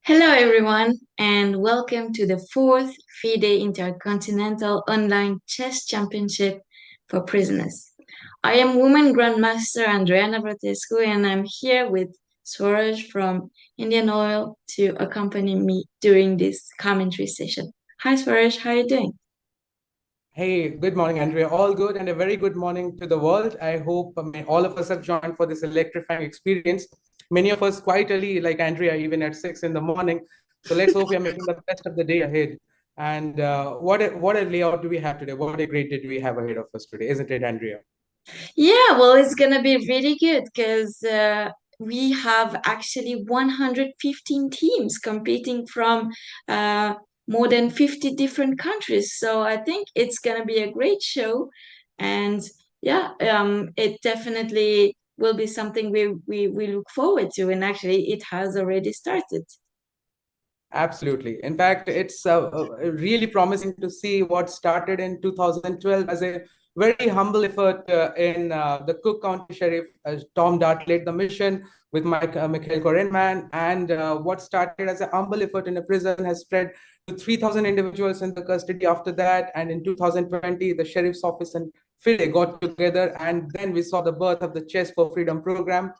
Hello, everyone, and welcome to the fourth FIDE Intercontinental Online Chess Championship for Prisoners. I am Woman Grandmaster Andrea Navratescu, and I'm here with Swaraj from Indian Oil to accompany me during this commentary session. Hi, Swaraj, how are you doing? Hey, good morning, Andrea. All good, and a very good morning to the world. I hope all of us have joined for this electrifying experience. Many of us quite early, like Andrea, even at 6 in the morning. So let's hope we are making the best of the day ahead. And what a layout do we have today? What a great day do we have ahead of us today, isn't it, Andrea? Yeah, well, it's gonna be really good because we have actually 115 teams competing from uh, more than 50 different countries. So I think it's gonna be a great show, and yeah, it definitely will be something we look forward to. And actually, it has already started. Absolutely. In fact, it's really promising to see what started in 2012 as a very humble effort in the Cook County Sheriff. Tom Dart led the mission with Mikhail Korenman, and what started as a humble effort in a prison has spread to 3,000 individuals in the custody after that. And in 2020, the Sheriff's Office and FIDE got together, and then we saw the birth of the Chess for Freedom program.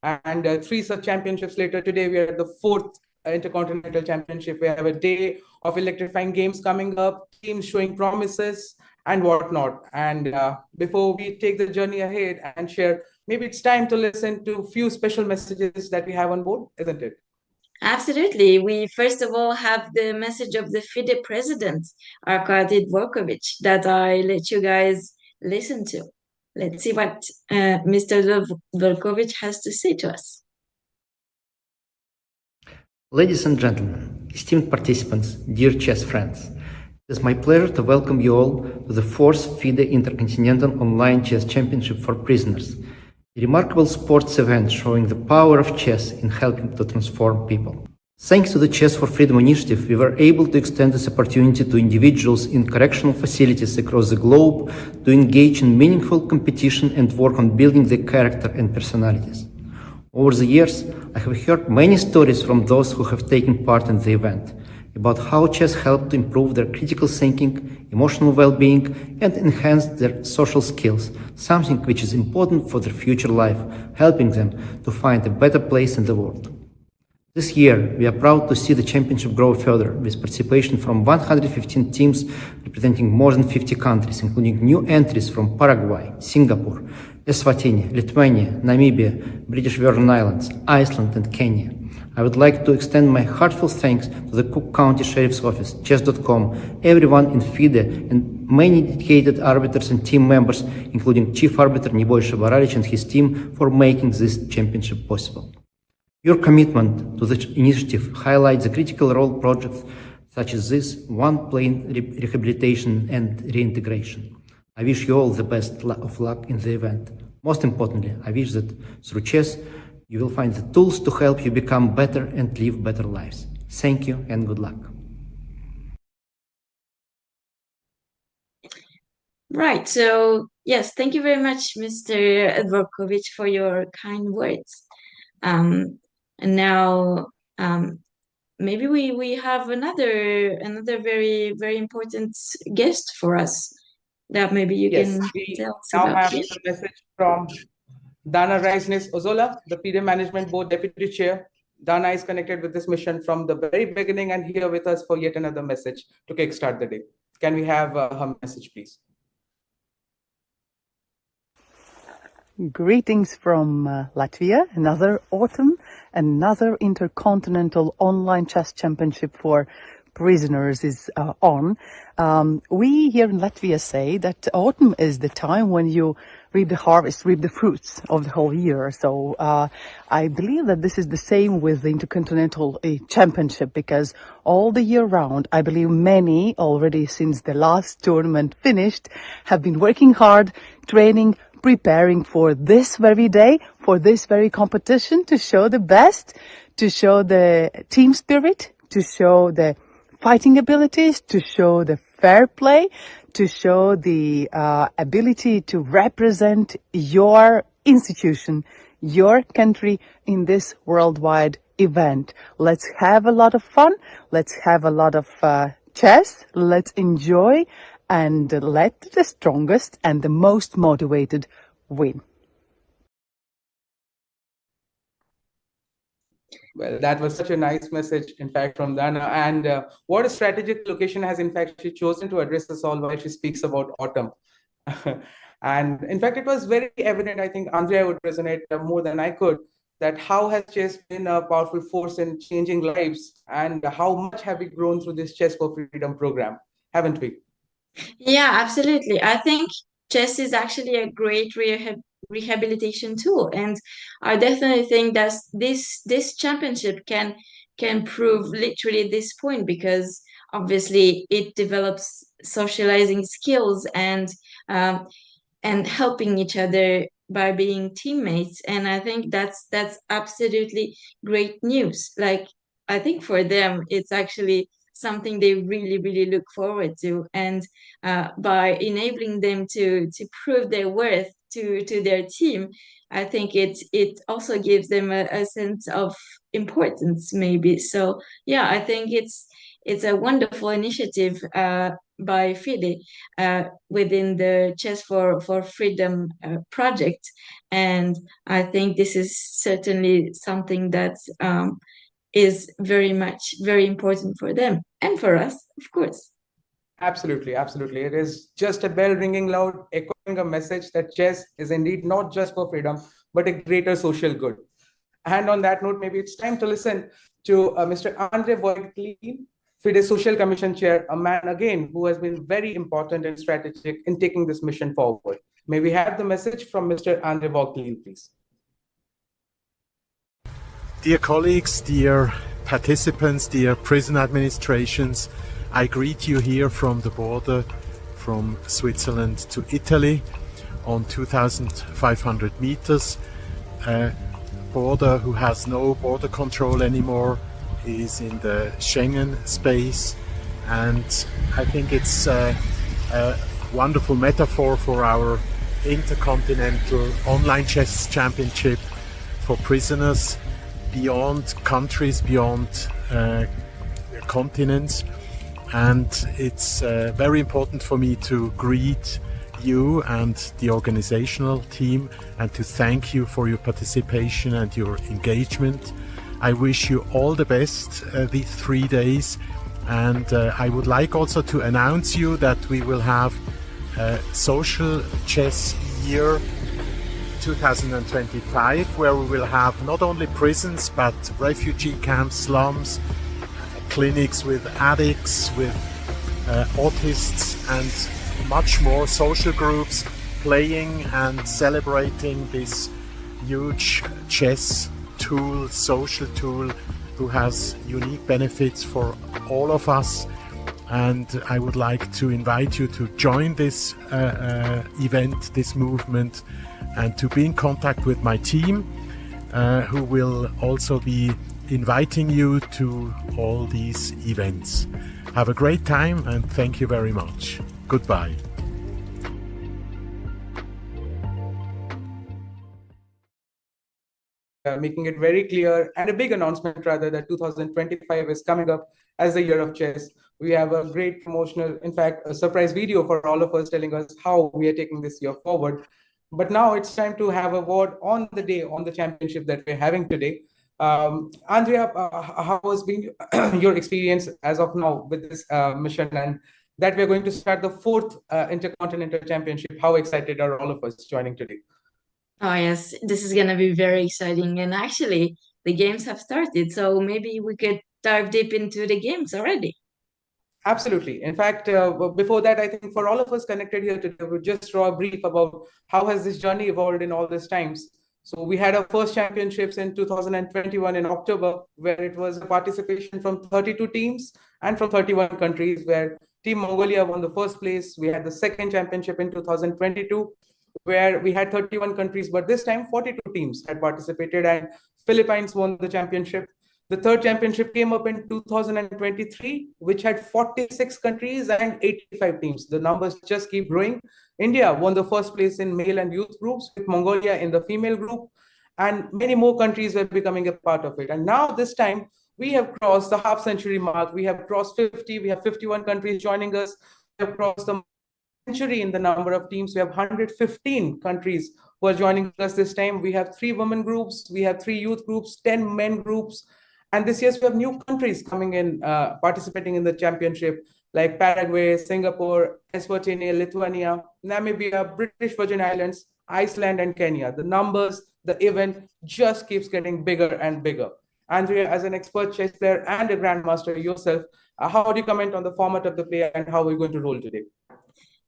And three such championships later, today we are at the fourth Intercontinental Championship. We have a day of electrifying games coming up, teams showing promises and whatnot. And before we take the journey ahead and share, maybe it's time to listen to a few special messages that we have on board, isn't it? Absolutely. We first of all have the message of the FIDE president, Arkady Dvorkovich, that I let you guys listen to. Let's see what Mr. Dvorkovich has to say to us. Ladies and gentlemen, esteemed participants, dear chess friends, it is my pleasure to welcome you all to the fourth FIDE Intercontinental Online Chess Championship for Prisoners, a remarkable sports event showing the power of chess in helping to transform people. Thanks to the Chess for Freedom initiative, we were able to extend this opportunity to individuals in correctional facilities across the globe to engage in meaningful competition and work on building their character and personalities. Over the years, I have heard many stories from those who have taken part in the event about how chess helped to improve their critical thinking, emotional well-being, and enhance their social skills, something which is important for their future life, helping them to find a better place in the world. This year, we are proud to see the championship grow further, with participation from 115 teams representing more than 50 countries, including new entries from Paraguay, Singapore, Eswatini, Lithuania, Namibia, British Virgin Islands, Iceland, and Kenya. I would like to extend my heartfelt thanks to the Cook County Sheriff's Office, Chess.com, everyone in FIDE, and many dedicated arbiters and team members, including Chief Arbiter Neboj Shabaralic and his team, for making this championship possible. Your commitment to the initiative highlights the critical role projects such as this one plane rehabilitation and reintegration. I wish you all the best of luck in the event. Most importantly, I wish that through chess, you will find the tools to help you become better and live better lives. Thank you and good luck. Right. So, yes, thank you very much, Mr. Dvorkovich, for your kind words. And now, maybe we have another very important guest for us that maybe you Yes, can we tell us now about. have a message from Dana Reisnes Ozola, the FIDE Management Board Deputy Chair. Dana is connected with this mission from the very beginning and here with us for yet another message to kickstart the day. Can we have her message, please? Greetings from Latvia. Another autumn, another intercontinental online chess championship for prisoners is on. We here in Latvia say that autumn is the time when you reap the harvest, reap the fruits of the whole year. So I believe that this is the same with the Intercontinental Championship, because all the year round, I believe many already since the last tournament finished have been working hard, training, preparing for this very day, for this very competition, to show the best, to show the team spirit, to show the fighting abilities, to show the fair play, to show the ability to represent your institution, your country in this worldwide event. Let's have a lot of fun. Let's have a lot of chess. Let's enjoy and let the strongest and the most motivated win. Well, that was such a nice message, in fact, from Dana. And what a strategic location has, in fact, she chosen to address us all while she speaks about autumn. And in fact, it was very evident, I think Andrea would resonate more than I could, that how has chess been a powerful force in changing lives, and how much have we grown through this Chess for Freedom program, haven't we? Yeah, absolutely. I think chess is actually a great rehabilitation tool, and I definitely think that this championship can prove literally this point, because obviously it develops socializing skills um, and helping each other by being teammates. And I think that's absolutely great news. Like, I think for them it's actually something they really look forward to, and by enabling them to prove their worth to their team, I think it also gives them a sense of importance, maybe. So yeah, I think it's a wonderful initiative by FIDE within the Chess for Freedom project. And I think this is certainly something that is very important for them and for us, of course. Absolutely, absolutely. It is just a bell ringing loud, echoing a message that chess is indeed not just for freedom, but a greater social good. And on that note, maybe it's time to listen to Mr. Andre Voigtlin, FIDE Social Commission Chair, a man again who has been very important and strategic in taking this mission forward. May we have the message from Mr. Andre Voigtlin, please? Dear colleagues, dear participants, dear prison administrations, I greet you here from the border from Switzerland to Italy on 2,500 meters. A border who has no border control anymore, is in the Schengen space, and I think it's a wonderful metaphor for our Intercontinental Online Chess Championship for prisoners beyond countries, beyond continents. And it's very important for me to greet you and the organizational team and to thank you for your participation and your engagement. I wish you all the best these 3 days, and I would like also to announce you that we will have a social chess year 2025, where we will have not only prisons but refugee camps, slums, clinics with addicts, with autists, and much more social groups playing and celebrating this huge chess tool, social tool, who has unique benefits for all of us. And I would like to invite you to join this event, this movement, and to be in contact with my team, who will also be inviting you to all these events. Have a great time, and thank you very much. Goodbye. Making it very clear, and a big announcement rather, that 2025 is coming up as the year of chess. We have a great promotional, in fact, a surprise video for all of us telling us how we are taking this year forward. But now it's time to have a word on the day, on the championship that we're having today. Andrea, how has been your experience as of now with this mission, and that we're going to start the 4th Intercontinental Championship? How excited are all of us joining today? Oh yes, this is gonna be very exciting. And actually, the games have started, so maybe we could dive deep into the games already. Absolutely. In fact, before that, I think for all of us connected here today, we'll just draw a brief about how has this journey evolved in all these times. So we had our first championships in 2021 in October, where it was a participation from 32 teams and from 31 countries, where Team Mongolia won the first place. We had the second championship in 2022, where we had 31 countries, but this time 42 teams had participated, and Philippines won the championship. The third championship came up in 2023, which had 46 countries and 85 teams. The numbers just keep growing. India won the first place in male and youth groups, with Mongolia in the female group. and many more countries were becoming a part of it. And now this time we have crossed the half century mark. We have crossed 50. We have 51 countries joining us. We have crossed the century in the number of teams. We have 115 countries who are joining us this time. We have 3 women groups, we have 3 youth groups, 10 men groups. And this year we have new countries coming in, participating in the championship, like Paraguay, Singapore, Eswatini, Lithuania, Namibia, British Virgin Islands, Iceland, and Kenya. The numbers, the event just keeps getting bigger and bigger. Andrea, as an expert chess player and a grandmaster yourself, how do you comment on the format of the play and how we're going to roll today?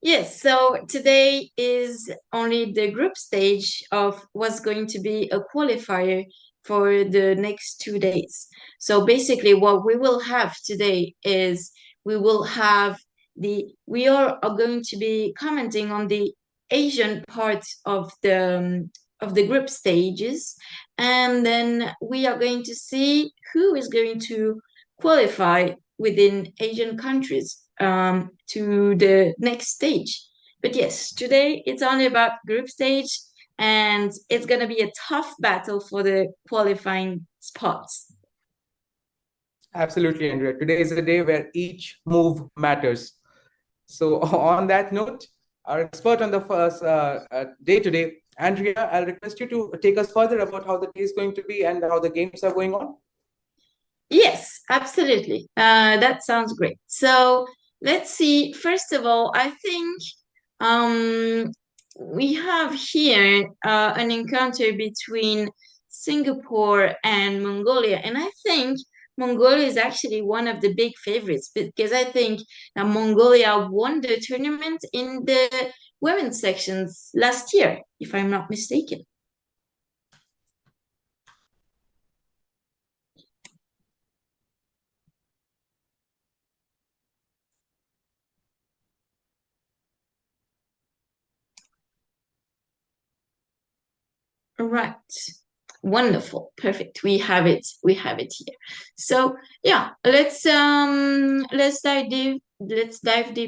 Yes, so today is only the group stage of what's going to be a qualifier for the next 2 days. So basically what we will have today is we are going to be commenting on the Asian part of the group stages, and then we are going to see who is going to qualify within Asian countries to the next stage. But yes, today it's only about group stage, and it's going to be a tough battle for the qualifying spots. Absolutely, Andrea. Today is a day where each move matters. So on that note, our expert on the first day today, Andrea, I'll request you to take us further about how the day is going to be and how the games are going on. Yes, absolutely. That sounds great. So let's see. First of all, I think we have here an encounter between Singapore and Mongolia. And I think Mongolia is actually one of the big favorites, because I think Mongolia won the tournament in the women's sections last year, if I'm not mistaken. Right. Wonderful. Perfect. We have it. We have it here. So yeah, let's dive deep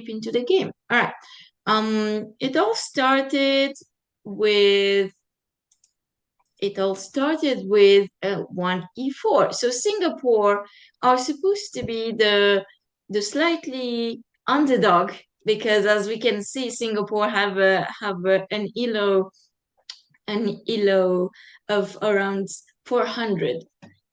into the game. All right. It all started with 1e4. So Singapore are supposed to be the slightly underdog, because as we can see, Singapore have an elo of around 400,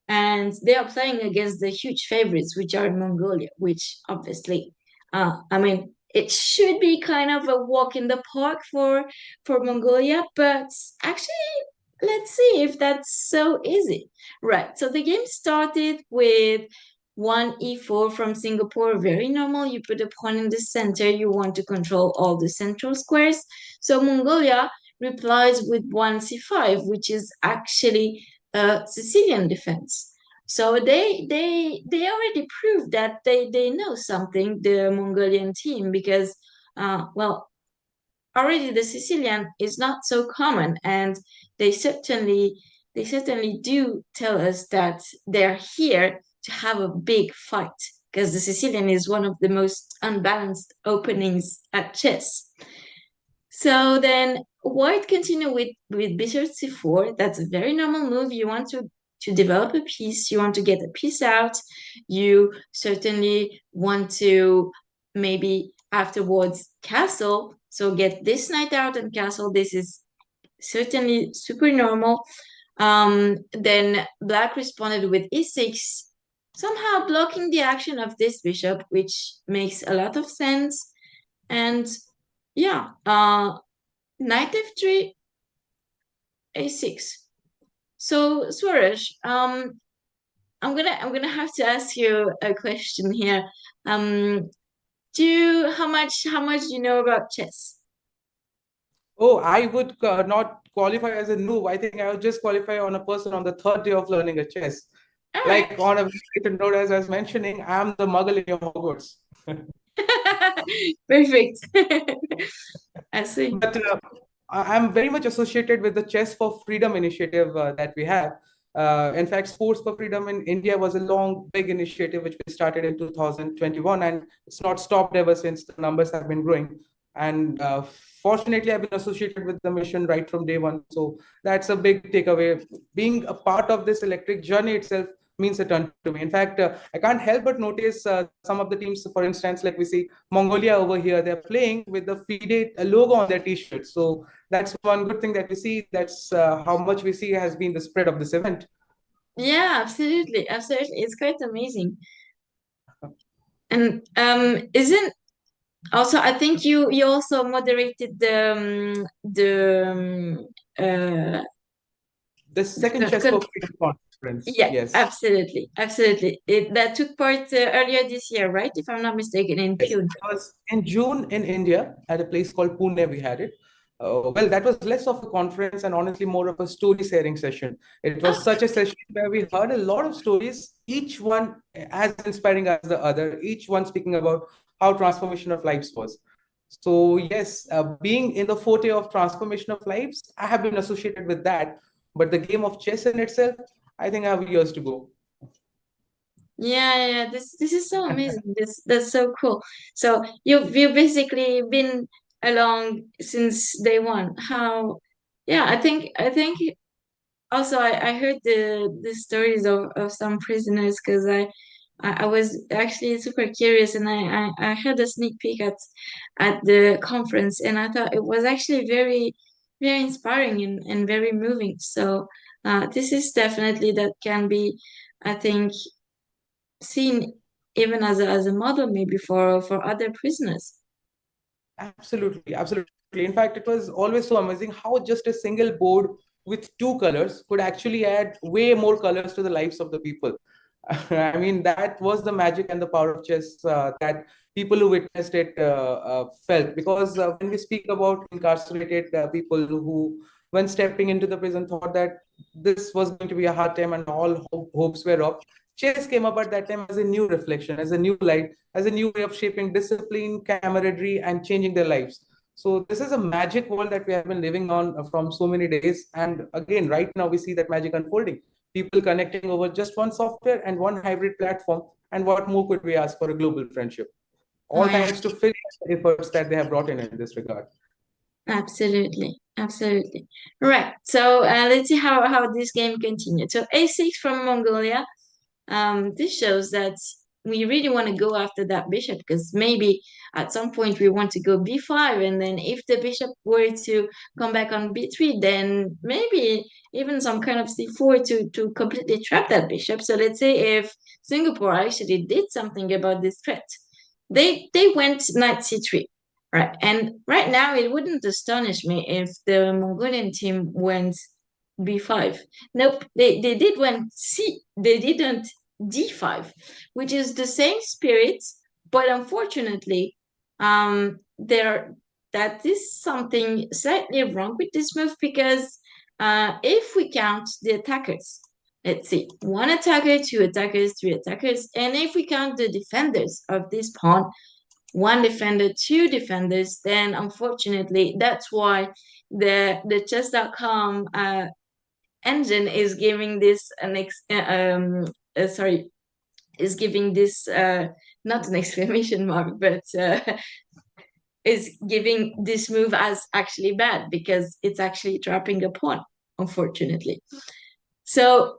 and they are playing against the huge favorites, which are Mongolia, which obviously I mean, it should be kind of a walk in the park for Mongolia, but actually let's see if that's so easy. Right, so the game started with 1e4 from Singapore. Very normal. You put a pawn in the center. You want to control all the central squares. So Mongolia replies with 1c5, which is actually a Sicilian defense. So they already proved that they know something, the Mongolian team, because well, already the Sicilian is not so common, and they certainly do tell us that they're here to have a big fight, because the Sicilian is one of the most unbalanced openings at chess. So then white continue with bishop c4. That's a very normal move. You want to develop a piece. You want to get a piece out. You certainly want to maybe afterwards castle. So get this knight out and castle. This is certainly super normal. Then black responded with e6, somehow blocking the action of this bishop, which makes a lot of sense. And yeah, knight f3, a6. So Swaraj, I'm gonna have to ask you a question here. How much do you know about chess? Oh, I would not qualify as a noob. I think I would just qualify on a person on the 3rd day of learning a chess. All like right. on a later note, as I was mentioning, I'm the muggle in Hogwarts. Perfect. I see. But I'm very much associated with the Chess for Freedom initiative that we have. In fact, Sports for Freedom in India was a long, big initiative which we started in 2021, and it's not stopped ever since. The numbers have been growing. And fortunately, I've been associated with the mission right from day one. So that's a big takeaway. Being a part of this electric journey itself means a ton to me. In fact, I can't help but notice some of the teams, for instance, like we see Mongolia over here, they're playing with the FIDE logo on their t-shirts. So that's one good thing that we see. That's how much we see has been the spread of this event. Yeah, absolutely, absolutely. It's quite amazing. And isn't also, I think you also moderated The second the Chess for Freedom conference, yeah, yes. absolutely, absolutely. That took part earlier this year, right? If I'm not mistaken, in Yes, Pune. it was in June in India at a place called Pune. We had it. Well, that was less of a conference and honestly more of a story sharing session. It was Oh, such a session where we heard a lot of stories, each one as inspiring as the other, each one speaking about how transformation of lives was. So, yes, being in the forte of transformation of lives, I have been associated with that. But the game of chess in itself, I think I have years to go. yeah. This is so amazing. That's so cool. So you've basically been along since day one. How? Yeah, I think also I heard the stories of some prisoners because I was actually super curious and I had a sneak peek at the conference and I thought it was actually very inspiring and very moving. So this is definitely that can be, I think, seen even as a model maybe for other prisoners. Absolutely, absolutely. In fact, it was always so amazing how just a single board with two colors could actually add way more colors to the lives of the people. I mean, that was the magic and the power of chess that people who witnessed it felt. Because when we speak about incarcerated people who, when stepping into the prison, thought that this was going to be a hard time and all hopes were up, chess came up at that time as a new reflection, as a new light, as a new way of shaping discipline, camaraderie, and changing their lives. So this is a magic world that we have been living on from so many days. And again, right now we see that magic unfolding. People connecting over just one software and one hybrid platform. And what more could we ask for a global friendship? Oh All yeah, thanks to Phil and the efforts that they have brought in this regard. absolutely, absolutely. Right. So let's see how this game continued. So A6 from Mongolia. This shows that we really want to go after that bishop because maybe at some point we want to go b5 and then if the bishop were to come back on b3 then maybe even some kind of c4 to completely trap that bishop. So let's say if Singapore actually did something about this threat, they went knight c3, right? And right now it wouldn't astonish me if the Mongolian team went b5. Nope, they did went c, they didn't d5, which is the same spirit, but unfortunately, there that is something slightly wrong with this move because if we count the attackers, let's see, one attacker, two attackers, three attackers, and if we count the defenders of this pawn, one defender, two defenders, then unfortunately, that's why the chess.com engine is giving this sorry, is giving this not an exclamation mark, but is giving this move as actually bad because it's actually trapping a pawn, unfortunately. So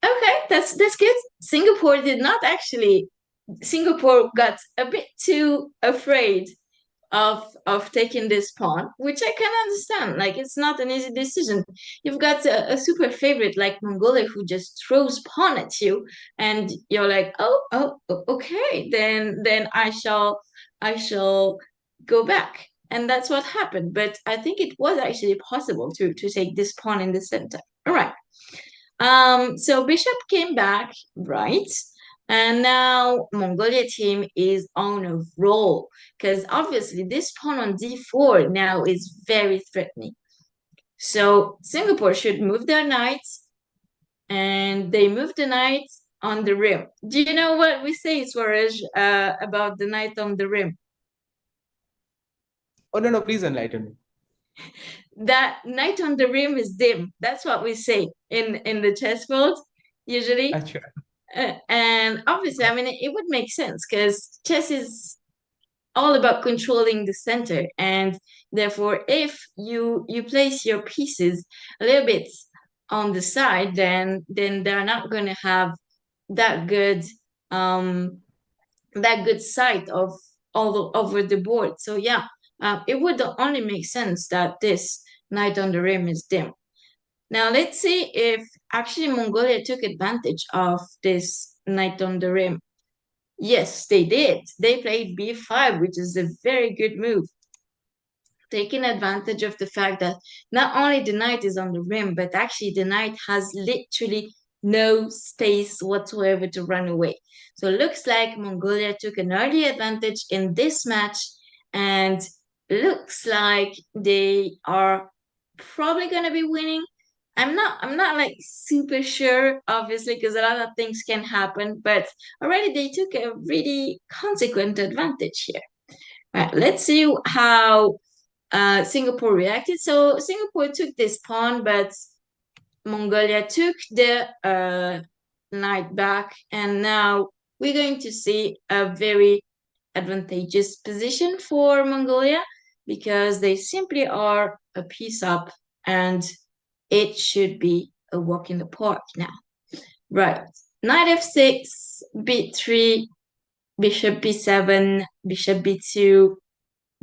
okay, that's good. Singapore got a bit too afraid of taking this pawn, which I can understand. Like it's not an easy decision. You've got a super favorite like Mongolia who just throws pawn at you, and you're like, okay, then I shall go back. And that's what happened. But I think it was actually possible to take this pawn in the center. All right. So Bishop came back, right? And now Mongolia team is on a roll because obviously this pawn on d4 now is very threatening. So Singapore should move their knights, and they move the knight on the rim. Do you know what we say, Swaraj, about the knight on the rim? Oh, no, no, please enlighten me. That knight on the rim is dim. That's what we say in the chess world, usually. Achha. And obviously, I mean, it would make sense because chess is all about controlling the center, and therefore if you place your pieces a little bit on the side, then they're not going to have that good um that good sight of over the board. So yeah, it would only make sense that this knight on the rim is dim. Now let's see if actually Mongolia took advantage of this knight on the rim. Yes, they did. They played b5, which is a very good move, taking advantage of the fact that not only the knight is on the rim, but actually the knight has literally no space whatsoever to run away. So it looks like Mongolia took an early advantage in this match, and looks like they are probably going to be winning. I'm not like super sure, obviously, because a lot of things can happen, but already they took a really consequent advantage here. All right, let's see how Singapore reacted. So Singapore took this pawn, but Mongolia took the knight back, and now we're going to see a very advantageous position for Mongolia because they simply are a piece up, and it should be a walk in the park now. Right. Knight f6, b3, bishop b7, bishop b2,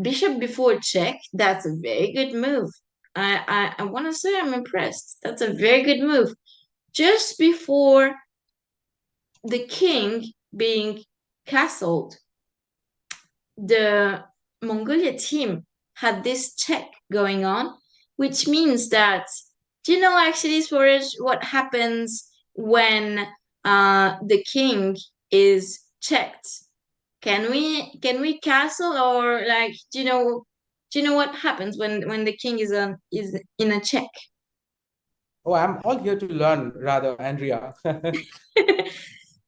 bishop before check. That's a very good move. I want to say I'm impressed. That's a very good move. Just before the king being castled, the Mongolia team had this check going on, which means that, do you know actually, Swaraj, what happens when the king is checked? Can we castle, or like, do you know what happens when the king is in a check? Oh, I'm all here to learn, rather, Andrea.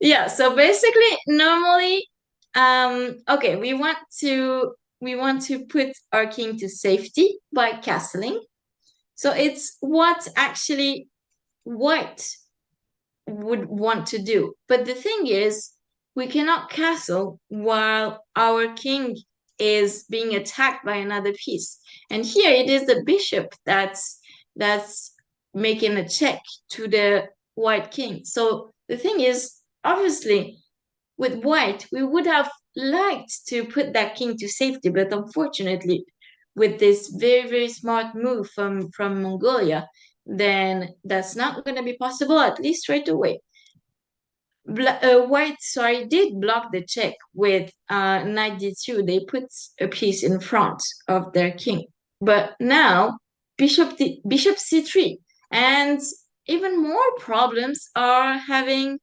Yeah, so basically normally okay, we want to put our king to safety by castling. So it's what actually white would want to do. But the thing is, we cannot castle while our king is being attacked by another piece. And here it is the bishop that's making a check to the white king. So the thing is, obviously, with white, we would have liked to put that king to safety, but unfortunately, with this very, very smart move from Mongolia, then that's not going to be possible, at least right away. White, sorry, did block the check with knight d2. They put a piece in front of their king. But now, bishop c3. And even more problems are having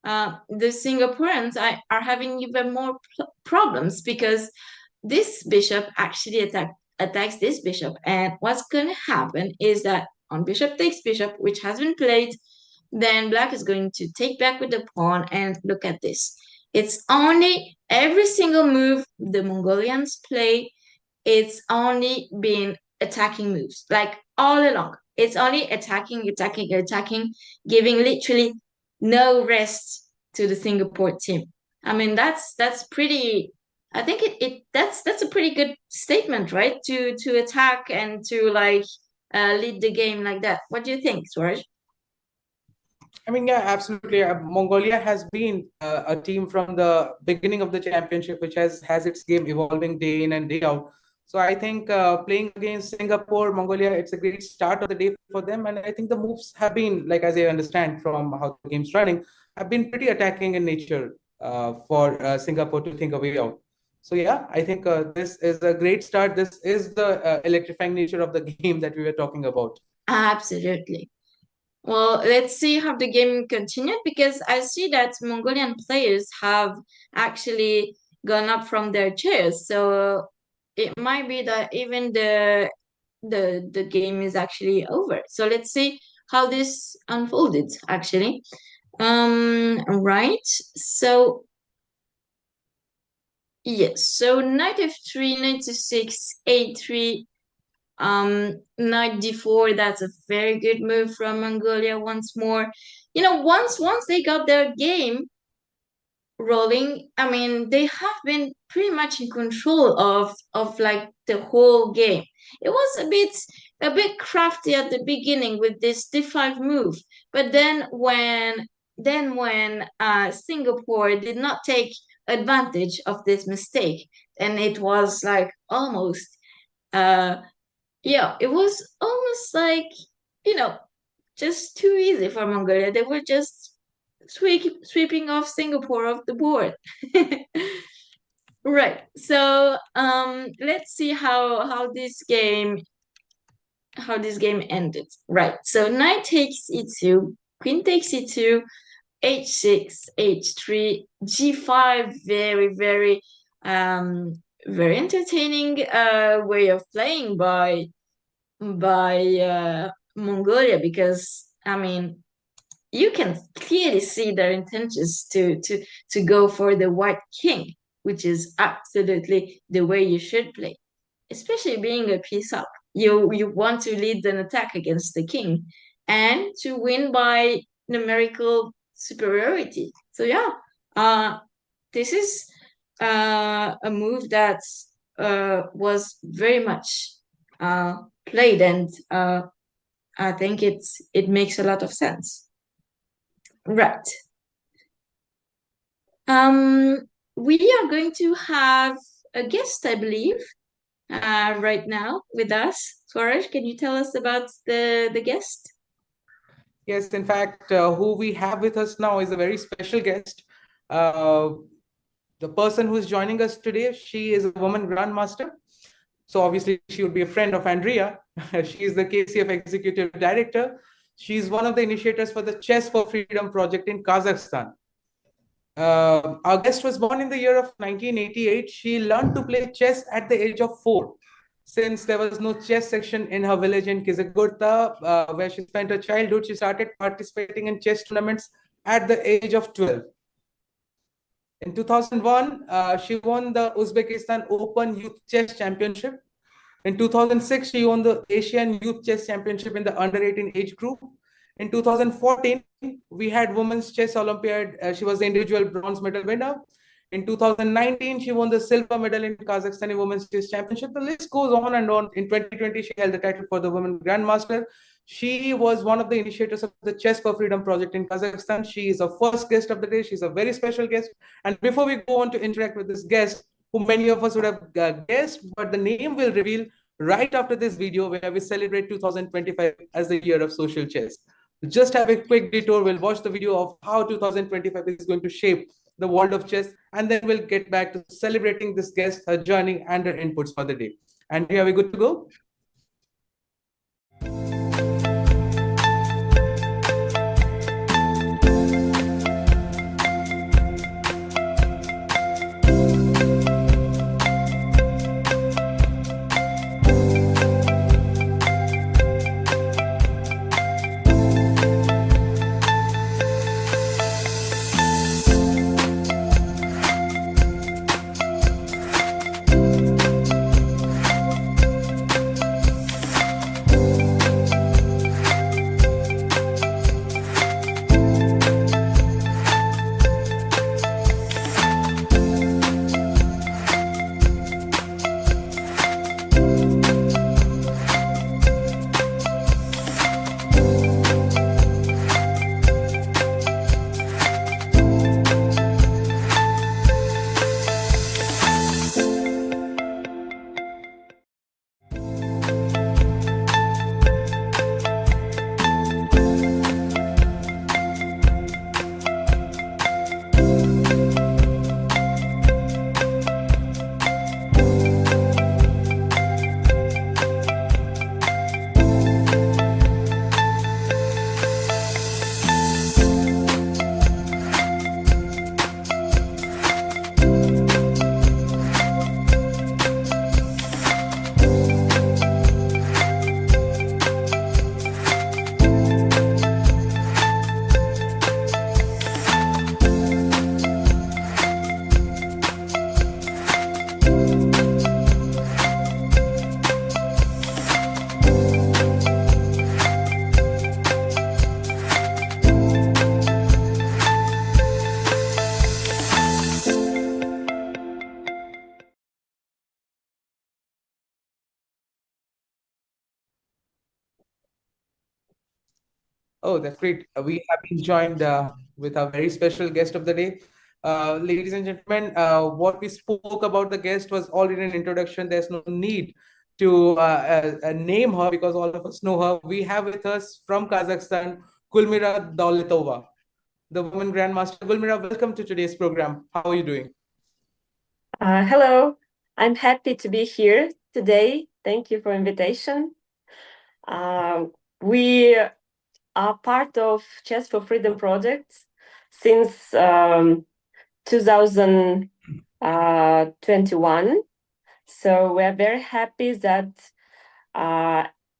the Singaporeans are having even more problems because this bishop actually attacks this bishop. And what's going to happen is that on bishop takes bishop, which has been played, then black is going to take back with the pawn, and look at this. It's only every single move the Mongolians play, it's only been attacking moves, like all along. It's only attacking, attacking, attacking, giving literally no rest to the Singapore team. I mean, that's pretty. I think that's a pretty good statement, right? To attack and to like lead the game like that. What do you think, Swaraj? I mean, yeah, absolutely. Mongolia has been a team from the beginning of the championship, which has its game evolving day in and day out. So I think playing against Singapore, Mongolia, it's a great start of the day for them. And I think the moves have been, like as I understand from how the game's running, have been pretty attacking in nature for Singapore to think a way out. So yeah, I think this is a great start. This is the electrifying nature of the game that we were talking about. Absolutely. Well, let's see how the game continued, because I see that Mongolian players have actually gone up from their chairs. So it might be that even the game is actually over. So let's see how this unfolded actually. Right. So yes, so knight f3, knight to6, a3, knight d4. That's a very good move from Mongolia once more. Once they got their game, rolling. I mean, they have been pretty much in control of like the whole game. It was a bit crafty at the beginning with this d5 move, but then when Singapore did not take advantage of this mistake, and it was like almost yeah, it was almost like, you know, just too easy for Mongolia. They were just sweeping off Singapore off the board. Right. So let's see how this game ended. Right. So knight takes e2, queen takes e2, h6, h3, g5. Very entertaining way of playing by Mongolia, because I mean you can clearly see their intentions to go for the white king, which is absolutely the way you should play, especially being a piece up. You want to lead an attack against the king and to win by numerical superiority. So yeah, this is a move that was very much played, and I think it makes a lot of sense. Right. We are going to have a guest, I believe, right now with us. Swaraj, can you tell us about the guest? Yes, in fact, who we have with us now is a very special guest. The person who is joining us today, she is a woman grandmaster. So obviously she would be a friend of Andrea. She is the KCF Executive Director. She's one of the initiators for the Chess for Freedom project in Kazakhstan. Our guest was born in the year of 1988. She learned to play chess at the age of 4. Since there was no chess section in her village in Kizagurta, where she spent her childhood, she started participating in chess tournaments at the age of 12. In 2001, she won the Uzbekistan Open Youth Chess Championship. In 2006, she won the Asian Youth Chess Championship in the under-18 age group. In 2014, we had Women's Chess Olympiad. She was the individual bronze medal winner. In 2019, she won the silver medal in Kazakhstani Women's Chess Championship. The list goes on and on. In 2020, she held the title for the Women Grandmaster. She was one of the initiators of the Chess for Freedom project in Kazakhstan. She is our first guest of the day. She's a very special guest. And before we go on to interact with this guest, who many of us would have guessed, but the name will reveal right after this video, where we celebrate 2025 as the year of social chess. Just have a quick detour. We'll watch the video of how 2025 is going to shape the world of chess, and then we'll get back to celebrating this guest, her journey, and her inputs for the day. And are we good to go? Oh, that's great. We have been joined with a very special guest of the day. Ladies and gentlemen, what we spoke about the guest was already an introduction. There's no need to name her because all of us know her. We have with us from Kazakhstan, Kulmira Dauletova, the woman grandmaster. Kulmira, welcome to today's program. How are you doing? Hello, I'm happy to be here today. Thank you for invitation. We are part of Chess for Freedom project since 2021. So we're very happy that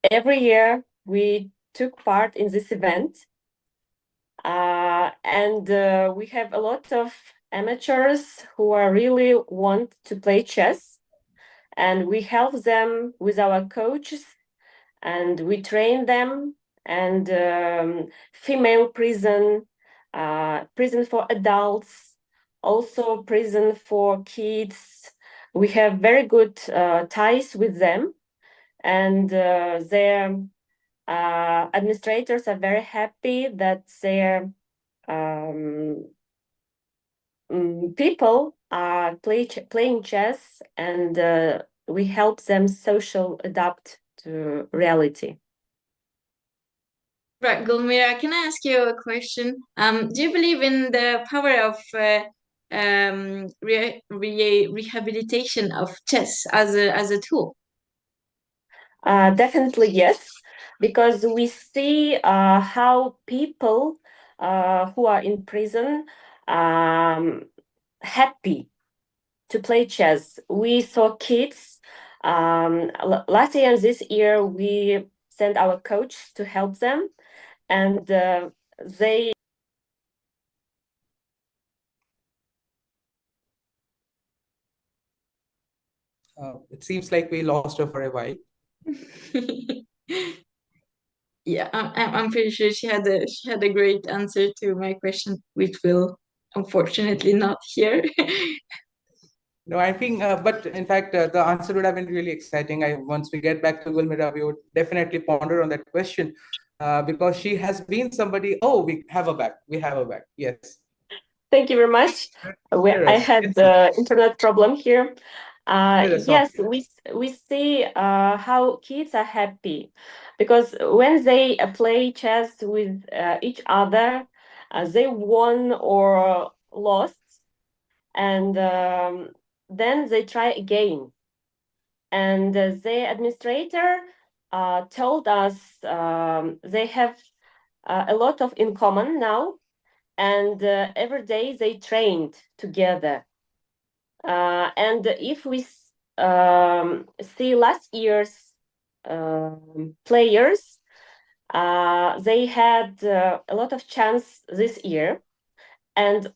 every year we took part in this event. And we have a lot of amateurs who are really want to play chess, and we help them with our coaches, and we train them. And female prison, prison for adults, also prison for kids. We have very good ties with them, and their administrators are very happy that their people are playing chess, and we help them social adapt to reality. Right, Gulmira, can I ask you a question? Do you believe in the power of rehabilitation of chess as a tool? Definitely yes, because we see how people who are in prison happy to play chess. We saw kids last year and this year we sent our coach to help them, and they It seems like we lost her for a while. Yeah, I'm pretty sure she had a great answer to my question, which will unfortunately not hear. No, I think, but in fact, the answer would have been really exciting. Once we get back to Gulmira, we would definitely ponder on that question because she has been somebody. Oh, we have her back. We have her back. Yes. Thank you very much. I had the internet problem here. Yes, we see how kids are happy because when they play chess with each other, they won or lost, and then they try again. And the administrator told us they have a lot of in common now, and every day they trained together. And if we see last year's players, they had a lot of chance this year, and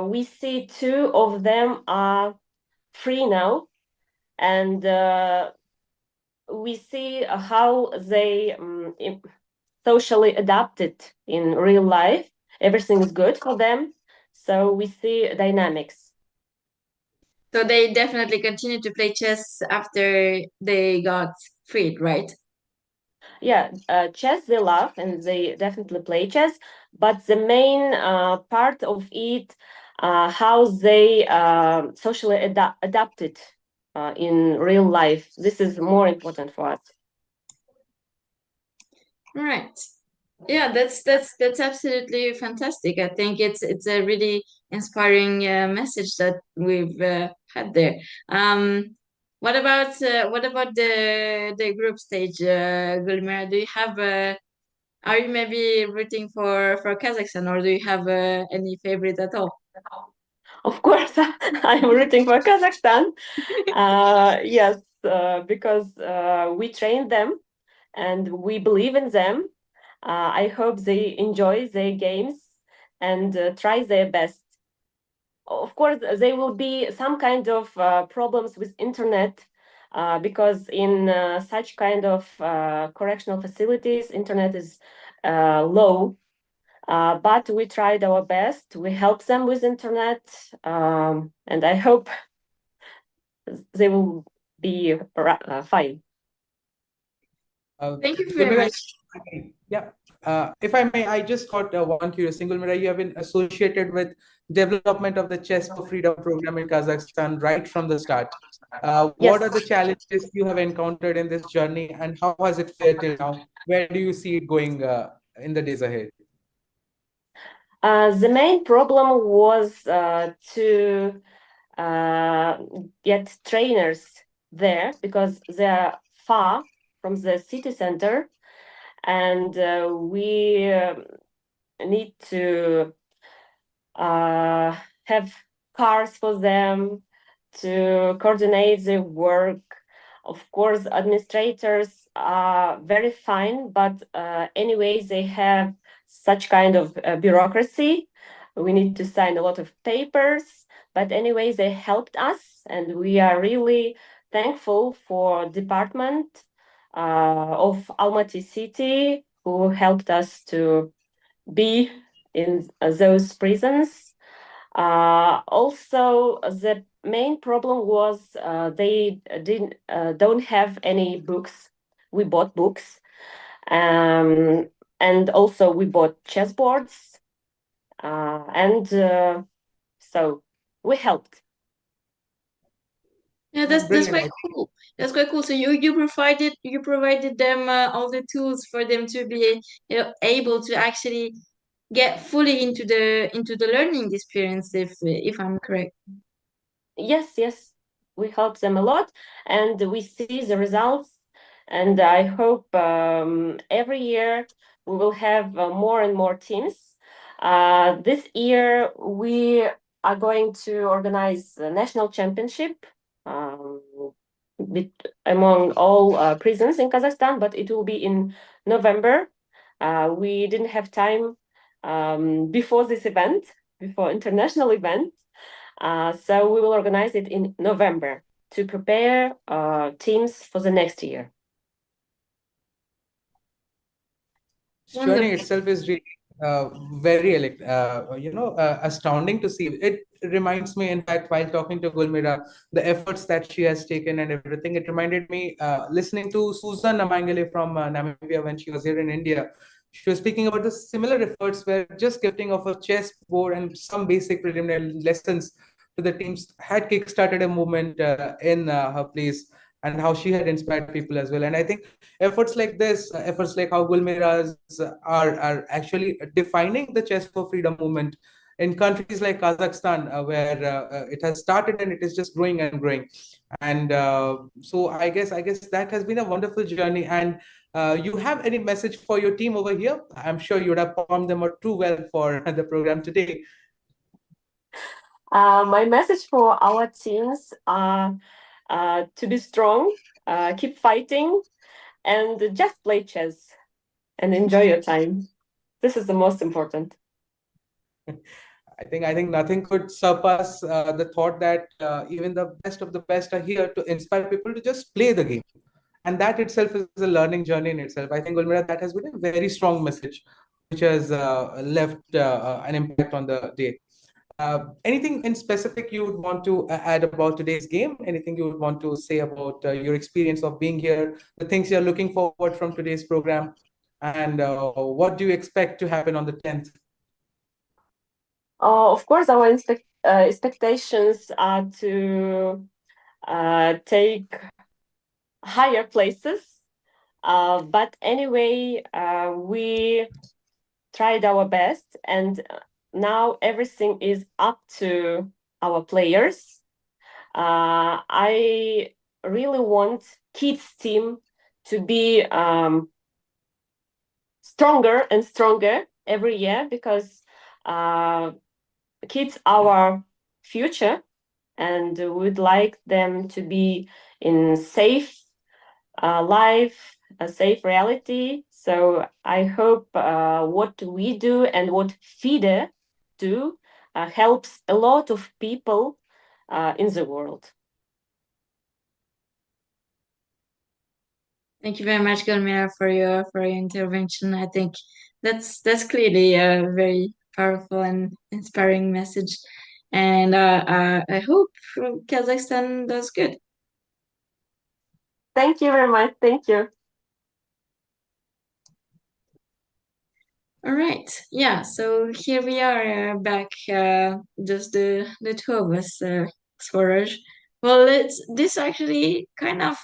we see two of them are free now, and we see how they socially adapted in real life. Everything is good for them, so we see dynamics. So they definitely continue to play chess after they got freed, right? Yeah, chess they love and they definitely play chess, but the main part of it, how they socially adapted in real life. This is more important for us. Right. Yeah, that's absolutely fantastic. I think it's a really inspiring message that we've had there. What about the group stage, Gulmira? Do you have are you maybe rooting for Kazakhstan, or do you have any favorite at all? Of course, I'm rooting for Kazakhstan. Yes, because we train them and we believe in them. I hope they enjoy their games and try their best. Of course, there will be some kind of problems with internet because in such kind of correctional facilities, internet is low. But we tried our best. We helped them with internet, and I hope they will be fine. Thank you very much. Yeah. If I may, I just got one curious thing. Gulmira, you have been associated with development of the Chess for Freedom program in Kazakhstan right from the start. What are the challenges you have encountered in this journey, and how has it fared till now? Where do you see it going in the days ahead? The main problem was to get trainers there because they are far from the city center, and we need to have cars for them to coordinate the work. Of course, administrators are very fine, but anyway, they have such kind of bureaucracy. We need to sign a lot of papers, but anyway, they helped us, and we are really thankful for department of Almaty city who helped us to be in those prisons. Also, the main problem was they don't have any books. We bought books, and also we bought chessboards, and so we helped. Yeah, that's quite cool. That's quite cool. So you provided them all the tools for them to be able to actually get fully into the learning experience, if I'm correct. Yes, we help them a lot, and we see the results. And I hope every year we will have more and more teams. This year we are going to organize a national championship among all prisons in Kazakhstan, but it will be in November. We didn't have time before this event, before international event. So we will organize it in November to prepare teams for the next year. This journey itself is really very astounding to see. It reminds me, in fact, while talking to Gulmira, the efforts that she has taken and everything, it reminded me listening to Susan Namangele from Namibia when she was here in India. She was speaking about the similar efforts where just gifting of a chess board and some basic preliminary lessons to the teams had kickstarted a movement in her place, and how she had inspired people as well. And I think efforts like this, efforts like how Gulmira's are actually defining the Chess for Freedom movement in countries like Kazakhstan, where it has started and it is just growing and growing. And so I guess that has been a wonderful journey. And you have any message for your team over here? I'm sure you would have performed them too well for the program today. My message for our teams are to be strong, keep fighting, and just play chess and enjoy your time. This is the most important. I think nothing could surpass the thought that even the best of the best are here to inspire people to just play the game. And that itself is a learning journey in itself. I think, Gulmira, that has been a very strong message, which has left an impact on the day. Anything in specific you would want to add about today's game? Anything you would want to say about your experience of being here, the things you're looking forward from today's program, and what do you expect to happen on the 10th? Of course, our expectations are to take higher places. But anyway, we tried our best, and now everything is up to our players. I really want kids team to be stronger and stronger every year, because kids are our future, and we'd like them to be in safe life, a safe reality. So I hope what we do and what FIDE do helps a lot of people in the world. Thank you very much, Gulmira, for your intervention. I think that's clearly a very powerful and inspiring message, and I hope Kazakhstan does good. Thank you very much. Thank you. All right. Yeah. So here we are back, just the two of us, Swaraj. Well, this actually kind of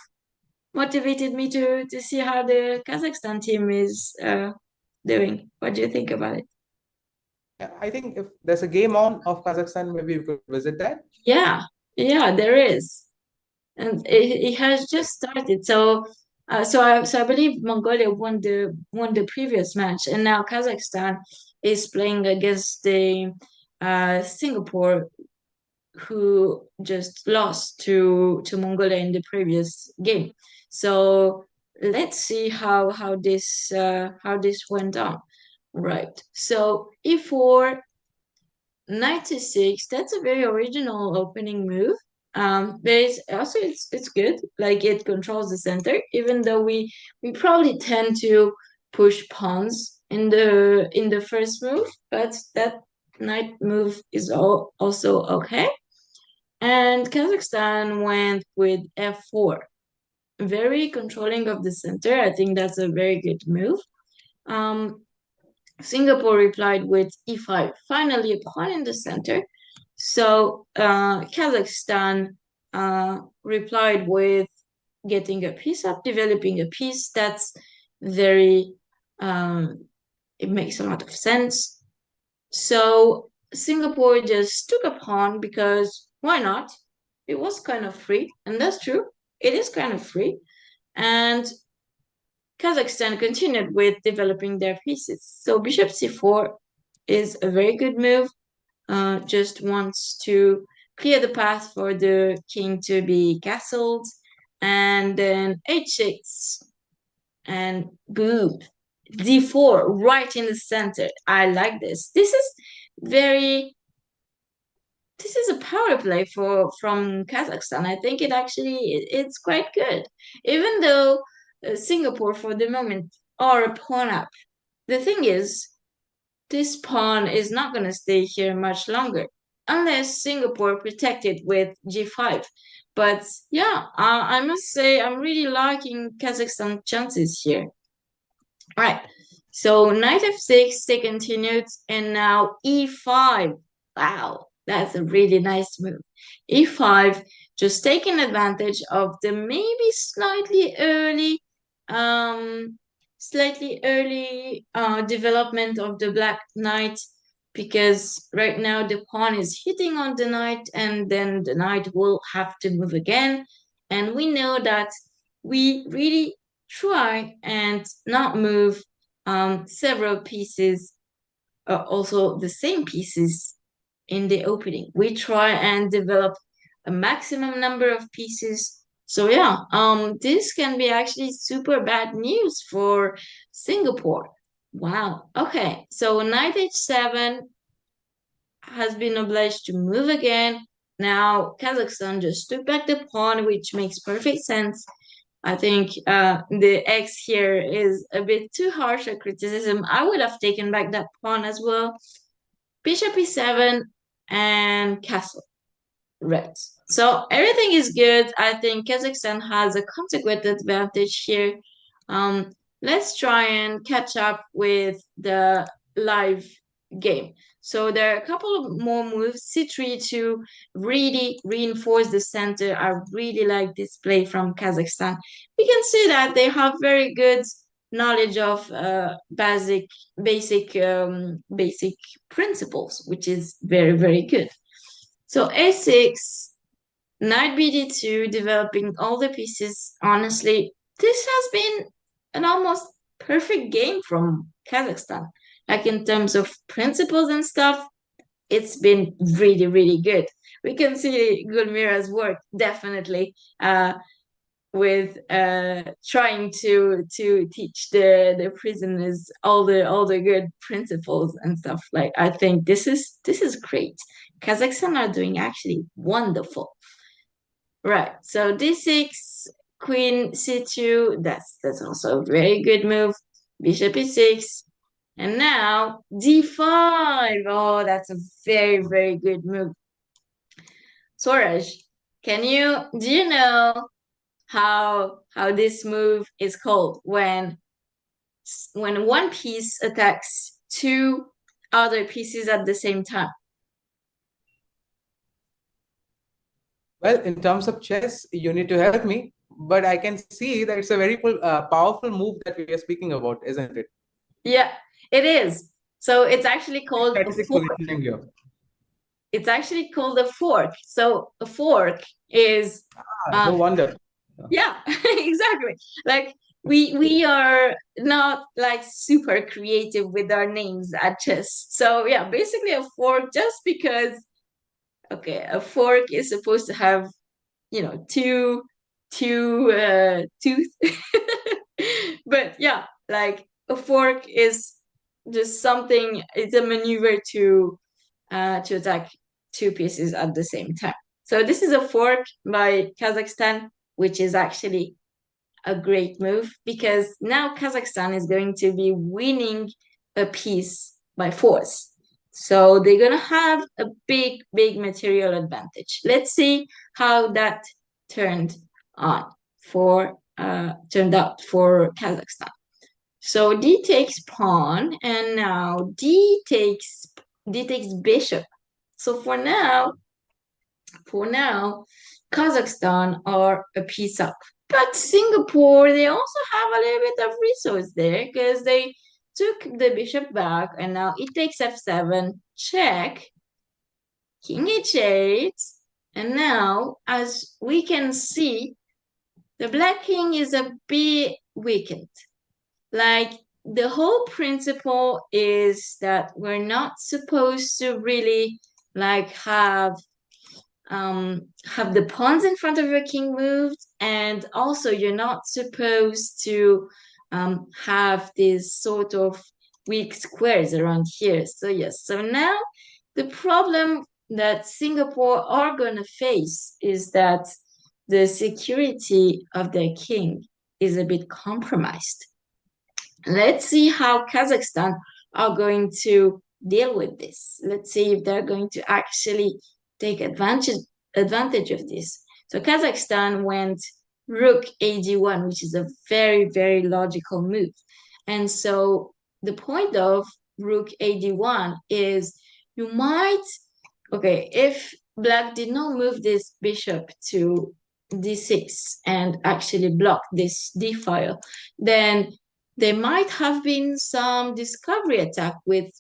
motivated me to see how the Kazakhstan team is doing. What do you think about it? I think if there's a game on of Kazakhstan, maybe we could visit that. Yeah, yeah, there is, and it has just started. So I believe Mongolia won the previous match, and now Kazakhstan is playing against the Singapore, who just lost to Mongolia in the previous game. So let's see how this went on. Right. So e4 96, that's a very original opening move. There's also it's good, like it controls the center, even though we probably tend to push pawns in the first move, but that knight move is also okay. And Kazakhstan went with f4, very controlling of the center. I think that's a very good move. Singapore replied with e5, finally a pawn in the center. So Kazakhstan replied with getting a piece up, developing a piece. That's very, it makes a lot of sense. So Singapore just took a pawn because why not? It was kind of free, and that's true. It is kind of free. And Kazakhstan continued with developing their pieces. So bishop c4 is a very good move. Just wants to clear the path for the king to be castled. And then h6. And boom, d4 right in the center. I like this. This is a power play from Kazakhstan. I think it's quite good, even though Singapore for the moment are a pawn up. The thing is, this pawn is not going to stay here much longer unless Singapore protect it with g5. But yeah, I must say I'm really liking Kazakhstan chances here. All right, so knight f6, they continued, and now e5. Wow, that's a really nice move. e5, just taking advantage of the maybe slightly early development of the black knight, because right now the pawn is hitting on the knight, and then the knight will have to move again. And we know that we really try and not move several pieces, also the same pieces in the opening. We try and develop a maximum number of pieces. So yeah, this can be actually super bad news for Singapore. Wow. Okay, so knight h7 has been obliged to move again. Now Kazakhstan just took back the pawn, which makes perfect sense. I think the X here is a bit too harsh a criticism. I would have taken back that pawn as well. Bishop e7 and castle. Right. So everything is good. I think Kazakhstan has a consequent advantage here. Let's try and catch up with the live game. So there are a couple of more moves. c3 to really reinforce the center. I really like this play from Kazakhstan. We can see that they have very good knowledge of basic principles, which is very, very good. So a6, knight bd2, developing all the pieces. Honestly, this has been an almost perfect game from Kazakhstan. Like in terms of principles and stuff, it's been really, really good. We can see Gulmira's work definitely with trying to teach the prisoners all the good principles and stuff. Like I think this is great. Kazakhstan are doing actually wonderful. Right. So d6, queen c2, that's also a very good move. Bishop e6. And now d5. Oh, that's a very, very good move. Swaraj, do you know how this move is called when one piece attacks two other pieces at the same time? Well, in terms of chess, you need to help me, but I can see that it's a very powerful move that we are speaking about, isn't it? Yeah, it is. So it's actually called a Strategic fork. positioning here. It's actually called a fork. So a fork is No wonder. yeah, exactly. Like we are not like super creative with our names at chess. So yeah, basically a fork just because okay, a fork is supposed to have, you know, two tooth. But yeah, like a fork is just something, it's a maneuver to attack two pieces at the same time. So this is a fork by Kazakhstan, which is actually a great move because now Kazakhstan is going to be winning a piece by force. So they're going to have a big material advantage. Let's see how that turned on turned out for Kazakhstan. So D takes pawn, and now D takes bishop. So for now, Kazakhstan are a piece up. But Singapore, they also have a little bit of resource there because they took the bishop back, and now it takes f7, check, king h8, and now, as we can see, the black king is a bit weakened. Like, the whole principle is that we're not supposed to really like have the pawns in front of your king moved, and also you're not supposed to have these sort of weak squares around here. So yes, so now the problem that Singapore are going to face is that the security of their king is a bit compromised. Let's see how Kazakhstan are going to deal with this. Let's see if they're going to actually take advantage of this. So Kazakhstan went rook ad1, which is a very logical move. And so the point of rook ad1 is you might, okay, if black did not move this bishop to d6 and actually block this d file, then there might have been some discovery attack with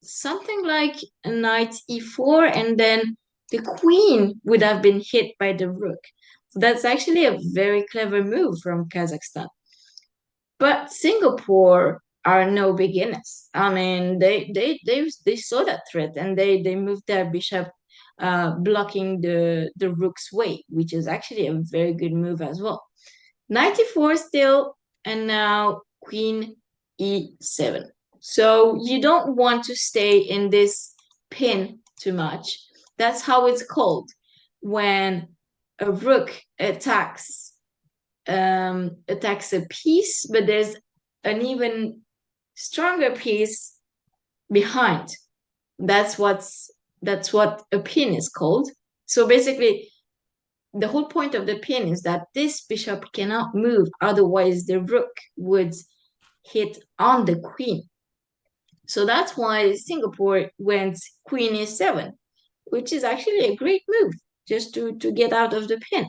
something like a knight e4, and then the queen would have been hit by the rook. So that's actually a very clever move from Kazakhstan. But Singapore are no beginners. I mean, they saw that threat, and they moved their bishop, blocking the rook's way, which is actually a very good move as well. Knight e4 still, and now queen e7. So you don't want to stay in this pin too much. That's how it's called when a rook attacks a piece, but there's an even stronger piece behind. That's what a pin is called. So basically, the whole point of the pin is that this bishop cannot move, otherwise the rook would hit on the queen. So that's why Singapore went queen e7, which is actually a great move just to get out of the pin.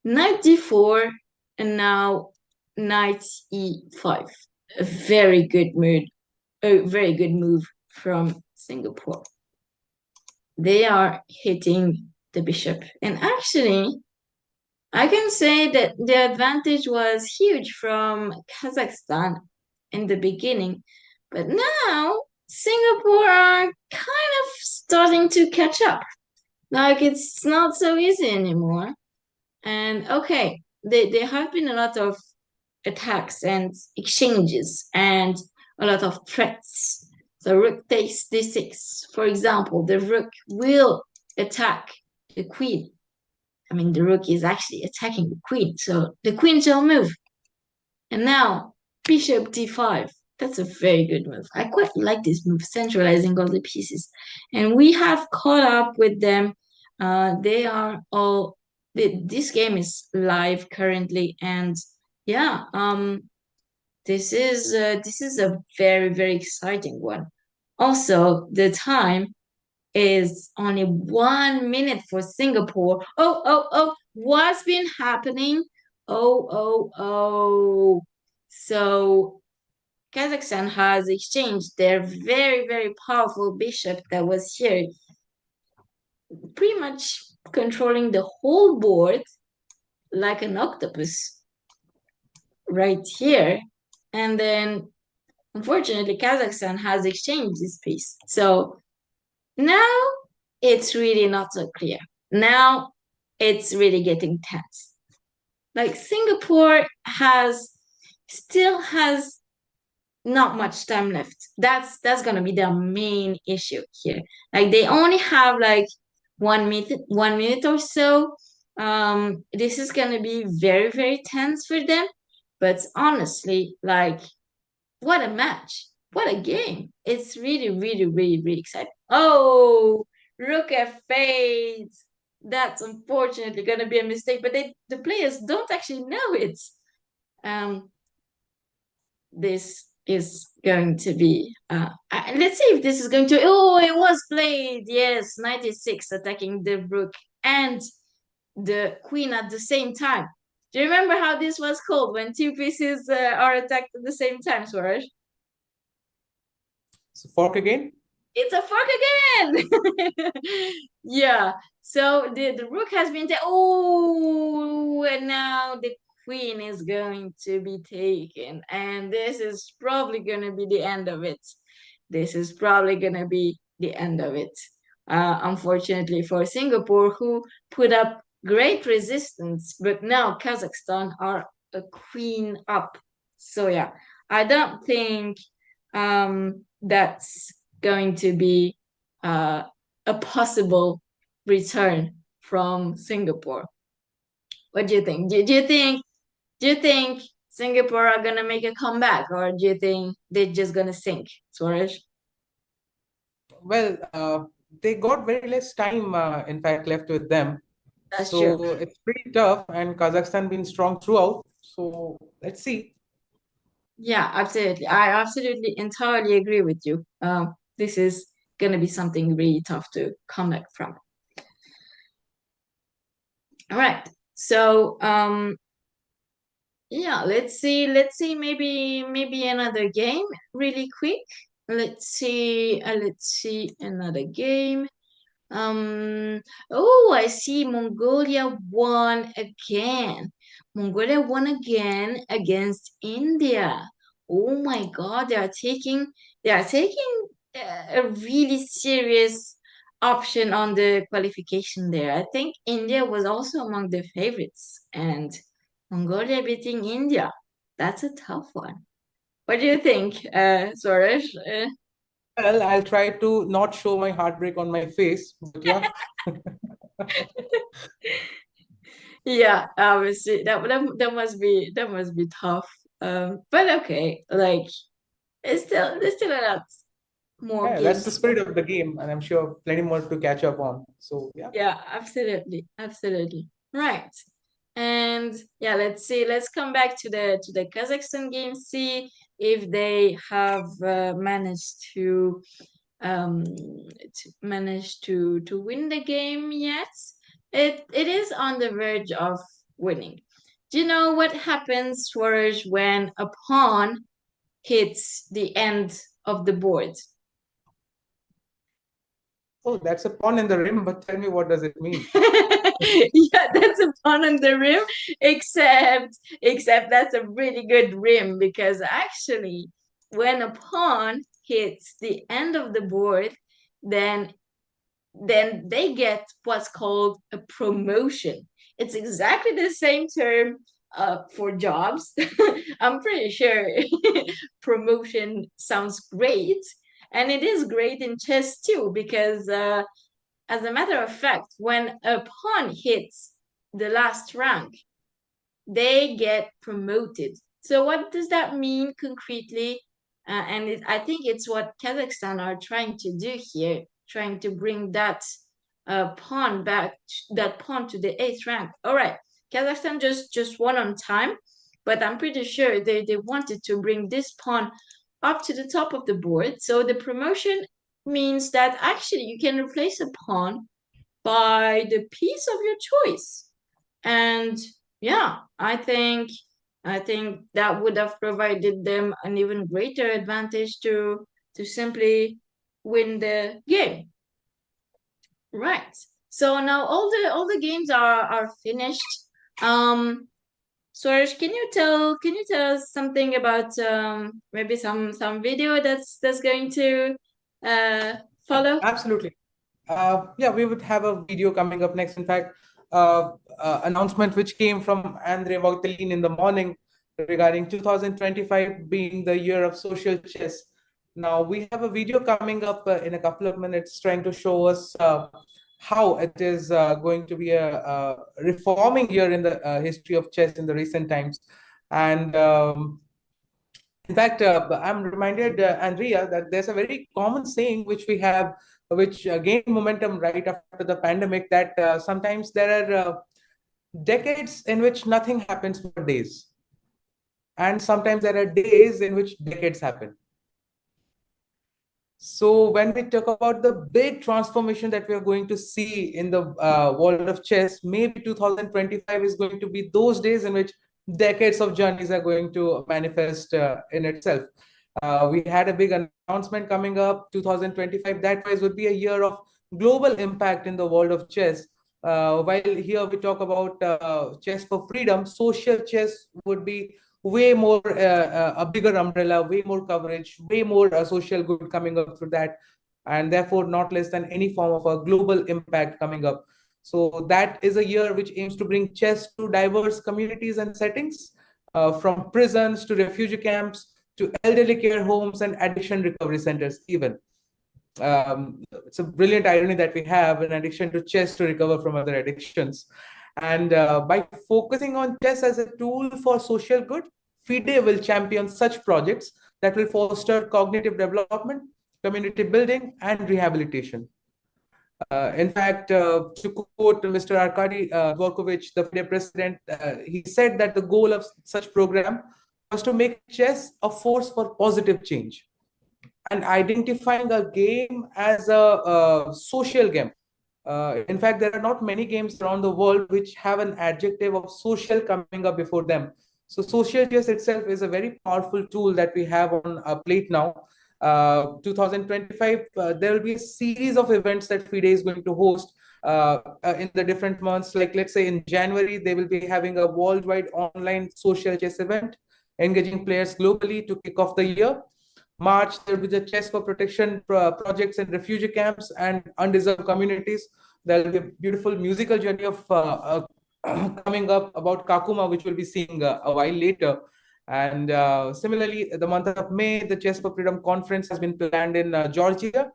Knight d4, and now knight e5. A very good move from Singapore. They are hitting the bishop. And actually, I can say that the advantage was huge from Kazakhstan in the beginning. But now, Singapore are kind of starting to catch up. Like, it's not so easy anymore. And okay, there have been a lot of attacks and exchanges and a lot of threats. So rook takes d6. For example, the rook will attack the queen. I mean, the rook is actually attacking the queen, so the queen shall move. And now, bishop d5. That's a very good move. I quite like this move, centralizing all the pieces. And we have caught up with them. They are all this game is live currently, and yeah, This is a very, very exciting one. Also, the time is only 1 minute for Singapore. Oh, what's been happening? Oh. So Kazakhstan has exchanged their very, very powerful bishop that was here, pretty much controlling the whole board like an octopus right here. And then, unfortunately, Kazakhstan has exchanged this piece. So now it's really not so clear. Now it's really getting tense. Like Singapore still has not much time left. That's gonna be the main issue here. Like they only have like 1 minute or so. This is gonna be very, very tense for them. But honestly, like what a match. What a game. It's really, really, really, really exciting. Oh, rook f8. That's unfortunately gonna be a mistake, but the players don't actually know it. Um, this is going to be let's see if this is going to, oh, it was played. Yes, 96 attacking the rook and the queen at the same time. Do you remember how this was called when two pieces are attacked at the same time, Swaraj? So fork again? It's a fork again. Yeah, so the rook has been oh, and now the queen is going to be taken, and this is probably going to be the end of it. This is probably going to be the end of it. Unfortunately for Singapore, who put up great resistance, but now Kazakhstan are a queen up. So yeah, I don't think that's going to be a possible return from Singapore. What do you think? Do you think Singapore are gonna make a comeback, or do you think they're just gonna sink, Swaraj? Well, they got very less time, in fact, left with them. That's so true. It's pretty tough, and Kazakhstan been strong throughout. So let's see. Yeah, absolutely. I absolutely entirely agree with you. This is gonna be something really tough to come back from. All right. So yeah, let's see maybe another game really quick. Let's see another game. Oh, I see Mongolia won again. Mongolia won again against India. Oh my God, they are taking a really serious option on the qualification there. I think India was also among the favorites, and Mongolia beating India. That's a tough one. What do you think, Swaraj? Well, I'll try to not show my heartbreak on my face, but yeah. Yeah, obviously that must be tough. But okay, like there's still a lot more Yeah, that's games. the spirit of the game, and I'm sure plenty more to catch up on. So yeah. Yeah, absolutely. Right. And yeah, let's come back to the Kazakhstan game, see if they have managed to win the game yet. It is on the verge of winning. Do you know what happens, Swaraj, when a pawn hits the end of the board? Oh, that's a pawn in the rim, but tell me, what does it mean? Yeah, that's a pawn on the rim, except that's a really good rim, because actually when a pawn hits the end of the board, then they get what's called a promotion. It's exactly the same term for jobs. I'm pretty sure promotion sounds great, and it is great in chess too, because as a matter of fact, when a pawn hits the last rank, they get promoted. So what does that mean concretely? I think it's what Kazakhstan are trying to do here, trying to bring that pawn back, that pawn to the 8th rank. All right, Kazakhstan just won on time, but I'm pretty sure they wanted to bring this pawn up to the top of the board. So the promotion means that actually you can replace a pawn by the piece of your choice. And yeah, I think that would have provided them an even greater advantage to simply win the game. Right. So now all the games are finished. Swarosh, can you tell us something about maybe some video that's going to follow? Absolutely. Yeah, we would have a video coming up next. In fact, announcement which came from Andre Vogtelin in the morning regarding 2025 being the year of social chess. Now we have a video coming up in a couple of minutes trying to show us how it is going to be a reforming year in the history of chess in the recent times. And in fact, I'm reminded, Andrea, that there's a very common saying which we have, which gained momentum right after the pandemic, that sometimes there are decades in which nothing happens for days. And sometimes there are days in which decades happen. So when we talk about the big transformation that we are going to see in the world of chess, maybe 2025 is going to be those days in which decades of journeys are going to manifest in itself. We had a big announcement coming up, 2025. That wise would be a year of global impact in the world of chess. While here we talk about chess for freedom, social chess would be way more a bigger umbrella, way more coverage, way more social good coming up through that, and therefore not less than any form of a global impact coming up. So that is a year which aims to bring chess to diverse communities and settings, from prisons to refugee camps to elderly care homes and addiction recovery centers even. It's a brilliant irony that we have an addiction to chess to recover from other addictions. And by focusing on chess as a tool for social good, FIDE will champion such projects that will foster cognitive development, community building, and rehabilitation. In fact, to quote Mr. Arkady Dvorkovich, the FIDE president, he said that the goal of such program was to make chess a force for positive change and identifying a game as a social game. In fact, there are not many games around the world which have an adjective of social coming up before them. So social chess itself is a very powerful tool that we have on our plate now. 2025, there will be a series of events that FIDE is going to host in the different months. Like, let's say in January, they will be having a worldwide online social chess event, engaging players globally to kick off the year. March, there will be the Chess for Protection projects in refugee camps and undeserved communities. There will be a beautiful musical journey of coming up about Kakuma, which we'll be seeing a while later. And similarly, the month of May, the Chess for Freedom conference has been planned in Georgia,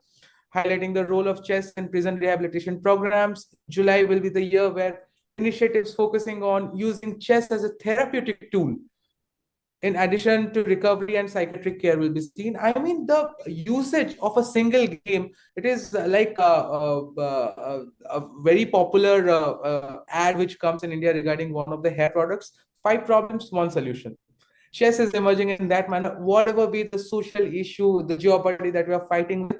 highlighting the role of chess in prison rehabilitation programs. July will be the year where initiatives focusing on using chess as a therapeutic tool in addition to recovery and psychiatric care will be seen. I mean, the usage of a single game, it is like a very popular ad which comes in India regarding one of the hair products, 5 problems, 1 solution. Chess is emerging in that manner. Whatever be the social issue, the jeopardy that we are fighting with,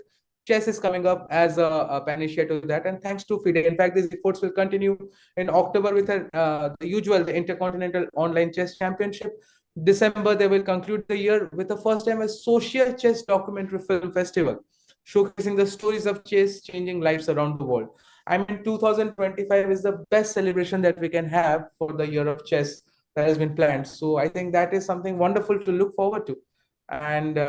chess is coming up as a panacea to that. And thanks to FIDE. In fact, these efforts will continue in October with the usual, the Intercontinental Online Chess Championship. December, they will conclude the year with the first time a social chess documentary film festival, showcasing the stories of chess changing lives around the world. I mean, 2025 is the best celebration that we can have for the year of chess that has been planned. So I think that is something wonderful to look forward to. And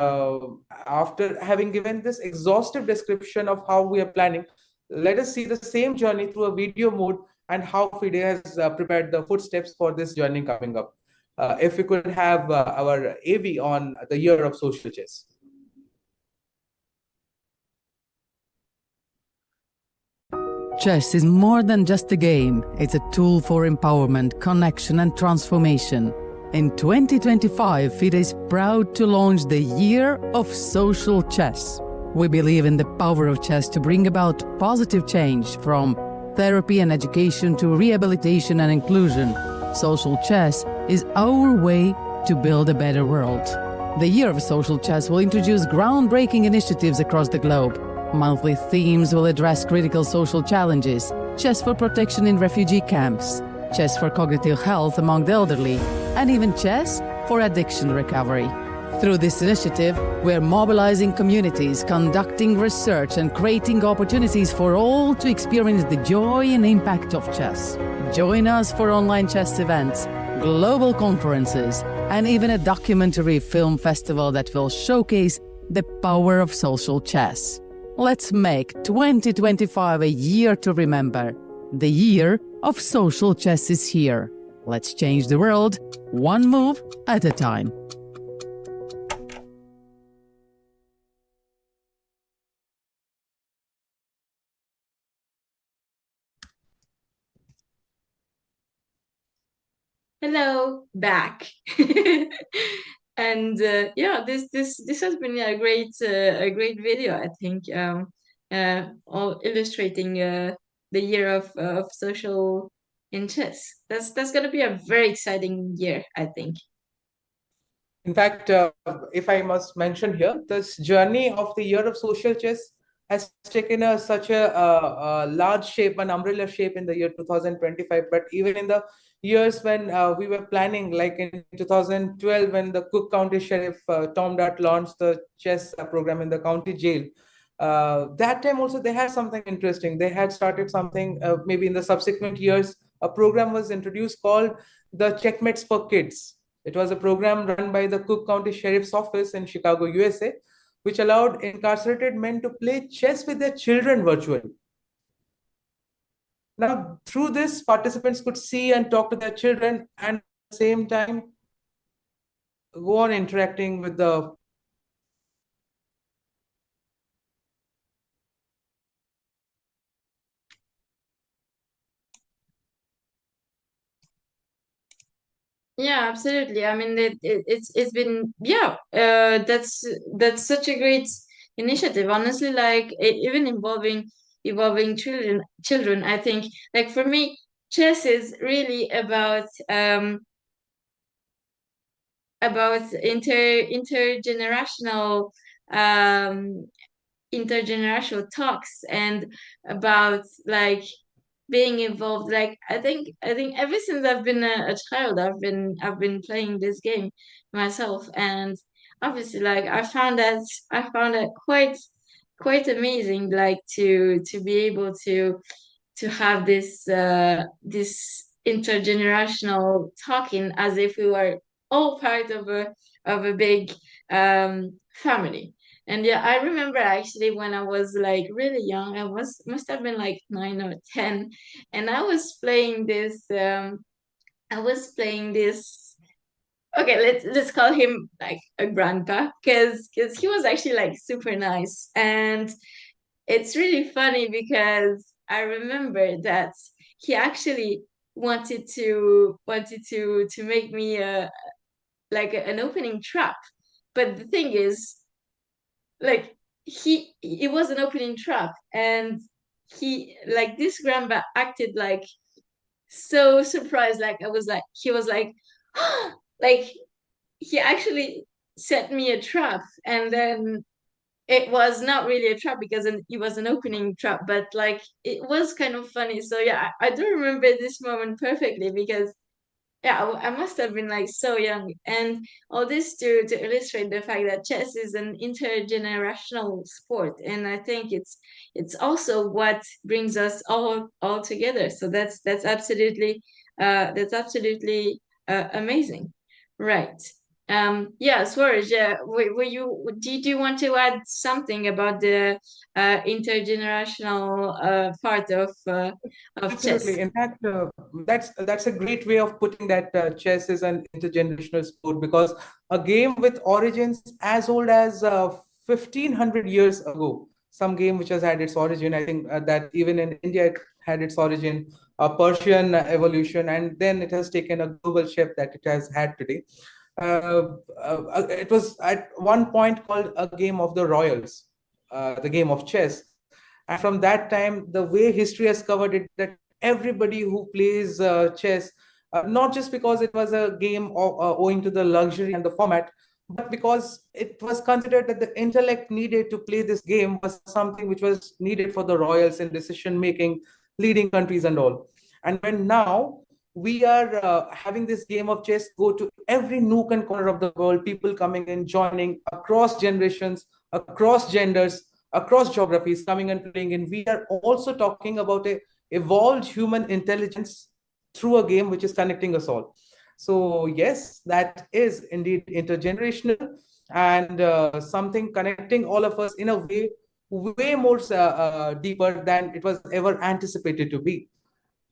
after having given this exhaustive description of how we are planning, let us see the same journey through a video mode and how FIDE has prepared the footsteps for this journey coming up. If we could have our AV on the year of social chess. Chess is more than just a game. It's a tool for empowerment, connection, and transformation. In 2025, FIDE is proud to launch the Year of Social Chess. We believe in the power of chess to bring about positive change, from therapy and education to rehabilitation and inclusion. Social chess is our way to build a better world. The Year of Social Chess will introduce groundbreaking initiatives across the globe. Monthly themes will address critical social challenges: chess for protection in refugee camps, chess for cognitive health among the elderly, and even chess for addiction recovery. Through this initiative, we're mobilizing communities, conducting research, and creating opportunities for all to experience the joy and impact of chess. Join us for online chess events, global conferences, and even a documentary film festival that will showcase the power of social chess. Let's make 2025 a year to remember. The year of social chess is here. Let's change the world, one move at a time. Hello, back. And yeah, this has been a great video, I think, all illustrating the year of social in chess. That's gonna be a very exciting year, I think. In fact, if I must mention here, this journey of the year of social chess has taken such a large shape, an umbrella shape in the year 2025. But even in the years when we were planning, like in 2012, when the Cook County Sheriff Tom Dutt launched the chess program in the county jail, that time also they had something interesting. They had started something, maybe in the subsequent years, a program was introduced called the Checkmates for Kids. It was a program run by the Cook County Sheriff's Office in Chicago, USA, which allowed incarcerated men to play chess with their children virtually. Now, through this, participants could see and talk to their children and at the same time go on interacting with the Yeah, absolutely. I mean, it's been, yeah, that's such a great initiative. Honestly, like even involving children. I think, like for me, chess is really about um intergenerational talks, and about like being involved. Like I think ever since I've been a child, I've been playing this game myself, and obviously like I found that quite amazing, like to be able to have this intergenerational talking, as if we were all part of a big family. And yeah, I remember actually when I was like really young, must have been like 9 or 10, and I was playing this. Okay, let's call him like a grandpa, because he was actually like super nice. And it's really funny because I remember that he actually wanted to make me an opening trap. But the thing is, like, it was an opening trap, and he, like, this grandpa acted like so surprised. Like, he was like like, he actually set me a trap, and then it was not really a trap because it was an opening trap, but like it was kind of funny. So yeah, I do remember this moment perfectly, because yeah, I must have been like so young. And all this to illustrate the fact that chess is an intergenerational sport, and I think it's also what brings us all together. So that's absolutely amazing, right? Yeah, Swaraj, did you want to add something about the intergenerational part of chess? absolutely. In fact, that's a great way of putting that chess is an intergenerational sport, because a game with origins as old as 1500 years ago, some game which has had its origin. I think that even in India it had its origin, a Persian evolution, and then it has taken a global shape that it has had today. It was at one point called a game of the royals, the game of chess. And from that time, the way history has covered it, that everybody who plays chess not just because it was a game owing to the luxury and the format, but because it was considered that the intellect needed to play this game was something which was needed for the royals in decision making, leading countries and all. And when now we are having this game of chess go to every nook and corner of the world, people coming in, joining across generations, across genders, across geographies, coming and playing in. We are also talking about a evolved human intelligence through a game which is connecting us all. So yes, that is indeed intergenerational, and something connecting all of us in a way more deeper than it was ever anticipated to be.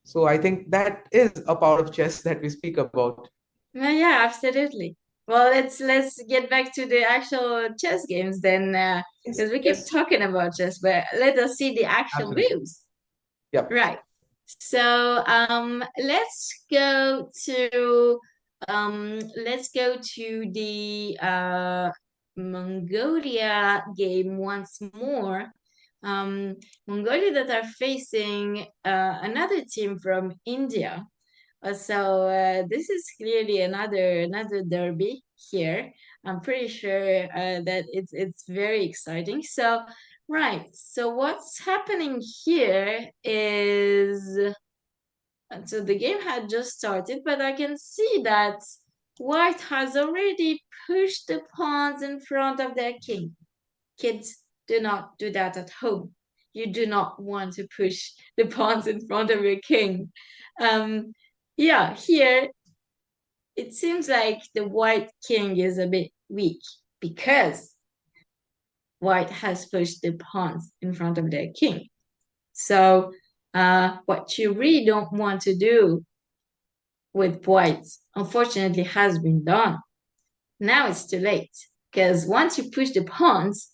So I think that is a part of chess that we speak about. Yeah, absolutely. Well, let's get back to the actual chess games then, because we keep talking about chess, but let us see the actual moves. Yep. Right. So let's go to the Mongolia game once more. Mongolia that are facing another team from India. So this is clearly another derby here. I'm pretty sure that it's very exciting. So right. So what's happening here is, so the game had just started, but I can see that White has already pushed the pawns in front of their king. Kids, do not do that at home. You do not want to push the pawns in front of your king. Yeah, here it seems like the white king is a bit weak because white has pushed the pawns in front of their king. So what you really don't want to do with white, unfortunately, has been done. Now it's too late because once you push the pawns,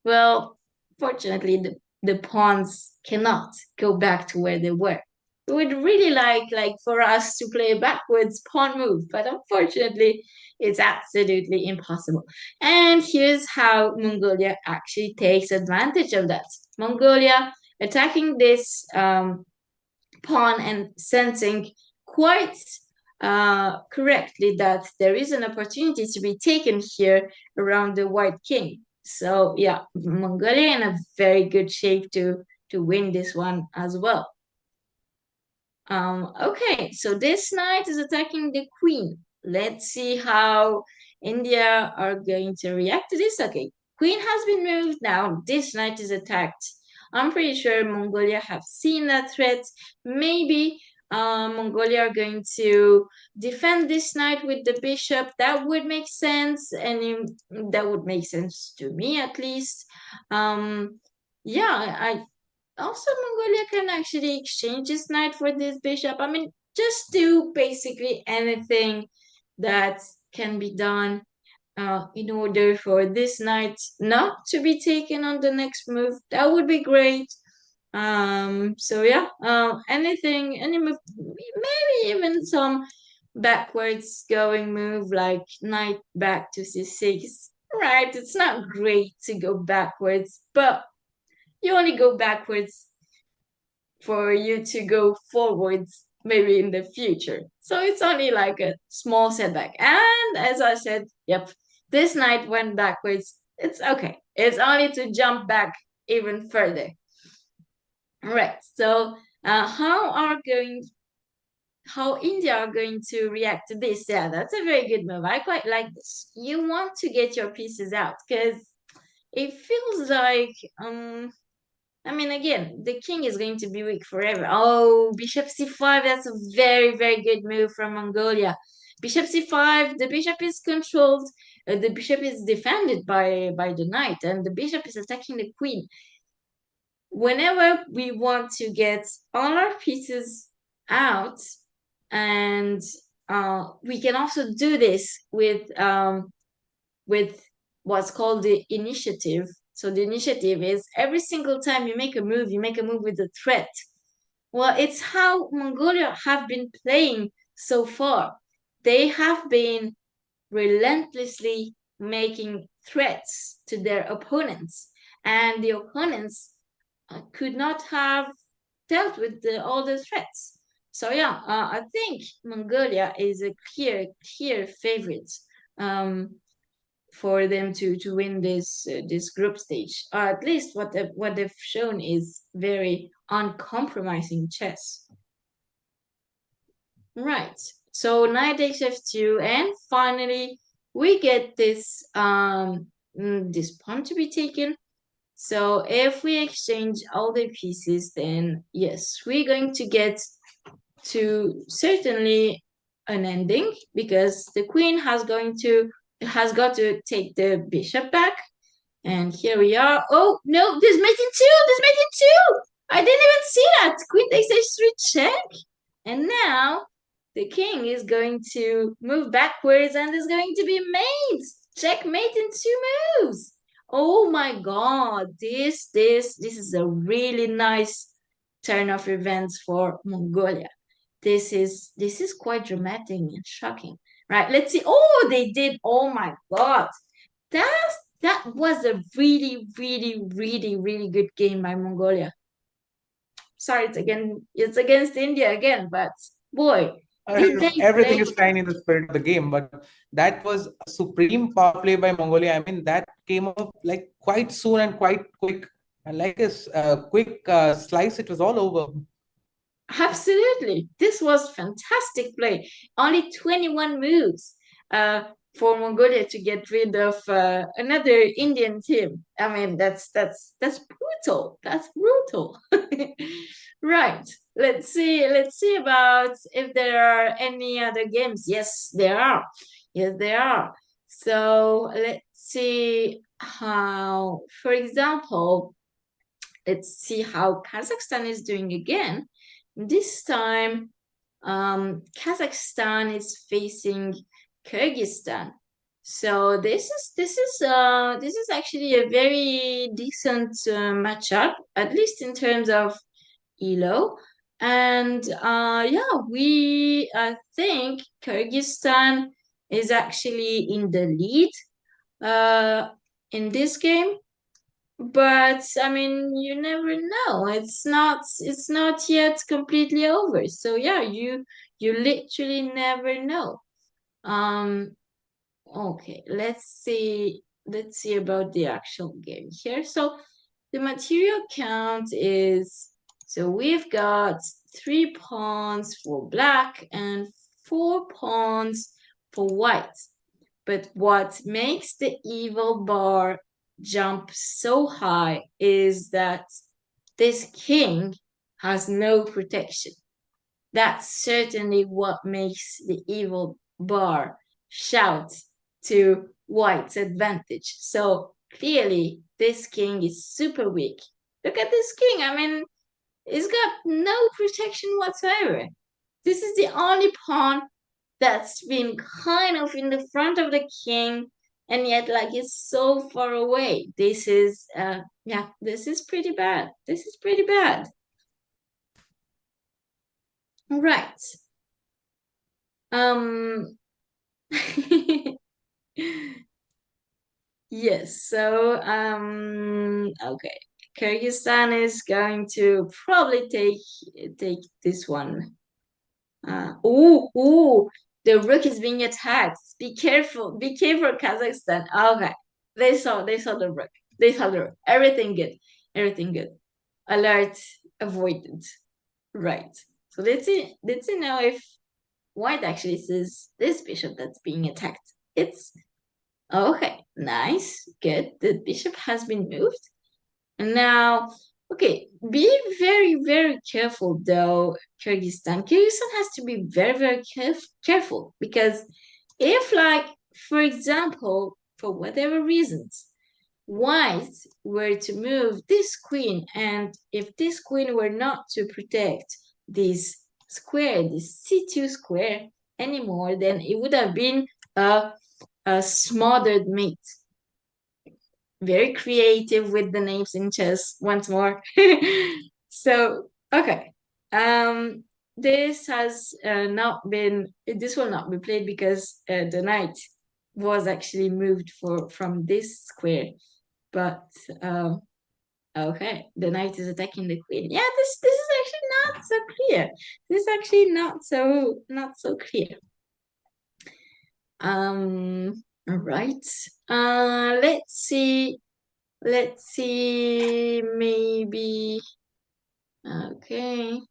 well, fortunately, the pawns cannot go back to where they were. We would really like for us to play a backwards pawn move, but unfortunately, it's absolutely impossible. And here's how Mongolia actually takes advantage of that. Mongolia attacking this pawn and sensing quite correctly that there is an opportunity to be taken here around the white king. So yeah, Mongolia in a very good shape to win this one as well. Okay, so this knight is attacking the queen. Let's see how India are going to react to this. Okay, queen has been moved now. This knight is attacked. I'm pretty sure Mongolia have seen that threat. Maybe Mongolia are going to defend this knight with the bishop. That would make sense, and that would make sense to me at least. Yeah, I also Mongolia can actually exchange this knight for this bishop. I mean, just do basically anything that can be done in order for this knight not to be taken on the next move. That would be great. So yeah, any move, maybe even some backwards going move like knight back to c6. Right, it's not great to go backwards, but you only go backwards for you to go forwards maybe in the future. So it's only like a small setback. And as I said, yep, this knight went backwards. It's okay. It's only to jump back even further. All right. So how India are going to react to this? Yeah, that's a very good move. I quite like this. You want to get your pieces out because it feels like I mean, again, the king is going to be weak forever. Oh, bishop c5, that's a very, very good move from Mongolia. Bishop c5, the bishop is controlled, the bishop is defended by the knight, and the bishop is attacking the queen. Whenever we want to get all our pieces out, and we can also do this with what's called the initiative. So the initiative is every single time you make a move with a threat. Well, it's how Mongolia have been playing so far. They have been relentlessly making threats to their opponents, and the opponents could not have dealt with all the threats. So yeah, I think Mongolia is a clear favorite for them to win this group stage. At least what they've shown is very uncompromising chess. Right. So knight takes f2, and finally we get this this pawn to be taken. So if we exchange all the pieces, then yes, we're going to get to certainly an ending, because the queen has got to take the bishop back. And here we are. Oh no, there's mating two! There's mating two! I didn't even see that! Queen takes h3 check. And now the king is going to move backwards and is going to be mate. Checkmate in 2 moves. Oh my god, this is a really nice turn of events for Mongolia. This is quite dramatic and shocking. Right, let's see. Oh, they did. Oh my god. That was a really, really, really, really good game by Mongolia. Sorry, it's against India again, but boy, did they Everything play. is fine in the spirit of the game, but that was a supreme power play by Mongolia. I mean, that came up like quite soon and quite quick, and like a quick slice, it was all over. Absolutely. This was fantastic play. Only 21 moves for Mongolia to get rid of another Indian team. I mean, that's brutal. That's brutal. Right. Let's see about if there are any other games. Yes, there are. Yes, there are. So let's see how, for example, let's see how Kazakhstan is doing again. This time, Kazakhstan is facing Kyrgyzstan. So this is actually a very decent matchup, at least in terms of ELO. And yeah, we think Kyrgyzstan is actually in the lead in this game. But I mean, you never know. It's not yet completely over. So yeah, you literally never know. Okay, let's see about the actual game here. So the material count is, so we've got 3 pawns for black and 4 pawns for white. But what makes the evil bar jump so high is that this king has no protection. That's certainly what makes the evil bar shout to white's advantage. So clearly, this king is super weak. Look at this king. I mean, he's got no protection whatsoever. This is the only pawn that's been kind of in the front of the king, and yet like it's so far away. This is yeah, this is pretty bad. This is pretty bad. All right. Yes, so okay. Kyrgyzstan is going to probably take this one. Oh, the rook is being attacked. Be careful, Kazakhstan. Okay, they saw the rook. They saw the rook. Everything good, everything good. Alert avoided. Right. So let's see now if white actually sees this bishop that's being attacked. It's okay, nice, good. The bishop has been moved, and now. Okay, be very, very careful though, Kyrgyzstan. Kyrgyzstan has to be very, very careful, because if, like, for example, for whatever reasons, white were to move this queen, and if this queen were not to protect this square, this c2 square anymore, then it would have been a smothered mate. Very creative with the names in chess once more. So okay, this will not be played because the knight was actually moved from this square, but Okay, the knight is attacking the queen. Yeah, this is actually not so clear. This is actually not so clear. All right. Let's see, maybe. Okay.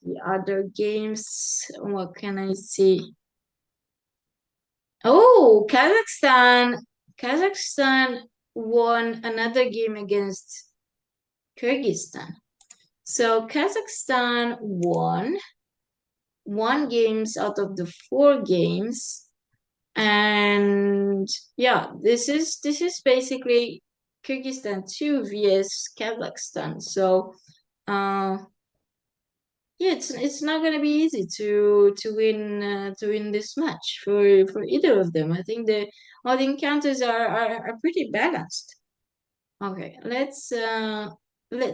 The other games, what can I see? Oh, Kazakhstan won another game against Kyrgyzstan. So Kazakhstan won 1 games out of the 4 games. And yeah, this is basically Kyrgyzstan 2 vs Kazakhstan. So yeah, it's not gonna be easy to win this match for either of them. I think all the encounters are pretty balanced. Okay, let's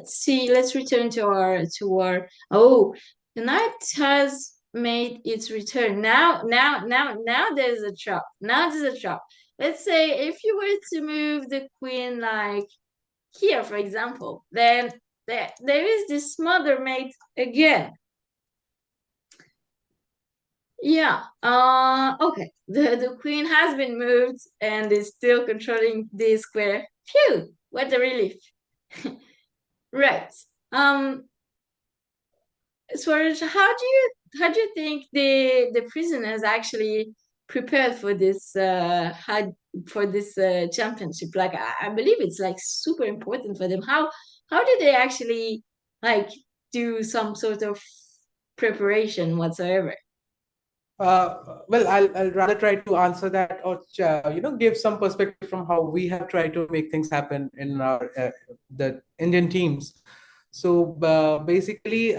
see. Let's return to our. Oh, the knight has made its return. Now there's a trap. Now there's a trap. Let's say if you were to move the queen like here, for example, then there is this mother mate again. Yeah. Okay. The queen has been moved and is still controlling the square. Phew! What a relief. Right. Swaraj, how do you think the prisoners actually prepared for this championship? Like I believe it's like super important for them. How did they actually like do some sort of preparation whatsoever? Well, I'll rather try to answer that, or give some perspective from how we have tried to make things happen in our the Indian teams. So basically,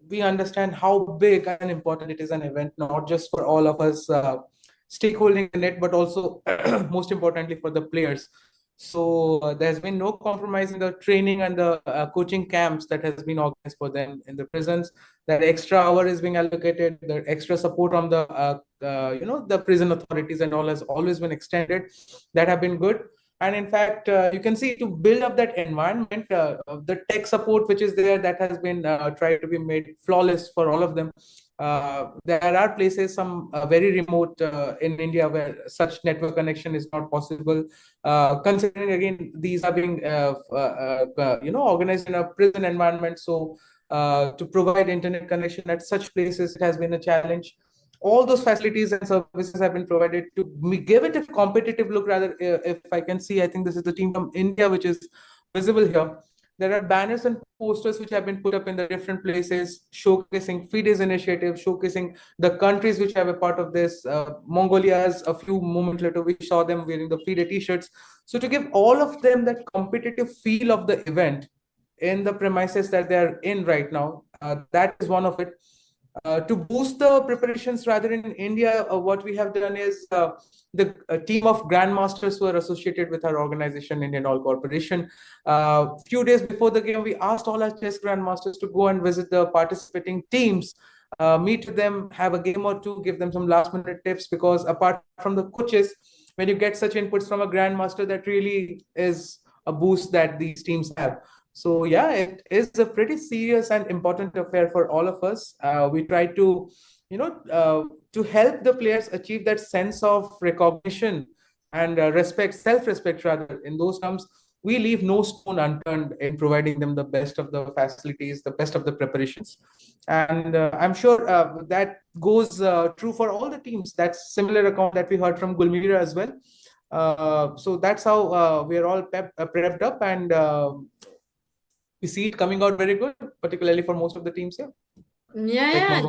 we understand how big and important it is an event, not just for all of us stakeholding in it, but also most importantly for the players. So there's been no compromise in the training and the coaching camps that has been organized for them in the prisons. That extra hour is being allocated. The extra support from the the prison authorities and all has always been extended. That have been good. And in fact, you can see to build up that environment, the tech support which is there, that has been tried to be made flawless for all of them. There are places, some very remote in India, where such network connection is not possible. Considering again, these are being organized in a prison environment, so to provide internet connection at such places, it has been a challenge. All those facilities and services have been provided to give it a competitive look. Rather, if I can see, I think this is the team from India which is visible here. There are banners and posters which have been put up in the different places, showcasing FIDE's initiative, showcasing the countries which have a part of this. Mongolia has a few moments later, we saw them wearing the FIDE t-shirts. So to give all of them that competitive feel of the event in the premises that they are in right now, that is one of it. To boost the preparations, rather in India, what we have done is the team of grandmasters who are associated with our organization, Indian All Corporation. Few days before the game, we asked all our chess grandmasters to go and visit the participating teams, meet with them, have a game or two, give them some last-minute tips. Because apart from the coaches, when you get such inputs from a grandmaster, that really is a boost that these teams have. So yeah, it is a pretty serious and important affair for all of us. We try to, to help the players achieve that sense of recognition and respect, self-respect rather. In those terms, we leave no stone unturned in providing them the best of the facilities, the best of the preparations. And I'm sure that goes true for all the teams. That's similar account that we heard from Kulira as well. So that's how we're all prepped up, and we see it coming out very good, particularly for most of the teams here. Yeah,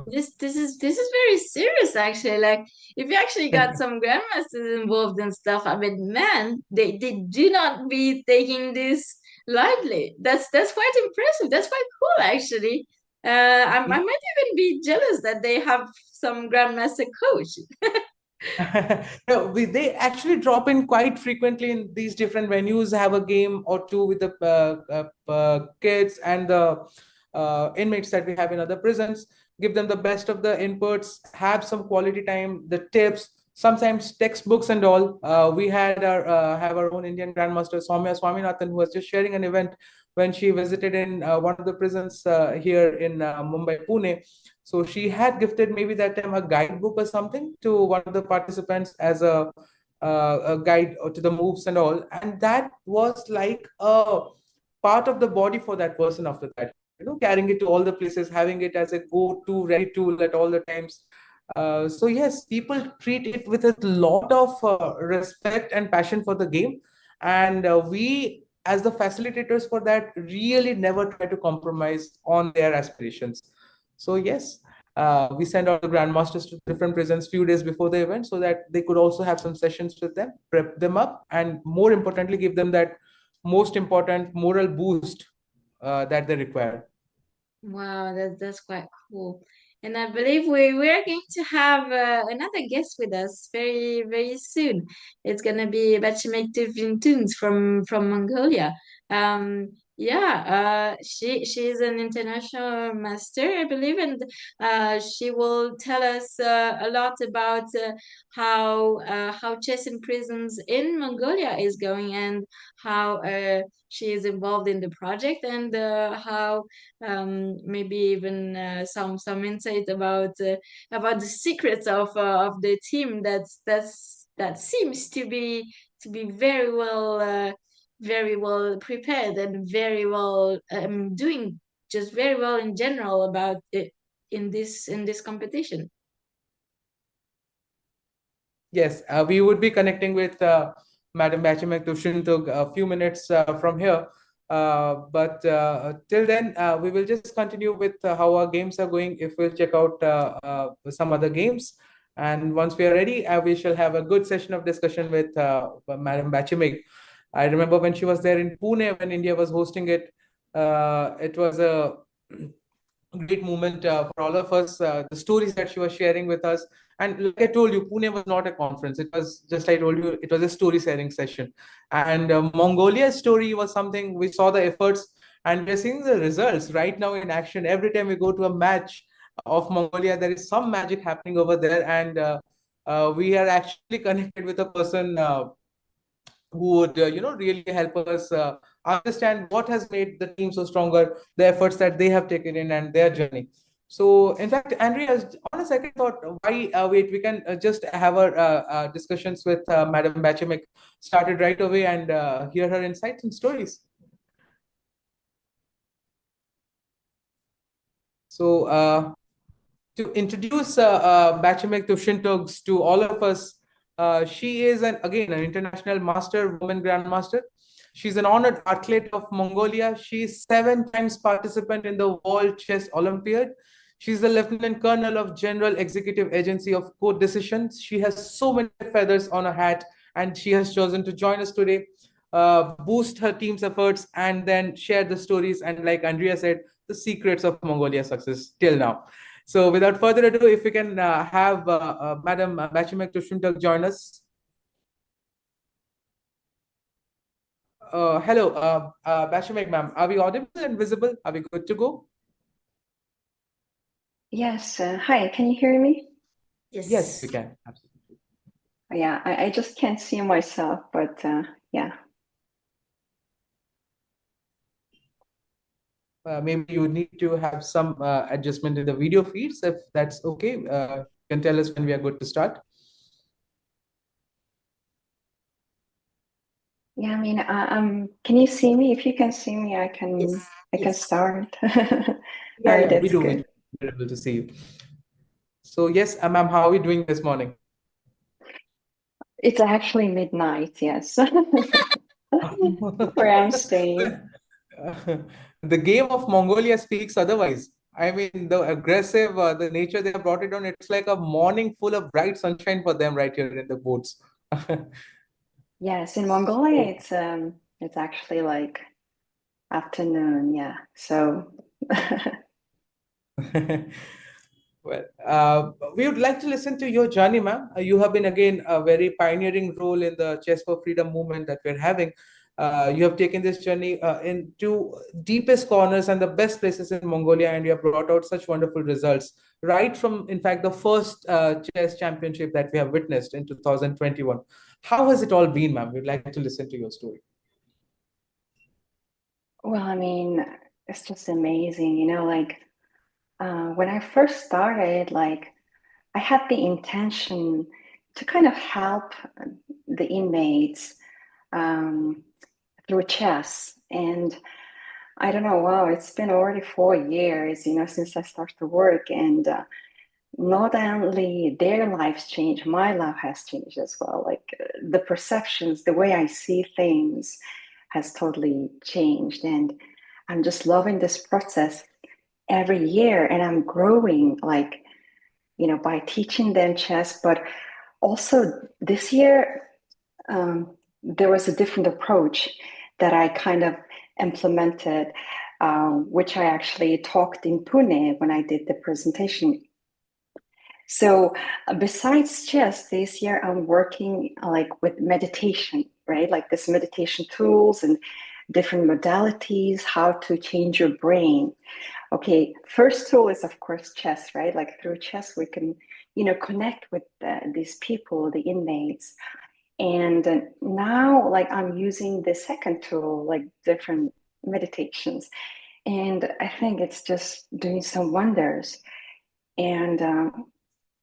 this is very serious actually. Like if you actually got some grandmasters involved and stuff, I mean, man, they do not be taking this lightly. That's quite impressive. That's quite cool actually. I might even be jealous that they have some grandmaster coach. No, they actually drop in quite frequently in these different venues, have a game or two with the kids and the inmates that we have in other prisons, give them the best of the inputs, have some quality time, the tips. sometimes textbooks and all. We had have our own Indian grandmaster Soumya Swaminathan, who was just sharing an event when she visited in one of the prisons here in Mumbai, Pune. So she had gifted maybe that time a guidebook or something to one of the participants as a guide to the moves and all, and that was like a part of the body for that person after that. Carrying it to all the places, having it as a go-to ready tool at all the times. So yes, people treat it with a lot of respect and passion for the game, and we as the facilitators for that really never try to compromise on their aspirations. So yes, we send out the grandmasters to different prisons few days before the event so that they could also have some sessions with them, prep them up, and more importantly, give them that most important moral boost that they require. Wow, that's quite cool. And I believe we're going to have another guest with us very soon. It's gonna be Bachim from Mongolia. Yeah, she's an international master, I believe, and she will tell us a lot about how chess in prisons in Mongolia is going, and how she is involved in the project, and how maybe even some insight about the secrets of the team that seems to be very well prepared, and very well doing just very well in general about it in this competition. Yes, we would be connecting with Madam Bachimek Tushintug a few minutes from here. But till then, we will just continue with how our games are going. If we'll check out some other games. And once we are ready, we shall have a good session of discussion with Madam Bachimek. I remember when she was there in Pune, when India was hosting it, it was a great moment for all of us, the stories that she was sharing with us. And like I told you, Pune was not a conference. It was just, I told you, it was a story sharing session. And Mongolia's story was something, we saw the efforts and we're seeing the results right now in action. Every time we go to a match of Mongolia, there is some magic happening over there. And we are actually connected with a person who would really help us understand what has made the team so stronger, the efforts that they have taken in, and their journey. So in fact, Andrea, on a second thought, why wait, we can just have our discussions with Madam Bachimek started right away, and hear her insights and stories. So to introduce Bachimek Tushintug to all of us, she is again an international master, woman grandmaster. She's an honored athlete of Mongolia. She's 7 times participant in the World Chess Olympiad. She's the Lieutenant Colonel of General Executive Agency of Court Decisions. She has so many feathers on her hat, and she has chosen to join us today, boost her team's efforts, and then share the stories and, like Andrea said, the secrets of Mongolia's success till now. So without further ado, if we can have Madam Bachimek Tushintug join us. Hello, Bachimek ma'am. Are we audible and visible? Are we good to go? Yes. Hi, can you hear me? Yes, we can. Absolutely. Yeah, I just can't see myself, but yeah. Maybe you need to have some adjustment in the video feeds, if that's okay. You can tell us when we are good to start. Yeah, I mean, can you see me? If you can see me, I can start. Yeah, we do. Good. We're able to see you. So yes, ma'am, how are we doing this morning? It's actually midnight, yes. Where I'm staying. The game of Mongolia speaks otherwise. I mean, the aggressive, the nature they have brought it on, it's like a morning full of bright sunshine for them right here in the boats. Yes, in Mongolia, it's actually like afternoon, yeah. So well, we would like to listen to your journey, ma'am. You have been again a very pioneering role in the Chess for Freedom movement that we're having. You have taken this journey into deepest corners and the best places in Mongolia, and you have brought out such wonderful results right from, in fact, the first chess championship that we have witnessed in 2021. How has it all been, ma'am? We'd like to listen to your story. Well, I mean, it's just amazing, you know, like when I first started, like I had the intention to kind of help the inmates through chess. And I don't know, wow, it's been already 4 years, you know, since I started to work. And not only their lives changed, my life has changed as well. Like the perceptions, the way I see things has totally changed. And I'm just loving this process every year. And I'm growing, like, you know, by teaching them chess. But also this year, there was a different approach that I kind of implemented, which I actually talked in Pune when I did the presentation. So besides chess, this year I'm working like with meditation, right? Like this meditation tools and different modalities, how to change your brain. Okay, first tool is of course chess, right? Like through chess we can, you know, connect with these people, the inmates. And now like I'm using the second tool, like different meditations. And I think it's just doing some wonders. And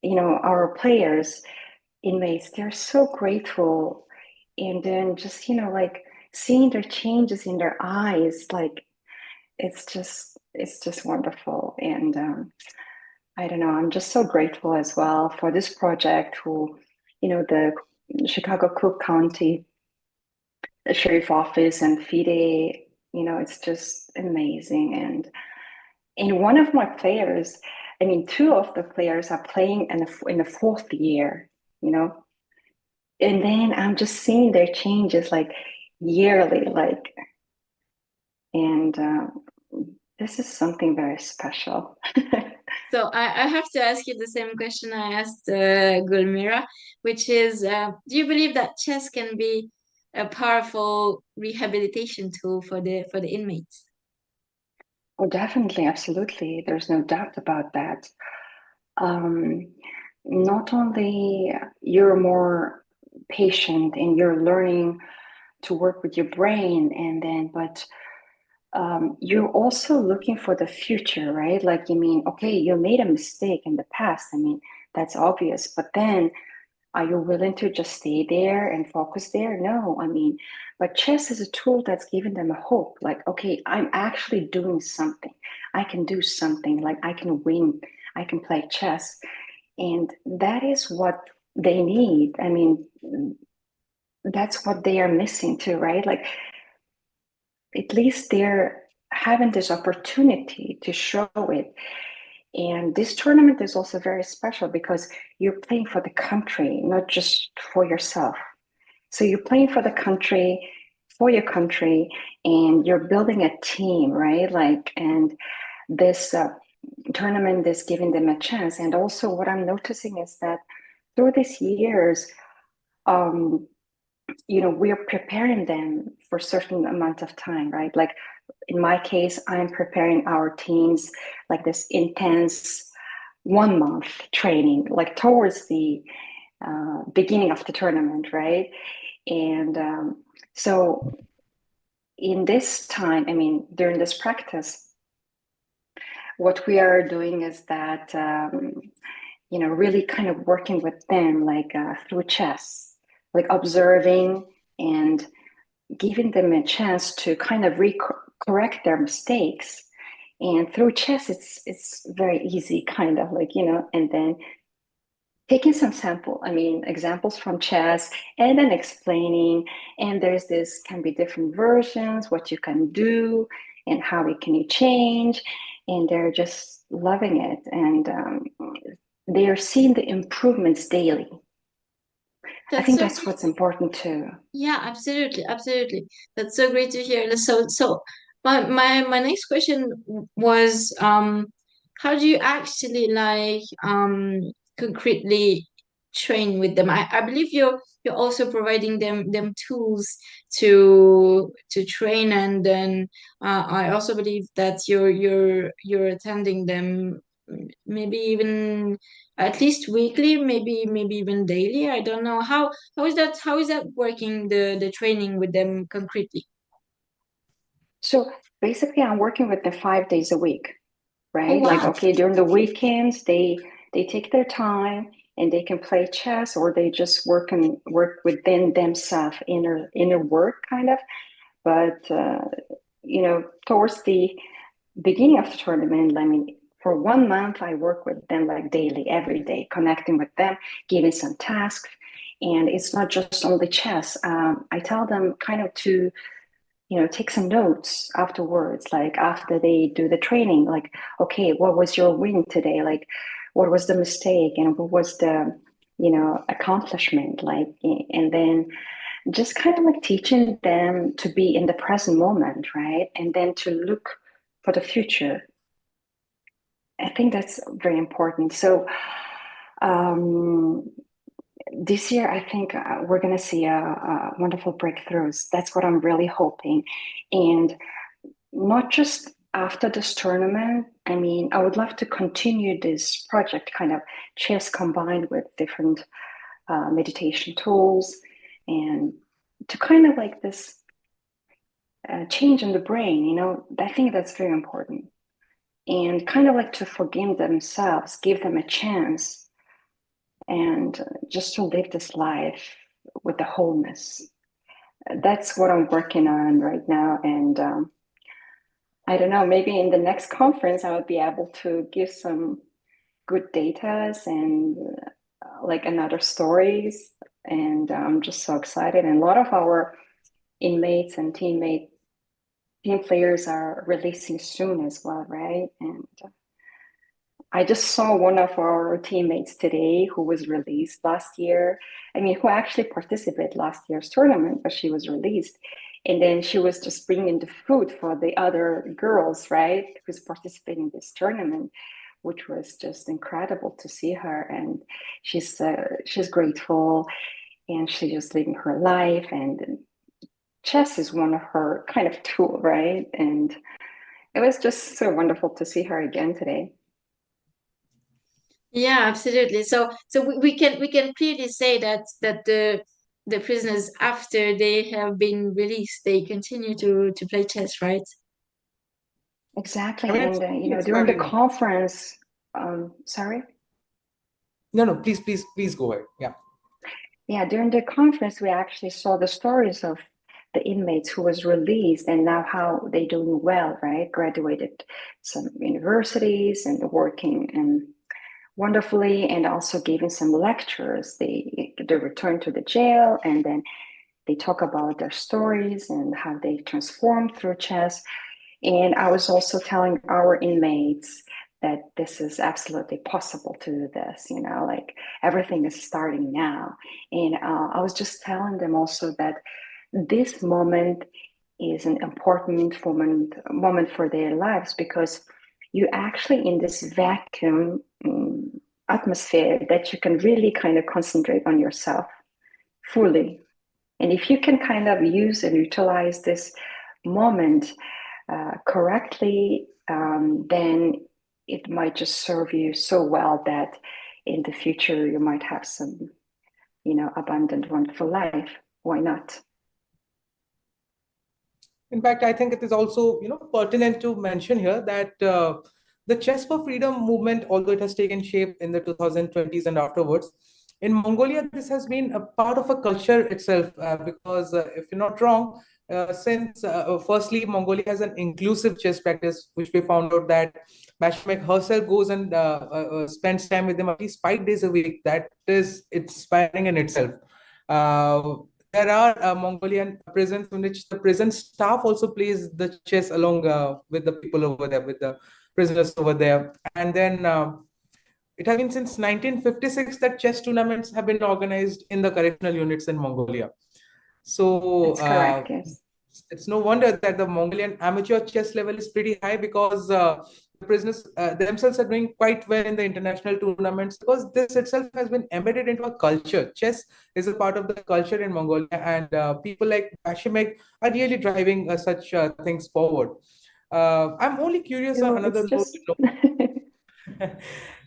you know, our players, inmates, they're so grateful. And then just, you know, like seeing their changes in their eyes, like it's just wonderful. And I don't know, I'm just so grateful as well for this project who, you know, the Chicago Cook County Sheriff Office and FIDE, you know, it's just amazing. And one of my players, I mean, two of the players are playing in the fourth year, you know, and then I'm just seeing their changes like yearly, like, and this is something very special. So I have to ask you the same question I asked Gulmira, which is, do you believe that chess can be a powerful rehabilitation tool for the inmates? Oh, definitely, absolutely. There's no doubt about that. Not only you're more patient and you're learning to work with your brain, and then, but you're also looking for the future, right? Like, you mean, okay, you made a mistake in the past. I mean, that's obvious, but then are you willing to just stay there and focus there? No, I mean, but chess is a tool that's giving them a hope. Like, okay, I'm actually doing something. I can do something. Like, I can win. I can play chess. And that is what they need. I mean, that's what they are missing too, right? Like, at least they're having this opportunity to show it. And this tournament is also very special because you're playing for the country, not just for yourself. So you're playing for the country, for your country, and you're building a team, right? Like, and this tournament is giving them a chance. And also, what I'm noticing is that through these years, you know, we're preparing them for a certain amount of time, right? Like in my case, I'm preparing our teams like this intense 1 month training, like towards the beginning of the tournament, right? And so in this time, I mean, during this practice, what we are doing is that, you know, really kind of working with them like through chess, like observing and giving them a chance to kind of correct their mistakes. And through chess, it's very easy, kind of like, you know, and then taking some examples from chess and then explaining, and there's this can be different versions, what you can do and how it can you change, and they're just loving it. And they're seeing the improvements daily. I think that's what's important too. Yeah, absolutely, absolutely. That's so great to hear. So my next question was, how do you actually like concretely train with them? I believe you're also providing them tools to train, and then I also believe that you're attending them maybe even at least weekly, maybe even daily. I don't know how is that working, the training with them concretely. So basically, I'm working with them 5 days a week, right? Oh, wow. Like, okay, during the weekends, they take their time and they can play chess, or they just work within themselves, inner work kind of. But towards the beginning of the tournament, I mean, for 1 month, I work with them like daily, every day, connecting with them, giving some tasks. And it's not just only chess. I tell them kind of to, take some notes afterwards, like after they do the training, like, okay, what was your win today? Like, what was the mistake and what was the, accomplishment? Like, and then just kind of like teaching them to be in the present moment, right? And then to look for the future. I think that's very important. So this year, I think we're going to see a wonderful breakthroughs. That's what I'm really hoping. And not just after this tournament. I mean, I would love to continue this project, kind of chess combined with different meditation tools, and to kind of like this change in the brain, I think that's very important. And kind of like to forgive themselves, give them a chance, and just to live this life with the wholeness. That's what I'm working on right now. And I don't know, maybe in the next conference, I would be able to give some good data and like another stories. And I'm just so excited. And a lot of our inmates and team players are releasing soon as well, right? And I just saw one of our teammates today who was released last year. I mean, who actually participated last year's tournament, but she was released. And then she was just bringing the food for the other girls, right, who's participating in this tournament, which was just incredible to see her. And she's grateful, and she's just living her life. And chess is one of her kind of tool, right? And it was just so wonderful to see her again today. Yeah, absolutely. So we can clearly say that the prisoners, after they have been released, they continue to play chess, right? Exactly. I mean, And during the conference, sorry? No, please go ahead. Yeah. Yeah, during the conference, we actually saw the stories of the inmates who was released and now how they doing well, right? Graduated some universities and working and wonderfully, and also giving some lectures. They return to the jail, and then they talk about their stories and how they transformed through chess. And I was also telling our inmates that this is absolutely possible to do this, like everything is starting now. And I was just telling them also that this moment is an important moment for their lives, because you actually in this vacuum atmosphere that you can really kind of concentrate on yourself fully. And if you can kind of use and utilize this moment correctly, then it might just serve you so well that in the future you might have some, abundant, wonderful life. Why not? In fact, I think it is also, pertinent to mention here that the Chess for Freedom movement, although it has taken shape in the 2020s and afterwards, in Mongolia, this has been a part of a culture itself, because if you're not wrong, since firstly, Mongolia has an inclusive chess practice, which we found out that Bachim herself goes and spends time with them at least 5 days a week. That is inspiring in itself. There are Mongolian prisons in which the prison staff also plays the chess along with the people over there, with the prisoners over there. And then it has been since 1956 that chess tournaments have been organized in the correctional units in Mongolia. So that's correct, yes. It's no wonder that the Mongolian amateur chess level is pretty high, because the prisoners themselves are doing quite well in the international tournaments, because this itself has been embedded into a culture. Chess is a part of the culture in Mongolia, and people like Bachim are really driving such things forward. I'm only curious on another note.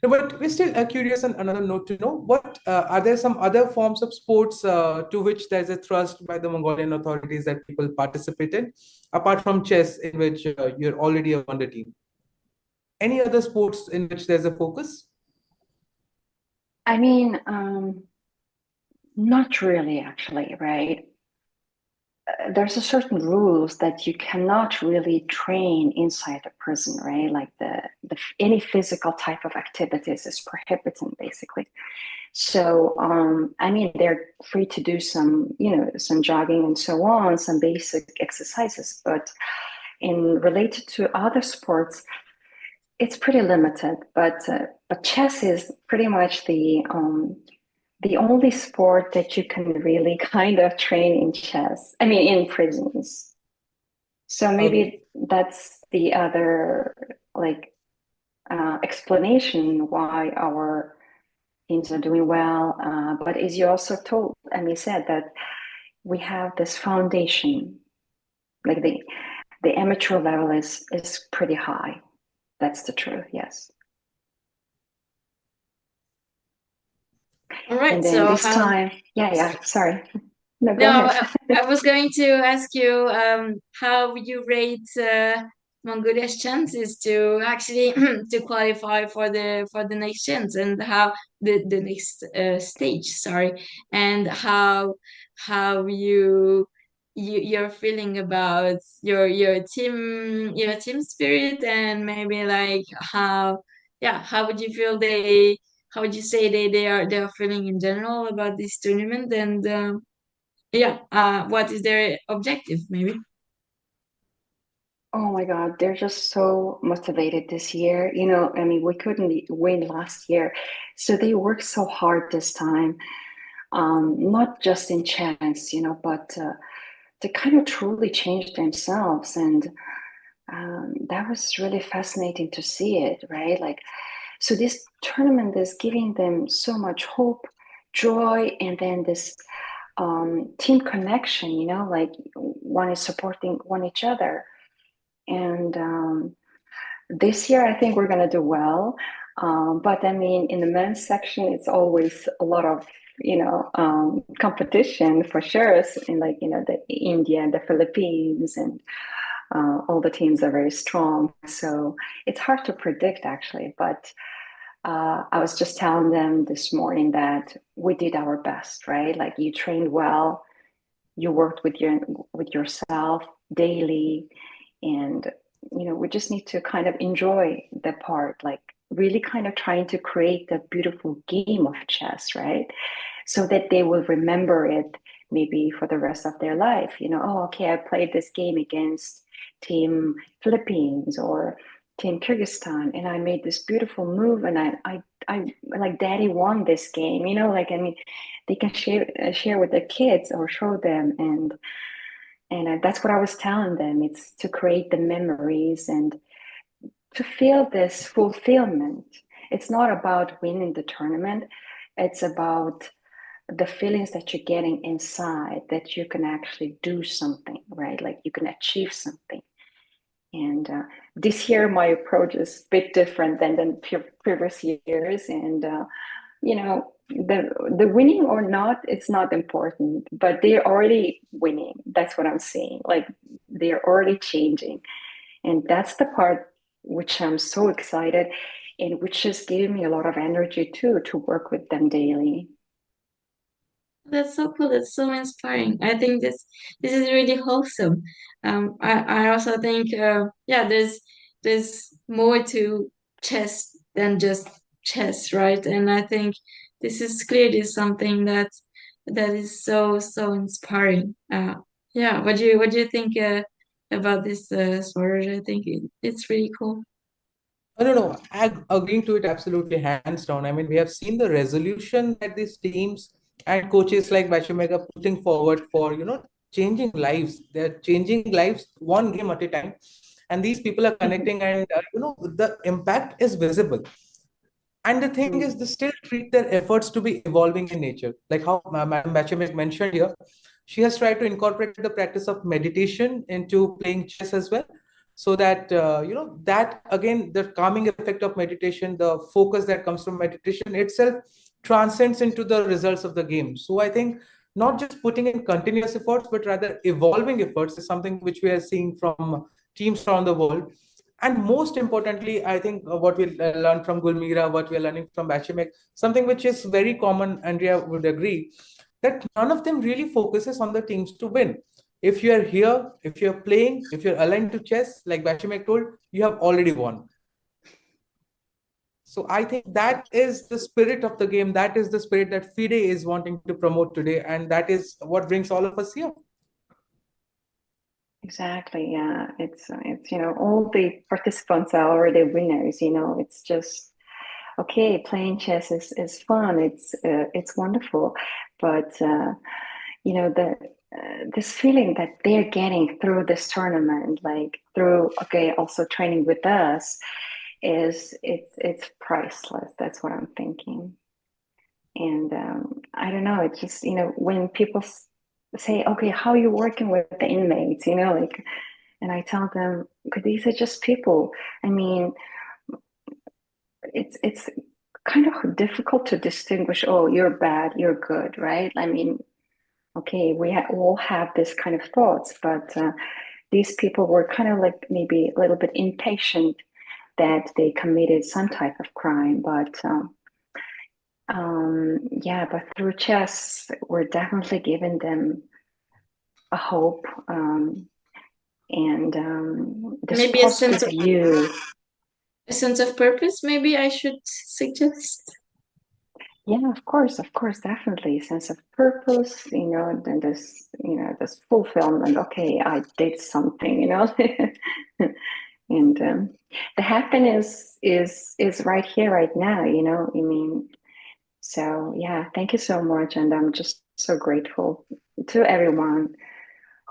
No, but we're still curious on another note to know what are there some other forms of sports to which there's a thrust by the Mongolian authorities that people participate in, apart from chess, in which you're already a wonder team? Any other sports in which there's a focus? I mean, not really, actually, right? There's a certain rules that you cannot really train inside the prison, right? Like any physical type of activities is prohibited, basically. So, I mean, they're free to do some, some jogging and so on, some basic exercises, but in related to other sports, it's pretty limited. But chess is pretty much the only sport that you can really kind of train in chess. I mean, in prisons. So maybe that's the other explanation why our teams are doing well. But as you also said that we have this foundation, like the amateur level is pretty high. That's the truth, yes. All right. And then so this time, sorry. No, go No, ahead. I was going to ask you how you rate Mongolia's chances to actually to qualify for the next chance and how the next stage, sorry, and how you're feeling about your team spirit, and maybe like how would you feel how would you say they are feeling in general about this tournament, and what is their objective, maybe? Oh my God, they're just so motivated this year. I mean, we couldn't win last year. So they worked so hard this time, not just in chance, but to kind of truly change themselves. And that was really fascinating to see it, right? So this tournament is giving them so much hope, joy, and then this team connection, like one is supporting each other. And this year, I think we're going to do well. But I mean, in the men's section, it's always a lot of, competition for sure. In the India and the Philippines, and all the teams are very strong. So it's hard to predict, actually. But I was just telling them this morning that we did our best, right? Like you trained well, you worked with yourself daily, and we just need to kind of enjoy the part, like really kind of trying to create a beautiful game of chess, right? So that they will remember it maybe for the rest of their life. Oh, okay, I played this game against team Philippines or team Kyrgyzstan, and I made this beautiful move, and I like daddy won this game. I mean, they can share with their kids or show them, and that's what I was telling them. It's to create the memories and to feel this fulfillment. It's not about winning the tournament. It's about the feelings that you're getting inside, that you can actually do something, right? Like you can achieve something. And this year, my approach is a bit different than the previous years. And, the winning or not, it's not important, but they're already winning. That's what I'm saying. Like they're already changing. And that's the part which I'm so excited and which just gave me a lot of energy too, to work with them daily. That's so cool. That's so inspiring. I think this is really wholesome. I also think there's more to chess than just chess, right? And I think this is clearly something that is so inspiring. What do you think about this, Swaraj? I think it's really cool. No. Agreeing to it absolutely hands down. I mean, we have seen the resolution that these teams and coaches like Bachim are putting forward for, changing lives. They're changing lives one game at a time. And these people are connecting, and, the impact is visible. And the thing is, they still treat their efforts to be evolving in nature. Like how Madam Bachim mentioned here, she has tried to incorporate the practice of meditation into playing chess as well. so that that again, the calming effect of meditation, the focus that comes from meditation itself transcends into the results of the game. So I think not just putting in continuous efforts, but rather evolving efforts is something which we are seeing from teams around the world. And most importantly, I think what we learned from Gulmira, what we are learning from Bachim, something which is very common, Andrea would agree, that none of them really focuses on the teams to win. If you are here, if you're playing, if you're aligned to chess, like Bashimek told, you have already won. So I think that is the spirit of the game. That is the spirit that FIDE is wanting to promote today. And that is what brings all of us here. Exactly. Yeah. It's all the participants are already winners. It's just, okay, playing chess is fun. It's wonderful. But, this feeling that they're getting through this tournament, like through, okay, also training with us, it's priceless. That's what I'm thinking. And I don't know, it's just, when people say, okay, how are you working with the inmates, and I tell them, these are just people. I mean, it's kind of difficult to distinguish, oh, you're bad, you're good, right? I mean, okay, we all have this kind of thoughts, but these people were kind of like maybe a little bit impatient that they committed some type of crime, but but through chess, we're definitely giving them a hope, and this Maybe positive view. a sense of purpose, maybe I should suggest. Yeah, of course, definitely sense of purpose, and this fulfillment. Okay, I did something, and the happiness is right here, right now. I mean, so yeah, thank you so much, and I'm just so grateful to everyone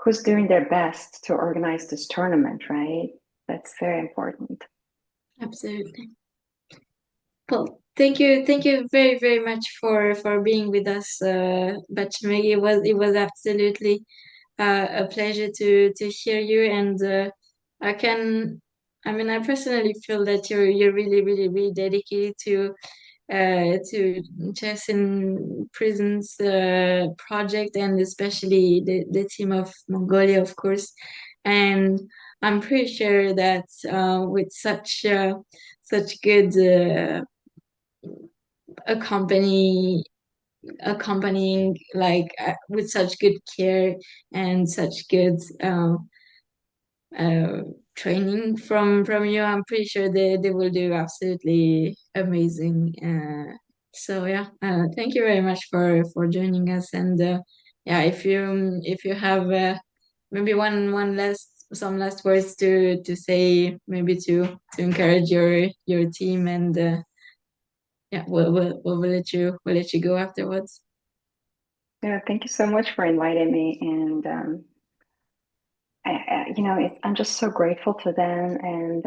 who's doing their best to organize this tournament. Right, that's very important. Absolutely. Well, thank you very, very much for being with us, Bachim. It was absolutely a pleasure to hear you, and I personally feel that you're really, really, really dedicated to chess in prisons project, and especially the team of Mongolia, of course. And I'm pretty sure that with such good accompanying, like with such good care and such good training from you, I'm pretty sure they will do absolutely amazing. So yeah, thank you very much for joining us. And yeah, if you have maybe some last words to say, maybe to encourage your team, and yeah, we'll let you go afterwards. Yeah, thank you so much for inviting me, and I'm just so grateful to them, and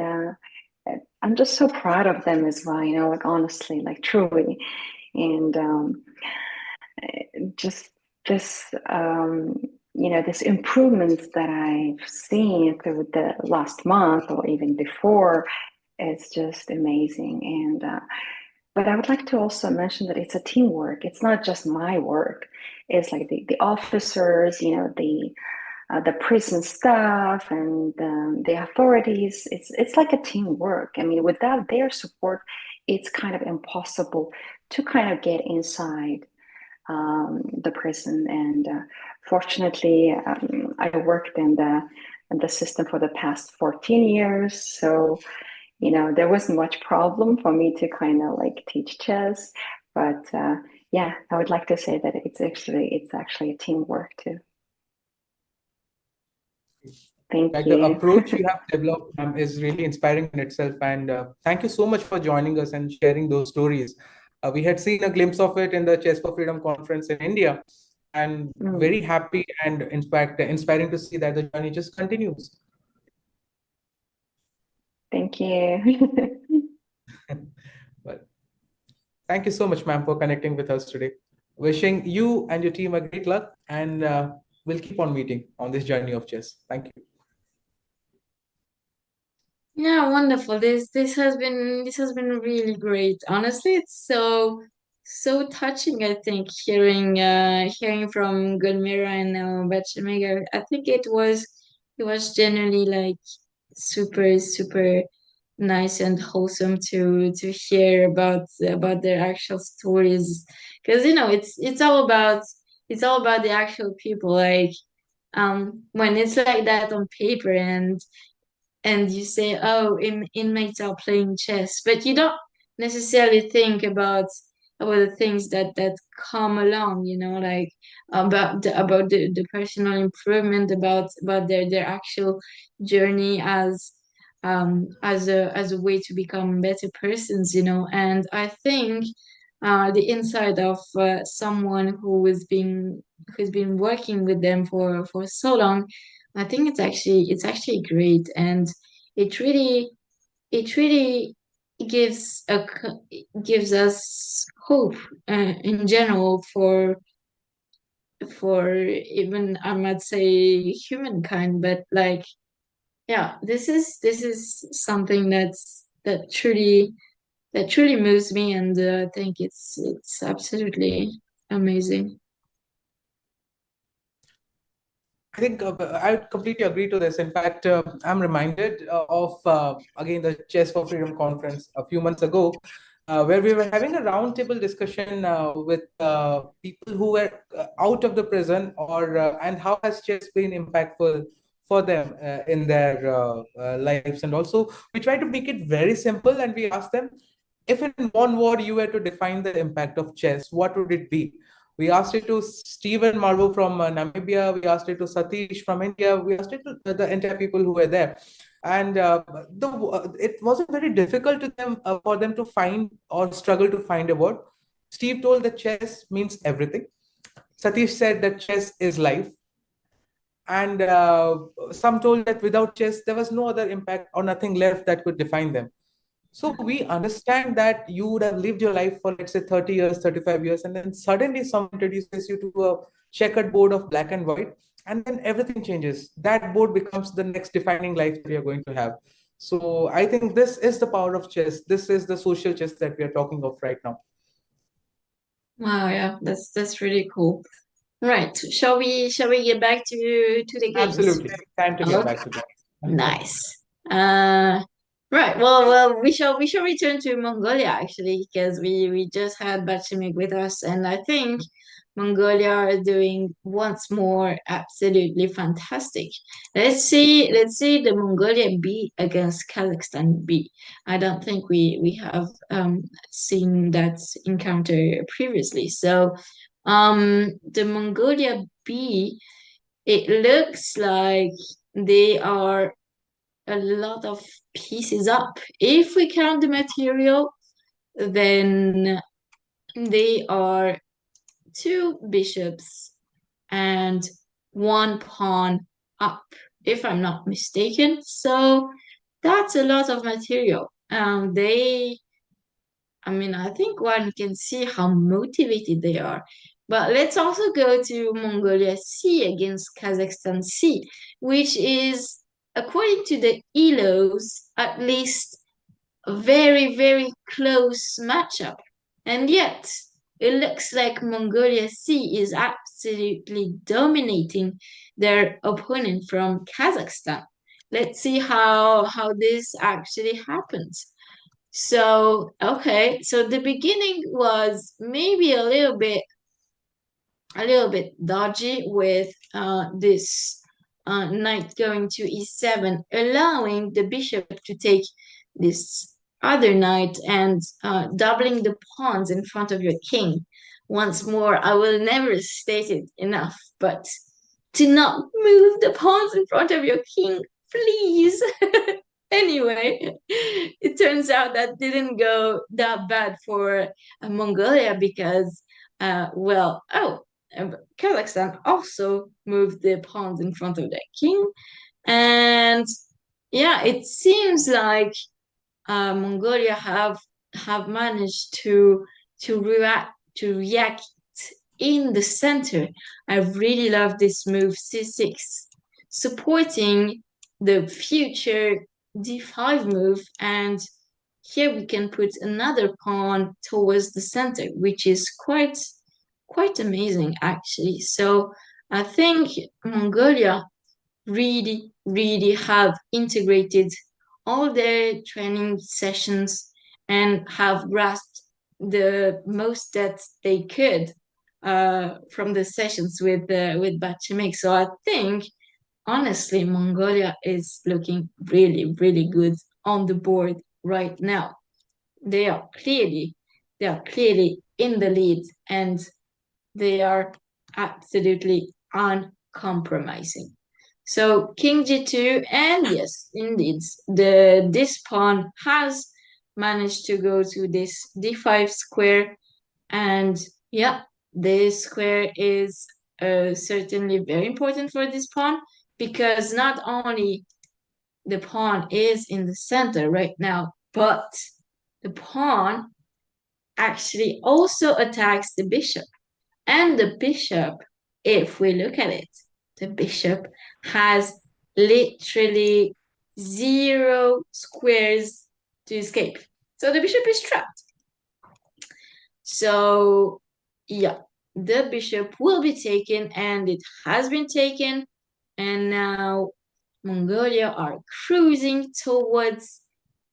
I'm just so proud of them as well. Like honestly, like truly, and just this, this improvements that I've seen through the last month or even before, it's just amazing. And but I would like to also mention that it's a teamwork. It's not just my work. It's like the officers, the prison staff, and the authorities. It's like a teamwork. I mean, without their support, it's kind of impossible to kind of get inside the prison. And fortunately, I worked in the system for the past 14 years, so there wasn't much problem for me to kind of like teach chess. But yeah, I would like to say that it's actually a teamwork too. Thank you. The approach you have developed is really inspiring in itself. And thank you so much for joining us and sharing those stories. We had seen a glimpse of it in the Chess for Freedom conference in India, and very happy and in fact inspiring to see that the journey just continues. Thank you. Well, thank you so much, ma'am, for connecting with us today. Wishing you and your team a great luck, and we'll keep on meeting on this journey of chess. Thank you. Yeah, wonderful. This has been really great. Honestly, it's so touching, I think, hearing from Gulmira and Bachim. I think it was generally like super nice and wholesome to hear about their actual stories, because it's all about the actual people, like when it's like that on paper, and you say, oh, inmates are playing chess, but you don't necessarily think about the things that come along, like about the personal improvement, about their actual journey as a way to become better persons, and I think the insight of someone who's been working with them for so long. I think it's actually great, and it really it really gives us hope in general for even, I might say, humankind. But like, yeah, this is something that truly moves me, and I think it's absolutely amazing. I think I completely agree to this. In fact, I'm reminded of again the Chess for Freedom conference a few months ago, where we were having a roundtable discussion with people who were out of the prison, or and how has chess been impactful for them in their lives. And also, we try to make it very simple, and we ask them, if in one word you were to define the impact of chess, what would it be? We asked it to Stephen Marvo from Namibia. We asked it to Satish from India. We asked it to the entire people who were there, and it wasn't very difficult to them for them to find or struggle to find a word. Steve told that chess means everything. Satish said that chess is life, and some told that without chess there was no other impact or nothing left that could define them. So we understand that you would have lived your life for, let's say, 30 years, 35 years, and then suddenly someone introduces you to a checkered board of black and white, and then everything changes. That board becomes the next defining life that you're going to have. So I think this is the power of chess. This is the social chess that we are talking of right now. Wow, yeah, that's really cool. Right. Shall we get back to the games? Absolutely. Time to get Okay. back to that. Nice. Uh, right. Well, we shall return to Mongolia, actually, because we just had Bachimik with us, and I think Mongolia are doing once more absolutely fantastic. Let's see the Mongolia B against Kazakhstan B. I don't think we have seen that encounter previously. So the Mongolia B, it looks like they are a lot of pieces up. If we count the material, then they are two bishops and one pawn up, if I'm not mistaken. So that's a lot of material. I think one can see how motivated they are. But let's also go to Mongolia C against Kazakhstan C, which is, according to the ELOs, at least a very, very close matchup. And yet, it looks like Mongolia C is absolutely dominating their opponent from Kazakhstan. Let's see how this actually happens. So, okay, so the beginning was maybe a little bit dodgy with this knight going to e7, allowing the bishop to take this other knight and doubling the pawns in front of your king. Once more, I will never state it enough, but do not move the pawns in front of your king, please. Anyway, it turns out that didn't go that bad for Mongolia, because, Kazakhstan also moved the pawns in front of their king. And yeah, it seems like Mongolia have managed to react in the center. I really love this move, c6, supporting the future d5 move, and here we can put another pawn towards the center, which is quite amazing actually. So I think Mongolia really have integrated all their training sessions and have grasped the most that they could from the sessions with Bachim. So I think honestly Mongolia is looking really good on the board right now. They are clearly in the lead, and they are absolutely uncompromising. So King G2, and yes, indeed, this pawn has managed to go to this D5 square, and yeah, this square is certainly very important for this pawn, because not only the pawn is in the center right now, but the pawn actually also attacks the bishop. And the bishop, if we look at it, the bishop has literally 0 squares to escape. So the bishop is trapped. So yeah, the bishop will be taken, and it has been taken. And now Mongolia are cruising towards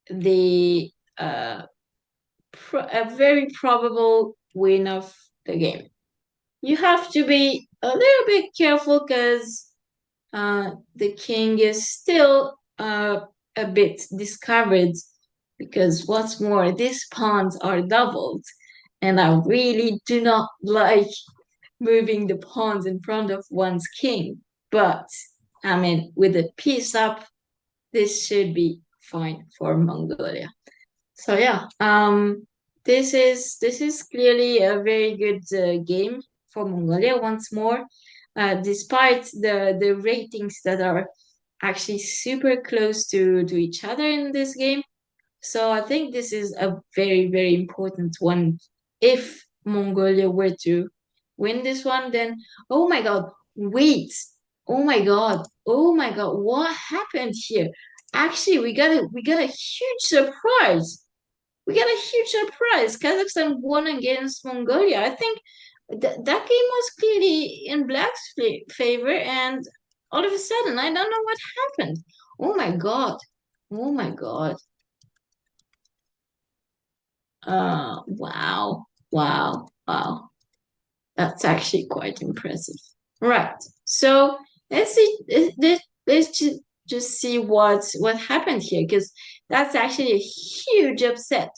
the a very probable win of the game. You have to be a little bit careful, because the king is still a bit discovered, because what's more, these pawns are doubled, and I really do not like moving the pawns in front of one's king. But I mean, with a piece up, this should be fine for Mongolia. So yeah, this is clearly a very good game for Mongolia once more, despite the ratings that are actually super close to each other in this game. So I think this is a very important one. If Mongolia were to win this one, then oh my God, wait, oh my God, what happened here? Actually, we got a huge surprise. We got a huge surprise. Kazakhstan won against Mongolia. I think that game was clearly in Black's favor, and all of a sudden, I don't know what happened. Oh my God. Oh my God. Wow. That's actually quite impressive. Right. So let's see. Let's just see what happened here, because that's actually a huge upset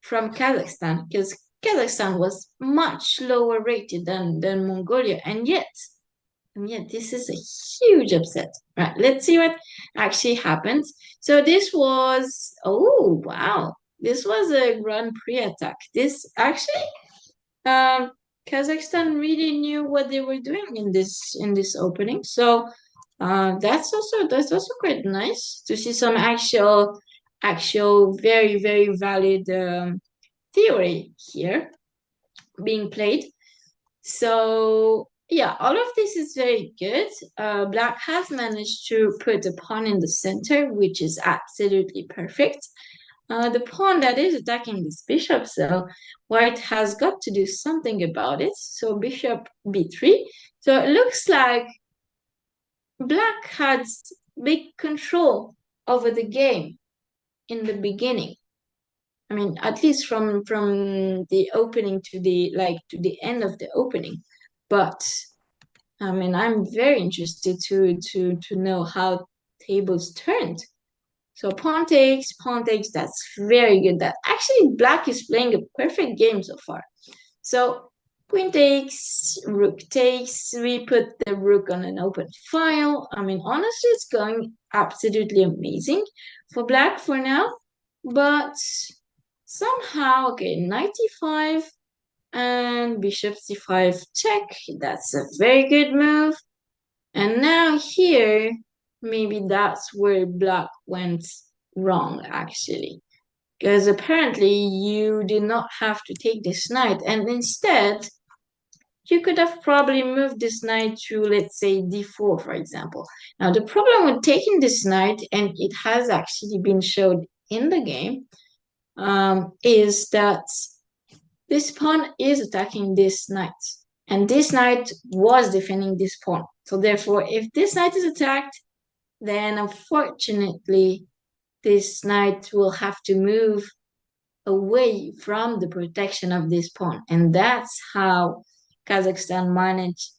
from Kazakhstan, because Kazakhstan was much lower rated than Mongolia, and yet this is a huge upset. Right. Let's see what actually happened. So this was, oh wow, this was a Grand Prix attack. This actually, Kazakhstan really knew what they were doing in this opening. So that's also quite nice to see some actual very valid theory here being played. So yeah, all of this is very good. Black has managed to put a pawn in the center, which is absolutely perfect. The pawn that is attacking this bishop, so white has got to do something about it. So bishop b3. So it looks like black had big control over the game in the beginning. I mean, at least from the opening to the end of the opening. But I mean, I'm very interested to know how tables turned. So pawn takes, that's very good. That actually black is playing a perfect game so far. So queen takes, rook takes, we put the rook on an open file. I mean, honestly, it's going absolutely amazing for black for now. But somehow, okay, knight e5 and bishop c5 check. That's a very good move. And now here, maybe that's where black went wrong, actually. Because apparently you did not have to take this knight, and instead you could have probably moved this knight to, let's say, d4, for example. Now, the problem with taking this knight, and it has actually been showed in the game, is that this pawn is attacking this knight. And this knight was defending this pawn. So therefore, if this knight is attacked, then unfortunately, this knight will have to move away from the protection of this pawn. And that's how Kazakhstan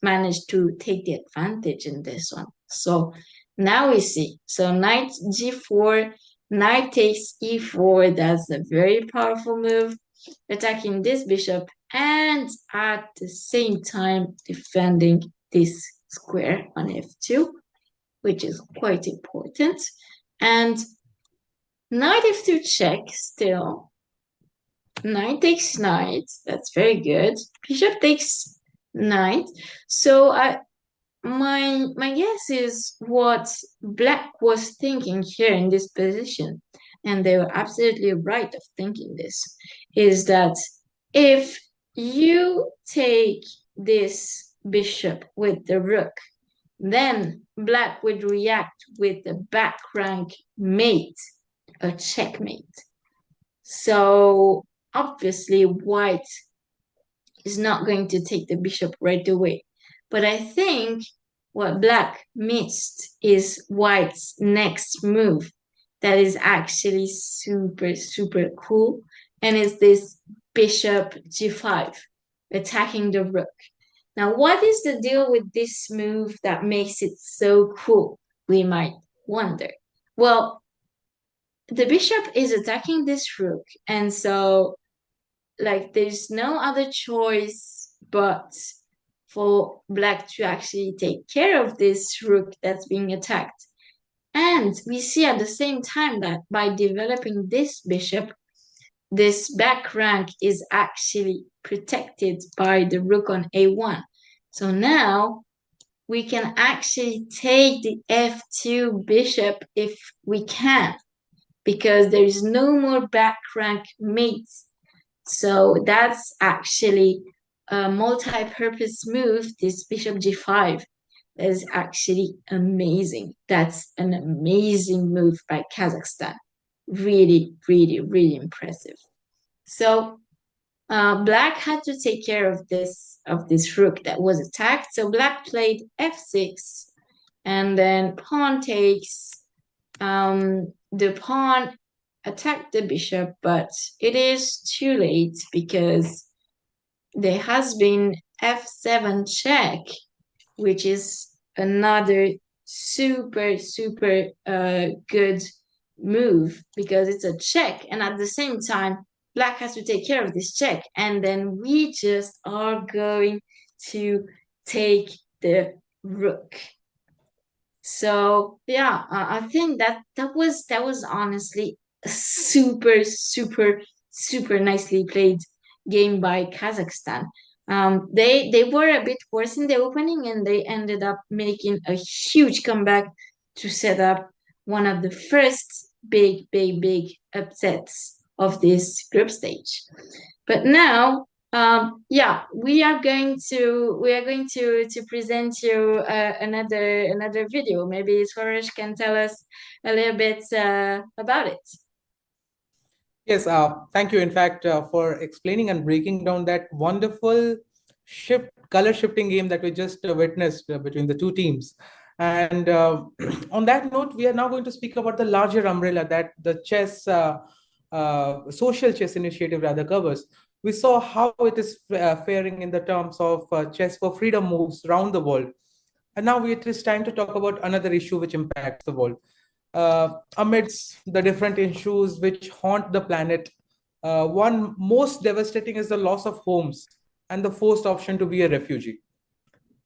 managed to take the advantage in this one. So now we see. So knight g4, knight takes e4. That's a very powerful move, attacking this bishop and at the same time defending this square on f2, which is quite important. And knight f2 check still. Knight takes knight. That's very good. Bishop takes knight. So my guess is what Black was thinking here in this position, and they were absolutely right of thinking this, is that if you take this bishop with the rook, then Black would react with the back rank mate, a checkmate. So obviously White is not going to take the bishop right away. But I think what Black missed is White's next move that is actually super, super cool. And it's this bishop g5, attacking the rook. Now, what is the deal with this move that makes it so cool? We might wonder. Well, the bishop is attacking this rook, and so like there's no other choice but for Black to actually take care of this rook that's being attacked. And we see at the same time that by developing this bishop, this back rank is actually protected by the rook on a1. So now we can actually take the f2 bishop if we can, because there is no more back rank mates. So that's actually a multi-purpose move, this bishop g5. That is actually amazing. That's an amazing move by Kazakhstan. Really, really, really impressive. So Black had to take care of this rook that was attacked. So Black played f6, and then pawn takes. The pawn attacked the bishop, but it is too late because there has been f7 check, which is another super, super good move because it's a check, and at the same time Black has to take care of this check, and then we just are going to take the rook. So yeah, I think that was honestly a super, super, super nicely played game by Kazakhstan. They were a bit worse in the opening, and they ended up making a huge comeback to set up one of the first big upsets of this group stage. But now, yeah, we are going to present you another video. Maybe Swarosh can tell us a little bit about it. Yes, thank you, in fact, for explaining and breaking down that wonderful color shifting game that we just witnessed between the two teams. And on that note, we are now going to speak about the larger umbrella that the chess, social chess initiative rather covers. We saw how it is faring in the terms of chess for freedom moves around the world. And now it is time to talk about another issue which impacts the world. Amidst the different issues which haunt the planet, one most devastating is the loss of homes and the forced option to be a refugee.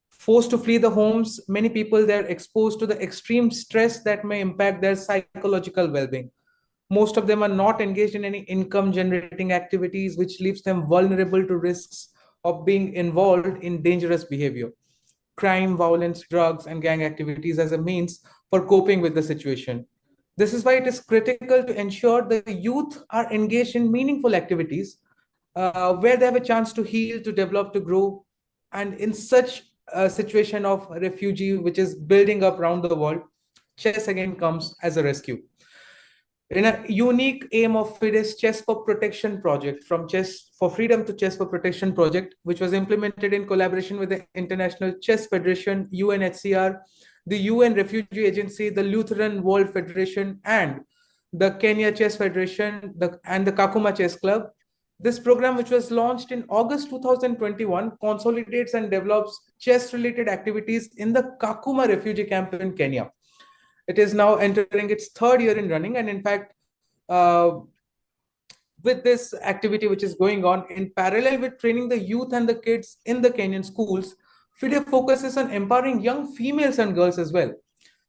Forced to flee the homes, many people they're exposed to the extreme stress that may impact their psychological well-being. Most of them are not engaged in any income-generating activities, which leaves them vulnerable to risks of being involved in dangerous behavior, crime, violence, drugs, and gang activities as a means for coping with the situation. This is why it is critical to ensure the youth are engaged in meaningful activities where they have a chance to heal, to develop, to grow, And in such a situation of refugee, which is building up around the world, chess again comes as a rescue. In a unique aim of FIDE's Chess for Protection project, from Chess for Freedom to Chess for Protection project, which was implemented in collaboration with the International Chess Federation, UNHCR, the UN Refugee Agency, the Lutheran World Federation, and the Kenya Chess Federation, and the Kakuma Chess Club. This program, which was launched in August 2021, consolidates and develops chess-related activities in the Kakuma refugee camp in Kenya. It is now entering its third year in running, and in fact, with this activity which is going on, in parallel with training the youth and the kids in the Kenyan schools, FIDE focuses on empowering young females and girls as well.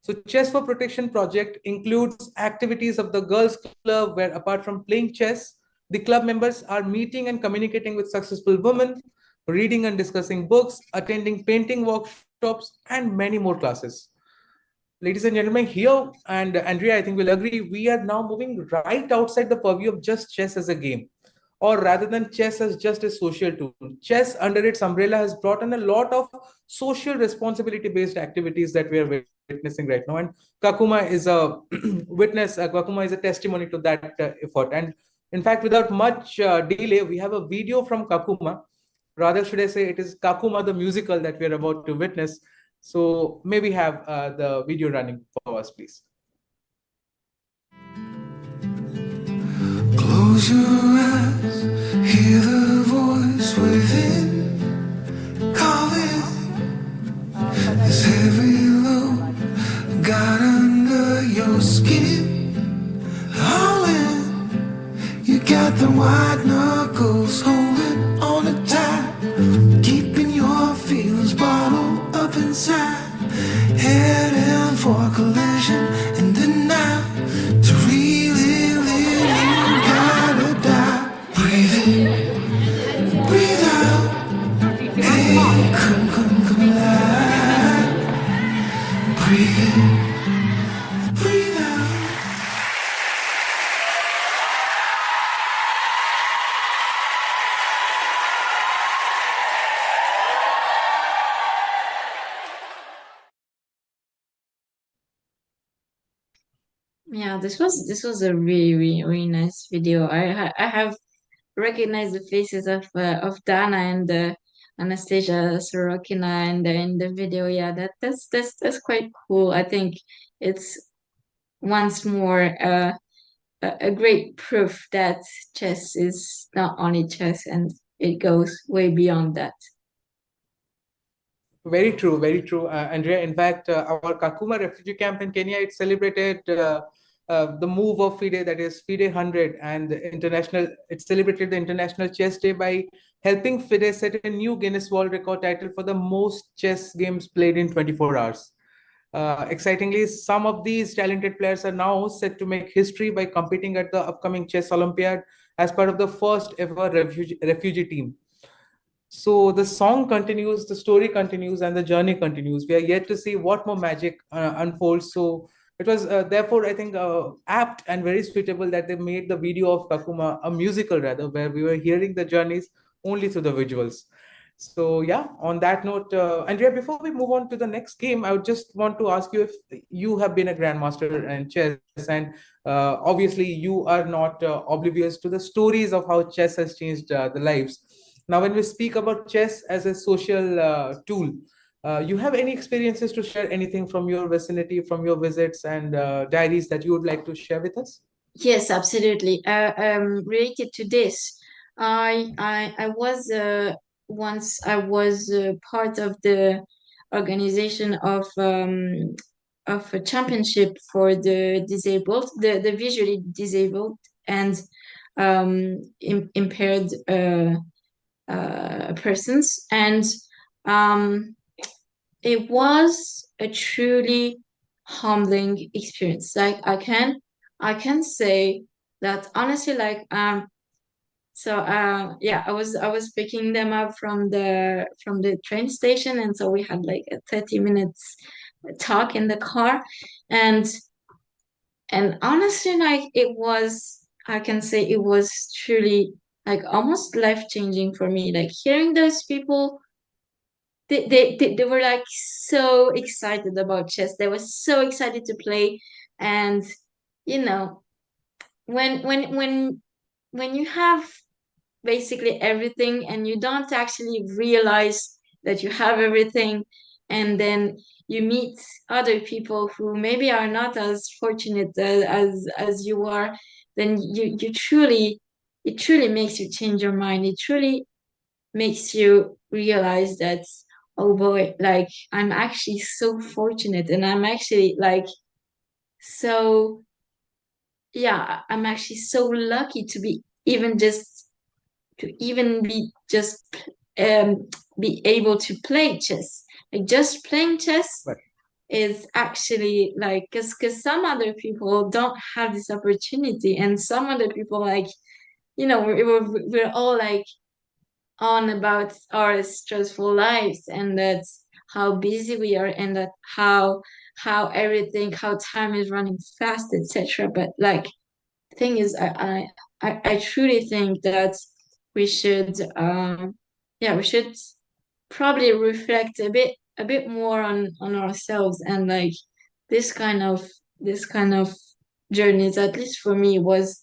So Chess for Protection project includes activities of the Girls Club, where apart from playing chess, the club members are meeting and communicating with successful women, reading and discussing books, attending painting workshops, and many more classes. Ladies and gentlemen, here, and Andrea, I think will agree, we are now moving right outside the purview of just chess as a game, or rather than chess as just a social tool. Chess under its umbrella has brought in a lot of social responsibility-based activities that we are witnessing right now. And Kakuma is a witness, Kakuma is a testimony to that effort. And in fact, without much delay, we have a video from Kakuma. Rather, should I say, it is Kakuma the musical that we are about to witness. So may we have the video running for us, please. Close your eyes, hear the voice within, calling. This heavy load got under your skin, hauling. You got the white knuckles holding on it tight, keeping your feelings bottled up inside, heading for collision in the night. To really live, you gotta die. Breathe in, breathe out. Hey, come alive. Breathe in, breathe out. Yeah, this was a really nice video. I have recognized the faces of Dana and Anastasia Sorokina in the video. Yeah, that's quite cool. I think it's once more a great proof that chess is not only chess, and it goes way beyond that. Very true, Andrea. In fact, our Kakuma refugee camp in Kenya, it celebrated the move of FIDE, that is FIDE 100, and it celebrated the International Chess Day by helping FIDE set a new Guinness World Record title for the most chess games played in 24 hours. Excitingly, some of these talented players are now set to make history by competing at the upcoming Chess Olympiad as part of the first ever refugee team. So the song continues, the story continues, and the journey continues. We are yet to see what more magic unfolds. So it was therefore, I think, apt and very suitable that they made the video of Kakuma a musical, rather, where we were hearing the journeys only through the visuals. So yeah, on that note, Andrea, before we move on to the next game, I would just want to ask you if you have been a grandmaster in chess, and obviously you are not oblivious to the stories of how chess has changed the lives. Now, when we speak about chess as a social tool, you have any experiences to share, anything from your vicinity, from your visits and diaries that you would like to share with us? Yes, absolutely. Related to this, I was once I was part of the organization of a championship for the disabled, the visually disabled and impaired persons, and it was a truly humbling experience. Like I can say that honestly, like yeah, I was picking them up from the train station, and so we had like a 30 minutes talk in the car, and honestly, like I can say it was truly like almost life changing for me, like hearing those people they were like so excited about chess. They were so excited to play. And you know, when you have basically everything and you don't actually realize that you have everything, and then you meet other people who maybe are not as fortunate as you are, then you truly, it truly makes you change your mind. It truly makes you realize that, oh boy, like I'm actually so fortunate, and I'm actually like so, yeah, I'm actually so lucky to be even just to even be just um be able to play chess. Like just playing chess Right. is actually like, because some other people don't have this opportunity, and some other people, like, we're all like on about our stressful lives, and that's how busy we are, and that how everything, how time is running fast, etc. But like, thing is, I truly think that we should we should probably reflect a bit more on ourselves, and like this kind of journeys, at least for me, was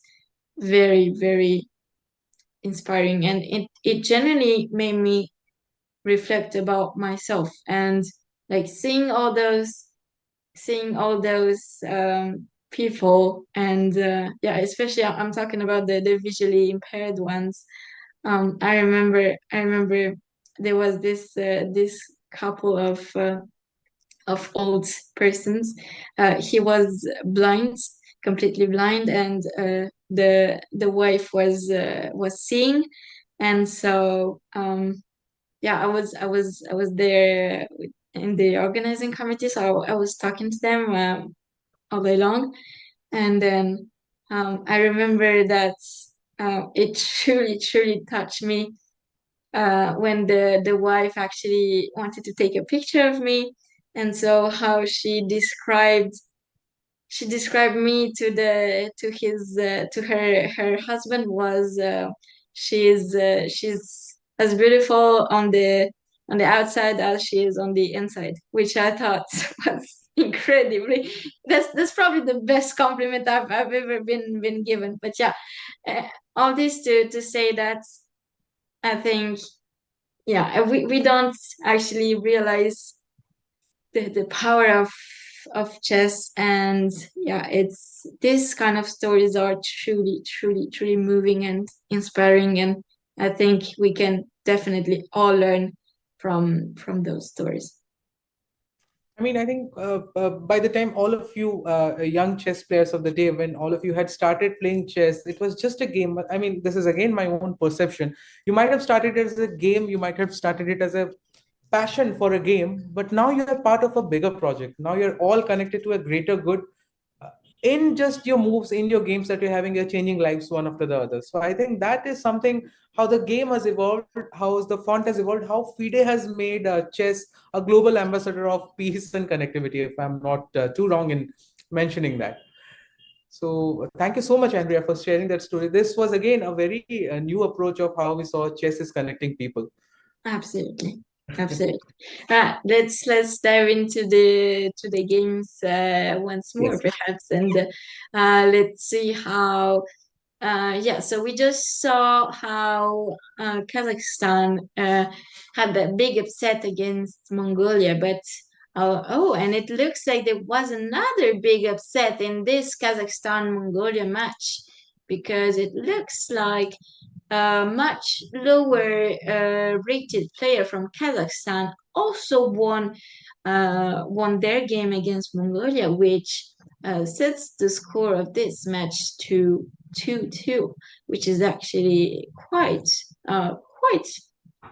very, very inspiring, and it genuinely made me reflect about myself, and like seeing all those people, and yeah, especially I'm talking about the visually impaired ones. I remember there was this couple of old persons. He was blind, completely blind, and the wife was seeing, and so yeah, I was there in the organizing committee, so I was talking to them all day long, and then I remember that it truly, truly touched me when the wife actually wanted to take a picture of me, and so how she described me to her husband was, she's as beautiful on the outside as she is on the inside, which I thought was incredibly, that's probably the best compliment I've ever been given. But yeah, uh, all this to say that I think, yeah, we don't actually realize the power of chess, and yeah, it's this kind of stories are truly, truly, truly moving and inspiring, and I think we can definitely all learn from those stories. I mean, I think by the time all of you young chess players of the day, when all of you had started playing chess, it was just a game. I mean, this is again my own perception. You might have started it as a game, you might have started it as a passion for a game, but now you're part of a bigger project. Now you're all connected to a greater good. uh, in just your moves, in your games that you're having, you're changing lives one after the other. So I think that is something, how the game has evolved, how the font has evolved, how FIDE has made chess a global ambassador of peace and connectivity, if I'm not too wrong in mentioning that. So thank you so much, Andrea, for sharing that story. This was again a very new approach of how we saw chess is connecting people. Absolutely. Absolutely. Right, let's dive into the games once more, Yes. perhaps, and let's see how. Yeah, so we just saw how Kazakhstan had that big upset against Mongolia, but and it looks like there was another big upset in this Kazakhstan-Mongolia match, because it looks like a much lower rated player from Kazakhstan also won their game against Mongolia, which sets the score of this match to 2-2, which is actually quite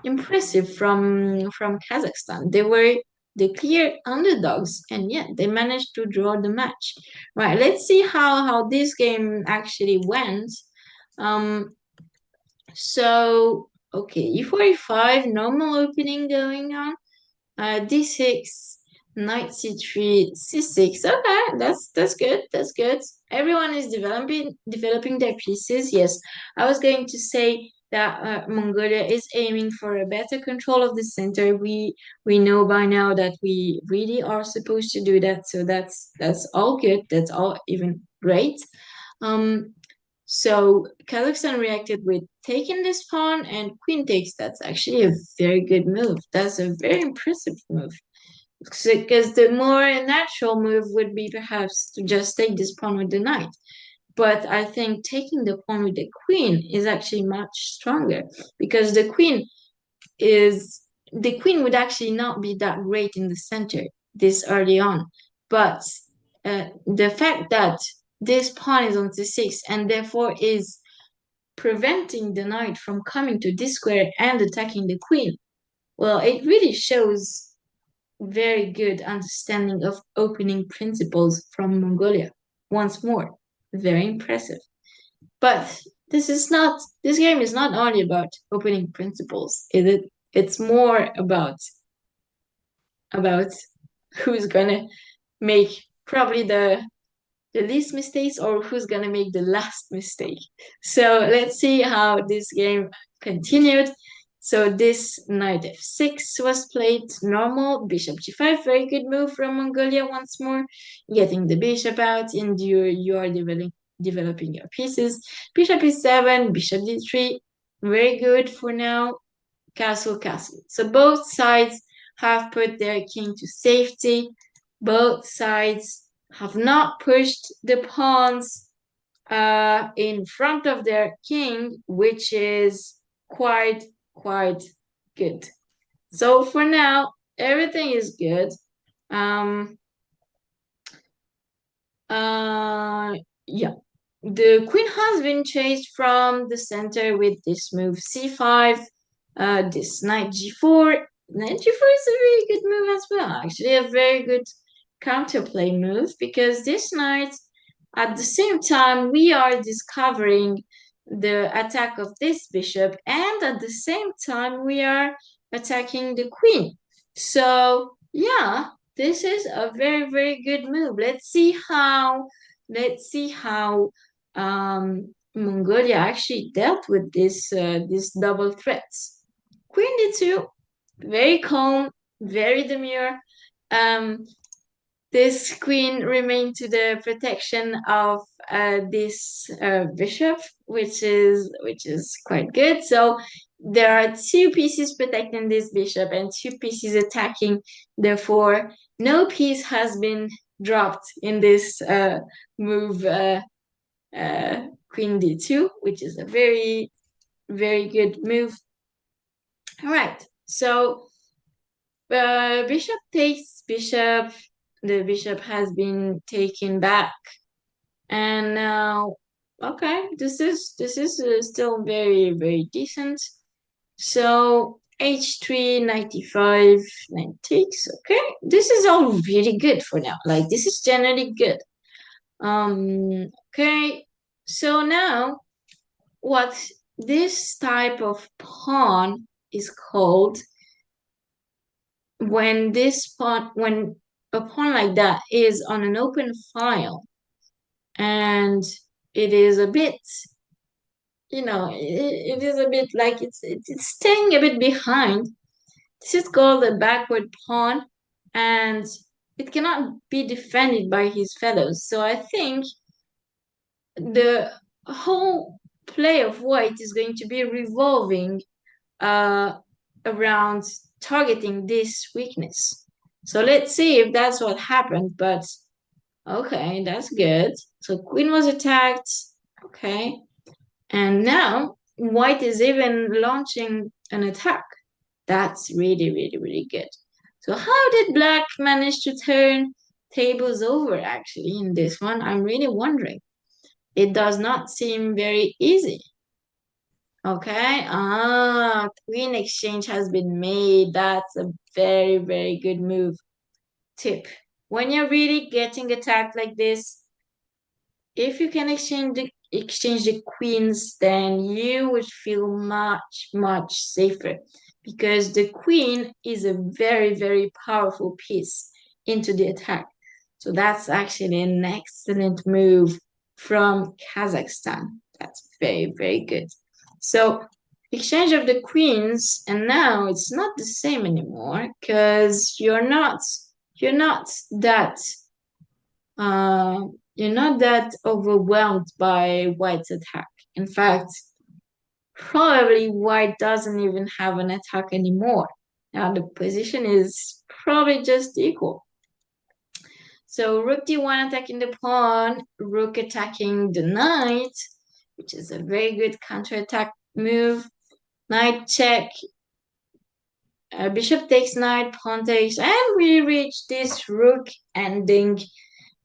impressive from Kazakhstan. They were the clear underdogs, and yet they managed to draw the match. Right, let's see how this game actually went. Um, so, okay, e45, normal opening going on. D6, knight c3, c6. Okay, that's good. That's good. Everyone is developing their pieces. Yes, I was going to say that Mongolia is aiming for a better control of the center. We know by now that we really are supposed to do that, so that's all good. That's all even great. So Kazakhstan reacted with taking this pawn and queen takes. That's actually a very good move. That's a very impressive move. Because the more natural move would be perhaps to just take this pawn with the knight. But I think taking the pawn with the queen is actually much stronger, because the queen would actually not be that great in the center this early on. But the fact that this pawn is on c6 and therefore is preventing the knight from coming to this square and attacking the queen, well, it really shows very good understanding of opening principles from Mongolia. Once more, very impressive. But this game is not only about opening principles. It's more about who's gonna make probably the least mistakes or who's gonna make the last mistake. So let's see how this game continued. So this knight f6 was played normal, bishop g5, very good move from Mongolia once more, getting the bishop out, and you are developing your pieces. Bishop e7, bishop d3, very good for now. Castle, castle. So both sides have put their king to safety. Both sides have not pushed the pawns in front of their king, which is quite good. So for now, everything is good. Yeah, the queen has been chased from the center with this move c5, this knight g4. Knight g4 is a really good move as well, actually a very good counterplay move, because this knight, at the same time, we are discovering the attack of this bishop, and at the same time, we are attacking the queen. So yeah, this is a very good move. Let's see how Mongolia actually dealt with this double threats. Queen d2, very calm, very demure. This queen remained to the protection of this bishop, which is quite good. So there are two pieces protecting this bishop and two pieces attacking. Therefore, no piece has been dropped in this move, queen d2, which is a very good move. All right, so bishop takes bishop. The bishop has been taken back, and now, okay, this is still very decent. So h3, 95, 96. Okay, this is all really good for now. Like, this is generally good. Okay, so now what this type of pawn is called, when a pawn like that is on an open file and it is a bit, it is a bit like it's staying a bit behind. This is called a backward pawn, and it cannot be defended by his fellows. So I think the whole play of white is going to be revolving around targeting this weakness. So let's see if that's what happened. But okay, that's good. So queen was attacked. Okay, and now white is even launching an attack. That's really good. So how did black manage to turn tables over actually in this one? I'm really wondering. It does not seem very easy. Okay, queen exchange has been made. That's a very good move. Tip: when you're really getting attacked like this, if you can exchange the queens, then you would feel much safer, because the queen is a very powerful piece into the attack. So that's actually an excellent move from Kazakhstan. That's very good. So exchange of the queens, and now it's not the same anymore because you're not that overwhelmed by white's attack. In fact, probably white doesn't even have an attack anymore. Now the position is probably just equal. So rook d1 attacking the pawn, rook attacking the knight, which is a very good counterattack move. Knight check, bishop takes knight, pawn takes, and we reach this rook ending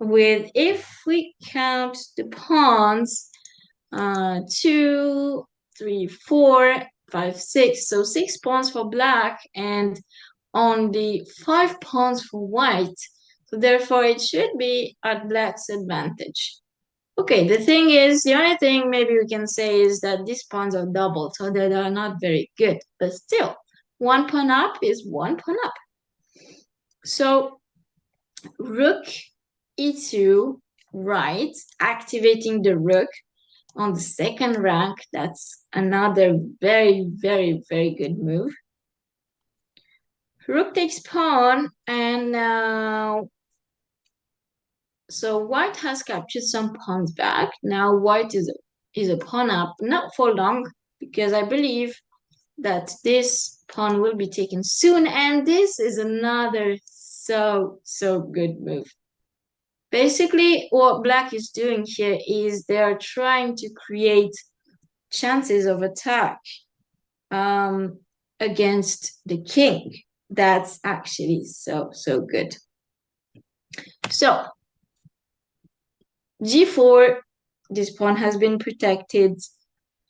with, if we count the pawns, 2, 3, 4, 5, 6. So 6 pawns for black and only 5 pawns for white. So therefore it should be at black's advantage. Okay, the thing is, the only thing maybe we can say is that these pawns are doubled, so they are not very good. But still, 1 pawn up is 1 pawn up. So rook e2 right, activating the rook on the second rank. That's another very, very, very good move. Rook takes pawn, and now so white has captured some pawns back. Now white is a pawn up, not for long, because I believe that this pawn will be taken soon, and this is another so good move. Basically, what black is doing here is they are trying to create chances of attack against the king. That's actually so good. So g4, this pawn has been protected.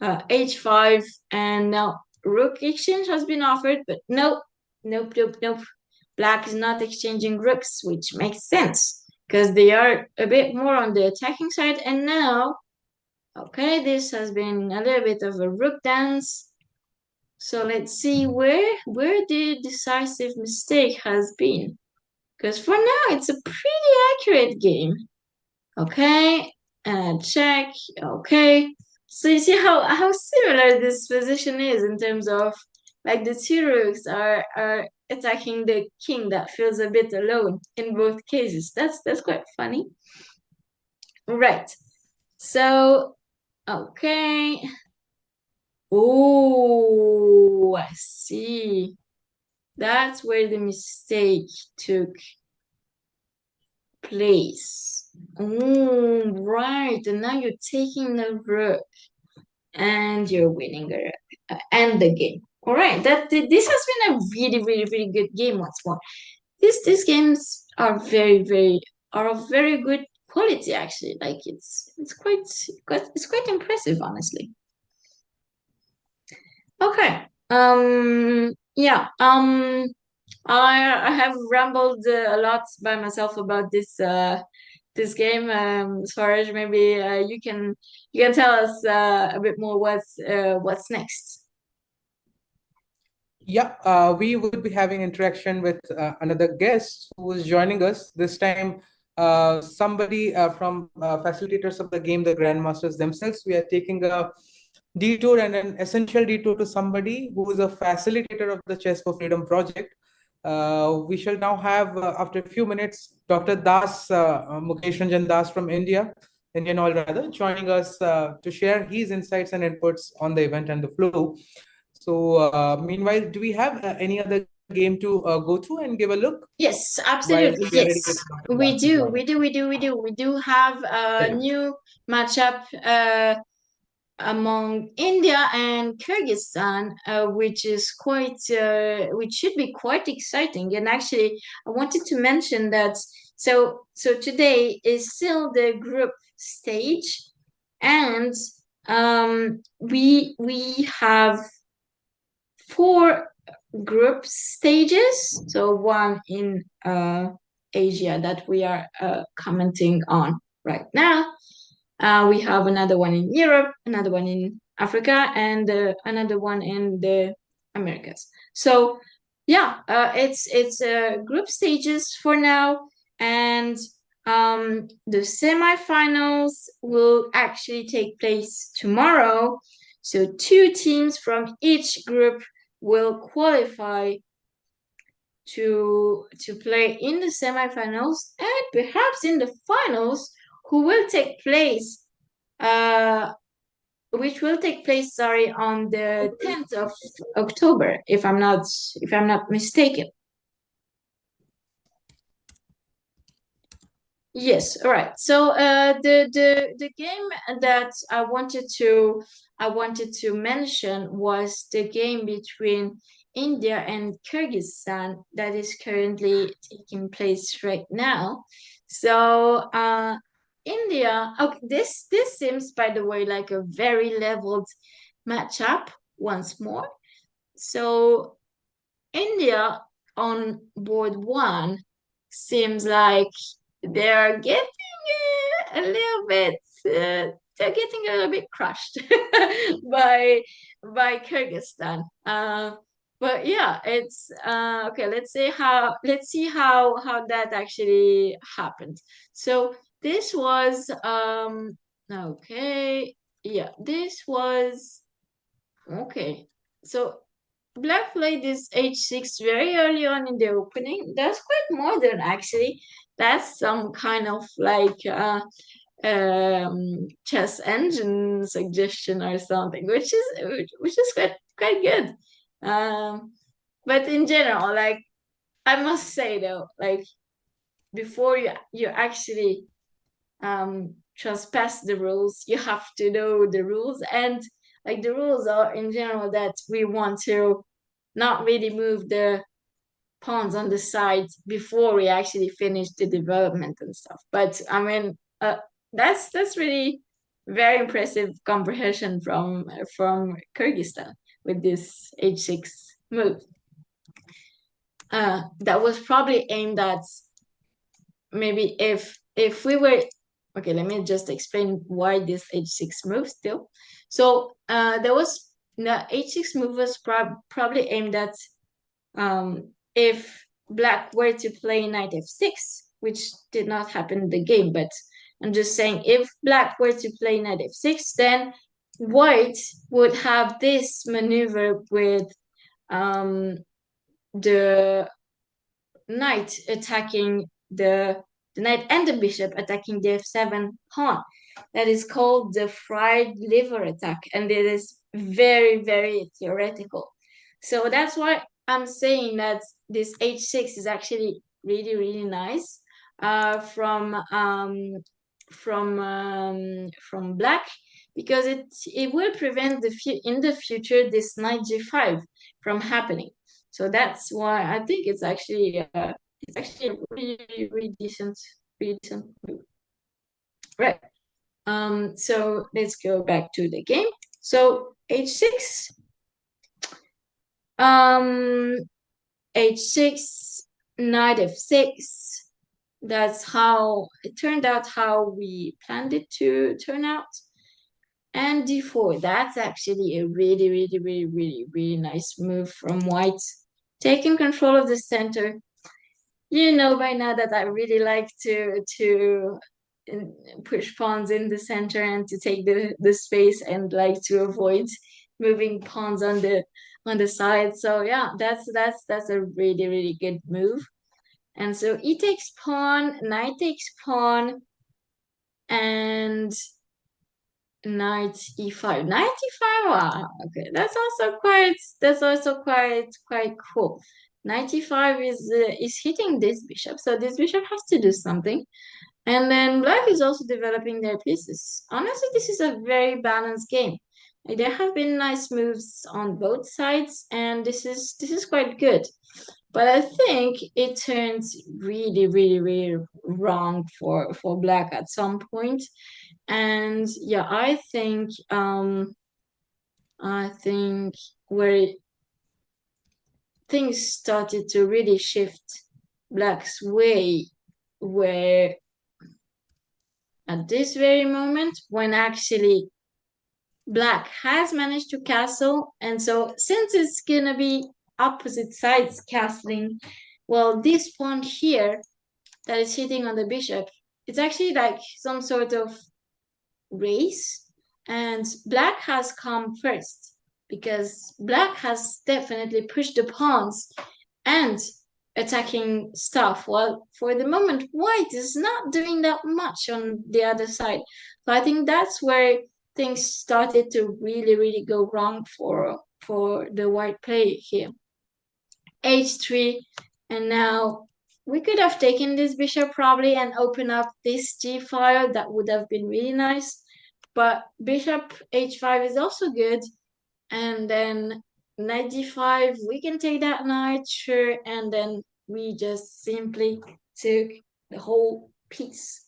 H5, and now rook exchange has been offered, but nope. Black is not exchanging rooks, which makes sense because they are a bit more on the attacking side. And now, okay, this has been a little bit of a rook dance. So let's see where the decisive mistake has been. Because for now, it's a pretty accurate game. Okay, check, okay. So you see how similar this position is in terms of, like, the two rooks are attacking the king that feels a bit alone in both cases. That's quite funny. Right. So, okay. Oh, I see. That's where the mistake took place. Oh, right. And now you're taking the rook and you're winning the rook and the game. All right. This has been a really, really, really good game once more. These games are of very good quality, actually. Like it's quite impressive, honestly. Okay. Yeah. I have rambled a lot by myself about this game. Swaraj, maybe you can tell us a bit more what's next. Yeah, we would be having interaction with another guest who is joining us this time. Somebody from facilitators of the game, the grandmasters themselves. We are taking a detour and an essential detour to somebody who is a facilitator of the Chess for Freedom project. We shall now have, after a few minutes, Dr. Das, Mukesh Ranjan Das from Indian oil rather, joining us to share his insights and inputs on the event and the flow. So meanwhile, do we have any other game to go through and give a look? Yes, absolutely. Yes, we do. We do have a new matchup among India and Kyrgyzstan, which should be quite exciting. And actually, I wanted to mention that so today is still the group stage, and we have 4 group stages. So one in Asia that we are commenting on right now. We have another one in Europe, another one in Africa, and another one in the Americas. So yeah, it's group stages for now, and the semifinals will actually take place tomorrow. So 2 teams from each group will qualify to play in the semifinals and perhaps in the finals, who will take place which will take place, sorry, on the 10th of October, if I'm not mistaken. Yes, all right. So the game that I wanted to mention was the game between India and Kyrgyzstan that is currently taking place right now. So India, okay, this seems, by the way, like a very leveled matchup once more. So India on board 1 seems like they're getting a little bit they're getting a little bit crushed by Kyrgyzstan. But yeah, it's okay. Let's see how that actually happened. So this was okay. Yeah, this was okay. So Black played this h6 very early on in the opening. That's quite modern, actually. That's some kind of like chess engine suggestion or something, which is quite good. But in general, like, I must say though, like, before you actually trespass the rules, you have to know the rules. And like, the rules are in general that we want to not really move the pawns on the side before we actually finish the development and stuff. But I mean, that's really very impressive comprehension from Kyrgyzstan with this h6 move. That was probably aimed at, maybe if we were okay. Let me just explain why this h6 move still. So there was the h6 move was probably aimed at if Black were to play knight f6, which did not happen in the game, but I'm just saying, if Black were to play knight f6, then White would have this maneuver with the knight attacking the knight and the bishop attacking the f7 pawn. That is called the fried liver attack, and it is very, very theoretical. So that's why I'm saying that this h6 is actually really, really nice from Black, because it will prevent in the future this knight g5 from happening. So that's why I think it's actually a really, really decent move. Right. So let's go back to the game. So h6, h6, knight f6. That's how it turned out, how we planned it to turn out. And d4, that's actually a really, really, really, really, really nice move from White, taking control of the center. You know by now that I really like to push pawns in the center and to take the space, and like to avoid moving pawns on the side. So yeah, that's a really, really good move. And so e takes pawn, knight takes pawn, and knight e5. Knight e5, wow, okay, that's also quite cool. Knight e5 is hitting this bishop, so this bishop has to do something. And then Black is also developing their pieces. Honestly, this is a very balanced game. Like, there have been nice moves on both sides, and this is quite good. But I think it turns really, really, really wrong for Black at some point. And yeah, I think where things started to really shift Black's way, where at this very moment, when actually Black has managed to castle. And so since it's gonna be opposite sides castling, well, this pawn here that is hitting on the bishop, it's actually like some sort of race. and black has come first because black has definitely pushed the pawns and attacking stuff. Well, for the moment, white is not doing that much on the other side. So I think that's where things started to really go wrong for the white player here. H3, and now we could have taken this bishop probably and open up this g file. That would have been really nice. But bishop h5 is also good. And then knight d5, we can take that knight, sure. And then we just simply took the whole piece.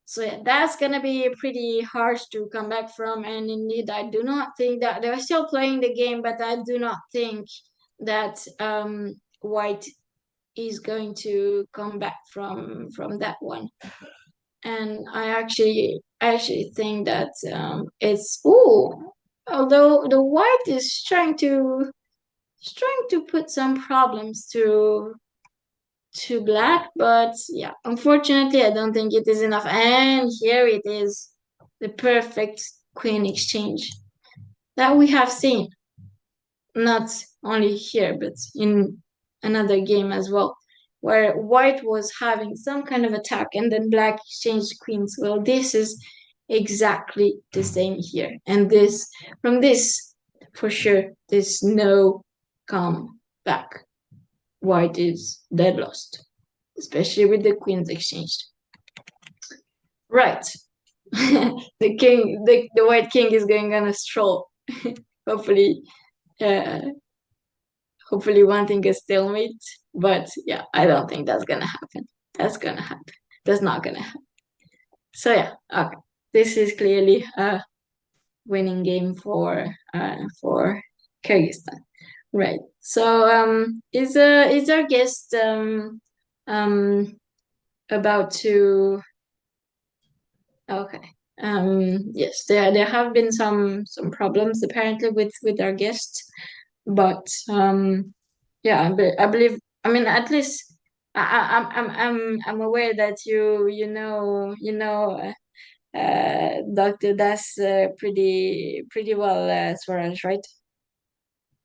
So yeah, that's gonna be pretty harsh to come back from. And indeed, I do not think that they're still playing the game, but I do not think that white is going to come back from that one. And I actually think that it's although the white is trying to put some problems to black, but yeah, unfortunately I don't think it is enough. And here it is, the perfect queen exchange that we have seen, not only here but in another game as well, where white was having some kind of attack and then black exchanged queens. Well, this is exactly the same here, and this from this for sure there's no come back. White is dead lost, especially with the queens exchanged. Right. The king, the white king is going on a stroll. Hopefully, hopefully wanting a stalemate. But yeah, I don't think that's gonna happen. That's not gonna happen. So yeah, okay. This is clearly a winning game for Kyrgyzstan. Right. So is our guest about to, okay. Yes, there have been some problems apparently with our guest, but yeah, I believe, I mean, at least I'm aware that you know Dr. Das pretty well, Swaraj, right?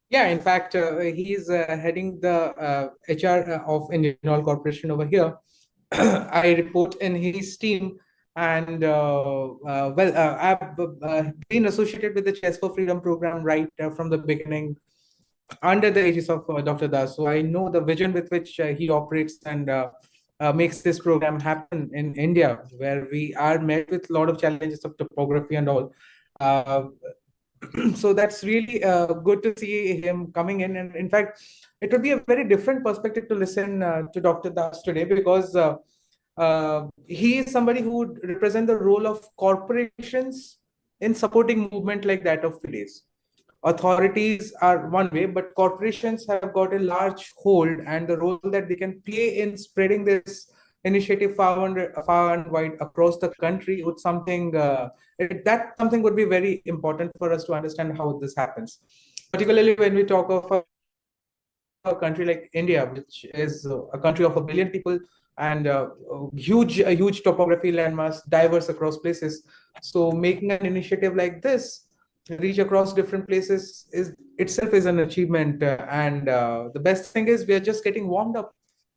Yeah, in fact, he's heading the HR of Indian Oil Corporation over here. I report in his team, and I've been associated with the Chess for Freedom program right from the beginning, under the aegis of Dr. Das. So I know the vision with which he operates and makes this program happen in India, where we are met with a lot of challenges of topography and all. So that's really good to see him coming in. And in fact, it would be a very different perspective to listen to Dr. Das today, because he is somebody who would represent the role of corporations in supporting movement like that of FIDEs. Authorities are one way, but corporations have got a large hold, and the role that they can play in spreading this initiative far and wide across the country would something would be very important for us to understand how this happens, particularly when we talk of a country like India, which is a country of 1 billion people and huge topography, landmass, diverse across places. So making an initiative like this reach across different places is itself an achievement, and the best thing is we are just getting warmed up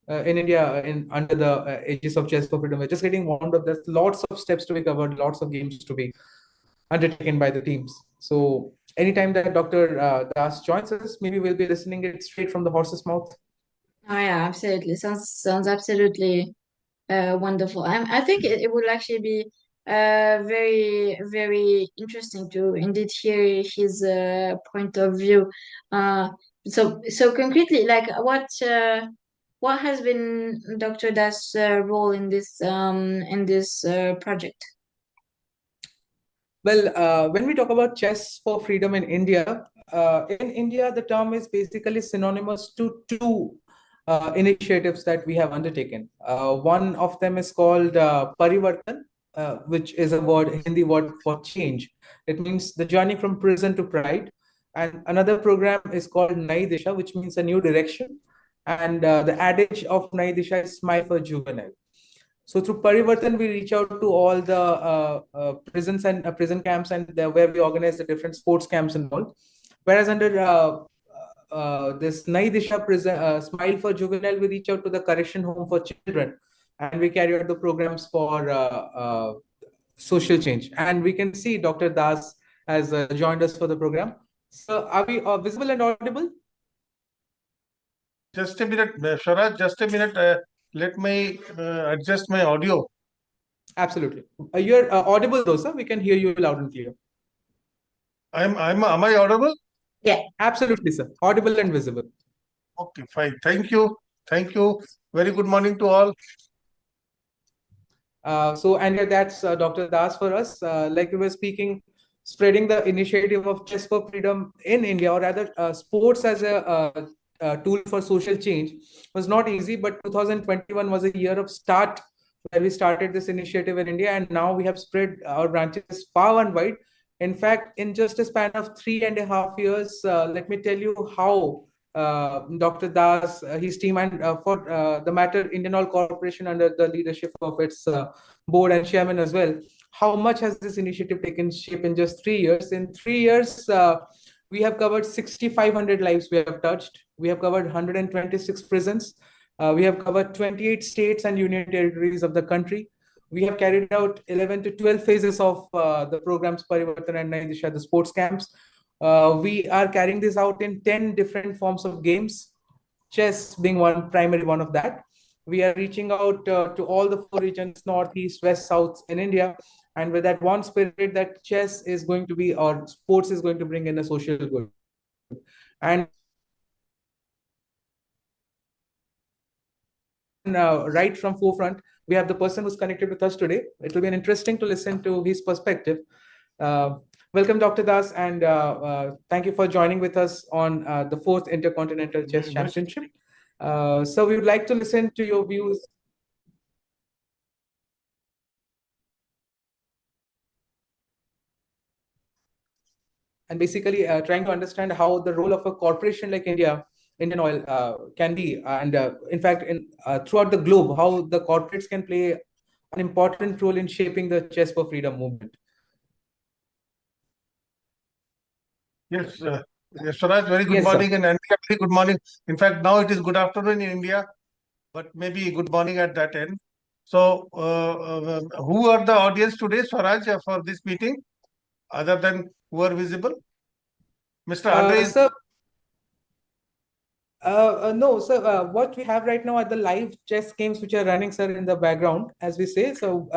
in India under the aegis of Chess for Freedom. We're just getting warmed up. There's lots of steps to be covered, lots of games to be undertaken by the teams. So anytime that Dr. Das joins us, maybe we'll be listening it straight from the horse's mouth. Oh yeah, absolutely. Sounds absolutely wonderful. I think it would actually be very interesting to indeed hear his point of view. So concretely, like what has been Dr. Das' role in this project? Well, when we talk about Chess for Freedom in India, the term is basically synonymous to two initiatives that we have undertaken. One of them is called Parivartan, which is a Hindi word for change. It means the journey from prison to pride. And another program is called Nai Disha, which means a new direction. And the adage of Nai Disha is smile for juvenile. So through Parivartan, we reach out to all the prisons and prison camps, and where we organize the different sports camps and all. Whereas under this Nai Disha prison, Smile for Juvenile, we reach out to the correction home for children, and we carry out the programs for social change. And we can see Dr. Das has joined us for the program. So are we visible and audible? Just a minute, Swaraj, just a minute. Let me adjust my audio. Absolutely. You're audible though, sir. We can hear you loud and clear. Am I audible? Yeah. Absolutely, sir. Audible and visible. Okay, fine. Thank you. Thank you. Very good morning to all. And that's Dr. Das for us. Like we were speaking, spreading the initiative of Chess for Freedom in India, or rather sports as a tool for social change, was not easy, but 2021 was a year of start where we started this initiative in India, and now we have spread our branches far and wide. In fact, in just a span of 3.5 years, let me tell you how Dr. Das, his team, and for the matter, Indian Oil Corporation under the leadership of its board and chairman as well, how much has this initiative taken shape in just 3 years? In 3 years, we have covered 6,500 lives we have touched. We have covered 126 prisons. We have covered 28 states and union territories of the country. We have carried out 11 to 12 phases of the programs Parivartan and Nai Disha, the sports camps. We are carrying this out in 10 different forms of games, chess being one primary one of that. We are reaching out to all the 4 regions, north, east, west, south in India, and with that one spirit that chess is going to be, or sports is going to bring in a social good. And right from forefront, we have the person who's connected with us today. It will be interesting to listen to his perspective. Welcome, Dr. Das, and thank you for joining with us on the 4th Intercontinental Chess Championship. So we would like to listen to your views. And basically trying to understand how the role of a corporation like Indian Oil can be, and in fact, throughout the globe, how the corporates can play an important role in shaping the Chess for Freedom movement. Yes, Swaraj, very good morning, and India, very good morning. In fact, now it is good afternoon in India, but maybe good morning at that end. So, who are the audience today, Swaraj, for this meeting, other than who are visible? Mr. Andre is... Sir, no, sir. What we have right now are the live chess games which are running, sir, in the background, as we say. So,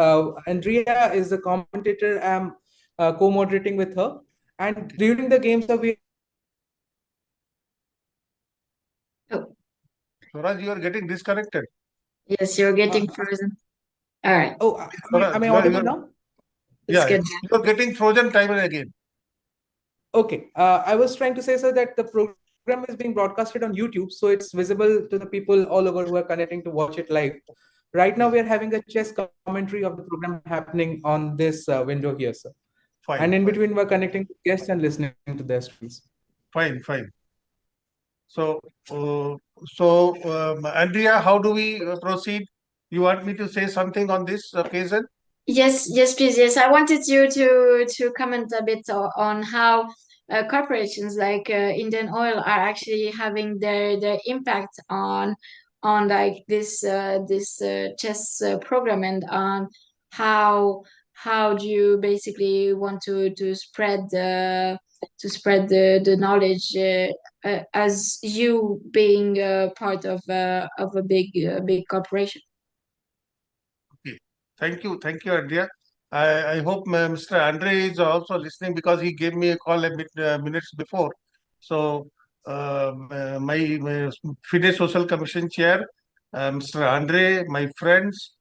Andrea is the commentator. I'm co-moderating with her. And during the games, we... Oh. Swaraj, you are getting disconnected. Yes, you're getting frozen. All right. Oh, am I audible now? Yeah, you're getting frozen time and again. Okay. I was trying to say, sir, that the program is being broadcasted on YouTube, so it's visible to the people all over who are connecting to watch it live. Right now, we are having a chess commentary of the program happening on this window here, sir. Fine. And in between, we're connecting to guests and listening to their stories. Fine, fine. So, Andrea, how do we proceed? You want me to say something on this occasion? Yes, please. Yes, I wanted you to comment a bit on how corporations like Indian Oil are actually having their impact on like this chess program, and on how do you basically want to spread the knowledge, as you being part of a big corporation. Thank you, Andrea. I hope Mr. Andre is also listening, because he gave me a call a bit minutes before. So, my FIDE Social Commission Chair, Mr. Andre, my friends,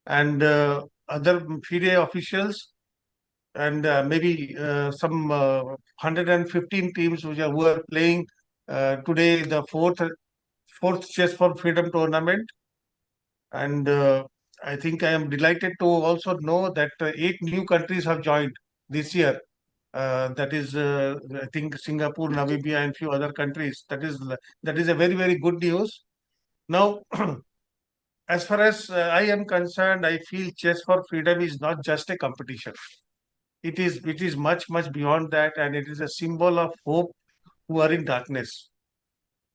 and other FIDE officials, and maybe some 115 teams who are playing today the fourth Chess for Freedom tournament. And I think I am delighted to also know that 8 new countries have joined this year. That is, I think, Singapore, Namibia, and few other countries. That is a very, very good news. Now, as far as I am concerned, I feel Chess for Freedom is not just a competition. It is much, much beyond that, and it is a symbol of hope who are in darkness.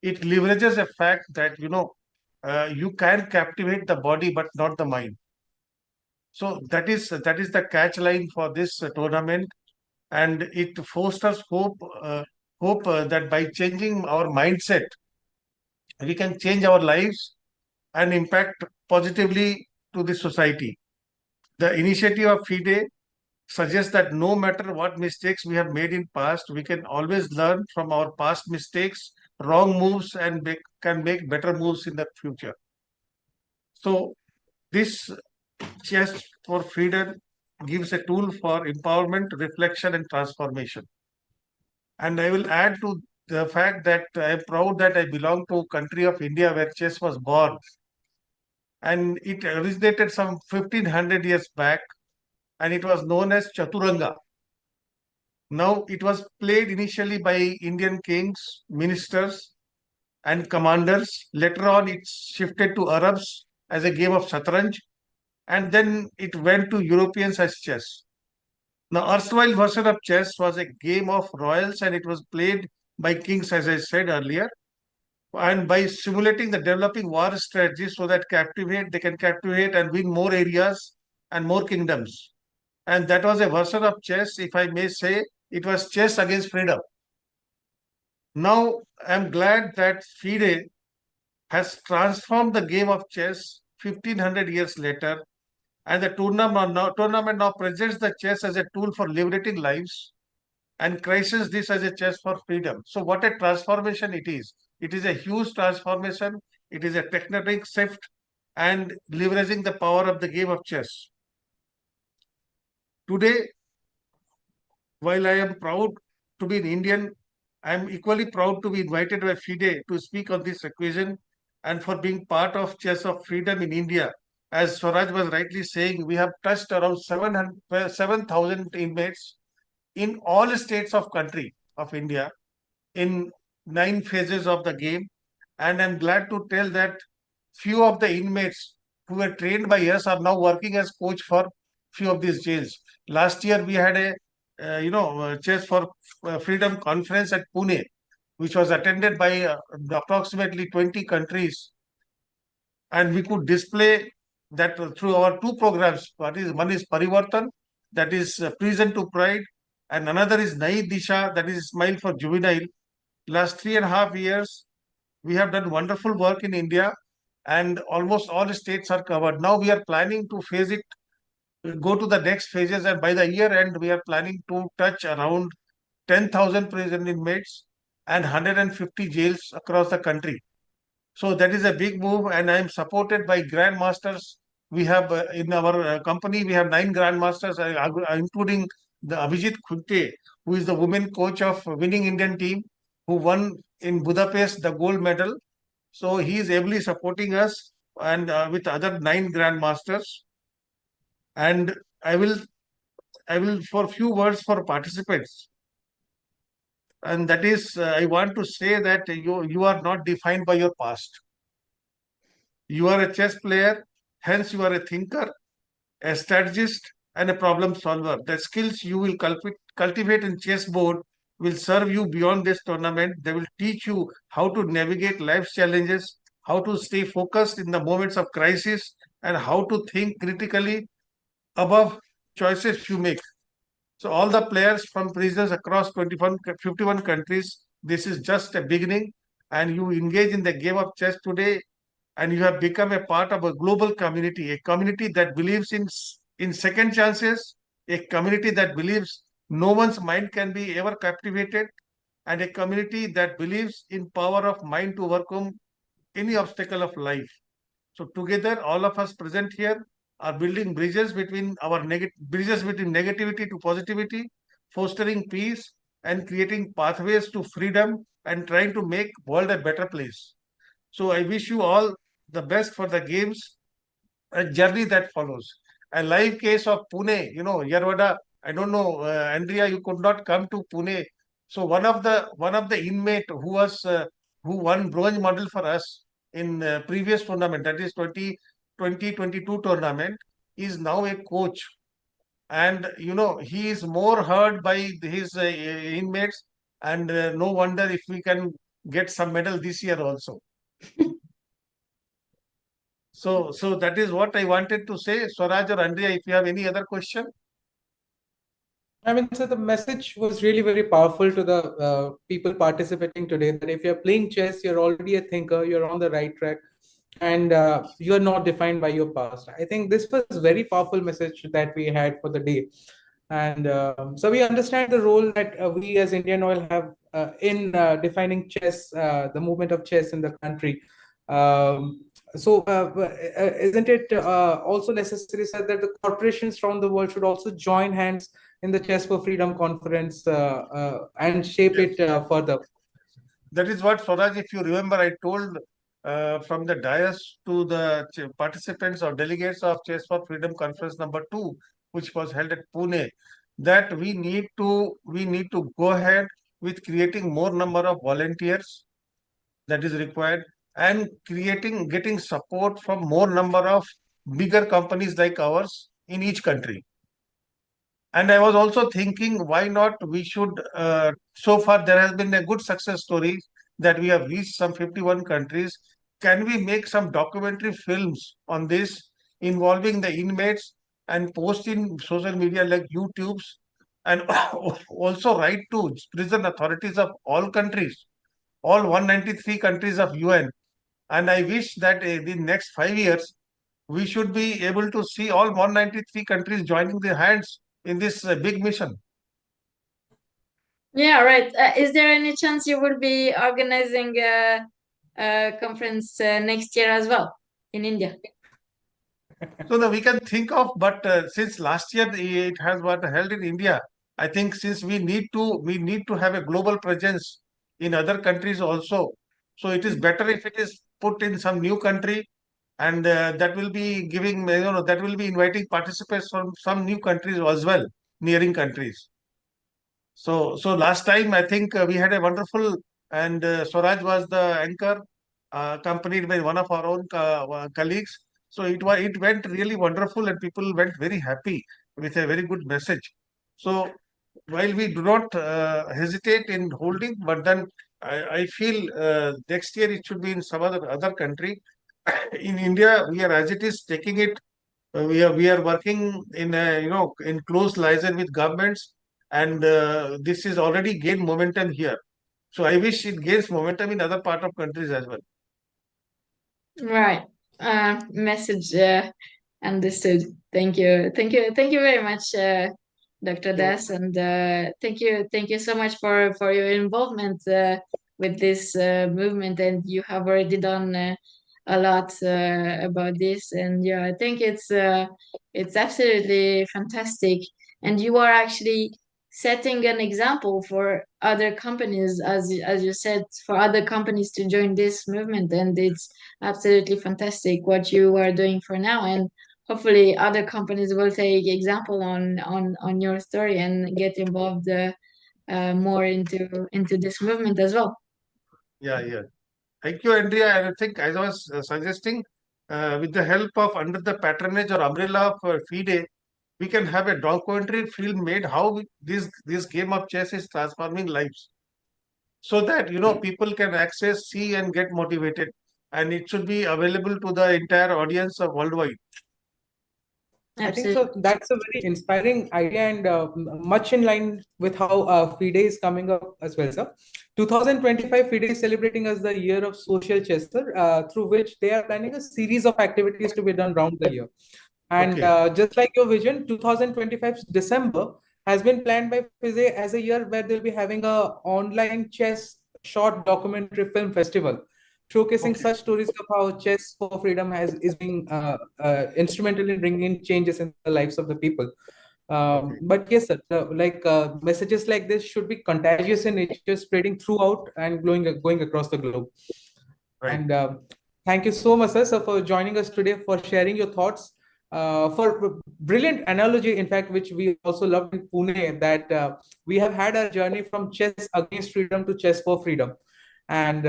It leverages a fact that, you can captivate the body, but not the mind. So that is the catch line for this tournament, and it fosters hope that by changing our mindset, we can change our lives and impact positively to the society. The initiative of FIDE suggests that no matter what mistakes we have made in past, we can always learn from our past mistakes, wrong moves, and can make better moves in the future. So this Chess for Freedom gives a tool for empowerment, reflection, and transformation. And I will add to the fact that I am proud that I belong to a country of India where chess was born. And it originated some 1500 years back, and it was known as Chaturanga. Now, it was played initially by Indian kings, ministers, and commanders. Later on, it shifted to Arabs as a game of Shatranj, and then it went to Europeans as chess. Now, erstwhile version of chess was a game of royals, and it was played by kings, as I said earlier, and by simulating the developing war strategies so that they can captivate and win more areas and more kingdoms. And that was a version of chess, if I may say, it was chess against freedom. Now, I'm glad that FIDE has transformed the game of chess 1500 years later, and the tournament now presents the chess as a tool for liberating lives and crisis this as a chess for freedom. So what a transformation it is. It is a huge transformation. It is a tectonic shift and leveraging the power of the game of chess. Today, while I am proud to be an Indian, I am equally proud to be invited by FIDE to speak on this occasion and for being part of Chess of Freedom in India. As Swaraj was rightly saying, we have touched around 7,000 inmates in all states of country of India in 9 phases of the game. And I'm glad to tell that few of the inmates who were trained by us are now working as coach for few of these jails. Last year we had a Chess for Freedom conference at Pune, which was attended by approximately 20 countries, and we could display that through our 2 programs. One is Parivartan, that is Prison to Pride, and another is Nai Disha, that is Smile for Juvenile. Last 3.5 years, we have done wonderful work in India, and almost all states are covered. Now we are planning to phase it, go to the next phases, and by the year end, we are planning to touch around 10,000 prison inmates and 150 jails across the country. So that is a big move, and I am supported by grandmasters. We have in our company, we have 9 grandmasters, including the Abhijit Khunte, who is the women coach of winning Indian team, who won in Budapest the gold medal. So he is ably supporting us, and with other 9 grandmasters. And I will for a few words for participants. And that is, I want to say that you are not defined by your past. You are a chess player, hence you are a thinker, a strategist, and a problem solver. The skills you will cultivate in chessboard will serve you beyond this tournament. They will teach you how to navigate life's challenges, how to stay focused in the moments of crisis, and how to think critically above choices you make. So all the players from prisons across 51 countries, this is just a beginning, and you engage in the game of chess today, and you have become a part of a global community, a community that believes in second chances, a community that believes no one's mind can be ever captivated, and a community that believes in power of mind to overcome any obstacle of life. So together, all of us present here are building bridges between negativity to positivity, fostering peace and creating pathways to freedom and trying to make world a better place. So I wish you all the best for the games and journey that follows. A live case of Pune, Yarwada. I don't know, Andrea, you could not come to Pune. So one of the inmate who won bronze medal for us in previous tournament, that is 2022 tournament is now a coach. And, he is more heard by his inmates. And no wonder if we can get some medal this year also. So that is what I wanted to say. Swaraj or Andrea, if you have any other question. I mean, so the message was really very powerful to the people participating today, that if you're playing chess, you're already a thinker, you're on the right track, and you're not defined by your past. I think this was a very powerful message that we had for the day. And so we understand the role that we as Indian Oil have in defining chess, the movement of chess in the country. Isn't it also necessary, sir, that the corporations from the world should also join hands in the Chess for Freedom conference and shape it further? That is what, Swaraj, if you remember, I told from the dais to the participants or delegates of Chess for Freedom conference number 2, which was held at Pune, that we need to go ahead with creating more number of volunteers that is required, and getting support from more number of bigger companies like ours in each country. And I was also thinking, why not we should, so far there has been a good success story that we have reached some 51 countries. Can we make some documentary films on this involving the inmates and post in social media like YouTubes, and also write to prison authorities of all countries, all 193 countries of UN. And I wish that in the next 5 years, we should be able to see all 193 countries joining their hands in this big mission. Yeah, right. Is there any chance you will be organizing a conference next year as well in India? So that we can think of, but since last year it has been held in India, I think since we need to have a global presence in other countries also. So it is better if it is put in some new country, and that will be giving, that will be inviting participants from some new countries as well, nearing countries. So last time I think we had a wonderful, and Swaraj was the anchor, accompanied by one of our own colleagues. So it went really wonderful, and people went very happy with a very good message. So while we do not hesitate in holding, but then I feel next year it should be in some other country. In India, we are, as it is, taking it. We are working in in close liaison with governments, and this is already gained momentum here. So I wish it gains momentum in other part of countries as well. Right. Message understood. Thank you. Thank you very much, Dr. Das, and thank you so much for your involvement with this movement. And you have already done a lot about this, and yeah, I think it's absolutely fantastic. And you are actually setting an example for other companies, as you said, for other companies to join this movement, and it's absolutely fantastic what you are doing for now. And hopefully other companies will take example on your story and get involved more into this movement as well. Yeah. Thank you, Andrea. And I think, as I was suggesting, with the help of, under the patronage or umbrella of FIDE, we can have a documentary film made how this game of chess is transforming lives, so that people can access, see, and get motivated, and it should be available to the entire audience of worldwide. I think so. That's a very inspiring idea, and much in line with how FIDE is coming up as well, sir. 2025 FIDE is celebrating as the year of social chess, sir, through which they are planning a series of activities to be done around the year. And just like your vision, 2025 December has been planned by FIDE as a year where they'll be having a online chess short documentary film festival, showcasing such stories of how Chess for Freedom is being instrumental in bringing changes in the lives of the people. But yes, sir, messages like this should be contagious in nature, spreading throughout and going across the globe. Right. And thank you so much, sir, for joining us today, for sharing your thoughts, for brilliant analogy, in fact, which we also loved in Pune, that we have had a journey from chess against freedom to chess for freedom. And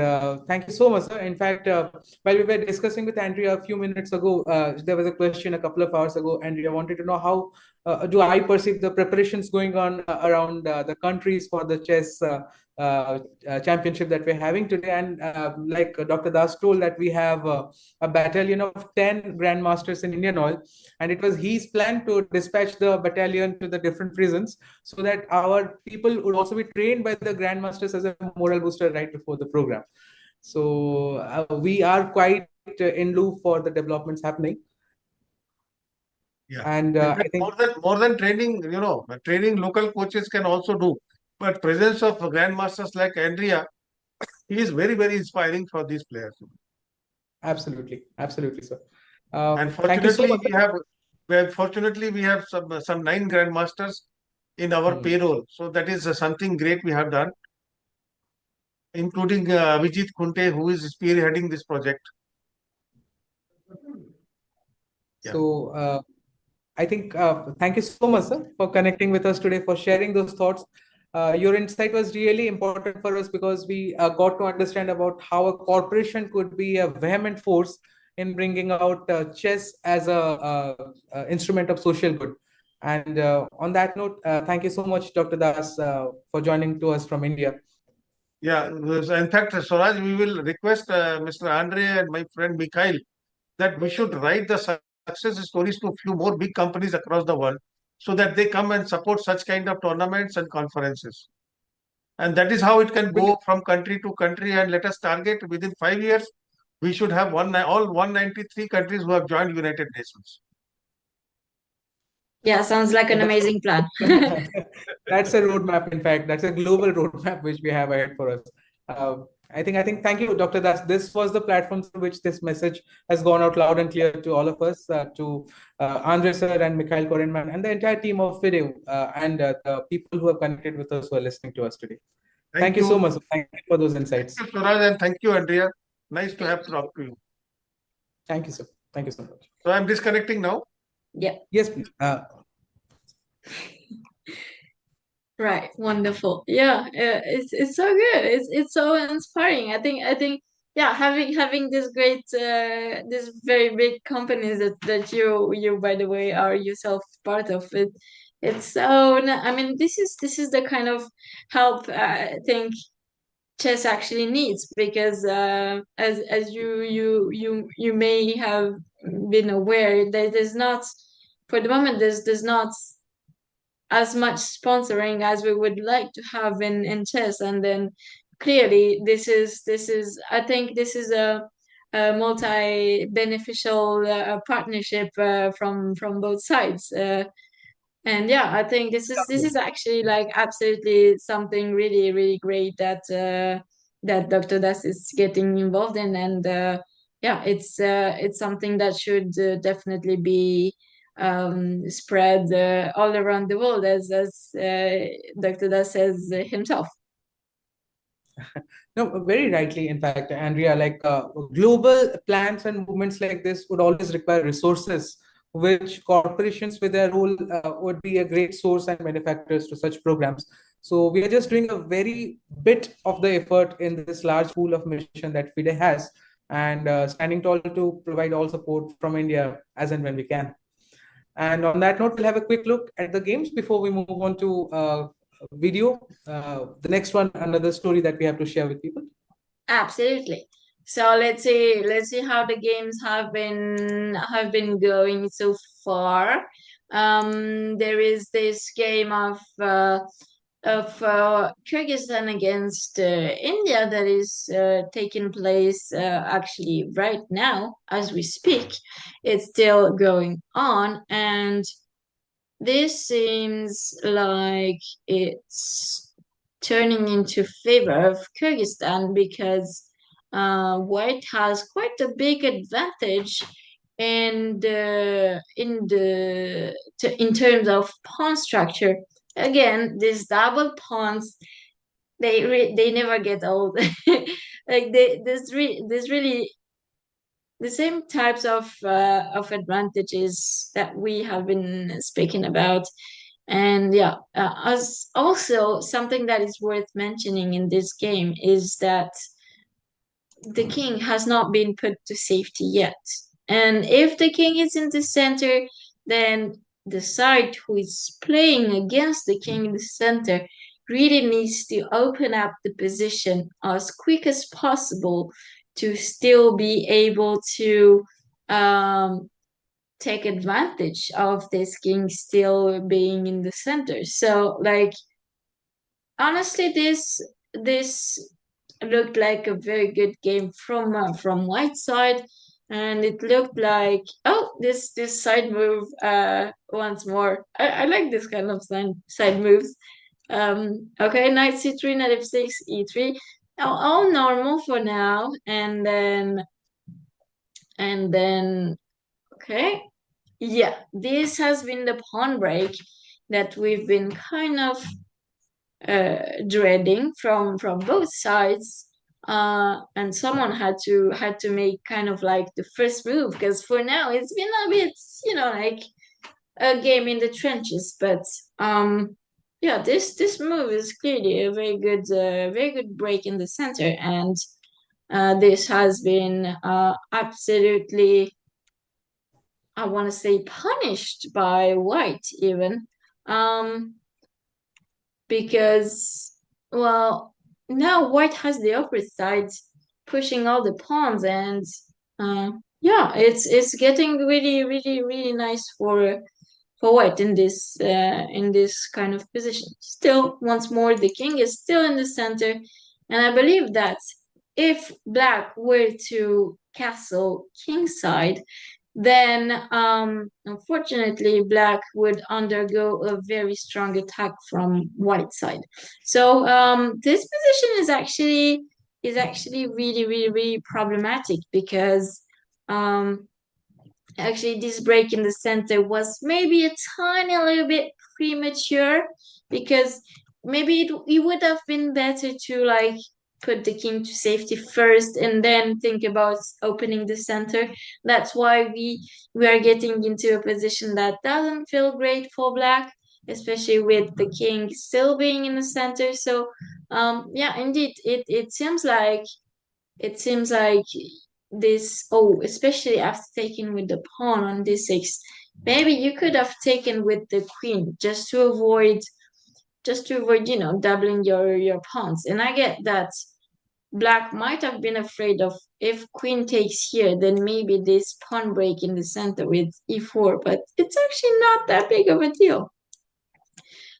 thank you so much, sir. In fact, while we were discussing with Andrea a few minutes ago, there was a question a couple of hours ago. Andrea wanted to know how do I perceive the preparations going on around the countries for the chess championship that we're having today. And like Dr. Das told, that we have a battalion of 10 grandmasters in Indian oil, and it was his plan to dispatch the battalion to the different prisons so that our people would also be trained by the grandmasters as a moral booster right before the program. So we are quite in loop for the developments happening. Yeah. And In fact, I think more than training, training local coaches can also do. But presence of grandmasters like Andrea, he is very, very inspiring for these players. absolutely, sir. And Thank you so fortunately, much. we have some 9 grandmasters in our payroll. So that is something great we have done, including Vijit Kunte, who is spearheading this project. Yeah. So I think thank you so much, sir, for connecting with us today, for sharing those thoughts. Your insight was really important for us because we got to understand about how a corporation could be a vehement force in bringing out chess as a instrument of social good. And on that note, thank you so much, Dr. Das, for joining to us from India. Yeah, in fact, Swaraj, we will request Mr. Andre and my friend Mikhail that we should write the success stories to a few more big companies across the world so that they come and support such kind of tournaments and conferences. And that is how it can go from country to country. And let us target within 5 years, we should have all 193 countries who have joined United Nations. Yeah, sounds like an amazing plan. That's a roadmap. In fact, that's a global roadmap which we have ahead for us. I think. Thank you, Dr. Das. This was the platform through which this message has gone out loud and clear to all of us, to Andre sir and Mikhail Korenman and the entire team of FIDE and the people who have connected with us, who are listening to us today. Thank you so much. Thank you for those insights. Thank you, Suraj, and thank you, Andrea. Nice to have talked to you. Thank you, sir. Thank you so much. So I'm disconnecting now. Yeah. Yes, please. Right, wonderful. Yeah, it's so good. It's so inspiring. I think yeah, having this great this very big companies that you by the way are yourself part of it. It's so I mean this is the kind of help I think chess actually needs because as you may have been aware there's not for the moment there's not as much sponsoring as we would like to have in chess, and then clearly this is I think this is a multi beneficial partnership from both sides, and yeah, I think this is actually like absolutely something really really great that Dr. Das is getting involved in, and yeah, it's something that should definitely be spread all around the world, as Dr. Das says himself. No, very rightly, in fact, Andrea, like global plans and movements like this would always require resources, which corporations with their role would be a great source and benefactors to such programs. So we are just doing a very bit of the effort in this large pool of mission that FIDE has, and standing tall to provide all support from India as and when we can. And on that note, we'll have a quick look at the games before we move on to video. The next one, another story that we have to share with people. Absolutely. So let's see how the games have been going so far. There is this game of Kyrgyzstan against India that is taking place actually right now as we speak. It's still going on, and this seems like it's turning into favor of Kyrgyzstan because White has quite a big advantage in terms of pawn structure. Again, these double pawns, they never get old. Like there's really the same types of advantages that we have been speaking about. And yeah, as also something that is worth mentioning in this game is that the king has not been put to safety yet. And if the king is in the center, then the side who is playing against the king in the center really needs to open up the position as quick as possible to still be able to take advantage of this king still being in the center. So, like, honestly, this looked like a very good game from white side, and it looked like, oh, this side move once more. I like this kind of side moves. Okay, knight c3, knight f6, e3, all normal for now, and then okay, yeah, this has been the pawn break that we've been kind of dreading from both sides, and someone had to make kind of like the first move, because for now it's been a bit, like a game in the trenches. But yeah, this move is clearly a very good break in the center, and this has been absolutely, I want to say, punished by white even, because, well, now white has the upper side pushing all the pawns, and yeah, it's getting really, really, really nice for white in this kind of position. Still, once more, the king is still in the center, and I believe that if black were to castle king side, then unfortunately black would undergo a very strong attack from white side. So this position is actually really, really, really problematic, because actually this break in the center was maybe a tiny little bit premature, because maybe it would have been better to like put the king to safety first and then think about opening the center. That's why we are getting into a position that doesn't feel great for black, especially with the king still being in the center. So yeah, indeed, it seems like this, oh, especially after taking with the pawn on d6, maybe you could have taken with the queen just to avoid doubling your pawns. And I get that black might have been afraid of, if queen takes here, then maybe this pawn break in the center with e4, but it's actually not that big of a deal,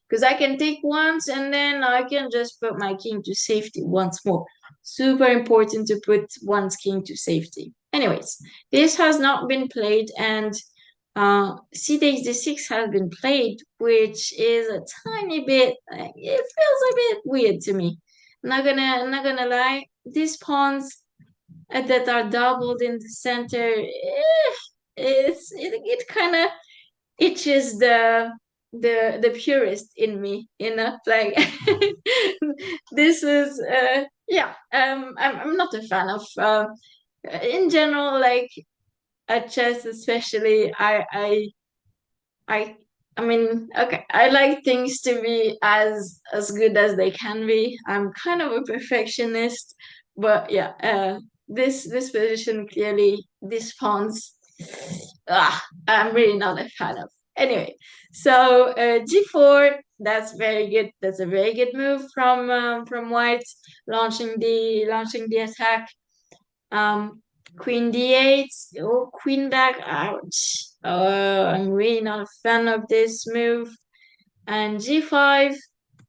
because I can take once and then I can just put my king to safety once more. Super important to put one's king to safety. Anyways, this has not been played, and c takes d6 has been played, which is a tiny bit, it feels a bit weird to me. Not gonna lie, these pawns that are doubled in the center, it kind of itches the purist in me, like this is yeah, I'm not a fan of in general, like at chess especially. I mean, okay, I like things to be as good as they can be. I'm kind of a perfectionist, but yeah, this position clearly, these pawns, I'm really not a fan of. Anyway, so g4, that's very good. That's a very good move from white, launching the attack. Queen d8, oh, queen back, ouch. I'm really not a fan of this move. And g5,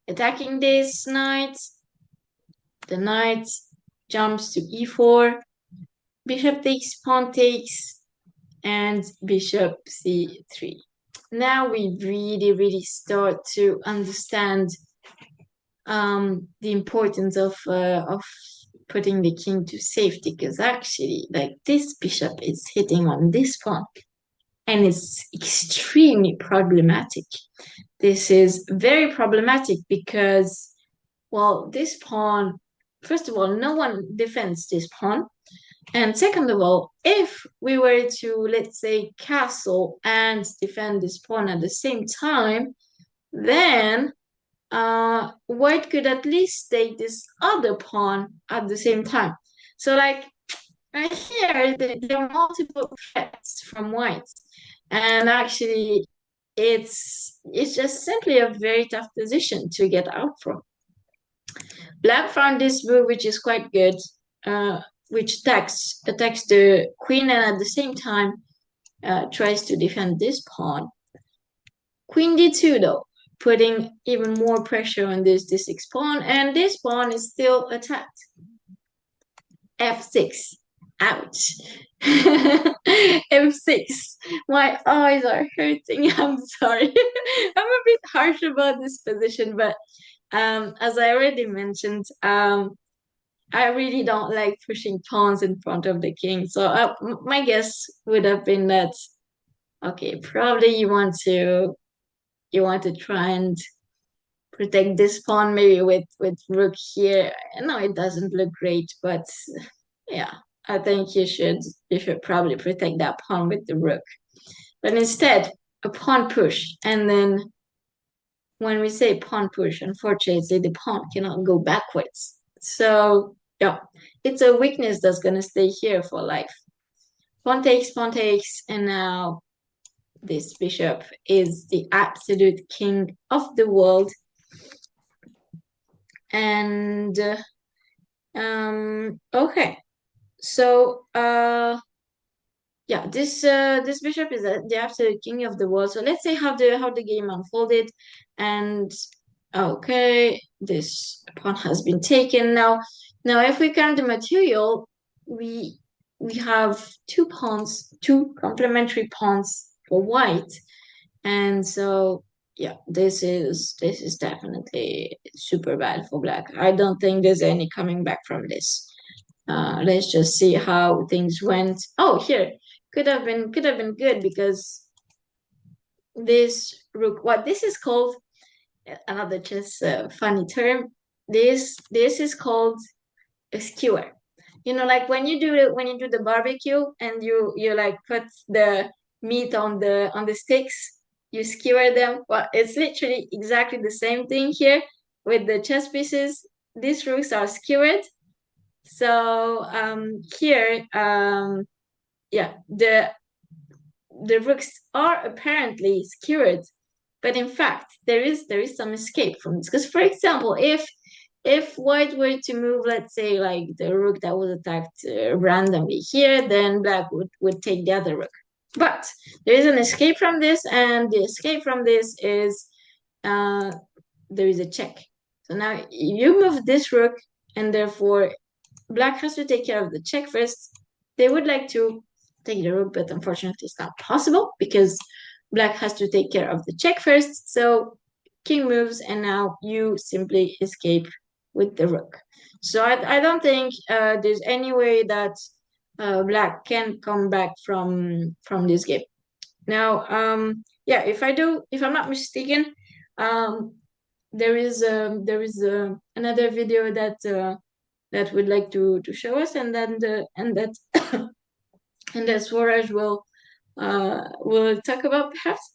attacking this knight. The knight jumps to e4. Bishop takes, pawn takes, and bishop c3. Now we really, really start to understand the importance of putting the king to safety, because actually, like, this bishop is hitting on this pawn, and it's extremely problematic. This is very problematic because, well, this pawn, first of all, no one defends this pawn, and second of all, if we were to, let's say, castle and defend this pawn at the same time, then white could at least take this other pawn at the same time. So like right here, there are multiple threats from whites, and actually, it's just simply a very tough position to get out from. Black found this move, which is quite good, which attacks the queen, and at the same time tries to defend this pawn. Queen d2 though, putting even more pressure on this d6 pawn, and this pawn is still attacked. f6. Ouch. f6. My eyes are hurting. I'm sorry. I'm a bit harsh about this position, but as I already mentioned, I really don't like pushing pawns in front of the king. So my guess would have been that, okay, probably you want to try and protect this pawn maybe with rook here. No, it doesn't look great, but yeah, I think you should probably protect that pawn with the rook. But instead, a pawn push, and then when we say pawn push, unfortunately, the pawn cannot go backwards. So yeah, it's a weakness that's gonna stay here for life. Pawn takes, and now this bishop is the absolute king of the world. And okay, so yeah, this bishop is the absolute king of the world. So let's say how the game unfolded. And okay, this pawn has been taken. Now if we count the material, we have two complementary pawns for white. And so yeah, this is definitely super bad for black. I don't think there's any coming back from this. Let's just see how things went. Oh, here could have been good, because this rook, what this is called, another just funny term. This is called a skewer. You know, like when you do the barbecue and you like put the meat on the sticks, you skewer them. Well, it's literally exactly the same thing here with the chess pieces. These rooks are skewered. So here, yeah, the rooks are apparently skewered, but in fact there is some escape from this. Because for example, if white were to move, let's say like the rook that was attacked randomly here, then black would take the other rook. But there is an escape from this, and the escape from this is there is a check. So now you move this rook, and therefore black has to take care of the check first. They would like to take the rook, but unfortunately it's not possible because black has to take care of the check first. So king moves, and now you simply escape with the rook. So I don't think there's any way that black can come back from this game. Now, yeah, if I'm not mistaken, there is another video that would like to show us, and then and that Swaraj will talk about perhaps.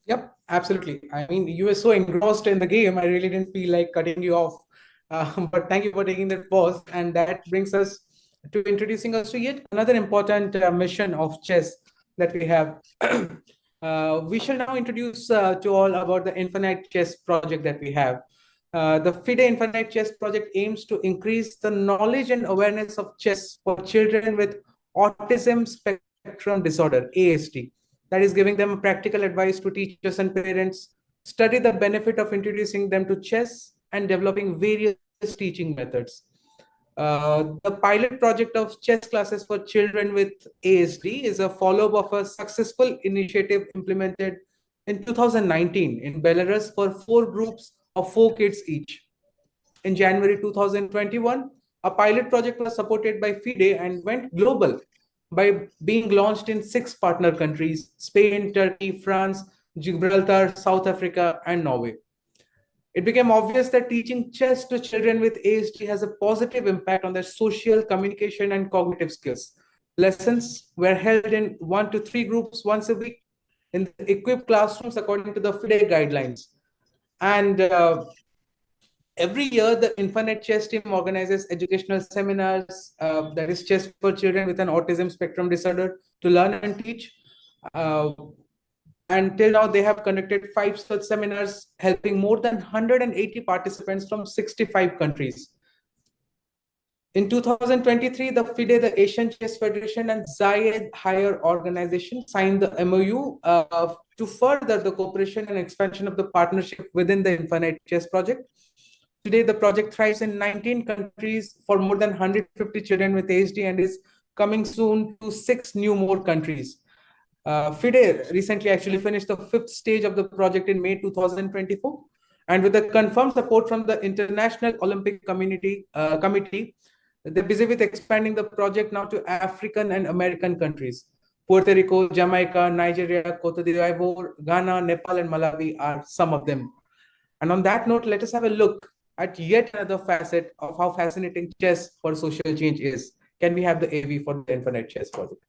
Yep, absolutely. I mean, you were so engrossed in the game, I really didn't feel like cutting you off. But thank you for taking that pause. And that brings us to introducing us to yet another important mission of chess that we have. We shall now introduce to all about the Infinite Chess project that we have. The FIDE Infinite Chess project aims to increase the knowledge and awareness of chess for children with autism spectrum disorder, ASD. That is giving them practical advice to teachers and parents, study the benefit of introducing them to chess, and developing various teaching methods. The pilot project of chess classes for children with ASD is a follow-up of a successful initiative implemented in 2019 in Belarus for 4 groups of 4 kids each. In January 2021, a pilot project was supported by FIDE and went global by being launched in 6 partner countries: Spain, Turkey, France, Gibraltar, South Africa, and Norway. It became obvious that teaching chess to children with ASD has a positive impact on their social, communication, and cognitive skills. Lessons were held in 1 to 3 groups once a week in equipped classrooms according to the FIDE guidelines. And Every year, the Infinite Chess team organizes educational seminars, that is chess for children with an autism spectrum disorder, to learn and teach. And till now, they have conducted 5 such seminars, helping more than 180 participants from 65 countries. In 2023, the FIDE, the Asian Chess Federation, and Zayed Higher Organization signed the MOU to further the cooperation and expansion of the partnership within the Infinite Chess project. Today, the project thrives in 19 countries for more than 150 children with ASD and is coming soon to 6 more countries. FIDE recently actually finished the 5th stage of the project in May 2024. And with the confirmed support from the International Olympic Committee, they're busy with expanding the project now to African and American countries. Puerto Rico, Jamaica, Nigeria, Cote d'Ivoire, Ghana, Nepal, and Malawi are some of them. And on that note, let us have a look at yet another facet of how fascinating chess for social change is. Can we have the AV for the Infinite Chess project?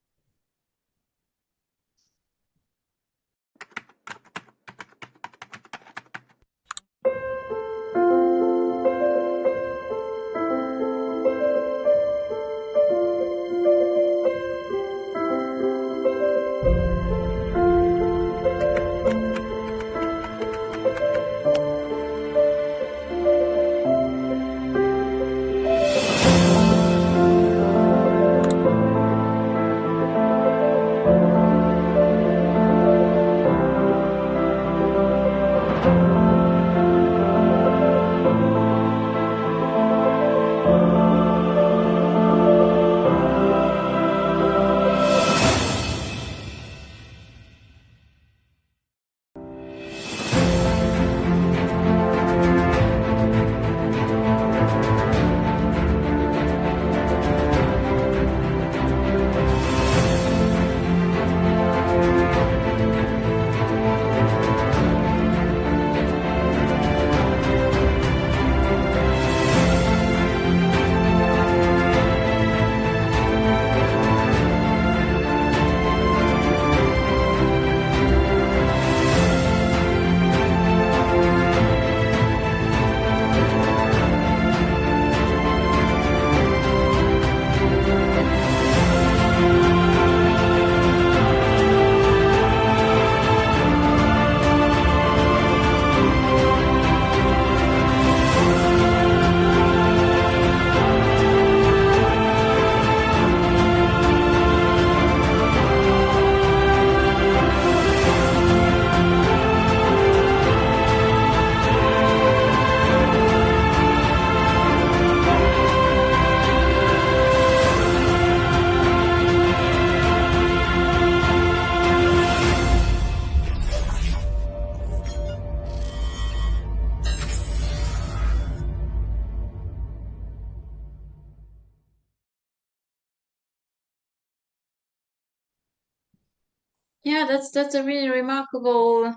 Yeah, that's a really remarkable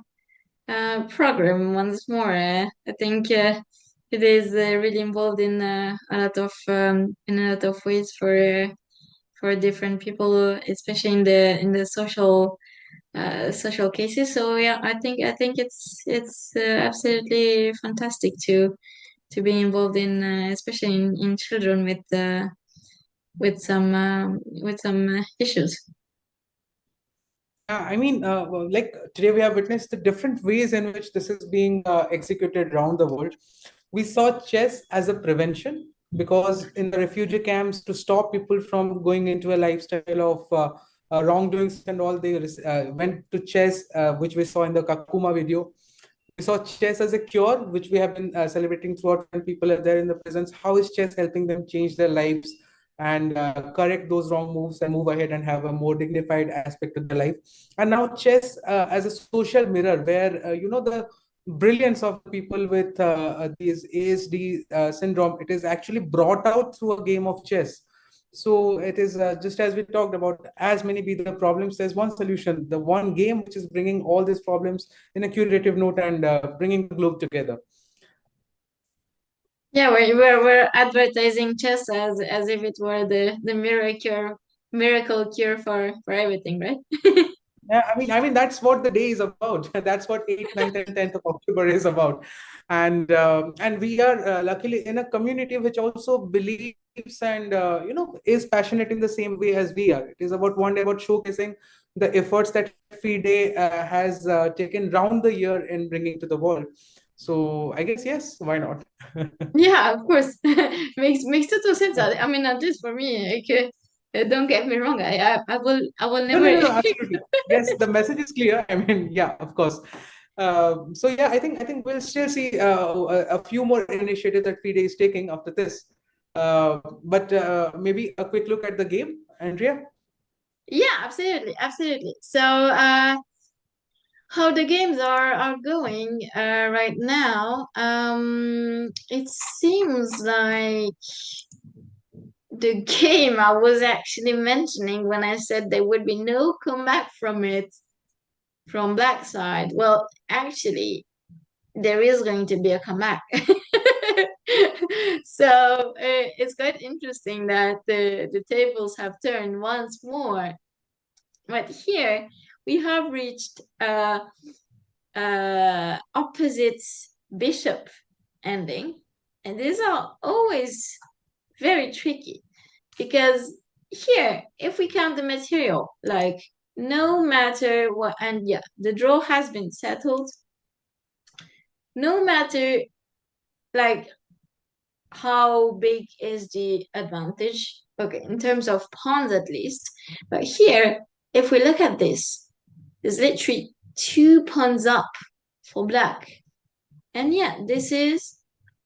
program once more. I think it is really involved in a lot of ways for different people, especially in the social cases. So yeah, I think it's absolutely fantastic to be involved in, especially in children with some issues. Yeah, I mean, like today we have witnessed the different ways in which this is being executed around the world. We saw chess as a prevention because in the refugee camps, to stop people from going into a lifestyle of wrongdoings and all, they went to chess, which we saw in the Kakuma video. We saw chess as a cure, which we have been celebrating throughout when people are there in the prisons. How is chess helping them change their lives and correct those wrong moves and move ahead and have a more dignified aspect of their life? And now chess as a social mirror, where the brilliance of people with these ASD syndrome, it is actually brought out through a game of chess. So it is just as we talked about, as many be the problems, there's one solution, the one game which is bringing all these problems in a curative note and bringing the globe together. Yeah, we're advertising chess as if it were the miracle cure for everything, right? Yeah, I mean that's what the day is about. That's what 8th, 9th, and 10th of October is about. And we are luckily in a community which also believes and is passionate in the same way as we are. It is about one day about showcasing the efforts that FIDE has taken round the year in bringing to the world. So I guess yes, why not? Yeah, of course. Makes total sense. I mean, not just for me. Like, don't get me wrong. I will No, never. no, no, no, absolutely. Yes, the message is clear. I mean, yeah, of course. So yeah, I think we'll still see a few more initiatives that FIDE is taking after this. But maybe a quick look at the game, Andrea. Yeah, absolutely, absolutely. So, how the games are going right now? It seems like the game I was actually mentioning when I said there would be no comeback from it from black side. Well, actually, there is going to be a comeback. So it's quite interesting that the tables have turned once more. But here we have reached opposite bishop ending, and these are always very tricky because here, if we count the material, like no matter what, and yeah, the draw has been settled. No matter like how big is the advantage, okay, in terms of pawns at least. But here, if we look at this, there's literally 2 pawns up for black. And yeah, this is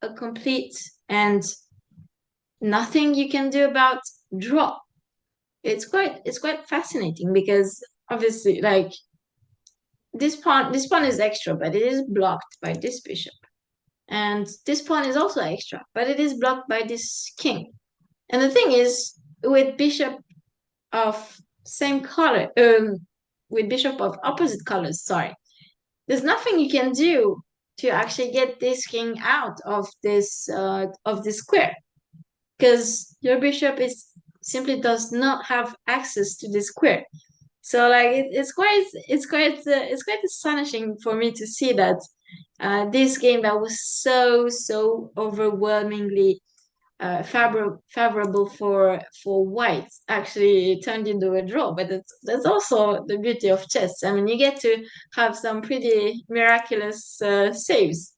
a complete and nothing you can do about draw. It's quite fascinating because obviously like this pawn is extra, but it is blocked by this bishop. And this pawn is also extra, but it is blocked by this king. And the thing is, with bishop of same color, with bishop of opposite colors, sorry, there's nothing you can do to actually get this king out of this square because your bishop is simply does not have access to this square. So like it's quite astonishing for me to see that this game that was so overwhelmingly favorable for white actually turned into a draw. But that's also the beauty of chess. I mean, you get to have some pretty miraculous saves.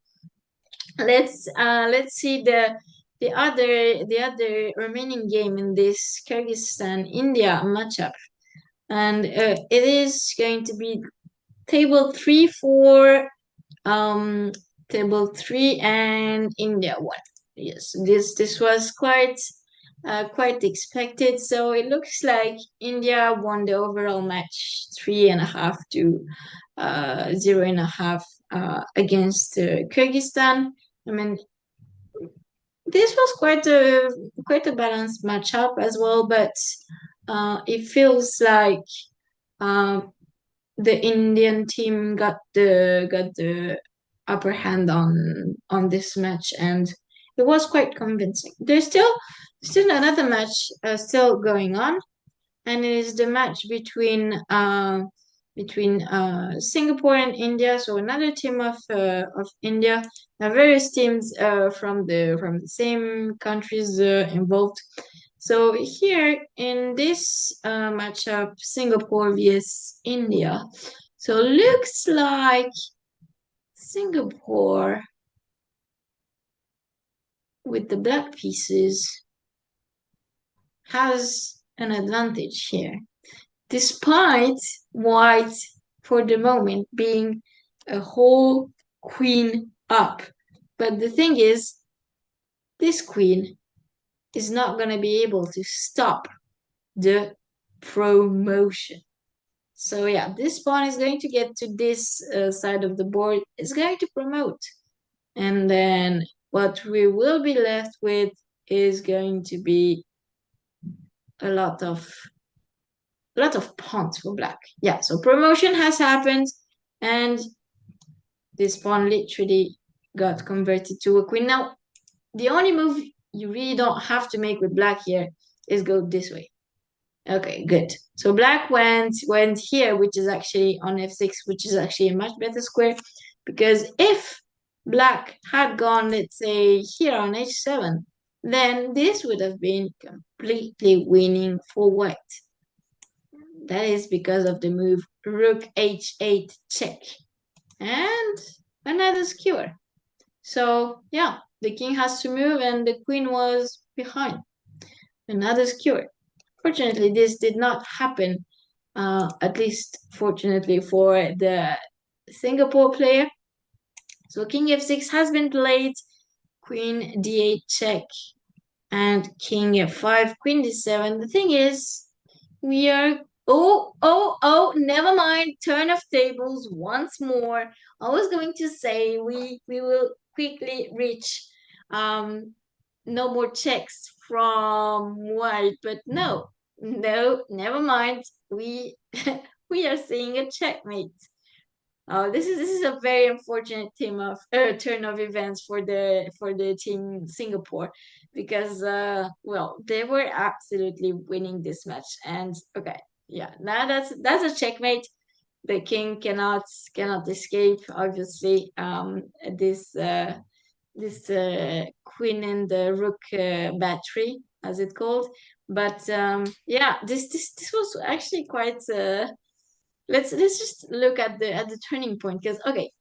Let's see the other remaining game in this Kyrgyzstan India matchup, and it is going to be table 3 for table 3 and India 1. Yes, this was quite expected. So it looks like India won the overall match 3.5 to 0.5 against Kyrgyzstan. I mean, this was quite a balanced matchup as well, but it feels like the Indian team got the upper hand on this match, and it was quite convincing. There's still another match still going on, and it is the match between Singapore and India. So another team of India, various teams from the same countries involved. So here in this matchup, Singapore vs India. So looks like Singapore with the black pieces has an advantage here, despite white for the moment being a whole queen up. But the thing is, this queen is not going to be able to stop the promotion. So yeah, this pawn is going to get to this side of the board. It's going to promote. And then what we will be left with is going to be a lot of pawns for black. Yeah, so promotion has happened, and this pawn literally got converted to a queen. Now, the only move you really don't have to make with black here is go this way. Okay, good. So black went here, which is actually on f6, which is actually a much better square, because if black had gone, let's say, here on h7, then this would have been completely winning for white. That is because of the move rook h8 check and another skewer. So yeah, the king has to move and the queen was behind. Another skewer. Fortunately, this did not happen, at least fortunately for the Singapore player. So king f6 has been played, queen d8 check, and king f5, queen d7. The thing is, we are, never mind, turn of tables once more. I was going to say we will quickly reach no more checks from white, but no, never mind. We we are seeing a checkmate. This is a very unfortunate turn of events for the team Singapore, because well, they were absolutely winning this match. And okay, yeah, now that's a checkmate. The king cannot escape, obviously. This queen and the rook battery, as it's called. But yeah, this was actually quite. Let's just look at the turning point, because okay,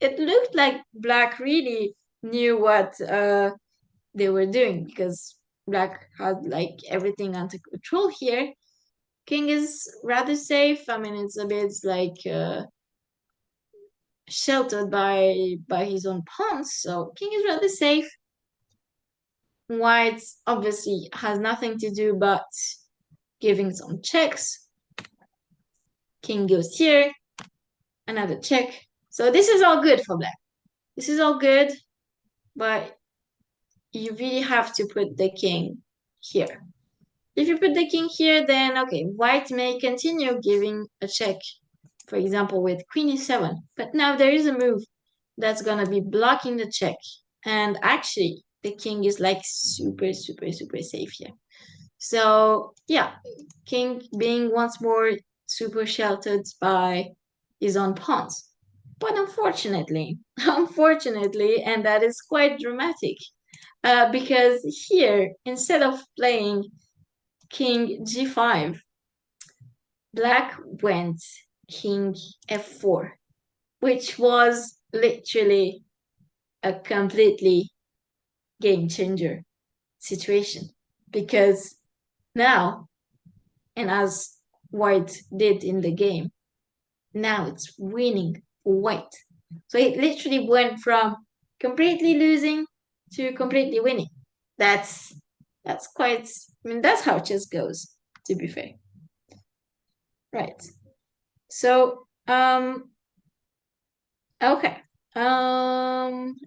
it looked like black really knew what they were doing, because black had like everything under control here. King is rather safe. I mean, it's a bit like sheltered by his own pawns, so king is rather safe. White obviously has nothing to do but giving some checks. King goes here, another check. So this is all good for black. This is all good, but you really have to put the king here. If you put the king here, then okay, white may continue giving a check, for example, with queen e7. But now there is a move that's gonna be blocking the check. And actually, the king is like super safe here. So yeah, king being once more super sheltered by his own pawns. But unfortunately, and that is quite dramatic, because here, instead of playing king g5, black went king f4, which was literally a completely game changer situation, because now, and as white did in the game, now it's winning for white. So it literally went from completely losing to completely winning. That's quite, I mean, that's how chess goes, to be fair. Right. So okay.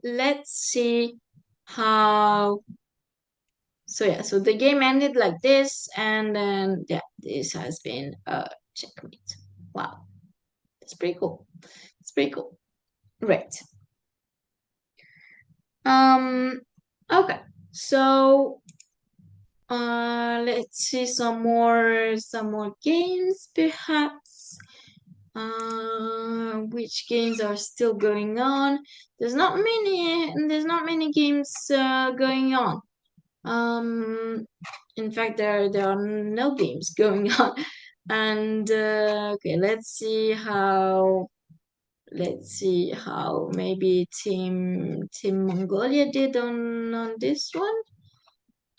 Let's see how. So yeah, so the game ended like this, and then yeah, this has been a checkmate. Wow, that's pretty cool. It's pretty cool. Right. Okay. So let's see some more games perhaps. Which games are still going on? There's not many games going on. In fact, there are no games going on. And okay, let's see how maybe team Mongolia did on this one.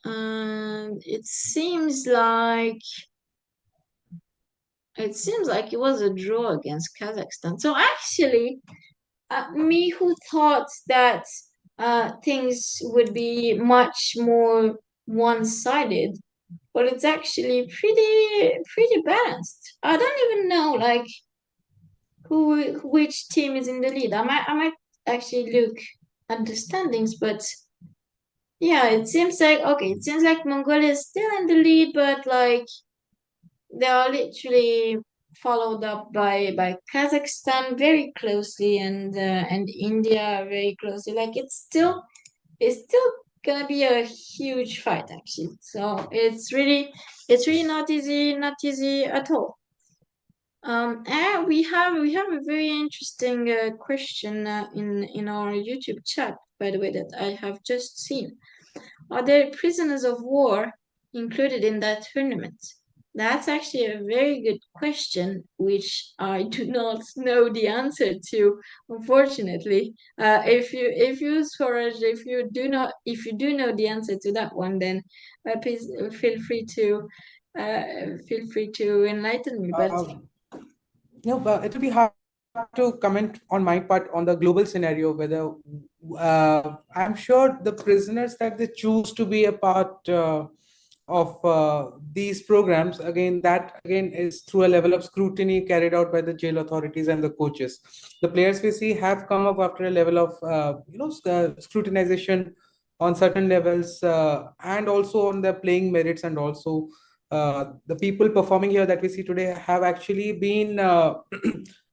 And it seems like it was a draw against Kazakhstan. So actually, me who thought that things would be much more one-sided, but it's actually pretty balanced. I don't even know like which team is in the lead. I might actually look at the standings, but yeah, it seems like Mongolia is still in the lead, but like they are literally followed up by Kazakhstan very closely, and India very closely. Like it's still gonna be a huge fight actually. So it's really not easy at all. And we have a very interesting question in our YouTube chat, by the way, that I have just seen. Are there prisoners of war included in that tournament? That's actually a very good question, which I do not know the answer to, unfortunately. Swaraj, if you do know the answer to that one, then please feel free to enlighten me. But but it will be hard to comment on my part on the global scenario, whether I'm sure the prisoners that they choose to be a part of these programs, that is through a level of scrutiny carried out by the jail authorities and the coaches. The players we see have come up after a level of scrutinization on certain levels, and also on their playing merits, and also the people performing here that we see today have actually been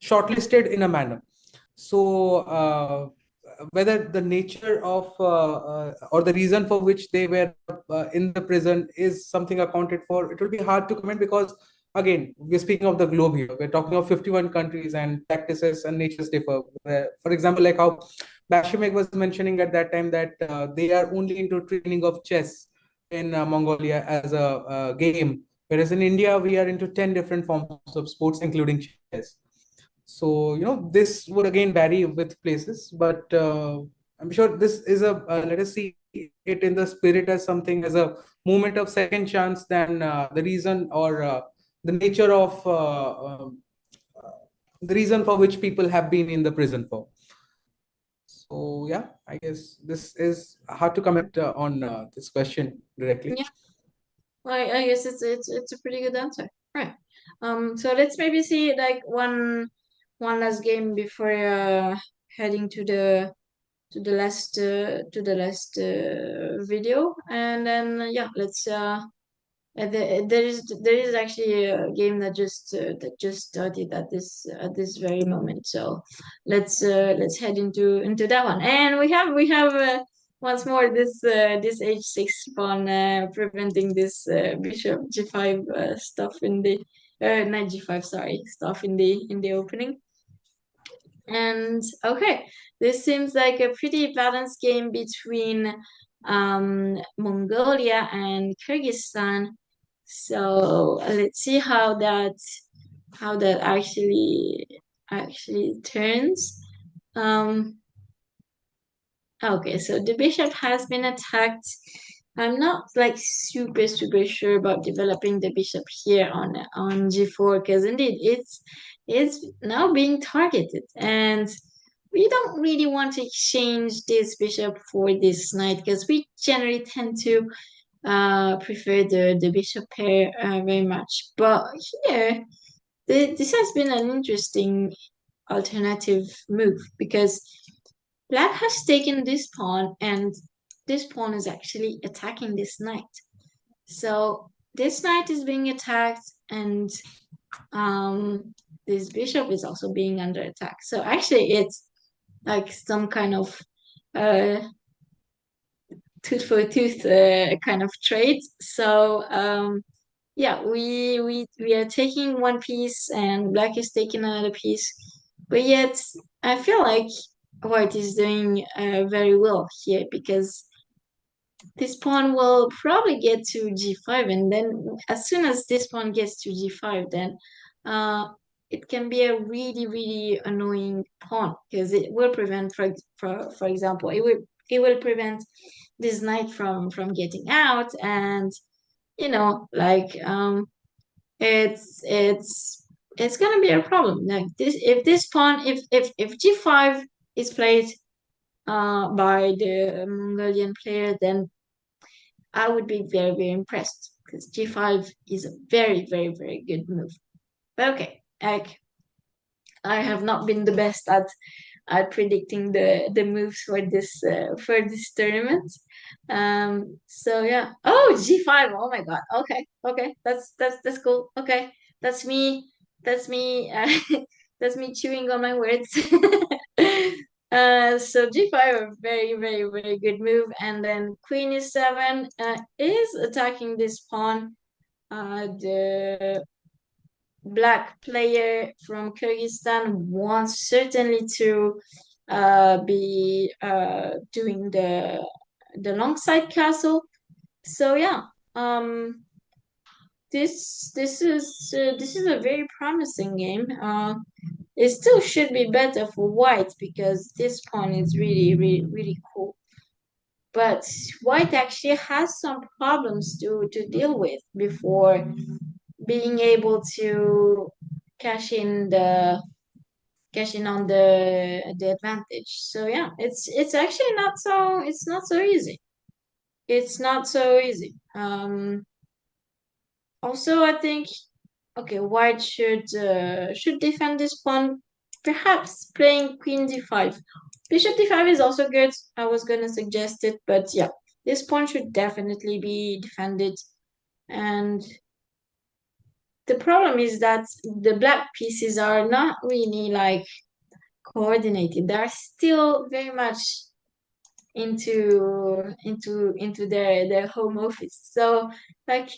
shortlisted in a manner. So whether the nature of or the reason for which they were in the prison is something accounted for, it will be hard to comment, because again, we're speaking of the globe here. We're talking of 51 countries, and practices and natures differ. For example, like how Bachim was mentioning at that time that they are only into training of chess in Mongolia as a game, whereas in India we are into 10 different forms of sports, including chess. So this would again vary with places, but I'm sure this is let us see it in the spirit as something, as a moment of second chance, than the reason or the nature of the reason for which people have been in the prison for. So yeah, I guess this is hard to comment on this question directly. Yeah, I guess it's a pretty good answer, right? So let's maybe see like one last game before heading to the last video, and then yeah, let's there is actually a game that just started at this very moment. So let's head into that one, and we have once more this h6 pawn preventing this bishop g5 stuff in the knight g5, sorry, stuff in the opening. And okay, this seems like a pretty balanced game between Mongolia and Kyrgyzstan. So let's see how that actually turns. Okay, so the bishop has been attacked. I'm not like super sure about developing the bishop here on g4, because indeed it's now being targeted, and we don't really want to exchange this bishop for this knight, because we generally tend to prefer the bishop pair very much. But here, this has been an interesting alternative move, because Black has taken this pawn, and this pawn is actually attacking this knight. So this knight is being attacked, and this bishop is also being under attack. So actually, it's like some kind of tooth for tooth kind of trade. So yeah, we are taking one piece, and Black is taking another piece, but yet I feel like White is doing very well here, because this pawn will probably get to g5, and then as soon as this pawn gets to g5, then it can be a really annoying pawn, because it will prevent, for example, it will prevent this knight from getting out, and like it's gonna be a problem. Like this pawn, if g5 is played by the Mongolian player, then I would be very impressed, because g5 is a very good move. But okay, I have not been the best at predicting the moves for this tournament. So yeah. Oh, g5. Oh my god. Okay. That's cool. Okay, that's me. That's me. That's me chewing on my words. So g5, a very, very, very good move. And then queen e7 is attacking this pawn. The black player from Kyrgyzstan wants certainly to be doing the long side castle. So yeah, this is a very promising game. It still should be better for white because this pawn is really, really, really cool. But white actually has some problems to deal with before being able to cash in on the advantage. So yeah, it's actually not so easy. It's not so easy. Also, I think okay, white should defend this pawn, perhaps playing queen d5. Bishop d5 is also good. I was gonna suggest it, but yeah, this pawn should definitely be defended. And the problem is that the black pieces are not really like coordinated. They're still very much into their home office. So like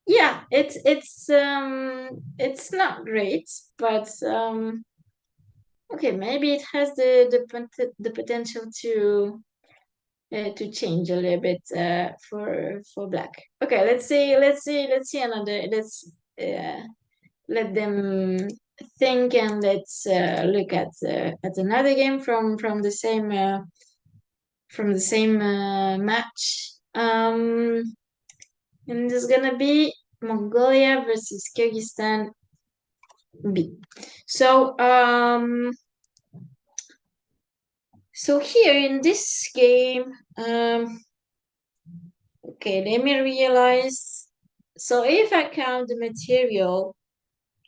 yeah, it's not great, but okay, maybe it has the potential to change a little bit for black. Okay, let's see another. Uh, Let them think, and let's look at another game from the same match. And there's gonna be Mongolia versus Kyrgyzstan B. So here in this game, okay, let me realize. So if I count the material,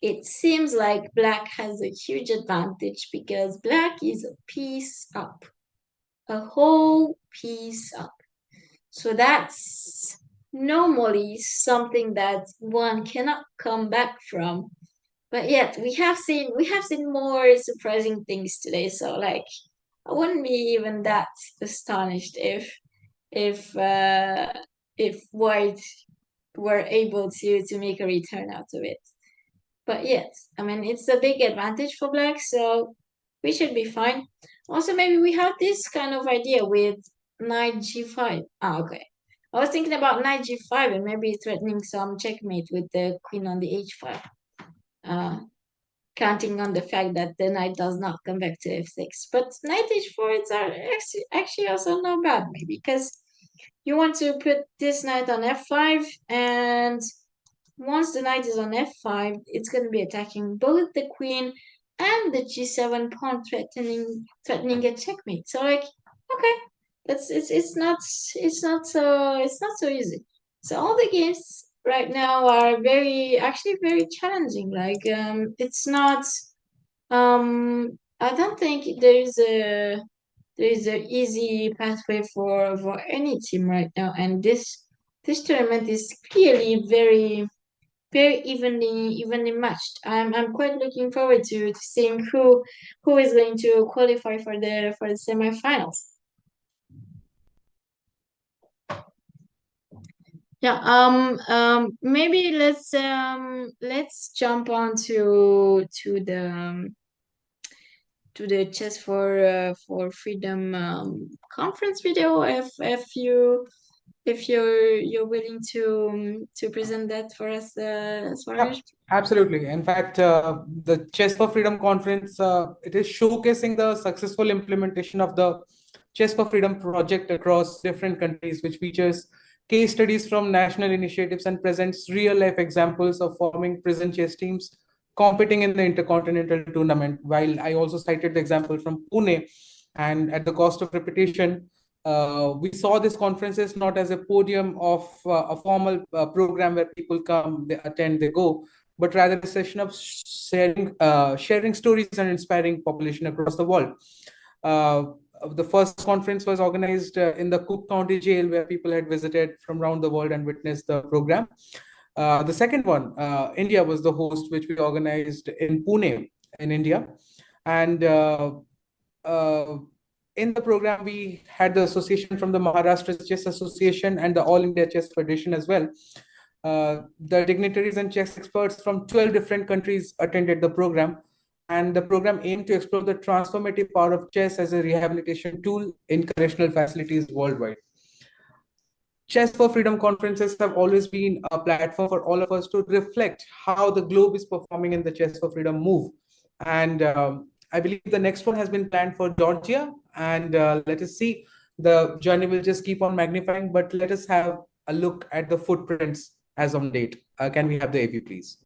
it seems like black has a huge advantage because black is a piece up, a whole piece up. So that's normally something that one cannot come back from. But yet we have seen more surprising things today. So like I wouldn't be even that astonished if uh, if white were able to make a return out of it. But yes, I mean it's a big advantage for black, so we should be fine. Also, maybe we have this kind of idea with knight g5. Ah, okay. I was thinking about knight g5 and maybe threatening some checkmate with the queen on the h5. Counting on the fact that the knight does not come back to f6. But knight h4s are actually also not bad, maybe, because you want to put this knight on f5, and once the knight is on f5, it's going to be attacking both the queen and the g7 pawn, threatening a checkmate. So like, okay, it's not so easy. So all the games right now are actually very challenging. Like it's not I don't think there is a easy pathway for any team right now, and this tournament is clearly very very evenly matched. I'm quite looking forward to seeing who is going to qualify for the semifinals. Yeah. Maybe let's jump on to the Chess for Freedom conference video if you're willing to present that for us, Swaraj. Absolutely. In fact, the Chess for Freedom conference, it is showcasing the successful implementation of the Chess for Freedom project across different countries, which features case studies from national initiatives and presents real-life examples of forming prison chess teams competing in the Intercontinental tournament. While I also cited the example from Pune, and at the cost of repetition, we saw this conferences not as a podium of a formal program where people come, they attend, they go, but rather a session of sharing stories and inspiring population across the world. The first conference was organized in the Cook County Jail, where people had visited from around the world and witnessed the program. The second one, India was the host, which we organized in Pune in India. And in the program, we had the association from the Maharashtra Chess Association and the All India Chess Federation as well. The dignitaries and chess experts from 12 different countries attended the program. And the program aimed to explore the transformative power of chess as a rehabilitation tool in correctional facilities worldwide. Chess for Freedom conferences have always been a platform for all of us to reflect how the globe is performing in the Chess for Freedom move. And I believe the next one has been planned for Georgia. And let us see. The journey will just keep on magnifying, but let us have a look at the footprints as on date. Can we have the AV, please?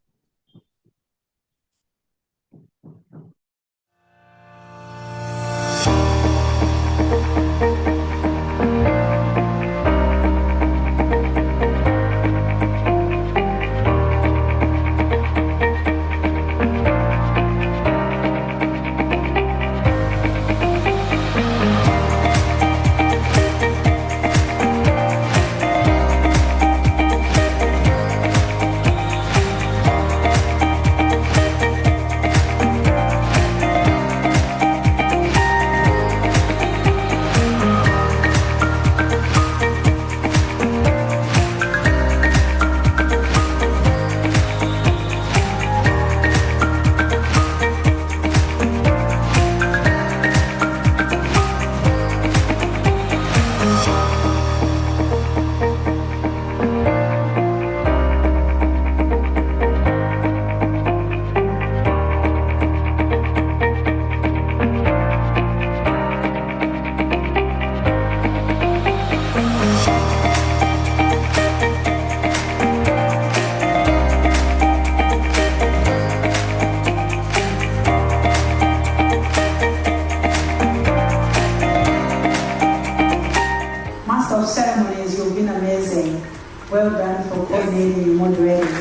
Well done for coordinating and moderating.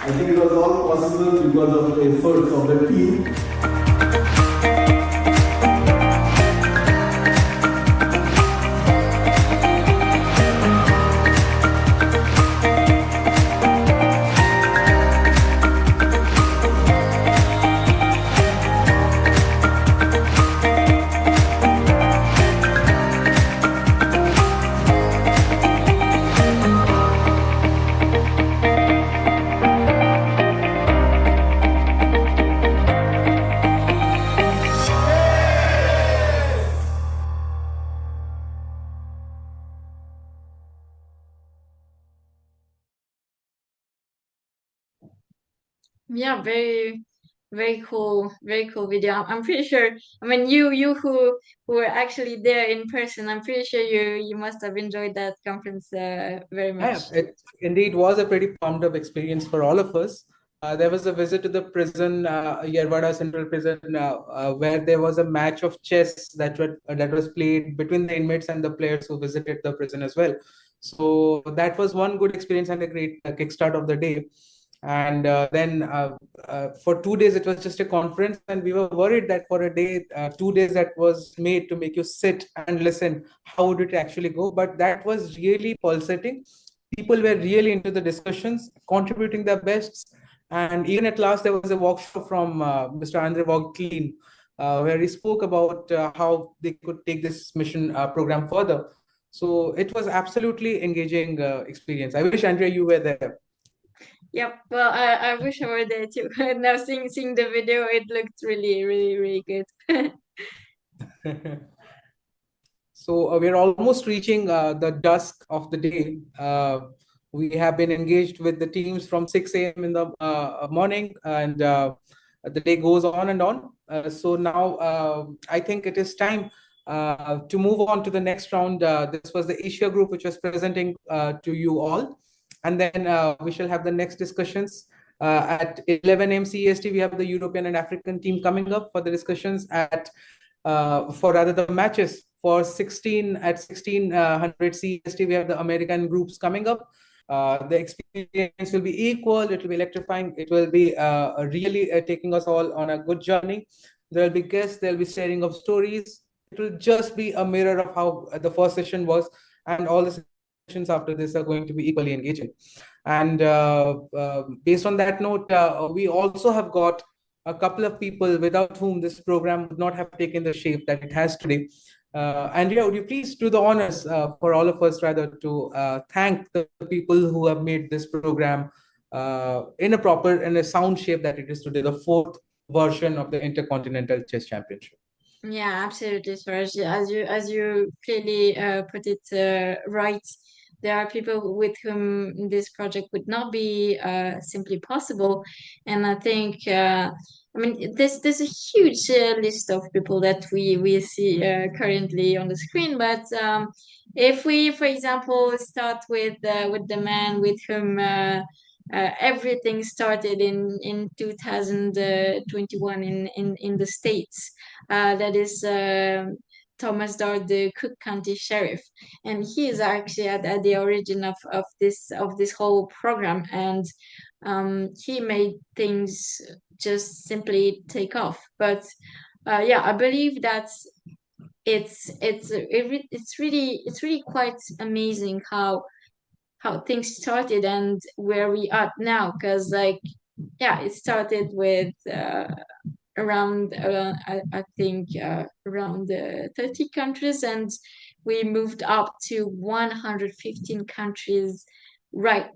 I think it was all possible because of the efforts of the team. Yeah, very cool video. I'm pretty sure. I mean, you who were actually there in person, I'm pretty sure you must have enjoyed that conference very much. Yeah, it indeed was a pretty pumped up experience for all of us. There was a visit to the prison, Yerwada Central Prison, where there was a match of chess that was played between the inmates and the players who visited the prison as well. So that was one good experience and a great kickstart of the day. And then for 2 days, it was just a conference, and we were worried that for a day, 2 days that was made to make you sit and listen, how would it actually go? But that was really pulsating. People were really into the discussions, contributing their bests. And even at last, there was a workshop from Mr. Andre Voglin, where he spoke about how they could take this mission program further. So it was absolutely engaging experience. I wish, Andrea, you were there. Yep. Well, I wish I were there too. Now seeing the video, it looked really good. So we're almost reaching the dusk of the day. We have been engaged with the teams from 6 a.m. in the morning, and the day goes on and on. So now I think it is time to move on to the next round. This was the Asia group, which was presenting to you all. And then we shall have the next discussions. At 11 a.m. CEST, we have the European and African team coming up for the discussions the matches for 1600 CEST. We have the American groups coming up. The experience will be equal. It will be electrifying. It will be really taking us all on a good journey. There will be guests. There will be sharing of stories. It will just be a mirror of how the first session was, and all the sessions after this are going to be equally engaging. And based on that note, we also have got a couple of people without whom this program would not have taken the shape that it has today. Andrea, would you please do the honors for all of us, rather, to thank the people who have made this program in a proper and a sound shape that it is today, the fourth version of the Intercontinental Chess Championship. Yeah, absolutely, Swaraj. As you clearly put it right, there are people with whom this project would not be simply possible, and I think I mean there's a huge list of people that we see currently on the screen, but if we, for example, start with the man with whom everything started in 2021 in the States. That is Thomas Dart, the Cook County Sheriff, and he is actually at the origin of this whole program, and he made things just simply take off. But yeah, I believe that it's really quite amazing how things started and where we are now, because like yeah, it started with around I think around 30 countries, and we moved up to 115 countries, right?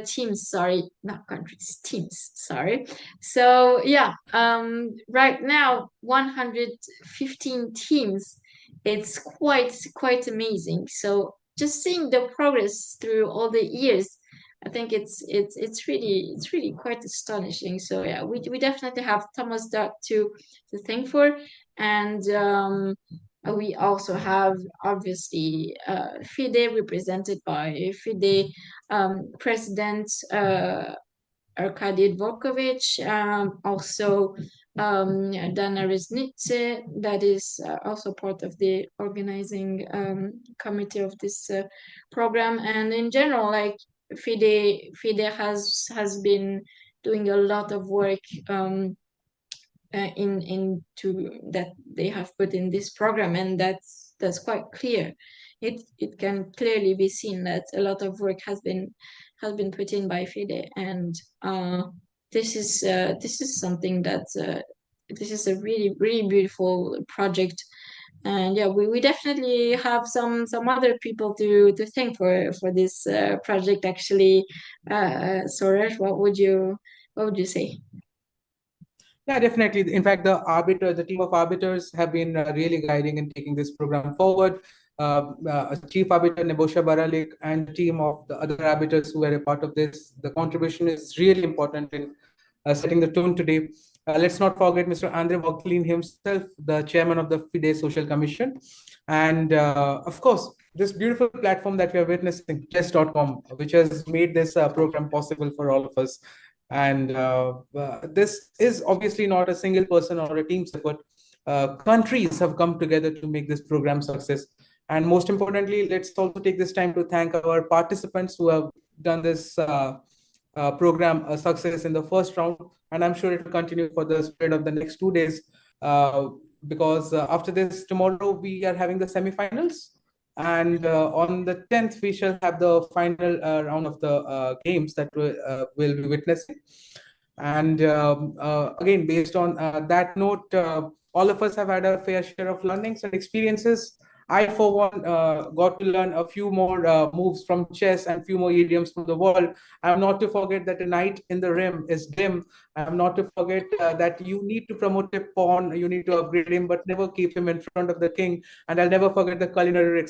Teams, sorry, not countries, teams, sorry. So yeah, right now 115 teams. It's quite amazing. So just seeing the progress through all the years, I think it's really quite astonishing. So yeah, we definitely have Thomas Dart to thank for, and we also have obviously FIDE, represented by FIDE President Arkady Dvorkovich, also Dana Reznice, that is also part of the organizing committee of this program, and in general, like FIDE has been doing a lot of work into that they have put in this program, and that's quite clear. It can clearly be seen that a lot of work has been put in by FIDE, and this is something that this is a really beautiful project. And yeah, we definitely have some other people to thank for this project actually. Soresh, what would you say? Yeah, definitely. In fact, the team of arbiters have been really guiding and taking this program forward. Chief Arbiter Nebosha Baralik and the team of the other arbiters who were a part of this. The contribution is really important in setting the tone today. Let's not forget Mr. Andre Voglin himself, the chairman of the FIDE Social Commission. And of course, this beautiful platform that we are witnessing, chess.com, which has made this program possible for all of us. And this is obviously not a single person or a team's effort. Countries have come together to make this program success. And most importantly, let's also take this time to thank our participants who have done this program a success in the first round. And I'm sure it will continue for the spread of the next 2 days, because after this, tomorrow, we are having the semifinals. And on the 10th, we shall have the final round of the games that we'll be witnessing. And again, based on that note, all of us have had a fair share of learnings and experiences. I, for one, got to learn a few more moves from chess and few more idioms from the world. I'm not to forget that a knight in the rim is dim. I'm not to forget that you need to promote a pawn, you need to upgrade him, but never keep him in front of the king. And I'll never forget the culinary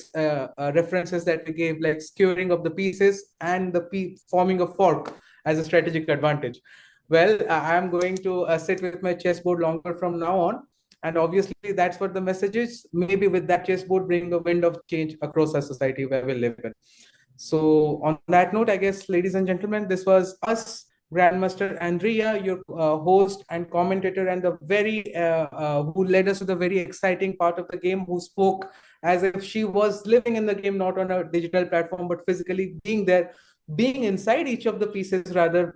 references that we gave, like skewering of the pieces and the forming a fork as a strategic advantage. Well, I'm going to sit with my chessboard longer from now on. And obviously, that's what the message is. Maybe with that chessboard, bring a wind of change across our society where we live in. So on that note, I guess, ladies and gentlemen, this was us, Grandmaster Andrea, your host and commentator, and the who led us to the very exciting part of the game, who spoke as if she was living in the game, not on a digital platform, but physically being there, being inside each of the pieces, rather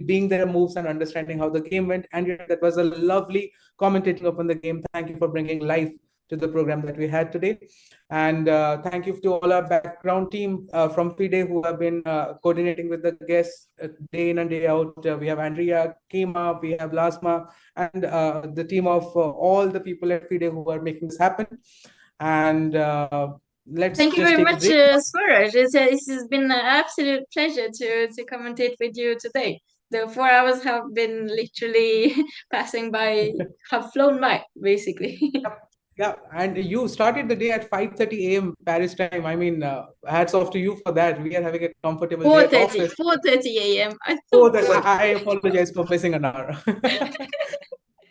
being their moves and understanding how the game went. And that was a lovely commentating upon the game. Thank you for bringing life to the program that we had today. And thank you to all our background team from FIDE who have been coordinating with the guests day in and day out. We have Andrea, Kima, we have Lasma, and the team of all the people at FIDE who are making this happen. And thank you very much, Swaraj. It has been an absolute pleasure to commentate with you today. The 4 hours have been literally passing by, have flown by, basically. Yeah, and you started the day at 5:30 a.m. Paris time. I mean, hats off to you for that. We are having a comfortable day. 4:30 a.m. I apologize for missing an hour.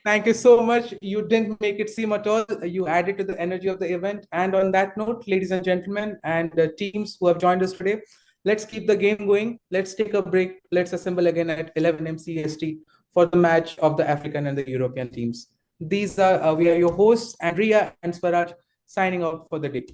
Thank you so much. You didn't make it seem at all. You added to the energy of the event. And on that note, ladies and gentlemen, and the teams who have joined us today, let's keep the game going. Let's take a break. Let's assemble again at 11 a.m. CST for the match of the African and the European teams. These are we are your hosts, Andrea and Swaraj, signing out for the day.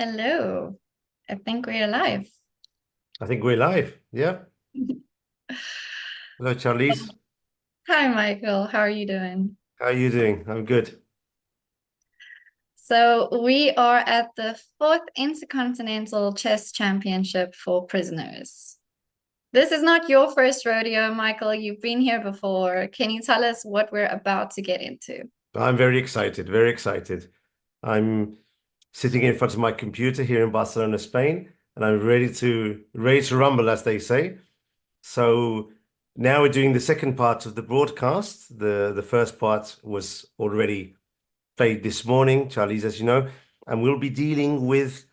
Hello. I think we're live. I think we're live. Yeah. Hello, Charlize. Hi, Michael. How are you doing? How are you doing? I'm good. So we are at the 4th Intercontinental Chess Championship for prisoners. This is not your first rodeo, Michael. You've been here before. Can you tell us what we're about to get into? I'm very excited, very excited. I'm sitting in front of my computer here in Barcelona, Spain, and I'm ready to rumble, as they say. So now we're doing the second part of the broadcast. The first part was already played this morning, Charlize, as you know, and we'll be dealing with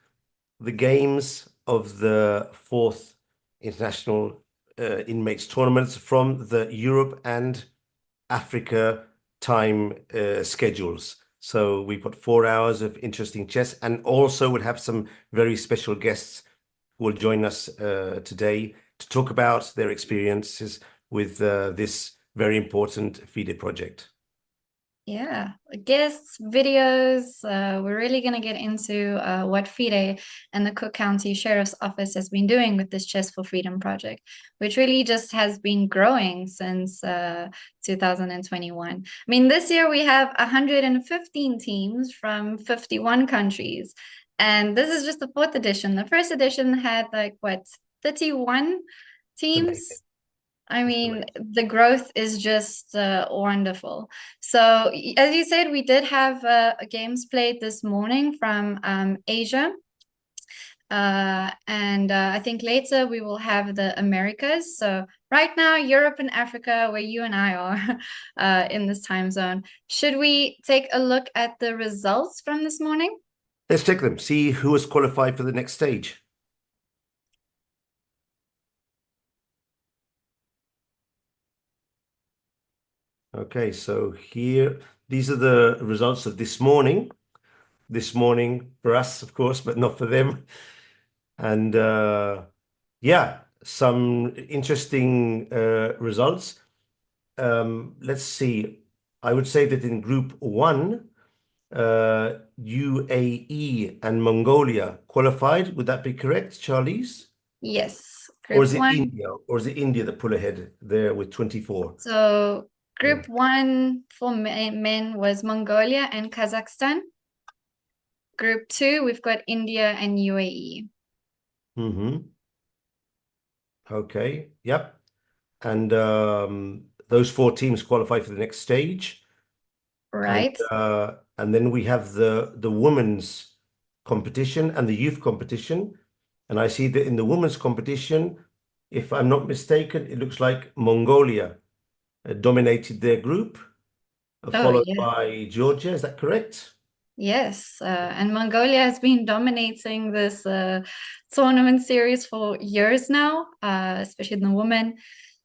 the games of the 4th International Inmates Tournaments from the Europe and Africa time schedules. So we've got 4 hours of interesting chess, and also we'll have some very special guests who will join us today to talk about their experiences with this very important FIDE project. Yeah, guests, videos. We're really going to get into what FIDE and the Cook County Sheriff's Office has been doing with this Chess for Freedom project, which really just has been growing since 2021. I mean, this year we have 115 teams from 51 countries. And this is just the 4th edition. The first edition had 31 teams. I mean, the growth is just wonderful. So, as you said, we did have games played this morning from Asia. And I think later we will have the Americas. So right now, Europe and Africa, where you and I are in this time zone. Should we take a look at the results from this morning? Let's check them, see who has qualified for the next stage. Okay, so here, these are the results of this morning. This morning for us, of course, but not for them. And yeah, some interesting results. Let's see. I would say that in Group 1, UAE and Mongolia qualified. Would that be correct, Charlize? Yes. Or is it India? Or is it India that pull ahead there with 24? So Group 1 for men was Mongolia and Kazakhstan. Group 2, we've got India and UAE. Okay, yep. And those 4 teams qualify for the next stage. Right. And then we have the women's competition and the youth competition. And I see that in the women's competition, if I'm not mistaken, it looks like Mongolia dominated their group, followed by Georgia. Is that correct? Yes, and Mongolia has been dominating this tournament series for years now, especially in the women.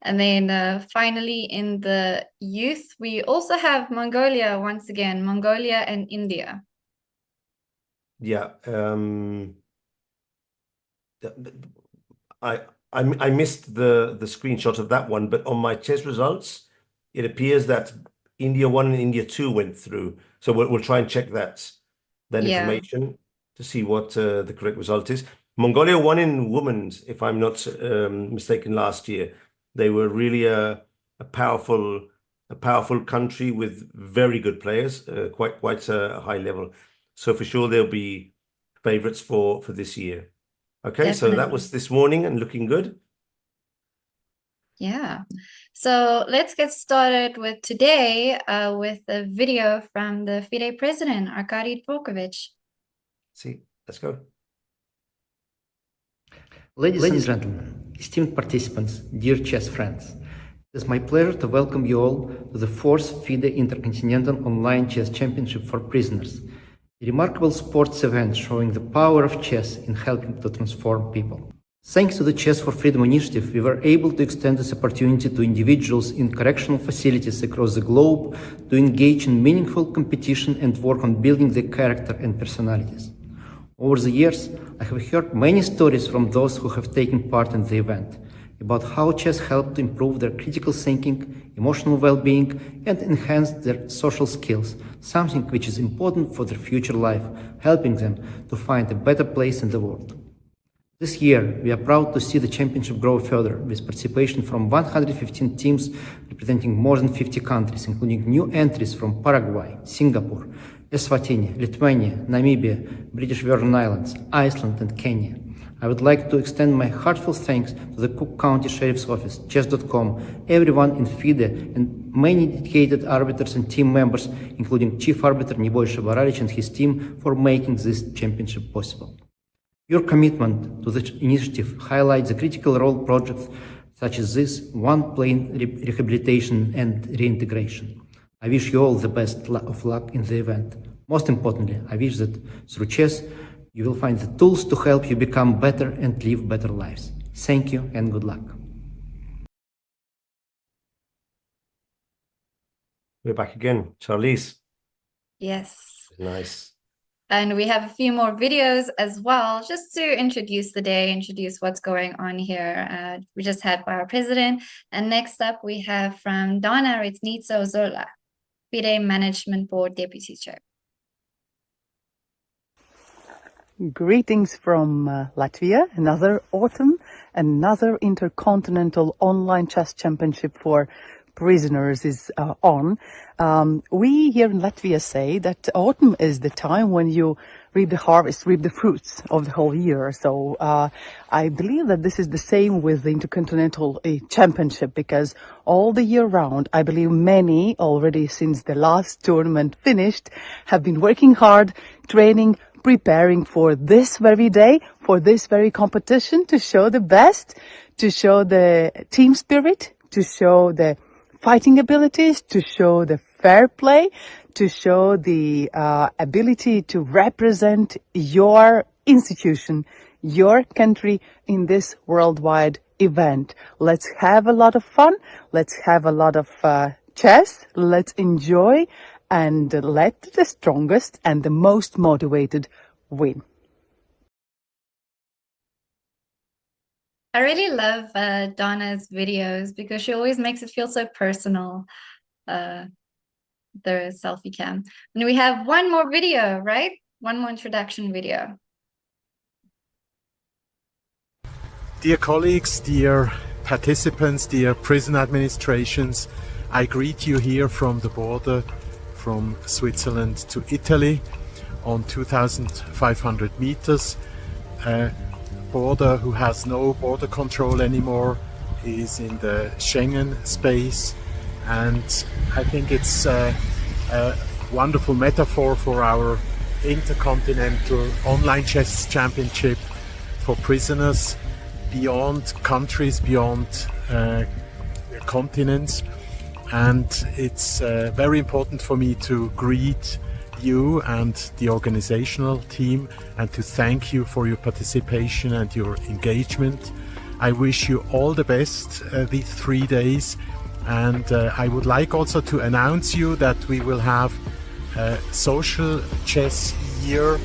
And then finally in the youth, we also have Mongolia once again, Mongolia and India. Yeah. I missed the screenshot of that one, but on my chess results, it appears that India 1 and India 2 went through. So we'll try and check that information to see what the correct result is. Mongolia won in women's, if I'm not mistaken, last year. They were really a powerful country with very good players, quite a high level. So for sure they'll be favorites for this year. Okay, definitely. So that was this morning and looking good. Yeah. So let's get started with today with a video from the FIDE president, Arkady Dvorkovich. See, let's go. Ladies and gentlemen, esteemed participants, dear chess friends, it is my pleasure to welcome you all to the 4th FIDE Intercontinental Online Chess Championship for Prisoners, a remarkable sports event showing the power of chess in helping to transform people. Thanks to the Chess for Freedom initiative, we were able to extend this opportunity to individuals in correctional facilities across the globe to engage in meaningful competition and work on building their character and personalities. Over the years, I have heard many stories from those who have taken part in the event about how chess helped to improve their critical thinking, emotional well-being, and enhance their social skills, something which is important for their future life helping them to find a better place in the world. This year, we are proud to see the championship grow further, with participation from 115 teams representing more than 50 countries, including new entries from Paraguay, Singapore, Eswatini, Lithuania, Namibia, British Virgin Islands, Iceland, and Kenya. I would like to extend my heartfelt thanks to the Cook County Sheriff's Office, Chess.com, everyone in FIDE, and many dedicated arbiters and team members, including Chief Arbiter Neboj Shabaralic and his team, for making this championship possible. Your commitment to this initiative highlights the critical role projects such as this one plane rehabilitation and reintegration. I wish you all the best of luck in the event. Most importantly, I wish that through chess, you will find the tools to help you become better and live better lives. Thank you and good luck. We're back again. Charlize. Yes. Nice. And we have a few more videos as well, just to introduce the day, introduce what's going on here. We just had our president. And next up, we have from Donna Ritnitso Zola, FIDE Management Board Deputy Chair. Greetings from Latvia. Another autumn, another intercontinental online chess championship for prisoners is on. We here in Latvia say that autumn is the time when you reap the harvest, reap the fruits of the whole year. So I believe that this is the same with the Intercontinental Championship, because all the year round, I believe many already since the last tournament finished have been working hard, training, preparing for this very day, for this very competition, to show the best, to show the team spirit, to show the fighting abilities, to show the fair play, to show the ability to represent your institution, your country in this worldwide event. Let's have a lot of fun. Let's have a lot of chess. Let's enjoy and let the strongest and the most motivated win. I really love Donna's videos because she always makes it feel so personal, the selfie cam. And we have one more video, right? One more introduction video. Dear colleagues, dear participants, dear prison administrations, I greet you here from the border from Switzerland to Italy on 2,500 meters. Border who has no border control anymore, is in the Schengen space, and I think it's a wonderful metaphor for our intercontinental online chess championship for prisoners beyond countries, beyond continents. And it's very important for me to greet you and the organizational team and to thank you for your participation and your engagement. I wish you all the best these 3 days, and I would like also to announce you that we will have a social chess year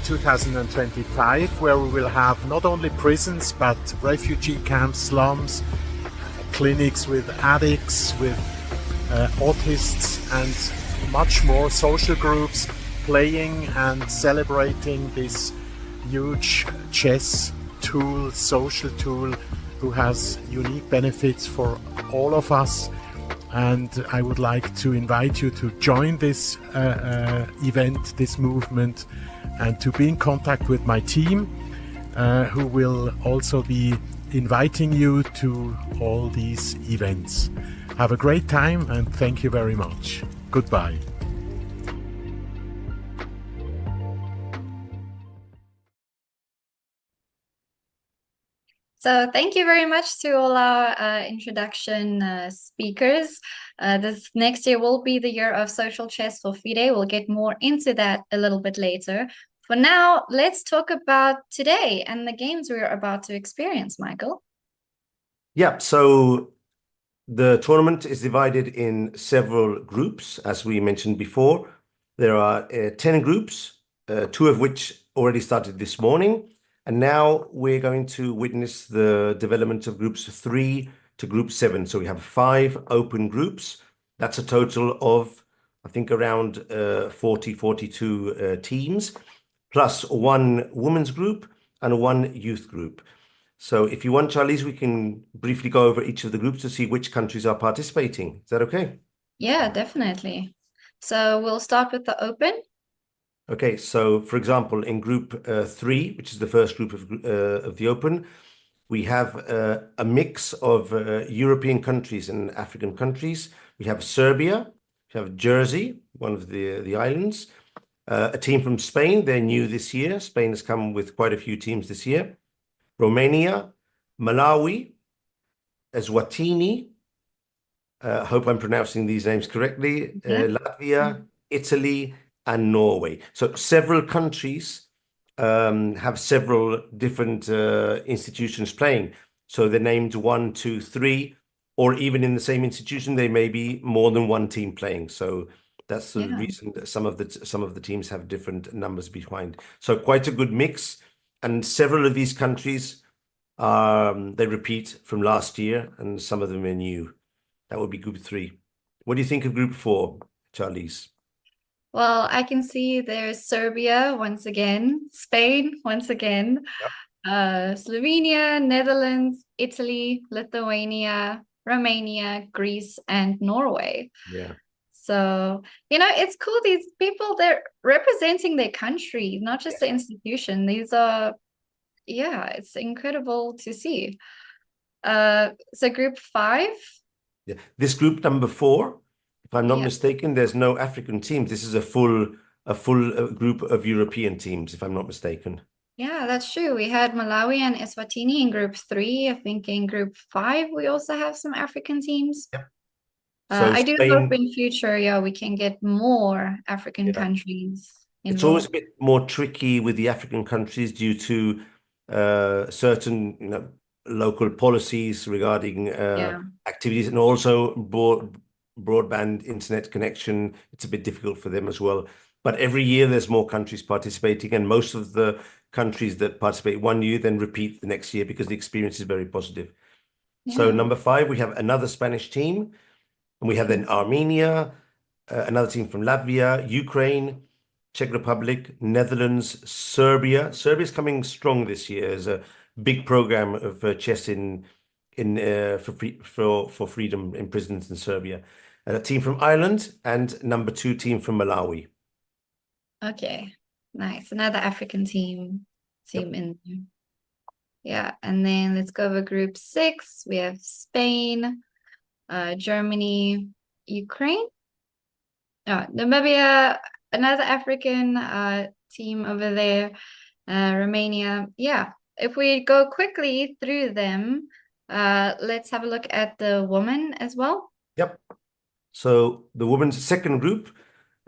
2025, where we will have not only prisons but refugee camps, slums, clinics with addicts, with autists, and much more social groups playing and celebrating this huge chess tool, social tool, who has unique benefits for all of us. And I would like to invite you to join this event, this movement, and to be in contact with my team, who will also be inviting you to all these events. Have a great time and thank you very much. Goodbye. So thank you very much to all our introduction speakers. This next year will be the year of social chess for FIDE. We'll get more into that a little bit later. For now, let's talk about today and the games we're about to experience, Michael. Yeah, so the tournament is divided in several groups, as we mentioned before. There are 10 groups, 2 of which already started this morning. And now we're going to witness the development of groups 3 to group 7. So we have 5 open groups. That's a total of I think around 40, 42 teams, plus one women's group and one youth group. So if you want, Charlize, we can briefly go over each of the groups to see which countries are participating. Is that okay? Yeah, definitely. So we'll start with the open. Okay, so for example, in group 3, which is the first group of the open, we have a mix of European countries and African countries. We have Serbia, we have Jersey, one of the islands, a team from Spain, they're new this year. Spain has come with quite a few teams this year. Romania, Malawi, Eswatini, hope I'm pronouncing these names correctly, Latvia, Italy, and Norway. So several countries have several different institutions playing. So they're named 1, 2, 3, or even in the same institution, there may be more than one team playing. So that's the reason that some of the teams have different numbers behind. So quite a good mix, and several of these countries they repeat from last year, and some of them are new. That would be group 3. What do you think of group 4, Charlize? Well, I can see there's Serbia once again, Spain once again, Slovenia, Netherlands, Italy, Lithuania, Romania, Greece, and Norway. Yeah. So, it's cool. These people, they're representing their country, not just the institution. These are, it's incredible to see. So group 5. Yeah. This group number 4, if I'm not mistaken, there's no African teams. This is a full group of European teams, if I'm not mistaken. Yeah, that's true. We had Malawi and Eswatini in group 3. I think in group 5, we also have some African teams. Yep. So I do Spain, hope in future, we can get more African countries involved. It's always a bit more tricky with the African countries due to certain, local policies regarding activities, and also broadband internet connection. It's a bit difficult for them as well. But every year there's more countries participating, and most of the countries that participate one year then repeat the next year because the experience is very positive. So number 5, we have another Spanish team, and we have then Armenia, another team from Latvia, Ukraine, Czech Republic, Netherlands, Serbia. Serbia's coming strong this year. There's a big program of chess for freedom in prisons in Serbia. And a team from Ireland, and number 2 team from Malawi. Okay, nice. Another African team in there. Yeah, and then let's go over group 6. We have Spain, Germany, Ukraine, Namibia, another African team over there, Romania. Yeah, if we go quickly through them, let's have a look at the women as well. Yep. So the women's second group,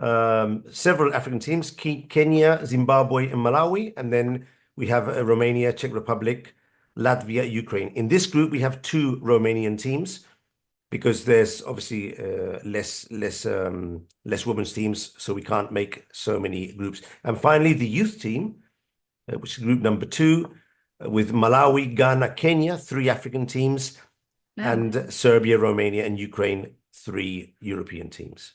several African teams, Kenya, Zimbabwe, and Malawi. And then we have Romania, Czech Republic, Latvia, Ukraine. In this group, we have 2 Romanian teams because there's obviously less women's teams, so we can't make so many groups. And finally, the youth team, which is group number 2, with Malawi, Ghana, Kenya, 3 African teams, and Serbia, Romania, and Ukraine, 3 European teams.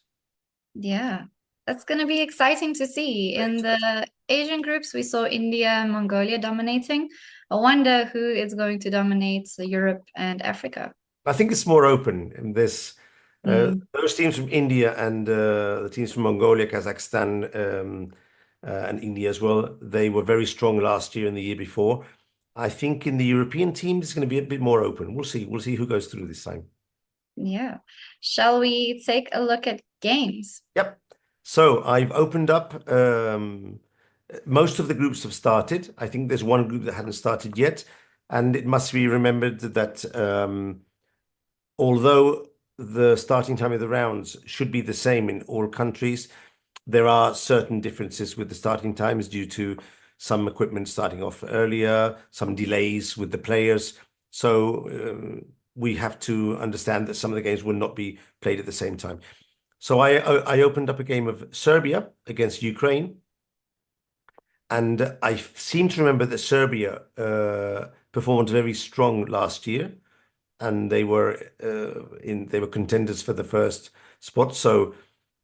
Yeah, that's going to be exciting to see. In the Asian groups, we saw India and Mongolia dominating. I wonder who is going to dominate Europe and Africa. I think it's more open. And there's those teams from India and the teams from Mongolia, Kazakhstan, and India as well. They were very strong last year and the year before. I think in the European teams, it's going to be a bit more open. We'll see. We'll see who goes through this time. Yeah. Shall we take a look at games? Yep. So I've opened up. Most of the groups have started. I think there's one group that hadn't started yet. And it must be remembered that although the starting time of the rounds should be the same in all countries, there are certain differences with the starting times due to some equipment starting off earlier, some delays with the players. So we have to understand that some of the games will not be played at the same time. So I opened up a game of Serbia against Ukraine. And I seem to remember that Serbia performed very strong last year, and they were contenders for the first spot. So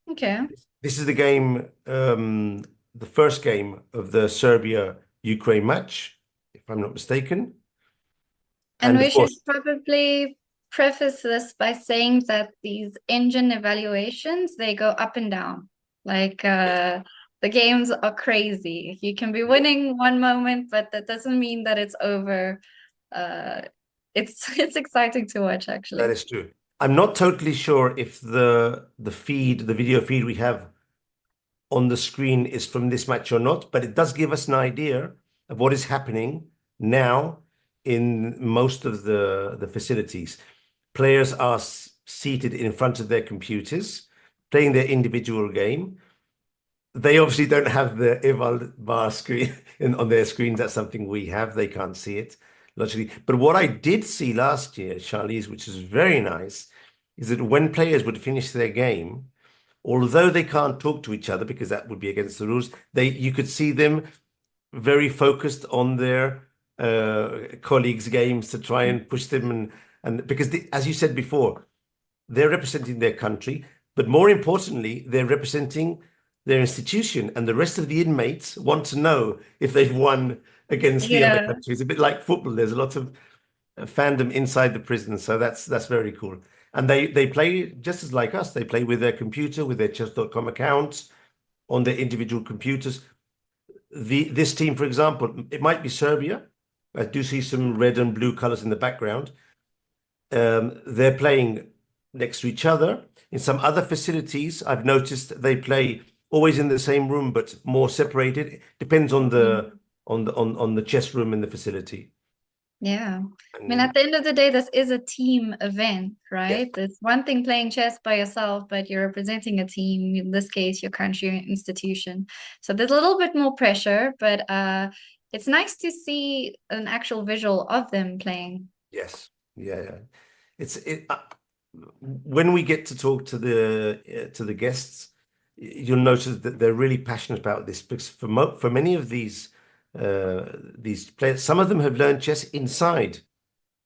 Okay. This is the game, the first game of the Serbia-Ukraine match, if I'm not mistaken. And we of should course, probably preface this by saying that these engine evaluations, they go up and down. Like the games are crazy. You can be winning one moment, but that doesn't mean that it's over. It's exciting to watch, actually. that is true. I'm not totally sure if the video feed we have on the screen is from this match or not, but it does give us an idea of what is happening now in most of the facilities. Players are seated in front of their computers, playing their individual game. They obviously don't have the eval bar screen on their screens. That's something we have. They can't see it, logically. But what I did see last year, Charlize, which is very nice, is that when players would finish their game, although they can't talk to each other because that would be against the rules, you could see them very focused on their colleagues' games to try and push them, and because as you said before, they're representing their country, but more importantly, they're representing their institution, and the rest of the inmates want to know if they've won against the other country. It's a bit like football. There's a lot of fandom inside the prison, so that's very cool. And they play just as like us. They play with their computer, with their chess.com accounts, on their individual computers. This team, for example, it might be Serbia. I do see some red and blue colors in the background. They're playing next to each other. In some other facilities, I've noticed they play always in the same room, but more separated. It depends on the chess room in the facility. Yeah. I mean, at the end of the day, this is a team event, right? Yes. It's one thing playing chess by yourself, but you're representing a team, in this case, your country, your institution. So there's a little bit more pressure, but it's nice to see an actual visual of them playing. Yes. Yeah. When we get to talk to the guests, you'll notice that they're really passionate about this, because for many of these players, some of them have learned chess inside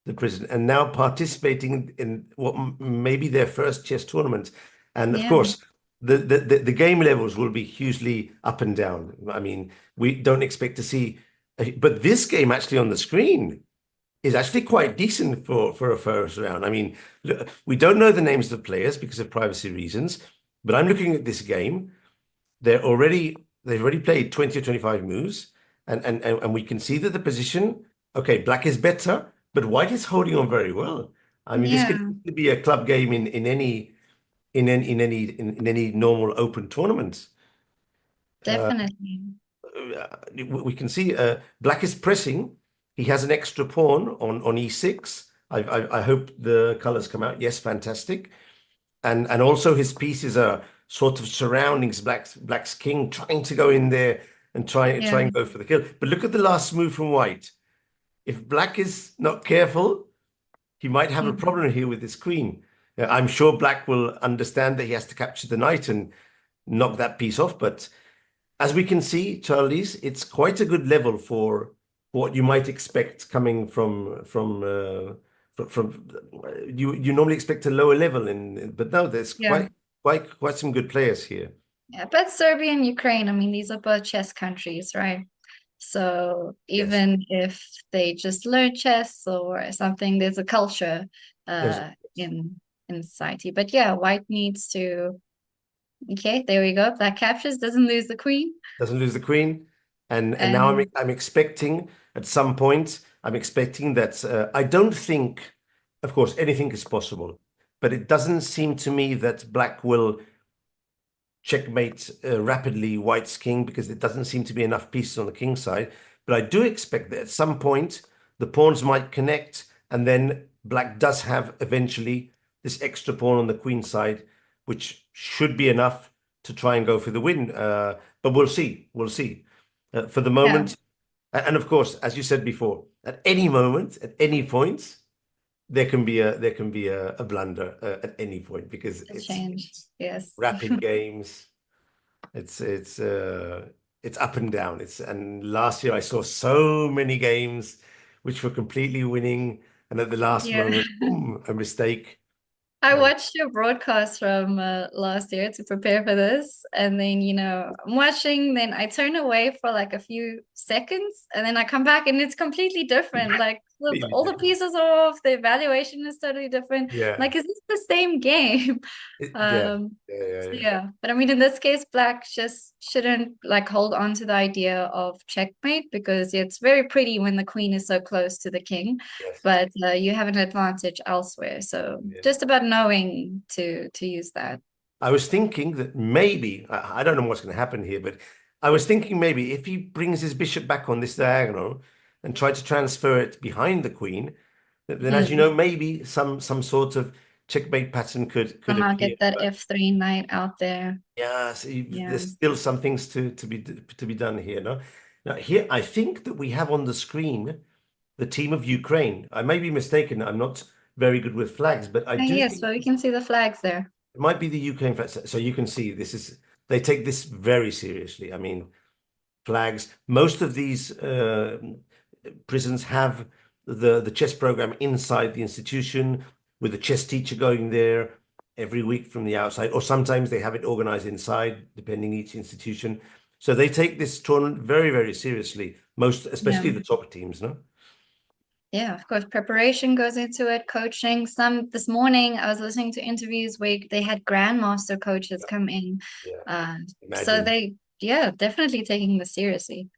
the prison and now participating in what may be their first chess tournament. And of course, the game levels will be hugely up and down. I mean, we don't expect to see, but this game actually on the screen is actually quite decent for a first round. I mean, we don't know the names of the players because of privacy reasons, but I'm looking at this game. They've already played 20 or 25 moves. And we can see that the position, okay, black is better, but white is holding on very well. I mean, this could be a club game in any normal open tournament. Definitely. We can see black is pressing. He has an extra pawn on e6. I hope the colors come out. Yes, fantastic. And also his pieces are sort of surrounding black's king, trying to go in there and try and go for the kill. But look at the last move from white. If black is not careful, he might have a problem here with his queen. I'm sure black will understand that he has to capture the knight and knock that piece off. But as we can see, Charlize, it's quite a good level for what you might expect coming from you normally expect a lower level but no, there's quite some good players here. Yeah, but Serbia and Ukraine, I mean, these are both chess countries, right? So even if they just learn chess or something, there's a culture in society. But yeah, white needs to. Okay, there we go. Black captures, doesn't lose the queen. Doesn't lose the queen, and now I'm expecting at some point. I'm expecting that I don't think, of course, anything is possible, but it doesn't seem to me that black will checkmate rapidly white's king, because it doesn't seem to be enough pieces on the king side. But I do expect that at some point the pawns might connect, and then black does have eventually this extra pawn on the queen side, which should be enough to try and go for the win. But we'll see. For the moment, and of course, as you said before, at any moment, at any point, there can be a blunder at any point, because it's rapid games. It's up and down. And last year I saw so many games which were completely winning, and at the last moment, boom, a mistake. I watched your broadcast from last year to prepare for this, and then I'm watching. Then I turn away for like a few seconds, and then I come back, and it's completely different. Like all the pieces are off. The evaluation is totally different. Yeah. Like, is this the same game? Yeah. Yeah. But I mean, in this case, Black just shouldn't like hold on to the idea of checkmate, because it's very pretty when the queen is so close to the king, but you have an advantage elsewhere. So just about knowing to use that. I was thinking that maybe, I don't know what's going to happen here, but I was thinking maybe if he brings his bishop back on this diagonal and try to transfer it behind the queen, then as you know, maybe some sort of checkmate pattern could I'll appear. get that f3 knight out there. Yeah, so there's still some things to be done here. No, now here I think that we have on the screen the team of Ukraine. I may be mistaken. I'm not very good with flags, but I do. Yes, but we can see the flags there. It might be the Ukraine flags. So you can see they take this very seriously. I mean, flags. Most of these prisons have the chess program inside the institution, with a chess teacher going there every week from the outside, or sometimes they have it organized inside, depending each institution. So they take this tournament very, very seriously, especially the top teams, no? Yeah, of course, preparation goes into it, coaching. This morning I was listening to interviews where they had grandmaster coaches come in. So they, definitely taking this seriously.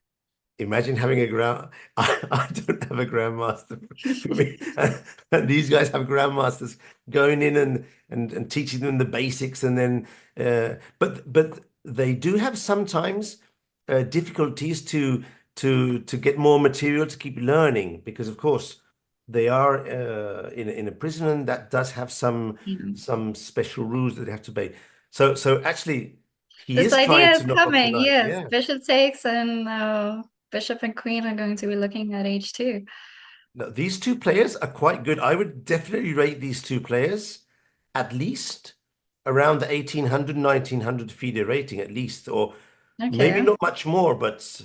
Imagine having I don't have a grandmaster for me. And these guys have grandmasters going in and teaching them the basics, and then but they do have sometimes difficulties to get more material to keep learning, because of course they are in a prison, and that does have some special rules that they have to obey. So actually this idea is coming. Yes, bishop takes, and bishop and queen are going to be looking at h2. Now, these two players are quite good. I would definitely rate these two players at least around the 1800, 1900 FIDE rating, at least, or maybe not much more, but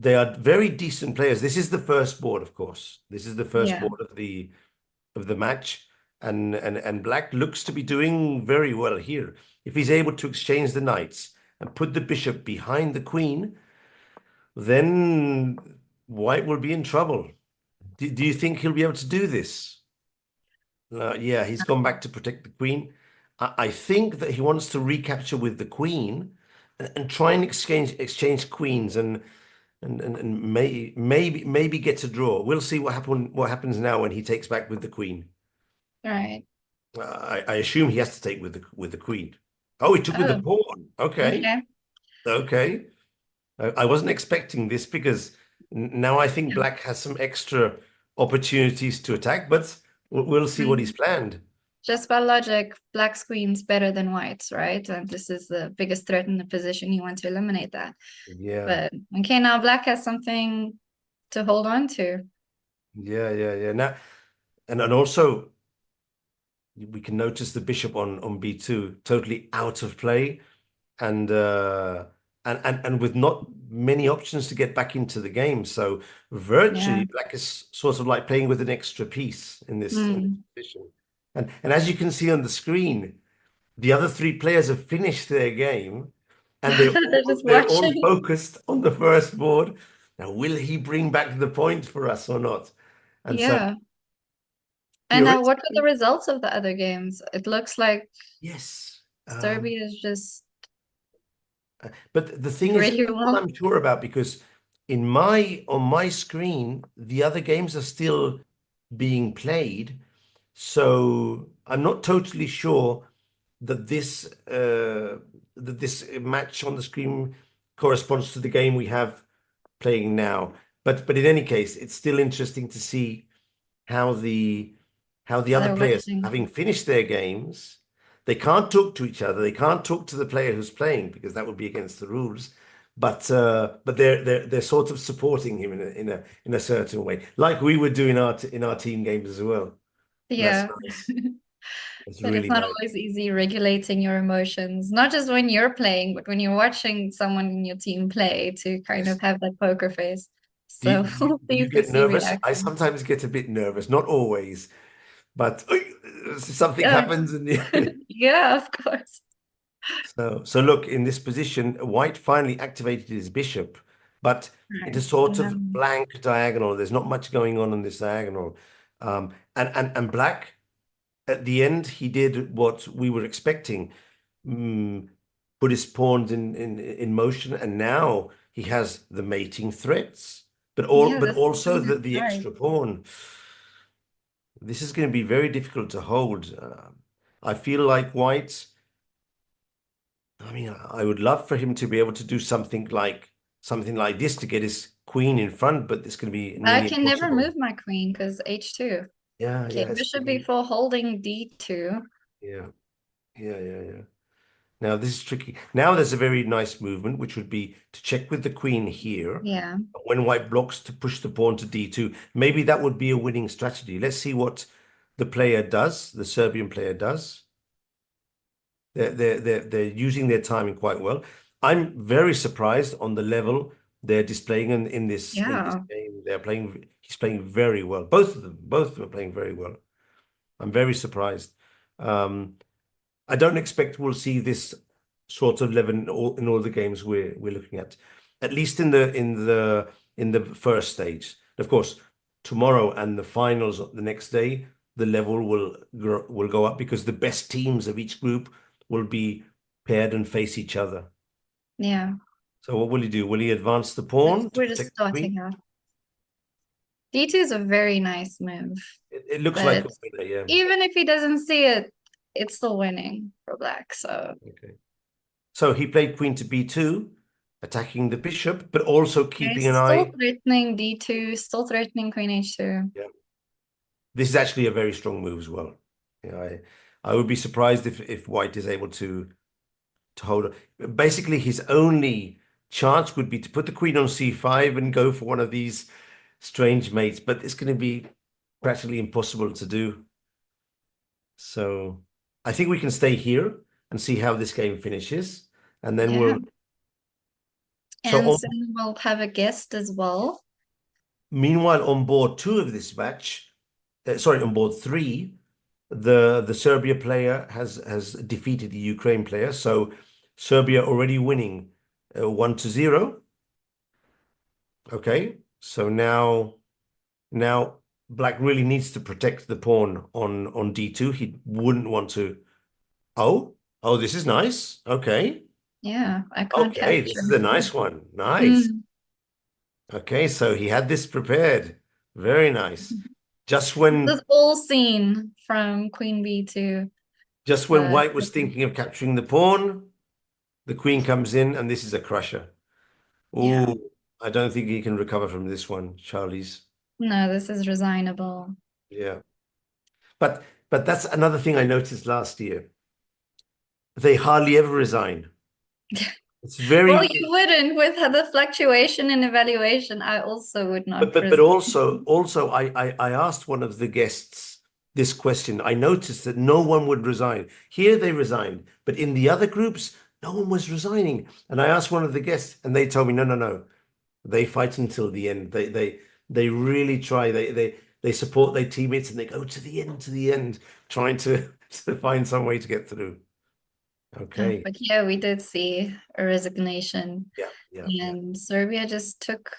they are very decent players. This is the first board, of course. This is the first board of the match, and Black looks to be doing very well here. If he's able to exchange the knights and put the bishop behind the queen, then White will be in trouble. Do you think he'll be able to do this? Yeah, he's gone back to protect the queen. I think that he wants to recapture with the queen and try and exchange queens and maybe get a draw. We'll see what happens now when he takes back with the queen. Right. I assume he has to take with the queen. Oh, he took with the pawn. Okay. I wasn't expecting this, because now I think Black has some extra opportunities to attack, but we'll see what he's planned. Just by logic, Black's queen's better than White's, right? And this is the biggest threat in the position. You want to eliminate that. Yeah. But okay, now Black has something to hold on to. Yeah. Now, and also we can notice the bishop on b2 totally out of play, and with not many options to get back into the game. So virtually Black is sort of like playing with an extra piece in this position. And as you can see on the screen, the other three players have finished their game, and they're all focused on the first board. Now, will he bring back the point for us or not? And so, and what were the results of the other games? It looks like Serbia is just. But the thing is, I'm sure about, because on my screen, the other games are still being played. So I'm not totally sure that this match on the screen corresponds to the game we have playing now. But in any case, it's still interesting to see how the other players, having finished their games, they can't talk to each other. They can't talk to the player who's playing, because that would be against the rules. But they're sort of supporting him in a certain way, like we would do in our team games as well. Yeah. Nice. But really it's not always easy regulating your emotions, not just when you're playing, but when you're watching someone in your team play, to kind of have that poker face. So do you get nervous? I sometimes get a bit nervous, not always, but something happens in the Yeah, of course. So look, in this position, White finally activated his bishop, but it's a sort of blank diagonal. There's not much going on this diagonal. And Black, at the end, he did what we were expecting. Put his pawns in motion, and now he has the mating threats, but also the extra pawn. This is going to be very difficult to hold. I feel like White, I mean, I would love for him to be able to do something like this to get his queen in front, but it's going to be I can never move my queen because h2. Yeah, okay, bishop b4 holding d2. Yeah. Now this is tricky. Now there's a very nice movement, which would be to check with the queen here. Yeah. When White blocks, to push the pawn to d2. Maybe that would be a winning strategy. Let's see what the player does, the Serbian player does. They're using their timing quite well. I'm very surprised on the level they're displaying in this game. He's playing very well. Both of them are playing very well. I'm very surprised. I don't expect we'll see this sort of level in all the games we're looking at least in the first stage. Of course, tomorrow and the finals the next day, the level will go up because the best teams of each group will be paired and face each other. Yeah. So what will he do? Will he advance the pawn? We're just starting out. D2 is a very nice move. It looks like a winner, yeah. Even if he doesn't see it, it's still winning for Black. So okay. So he played queen to b2, attacking the bishop, but also keeping an eye. Still threatening d2, still threatening queen h2. Yeah. This is actually a very strong move as well. Yeah, I would be surprised if White is able to hold it. Basically, his only chance would be to put the queen on c5 and go for one of these strange mates, but it's going to be practically impossible to do. So I think we can stay here and see how this game finishes, and then we'll. And soon we'll have a guest as well. Meanwhile, on board 2 of this match, on board 3, the Serbia player has defeated the Ukraine player. So Serbia already winning 1-0. Okay, so now Black really needs to protect the pawn on d2. He wouldn't want to. Oh, this is nice. Okay. Yeah, I can't capture. Okay, this is a nice one. Nice. Okay, so he had this prepared. Very nice. Just when this all seen from queen b2. Just when White was thinking of capturing the pawn, the queen comes in, and this is a crusher. Oh, yeah. I don't think he can recover from this one, Charlie's. No, this is resignable. Yeah, but that's another thing I noticed last year. They hardly ever resign. It's very. Well, you wouldn't with the fluctuation in evaluation. I also would not. But also, I asked one of the guests this question. I noticed that no one would resign. Here they resigned, but in the other groups, no one was resigning. And I asked one of the guests, and they told me, no. They fight until the end. They really try. They support their teammates, and they go to the end, trying to find some way to get through. Okay. But yeah, we did see a resignation. Yeah. And Serbia just took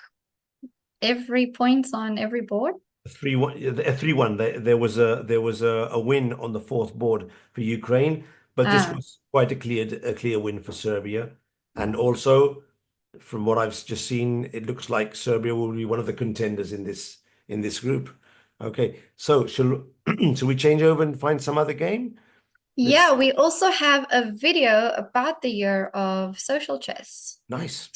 every point on every board. 3-1. There was a win on the 4th board for Ukraine, but this was quite a clear win for Serbia. And also, from what I've just seen, it looks like Serbia will be one of the contenders in this group. Okay, so shall we change over and find some other game? Yeah, we also have a video about the year of social chess. Nice.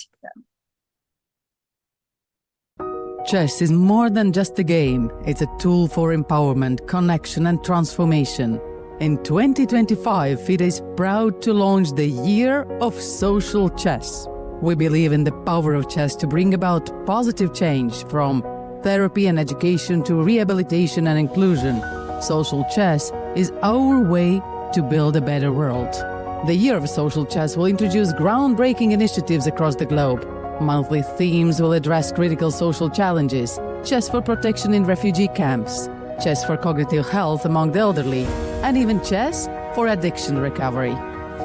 Chess is more than just a game. It's a tool for empowerment, connection, and transformation. In 2025, FIDE is proud to launch the Year of Social Chess. We believe in the power of chess to bring about positive change, from therapy and education to rehabilitation and inclusion. Social chess is our way to build a better world. The Year of Social Chess will introduce groundbreaking initiatives across the globe. Monthly themes will address critical social challenges, chess for protection in refugee camps, chess for cognitive health among the elderly, and even chess for addiction recovery.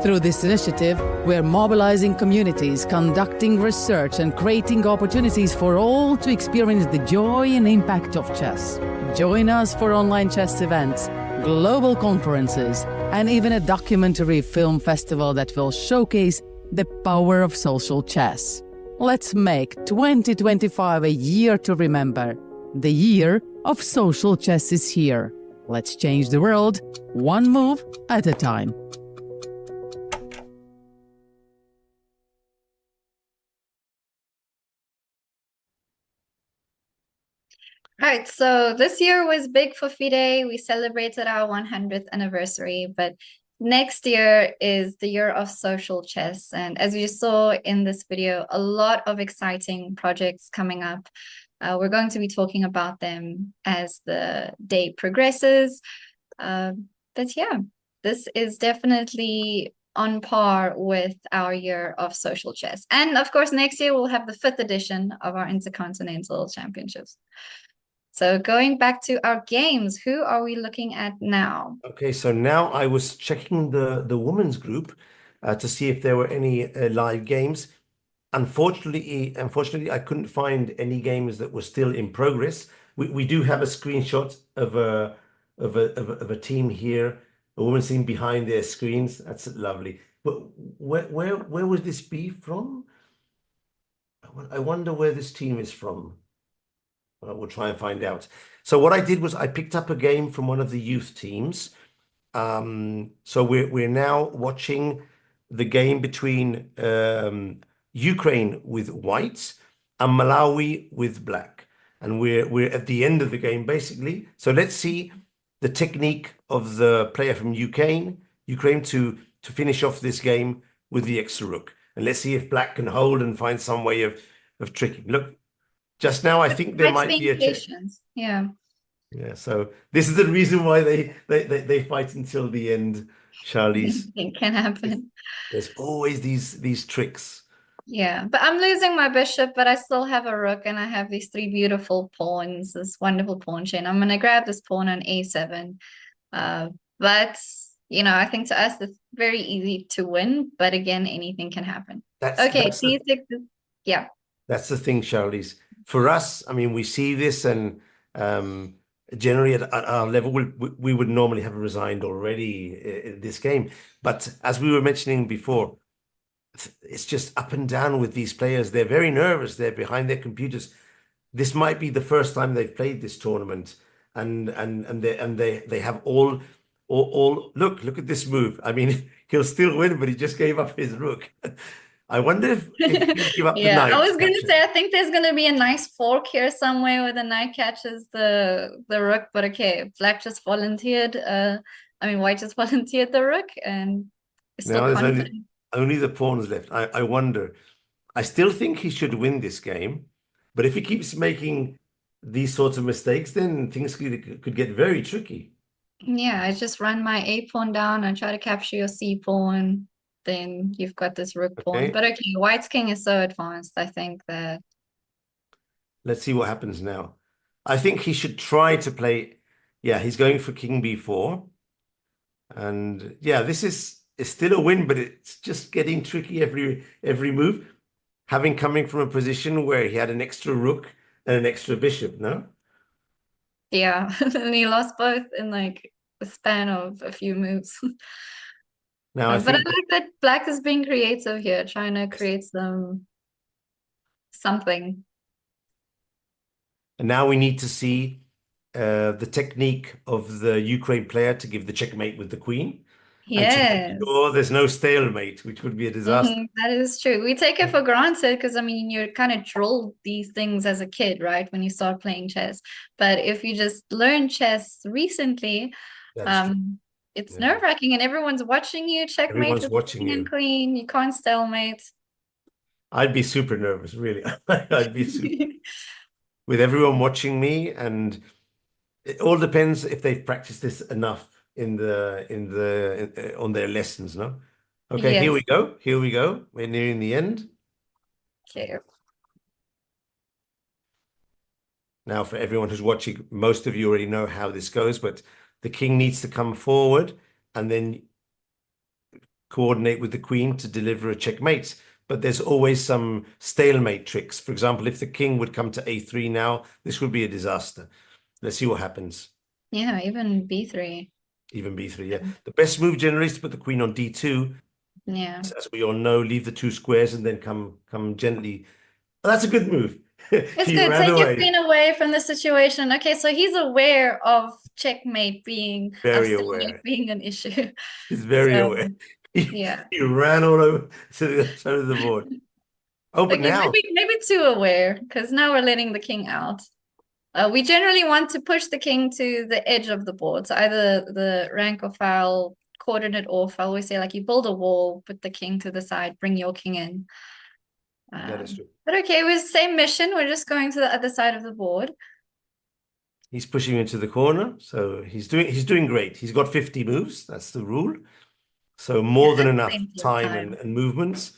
Through this initiative, we're mobilizing communities, conducting research, and creating opportunities for all to experience the joy and impact of chess. Join us for online chess events, global conferences, and even a documentary film festival that will showcase the power of social chess. Let's make 2025 a year to remember. The year of social chess is here. Let's change the world, one move at a time. All right, so this year was big for FIDE. We celebrated our 100th anniversary, but next year is the year of social chess. And as you saw in this video, a lot of exciting projects coming up. We're going to be talking about them as the day progresses. But yeah, this is definitely on par with our year of social chess. And of course, next year we'll have the 5th edition of our Intercontinental Championships. So going back to our games, who are we looking at now? Okay, so now I was checking the women's group to see if there were any live games. Unfortunately, I couldn't find any games that were still in progress. We do have a screenshot of a team here, a women's team behind their screens. That's lovely. But where would this be from? I wonder where this team is from. We'll try and find out. So what I did was I picked up a game from one of the youth teams. So we're now watching the game between Ukraine with white and Malawi with black, and we're at the end of the game basically. So let's see the technique of the player from Ukraine to finish off this game with the extra rook, and let's see if black can hold and find some way of tricking. Look. Just now, I think there might be a check. Yeah. Yeah. So this is the reason why they fight until the end, Charlize. It can happen. There's always these tricks. Yeah, but I'm losing my bishop, but I still have a rook, and I have these 3 beautiful pawns, this wonderful pawn chain. I'm going to grab this pawn on a7. But, you know, I think to us, it's very easy to win. But again, anything can happen. Okay, c6. Yeah. That's the thing, Charlize. For us, I mean, we see this, and generally at our level, we would normally have resigned already in this game. But as we were mentioning before, it's just up and down with these players. They're very nervous. They're behind their computers. This might be the first time they've played this tournament, and they have all look at this move. I mean, he'll still win, but he just gave up his rook. I wonder if he'll give up the knight. I was going to say, I think there's going to be a nice fork here somewhere where the knight catches the rook. But okay, black just volunteered. White just volunteered the rook, and now there's only the pawns left. I wonder. I still think he should win this game, but if he keeps making these sorts of mistakes, then things could get very tricky. Yeah, I just run my a pawn down and try to capture your c pawn. Then you've got this rook pawn. But okay, white's king is so advanced, I think that... Let's see what happens now. I think he should try to play... Yeah, he's going for king b4. And yeah, this is still a win, but it's just getting tricky every move. Coming from a position where he had an extra rook and an extra bishop, no? Yeah, and he lost both in like the span of a few moves. Now, I like that black is being creative here, trying to create something. And now we need to see the technique of the Ukraine player to give the checkmate with the queen. Yes. Sure, there's no stalemate, which would be a disaster. That is true. We take it for granted because, I mean, you're kind of drilled these things as a kid, right? When you start playing chess. But if you just learn chess recently, it's nerve-wracking, and everyone's watching you. Checkmate. Everyone's watching you. And queen. You can't stalemate. I'd be super nervous, really. I'd be super... with everyone watching me, and it all depends if they've practiced this enough on their lessons, no? Okay, yes. Here we go. We're nearing the end. Okay. Now, for everyone who's watching, most of you already know how this goes, but the king needs to come forward and then coordinate with the queen to deliver a checkmate. But there's always some stalemate tricks. For example, if the king would come to a3 now, this would be a disaster. Let's see what happens. Yeah, even b3. Even b3, yeah. The best move generally is to put the queen on d2. Yeah. As we all know, leave the 2 squares and then come gently. Oh, that's a good move. It's good. Take your queen away from the situation. Okay, so he's aware of checkmate being very aware, being an issue. He's very aware. Yeah. He ran all over to the other side of the board. Oh, but okay, now maybe too aware, because now we're letting the king out. We generally want to push the king to the edge of the board, so either the rank or file, coordinate or file. We say like you build a wall, put the king to the side, bring your king in. That is true. But okay, with the same mission, we're just going to the other side of the board. He's pushing into the corner, so he's doing great. He's got 50 moves. That's the rule. So more than enough time. And movements.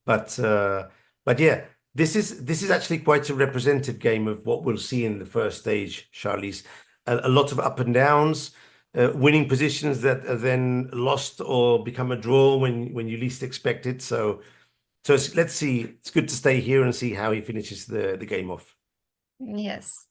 But yeah, this is actually quite a representative game of what we'll see in the first stage, Charlize. A lot of up and downs, winning positions that are then lost or become a draw when you least expect it. So let's see. It's good to stay here and see how he finishes the game off. Yes.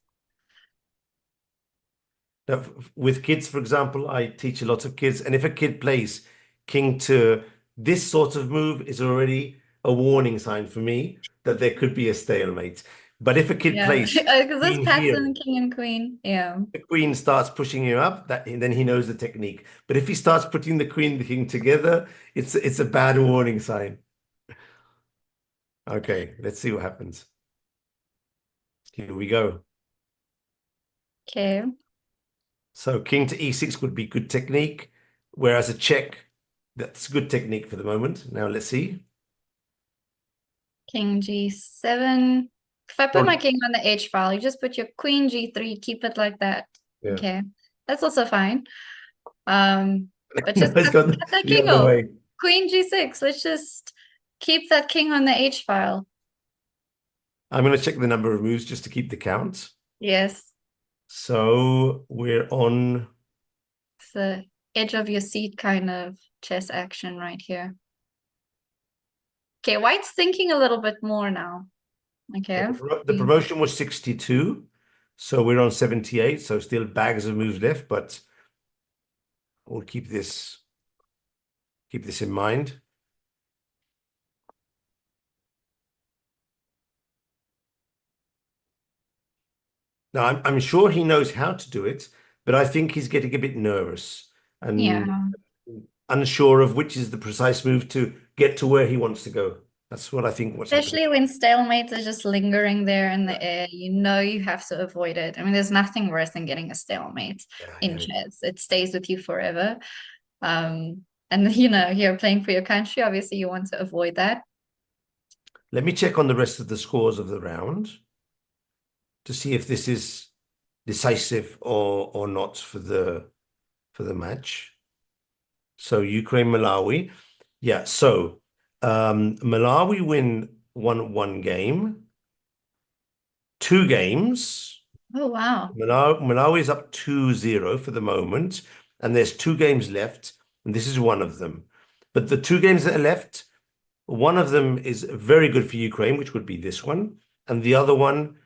Now, with kids, for example, I teach a lot of kids, and if a kid plays king to this sort of move, is already a warning sign for me that there could be a stalemate. But if a kid plays because this pattern, king and queen, the queen starts pushing him up, then he knows the technique. But if he starts putting the queen and the king together, it's a bad warning sign. Okay, let's see what happens. Here we go. Okay. So king to e6 would be good technique, whereas a check, that's good technique for the moment. Now let's see. King g7. If I put my king on the h file, you just put your queen g3, keep it like that. Yeah. Okay, that's also fine. But just cut that king off. Queen g6. Let's just keep that king on the h file. I'm going to check the number of moves just to keep the count. Yes. So we're on. It's the edge of your seat kind of chess action right here. Okay, white's thinking a little bit more now. Okay. The promotion was 62, so we're on 78, so still bags of moves left, but we'll keep this in mind. Now, I'm sure he knows how to do it, but I think he's getting a bit nervous and unsure of which is the precise move to get to where he wants to go. That's what I think. Especially when stalemates are just lingering there in the air, you know you have to avoid it. I mean, there's nothing worse than getting a stalemate in chess. It stays with you forever. And, you know, you're playing for your country. Obviously, you want to avoid that. Let me check on the rest of the scores of the round to see if this is decisive or not for the match. So Ukraine, Malawi. Yeah, so Malawi won one game, 2 games. Oh, wow. Malawi is up 2-0 for the moment, and there's 2 games left, and this is one of them. But the 2 games that are left, one of them is very good for Ukraine, which would be this one, and the other one,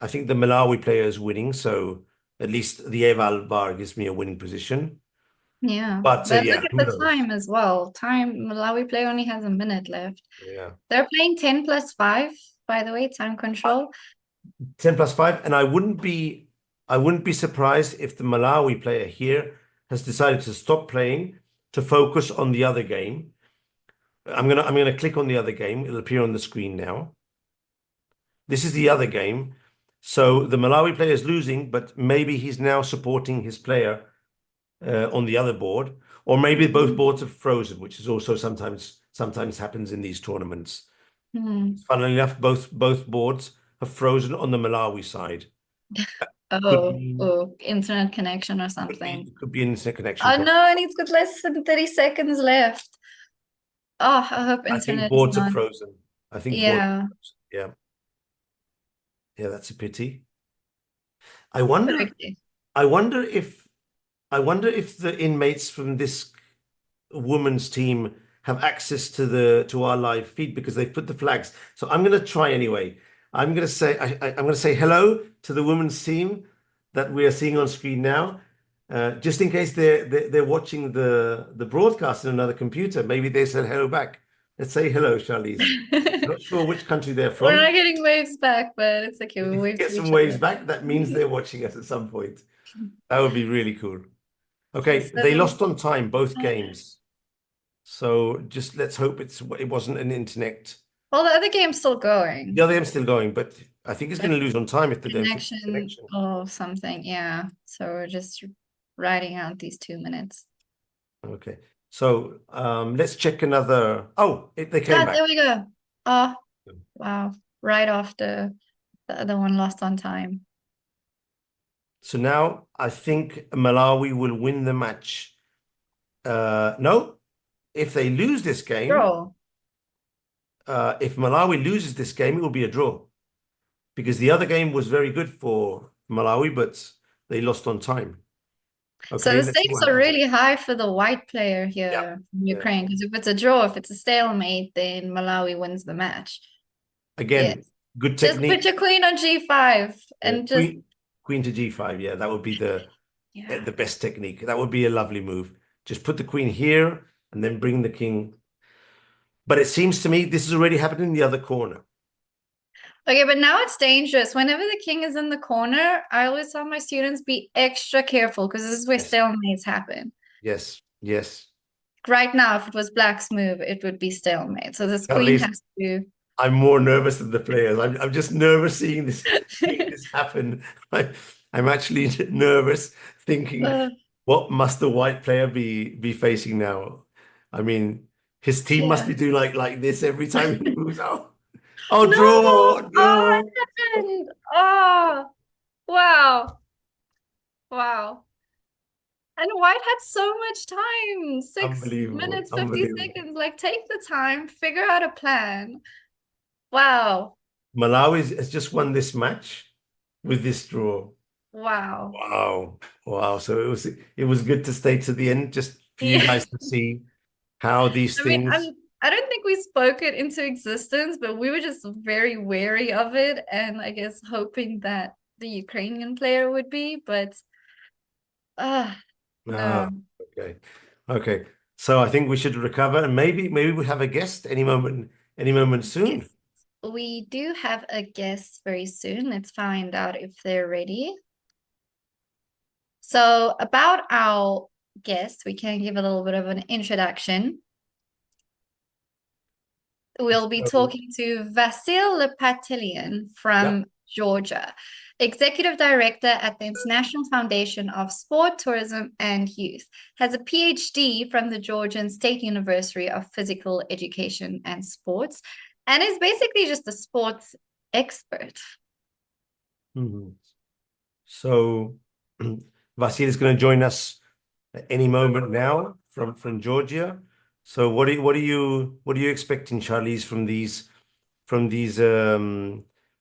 I think the Malawi player is winning, so at least the eval bar gives me a winning position. Yeah, but look at the time as well. Malawi player only has a minute left. Yeah. They're playing 10+5, by the way, time control. 10+5, and I wouldn't be surprised if the Malawi player here has decided to stop playing to focus on the other game. I'm gonna click on the other game. It'll appear on the screen now. This is the other game. So the Malawi player is losing, but maybe he's now supporting his player on the other board, or maybe both boards have frozen, which is also sometimes happens in these tournaments. Funnily enough, both boards have frozen on the Malawi side. Internet connection or something. Could be an internet connection. Oh no, and it's got less than 30 seconds left. Oh, I hope internet. I think boards are frozen. I think. Yeah. Yeah, that's a pity. I wonder. Correctly. I wonder if the inmates from this women's team have access to our live feed because they've put the flags. So I'm going to try anyway. I'm going to say I'm going to say hello to the women's team that we are seeing on screen now, just in case they're watching the broadcast in another computer. Maybe they said hello back. Let's say hello, Charlize. Not sure which country they're from. We're not getting waves back, but it's okay. We'll wave Get to some each waves other. back. That means they're watching us at some point. That would be really cool. Okay, So- they lost on time both games. So just let's hope it wasn't an internet. Well, the other game's still going. The other game's still going, but I think it's going to lose on time if they don't fix the Connection or something, yeah. So we're just writing out these 2 minutes. Okay, so let's check another. Oh, they came back. There we go. Oh, wow. Right after the other one lost on time. So now I think Malawi will win the match. No, if they lose this game, Draw. if Malawi loses this game, it will be a draw. Because the other game was very good for Malawi, but they lost on time. Okay, So the let's see stakes what are happens. really high for the white player here from Ukraine. Because if it's a draw, if it's a stalemate, then Malawi wins the match. Again, good technique. Just put your queen on g5 and just Queen to g5. Yeah, that would be the best technique. That would be a lovely move. Just put the queen here and then bring the king. But it seems to me this has already happened in the other corner. Okay, but now it's dangerous. Whenever the king is in the corner, I always tell my students be extra careful because this is where stalemates happen. Yes, yes. Right now, if it was black's move, it would be stalemate. So this At queen least has to. I'm more nervous than the players. I'm just nervous seeing this happen. I'm actually nervous thinking, what must the white player be facing now? I mean, his team must be doing like this every time he moves out. Oh, No! draw! Oh, it happened! Oh, wow. Wow. And white had so much time. 6 minutes, 50 seconds. Like, take the time, figure out a plan. Wow. Malawi has just won this match with this draw. Wow. Wow. Wow. So it was good to stay to the end just for you guys to see how these things. I don't think we spoke it into existence, but we were just very wary of it and I guess hoping that the Ukrainian player would be, but no. Okay. Okay. So I think we should recover and maybe we have a guest any moment soon. Yes. We do have a guest very soon. Let's find out if they're ready. So about our guest, we can give a little bit of an introduction. We'll be talking to Vassil from Georgia, Executive Director at the International Foundation of Sport, Tourism and Youth, has a PhD from the Georgian State University of Physical Education and Sports, and is basically just a sports expert. Mm-hmm. So Vassil is going to join us at any moment now from Georgia. So what are you expecting, Charlize, from these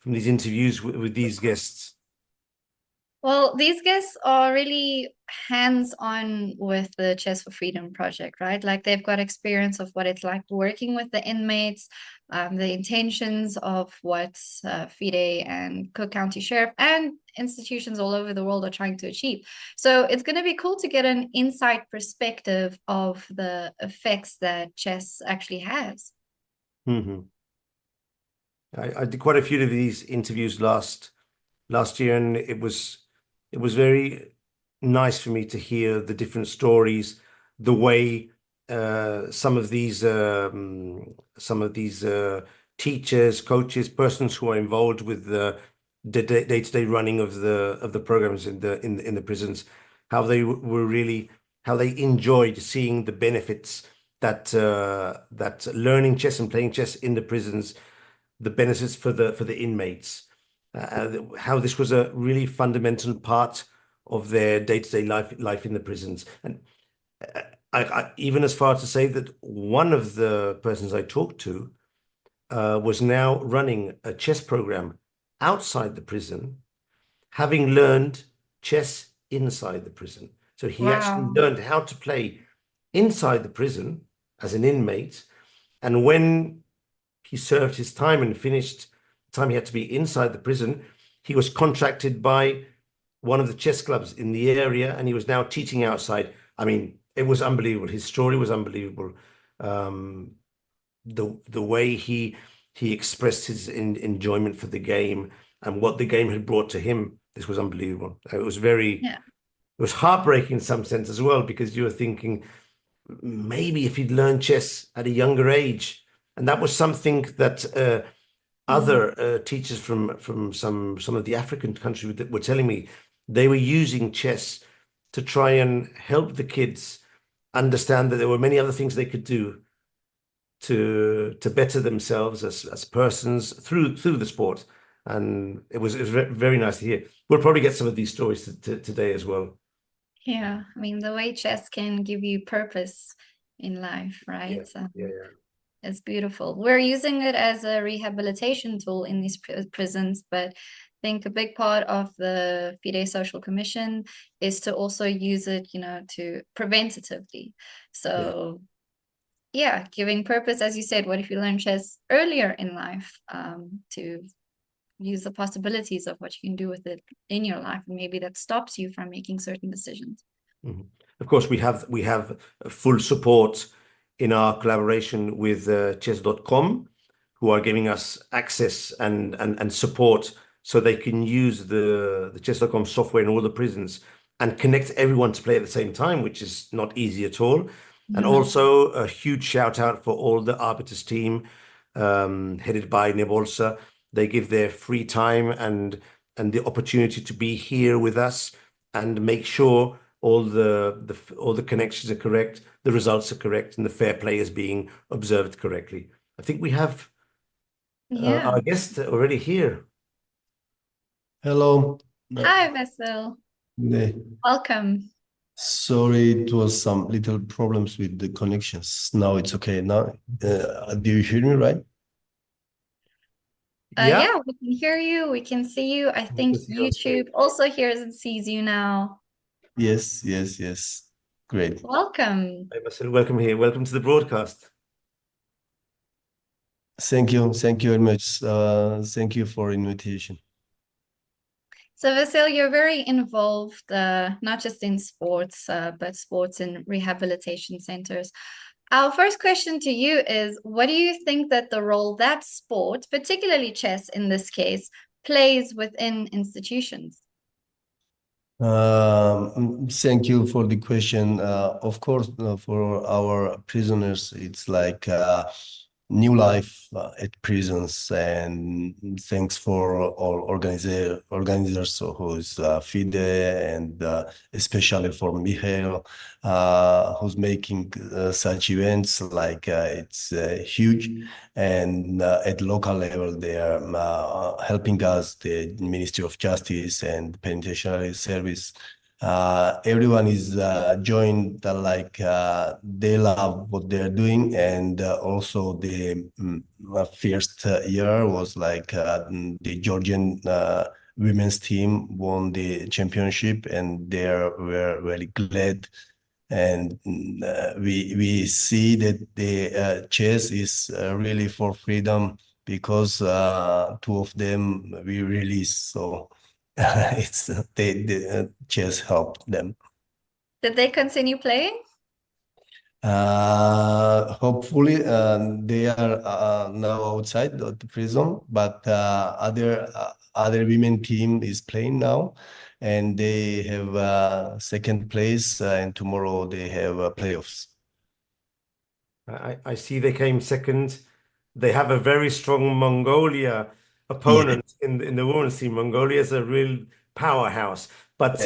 interviews with these guests? Well, these guests are really hands-on with the Chess for Freedom project, right? Like they've got experience of what it's like working with the inmates, the intentions of what FIDE and Cook County Sheriff and institutions all over the world are trying to achieve. So it's going to be cool to get an insight perspective of the effects that chess actually has. Mm-hmm. I did quite a few of these interviews last year, and it was very nice for me to hear the different stories, the way some of these teachers, coaches, persons who are involved with the day-to-day running of the programs in the prisons, how they enjoyed seeing the benefits that learning chess and playing chess in the prisons, the benefits for the inmates. How this was a really fundamental part of their day-to-day life in the prisons. And I even as far to say that one of the persons I talked to was now running a chess program outside the prison, having learned chess inside the prison. So he actually learned how to play inside the prison as an inmate. And when he served his time and finished the time he had to be inside the prison, he was contracted by one of the chess clubs in the area, and he was now teaching outside. I mean, it was unbelievable. His story was unbelievable. The way he expressed his enjoyment for the game and what the game had brought to him, this was unbelievable. It was it was heartbreaking in some sense as well, because you were thinking maybe if he'd learned chess at a younger age, and that was something that other teachers from some of the African countries were telling me. They were using chess to try and help the kids understand that there were many other things they could do to better themselves as persons through the sport. And it was very nice to hear. We'll probably get some of these stories today as well. Yeah, I mean, the way chess can give you purpose in life, right? Yeah. It's beautiful. We're using it as a rehabilitation tool in these prisons, but I think a big part of the FIDE Social Commission is to also use it, to preventatively. So yeah, giving purpose, as you said, what if you learn chess earlier in life, to use the possibilities of what you can do with it in your life, and maybe that stops you from making certain decisions. Of course, we have full support in our collaboration with chess.com, who are giving us access and support so they can use the chess.com software in all the prisons and connect everyone to play at the same time, which is not easy at all. And also a huge shout out for all the arbiters team, headed by Nebolsa. They give their free time and the opportunity to be here with us and make sure all the connections are correct, the results are correct, and the fair play is being observed correctly. I think we have our guest already here. Hello. Hi, Vassil. Welcome. Sorry, it was some little problems with the connections. Now it's okay. Now, do you hear me right? Yeah, we can hear you. We can see you. I think YouTube also hears and sees you now. Yes. Great. Welcome. Hey, Vassil, welcome here. Welcome to the broadcast. Thank you very much. Thank you for invitation. So Vassil, you're very involved, not just in sports, but sports and rehabilitation centers. Our first question to you is, what do you think that the role that sport, particularly chess in this case, plays within institutions? Thank you for the question. Of course, for our prisoners, it's like new life at prisons, and thanks for all organizers who's FIDE, and especially for Michael, who's making such events. Like it's huge, and at local level they are helping us, the Ministry of Justice and Penitentiary Service. Everyone is joined, they love what they're doing, and also the first year was like the Georgian women's team won the championship, and they were very glad. And we see that the chess is really for freedom, because two of them we released, so it's the chess helped them. Did they continue playing? Hopefully they are now outside the prison, but other women team is playing now, and they have second place, and tomorrow they have playoffs. I see they came second. They have a very strong Mongolia opponent in the women's team. Mongolia is a real powerhouse, but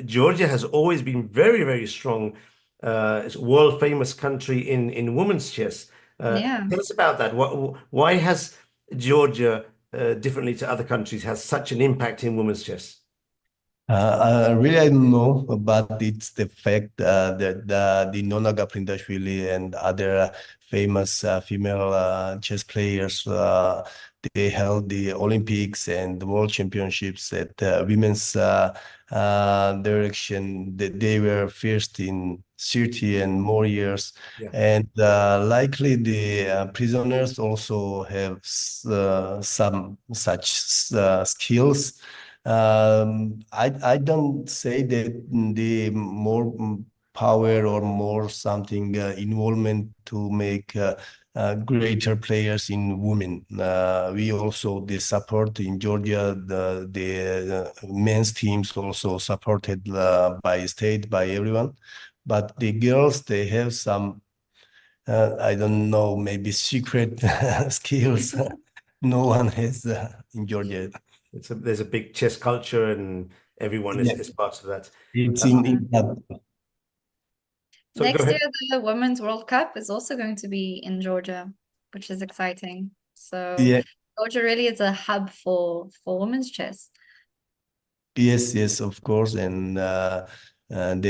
Georgia has always been very, very strong. It's a world famous country in women's chess. Tell us about that. Why has Georgia, differently to other countries, has such an impact in women's chess? Really, I don't know, but it's the fact that the Nona Gaprindashvili and other famous female chess players they held the Olympics and the World Championships at women's direction. They were first in 30 and more years. Yeah. And likely the prisoners also have some such skills. I don't say that the more power or more something involvement to make greater players in women. We also the support in Georgia, the men's teams also supported by state, by everyone. But the girls, they have some, I don't know, maybe secret skills no one has in Georgia. There's a big chess culture, and everyone is part of that. It's in that. So Next year, the Women's World Cup is also going to be in Georgia, which is exciting. So Georgia really is a hub for women's chess. Yes, of course. And when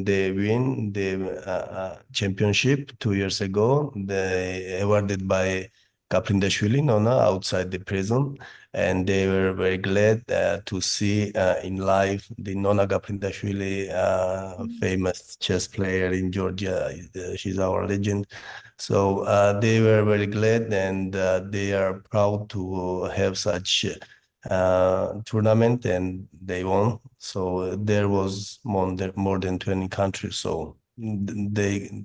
they win the championship 2 years ago, they awarded by Kaprindashvili, Nona, outside the prison. And they were very glad to see in live the Nona Kaprindashvili, famous chess player in Georgia. She's our legend. So they were very glad, and they are proud to have such tournament, and they won. So there was more than 20 countries. So they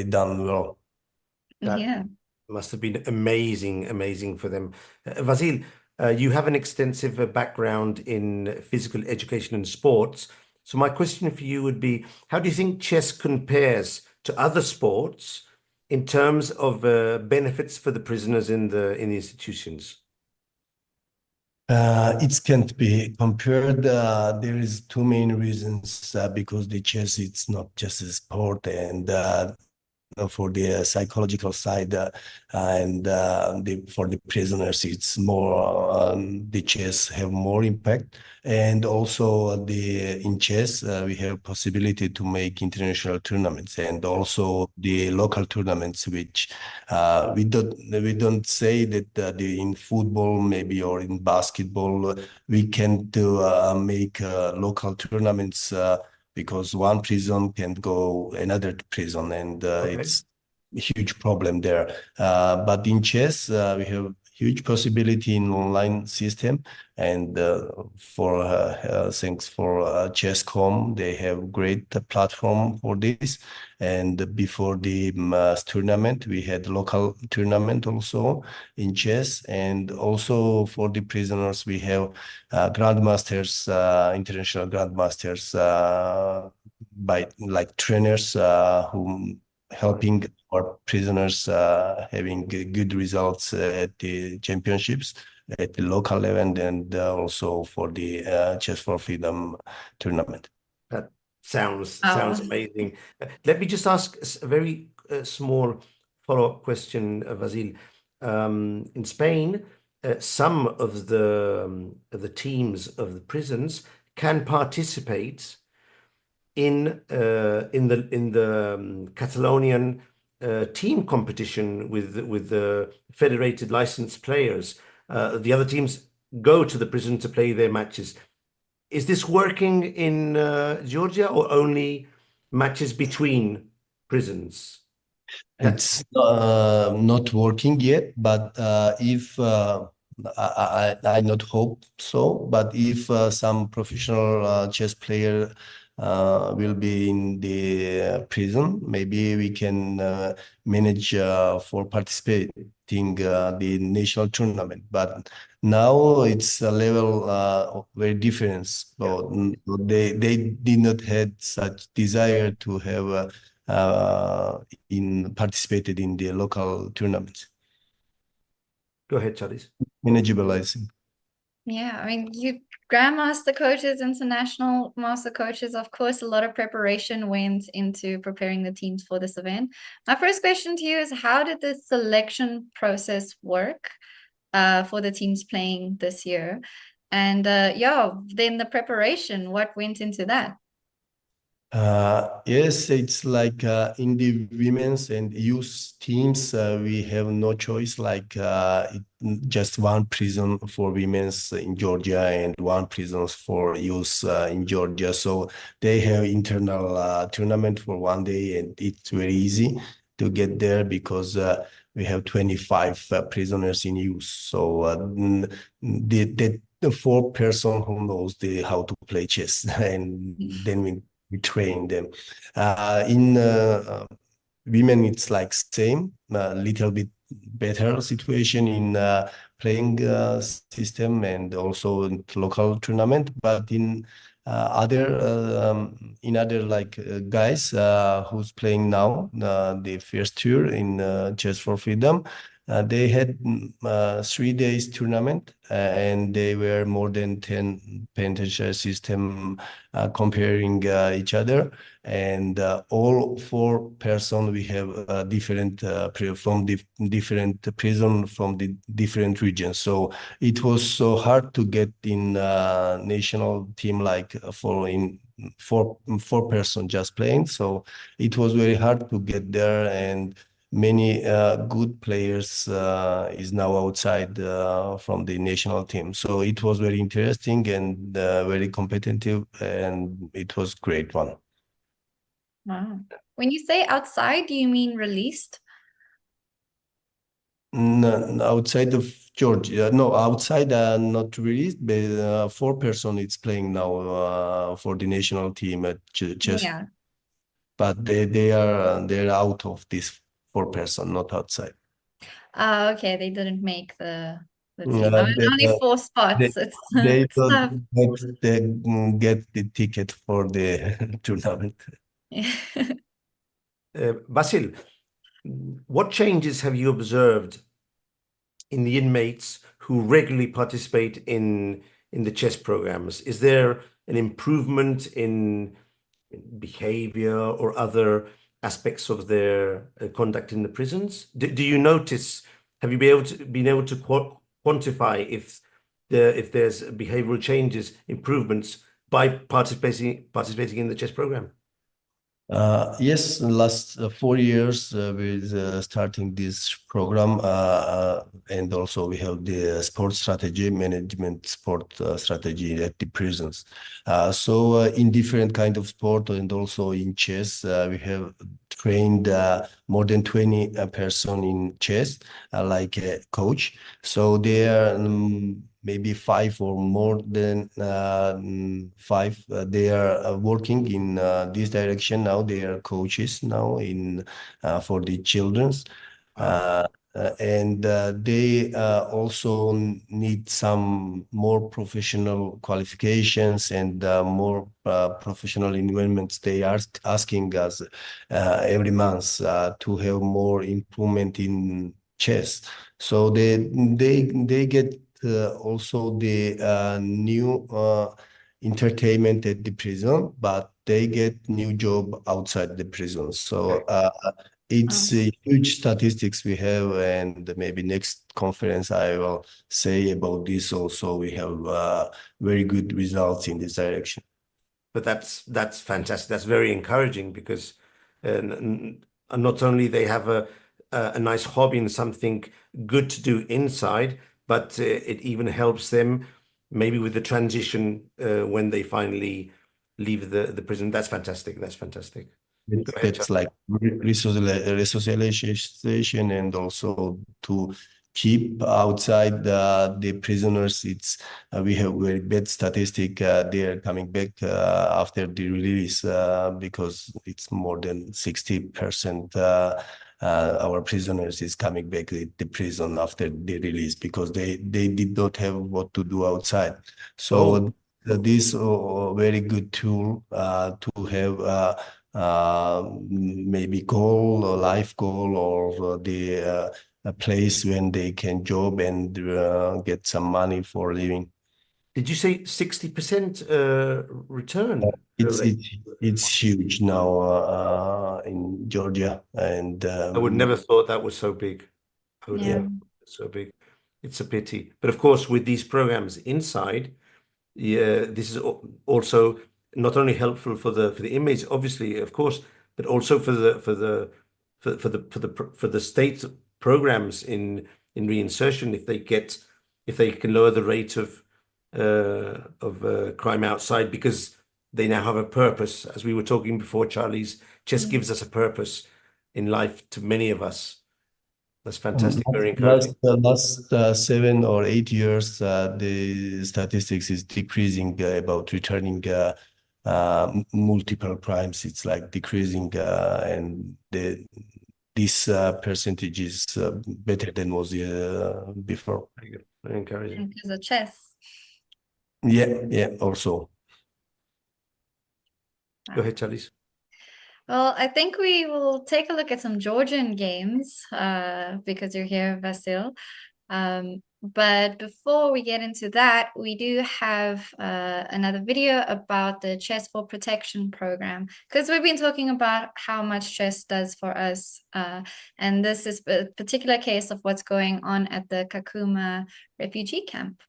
done well. Yeah. Must have been amazing for them. Vassil, you have an extensive background in physical education and sports. So my question for you would be, how do you think chess compares to other sports in terms of benefits for the prisoners in the institutions? It can't be compared. There is two main reasons, because the chess, it's not just a sport, and for the psychological side, and for the prisoners, it's more, the chess have more impact. And also in chess, we have possibility to make international tournaments, and also the local tournaments, which we don't say that in football maybe, or in basketball, we can do make local tournaments, because one prison can go another prison, and it's a huge problem there. But in chess, we have huge possibility in online system, and thanks for Chess.com, they have great platform for this. And before the tournament, we had local tournament also in chess, and also for the prisoners, we have grandmasters, international grandmasters, by like trainers who helping our prisoners having good results at the championships at the local level, and also for the Chess for Freedom tournament. That sounds amazing. Let me just ask a very small follow-up question, Vassil. In Spain, some of the teams of the prisons can participate in the Catalonian team competition with the federated licensed players. The other teams go to the prison to play their matches. Is this working in Georgia, or only matches between prisons? It's not working yet, but if I not hope so, but if some professional chess player will be in the prison, maybe we can manage for participating the national tournament. But now it's a level very different. So they did not had such desire to have participated in the local tournaments. Go ahead, Charlize. Manageable, I think. Yeah, I mean, you grandmaster coaches, international master coaches, of course, a lot of preparation went into preparing the teams for this event. My first question to you is, how did the selection process work for the teams playing this year? And then the preparation, what went into that? Yes, it's like in the women's and youth teams, we have no choice, like just one prison for women's in Georgia and one prison for youth in Georgia. So they have internal tournament for one day, and it's very easy to get there because we have 25 prisoners in youth. So the four person who knows how to play chess, and then we train them. In women, it's like same, a little bit better situation in playing system and also in local tournament. But in other like guys who's playing now the first tour in Chess for Freedom. They had 3 days tournament, and they were more than 10 pentatonic system comparing each other. And all four person we have different from different prison from the different regions. So it was so hard to get in national team like four person just playing. So it was very hard to get there, and many good players is now outside from the national team. So it was very interesting and very competitive, and it was great one. Wow. When you say outside, do you mean released? No, outside of Georgia, no, outside not released, but four person is playing now for the national team at chess. Yeah. But they're out of this four person, not outside. Okay, they didn't make the team. Only 4 spots. They It's tough. don't get the ticket for the tournament. Vassil, what changes have you observed in the inmates who regularly participate in the chess programs? Is there an improvement in behavior or other aspects of their conduct in the prisons? Do you notice? Have you been able to quantify if there's behavioral changes, improvements by participating in the chess program? Yes, in the last 4 years with starting this program, and also we have the sport strategy, management sport strategy at the prisons. So in different kind of sport and also in chess, we have trained more than 20 person in chess, like a coach. So they are maybe 5 or more than 5. They are working in this direction now. They are coaches now in for the children's. And they also need some more professional qualifications and more professional environments. They are asking us every month to have more improvement in chess. So they get also the new entertainment at the prison, but they get new job outside the prison. So it's a huge statistics we have, and maybe next conference I will say about this also. We have very good results in this direction. But that's fantastic. That's very encouraging because not only they have a nice hobby and something good to do inside, but it even helps them maybe with the transition when they finally leave the prison. That's fantastic. That's fantastic. It's like resocialization, and also to keep outside the prisoners. It's we have very bad statistic. They are coming back after the release because it's more than 60%. Our prisoners is coming back to the prison after the release because they did not have what to do outside. So this very good tool to have maybe goal or life goal, or the a place when they can job and get some money for living. Did you say 60% return? It's huge now in Georgia, and I would never thought that was so big. I would never so big. It's a pity. But of course, with these programs inside, yeah, this is also not only helpful for the inmates, obviously, of course, but also for the state programs in reinsertion, if they can lower the rate of crime outside, because they now have a purpose. As we were talking before, Charlie's chess gives us a purpose in life to many of us. That's fantastic. Very encouraging. Last 7 or 8 years, the statistics is decreasing about returning multiple crimes. It's like decreasing, and this percentage is better than was before. Very good. Very encouraging. Because of chess. Yeah, also. Go ahead, Charlize. Well, I think we will take a look at some Georgian games because you're here, Vassil. But before we get into that, we do have another video about the Chess for Protection program, because we've been talking about how much chess does for us. And this is a particular case of what's going on at the Kakuma refugee camp.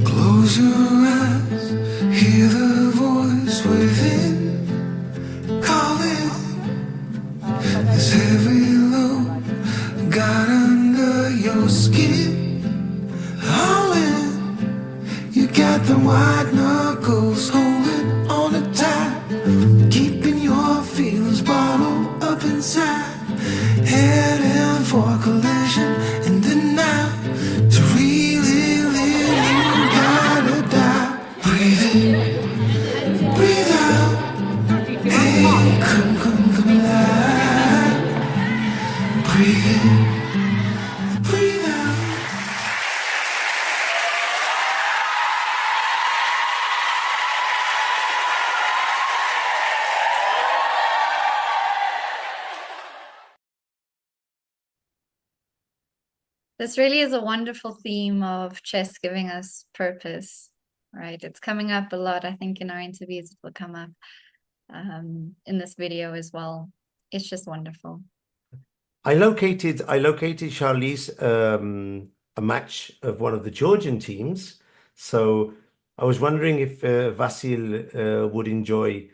Close your eyes, hear the voice within, calling this heavy load got under your skin, howling. You got the white knuckles holding on it tight, keeping your feelings bottled up inside, heading for collision in the night. To really live, you gotta die. Breathe in, breathe out. Hey, come alive. Breathe in, breathe out. This really is a wonderful theme of chess giving us purpose, right? It's coming up a lot. I think in our interviews it will come up in this video as well. It's just wonderful. I located Charlize a match of one of the Georgian teams. So I was wondering if Vassil would enjoy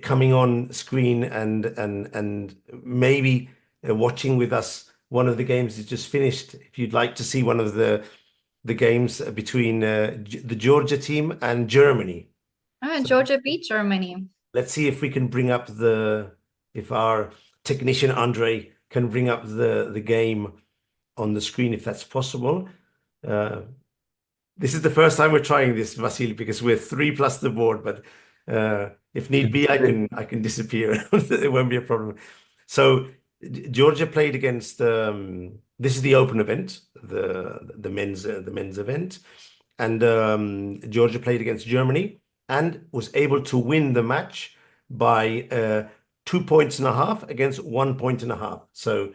coming on screen and maybe watching with us one of the games is just finished. If you'd like to see one of the games between the Georgia team and Germany. Oh, Georgia beat Germany. Let's see if we can bring up if our technician Andre can bring up the game on the screen, if that's possible. This is the first time we're trying this, Vassil, because we're 3 plus the board, but if need be, I can disappear. It won't be a problem. So Georgia played against this is the open event, the men's event, and Georgia played against Germany and was able to win the match by 2.5 points against 1.5 points. So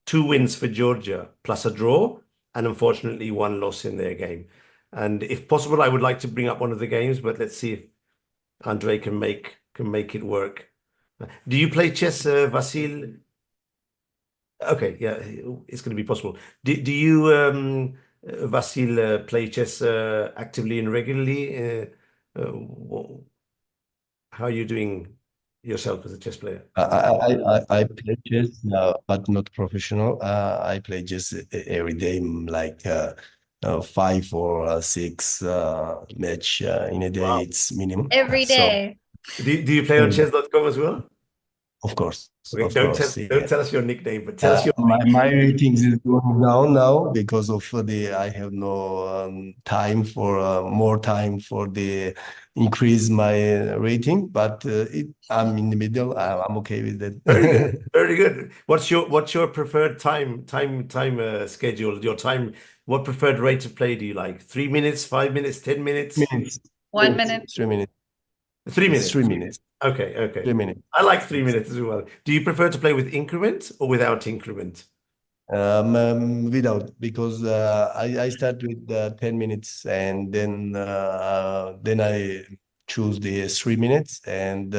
2 wins for Georgia plus a draw, and unfortunately 1 loss in their game. And if possible, I would like to bring up one of the games, but let's see if Andre can make it work. Do you play chess, Vassil? Okay, yeah, it's going to be possible. Do you, Vassil, play chess actively and regularly? How are you doing yourself as a chess player? I play chess, but not professional. I play chess every day, like 5 or 6 match in a day. Wow. It's minimum. Every day. So, do you play on chess.com as well? Of course. Okay, of don't course, don't tell us your nickname, but tell us your my ratings is going down now because of I have no time for more time for the increase my rating, but I'm in the middle. I'm okay with that. Very good, very good. What's your preferred time schedule? Your time. What preferred rate of play do you like? 3 minutes, 5 minutes, 10 minutes? 1 minute. 3 minutes. 3 minutes. 3 minutes. Okay. 3 minutes. I like 3 minutes as well. Do you prefer to play with increment or without increment? Without, because I start with 10 minutes and then I choose the 3 minutes, and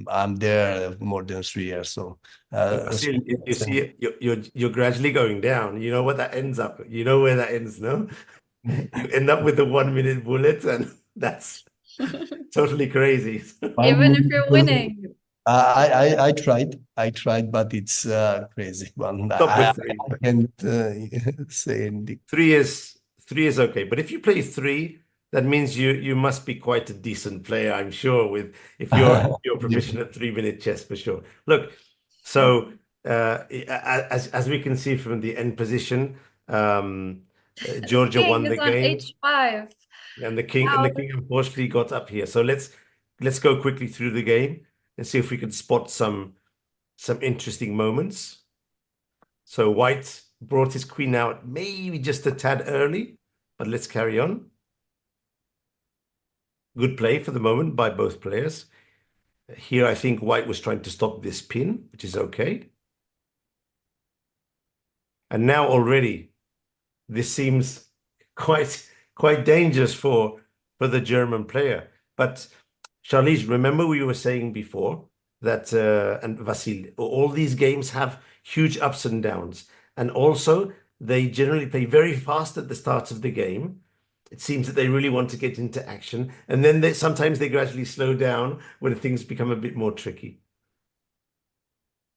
I'm there more than 3 years. So you see, you're gradually going down. You know what that ends up. You know where that ends, no? you end up with a 1-minute bullet, and that's totally crazy. Even if you're winning. I tried, but it's crazy one. Stop with 3. I can't say anything. 3 is okay, but if you play 3, that means you must be quite a decent player, I'm sure. If you're proficient at 3-minute chess, for sure. Look, so as we can see from the end position, Georgia won the game. H5. And the king unfortunately got up here. So let's go quickly through the game and see if we can spot some interesting moments. So White brought his queen out maybe just a tad early, but let's carry on. Good play for the moment by both players. Here, I think White was trying to stop this pin, which is okay. And now already, this seems quite dangerous for the German player. But Charlize, remember we were saying before that, and Vassil, all these games have huge ups and downs. And also, they generally play very fast at the start of the game. It seems that they really want to get into action. And then sometimes they gradually slow down when things become a bit more tricky.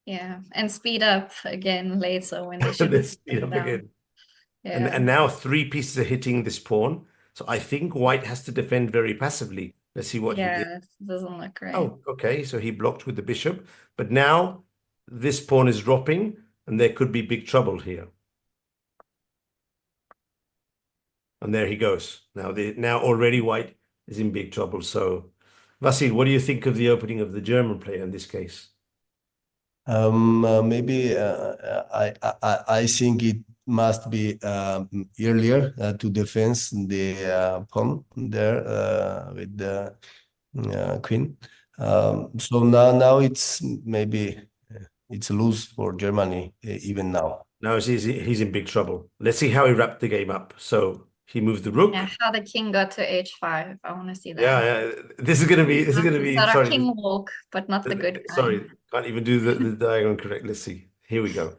Yeah, and speed up again later when they should speed up again. Yeah. And now 3 pieces are hitting this pawn. So I think White has to defend very passively. Let's see what he did. Yeah, doesn't look great. Oh, okay. So he blocked with the bishop. But now this pawn is dropping, and there could be big trouble here. And there he goes. Now already White is in big trouble. So, Vassil, what do you think of the opening of the German player in this case? Maybe I think it must be earlier to defend the pawn there with the queen. So now it's maybe it's loose for Germany even now. Now he's in big trouble. Let's see how he wrapped the game up. So he moved the rook. Yeah, how the king got to h5. I want to see that. Yeah. This is gonna be. Sorry, king walk, but not the good kind. Sorry, can't even do the diagonal correct. Let's see. Here we go.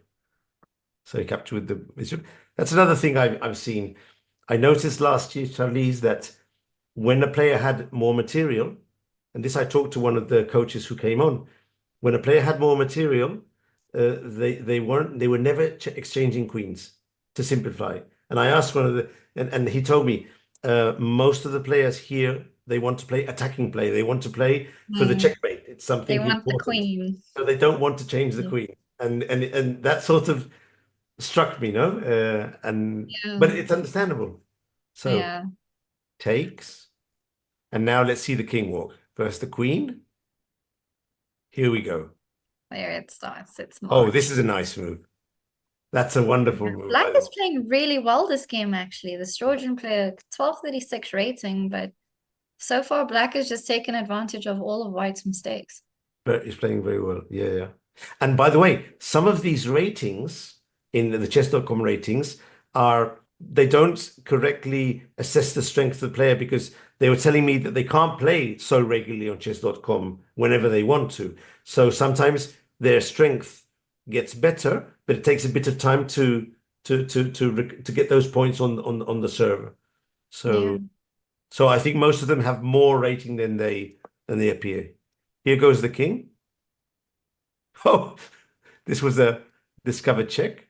So he captured with the bishop. That's another thing I've seen. I noticed last year, Charlize, that when a player had more material, and this I talked to one of the coaches who came on, when a player had more material, they were never exchanging queens, to simplify. And I asked one of the, and he told me most of the players here, they want to play attacking play. They want to play for the checkmate. It's something they want important. The queen. So they don't want to change the queen. And that sort of struck me, no? But it's understandable. So takes. And now let's see the king walk. First the queen. Here we go. There it starts. It's oh, this is a nice move. That's a wonderful move. Black is playing really well this game, actually. This Georgian player, 1236 rating, but so far Black has just taken advantage of all of White's mistakes. But he's playing very well. Yeah. And by the way, some of these ratings in the chess.com ratings they don't correctly assess the strength of the player, because they were telling me that they can't play so regularly on chess.com whenever they want to. So sometimes their strength gets better, but it takes a bit of time to get those points on the server. So I think most of them have more rating than they appear. Here goes the king. Oh, this was a discovered check.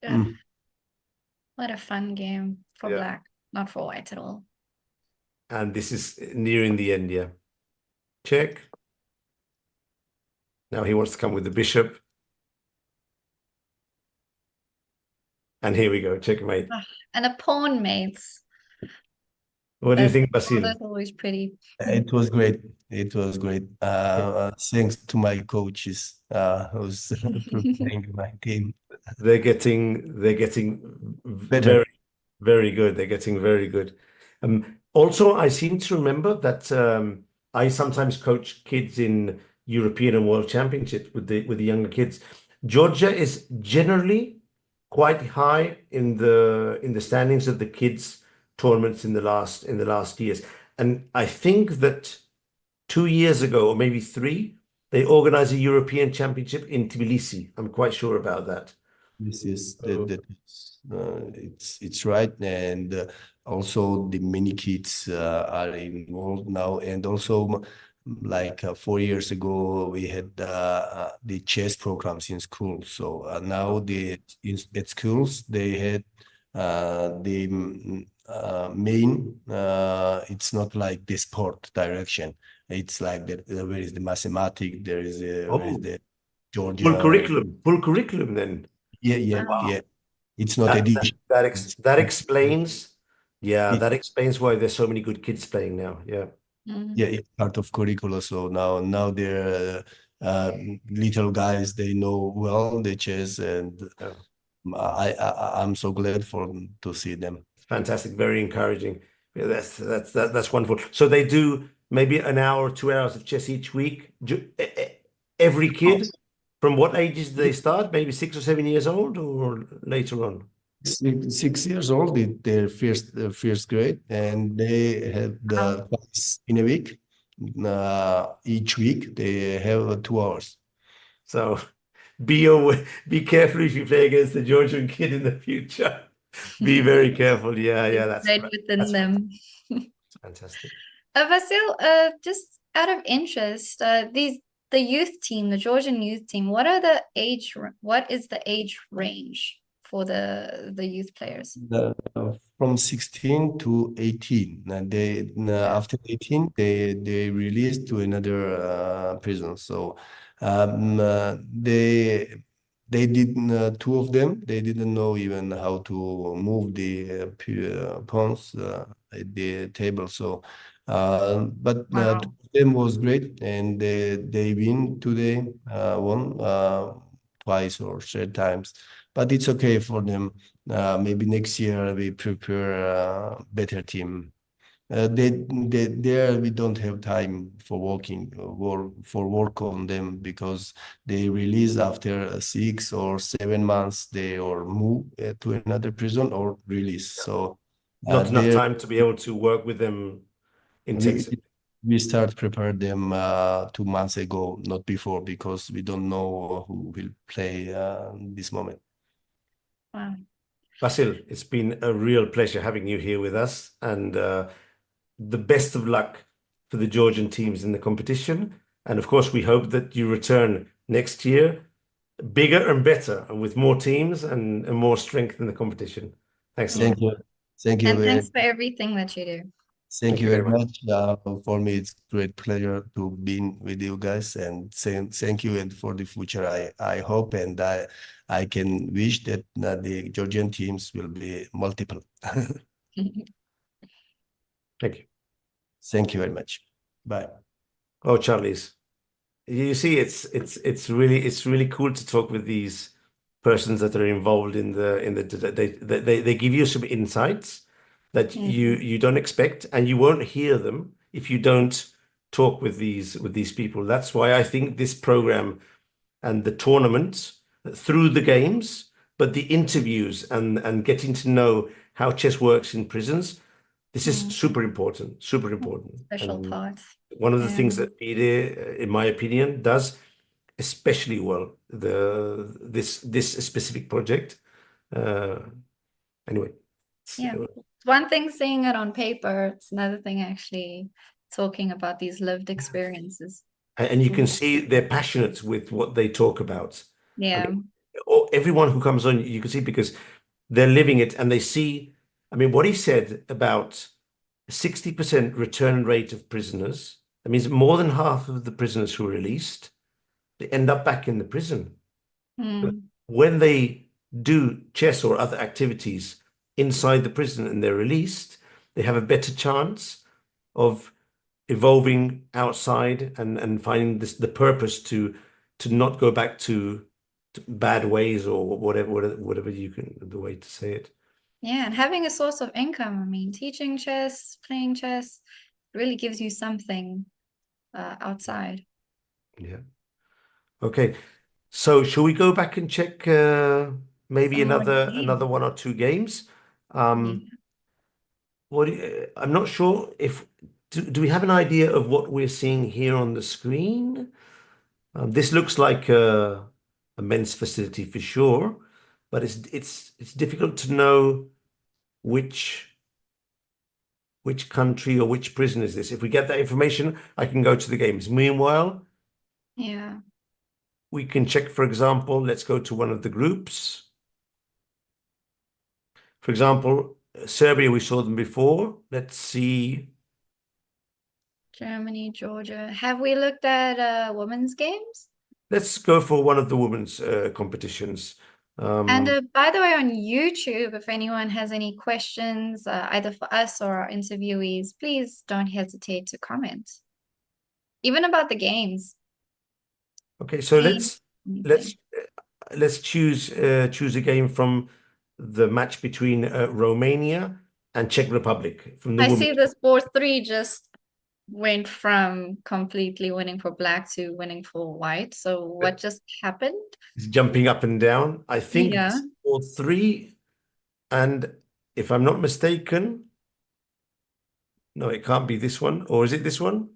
Yeah. What a fun game for Black, not for White at all. And this is nearing the end, yeah. Check. Now he wants to come with the bishop. And here we go, checkmate. And a pawn mates. What do you think, Vassil? That's always pretty. It was great. It was great. Thanks to my coaches who's preparing my team. They're getting better. Very, very good. They're getting very good. Also, I seem to remember that I sometimes coach kids in European and World Championships with the younger kids. Georgia is generally quite high in the standings of the kids tournaments in the last years. And I think that 2 years ago, or maybe 3, they organized a European Championship in Tbilisi. I'm quite sure about that. This is it's right, and also the many kids are involved now, and also like 4 years ago we had the chess programs in school. So now at schools they had the main. It's not like the sport direction. It's like that. Where is the mathematics? Where is the Georgia? Full curriculum then. Yeah. It's not That addition. that explains, that explains why there's so many good kids playing now. Yeah. Yeah, it's part of curricula. So now they're little guys. They know well the chess, and I'm so glad to see them. Fantastic, very encouraging. Yeah, that's wonderful. So they do maybe an hour, 2 hours of chess each week. Every kid, from what ages do they start? Maybe 6 or 7 years old, or later on? 6 years old, their first grade, and they have twice in a week. Each week they have 2 hours. So be careful if you play against the Georgian kid in the future. Be very careful. Yeah, that's right within them. Fantastic. Vassil, just out of interest, the youth team, the Georgian youth team, what is the age range for the youth players? From 16 to 18. And after 18 they released to another prison. So they didn't, two of them, they didn't know even how to move the pawns at the table. So but two of them was great, and they win today, won twice or 3 times, but it's okay for them. Maybe next year we prepare a better team. There we don't have time for work on them, because they release after 6 or 7 months. They or move to another prison or release. So not enough time to be able to work with them intensively. We start prepare them 2 months ago, not before, because we don't know who will play this moment. Wow. Vassil, it's been a real pleasure having you here with us, and the best of luck for the Georgian teams in the competition. And of course, we hope that you return next year bigger and better, and with more teams and more strength in the competition. Thanks. Thank you. Thank you. And thanks for everything that you do. Thank you very much. For me, it's a great pleasure to be with you guys, and thank you. And for the future, I hope and I can wish that the Georgian teams will be multiple. Thank you. Thank you very much. Bye. Oh, Charles, you see, it's really cool to talk with these persons that are involved in they give you some insights that you don't expect, and you won't hear them if you don't talk with these people. That's why I think this program and the tournaments through the games, but the interviews and getting to know how chess works in prisons, this is super important. Special part. One of the things that FIDE, in my opinion, does especially well, this specific project. Anyway. Yeah. It's one thing seeing it on paper, it's another thing actually talking about these lived experiences. And you can see they're passionate with what they talk about. Yeah. I mean, everyone who comes on, you can see, because they're living it, and they see, I mean, what he said about 60% return rate of prisoners. That means more than half of the prisoners who are released, they end up back in the prison. When they do chess or other activities inside the prison and they're released, they have a better chance of evolving outside and finding the purpose to not go back to bad ways, or whatever you can, the way to say it. Yeah, and having a source of income. I mean, teaching chess, playing chess really gives you something outside. Yeah. Okay. So shall we go back and check maybe another 1 or 2 games? I'm not sure if do we have an idea of what we're seeing here on the screen? This looks like a men's facility for sure. but it's difficult to know which country or which prison is this. If we get that information, I can go to the games. Meanwhile, Yeah. we can check, for example, let's go to one of the groups. For example, Serbia, we saw them before. Let's see. Germany, Georgia. Have we looked at women's games? Let's go for one of the women's competitions. And by the way, on YouTube, if anyone has any questions, either for us or our interviewees, please don't hesitate to comment. Even about the games. Okay, so let's choose a game from the match between Romania and Czech Republic from the I women. see this 4-3 just went from completely winning for black to winning for white. So what just happened? It's jumping up and down. I think Yeah. it's 4-3, and if I'm not mistaken, no, it can't be this one, or is it this one?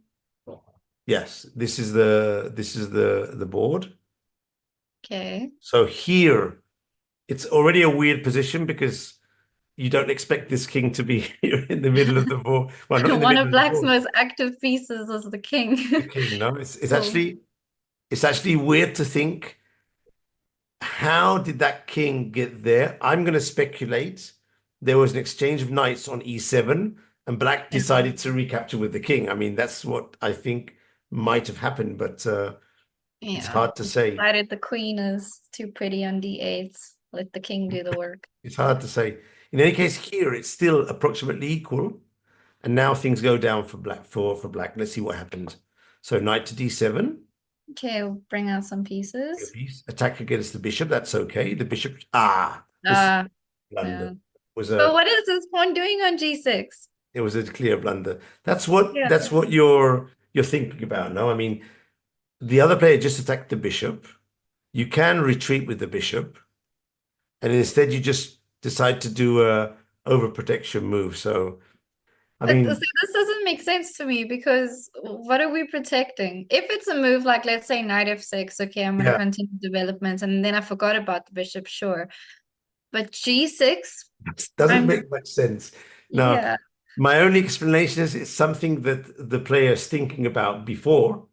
Yes, this is the board. Okay. So here, it's already a weird position because you don't expect this king to be here in the middle of the board. Well, not in the One middle of of the black's board. most active pieces was the king. The king, no, it's Cool. actually weird to think, how did that king get there? I'm going to speculate there was an exchange of knights on e7 and black decided to recapture with the king. I mean, that's what I think might have happened, but it's hard to say. Decided the queen is too pretty on d8. Let the king do the work. It's hard to say. In any case, here it's still approximately equal, and now things go down for black. For black, let's see what happened. So knight to d7. Okay, we'll bring out some pieces. Attack against the bishop. That's okay. The bishop. Blunder. Yeah. Was So what is this pawn doing on g6? It was a clear blunder. That's what you're thinking about. No, I mean, the other player just attacked the bishop. You can retreat with the bishop, and instead you just decide to do a overprotection move. So, I mean, this doesn't make sense to me because what are we protecting? If it's a move like, let's say, knight f6, okay, I'm going to continue development, and then I forgot about the bishop, sure. But g6 doesn't make much sense. Now, yeah. my only explanation is it's something that the player is thinking about before,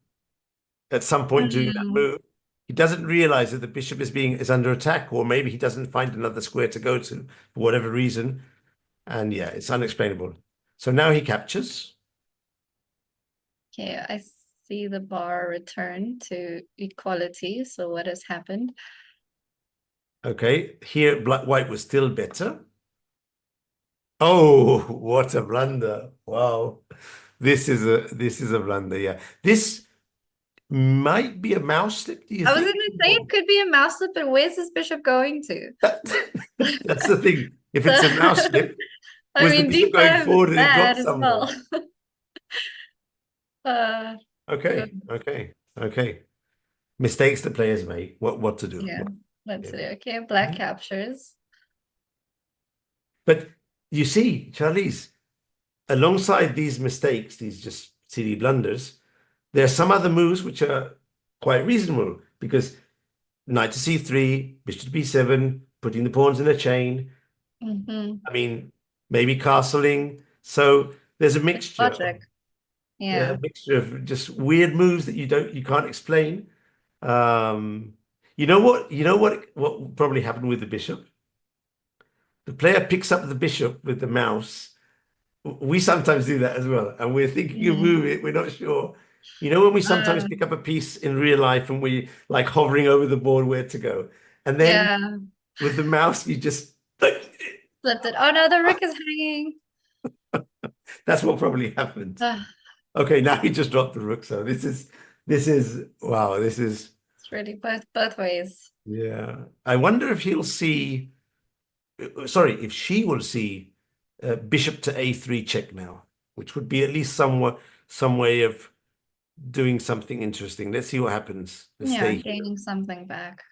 at some point during that move. He doesn't realize that the bishop is under attack, or maybe he doesn't find another square to go to for whatever reason. And yeah, it's unexplainable. So now he captures. Okay, I see the bar return to equality. So what has happened? Okay, here white was still better. Oh, what a blunder. Wow. This is a blunder, yeah. This might be a mouse slip, do you I think? was going to say it could be a mouse slip, but where's this bishop going to? That's the thing. If it's a mouse slip, I mean, the bishop going forward and it dropped as somewhere? well. Okay. Mistakes the players make. What to do? Yeah, let's see. Okay, black captures. But you see, Charlize, alongside these mistakes, these just silly blunders, there are some other moves which are quite reasonable, because knight to c3, bishop to b7, putting the pawns in a chain. I mean, maybe castling. So there's a mixture. Logic. Yeah. A mixture of just weird moves that you can't explain. You know what probably happened with the bishop? The player picks up the bishop with the mouse. We sometimes do that as well, and we're thinking of moving it, we're not sure. You know, when we sometimes pick up a piece in real life and we like hovering over the board where to go, and then with the mouse you just flipped it. Oh no, the rook is hanging. That's what probably happened. Okay, now he just dropped the rook. So this is wow. This is, it's really both ways. Yeah, I wonder if he'll see. Sorry, if she will see bishop to a3 check now, which would be at least some way of doing something interesting. Let's see what happens. Gaining something back.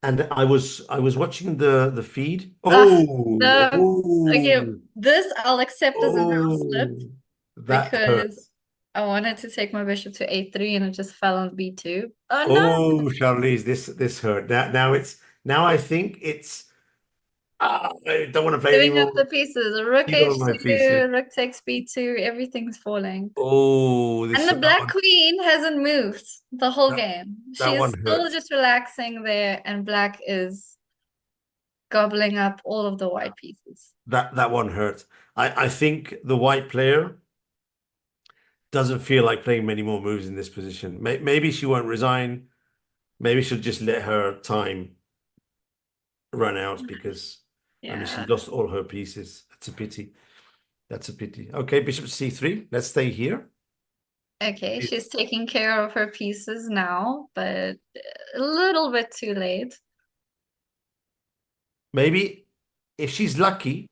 And I was watching the feed. Okay, this I'll accept as a mouse slip because I wanted to take my bishop to a3 and it just fell on b2. Oh no! Charlize, this hurt. Now Now I think it's I don't want to play Doing anymore. up the pieces. Rook You got my pieces. h2, rook takes b2, everything's falling. Oh, And the black queen hasn't moved the whole game. that She is one still hurts. just relaxing there, and black is gobbling up all of the white pieces. That one hurts. I think the white player doesn't feel like playing many more moves in this position. Maybe she won't resign. Maybe she'll just let her time run out because I mean she's lost all her pieces. That's a pity. That's a pity. Okay, bishop c3. Let's stay here. Okay, she's taking care of her pieces now, but a little bit too late. Maybe if she's lucky,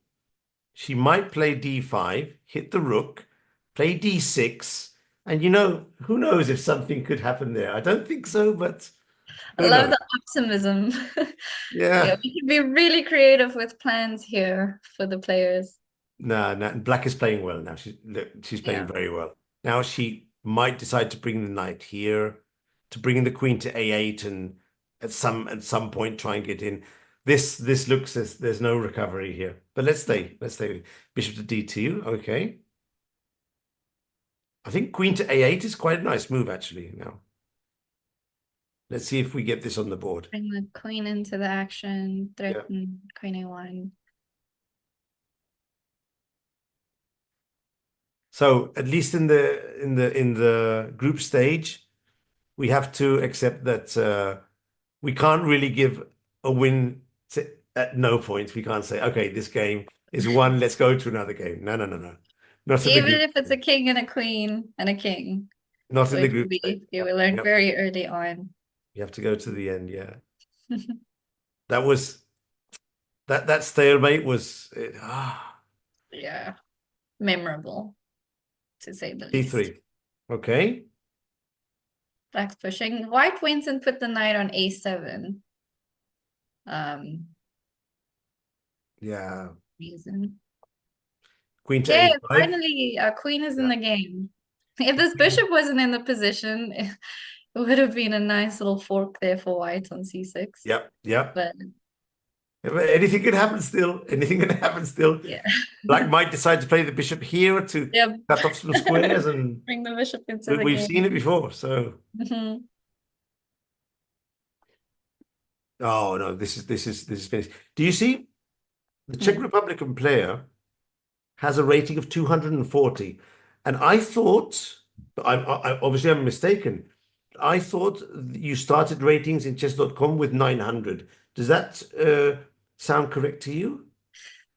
she might play d5, hit the rook, play d6, and you know, who knows if something could happen there. I don't think so, but I love the optimism. Yeah. We can be really creative with plans here for the players. No, black is playing well now. She's playing very well. Now she might decide to bring the knight here, to bring the queen to a8, and at some point try and get in. This looks as there's no recovery here. But let's stay. Let's stay. Bishop to d2. Okay. I think queen to a8 is quite a nice move actually now. Let's see if we get this on the board. Bring the queen into the action, threaten queen a1. So at least in the group stage, we have to accept that we can't really give a win at no point. We can't say, okay, this game is won. Let's go to another game. No. Not Even if it's a king and a queen and a king. Not in the group stage. You will learn very early on. You have to go to the end, yeah. That stalemate was yeah, memorable, to say the least. d3. Okay. Black's pushing. White wins and put the knight on a7. Yeah. Reason. Queen to a5. Finally, queen is in the game. If this bishop wasn't in the position, it would have been a nice little fork there for white on c6. Yep. But anything can happen still. Anything can happen still. Yeah. Black might decide to play the bishop here to cut off some squares and bring the bishop into the game. We've seen it before, so. Oh no, this is finished. Do you see? The Czech Republican player has a rating of 240, and I thought, obviously I'm mistaken. I thought you started ratings in chess.com with 900. Does that sound correct to you?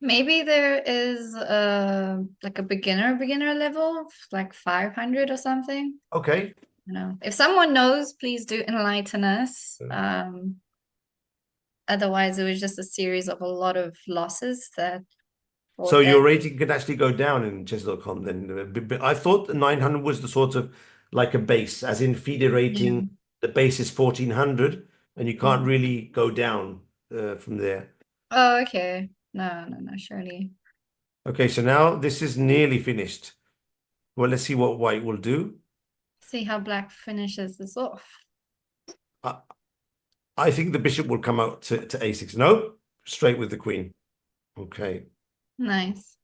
Maybe there is like a beginner level, like 500 or something. Okay. If someone knows, please do enlighten us. Otherwise, it was just a series of a lot of losses that. So your rating could actually go down in chess.com then. I thought 900 was the sort of like a base, as in FIDE rating, the base is 1400, and you can't really go down from there. Oh, okay. No, surely. Okay, so now this is nearly finished. Well, let's see what white will do. See how black finishes this off. I think the bishop will come out to a6. No, straight with the queen. Okay. Nice.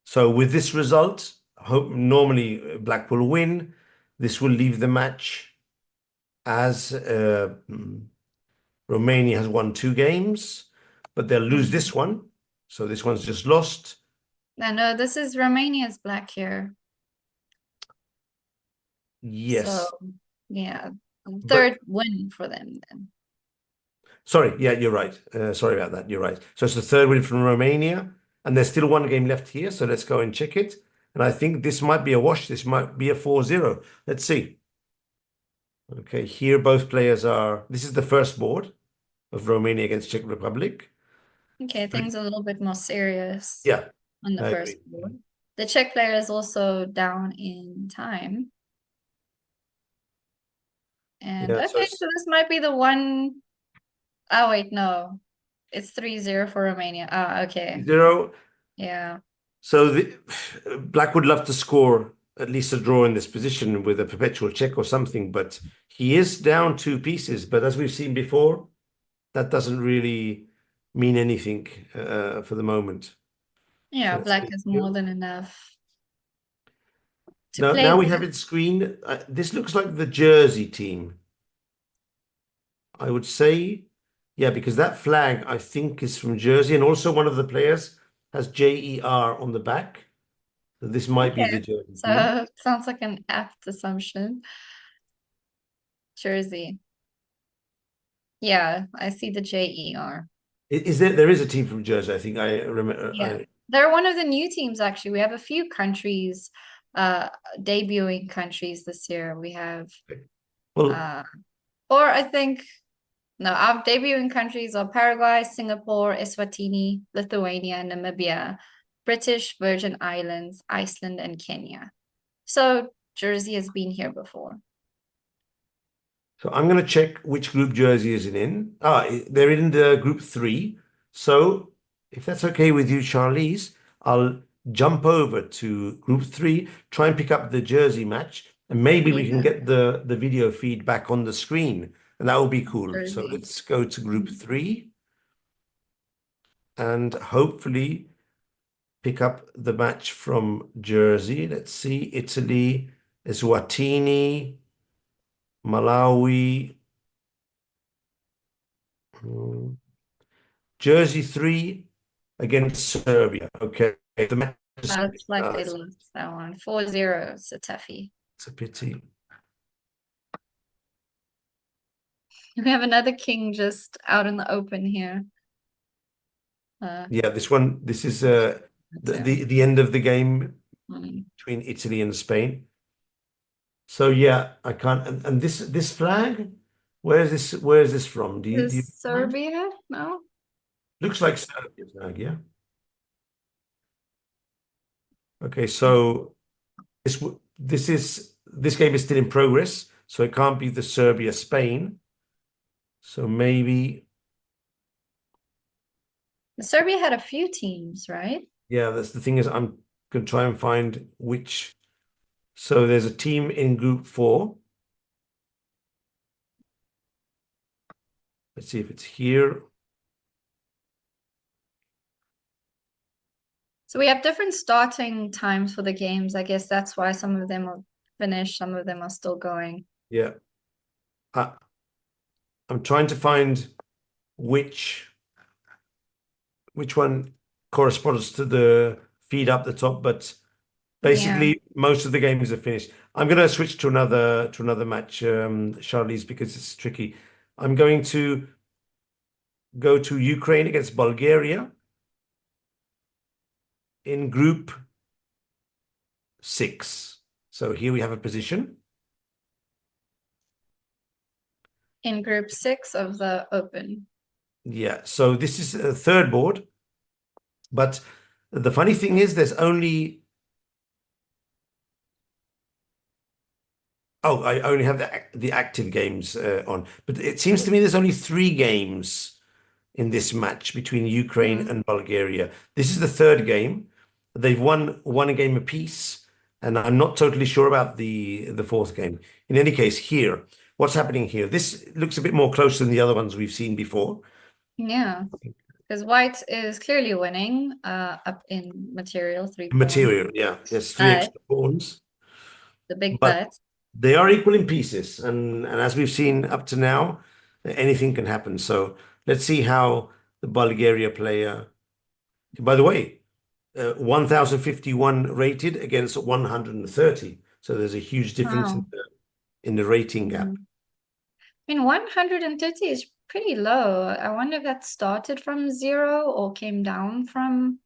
So with this result, normally black will win. This will leave the match as Romania has won 2 games, but they'll lose this one. So this one's just lost. No, this is Romania's black here. Yes. So, yeah, third win for them then. Sorry, yeah, you're right. Sorry about that. You're right. So it's the third win from Romania, and there's still 1 game left here. So let's go and check it. And I think this might be a wash. This might be a 4-0. Let's see. Okay, here both players are. This is the first board of Romania against Czech Republic. Okay, things are a little bit more serious. Yeah. On the first board. The Czech player is also down in time. And Yeah, okay, so this might be the one. Oh wait, no. It's 3-0 for Romania. Ah, okay. 0. Yeah. So black would love to score at least a draw in this position with a perpetual check or something, but he is down 2 pieces. But as we've seen before, that doesn't really mean anything for the moment. Yeah, So black is more than enough to now, play now we with. have it screened. This looks like the Jersey team. I would say, yeah, because that flag, I think, is from Jersey, and also one of the players has JER on the back. So this might be the Okay, Jersey team. so sounds like an apt assumption. Jersey. Yeah, I see the JER. There is a team from Jersey, I think. I remember. Yeah, they're one of the new teams, actually. We have a few countries, debuting countries this year. We have, Well, or I think, no, our debuting countries are Paraguay, Singapore, Eswatini, Lithuania, Namibia, British Virgin Islands, Iceland, and Kenya. So Jersey has been here before. so I'm going to check which group Jersey is in. They're in the group 3. So if that's okay with you, Charlize, I'll jump over to group 3, try and pick up the Jersey match, and maybe we can get the video feed back on the screen, and that will be cool. Jersey. So let's go to group 3 and hopefully pick up the match from Jersey. Let's see, Italy, Eswatini, Malawi, Jersey 3 against Serbia. Okay. The match Looks like they lost that one. 4-0. It's a toughie. It's a pity. We have another king just out in the open here. Yeah, this is the end of the game between Italy and Spain. So yeah, I can't. And this flag, where is this from? Do you Serbia? No. Looks like Serbia flag, yeah. Okay, so this game is still in progress, so it can't be the Serbia-Spain. So maybe Serbia had a few teams, right? Yeah, that's the thing is I'm going to try and find which. So there's a team in group 4. Let's see if it's here. So we have different starting times for the games. I guess that's why some of them are finished, some of them are still going. Yeah. I'm trying to find which one corresponds to the feed up the top, but basically most of the games are finished. I'm going to switch to another match, Charlize, because it's tricky. I'm going to go to Ukraine against Bulgaria in group 6. So here we have a position. In group 6 of the Open. Yeah, so this is a third board. But the funny thing is there's only... Oh, I only have the active games on. But it seems to me there's only 3 games in this match between Ukraine and Bulgaria. This is the third game. They've won a game apiece, and I'm not totally sure about the fourth game. In any case, here, what's happening here? This looks a bit more close than the other ones we've seen before. Yeah, because white is clearly winning up in material, 3 Material, pawns. yeah. There's 3 extra pawns. The big But bet. they are equal in pieces, and as we've seen up to now, anything can happen. So let's see how the Bulgaria player... By the way, 1051 rated against 130. So there's a huge difference in the rating gap. I mean, 130 is pretty low. I wonder if that started from 0 or came down from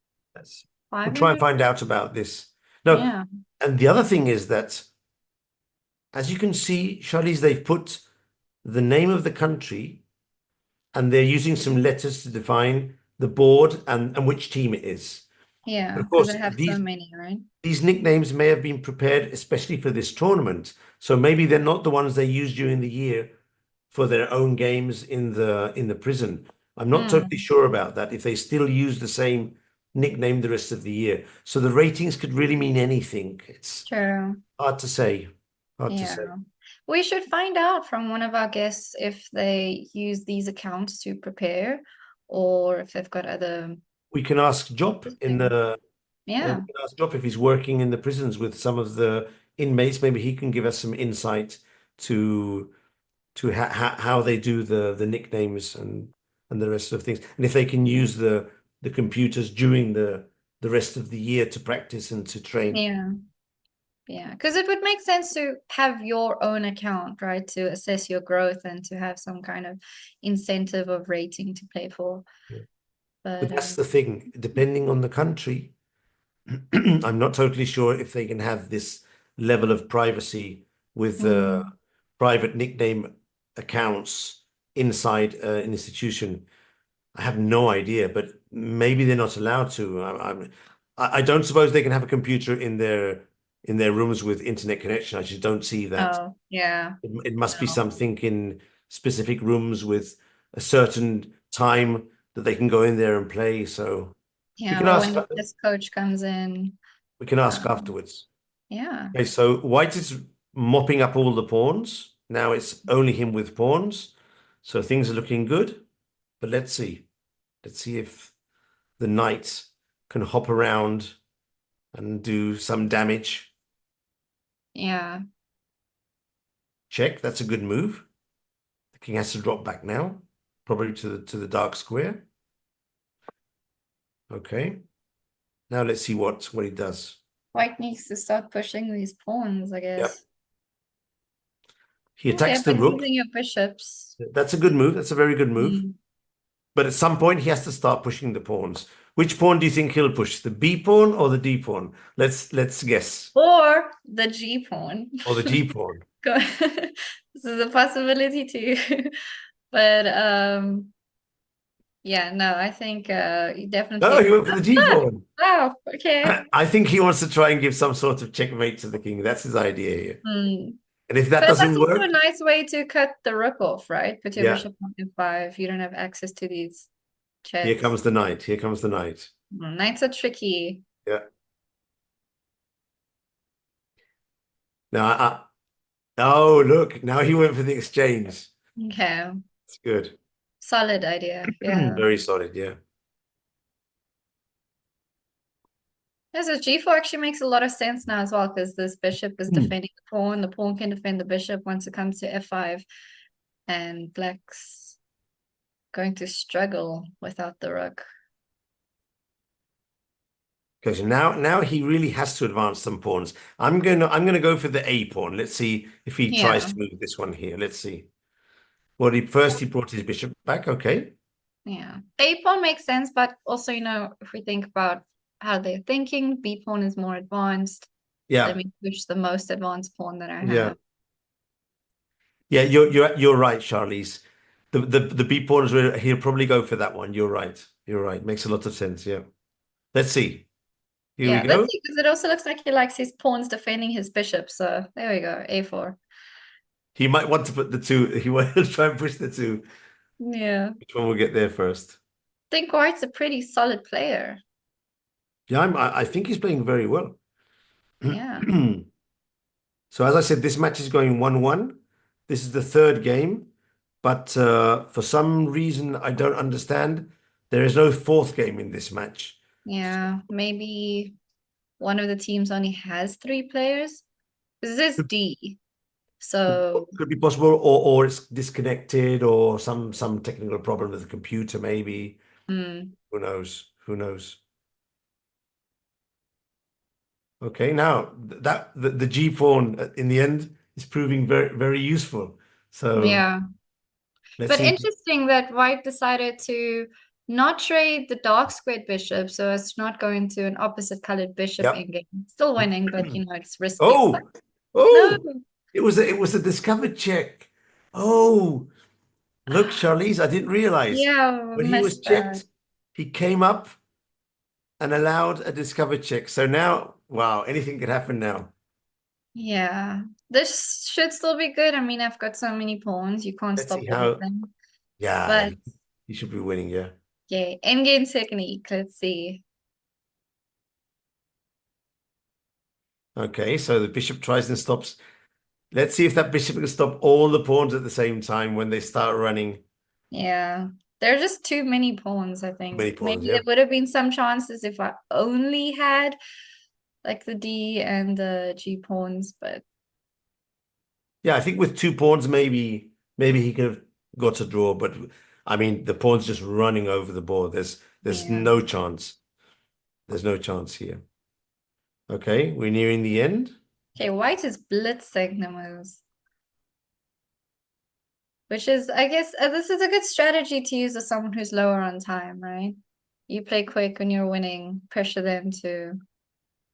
500. We'll try and find out about this. No, yeah. And the other thing is that, as you can see, Charlize, they've put the name of the country and they're using some letters to define the board and which team it is. Yeah, of course, they have so many, right? These nicknames may have been prepared especially for this tournament. So maybe they're not the ones they use during the year for their own games in the prison. I'm not totally sure about that, if they still use the same nickname the rest of the year. So the ratings could really mean anything. It's true. hard to say. Hard to say. We should find out from one of our guests if they use these accounts to prepare or if they've got other. We can ask Job in the. Yeah. We can ask Job if he's working in the prisons with some of the inmates. Maybe he can give us some insight to how they do the nicknames and the rest of things, and if they can use the computers during the rest of the year to practice and to train. Yeah, because it would make sense to have your own account, right, to assess your growth and to have some kind of incentive of rating to play for. But that's the thing, depending on the country, I'm not totally sure if they can have this level of privacy with private nickname accounts inside an institution. I have no idea, but maybe they're not allowed to. I don't suppose they can have a computer in their rooms with internet connection. I just don't see that. Oh, yeah. It must be something in specific rooms with a certain time that they can go in there and play. So yeah, or when this coach comes in. We can ask afterwards. Yeah. Okay, so White is mopping up all the pawns. Now it's only him with pawns. So things are looking good. But let's see. Let's see if the knight can hop around and do some damage. Yeah. Check. That's a good move. The king has to drop back now, probably to the dark square. Okay. Now let's see what he does. White needs to start pushing these pawns, I guess. Yep. He attacks the rook. Using your bishops. That's a good move. That's a very good move. But at some point, he has to start pushing the pawns. Which pawn do you think he'll push? The B pawn or the D pawn? Let's guess. Or the G pawn. Or the G pawn. This is a possibility too. But yeah, no, I think you definitely. No, he went for the G pawn. Oh, okay. I think he wants to try and give some sort of checkmate to the king. That's his idea here. And if that doesn't work, that's also a nice way to cut the rook off, right? Put your bishop on f5. You don't have access to these checks. Here comes the knight. Here comes the knight. Knights are tricky. Yeah. Now, oh, look. Now he went for the exchange. Okay. It's good. Solid idea. Yeah. Very solid, yeah. Yeah, so g4 actually makes a lot of sense now as well, because this bishop is defending the pawn can defend the bishop once it comes to f5, and black's going to struggle without the rook. Okay, so now he really has to advance some pawns. I'm gonna go for the A pawn. Let's see if he tries to move this one here. Let's see. Well, he brought his bishop back. Okay. Yeah, A pawn makes sense, but also, you know, if we think about how they're thinking, B pawn is more advanced. Yeah. Let me push the most advanced pawn that I have. Yeah, you're right, Charlize. The B pawn is where he'll probably go for that one. You're right. You're right. Makes a lot of sense. Yeah. Let's see. Here we go. Let's see, because it also looks like he likes his pawns defending his bishop. So there we go. A4. He might want to put the two. He will try and push the two. Yeah. Which one will get there first? I think White's a pretty solid player. Yeah, I think he's playing very well. Yeah. So as I said, this match is going 1-1. This is the third game, but for some reason I don't understand, there is no fourth game in this match. Yeah, maybe one of the teams only has 3 players. This is D, so could be possible, or it's disconnected, or some technical problem with the computer, maybe. Who knows? Who knows? Okay, now that the G pawn in the end is proving very, very useful. So yeah, but interesting that White decided to not trade the dark squared bishop, so as to not go into an opposite colored bishop in game. Still winning, but you know it's risky. No. It was a discovered check. Oh, look, Charlize, I didn't realize. Yeah, when he was checked, he came up and allowed a discovered check. So now, wow, anything could happen now. Yeah, this should still be good. I mean, I've got so many pawns, you can't stop anything. Yeah, but he should be winning, yeah. Yeah, endgame technique, let's see. Okay, so the bishop tries and stops. Let's see if that bishop can stop all the pawns at the same time when they start running. Yeah. There are just too many pawns, I think. Many pawns, Maybe yeah. there would have been some chances if I only had like the D and the G pawns, but Yeah, I think with 2 pawns, maybe he could have got a draw, but I mean, the pawn's just running over the board. There's yeah. no chance. There's no chance here. Okay, we're nearing the end. Okay, white is blitzing the moves. Which is, I guess, this is a good strategy to use as someone who's lower on time, right? You play quick when you're winning, pressure them to...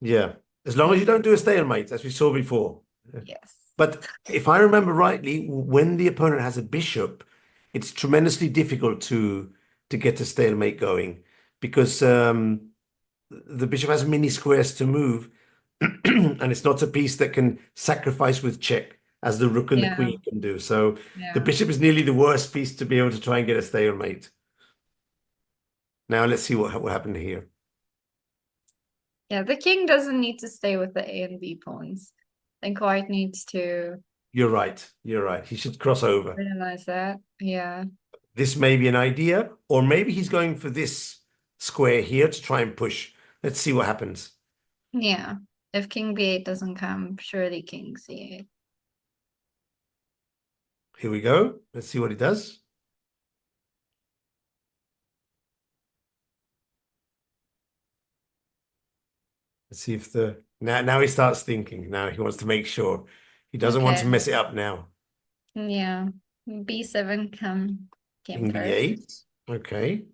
Yeah, as long as you don't do a stalemate, as we saw before. Yes. But if I remember rightly, when the opponent has a bishop, it's tremendously difficult to get a stalemate going because the bishop has many squares to move, and it's not a piece that can sacrifice with check as the rook and the queen can do. So the bishop is nearly the worst piece to be able to try and get a stalemate. Now let's see what happened here. Yeah, the king doesn't need to stay with the A and B pawns. I think white needs to... You're right. You're right. He should cross over. Realize that. Yeah. This may be an idea, or maybe he's going for this square here to try and push. Let's see what happens. Yeah. If king B8 doesn't come, surely king C8. Here we go. Let's see what he does. Let's see if the... Now he starts thinking. Now he wants to make sure. He doesn't want to mess it up now. Yeah. B7 came King first. B8. Okay.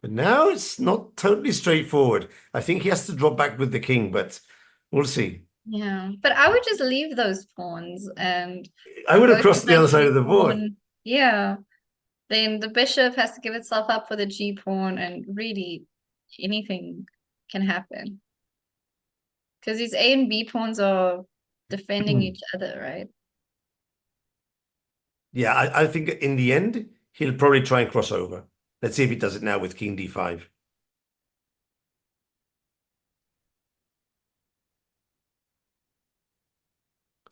But now it's not totally straightforward. I think he has to drop back with the king, but we'll see. Yeah, but I would just leave those pawns and... I would have crossed the other side of the board. Yeah. Then the bishop has to give itself up for the G pawn, and really anything can happen. Because these A and B pawns are defending each other, right? Yeah, I think in the end, he'll probably try and cross over. Let's see if he does it now with king D5.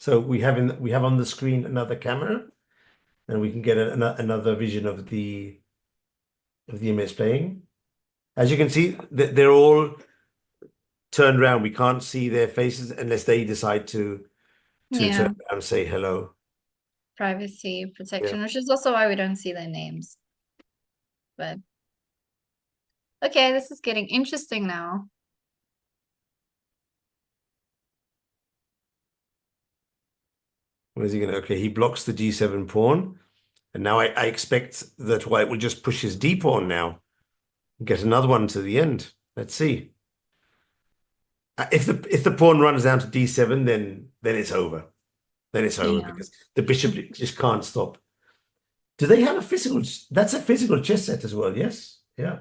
So we have on the screen another camera, and we can get another vision of the image playing. As you can see, they're all turned around. We can't see their faces unless they decide to turn around and say hello. Privacy protection, which is also why we don't see their names. But okay, this is getting interesting now. What is he gonna? Okay, he blocks the G7 pawn, and now I expect that white will just push his D pawn now, get another one to the end. Let's see. If the pawn runs down to D7, then it's over. Then it's over because the bishop just can't stop. Do they have a physical? That's a physical chess set as well. Yes. Yeah.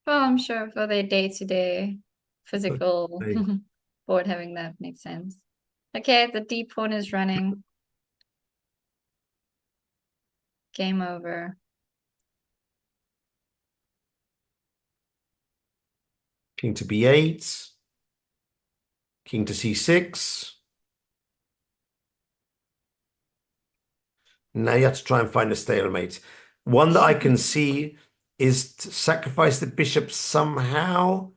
Well, I'm sure for their day-to-day physical board having that makes sense. Okay, the D pawn is running. Game over. King to B8. King to C6. Now you have to try and find a stalemate. One that I can see is to sacrifice the bishop somehow,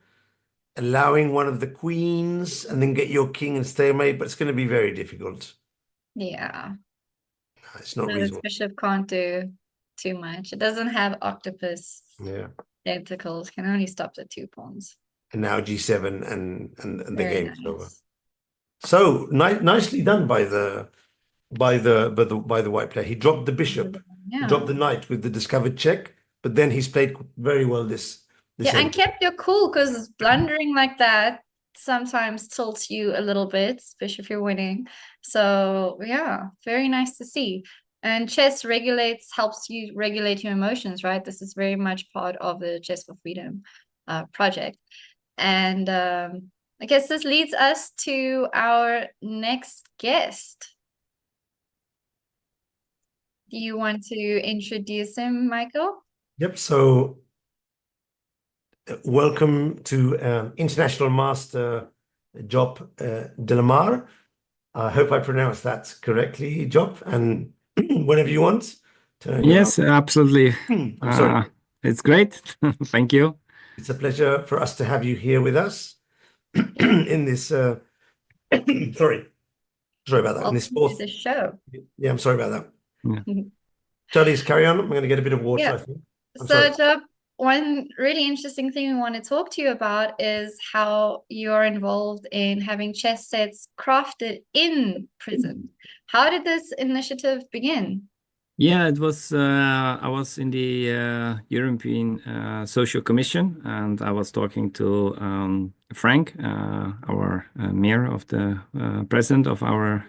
allowing one of the queens, and then get your king and stalemate, but it's going to be very difficult. Yeah. It's not This reasonable. bishop can't do too much. It doesn't have octopus tentacles, can only stop the 2 pawns. And now G7 and the Very game's over. So nicely done by the white player. He dropped the bishop, he dropped the knight with the discovered check, but then he's played very well this and kept your cool, because blundering like that sometimes tilts you a little bit, especially if you're winning. So yeah, very nice to see. And chess helps you regulate your emotions, right? This is very much part of the Chess for Freedom project. And I guess this leads us to our next guest. Do you want to introduce him, Michael? Yep. So welcome to International Master Job Delamar. I hope I pronounced that correctly, Job. And whenever you want. Yes, absolutely. I'm sorry. It's great. Thank you. It's a pleasure for us to have you here with us in this. Sorry about that. In this fourth show. Yeah, I'm sorry about that. Yeah. Charlize, carry on. I'm going to get a bit of water, Yeah. I think. So, Job, one really interesting thing we want to talk to you about is how you're involved in having chess sets crafted in prison. How did this initiative begin? Yeah, it was. I was in the European Social Commission, and I was talking to Frank, our mayor of the president of our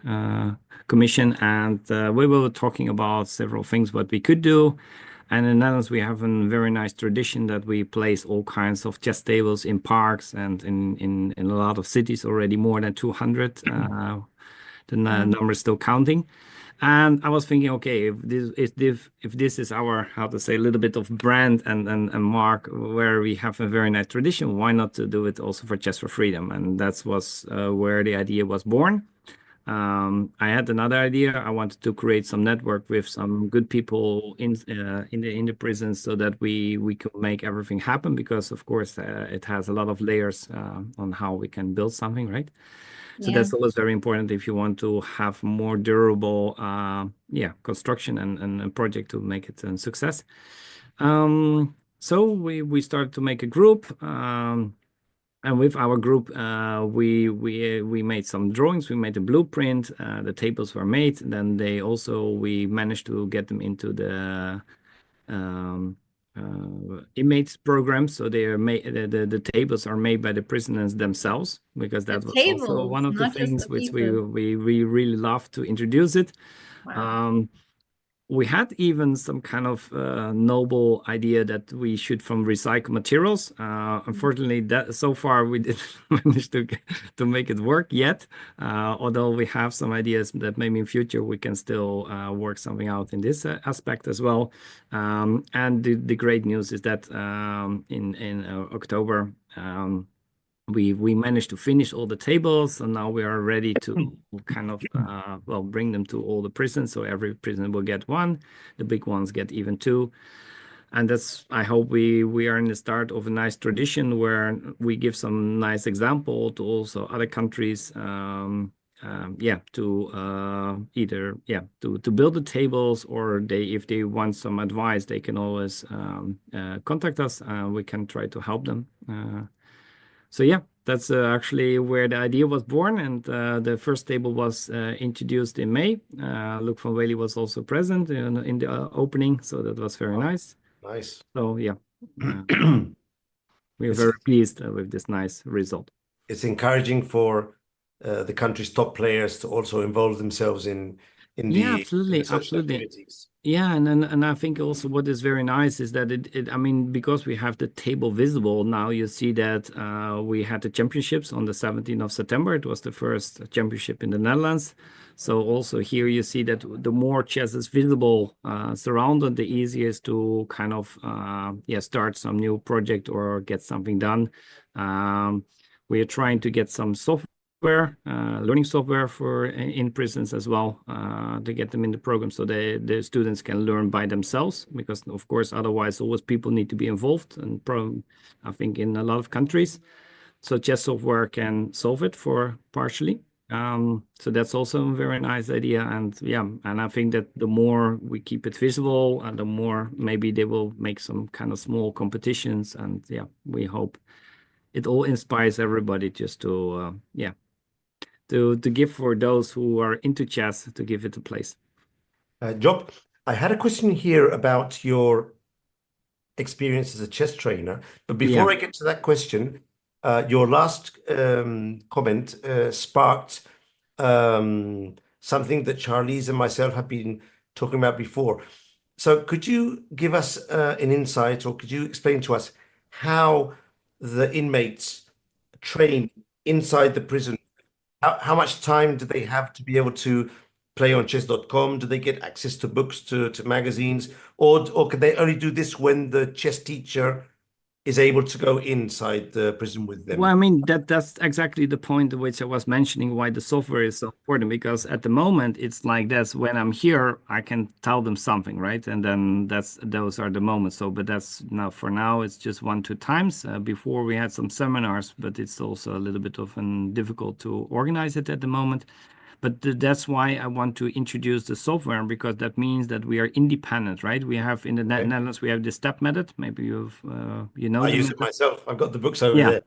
commission, and we were talking about several things what we could do. And in the Netherlands, we have a very nice tradition that we place all kinds of chess tables in parks and in a lot of cities already, more than 200. The number is still counting. And I was thinking, okay, if this is our, how to say, a little bit of brand and mark where we have a very nice tradition, why not to do it also for Chess for Freedom? And that was where the idea was born. I had another idea. I wanted to create some network with some good people in the prisons so that we could make everything happen, because of course it has a lot of layers on how we can build something, right? So that's always very important if you want to have more durable construction and a project to make it a success. So we started to make a group, and with our group we made some drawings. We made a blueprint. The tables were made. Then we managed to get them into the inmates program, so they are made. The tables are made by the prisoners themselves, because that was also one of the things which we really love to introduce it. Wow. We had even some kind of noble idea that we should from recycled materials. Unfortunately, that so far we didn't manage to make it work yet. Although we have some ideas that maybe in future we can still work something out in this aspect as well. And the great news is that in October, we managed to finish all the tables, and now we are ready to kind of bring them to all the prisons. So every prison will get one. The big ones get even two. And that's, I hope we are in the start of a nice tradition where we give some nice example to also other countries, to build the tables, or if they want some advice, they can always contact us. We can try to help them. So yeah, that's actually where the idea was born, and the first table was introduced in May. Luc van Wely was also present in the opening, so that was very nice. Nice. So yeah, we are very pleased with this nice result. It's encouraging for the country's top players to also involve themselves in the absolutely. activities. Yeah, and I think also what is very nice is that I mean, because we have the table visible now, you see that we had the championships on the 17th of September. It was the first championship in the Netherlands. So also here you see that the more chess is visible surrounded, the easier is to kind of start some new project or get something done. We are trying to get some learning software for in prisons as well, to get them in the program so the students can learn by themselves, because of course otherwise always people need to be involved, and I think in a lot of countries, so chess software can solve it for partially. So that's also a very nice idea, and I think that the more we keep it visible, and the more maybe they will make some kind of small competitions, and we hope it all inspires everybody just to give for those who are into chess, to give it a place. Job, I had a question here about your experience as a chess trainer, but before I get to that question, your last comment sparked something that Charlize and myself have been talking about before. So could you give us an insight, or could you explain to us how the inmates train inside the prison? How much time do they have to be able to play on chess.com? Do they get access to books, to magazines, or can they only do this when the chess teacher is able to go inside the prison with them. Well, I mean, that's exactly the point which I was mentioning, why the software is so important, because at the moment it's like this: when I'm here, I can tell them something, right? And then those are the moments. So, but that's now, for now, it's just 1-2 times. Before we had some seminars, but it's also a little bit of difficult to organize it at the moment. But that's why I want to introduce the software, because that means that we are independent, right? We have in the Netherlands, we have the step method. Maybe you know. I use it myself. I've got the books over there.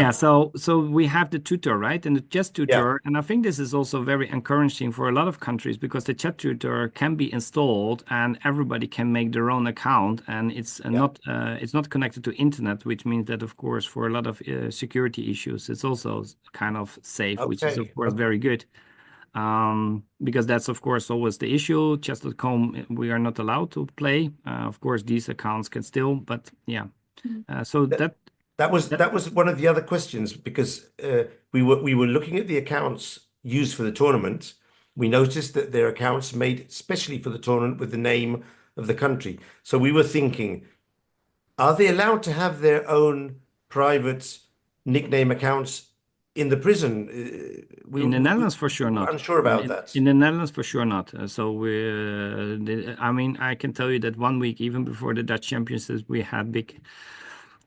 Yeah, so we have the tutor, right? And the chess tutor, and I think this is also very encouraging for a lot of countries, because the chess tutor can be installed and everybody can make their own account, and it's not connected to internet, which means that, of course, for a lot of security issues, it's also kind of safe, which is of course very good. Because that's of course always the issue. Chess.com, we are not allowed to play. Of course, these accounts can still, but yeah. So that was one of the other questions, because we were looking at the accounts used for the tournament. We noticed that they're accounts made especially for the tournament with the name of the country. So we were thinking, are they allowed to have their own private nickname accounts in the prison? In the Netherlands, for sure not. I'm unsure about that. In the Netherlands, for sure not. I mean, I can tell you that 1 week, even before the Dutch Championships, we had big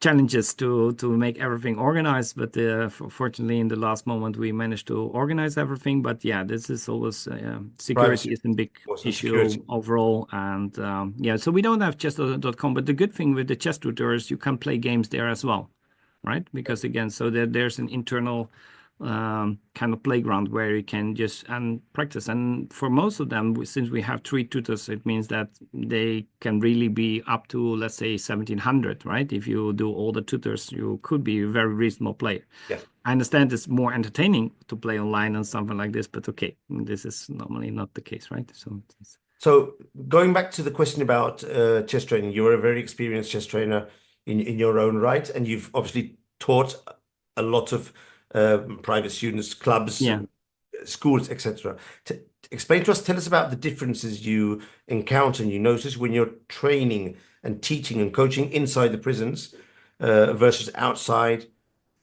challenges to make everything organized. But fortunately, in the last moment, we managed to organize everything. But yeah, this is always security is a big issue overall. And yeah, so we don't have chess.com. But the good thing with the chess tutors, you can play games there as well, right? Because again, so there's an internal kind of playground where you can just practice. And for most of them, since we have 3 tutors, it means that they can really be up to, let's say, 1700, right? If you do all the tutors, you could be a very reasonable player. Yeah. I understand it's more entertaining to play online and something like this, but okay, this is normally not the case, right? So going back to the question about chess training, you're a very experienced chess trainer in your own right, and you've obviously taught a lot of private students, clubs, schools, etc. Explain to us, tell us about the differences you encounter and you notice when you're training and teaching and coaching inside the prisons versus outside,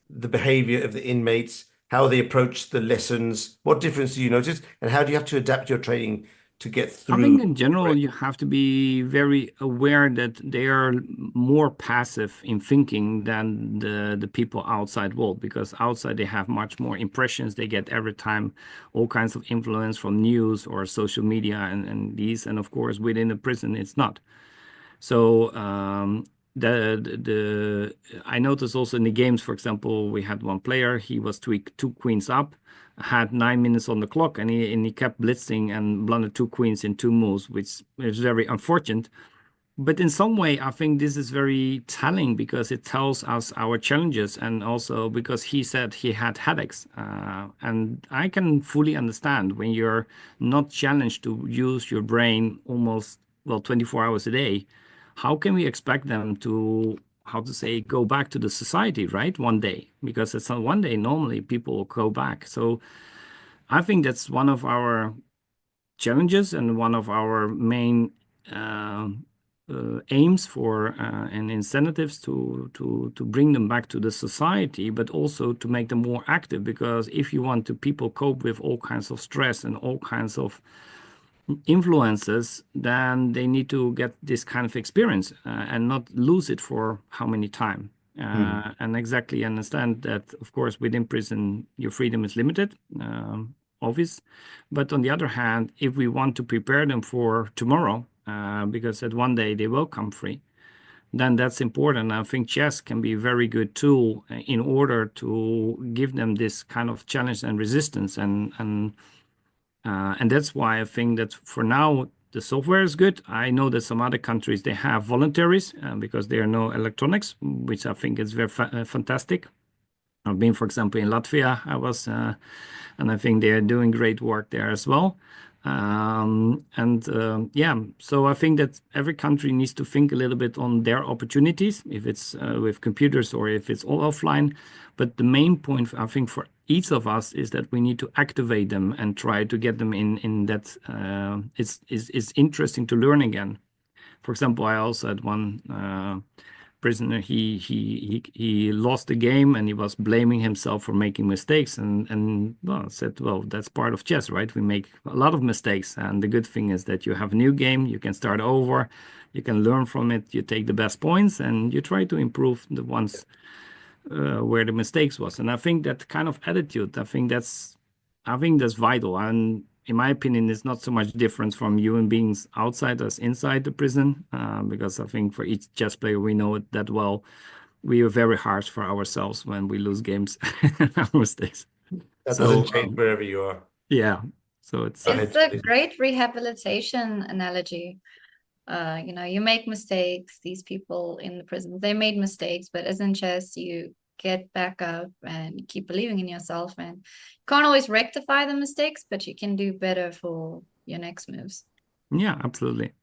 the behavior of the inmates, how they approach the lessons. What difference do you notice, and how do you have to adapt your training to get through? I think in general, you have to be very aware that they are more passive in thinking than the people outside world, because outside they have much more impressions. They get every time all kinds of influence from news or social media and these, and of course within the prison it's not. So I noticed also in the games, for example, we had one player, he was 2 queens up, had 9 minutes on the clock, and he kept blitzing and blundered 2 queens in 2 moves, which is very unfortunate. But in some way, I think this is very telling, because it tells us our challenges, and also because he said he had headaches. And I can fully understand when you're not challenged to use your brain almost, 24 hours a day. How can we expect them to, go back to the society, right? One day, because it's not one day, normally people will go back. So I think that's one of our challenges and one of our main aims for and incentives to bring them back to the society, but also to make them more active. Because if you want to people cope with all kinds of stress and all kinds of influences, then they need to get this kind of experience and not lose it for how many time. And exactly understand that, of course, within prison, your freedom is limited, obvious. But on the other hand, if we want to prepare them for tomorrow, because at one day they will come free, then that's important. I think chess can be a very good tool in order to give them this kind of challenge and resistance. And that's why I think that for now, the software is good. I know that some other countries, they have voluntaries because there are no electronics, which I think is very fantastic. I've been, for example, in Latvia, and I think they are doing great work there as well. So I think that every country needs to think a little bit on their opportunities, if it's with computers or if it's all offline. But the main point, I think, for each of us is that we need to activate them and try to get them in that it's interesting to learn again. For example, I also had one prisoner, he lost the game and he was blaming himself for making mistakes, and well, said, well, that's part of chess, right? We make a lot of mistakes, and the good thing is that you have a new game, you can start over, you can learn from it, you take the best points, and you try to improve the ones where the mistakes was. And I think that kind of attitude, I think that's vital. And in my opinion, it's not so much difference from human beings outside as inside the prison, because I think for each chess player, we know it that well. We are very harsh for ourselves when we lose games and our mistakes. That doesn't change wherever you are. Yeah. So it's a great rehabilitation analogy. You make mistakes. These people in the prison, they made mistakes, but as in chess, you get back up and keep believing in yourself, and you can't always rectify the mistakes, but you can do better for your next moves. Yeah, absolutely.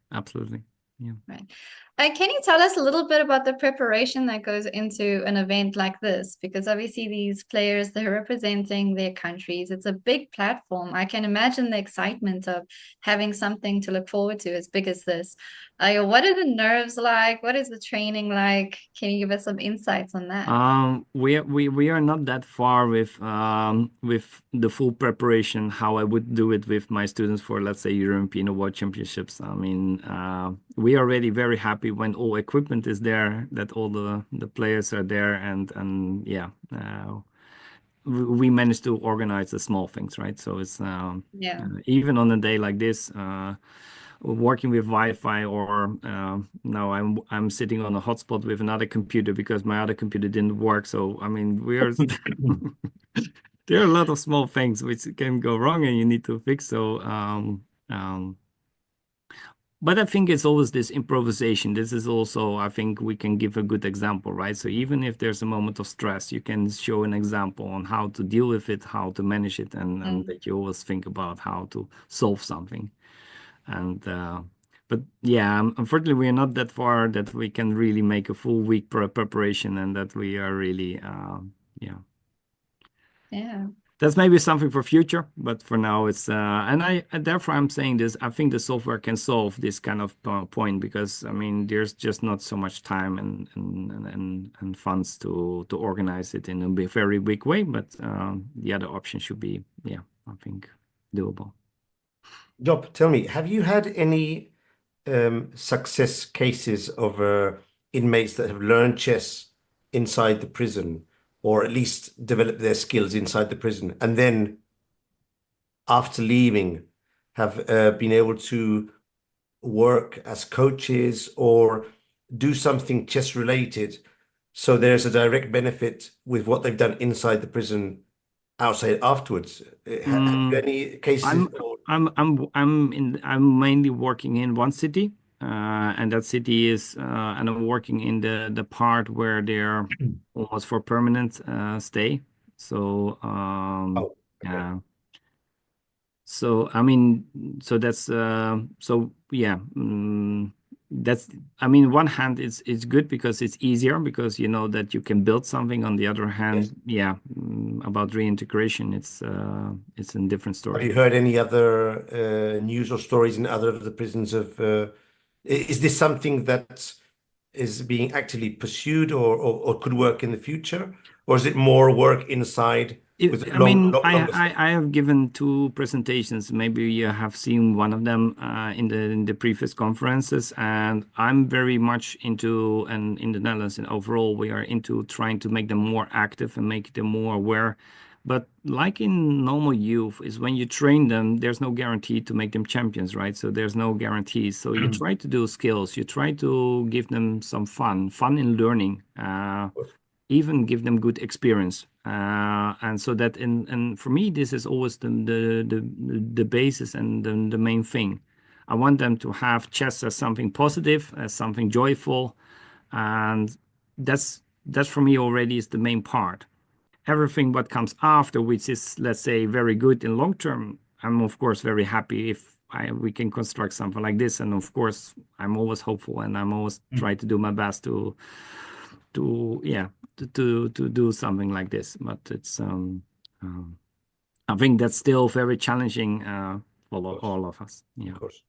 Yeah. Right. Can you tell us a little bit about the preparation that goes into an event like this? Because obviously these players, they're representing their countries. It's a big platform. I can imagine the excitement of having something to look forward to as big as this. What are the nerves like? What is the training like? Can you give us some insights on that? We are not that far with the full preparation, how I would do it with my students for, let's say, European or World Championships. I mean, we are already very happy when all equipment is there, that all the players are there, and yeah, we managed to organize the small things, right? So it's even on a day like this, working with Wi-Fi, or now I'm sitting on a hotspot with another computer because my other computer didn't work. So I mean, we are there are a lot of small things which can go wrong and you need to fix. So but I think it's always this improvisation. This is also, I think we can give a good example, right? So even if there's a moment of stress, you can show an example on how to deal with it, how to manage it, and that you always think about how to solve something. And but yeah, unfortunately, we are not that far that we can really make a full week preparation, and that we are really yeah. That's maybe something for future, but for now it's and therefore I'm saying this. I think the software can solve this kind of point, because I mean there's just not so much time and funds to organize it in a very big way. But the other option should be, I think, doable. Job, tell me, have you had any success cases of inmates that have learned chess inside the prison, or at least develop their skills inside the prison, and then after leaving have been able to work as coaches or do something chess related, so there's a direct benefit with what they've done inside the prison outside afterwards? Have you any cases? I'm mainly working in one city, and that city is and I'm working in the part where they're almost for permanent stay. So yeah. So I mean, so that's so yeah. That's, I mean, one hand it's good because it's easier, because you know that you can build something. On the other hand, about reintegration, it's a different story. Have you heard any other news or stories in other of the prisons of is this something that is being actively pursued or could work in the future, or is it more work inside? I have given 2 presentations. Maybe you have seen one of them in the previous conferences, and I'm very much into, and in the Netherlands and overall, we are into trying to make them more active and make them more aware. But like in normal youth, is when you train them, there's no guarantee to make them champions, right? So there's no guarantees. So you try to do skills, you try to give them some fun in learning, even give them good experience. And so that, and for me, this is always the basis and the main thing. I want them to have chess as something positive, as something joyful, and that's for me already is the main part. Everything what comes after, which is, let's say, very good in long term, I'm of course very happy if we can construct something like this. And of course, I'm always hopeful, and I'm always try to do my best to do something like this. But it's I think that's still very challenging for all of us. Yeah. Of course.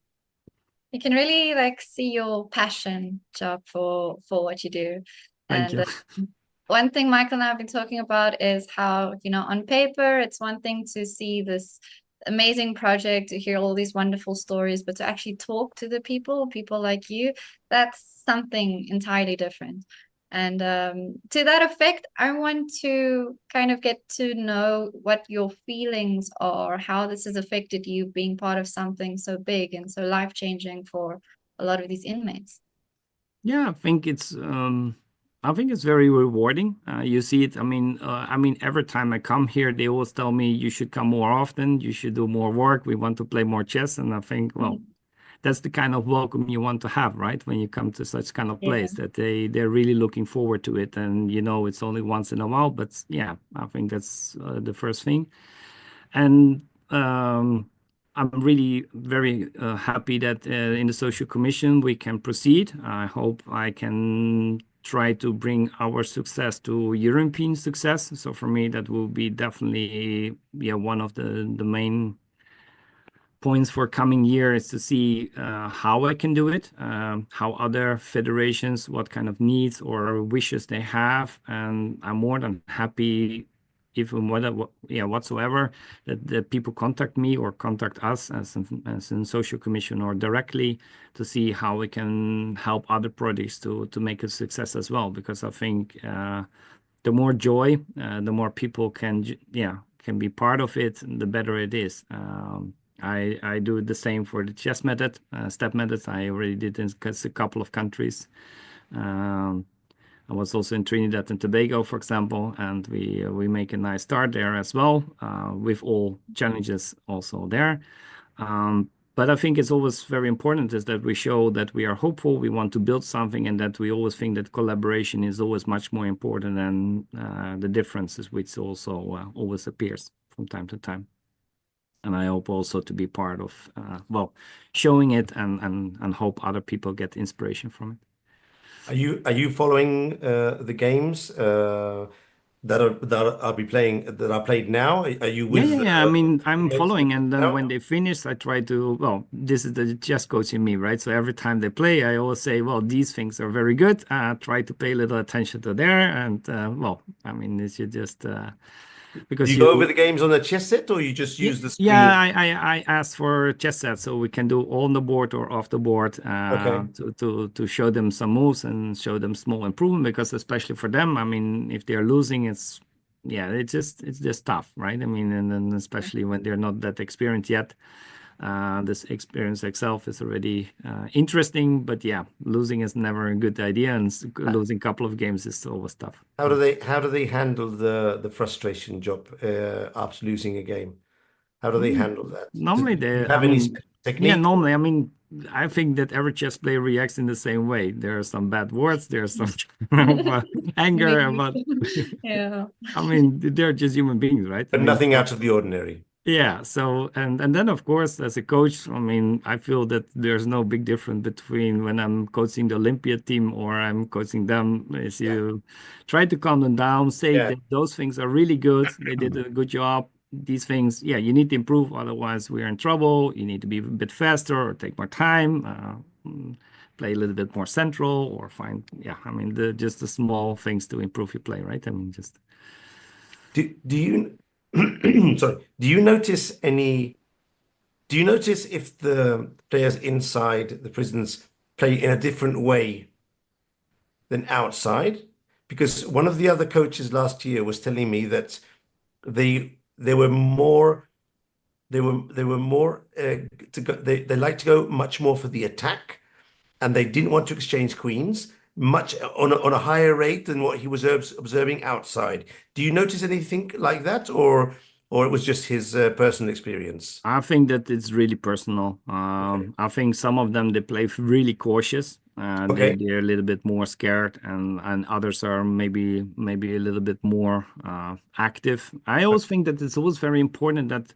You can really like see your passion, job, for what you do. Thank And you. one thing Michael and I have been talking about is how, you know, on paper, it's one thing to see this amazing project, to hear all these wonderful stories, but to actually talk to the people like you, that's something entirely different. And to that effect, I want to kind of get to know what your feelings are, how this has affected you being part of something so big and so life-changing for a lot of these inmates. Yeah, I think it's very rewarding. You see it. I mean, every time I come here, they always tell me you should come more often. You should do more work. We want to play more chess, and I think, well, that's the kind of welcome you want to have, right? When you come to such kind of place, that they're really looking forward to it, and you know it's only once in a while. But yeah, I think that's the first thing, and I'm really very happy that in the social commission we can proceed. I hope I can try to bring our success to European success. So for me, that will be definitely one of the main points for coming year is to see how I can do it, how other federations, what kind of needs or wishes they have, and I'm more than happy if whatsoever that the people contact me or contact us as in social commission or directly to see how we can help other projects to make a success as well, because I think the more joy, the more people can be part of it, the better it is. I do the same for the chess method, step methods. I already did in a couple of countries. I was also in Trinidad and Tobago, for example, and we make a nice start there as well, with all challenges also there. But I think it's always very important is that we show that we are hopeful, we want to build something, and that we always think that collaboration is always much more important than the differences, which also always appears from time to time. And I hope also to be part of, showing it and hope other people get inspiration from it. Are you following the games that are played now? Are you with? Yeah. I mean, I'm following, and then when they finish, I try to. Well, this is the chess coach in me, right? So every time they play, I always say, "Well, these things are very good." Try to pay a little attention to there, and I mean, it should just. Because do you go over the games on the chess set, or you just use the screen? Yeah, I asked for chess set so we can do on the board or off the board to show them some moves and show them small improvement, because especially for them, I mean, if they're losing, it's just tough, right? I mean, and then especially when they're not that experienced yet. This experience itself is already interesting, but yeah, losing is never a good idea, and losing a couple of games is always tough. How do they handle the frustration job after losing a game? How do they handle that? Normally, technique? Yeah, normally, I mean, I think that every chess player reacts in the same way. There are some bad words, there's some anger, but yeah. I mean, they're just human beings, right? But nothing out of the ordinary. Yeah. So, and then of course, as a coach, I mean, I feel that there's no big difference between when I'm coaching the Olympiad team or I'm coaching them. Is you try to calm them down, say that those things are really good. They did a good job. These things, you need to improve. Otherwise, we're in trouble. You need to be a bit faster or take more time, play a little bit more central, or find, I mean, just the small things to improve your play, right? I mean, just. Do you sorry, do you notice if the players inside the prisons play in a different way than outside? Because one of the other coaches last year was telling me that they like to go much more for the attack, and they didn't want to exchange queens much on a higher rate than what he was observing outside. Do you notice anything like that, or it was just his personal experience? I think that it's really personal. I think some of them, they play really cautious. They're a little bit more scared, and others are maybe a little bit more active. I always think that it's always very important that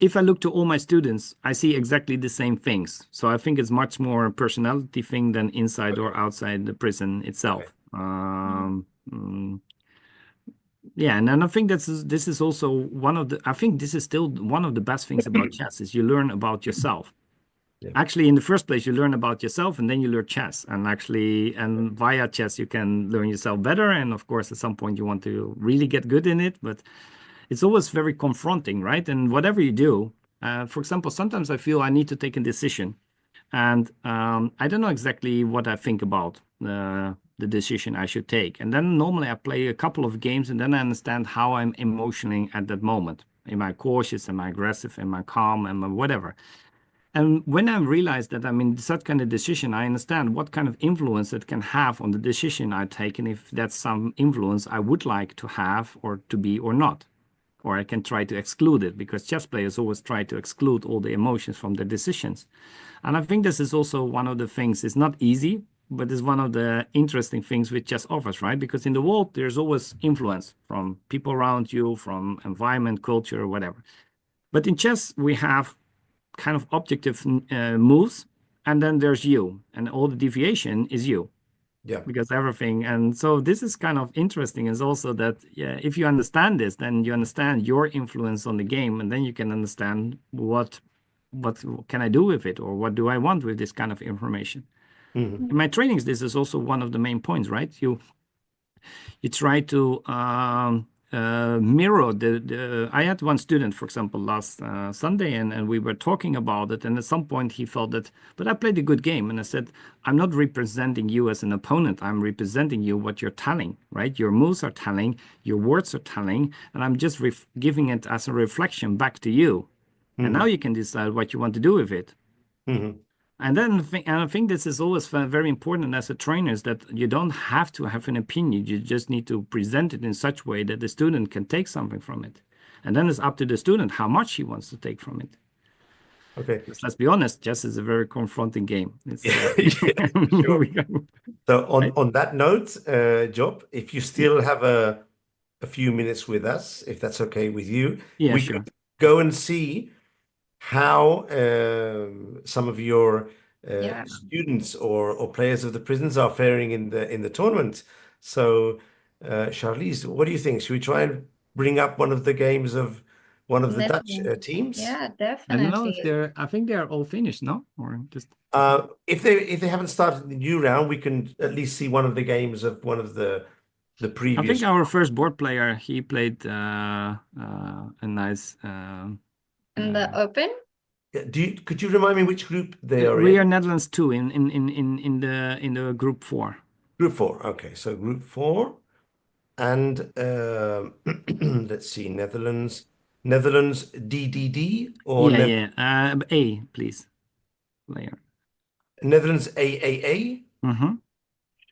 if I look to all my students, I see exactly the same things. So I think it's much more a personality thing than inside or outside the prison itself. Yeah, and I think this is also one of the. I think this is still one of the best things about chess is you learn about yourself. Actually, in the first place, you learn about yourself, and then you learn chess. And via chess, you can learn yourself better. And of course, at some point, you want to really get good in it. But it's always very confronting, right? And whatever you do, for example, sometimes I feel I need to take a decision, and I don't know exactly what I think about the decision I should take. And then normally I play a couple of games, and then I understand how I'm emotionally at that moment. Am I cautious? Am I aggressive? Am I calm? Am I whatever? And when I realize that I'm in such kind of decision, I understand what kind of influence it can have on the decision I take, and if that's some influence I would like to have or to be or not. Or I can try to exclude it, because chess players always try to exclude all the emotions from their decisions. And I think this is also one of the things. It's not easy, but it's one of the interesting things which chess offers, right? Because in the world, there's always influence from people around you, from environment, culture, whatever. But in chess, we have kind of objective moves, and then there's you, and all the deviation is you. Yeah. Because everything, and so this is kind of interesting, is also that if you understand this, then you understand your influence on the game, and then you can understand what can I do with it, or what do I want with this kind of information. In my trainings, this is also one of the main points, right? You try to mirror I had one student, for example, last Sunday, and we were talking about it, and at some point he felt that, but I played a good game, and I said, I'm not representing you as an opponent, I'm representing you what you're telling, right? Your moves are telling, your words are telling, and I'm just giving it as a reflection back to you. And now you can decide what you want to do with it. And then I think this is always very important as a trainer, is that you don't have to have an opinion. You just need to present it in such a way that the student can take something from it. And then it's up to the student how much he wants to take from it. Okay. Because let's be honest, chess is a very confronting game. It's, sure. So on that note, Job, if you still have a few minutes with us, if that's okay with you, yeah, we sure. could go and see how some of your students or players of the prisons are faring in the tournament. So, Charlize, what do you think? Should we try and bring up one of the games of one of the Dutch teams? Yeah, I don't know if definitely. I think they're all finished, no? Or just if they haven't started the new round, we can at least see one of the games of one of the previous. I think our first board player, he played a nice. In the open? Could you remind me which group they are in? We are Netherlands 2 in the group 4. Group 4. Okay, so group 4, and let's see, Netherlands DDD or A, please. Player. Netherlands AAA.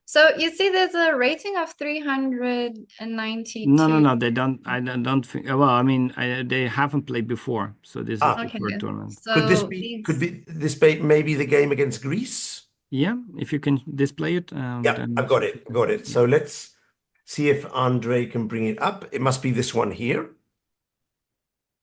So you see, there's a rating of 392. No, they don't. I don't think. Well, I mean, they haven't played before, so this is the first tournament. So could this be maybe the game against Greece? Yeah, if you can display it. Yeah, I've got it. So let's see if Andre can bring it up. It must be this one here.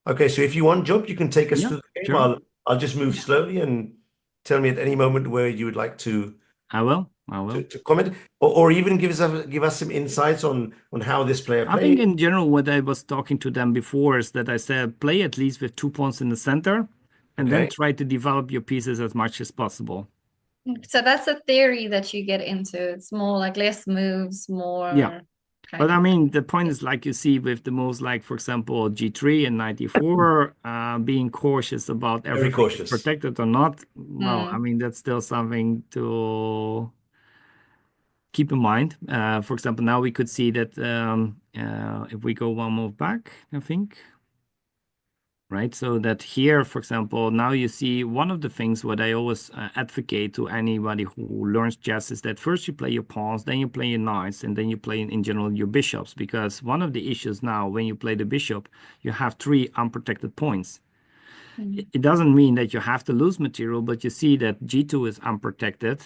Okay, so if you want, Job, you can take us through the game. Sure. I'll just move slowly, and tell me at any moment where you would like to. I will. To comment, or even give us some insights on how this player plays. I think in general, what I was talking to them before is that I said play at least with 2 pawns in the center, and then try to develop your pieces as much as possible. So that's a theory that you get into. It's more like less moves, more. Yeah. But I mean, the point is, like you see with the moves, like, for example, G3 and 94, being cautious about everything, protected or not. Well, I mean, that's still something to keep in mind. For example, now we could see that if we go one move back, I think, right? So that here, for example, now you see one of the things what I always advocate to anybody who learns chess is that first you play your pawns, then you play your knights, and then you play in general your bishops. Because one of the issues now, when you play the bishop, you have 3 unprotected points. It doesn't mean that you have to lose material, but you see that G2 is unprotected,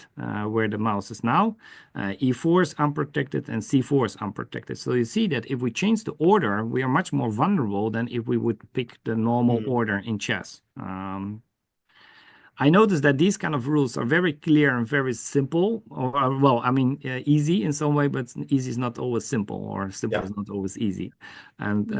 where the mouse is now. E4 is unprotected, and C4 is unprotected. So you see that if we change the order, we are much more vulnerable than if we would pick the normal order in chess. I noticed that these kind of rules are very clear and very simple. Or well, I mean, easy in some way, but easy is not always simple, or simple is not always easy. And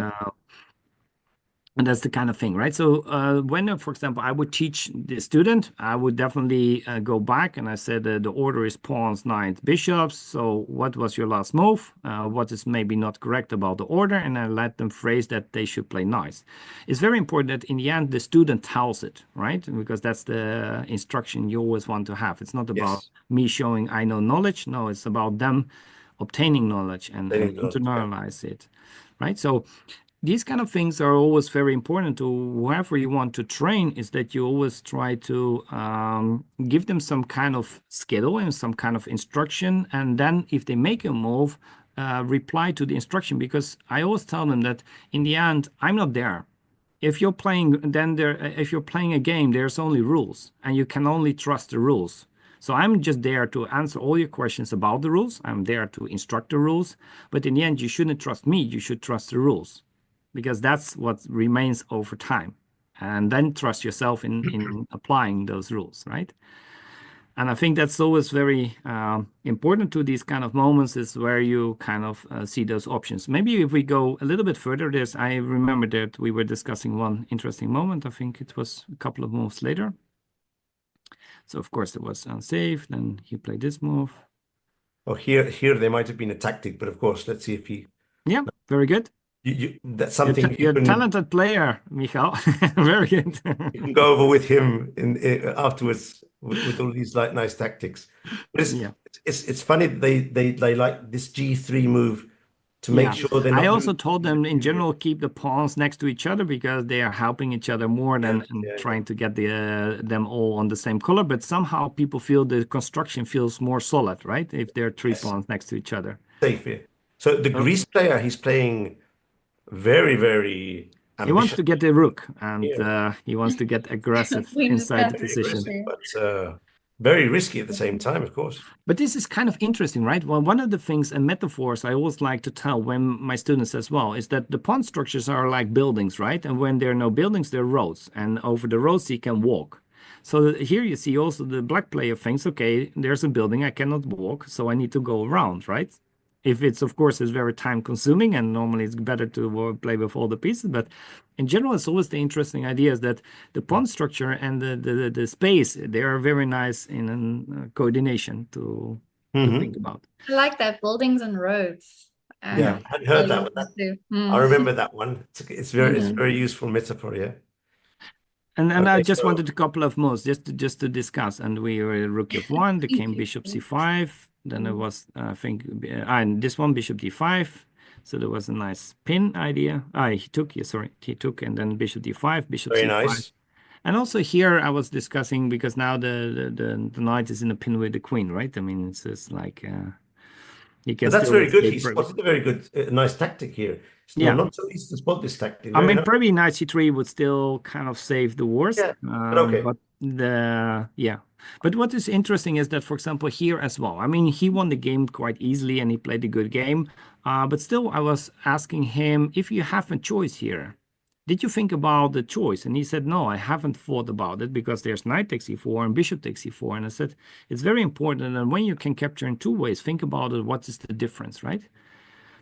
And that's the kind of thing, right? So when, for example, I would teach the student, I would definitely go back and I said the order is pawns, knights, bishops. So what was your last move? What is maybe not correct about the order? And I let them phrase that they should play knights. It's very important that in the end, the student tells it, right? Because that's the instruction you always want to have. It's not about me showing I know knowledge. No, it's about them obtaining knowledge and internalize it, right? So these kind of things are always very important to whoever you want to train, is that you always try to give them some kind of skill and some kind of instruction. And then if they make a move, reply to the instruction, because I always tell them that in the end, I'm not there. If you're playing, if you're playing a game, there's only rules and you can only trust the rules. So I'm just there to answer all your questions about the rules. I'm there to instruct the rules. But in the end, you shouldn't trust me. You should trust the rules, because that's what remains over time. And then trust yourself in applying those rules, right? And I think that's always very important to these kind of moments, is where you kind of see those options. Maybe if we go a little bit further, I remember that we were discussing one interesting moment. I think it was a couple of moves later. So of course it was unsafe. Then he played this move. Oh, here there might have been a tactic, but of course, let's see if he... Yeah, very good. That's something you're a talented player, Michal. Very good. You can go over with him afterwards with all these like nice tactics. But it's funny that they like this G3 move to make sure they're not... I also told them in general, keep the pawns next to each other, because they are helping each other more than trying to get them all on the same color. But somehow people feel the construction feels more solid, right? If there are three pawns next to each other. Safe, yeah. So the Greece player, he's playing very, very ambitious. He wants to get the rook, and he wants to get aggressive inside the position. But very risky at the same time, of course. But this is kind of interesting, right? Well, one of the things and metaphors I always like to tell when my students as well is that the pawn structures are like buildings, right? And when there are no buildings, there are roads. And over the roads, you can walk. So here you see also the black player thinks, okay, there's a building, I cannot walk, so I need to go around, right? If it's, of course, it's very time consuming, and normally it's better to play with all the pieces. But in general, it's always the interesting idea is that the pawn structure and the space, they are very nice in coordination to think about. I like that, buildings and roads. Yeah, I heard that one. I remember that one. It's very useful metaphor, yeah. And I just wanted a couple of moves just to discuss. And we were rook f1, the king bishop c5. Then there was, I think, and this one, bishop d5. So there was a nice pin idea. He took, he took, and then bishop d5, bishop very c5. Nice. And also here I was discussing, because now the knight is in a pin with the queen, right? I mean, it's just like... But that's very good. He spotted a very good, nice tactic here. It's not so easy to spot this tactic. I mean, probably knight c3 would still kind of save the worst. Yeah, but okay. But what is interesting is that, for example, here as well, I mean, he won the game quite easily and he played a good game. But still, I was asking him, if you have a choice here, did you think about the choice? And he said, no, I haven't thought about it, because there's knight takes e4 and bishop takes e4. And I said, it's very important. And when you can capture in two ways, think about it. What is the difference, right?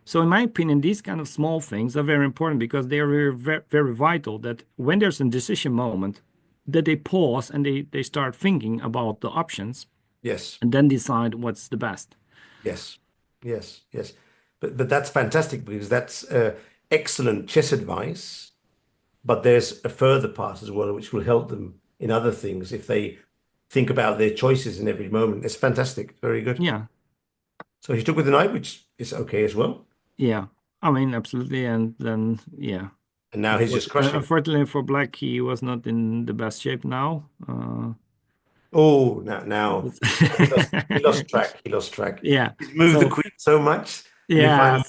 So in my opinion, these kind of small things are very important, because they are very, very vital, that when there's a decision moment, that they pause and they start thinking about the options. Yes. And then decide what's the best. Yes. But that's fantastic, because that's excellent chess advice. But there's a further part as well, which will help them in other things if they think about their choices in every moment. It's fantastic. Very good. Yeah. So he took with the knight, which is okay as well. Yeah. I mean, absolutely. And then, yeah. And now he's just crushing. Unfortunately for black, he was not in the best shape now. Now he lost track. Yeah. He's moved the queen so much. Yeah.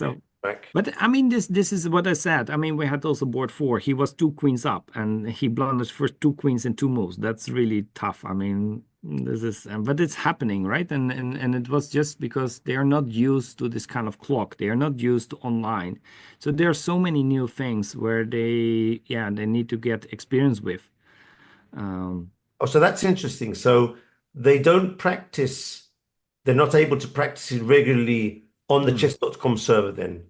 But I mean, this is what I said. I mean, we had also board 4. He was 2 queens up, and he blundered first 2 queens in 2 moves. That's really tough. I mean, this is, but it's happening, right? And it was just because they are not used to this kind of clock. They are not used to online. So there are so many new things where they need to get experience with. So that's interesting. So they don't practice. They're not able to practice it regularly on the chess.com server then.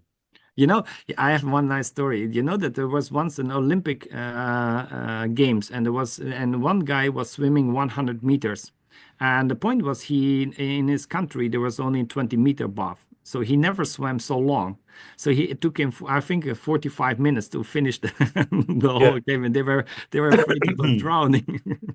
You know, I have one nice story. You know that there was once an Olympic games, and one guy was swimming 100 meters, and the point was he in his country there was only 20-meter buff, so he never swam so long. So it took him, I think, 45 minutes to finish the whole game, and they were afraid he was drowning.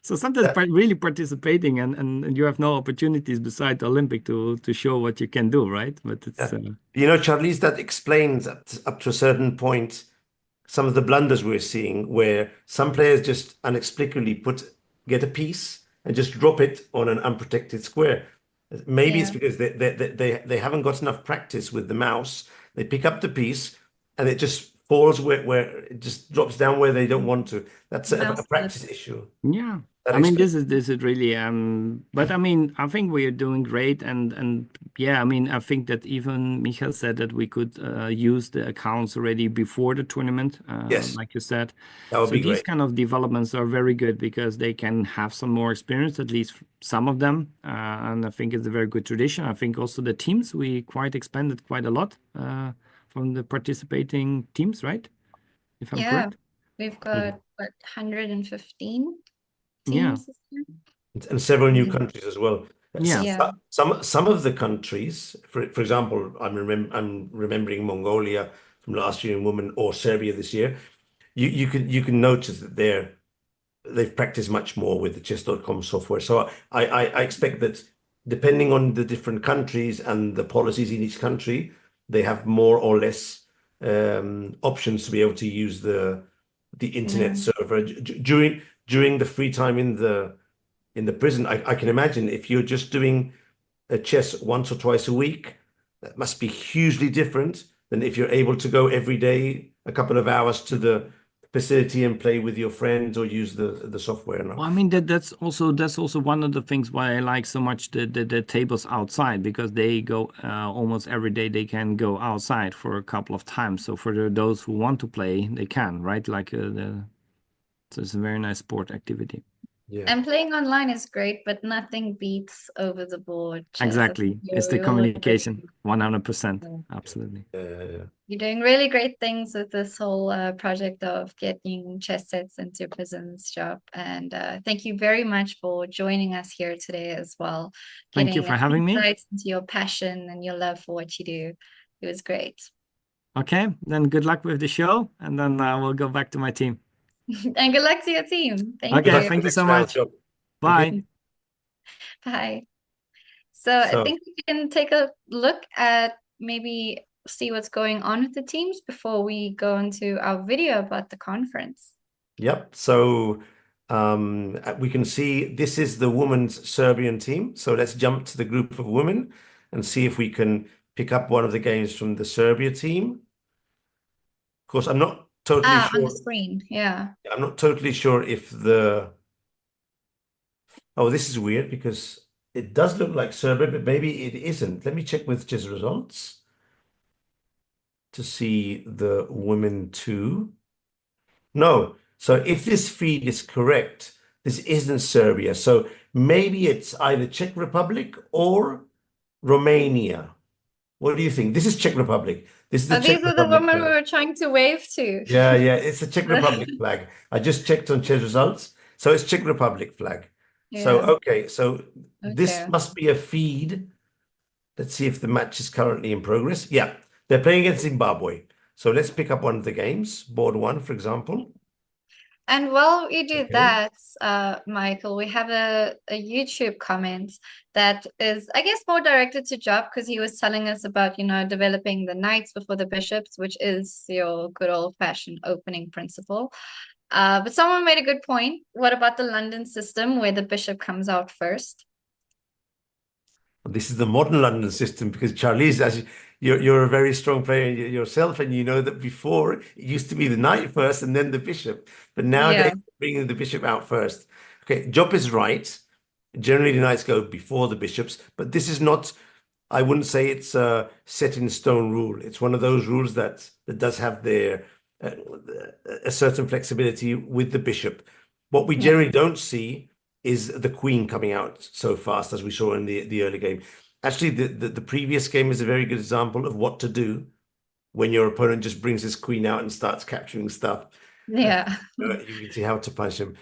So sometimes really participating and you have no opportunities beside the Olympic to show what you can do, right? But it's you know, Charlize, that explains up to a certain point some of the blunders we're seeing, where some players just inexplicably get a piece and just drop it on an unprotected square. Maybe it's because they haven't got enough practice with the mouse. They pick up the piece and it just falls where it just drops down where they don't want to. That's a practice issue. Yeah. I mean, this is really, but I mean, I think we are doing great, and yeah, I mean, I think that even Michael said that we could use the accounts already before the tournament, yes, like you said. That would be great. These kind of developments are very good because they can have some more experience, at least some of them, and I think it's a very good tradition. I think also the teams, we quite expanded quite a lot from the participating teams, right? If I'm correct. We've got what, 115 teams this year? And several new countries as well. Yeah. Some of the countries, for example, I'm remembering Mongolia from last year in women, or Serbia this year. You can notice that they've practiced much more with the chess.com software. So I expect that depending on the different countries and the policies in each country, they have more or less options to be able to use the internet server during the free time in the prison. I can imagine if you're just doing a chess once or twice a week, that must be hugely different than if you're able to go every day a couple of hours to the facility and play with your friends or use the software. Well, I mean that's also one of the things why I like so much the tables outside, because they go almost every day. They can go outside for a couple of times. So for those who want to play, they can, right? Like so it's a very nice sport activity. Yeah. And playing online is great, but nothing beats over the board chess. Exactly. It's the communication, 100%. Absolutely. You're doing really great things with this whole project of getting chess sets into prisons shop. And thank you very much for joining us here today as well. Thank you for having me. Insights into your passion and your love for what you do. It was great. Okay, then good luck with the show, and then we'll go back to my team. And good luck to your team. Thank you. Thank you so much. Bye. Bye. So I think we can take a look at maybe see what's going on with the teams before we go into our video about the conference. Yep. So we can see this is the women's Serbian team. So let's jump to the group of women and see if we can pick up one of the games from the Serbia team. Of course, I'm not totally sure. On the screen, yeah. I'm not totally sure if oh, this is weird because it does look like Serbia, but maybe it isn't. Let me check with chess results to see the women too. No. So if this feed is correct, this isn't Serbia. So maybe it's either Czech Republic or Romania. What do you think? This is Czech Republic. This is the Czech these are the Republic women flag. we were trying to wave to. Yeah, it's the Czech Republic flag. I just checked on chess results. So it's Czech Republic flag. Yeah. So, okay. So this must be a feed. Let's see if the match is currently in progress. Yeah, they're playing against Zimbabwe. So let's pick up one of the games. Board one, for example. And while you do that, Michael, we have a YouTube comment that is, I guess, more directed to Job, because he was telling us about, developing the knights before the bishops, which is your good old-fashioned opening principle. But someone made a good point. What about the London system where the bishop comes out first? This is the modern London system, because Charlize, as you're a very strong player yourself, and you know that before it used to be the knight first and then the bishop, but nowadays bringing the bishop out first. Okay, Job is right. Generally, the knights go before the bishops, but this is not. I wouldn't say it's a set in stone rule. It's one of those rules that does have a certain flexibility with the bishop. What we generally don't see is the queen coming out so fast as we saw in the early game. Actually, the previous game is a very good example of what to do when your opponent just brings his queen out and starts capturing stuff. Yeah. You can see how to punish him.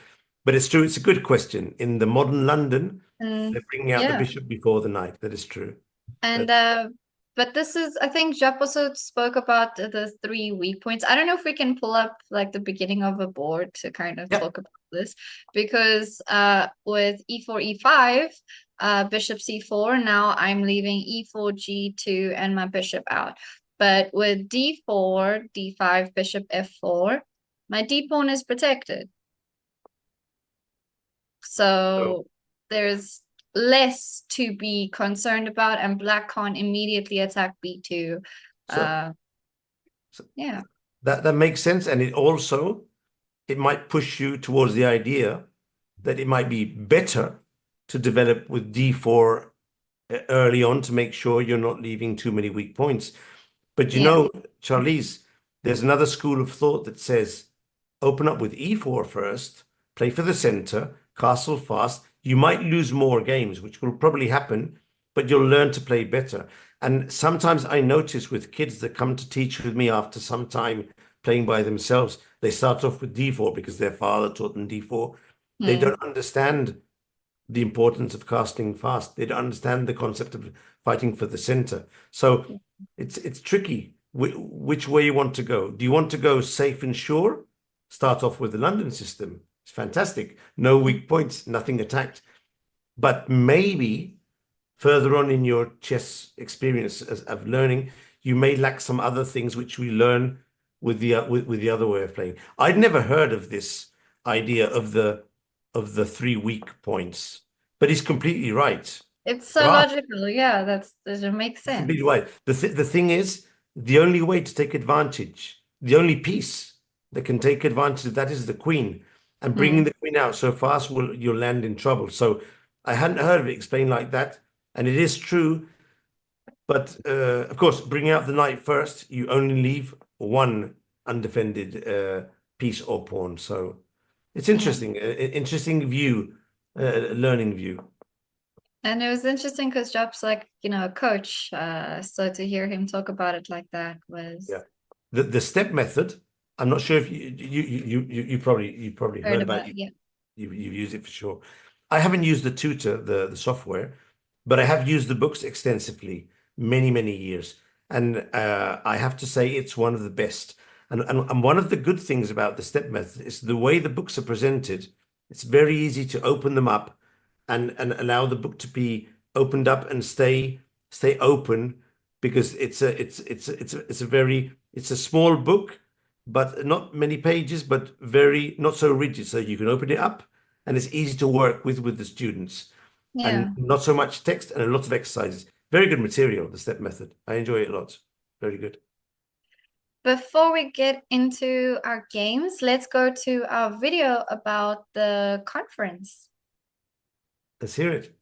But it's true, it's a good question. In the modern London, they're bringing out the bishop before the knight. That is true. And but this is, I think Jap also spoke about the 3 weak points. I don't know if we can pull up like the beginning of a board to kind of talk about this, because with e4, e5, bishop c4, now I'm leaving e4, g2, and my bishop out. But with d4, d5, bishop f4, my d pawn is protected. So there's less to be concerned about, and black can't immediately attack b2. Yeah, that makes sense. And it might push you towards the idea that it might be better to develop with d4 early on to make sure you're not leaving too many weak points. But you know, Charlize, there's another school of thought that says open up with e4 first, play for the center, castle fast. You might lose more games, which will probably happen, but you'll learn to play better. And sometimes I notice with kids that come to teach with me after some time playing by themselves, they start off with d4 because their father taught them d4. They don't understand the importance of casting fast. They don't understand the concept of fighting for the center. So it's tricky which way you want to go. Do you want to go safe and sure? Start off with the London system. It's fantastic. No weak points, nothing attacked. But maybe further on in your chess experience of learning, you may lack some other things which we learn with the other way of playing. I'd never heard of this idea of the 3 weak points, but he's completely right. It's so logical. Yeah, that makes sense. Completely right. The thing is, the only way to take advantage, the only piece that can take advantage of that is the queen. And bringing the queen out so fast, you'll land in trouble. So I hadn't heard of it explained like that. And it is true. But of course, bringing out the knight first, you only leave one undefended piece or pawn. So it's interesting, interesting view, learning view. And it was interesting because Job's like, a coach. So to hear him talk about it like that was... Yeah. The step method, I'm not sure if you probably heard about it. Yeah. You've used it for sure. I haven't used the tutor, the software, but I have used the books extensively, many years. And I have to say it's one of the best. And one of the good things about the step method is the way the books are presented. It's very easy to open them up and allow the book to be opened up and stay open, because it's a small book, but not many pages, but not so rigid. So you can open it up and it's easy to work with the students. Yeah. And not so much text and a lot of exercises. Very good material, the step method. I enjoy it a lot. Very good. Before we get into our games, let's go to our video about the conference. Let's hear it.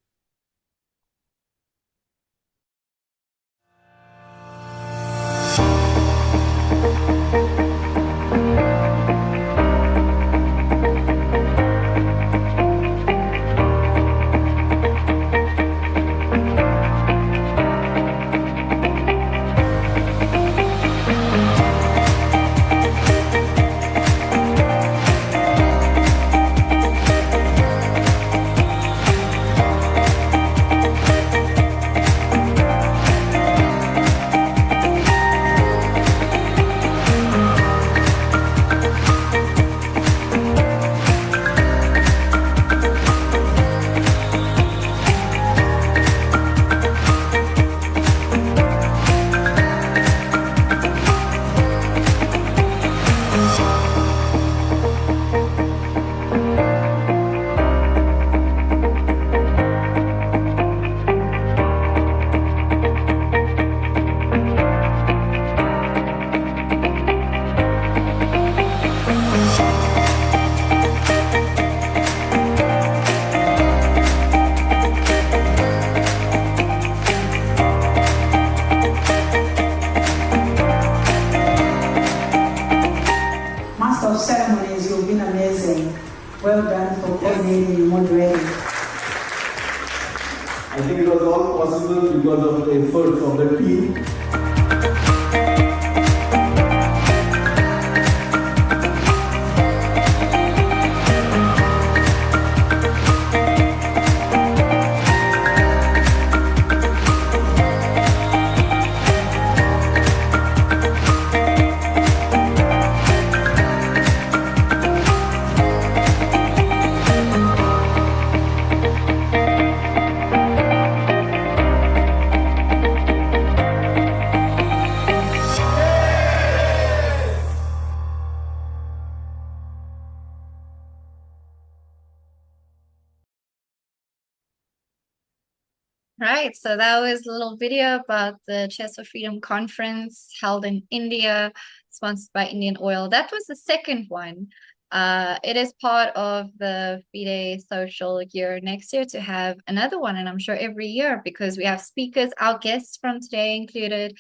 Right, so that was a little video about the Chess for Freedom conference held in India, sponsored by Indian Oil. That was the second one. It is part of the FIDE social year next year to have another one, and I'm sure every year, because we have speakers, our guests from today included,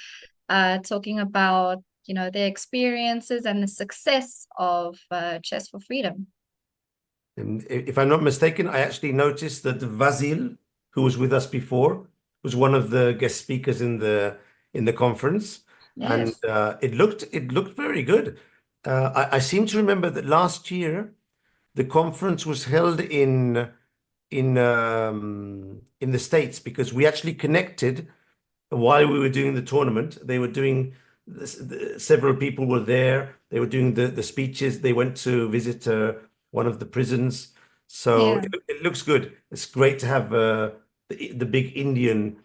talking about their experiences and the success of Chess for Freedom. And if I'm not mistaken, I actually noticed that Vassil, who was with us before, was one of the guest speakers in the conference. Yes. And it looked very good. I seem to remember that last year the conference was held in the States, because we actually connected while we were doing the tournament. They were doing several people were there. They were doing the speeches. They went to visit one of the prisons. So Yeah. it looks good. It's great to have the big Indian.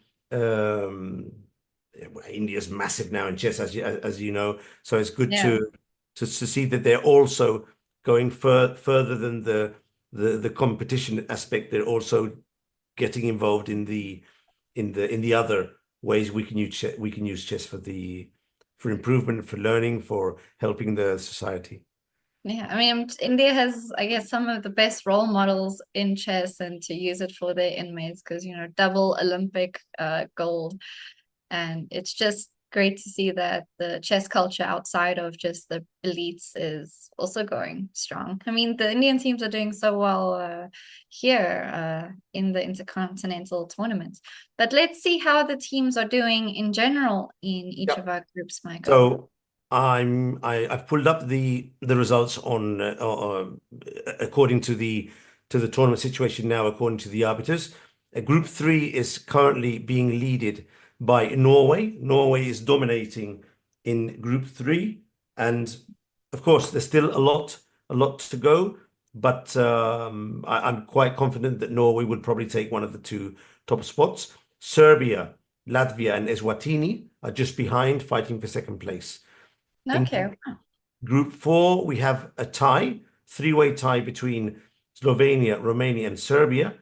India's massive now in chess, as you know. So it's good Yeah. to see that they're also going further than the competition aspect. They're also getting involved in the other ways we can use chess for improvement, for learning, for helping the society. Yeah, I mean, India has, I guess, some of the best role models in chess, and to use it for their inmates, because double Olympic gold, and it's just great to see that the chess culture outside of just the elites is also going strong. I mean, the Indian teams are doing so well here in the Intercontinental tournaments. But let's see how the teams are doing in general in each of our groups, Michael. So I've pulled up the results on according to the tournament situation now, according to the arbiters. Group 3 is currently being led by Norway. Norway is dominating in Group 3, and of course there's still a lot to go, but I'm quite confident that Norway will probably take one of the 2 top spots. Serbia, Latvia, and Eswatini are just behind, fighting for second place. Okay. In Group 4, we have a tie, 3-way tie between Slovenia, Romania, and Serbia,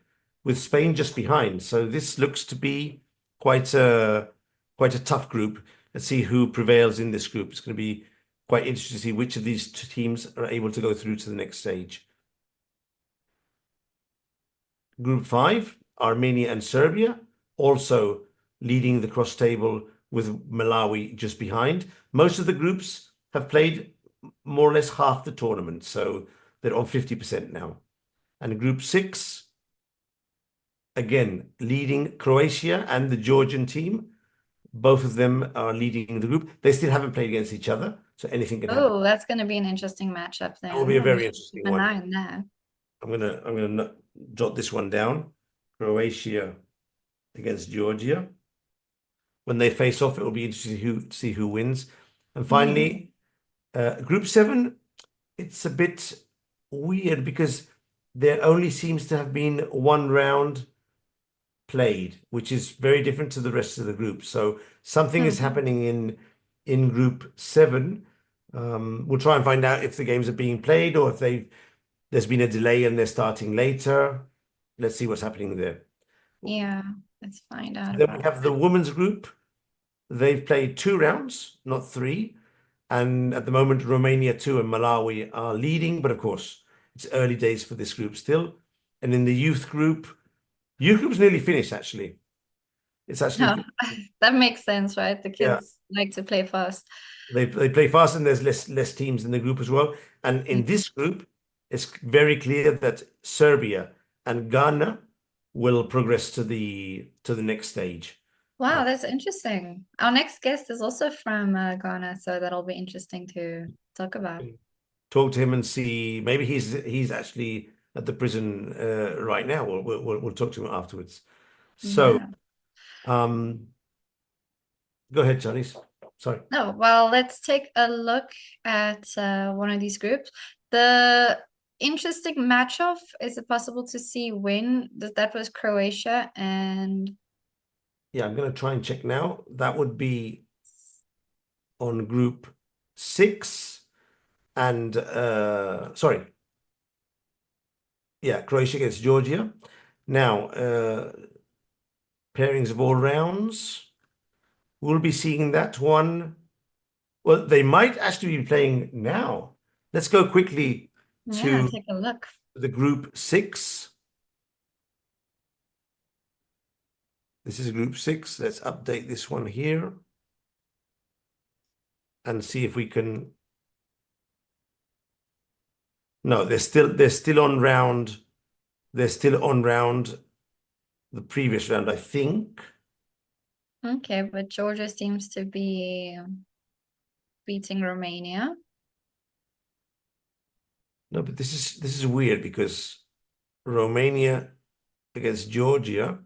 with Spain just behind. So this looks to be quite a tough group. Let's see who prevails in this group. It's going to be quite interesting to see which of these 2 teams are able to go through to the next stage. Group 5, Armenia and Serbia, also leading the cross table, with Malawi just behind. Most of the groups have played more or less half the tournament, so they're on 50% now. And Group 6, again, leading Croatia and the Georgian team. Both of them are leading the group. They still haven't played against each other, so anything can happen. Oh, that's going to be an interesting matchup there. That will be a very interesting one. Keep an eye on that. I'm gonna jot this one down. Croatia against Georgia. When they face off, it will be interesting to see who wins. And finally, Group 7, it's a bit weird because there only seems to have been one round played, which is very different to the rest of the group. So something is happening in Group 7. We'll try and find out if the games are being played or if there's been a delay and they're starting later. Let's see what's happening there. Yeah, let's find out. Then we have the women's group. They've played 2 rounds, not 3. And at the moment, Romania 2 and Malawi are leading. But of course, it's early days for this group still. And in the youth group's nearly finished, actually. It's actually... that makes sense, right? The kids like to play fast. They play fast, and there's less teams in the group as well. And in this group, it's very clear that Serbia and Ghana will progress to the next stage. Wow, that's interesting. Our next guest is also from Ghana, so that'll be interesting to talk about. Talk to him and see. Maybe he's actually at the prison right now. We'll talk to him afterwards. So, go ahead, Janice. Sorry. No, well, let's take a look at one of these groups. The interesting matchup, is it possible to see when that was Croatia and... Yeah, I'm going to try and check now. That would be on Group 6 and sorry. Yeah, Croatia against Georgia. Now, pairings of all rounds. We'll be seeing that one. Well, they might actually be playing now. Let's go quickly Yeah, to take a look. the group 6. This is group 6. Let's update this one here and see if we can. No, they're still on round. They're still on round. The previous round, I think. Okay, but Georgia seems to be beating Romania. No, but this is weird because Romania against Georgia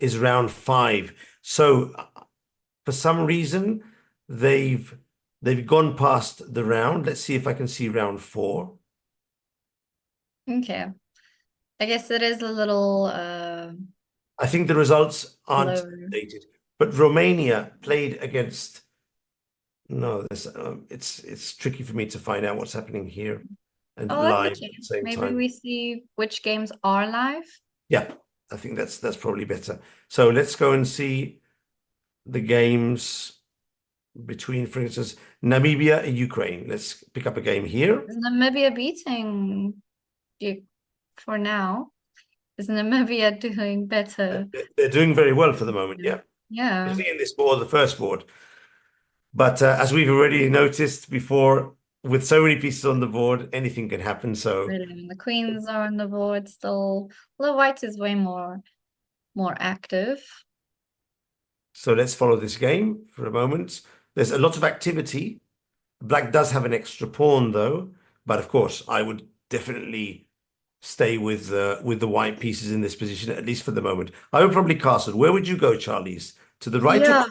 is round 5. So for some reason they've gone past the round. Let's see if I can see round 4. Okay. I guess it is a little I think the results aren't lower. dated, but Romania played against. No, this it's tricky for me to find out what's happening here and Oh, live that's okay. at the same Maybe time. we see which games are live. Yeah, I think that's probably better. So let's go and see the games between, for instance, Namibia and Ukraine. Let's pick up a game here. Is Namibia beating you for now? Is Namibia doing better? They're doing very well for the moment, yeah. Yeah. Especially in this board, the first board. But as we've already noticed before, with so many pieces on the board, anything can happen. So Really, the queens are on the board still. The white is way more active. So let's follow this game for a moment. There's a lot of activity. Black does have an extra pawn though, but of course I would definitely stay with the white pieces in this position, at least for the moment. I would probably castle. Where would you go, Charlize? To the right? Yeah. Or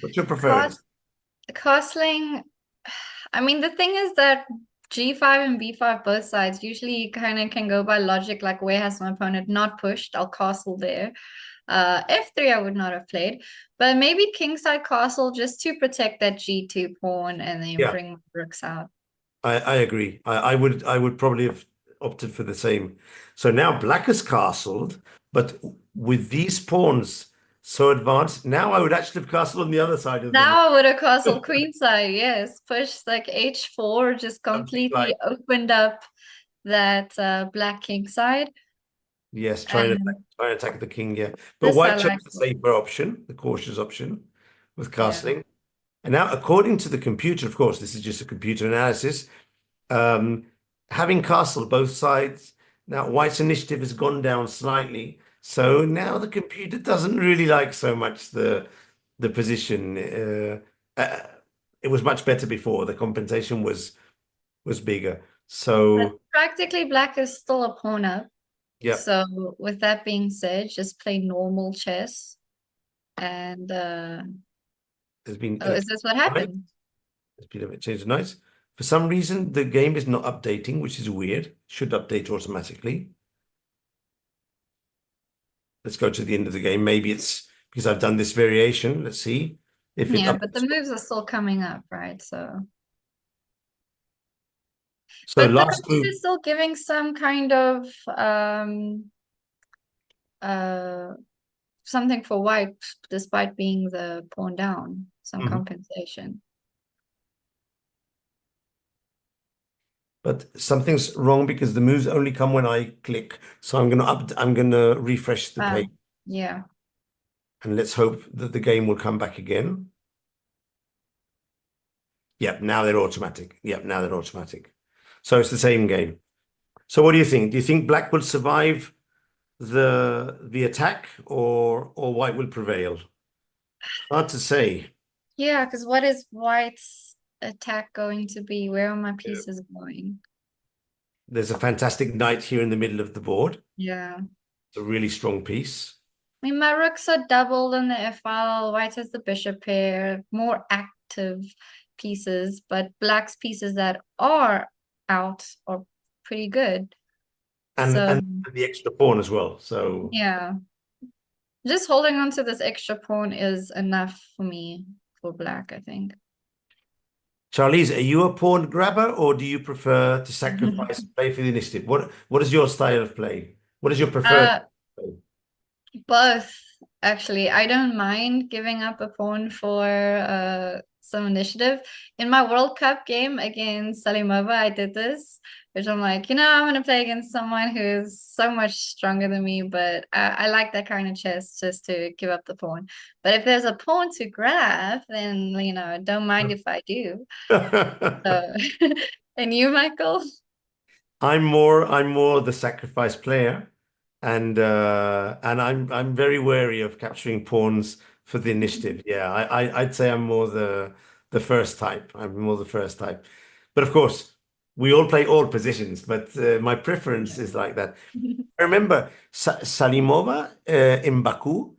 what's your preference? Castling, I mean, the thing is that G5 and B5 both sides usually kind of can go by logic, like where has my opponent not pushed, I'll castle there. F3 I would not have played, but maybe kingside castle just to protect that G2 pawn and then bring my rooks out. I agree. I would probably have opted for the same. So now black has castled, but with these pawns so advanced, now I would actually have castled on the other side of Now I would have castled queenside, yes. Pushed like H4, just completely opened up that black king side. Yes, trying to attack the king, yeah. But white chose the safer option, the cautious option with castling. And now, according to the computer, of course, this is just a computer analysis, having castled both sides, now white's initiative has gone down slightly. So now the computer doesn't really like so much the position. It was much better before. The compensation was bigger. So but practically black is still a pawn up. Yeah. So with that being said, just play normal chess. And there's been is this what happened? There's been a bit change of knights. For some reason, the game is not updating, which is weird. Should update automatically. Let's go to the end of the game. Maybe it's because I've done this variation. Let's see if it but the moves are still coming up, right? So but last move is still giving some kind of something for white, despite being the pawn down, some compensation. But something's wrong because the moves only come when I click. So I'm gonna refresh the page. Yeah. And let's hope that the game will come back again. Yep, now they're automatic. Yep, now they're automatic. So it's the same game. So what do you think? Do you think black will survive the attack or white will prevail? Hard to say. Yeah, because what is white's attack going to be? Where are my pieces going? There's a fantastic knight here in the middle of the board. Yeah. It's a really strong piece. I mean, my rooks are doubled in the F-file. White has the bishop pair, more active pieces, but black's pieces that are out are pretty good. And the extra pawn as well. So yeah. Just holding on to this extra pawn is enough for me for black, I think. Charlize, are you a pawn grabber or do you prefer to sacrifice and play for the initiative? What is your style of play? What is your preferred? Both, actually. I don't mind giving up a pawn for some initiative. In my World Cup game against Salimova, I did this, which I'm like, I'm going to play against someone who's so much stronger than me, but I like that kind of chess just to give up the pawn. But if there's a pawn to grab, then, don't mind if I do. And you, Michael? I'm more the sacrifice player, and I'm very wary of capturing pawns for the initiative. Yeah, I'd say I'm more the first type. I'm more the first type, but of course we all play all positions. But my preference is like that. I remember Salimova in Baku.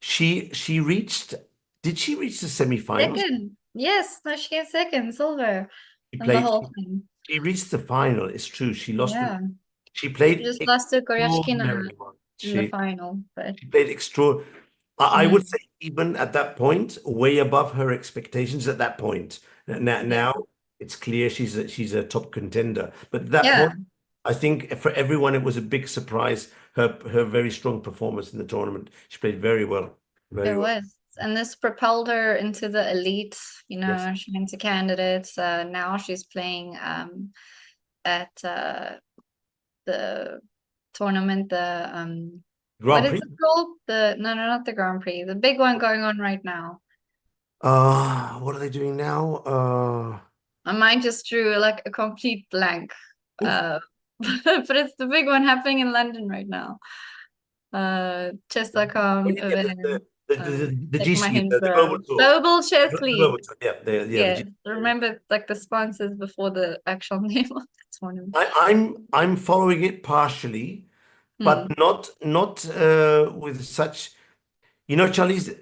She reached. Did she reach the semi-finals? Second. Yes, no, she came second, silver. She And the played. whole thing. She reached the final. It's true. She lost. Yeah. She played. She just lost to Koryashkina extraordinary. in the final. But She played extra. I would say even at that point, way above her expectations at that point. Now it's clear she's a top contender. But at that point, I think for everyone it was a big surprise. Her very strong performance in the tournament. She played very well. Very well. was. And this propelled her into the elite. Yes. She went to candidates. Now she's playing at the tournament, the Grand what Prix? is it called? No, not the Grand Prix. The big one going on right now. What are they doing now? My mind just drew like a complete blank. But it's the big one happening in London right now. Chess.com event. The GC, the Global Tour. Global Chess League. Yeah. Remember, like the sponsors before the actual name of the tournament. I'm following it partially, but not with such. Charlie's.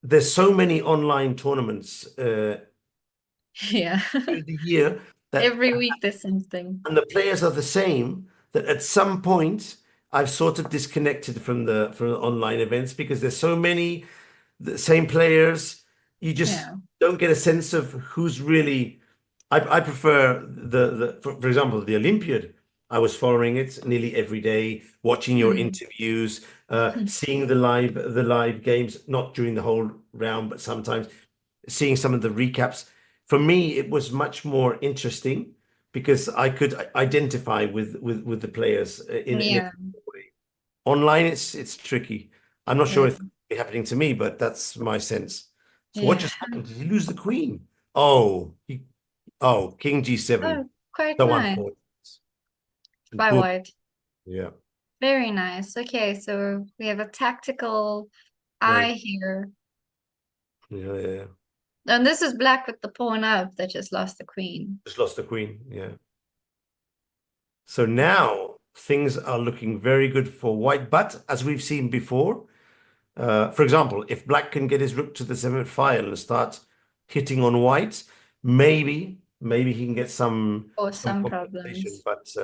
There's so many online tournaments. Yeah. Through the year. Every week there's something. And the players are the same. That at some point I've sort of disconnected from the online events because there's so many the same players. You just don't get a sense of who's really. I prefer for example, the Olympiad. I was following it nearly every day, watching your interviews, seeing the live games, not during the whole round, but sometimes seeing some of the recaps. For me, it was much more interesting because I could identify with the players in a way. Online, it's tricky. I'm not sure if it's happening to me, but that's my sense. So what just happened? Did he lose the queen? King G7. Oh, quite the nice. By white. Yeah. Very nice. Okay, so we have a tactical eye here. Yeah. And this is black with the pawn up that just lost the queen. Just lost the queen, yeah. So now things are looking very good for white, but as we've seen before, for example, if black can get his rook to the 7th file and start hitting on white, maybe he can get some problems. But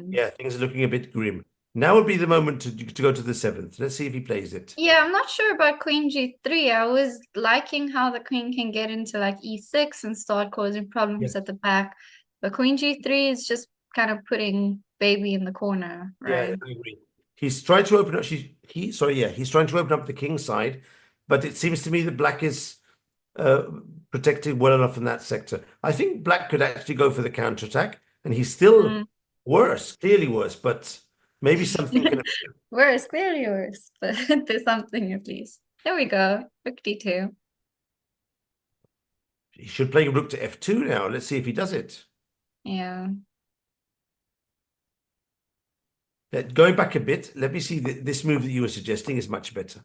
yeah, things are looking a bit grim. Now would be the moment to go to the 7th. Let's see if he plays it. Yeah, I'm not sure about queen g3. I was liking how the queen can get into like e6 and start causing problems at the back. But queen g3 is just kind of putting baby in the corner, right? Yeah, I agree. He's trying to open up. He's trying to open up the king side, but it seems to me that black is protected well enough in that sector. I think black could actually go for the counterattack, and he's still clearly worse, but maybe something can worse, clearly worse, but there's something at least. There we go. Rook d2. He should play rook to f2 now. Let's see if he does it. Yeah. Going back a bit, let me see. This move that you were suggesting is much better.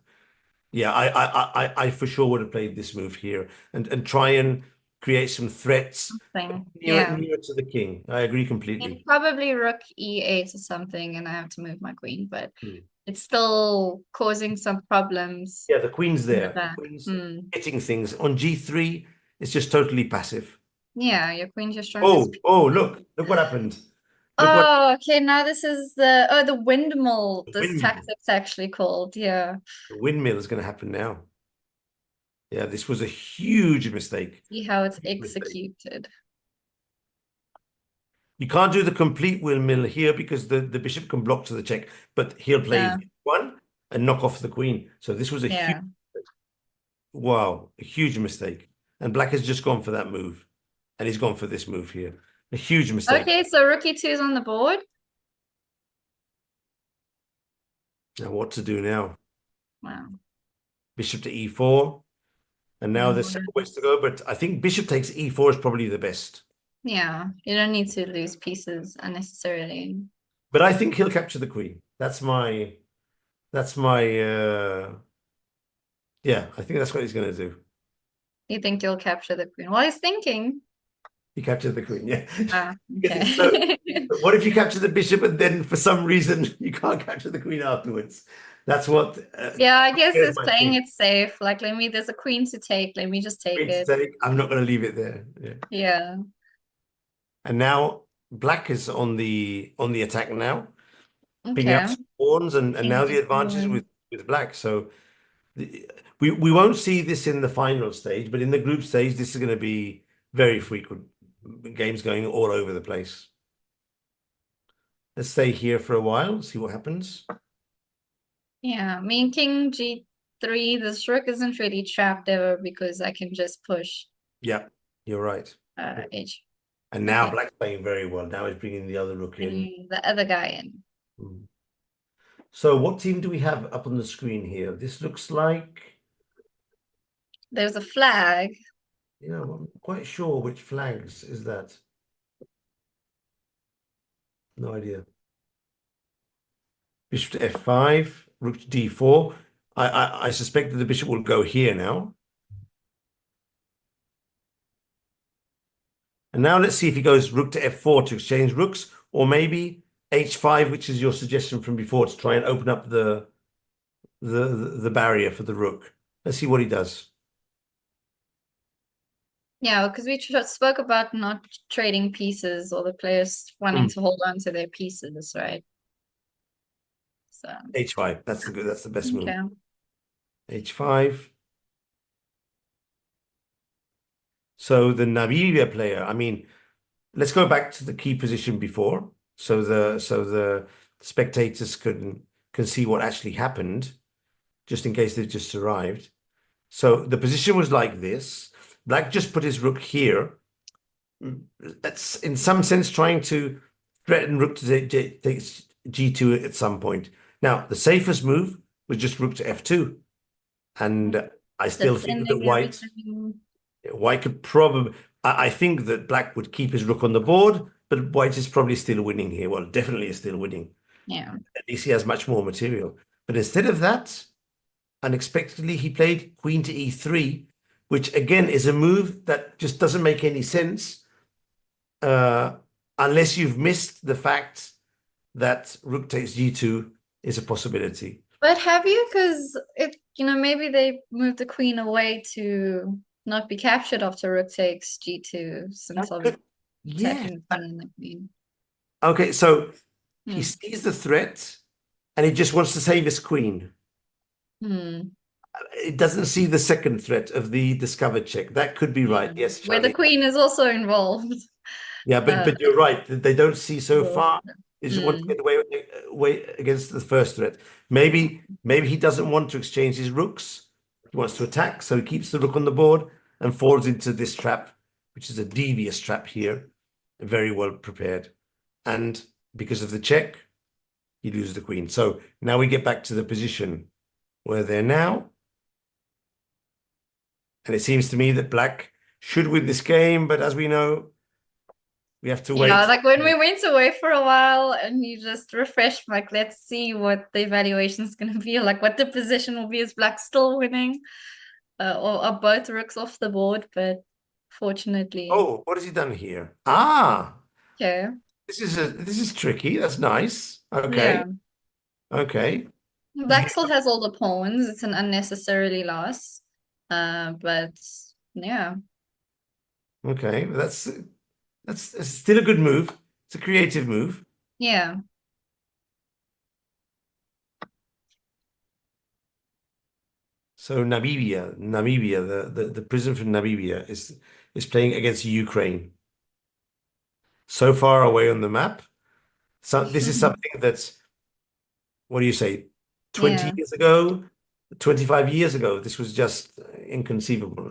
Yeah, I for sure would have played this move here and try and create some threats near to the king. I agree completely. And probably rook e8 or something, and I have to move my queen, but it's still causing some problems. Yeah, the queen's there. The queen's hitting things. On g3, it's just totally passive. Yeah, your queen's your strongest. Look what happened. Okay, now this is the windmill. This tactic's actually called, The windmill is going to happen now. Yeah, this was a huge mistake. See how it's executed. You can't do the complete windmill here because the bishop can block to the check, but he'll play one and knock off the queen. So this was a huge, wow, a huge mistake. And black has just gone for that move. And he's gone for this move here. A huge mistake. Okay, so rook e2 is on the board. Now what to do now? Wow. Bishop to e4. And now there's several ways to go, but I think bishop takes e4 is probably the best. Yeah, you don't need to lose pieces unnecessarily. But I think he'll capture the queen. That's my yeah, I think that's what he's going to do. You think you'll capture the queen? Well, he's thinking. He captured the queen, yeah. Ah, okay. So, but what if you capture the bishop and then for some reason you can't capture the queen afterwards? That's what. Yeah, I guess it's playing it safe. Like, there's a queen to take. Let me just take it. I'm not going to leave it there. Yeah. Yeah. And now black is on the attack now. Picking Okay. up some pawns and now the advantage with black. So we won't see this in the final stage, but in the group stage, this is going to be very frequent. Games going all over the place. Let's stay here for a while, see what happens. Yeah, I mean, king g3, this rook isn't really trapped ever because I can just push. Yeah, you're right. H. And now black's playing very well. Now he's bringing the other rook in. The other guy in. So what team do we have up on the screen here? This looks like... There's a flag. You know, I'm not quite sure which flags is that. No idea. Bishop to f5, rook to d4. I suspect that the bishop will go here now. And now let's see if he goes rook to f4 to exchange rooks, or maybe h5, which is your suggestion from before, to try and open up the barrier for the rook. Let's see what he does. Yeah, because we spoke about not trading pieces or the players wanting to hold on to their pieces, right? So h5, that's the best move. Okay. h5. So the Namibia player, I mean, let's go back to the key position before, so the spectators can see what actually happened, just in case they've just arrived. So the position was like this. Black just put his rook here. That's in some sense trying to threaten rook to take g2 at some point. Now, the safest move was just rook to f2. And I still think that white could probably... I think that black would keep his rook on the board, but white is probably still winning here. Well, definitely is still winning. Yeah. At least he has much more material. But instead of that, unexpectedly, he played queen to e3, which again is a move that just doesn't make any sense unless you've missed the fact that rook takes g2 is a possibility. But have you? Because maybe they moved the queen away to not be captured after rook takes g2, since I'll be attacking the queen. Okay, so he sees the threat and he just wants to save his queen. It doesn't see the second threat of the discovered check. That could be right. Yes, where the queen is also involved. Yeah, but you're right. They don't see so far. They just want to get away against the first threat. Maybe he doesn't want to exchange his rooks. He wants to attack, so he keeps the rook on the board and falls into this trap, which is a devious trap here, very well prepared. And because of the check, he loses the queen. So now we get back to the position where they're now. And it seems to me that black should win this game, but as we know, we have to wait. Yeah, like when we went away for a while and you just refreshed, like, let's see what the evaluation is going to be, like what the position will be. Is black still winning? Or are both rooks off the board? But fortunately... Oh, what has he done here? Ah! Okay. This is tricky. That's nice. Okay. Yeah. Okay. Black still has all the pawns. It's an unnecessarily loss. But yeah. Okay, that's still a good move. It's a creative move. Yeah. So Namibia, the prison from Namibia is playing against Ukraine. So far away on the map. So this is something that's, what do you say, 20 years ago, 25 years ago, this was just inconceivable.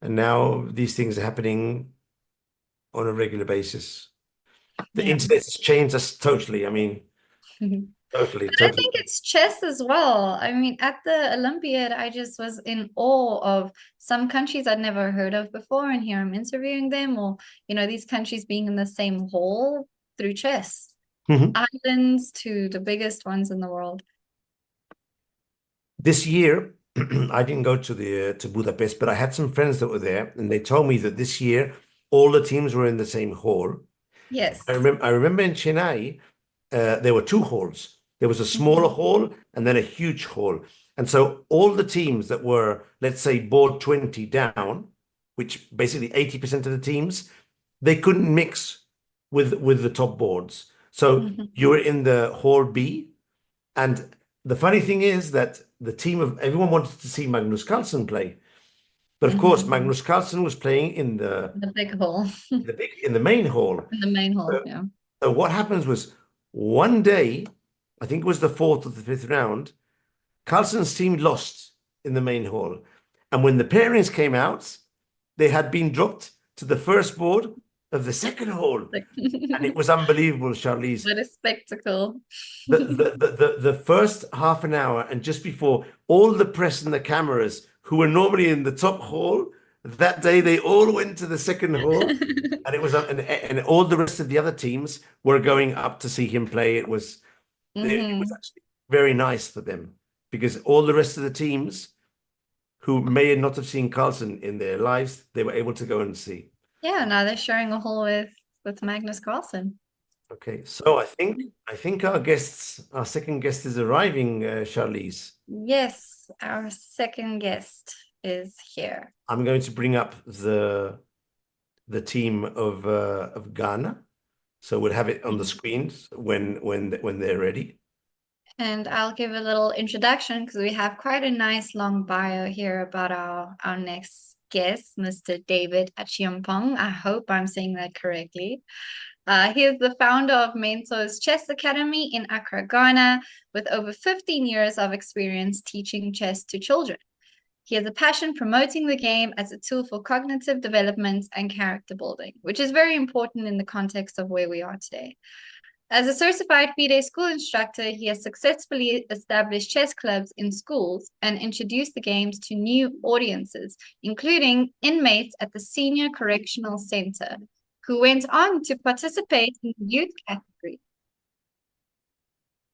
Now these things are happening on a regular basis. The internet has changed us totally. I mean, totally. I think it's chess as well. I mean, at the Olympiad, I just was in awe of some countries I'd never heard of before, and here I'm interviewing them, or these countries being in the same hall through chess. Islands to the biggest ones in the world. This year, I didn't go to Budapest, but I had some friends that were there, and they told me that this year all the teams were in the same hall. Yes. I remember in Chennai, there were two halls. There was a smaller hall and then a huge hall. And so all the teams that were, let's say, board 20 down, which basically 80% of the teams, they couldn't mix with the top boards. So you were in the hall B. And the funny thing is that everyone wanted to see Magnus Carlsen play. But of course, Magnus Carlsen was playing in the big hall. in the main hall. In the main hall, yeah. So what happens was one day, I think it was the 4th or the 5th round, Carlsen's team lost in the main hall. And when the pairings came out, they had been dropped to the first board of the second hall. And it was unbelievable, Charlize. What a spectacle. The first half an hour and just before, all the press and the cameras who were normally in the top hall, that day they all went to the second hall. And it was and all the rest of the other teams were going up to see him play. It was actually very nice for them, because all the rest of the teams who may not have seen Carlsen in their lives, they were able to go and see. Yeah, now they're sharing a hall with Magnus Carlsen. Okay, so I think our second guest is arriving, Charlize. Yes, our second guest is here. I'm going to bring up the team of Ghana, so we'll have it on the screens when they're ready. And I'll give a little introduction, because we have quite a nice long bio here about our next guest, Mr. David Achiompong. I hope I'm saying that correctly. He is the founder of Mentors Chess Academy in Accra, Ghana, with over 15 years of experience teaching chess to children. He has a passion promoting the game as a tool for cognitive development and character building, which is very important in the context of where we are today. As a certified FIDE school instructor, he has successfully established chess clubs in schools and introduced the games to new audiences, including inmates at the Senior Correctional Center, who went on to participate in the youth category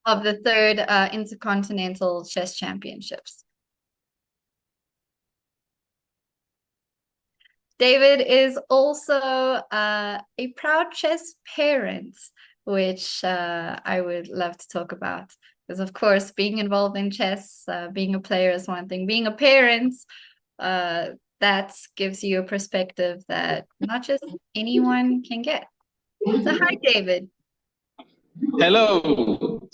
of the 3rd Intercontinental Chess Championships. David is also a proud chess parent, which I would love to talk about. Because, of course, being involved in chess, being a player is one thing. Being a parent, that gives you a perspective that not just anyone can get. So, hi, David. Hello.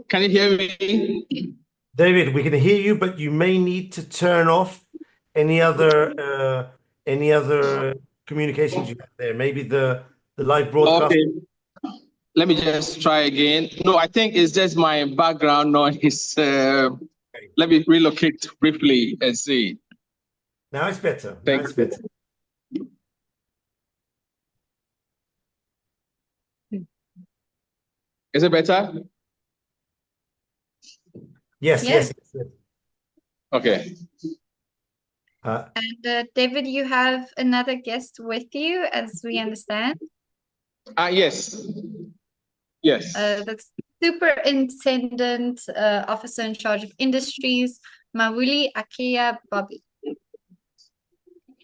Can you hear me? David, we can hear you, but you may need to turn off any other communications you have there. Maybe the live broadcast. Okay. Let me just try again. No, I think it's just my background noise. Let me relocate briefly and see. Now it's better. Thanks. Now it's better. Is it better? Yes. Okay. And David, you have another guest with you, as we understand. Yes. Yes. That's Superintendent Officer in Charge of Industries, Mawuli Akia Bobby.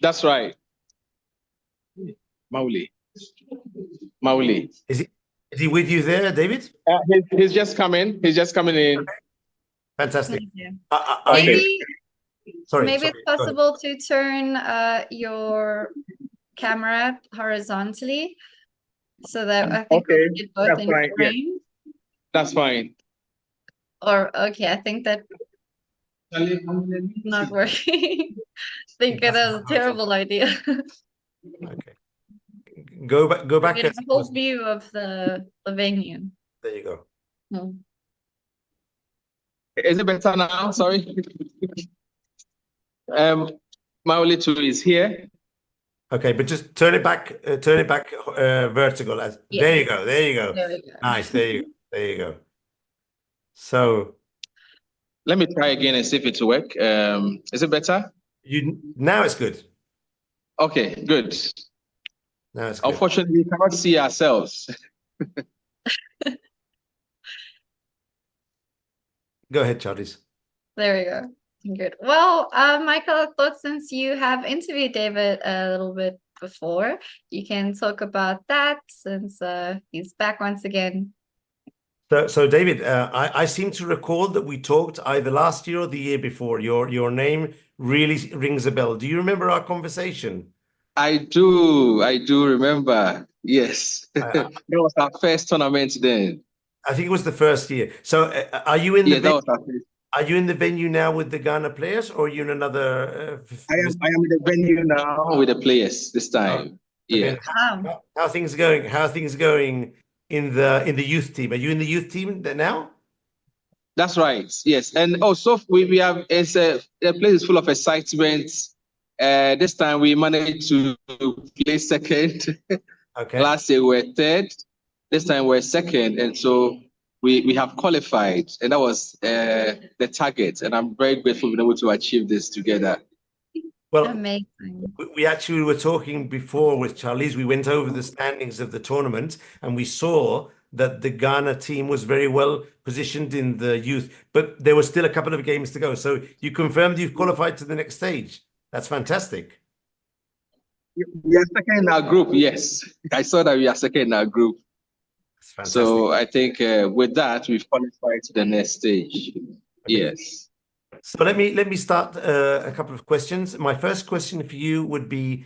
That's right. Mawuli. Is he with you there, David? He's just coming. He's just coming in. Okay. Fantastic. Maybe Sorry, it's possible to turn your camera horizontally, so that I think we get both in frame. Yeah. That's fine. Or okay, I think that not working. I think that was a terrible idea. Okay. Go back. Get a whole view of the venue. There you go. Is it better now? Sorry. My only tool is here. Okay, but just turn it back vertical. There you go. There you go. There we go. Nice. There you go. There you go. So let me try again and see if it will work. Is it better? Now it's good. Okay, good. Now it's good. Unfortunately, we cannot see ourselves. Go ahead, Charlies. There we go. Good. Well, Michael, I thought since you have interviewed David a little bit before, you can talk about that since he's back once again. So David, I seem to recall that we talked either last year or the year before. Your name really rings a bell. Do you remember our conversation? I do remember. Yes. That was our first tournament then. I think it was the first year. So are you in the that was our first. Are you in the venue now with the Ghana players, or are you in another? I am in the venue now with the players this time. Yeah. How are things going? How are things going in the youth team? Are you in the youth team now? That's right. Yes, and also we have the place is full of excitement. This time we managed to place second. Okay. Last year we were third. This time we're second, and so we have qualified, and that was the target. And I'm very grateful we've been able to achieve this together. Well, amazing. We actually were talking before with Charlize. We went over the standings of the tournament, and we saw that the Ghana team was very well positioned in the youth, but there were still a couple of games to go. So you confirmed you've qualified to the next stage. That's fantastic. We are second in our group. Yes, I saw that we are second in our group. So I think with that, we've qualified to the next stage. Okay. Yes. So let me start a couple of questions. My first question for you would be,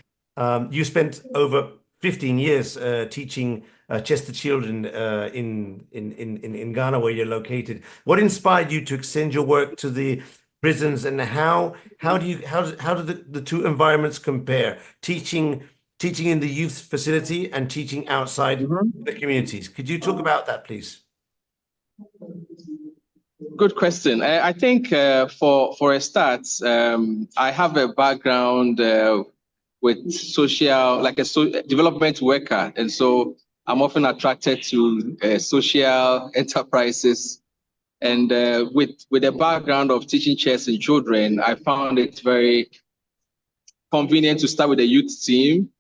you spent over 15 years teaching chess to children in Ghana, where you're located. What inspired you to extend your work to the prisons, and how do the two environments compare? Teaching in the youth facility and teaching outside the communities. Could you talk about that, please? Good question. I think for a start, I have a background with social, like a development worker, and so I'm often attracted to social enterprises. And with a background of teaching chess in children, I found it very convenient to start with the youth team.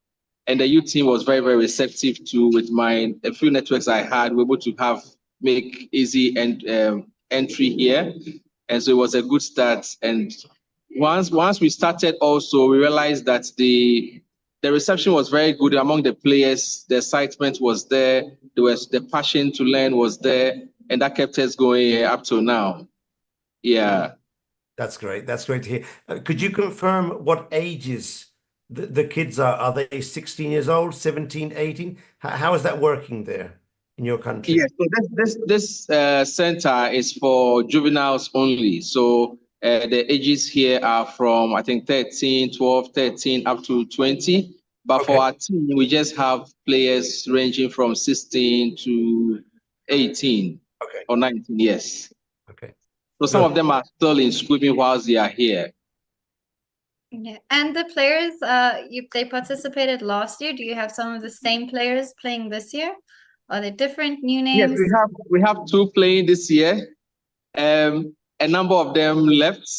And the youth team was very, very receptive to, with a few networks I had, we were able to make easy entry here. And so it was a good start. And once we started also, we realized that the reception was very good among the players. The excitement was there. The passion to learn was there. And that kept us going up to now. Yeah. That's great. That's great to hear. Could you confirm what ages the kids are? Are they 16 years old, 17, 18? How is that working there in your country? Yes, so this center is for juveniles only. So the ages here are from, I think, 12, 13, up to 20. But for our team, we just have players ranging from 16 to 18 or 19, yes. Okay. So some of them are still in school whilst they are here. Yeah, and the players, they participated last year. Do you have some of the same players playing this year? Are they different, new names? Yes, we have two playing this year. A number of them left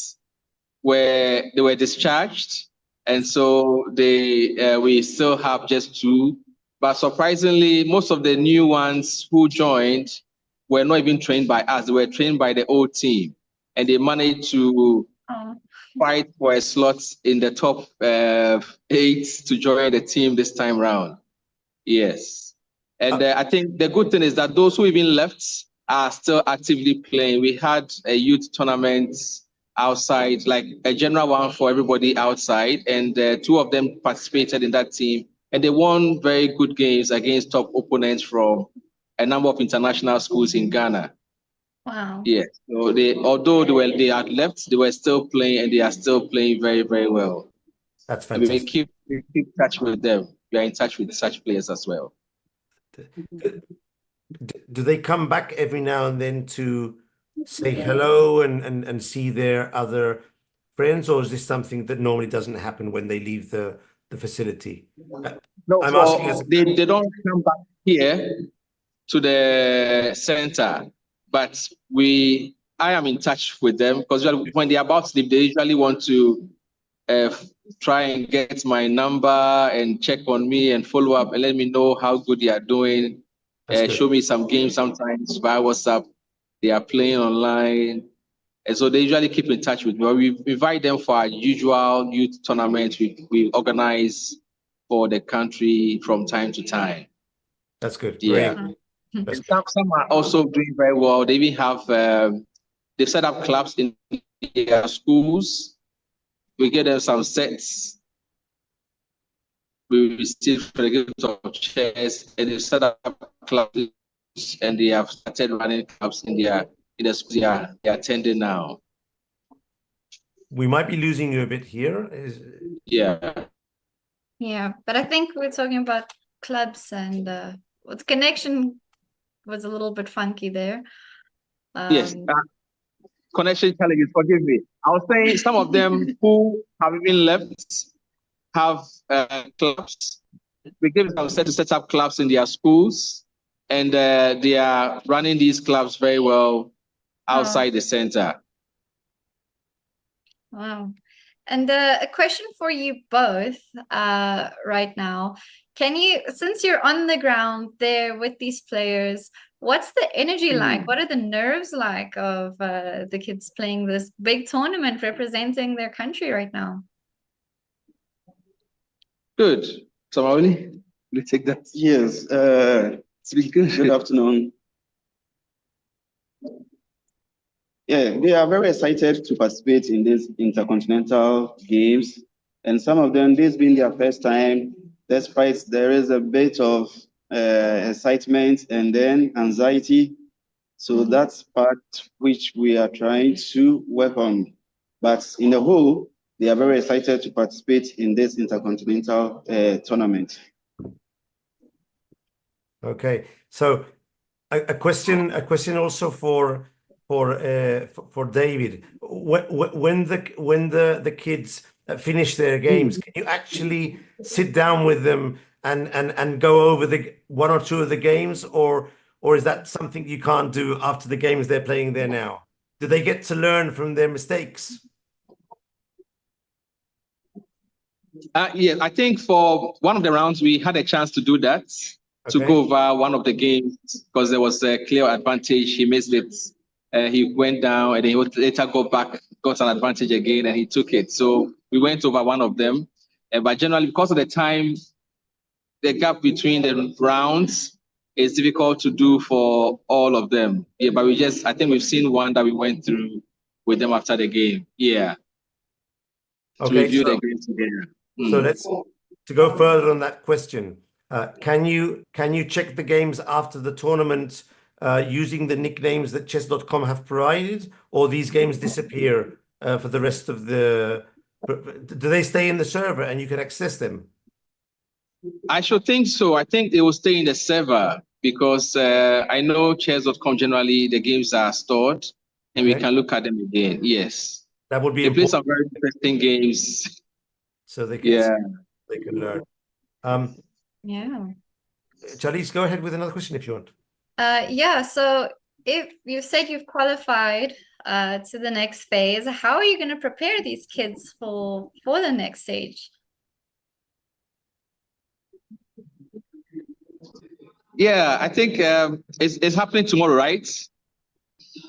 where they were discharged, and so we still have just two. But surprisingly, most of the new ones who joined were not even trained by us. They were trained by the old team, and they managed to fight for a slot in the top 8 to join the team this time round. Yes. And I think the good thing is that those who even left are still actively playing. We had a youth tournament outside, like a general one for everybody outside, and 2 of them participated in that team, and they won very good games against top opponents from a number of international schools in Ghana. Wow. Yes. So although they had left, they were still playing, and they are still playing very, very well. That's fantastic. We keep touch with them. We are in touch with such players as well. Do they come back every now and then to say hello and see their other friends, or is this something that normally doesn't happen when they leave the facility? No, I'm asking as they don't come back here to the center, but I am in touch with them because when they're about to leave, they usually want to try and get my number and check on me and follow up and let me know how good they are doing. Show me some games sometimes via WhatsApp. They are playing online. And so they usually keep in touch with me. We invite them for our usual youth tournament we organize for the country from time to time. That's good. Yeah. Great. Some are also doing very well. They even have, they set up clubs in their schools. We get them some sets. We receive for the games of chess, and they set up clubs, and they have started running clubs in the schools they are attending now. We might be losing you a bit here. Yeah. Yeah, but I think we're talking about clubs, and the connection was a little bit funky there. Yes. Connection challenges, forgive me. I was saying some of them who have even left have clubs. We give them set to set up clubs in their schools, and they are running these clubs very well outside the center. Wow. And a question for you both right now. Can you, since you're on the ground there with these players, what's the energy like? What are the nerves like of the kids playing this big tournament representing their country right now? Good. Samawili, will you take that? Yes. Good afternoon. Yeah, they are very excited to participate in these intercontinental games. And some of them, this being their first time, despite there is a bit of excitement and then anxiety. So that's part which we are trying to work on. But in the whole, they are very excited to participate in this intercontinental tournament. Okay, so a question also for David. When the kids finish their games, can you actually sit down with them and go over the one or two of the games, or is that something you can't do after the games they're playing there now? Do they get to learn from their mistakes? Yeah, I think for one of the rounds we had a chance to do that, to go over one of the games because there was a clear advantage. He missed it. He went down and he would later go back, got an advantage again, and he took it. So we went over one of them. But generally, because of the time, the gap between the rounds is difficult to do for all of them. Yeah, but I think we've seen one that we went through with them after the game. Yeah. Okay, to review the game together. So let's to go further on that question. Can you check the games after the tournament using the nicknames that chess.com have provided, or these games disappear for the rest of the? Do they stay in the server and you can access them? I should think so. I think they will stay in the server because I know chess.com generally the games are stored and we can look at them again. Yes, that would be. They play some very interesting games. So they can they can learn. Yeah. Charlize, go ahead with another question if you want. Yeah, so if you said you've qualified to the next phase, how are you going to prepare these kids for the next stage? Yeah, I think it's happening tomorrow, right?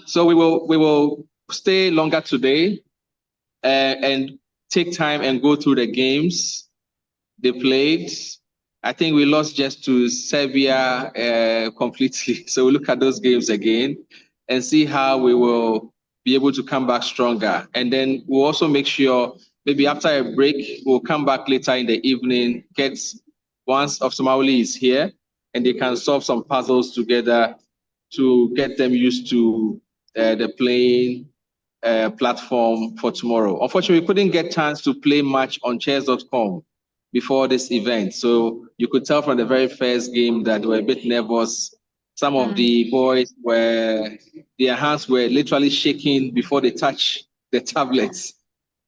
So we will stay longer today and take time and go through the games they played. I think we lost just to Serbia completely. So we'll look at those games again and see how we will be able to come back stronger. And then we'll also make sure maybe after a break, we'll come back later in the evening, once of Somali is here, and they can solve some puzzles together to get them used to the playing platform for tomorrow. Unfortunately, we couldn't get chance to play much on chess.com before this event. So you could tell from the very first game that they were a bit nervous Some of the boys their hands were literally shaking before they touch the tablets.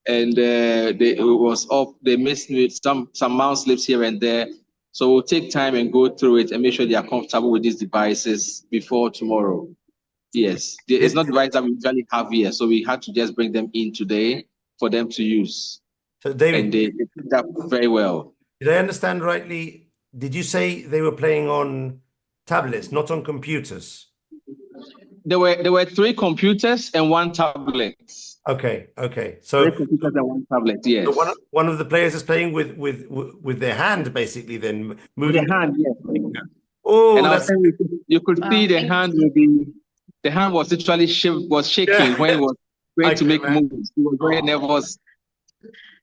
And they missed some mouse slips here and there. So we'll take time and go through it and make sure they are comfortable with these devices before tomorrow. Yes, it's not devices that we usually have here, so we had to just bring them in today for them to use. So David, and they picked up very well. Did I understand rightly? Did you say they were playing on tablets, not on computers? There were 3 computers and 1 tablet. Okay. So 3 computers and 1 tablet. Yes. So one of the players is playing with their hand, basically. Then moving their hand. Yes. Oh, and I was saying you could see the hand will be. The hand was literally shaking when it was going to make moves. He was very nervous,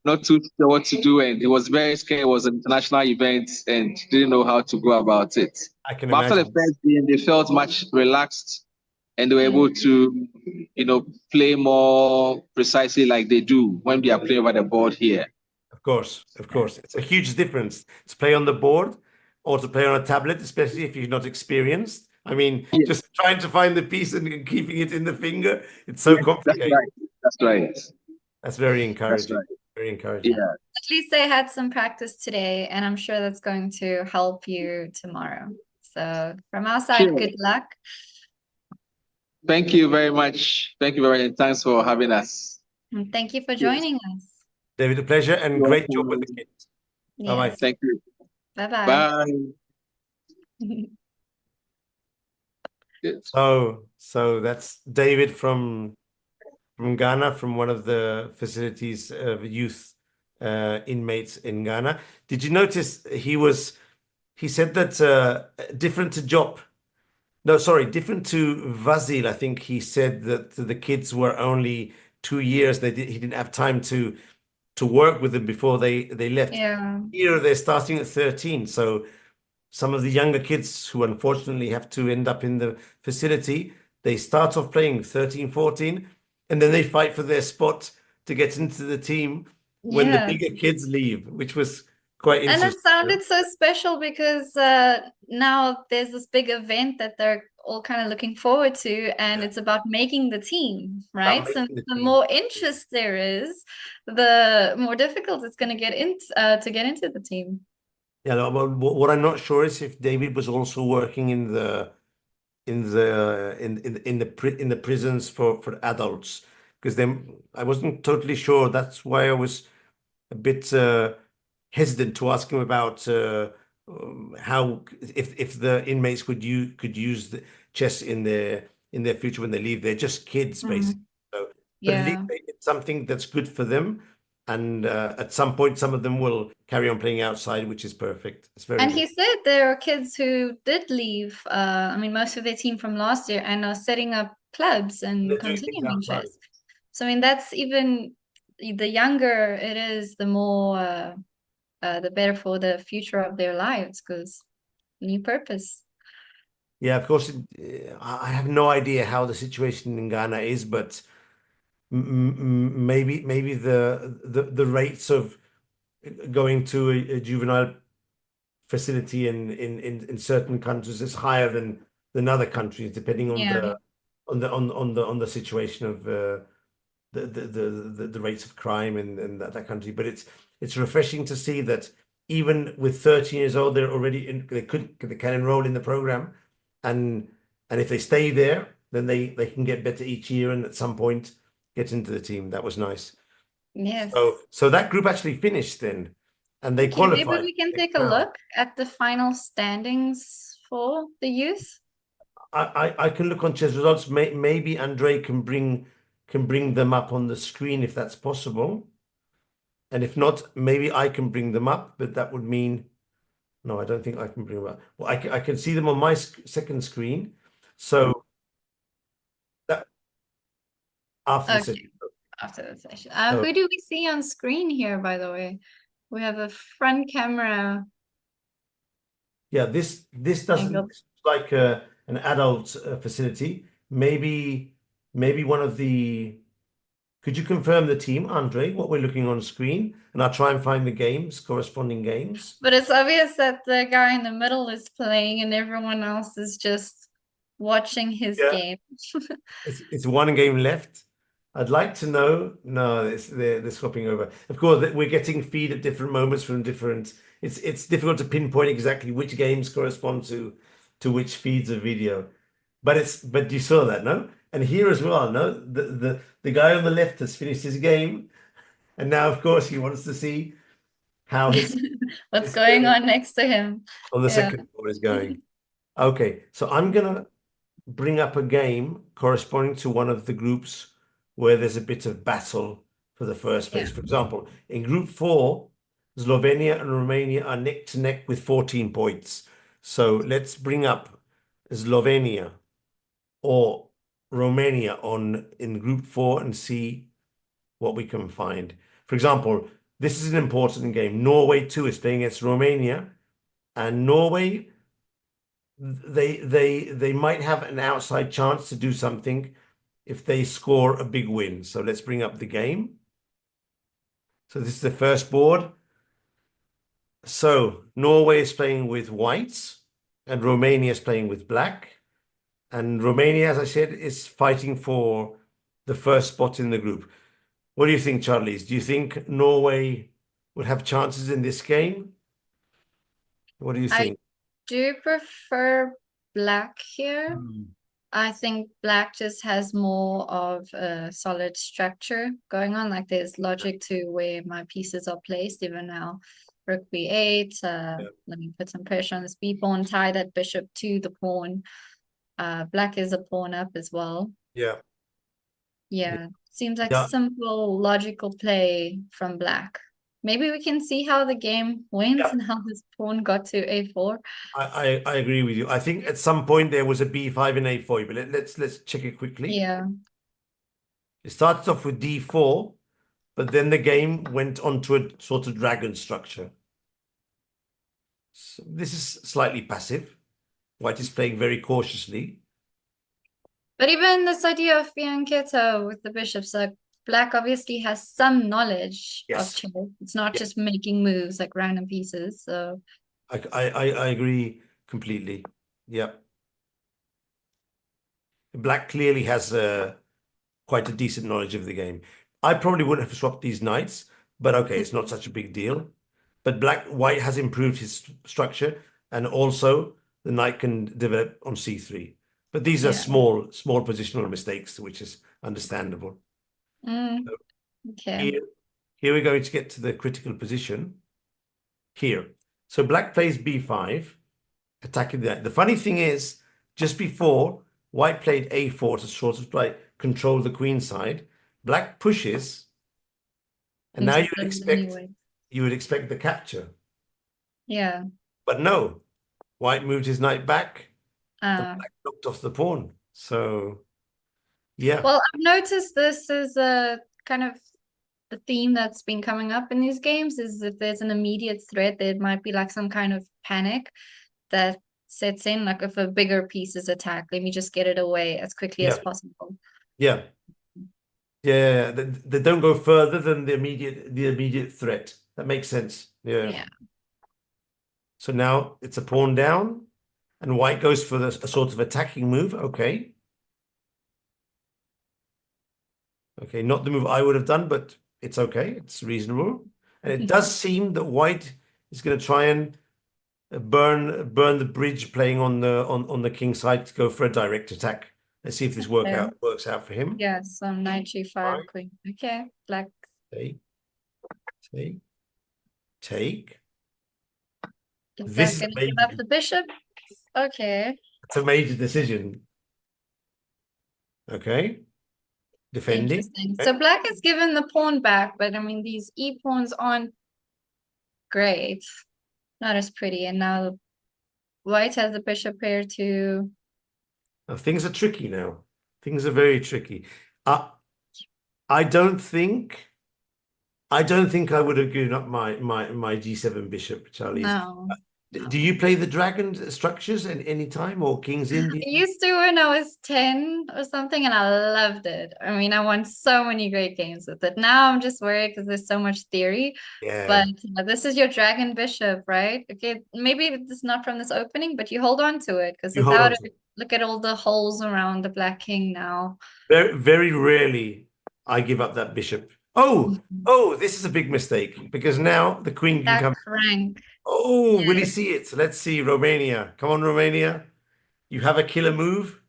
not too sure what to do, and he was very scared. It was an international event and didn't know how to go about it. I can but imagine. After the first game, they felt much relaxed and they were able to, play more precisely like they do when they are playing over the board here. Of course. It's a huge difference to play on the board or to play on a tablet, especially if you're not experienced. I mean, just trying to find the piece and keeping it in the finger, it's so complicated. That's right. That's very encouraging. That's right. Very encouraging. Yeah. At least they had some practice today, and I'm sure that's going to help you tomorrow. So from our side, good luck. Thank you very much. Thank you very much. Thanks for having us. And thank you for joining us. David, a pleasure and great job with the kids. Yes. Bye-bye. Thank you. Bye-bye. Bye. So that's David from Ghana, from one of the facilities of youth inmates in Ghana. Did you notice he said that different to Vassil, I think he said that the kids were only 2 years. He didn't have time to work with them before they left. Yeah. Here they're starting at 13. So some of the younger kids who unfortunately have to end up in the facility, they start off playing 13, 14, and then they fight for their spot to get into the team when the bigger kids leave, which was quite interesting. And it sounded so special because now there's this big event that they're all kind of looking forward to, and it's about making the team, right? So the more interest there is, the more difficult it's going to get into the team. Yeah, well, what I'm not sure is if David was also working in the prisons for adults, because then I wasn't totally sure. That's why I was a bit hesitant to ask him about how if the inmates could use the chess in their future when they leave. They're just kids, basically. So, but at least it's something that's good for them. And at some point, some of them will carry on playing outside, which is perfect. It's very. And he said there are kids who did leave. I mean, most of their team from last year, and are setting up clubs and continuing chess. So I mean, that's even the younger it is, the more the better for the future of their lives, because new purpose. Yeah, of course. I have no idea how the situation in Ghana is, but maybe the rates of going to a juvenile facility in certain countries is higher than other countries, depending on the situation of the rates of crime in that country. But it's refreshing to see that even with 13 years old, they're already they can enroll in the program, and if they stay there, then they can get better each year, and at some point get into the team. That was nice. Yes. So that group actually finished then, and they qualified. Maybe we can take a look at the final standings for the youth. I can look on chess results. Maybe Andre can bring them up on the screen if that's possible, and if not, maybe I can bring them up. But that would mean no. I don't think I can bring them up. Well, I can see them on my second screen. So that after the session. After the session. Who do we see on screen here, by the way? We have a front camera. Yeah, this doesn't look like an adult facility. Maybe one of the. Could you confirm the team, Andre, what we're looking on screen? And I'll try and find the corresponding games. But it's obvious that the guy in the middle is playing and everyone else is just watching his game. It's one game left. I'd like to know. No, they're swapping over. Of course, we're getting feed at different moments from different. It's difficult to pinpoint exactly which games correspond to which feeds of video, but you saw that, no? And here as well, no? The guy on the left has finished his game, and now of course he wants to see how his what's going on next to him on the second board is going. Okay, so I'm gonna bring up a game corresponding to one of the groups where there's a bit of battle for the first place. For example, in Group 4, Slovenia and Romania are neck to neck with 14 points. So let's bring up Slovenia or Romania in Group 4 and see what we can find. For example, this is an important game. Norway too is playing against Romania, and Norway, they might have an outside chance to do something if they score a big win. So let's bring up the game. So this is the first board. So Norway is playing with whites and Romania is playing with black. And Romania, as I said, is fighting for the first spot in the group. What do you think, Charlize? Do you think Norway would have chances in this game? What do you think? I do prefer black here. I think black just has more of a solid structure going on. Like there's logic to where my pieces are placed, even now. Rook b8. Let me put some pressure on this b pawn, tie that bishop to the pawn. Black is a pawn up as well. Yeah, seems like simple, logical play from black. Maybe we can see how the game went and how this pawn got to a4. I agree with you. I think at some point there was a b5 and a4, but let's check it quickly. Yeah. It started off with d4, but then the game went on to a sort of dragon structure. So this is slightly passive. White is playing very cautiously. But even this idea of fianchetto with the bishops, like black obviously has some knowledge of chess. It's not just making moves like random pieces. So I agree completely. Yeah. Black clearly has quite a decent knowledge of the game. I probably wouldn't have swapped these knights, but okay, it's not such a big deal. But white has improved his structure, and also the knight can develop on c3. But these are small positional mistakes, which is understandable. Okay. Here we're going to get to the critical position. Here. So black plays b5, attacking that. The funny thing is, just before, white played a4 to sort of like control the queen side. Black pushes, and now you would expect the capture. Yeah. But no, white moved his knight back. And black knocked off the pawn. So, yeah. Well, I've noticed this is a kind of the theme that's been coming up in these games is if there's an immediate threat, there might be like some kind of panic that sets in, like if a bigger piece is attacked, let me just get it away as quickly as possible. Yeah. Yeah, they don't go further than the immediate threat. That makes sense. Yeah. So now it's a pawn down. And white goes for a sort of attacking move. Okay. Okay, not the move I would have done, but it's okay. It's reasonable. And it does seem that white is going to try and burn the bridge playing on the king side to go for a direct attack. Let's see if this works out for him. Yeah, so knight g5, queen. Okay, black. Take. Is that going to give up the bishop? Okay. It's a major decision. Okay. Defending. Interesting. So black is given the pawn back, but I mean, these e-pawns aren't great. Not as pretty. And now white has the bishop pair too. Now, things are tricky now. Things are very tricky. I don't think I would have given up my g7 bishop, Charlie. No. Do you play the dragon structures at any time or King's Indian? I used to when I was 10 or something, and I loved it. I mean, I won so many great games with it. Now I'm just worried because there's so much theory. Yeah. But this is your dragon bishop, right? Okay, maybe it's not from this opening, but you hold on to it because without it, Look at all the holes around the black king now. Very, very rarely I give up that bishop. Oh, this is a big mistake because now the queen can That come. crank. Oh, will he Yes. see it? Let's see, Romania. Come on, Romania. You have a killer move.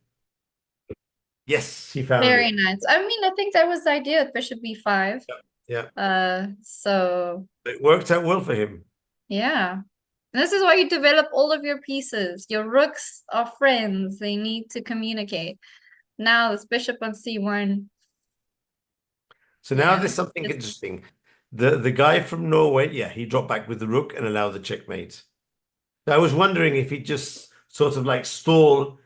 Yes, he found Very it. nice. I mean, I think that was the idea with bishop b5. Yeah. So It worked out well for him. yeah. And this is why you develop all of your pieces. Your rooks are friends. They need to communicate. Now this bishop on c1. So now Yeah. there's something interesting. The guy from Norway, yeah, he dropped back with the rook and allowed the checkmate. I was wondering if he just sort of like stall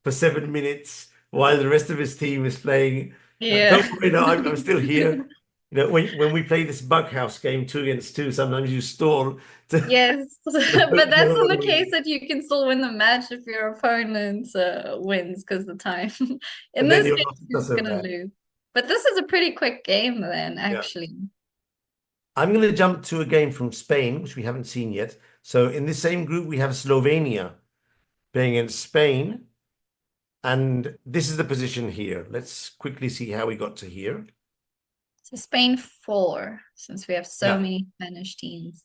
for 7 minutes while the rest of his team is playing. Yeah. Don't worry, no, I'm still here. You know, when we play this bug house game 2 against 2, sometimes you stall. Yes, but that's in the case that you can still win the match if your opponent wins because the time. In this case, he's gonna lose. But this is a pretty quick game then, actually. I'm going to jump to a game from Spain, which we haven't seen yet. So in this same group, we have Slovenia playing against Spain. And this is the position here. Let's quickly see how we got to here. So Spain 4, since we have so many Spanish teams.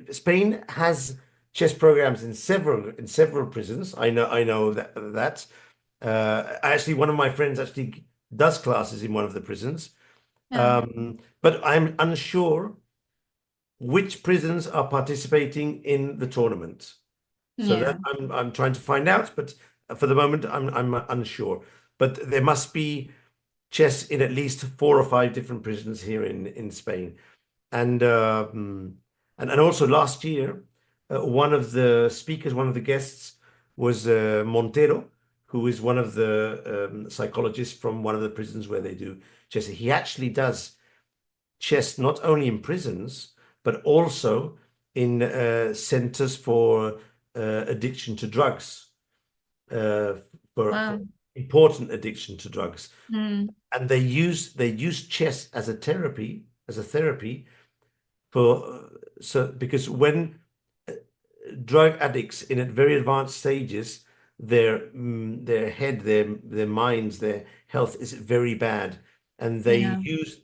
Spain has chess programs in several prisons. I know that. Actually, one of my friends actually does classes in one of the prisons. But I'm unsure which prisons are participating in the tournament. So that I'm trying to find out, but for the moment I'm unsure. But there must be chess in at least 4 or 5 different prisons here in Spain, and also last year, one of the speakers, one of the guests, was Montero, who is one of the psychologists from one of the prisons where they do chess. He actually does chess not only in prisons but also in centers for addiction to drugs, for important addiction to drugs. And they use chess as a therapy, because when drug addicts in very advanced stages, their head, their minds, their health is very bad, and they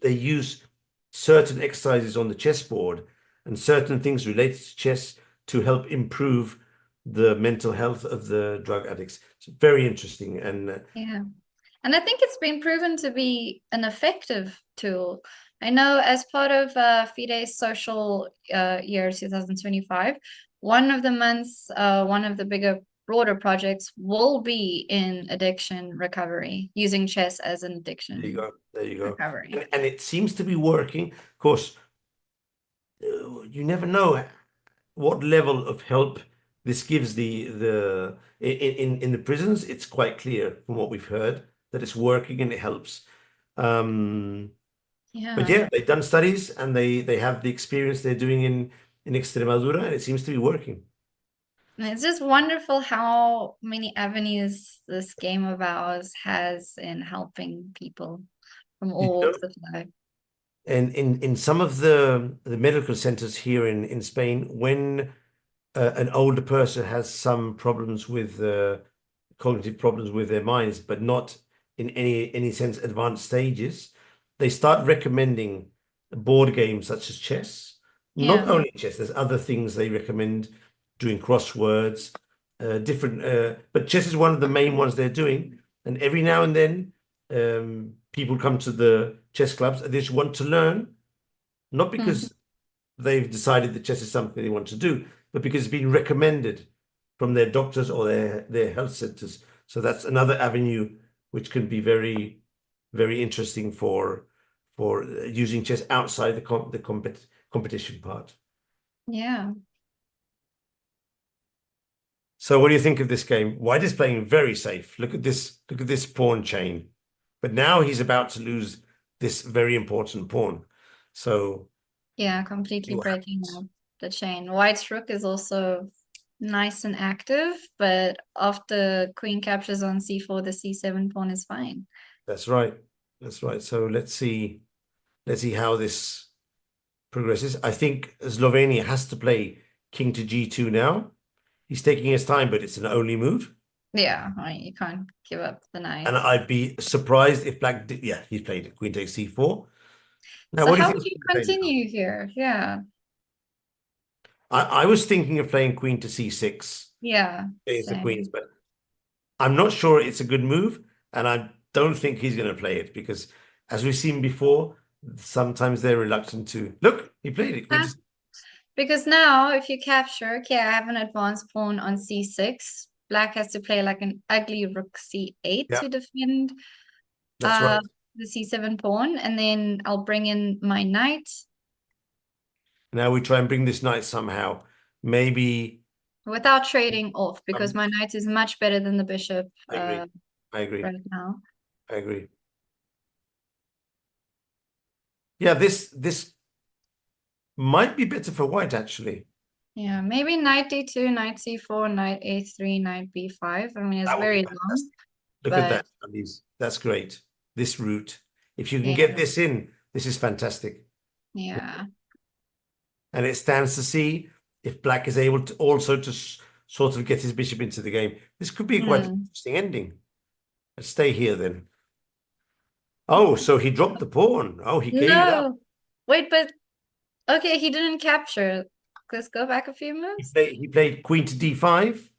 use certain exercises on the chessboard and certain things related to chess to help improve the mental health of the drug addicts. It's very interesting. And and I think it's been proven to be an effective tool. I know as part of FIDE's social year 2025, one of the months, one of the broader projects will be in addiction recovery, using chess as an addiction. There you go. Recovery. And it seems to be working. Of course, you never know what level of help this gives in the prisons. It's quite clear from what we've heard that it's working and it helps. But yeah, they've done studies and they have the experience they're doing in Extremadura, and it seems to be working. And it's just wonderful how many avenues this game of ours has in helping people from all walks of life. And in some of the medical centers here in Spain, when an older person has some problems with cognitive problems with their minds, but not in any sense advanced stages, they start recommending board games such as chess. Not only chess, there's other things they recommend, doing crosswords, but chess is one of the main ones they're doing. And every now and then, people come to the chess clubs and they just want to learn, not because they've decided that chess is something they want to do, but because it's been recommended from their doctors or their health centers. So that's another avenue which can be very, very interesting for using chess outside the competition part. Yeah. So what do you think of this game? White is playing very safe. Look at this pawn chain. But now he's about to lose this very important pawn. So yeah, completely breaking up the chain. White's rook is also nice and active, but after queen captures on c4, the c7 pawn is fine. That's right. So let's see how this progresses. I think Slovenia has to play king to g2 now. He's taking his time, but it's an only move. Yeah, you can't give up the knight. And I'd be surprised if black did. Yeah, he's played it. Queen takes c4. Now, So what do you how think? would you continue here? Yeah. I was thinking of playing queen to c6. Yeah. It's the queens, Same. but I'm not sure it's a good move, and I don't think he's going to play it because, as we've seen before, sometimes they're reluctant to. Look, he played it. Queen to Because now, if you capture, okay, I have an advanced pawn on c6. Black has to play like an ugly rook c8 Yeah. to defend That's right. the c7 pawn, and then I'll bring in my knight. Now we try and bring this knight somehow. Maybe Without trading off, because my knight is much better than the bishop I agree. right now. I agree. Yeah, this might be better for white, actually. Yeah, maybe knight d2, knight c4, knight a3, knight b5. I mean, it's very long. Look at that. That's great. This route. If you can get this in, this is fantastic. Yeah. And it stands to see if black is able to also to sort of get his bishop into the game. This could be quite an interesting ending. Let's stay here then. Oh, so he dropped the pawn. Oh, he gave it up. Wait, but okay, he didn't capture. Let's go back a few moves. He played queen to d5,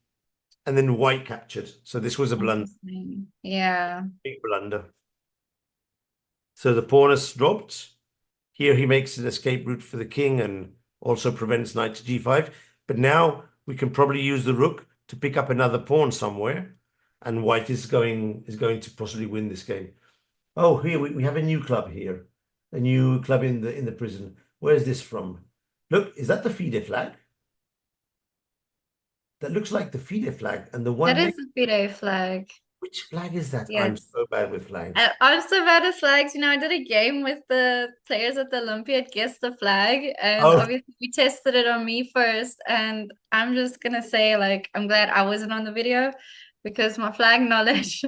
and then white captured. So this was a blunder. Yeah. Big blunder. So the pawn is dropped. Here he makes an escape route for the king and also prevents knight to g5. But now we can probably use the rook to pick up another pawn somewhere, and white is going to possibly win this game. Oh, here we have a new club here, a new club in the prison. Where's this from? Look, is that the FIDE flag? That looks like the FIDE flag, and the one that is the FIDE flag. Which flag is that? Yes. I'm so bad with flags. I'm so bad at flags. You know, I did a game with the players at the Olympiad, guess the flag, and obviously we tested it on me first. And I'm just gonna say, like, I'm glad I wasn't on the video because my flag knowledge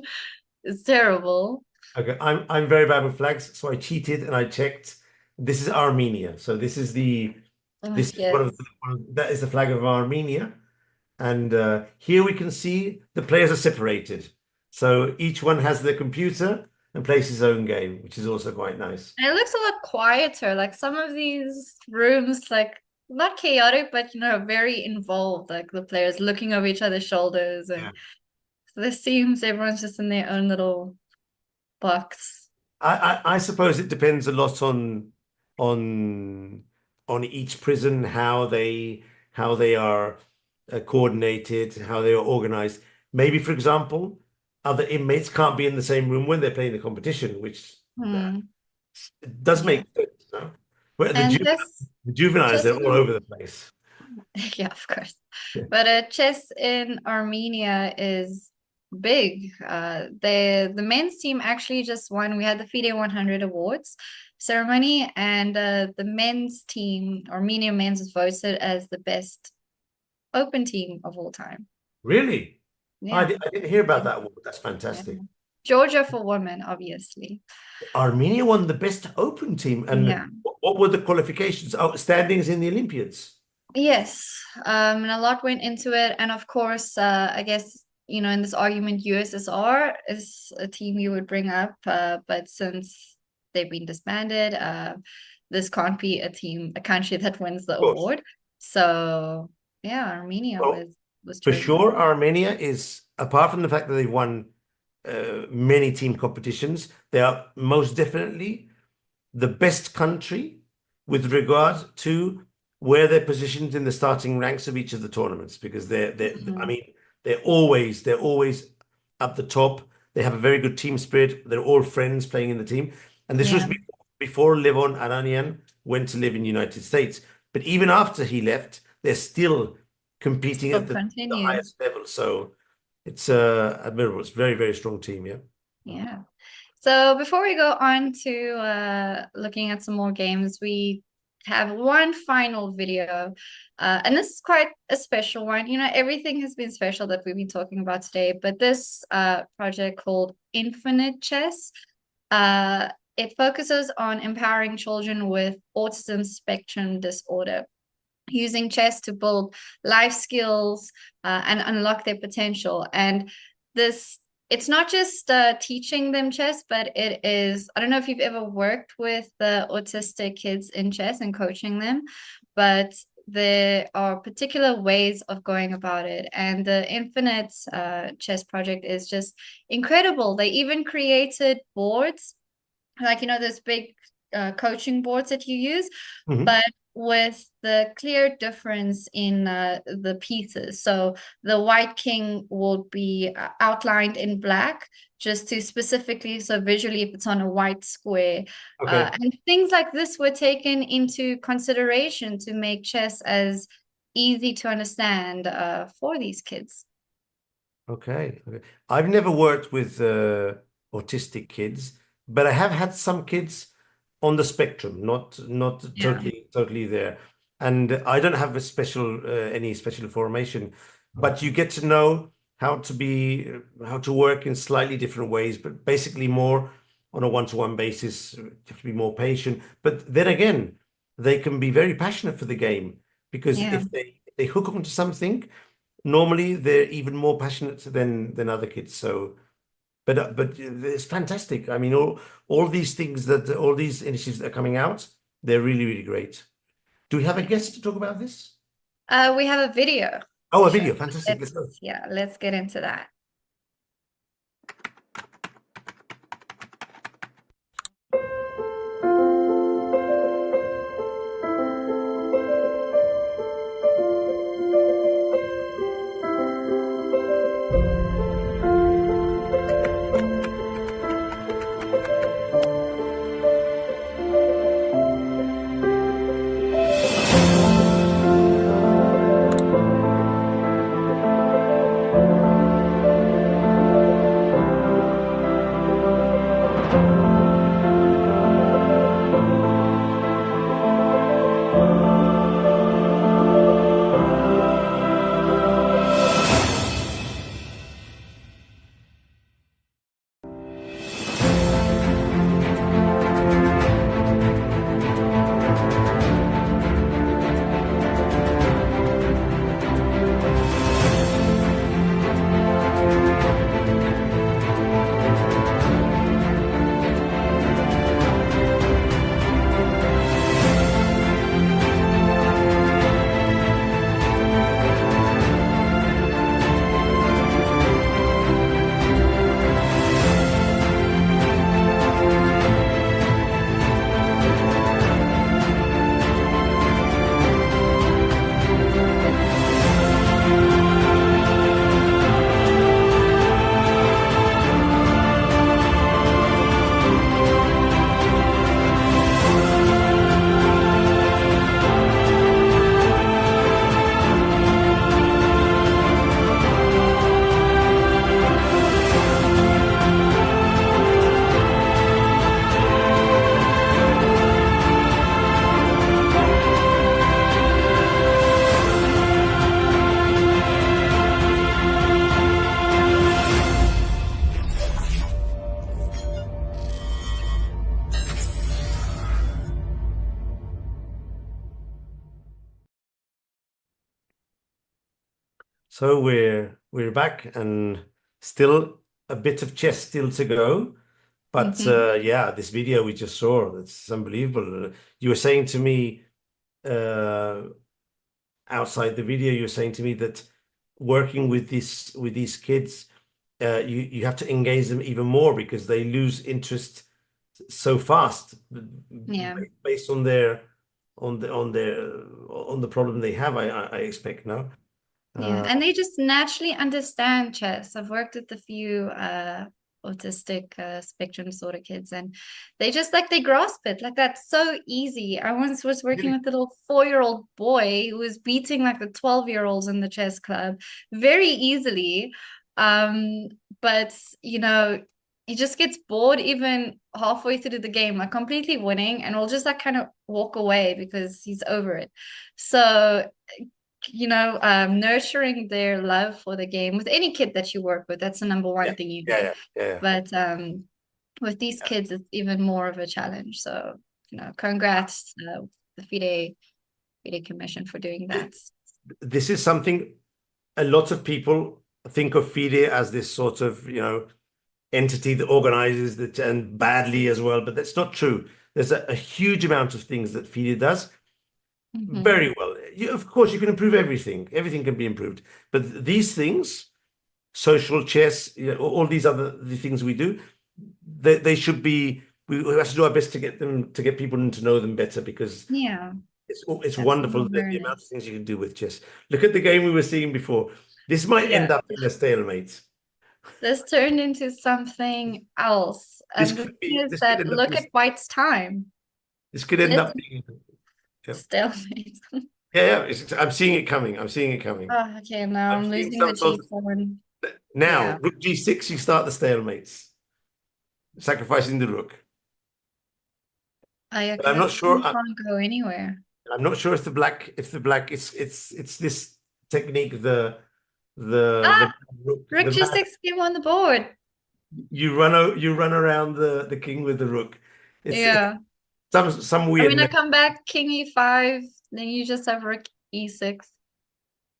is terrible. Okay, I'm very bad with flags, so I cheated and I checked. This is Armenia, so this is the is that is the flag of Armenia, and here we can see the players are separated. So each one has their computer and plays his own game, which is also quite nice. And it looks a lot quieter. Like some of these rooms, like not chaotic, but you know, very involved. Like the players looking over each other's shoulders, and this seems everyone's just in their own little box. I suppose it depends a lot on each prison, how they are coordinated, how they are organized. Maybe, for example, other inmates can't be in the same room when they're playing the competition, which does make sense. No? But the juveniles, they're all over the place. Yeah, of course. But chess in Armenia is big. The men's team actually just won. We had the FIDE 100 awards ceremony, and the men's team, Armenian men's, was voted as the best open team of all time. Really? Yeah. I didn't hear about that award. That's fantastic. Yeah. Georgia for women, obviously. Armenia won the best open team. And what were the qualifications? Oh, standings in the Olympiads? Yes. And a lot went into it. And of course, I guess, you know, in this argument, USSR is a team you would bring up. But since they've been disbanded, this can't be a country that wins the award. So, yeah, Armenia was for sure. Armenia is, apart from the fact that they've won many team competitions, they are most definitely the best country with regard to where they're positioned in the starting ranks of each of the tournaments, because I mean, they're always at the top. They have a very good team spirit. They're all friends playing in the team. And this was before Levon Aranian went to live in the United States. But even after he left, they're still competing at the highest level. So it's admirable. It's a very, very strong team. Yeah. So before we go on to looking at some more games, we have one final video, and this is quite a special one. You know, everything has been special that we've been talking about today, but this project called Infinite Chess, it focuses on empowering children with autism spectrum disorder, using chess to build life skills and unlock their potential. And it's not just teaching them chess, but it is, I don't know if you've ever worked with the autistic kids in chess and coaching them, but there are particular ways of going about it. And the Infinite Chess project is just incredible. They even created boards, like, you know, those big coaching boards that you use, but with the clear difference in the pieces. So the white king will be outlined in black, just to specifically, so visually, if it's on a white square. And things like this were taken into consideration to make chess as easy to understand for these kids. Okay. I've never worked with autistic kids, but I have had some kids on the spectrum, not totally there. And I don't have a special any special formation, but you get to know how to work in slightly different ways, but basically more on a one-to-one basis. You have to be more patient. But then again, they can be very passionate for the game, because if they hook onto something, normally they're even more passionate than other kids. So, but it's fantastic. I mean, all these things all these initiatives that are coming out, they're really, really great. Do we have a guest to talk about this? We have a video. Oh, a video. Fantastic. Let's go. Yeah, let's get into that. So we're back, and still a bit of chess still to go. But yeah, this video we just saw, it's unbelievable. You were saying to me outside the video, you were saying to me that working with these kids, you have to engage them even more, because they lose interest so fast, based on the problem they have. I expect, no? Yeah, and they just naturally understand chess. I've worked with a few autistic spectrum disorder kids, and they just they grasp it. Like, that's so easy. I once was working with a little 4-year-old boy who was beating the 12-year-olds in the chess club very easily. But you know, he just gets bored even halfway through the game, completely winning, and will just kind of walk away because he's over it. So, you know, nurturing their love for the game with any kid that you work with, that's the number one thing you do. But with these kids, it's even more of a challenge. So, you know, congrats the FIDE Commission for doing that. This is something a lot of people think of FIDE as this sort of, entity that organizes that and badly as well, but that's not true. There's a huge amount of things that FIDE does very well. Of course, you can improve everything. Everything can be improved, but these things, social chess, all these the things we do, they should be. We have to do our best to get people to know them better, because it's wonderful the amount of things you can do with chess. Look at the game we were seeing before. This might end up in a stalemate. This turned into something else. And the thing is that look at White's time. This could end up being stalemate. Yeah, I'm seeing it coming. I'm seeing it coming. Oh, okay, now I'm losing the g4. Now, rook g6, you start the stalemates, sacrificing the rook. I'm not sure. I can't go anywhere. I'm not sure if the black. It's this technique. The rook g6 came on the board. You run around the king with the rook. It's some weird. I mean, I come back king e5, then you just have rook e6.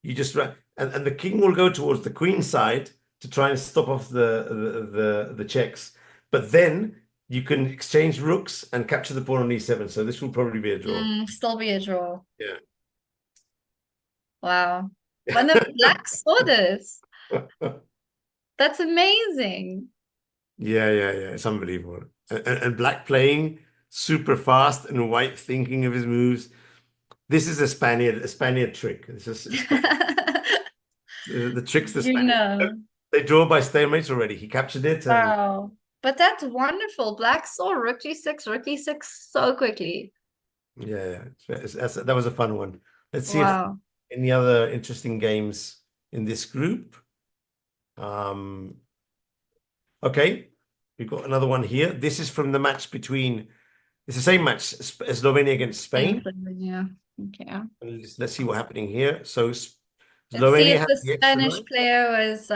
You just run, and the king will go towards the queen side to try and stop off the checks. But then you can exchange rooks and capture the pawn on e7. So this will probably be a draw. Still be a draw. Yeah. Wow. When the black saw this, that's amazing. Yeah. It's unbelievable. And black playing super fast and white thinking of his moves. This is a Spaniard trick. This is the tricks the Spaniard. They draw by stalemates already. He captured it. Wow. But that's wonderful. Black saw rook g6 so quickly. Yeah. That was a fun one. Let's see if any other interesting games in this group. Okay, we've got another one here. This is from the match between, it's the same match, Slovenia against Spain. Yeah, okay. Let's see what's happening here. So Slovenia has the Spanish player was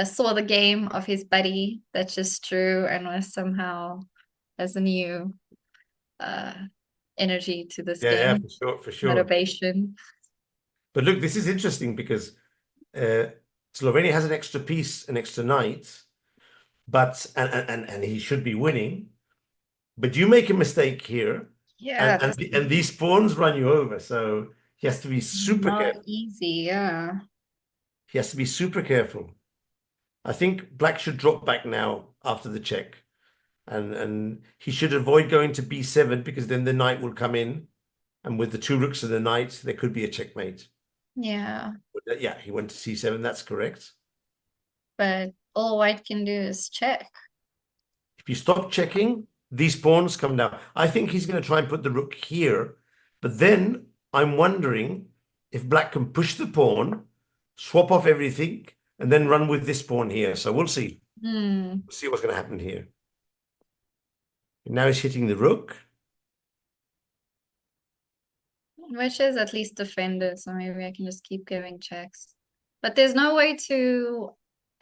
saw the game of his buddy that just drew and was somehow has a new energy to this game. Yeah, for sure. Motivation. But look, this is interesting because Slovenia has an extra piece, an extra knight, but and he should be winning. But you make a mistake here, and these pawns run you over. So he has to be super careful. Easy, yeah. He has to be super careful. I think black should drop back now after the check, and he should avoid going to b7 because then the knight will come in, and with the two rooks and the knight, there could be a checkmate. Yeah. Yeah, he went to c7. That's correct. But all white can do is check. If you stop checking, these pawns come down. I think he's going to try and put the rook here, but then I'm wondering if black can push the pawn, swap off everything, and then run with this pawn here. So we'll see. We'll see what's going to happen here. Now he's hitting the rook. Which is at least defended, so maybe I can just keep giving checks. But there's no way to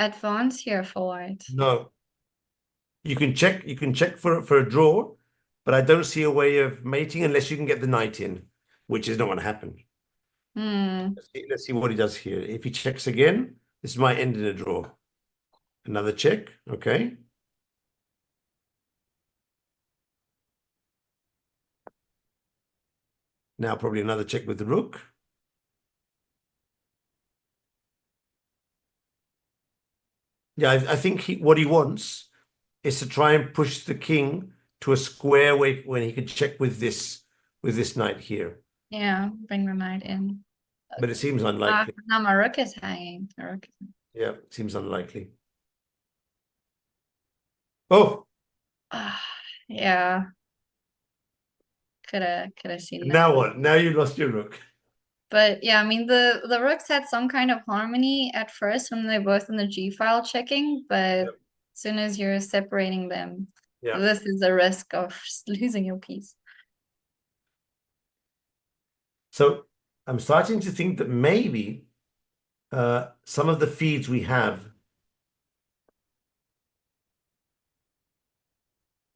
advance here for white. No. You can check for a draw, but I don't see a way of mating unless you can get the knight in, which is not going to happen. Let's see what he does here. If he checks again, this might end in a draw. Another check, okay. Now probably another check with the rook. Yeah, I think what he wants is to try and push the king to a square when he can check with this knight here. Yeah, bring the knight in. But it seems unlikely. Now my rook is hanging. Yeah, it seems unlikely. Oh. Yeah. Could have seen that. Now what? Now you lost your rook. But yeah, I mean the rooks had some kind of harmony at first when they're both in the G file checking, but as soon as you're separating them, this is a risk of losing your piece. So I'm starting to think that maybe some of the feeds we have,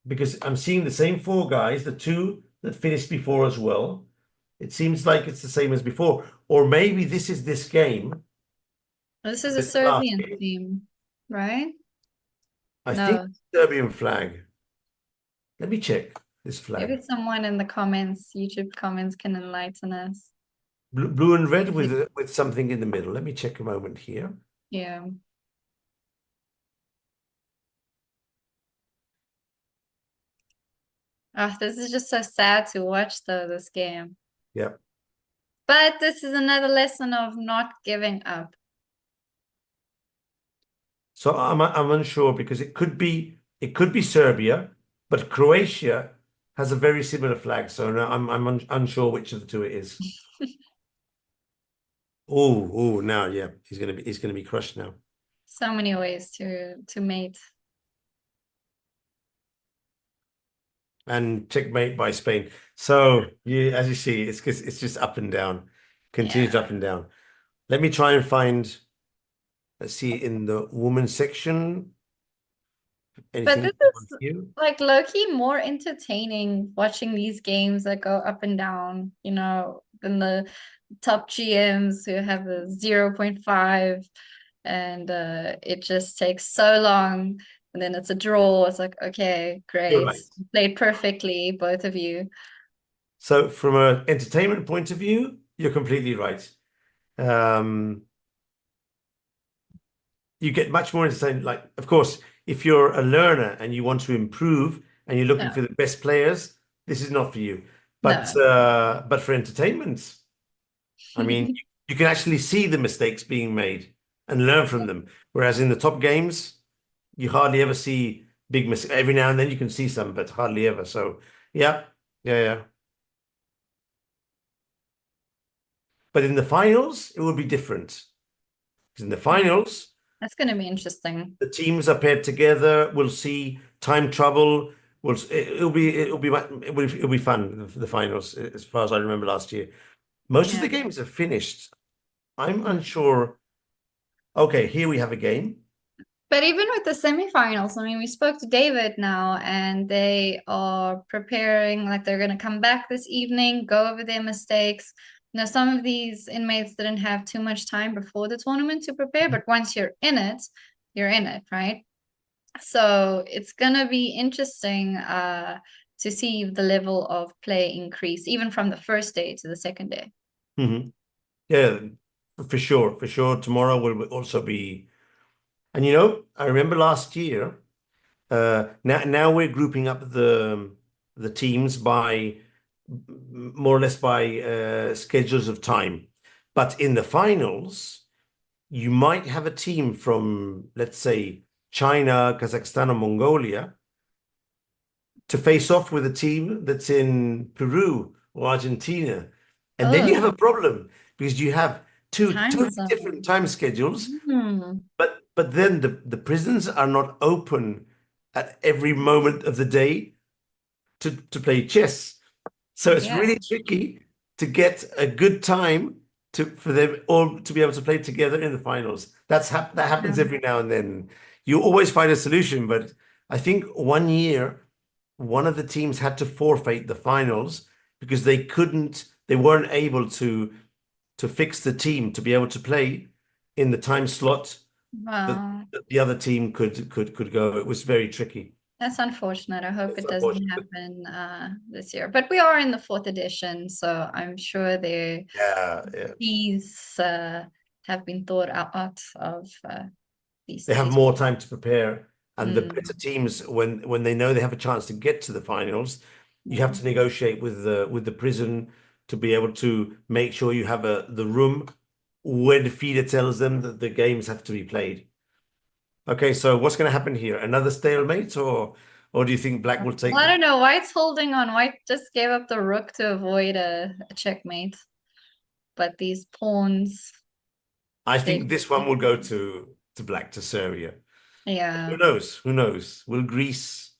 because I'm seeing the same four guys, the two that finished before as well. It seems like it's the same as before. Or maybe this is this game This is a Serbian theme, right? I think Serbian flag. Let me check this flag. Maybe someone in the comments, YouTube comments, can enlighten us. Blue and red with something in the middle. Let me check a moment here. Yeah. Oh, this is just so sad to watch though, this game. Yeah. But this is another lesson of not giving up. So I'm unsure because it could be Serbia, but Croatia has a very similar flag. So now I'm unsure which of the two it is. Oh, now yeah, he's gonna be crushed now. So many ways to mate. And checkmate by Spain. So as you see, it's just up and down, continues up and down. Let me try and find. Let's see in the women's section. But this is like low-key more entertaining watching these games that go up and down, you know, than the top GMs who have a 0.5 and it just takes so long and then it's a draw. It's like, okay, great. Right. Played perfectly, both of you. So from an entertainment point of view, you're completely right. You get much more entertainment. Like, of course, if you're a learner and you want to improve and you're looking for the best players, this is not for you. But but for entertainment, I mean, you can actually see the mistakes being made and learn from them. Whereas in the top games, you hardly ever see big mistakes. Every now and then you can see some, but hardly ever. So yeah. But in the finals, it will be different. Because in the finals, that's going to be interesting. The teams are paired together. We'll see time trouble. It'll be fun. The finals, as far as I remember last year, most of the games are finished. I'm unsure. Okay, here we have a game. But even with the semifinals, I mean, we spoke to David now, and they are preparing. Like they're going to come back this evening, go over their mistakes. Now, some of these inmates didn't have too much time before the tournament to prepare, but once you're in it, right? So it's going to be interesting to see the level of play increase, even from the first day to the second day. Mm-hmm. Yeah, for sure. For sure. Tomorrow will also be. And, you know, I remember last year, now we're grouping up the teams by more or less by schedules of time. But in the finals, you might have a team from, let's say, China, Kazakhstan, or Mongolia to face off with a team that's in Peru or Argentina. And then you have a problem because you have two different time schedules. But then the prisons are not open at every moment of the day to play chess. So it's really tricky to get a good time for them all to be able to play together in the finals. That happens every now and then. You always find a solution, but I think one year, one of the teams had to forfeit the finals because they weren't able to fix the team to be able to play in the time slot that the other team could go. It was very tricky. That's unfortunate. I hope it doesn't happen this year. But we are in the 4th edition, so I'm sure these have been thought out of these. They have more time to prepare, and the better teams, when they know they have a chance to get to the finals, you have to negotiate with the prison to be able to make sure you have the room when FIDE tells them that the games have to be played. Okay, so what's going to happen here? Another stalemate, or do you think Black will take? Well, I don't know. White's holding on. White just gave up the rook to avoid a checkmate. But these pawns. I think this one will go to Black, to Serbia. Yeah. Who knows? Who knows? Will Greece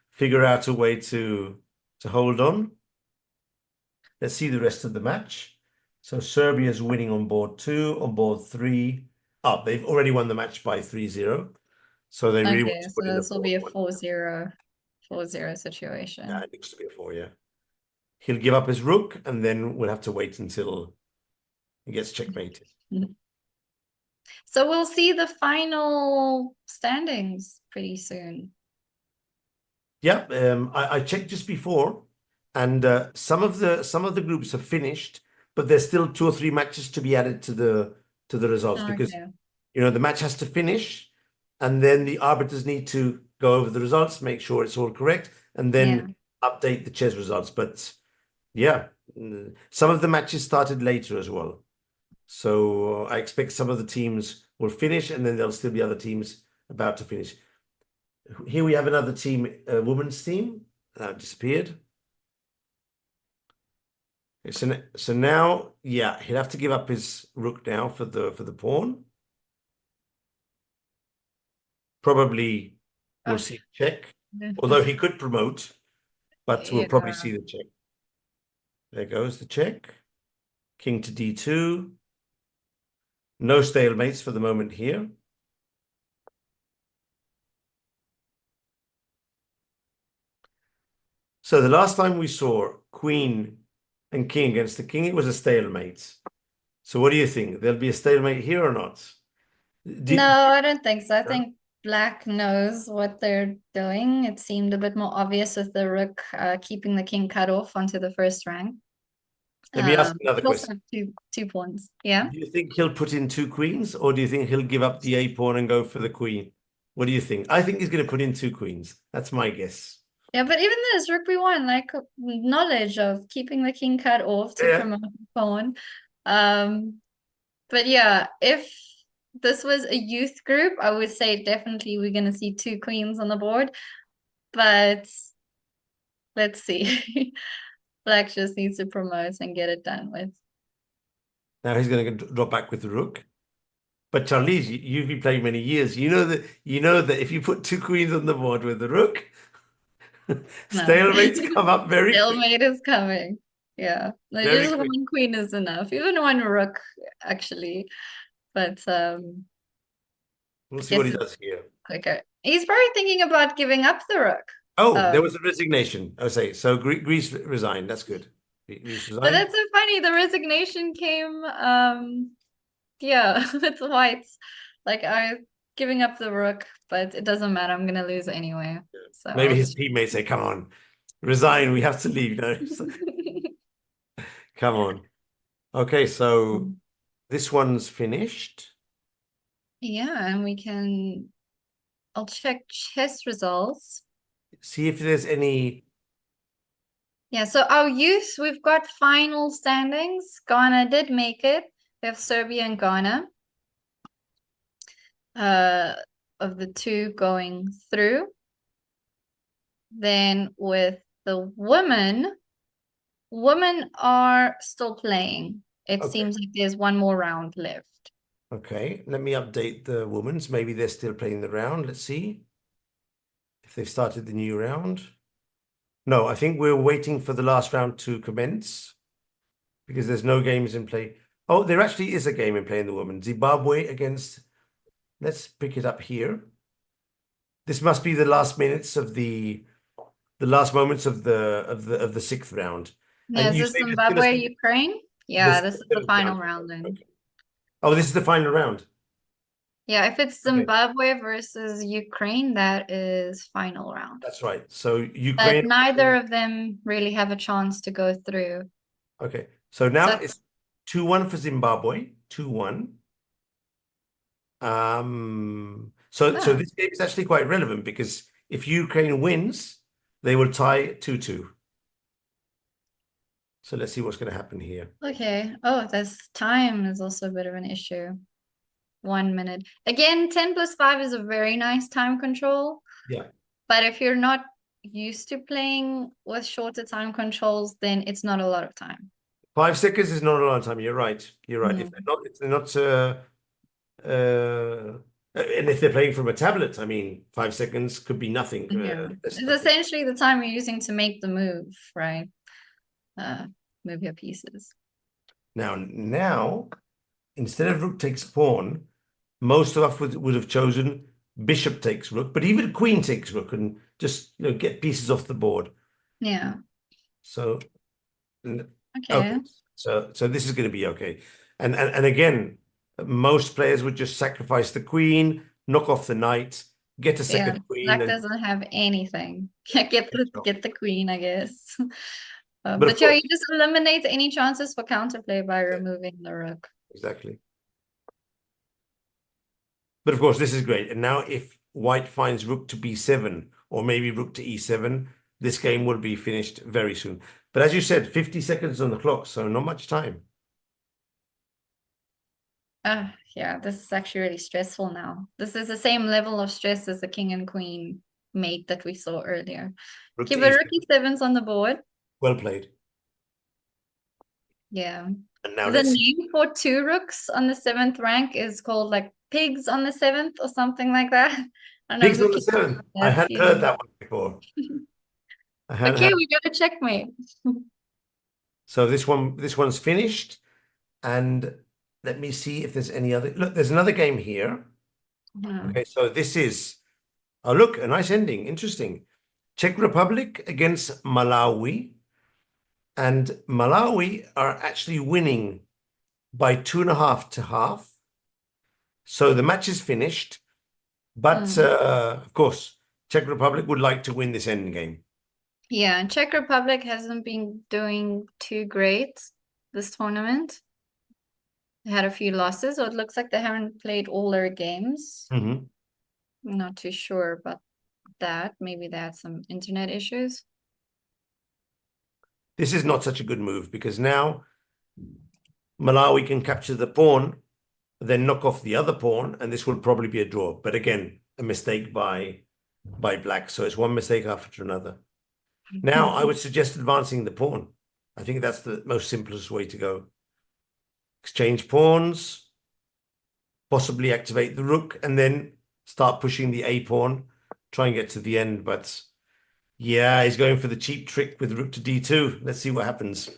figure out a way to hold on? Let's see the rest of the match. So Serbia's winning on board 2, on board 3. Oh, they've already won the match by 3-0. So they really want to put in this will be a 4-0 situation. Yeah, it looks to be a 4, yeah. He'll give up his rook, and then we'll have to wait until he gets checkmated. So we'll see the final standings pretty soon. Yeah, I checked just before, and some of the groups have finished, but there's still 2 or 3 matches to be added to the results, because the match has to finish, and then the arbiters need to go over the results, make sure it's all correct, and then update the chess results. But yeah, some of the matches started later as well, so I expect some of the teams will finish, and then there'll still be other teams about to finish. Here we have another team, a women's team, disappeared. So now, yeah, he'll have to give up his rook now for the pawn. Probably we'll see check, although he could promote, but we'll probably see the check. There goes the check. King to d2. No stalemates for the moment here. So the last time we saw queen and king against the king, it was a stalemate. So what do you think? There'll be a stalemate here or not? No, I don't think so. I think black knows what they're doing. It seemed a bit more obvious with the rook keeping the king cut off onto the first rank. Let me ask another question. Two pawns. Yeah. Do you think he'll put in 2 queens, or do you think he'll give up the a pawn and go for the queen? What do you think? I think he's going to put in 2 queens. That's my guess. Yeah, but even this rook b1, like knowledge of keeping the king cut off to promote the pawn. But yeah, if this was a youth group, I would say definitely we're going to see 2 queens on the board. But let's see. Black just needs to promote and get it done with. Now he's going to drop back with the rook. But Charlize, you've been playing many years. You know that if you put 2 queens on the board with the rook, stalemates come up very Stalemate is coming. Yeah. Just 1 queen is enough. Even 1 rook, actually. But we'll see what he does here. Okay. He's probably thinking about giving up the rook. Oh, there was a resignation. Oh, say so. Greece resigned. That's good. Greece resigned. But that's so funny. The resignation came, with the whites. Like giving up the rook, but it doesn't matter. I'm gonna lose anyway. So maybe his teammates say, "Come on, resign. We have to leave." No, come on. Okay, so this one's finished. Yeah, and we can. I'll check chess results. See if there's any. Yeah, so our youth, we've got final standings. Ghana did make it. We have Serbia and Ghana. Of the 2 going through. Then with the women are still playing. It seems like there's 1 more round left. Okay, let me update the women's. Maybe they're still playing the round. Let's see if they've started the new round. No, I think we're waiting for the last round to commence because there's no games in play. Oh, there actually is a game in play in the women. Zimbabwe against, let's pick it up here. This must be the last minutes of the last moments of the 6th round. Yeah, is this Zimbabwe, Ukraine? Yeah, this is the final round then. Okay. Oh, this is the final round. Yeah, if it's Zimbabwe versus Ukraine, that is final round. That's right. So Ukraine. But neither of them really have a chance to go through. Okay. So now it's 2-1 for Zimbabwe. 2-1. So this game is actually quite relevant because if Ukraine wins, they will tie 2-2. So let's see what's going to happen here. Okay. Oh, this time is also a bit of an issue. 1 minute. Again, 10+5 is a very nice time control. Yeah. But if you're not used to playing with shorter time controls, then it's not a lot of time. 5 seconds is not a lot of time. You're right. You're right. If they're not, and if they're playing from a tablet, I mean, 5 seconds could be nothing. It's essentially the time you're using to make the move, right? Move your pieces. Now, instead of rook takes pawn, most of us would have chosen bishop takes rook, but even queen takes rook and just get pieces off the board. Yeah. So okay. So this is going to be okay. And again, most players would just sacrifice the queen, knock off the knight, get a second queen. Black And doesn't have anything. get the queen, I guess. But But of course, you just eliminate any chances for counterplay by removing the rook. exactly. But of course, this is great. And now if white finds rook to b7 or maybe rook to e7, this game will be finished very soon. But as you said, 50 seconds on the clock, so not much time. Yeah, this is actually really stressful now. This is the same level of stress as the king and queen mate that we saw earlier. Rook Okay, to but e7. rook e7's on the board. Well played. Yeah. And now The let's see. name for two rooks on the 7th rank is called like pigs on the 7th or something like that. I don't know if Pigs we on the can 7th. I that hadn't heard that one before. I hadn't Okay, heard. we got a checkmate. So this one's finished. And let me see if there's any other. Look, there's another game here. Okay, so this is, oh, look, a nice ending. Interesting. Czech Republic against Malawi. And Malawi are actually winning by 2.5 to half. So the match is finished. But of course, Czech Republic would like to win this end game. Yeah, Czech Republic hasn't been doing too great this tournament. They had a few losses, so it looks like they haven't played all their games. Mm-hmm. I'm not too sure about that. Maybe they had some internet issues. This is not such a good move because now Malawi can capture the pawn, then knock off the other pawn, and this will probably be a draw. But again, a mistake by black. So it's one mistake after another. Now I would suggest advancing the pawn. I think that's the most simplest way to go. Exchange pawns, possibly activate the rook, and then start pushing the a pawn, try and get to the end. But yeah, he's going for the cheap trick with rook to d2. Let's see what happens.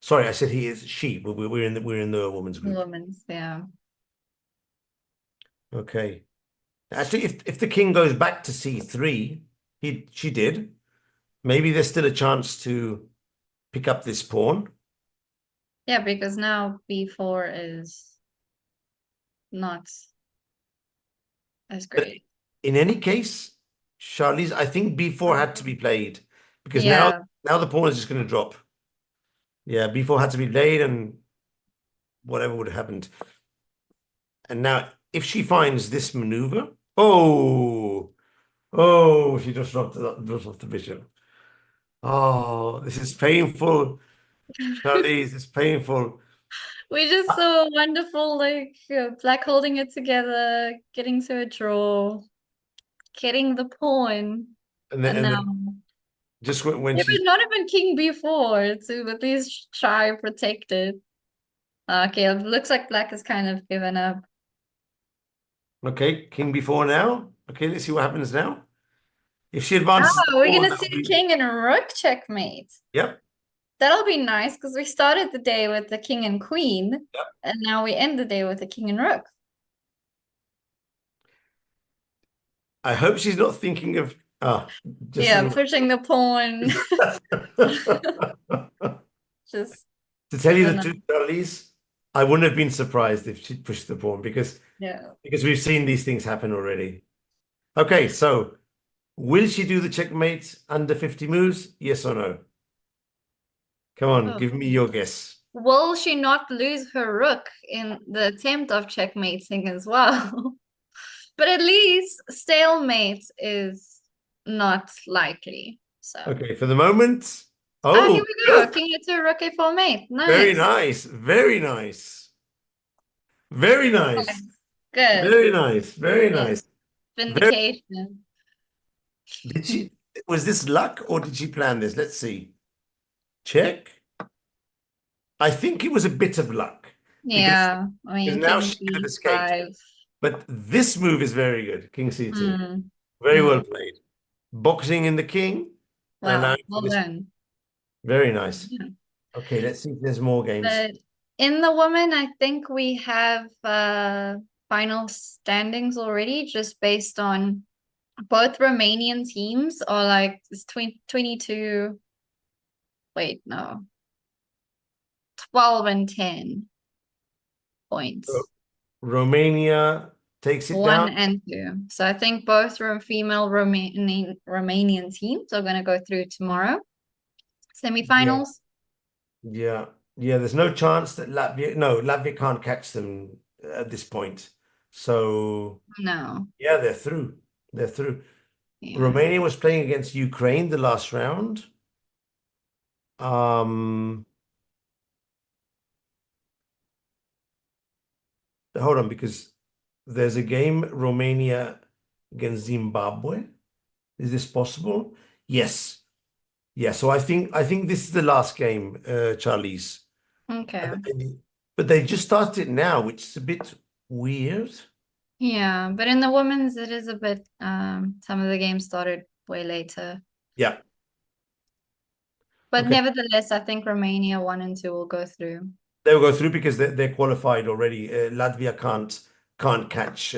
Sorry, I said he is she. We're in the women's group. Women's, yeah. Okay. Actually, if the king goes back to c3, she did. Maybe there's still a chance to pick up this pawn. Yeah, because now b4 is not as great. But in any case, Charlize, I think b4 had to be played because Yeah. now the pawn is just going to drop. Yeah, b4 had to be played and whatever would have happened. And now if she finds this maneuver, oh, she just dropped off the bishop. Oh, this is painful. Charlize, it's painful. We just saw wonderful, like, black holding it together, getting to a draw, getting the pawn, And then just when yeah, she's but not even king b4 to at least try protect it. Okay, it looks like black has kind of given up. okay, king b4 now. Okay, let's see what happens now. If she advances, Oh, we're gonna see king and rook checkmate. Yep. That'll be nice because we started the day with the king and queen, and now we end the day with the king and rook. I hope she's not thinking of Pushing the pawn. Just to tell you the truth, Charlize, I wouldn't have been surprised if she'd pushed the pawn because we've seen these things happen already. Okay, so will she do the checkmate under 50 moves? Yes or no? Come on, give me your guess. Will she not lose her rook in the attempt of checkmating as well? But at least stalemate is not likely. So okay, for the moment. Oh, here we go. King to rook a4 mate. Nice. Very nice. Very nice. Very nice. Good. Very nice. Very nice. Vindication. Was this luck or did she plan this? Let's see. Check. I think it was a bit of luck. Yeah. I mean, now she could have escaped. But this move is very good. King c2. Very well played. Boxing in the king. Wow. Well done. Very nice. Yeah. Okay, let's see if there's more games. But in the women, I think we have final standings already, just based on both Romanian teams are like 22. Wait, no. 12 and 10 points. Romania takes it 1 down. and 2. So I think both female Romanian teams are going to go through tomorrow. Semifinals. Yeah. There's no chance that Latvia can't catch them at this point. So No. yeah, they're through. They're through. Yeah. Romania was playing against Ukraine the last round. Hold on, because there's a game Romania against Zimbabwe. Is this possible? Yes. Yeah, so I think this is the last game, Charlize. Okay. But they just started it now, which is a bit weird. Yeah, but in the women's, it is a bit, some of the games started way later. Yeah. But Okay. nevertheless, I think Romania 1 and 2 will go through. They'll go through because they're qualified already. Latvia can't catch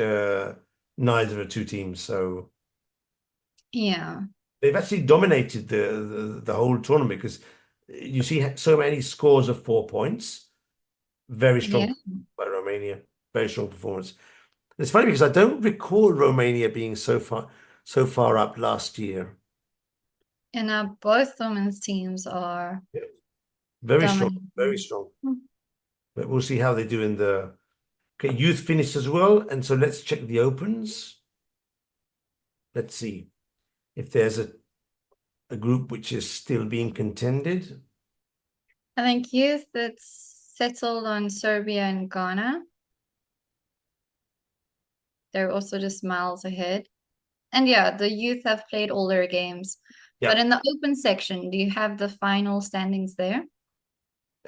neither of two teams, so Yeah. they've actually dominated the whole tournament because you see so many scores of 4 points. Very strong by Romania. Very strong performance. It's funny because I don't recall Romania being so far up last year. And both women's teams are very strong, very strong. Mm. But we'll see how they do in the youth finished as well. And so let's check the opens. Let's see if there's a group which is still being contended. I think youth that's settled on Serbia and Ghana. They're also just miles ahead. And yeah, the youth have played all their games. Yeah. But in the open section, do you have the final standings there?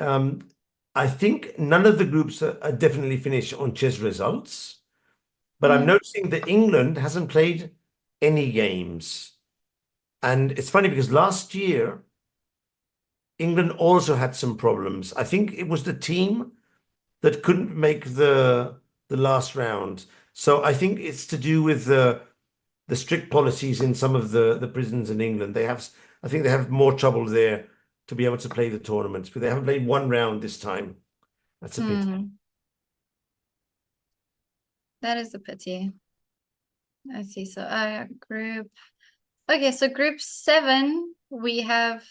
I think none of the groups are definitely finished on chess results. But I'm noticing that England hasn't played any games. And it's funny because last year, England also had some problems. I think it was the team that couldn't make the last round. So I think it's to do with the strict policies in some of the prisons in England. I think they have more trouble there to be able to play the tournaments, but they haven't played one round this time. That's a pity. That is a pity. I see. So group. Okay, so group 7, we have,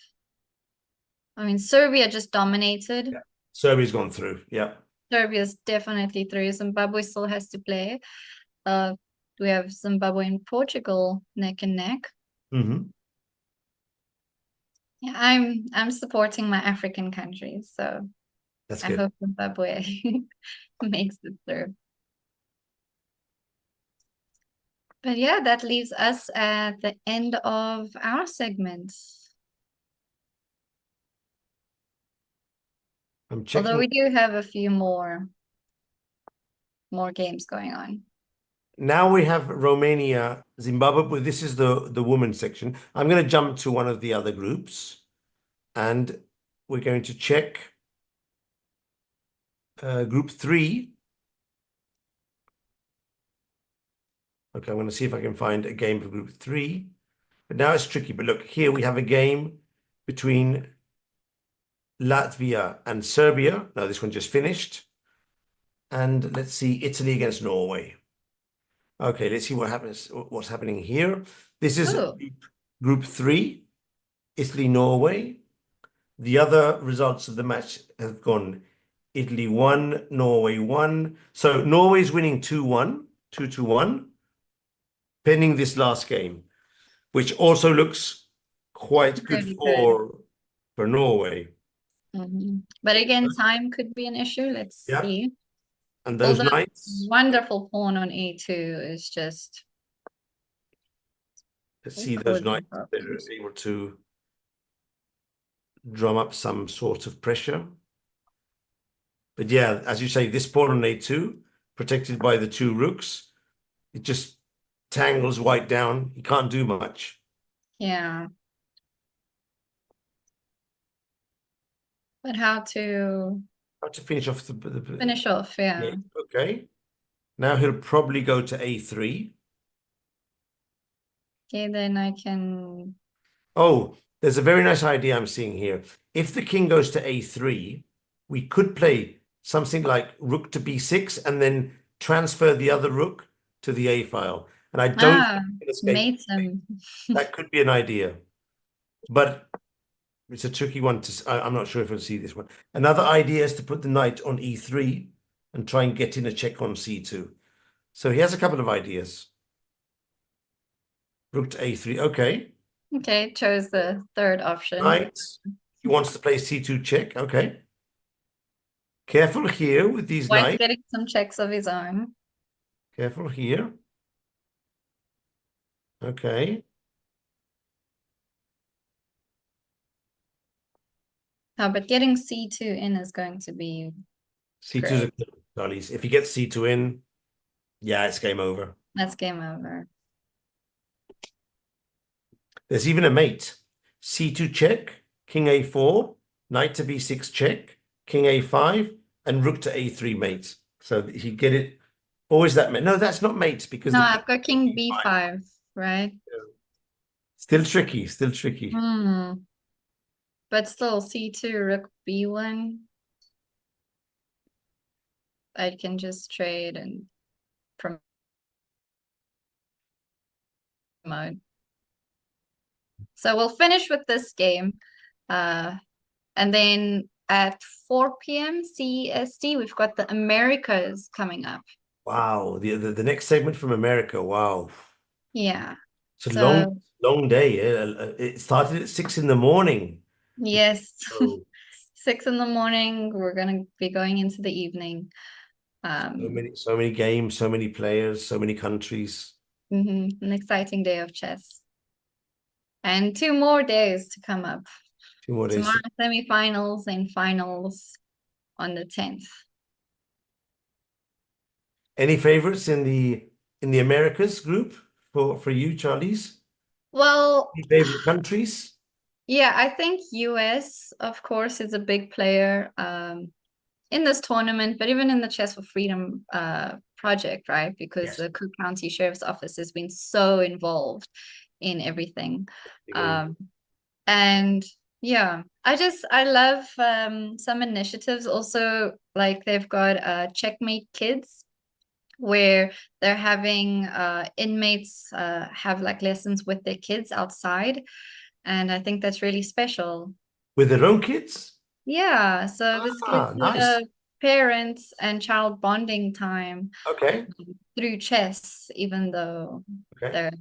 Serbia just dominated. Yeah. Serbia's gone through. Yeah. Serbia's definitely through. Zimbabwe still has to play. We have Zimbabwe and Portugal neck and neck. Yeah, I'm supporting my African countries, so that's I good. hope Zimbabwe makes it through. But yeah, that leaves us at the end of our segment. I'm checking. Although we do have a few more games going on. Now we have Romania, Zimbabwe, but this is the women's section. I'm going to jump to one of the other groups and we're going to check group 3. Okay, I'm going to see if I can find a game for group 3. But now it's tricky. But look, here we have a game between Latvia and Serbia. Now this one just finished. And let's see, Italy against Norway. Okay, let's see what's happening here. This is group 3, Italy, Norway. The other results of the match have gone Italy 1, Norway 1. So Norway's winning 2-1, 2-1, pending this last game, which also looks quite good for Norway. But again, time could be an issue. Let's see. And those knights. Wonderful pawn on E2 is just. Let's see those knights. They're able to drum up some sort of pressure. But yeah, as you say, this pawn on A2, protected by the 2 rooks, it just tangles white down. He can't do much. Yeah. But how to finish off finish off, yeah. Okay. Now he'll probably go to A3. Okay, then I can. Oh, there's a very nice idea I'm seeing here. If the king goes to A3, we could play something like rook to b6 and then transfer the other rook to the a file. And I don't think it can escape. That could be an idea. But it's a tricky one I'm not sure if I'll see this one. Another idea is to put the knight on e3 and try and get in a check on c2. So he has a couple of ideas. Rook to a3. Okay. Okay, chose the third option. Right. He wants to play c2 check. Okay. Careful here with these White's knights. getting some checks of his own. Careful here. Okay. But getting c2 in is going to be C2 is a good, Charlie's. If he gets C2 in, yeah, it's game over. That's game over. There's even a mate. C2 check, king a4, knight to b6 check, king a5, and rook to a3 mate. So he get it. Or is that mate? No, that's not mates because no, I've got king b5, right? Still tricky, still tricky. But still, c2, rook b1. I can just trade and promote. So we'll finish with this game. And then at 4 p.m. CEST, we've got the Americas coming up. Wow, the next segment from America. Wow. Yeah. It's a long day. It started at 6 in the morning. Yes. So 6 in the morning. We're gonna be going into the evening. So many games, so many players, so many countries. An exciting day of chess. And 2 more days to come up. 2 more days. Tomorrow, semifinals and finals on the 10th. Any favorites in the Americas group for you, Charlize? Well, any favorite countries? Yeah, I think US, of course, is a big player in this tournament, but even in the Chess for Freedom project, right? Because the Cook County Sheriff's Office has been so involved in everything. And yeah, I love some initiatives also, like they've got Checkmate Kids, where they're having inmates have like lessons with their kids outside. And I think that's really special. With their own kids? Yeah, so this gives nice. Parents and child bonding time. Okay. Through chess, even though they're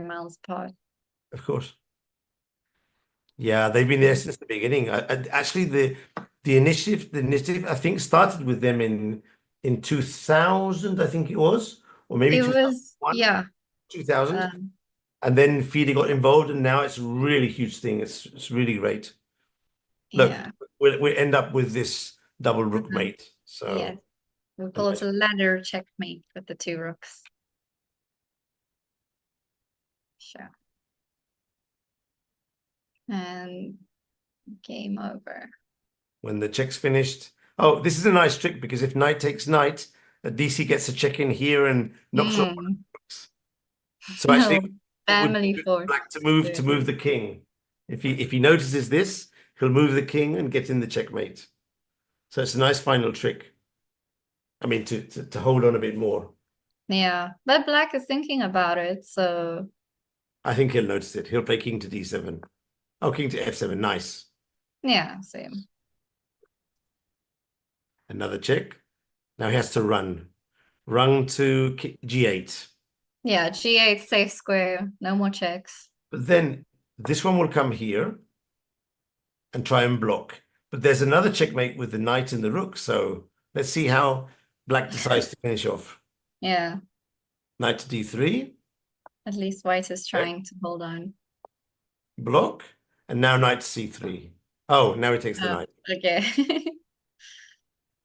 miles apart. Of course. Yeah, they've been there since the beginning. Actually, the initiative I think started with them in 2000, I think it was, or maybe 2001, 2000. And then FIDE got involved, and now it's a really huge thing. It's really great. Look, we end up with this double rook mate. So we call it a ladder checkmate with the 2 rooks. Sure. And game over. When the check's finished. Oh, this is a nice trick, because if knight takes knight, DC gets a check in here and knocks off rooks. So actually, family force. Black to move the king. If he notices this, he'll move the king and get in the checkmate. So it's a nice final trick. I mean, to hold on a bit more. Yeah, but Black is thinking about it, so I think he'll notice it. He'll play king to d7. Oh, king to f7. Nice. Yeah, same. Another check. Now he has to run. Run to g8. Yeah, g8 safe square. No more checks. But then this one will come here and try and block. But there's another checkmate with the knight and the rook. So let's see how Black decides to finish off. Yeah. Knight to d3. At least White is trying to hold on. Block. And now knight to c3. Oh, now he takes the knight. Okay.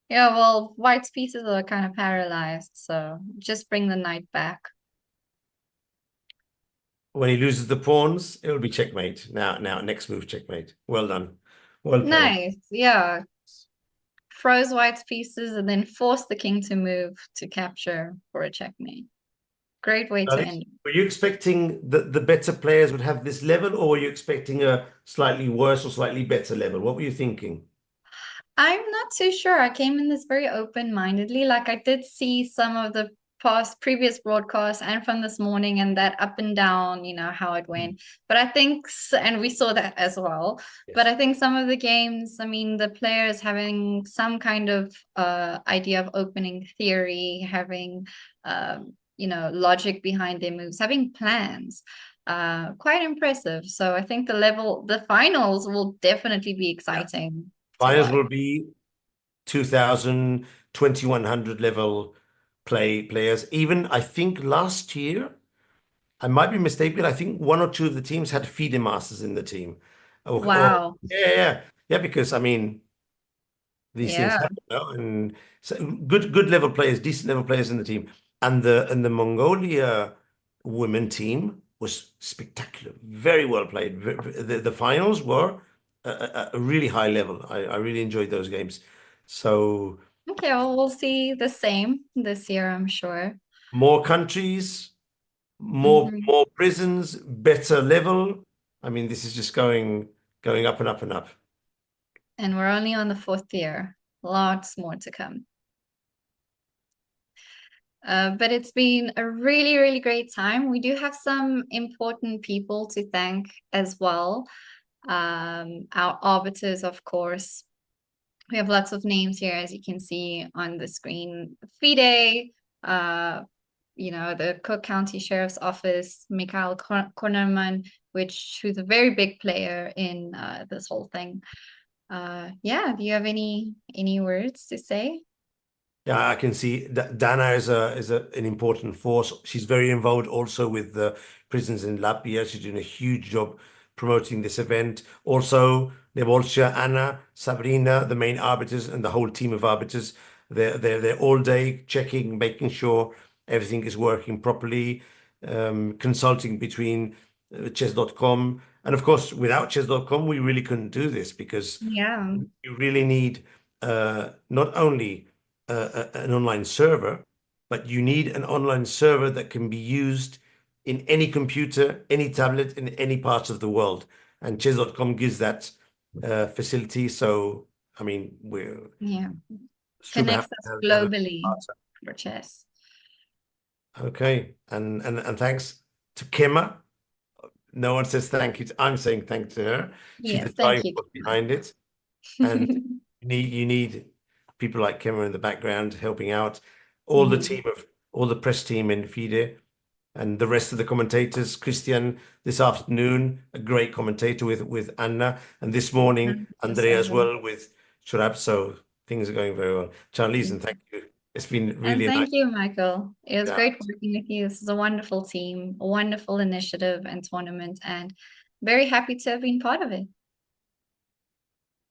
Yeah, well, White's pieces are kind of paralyzed, so just bring the knight back. When he loses the pawns, it will be checkmate. Now, next move, checkmate. Well done. Well played. Nice, yeah. Froze White's pieces and then force the king to move to capture for a checkmate. Great way to end. Were you expecting that the better players would have this level, or were you expecting a slightly worse or slightly better level? What were you thinking? I'm not too sure. I came in this very open-mindedly. Like I did see some of the previous broadcasts and from this morning and that up and down, how it went. But I think, and we saw that as well. Yes. But I think some of the games, I mean, the players having some kind of idea of opening theory, having, logic behind their moves, having plans. Quite impressive. So I think the finals will definitely be exciting. Finals will be 2,000, 2,100 level players. Even I think last year, I might be mistaken, but I think one or two of the teams had FIDE masters in the team. Wow. Yeah, because I mean, these things happen, and so good level players, decent level players in the team, and the Mongolia women team was spectacular, very well played. The finals were a really high level. I really enjoyed those games. So okay, well, we'll see the same this year, I'm sure. More countries, more prisons, better level. I mean, this is just going up and up and up. And we're only on the 4th year. Lots more to come. But it's been a really, really great time. We do have some important people to thank as well. Our arbiters, of course. We have lots of names here, as you can see on the screen. FIDE, the Cook County Sheriff's Office, Mikhail Kornerman, who's a very big player in this whole thing. Do you have any words to say? Yeah, I can see that Dana is an important force. She's very involved also with the prisons in Latvia. She's doing a huge job promoting this event. Also, Nebolsha, Anna, Sabrina, the main arbiters, and the whole team of arbiters. They're all day checking, making sure everything is working properly, consulting between chess.com. And of course, without chess.com, we really couldn't do this, because you really need not only an online server, but you need an online server that can be used in any computer, any tablet, in any part of the world. And chess.com gives that facility. So, I mean, we're connects us globally for chess. Okay, and thanks to Kema. No one says thank you. I'm saying thank to her. She's the driving force behind it. And you need people like Kema in the background helping out. All the press team in FIDE, and the rest of the commentators. Christian this afternoon, a great commentator with Anna, and this morning Andrea as well with Shurab. So things are going very well. Charlize, and thank you. It's been really nice. Thank you, Michael. It was great working with you. This is a wonderful team, a wonderful initiative and tournament, and very happy to have been part of it.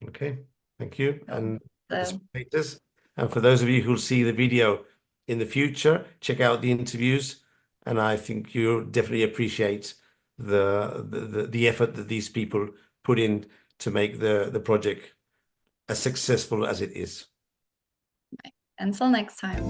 Okay, thank you. And the spectators, and for those of you who'll see the video in the future, check out the interviews, and I think you'll definitely appreciate the effort that these people put in to make the project as successful as it is. Until next time.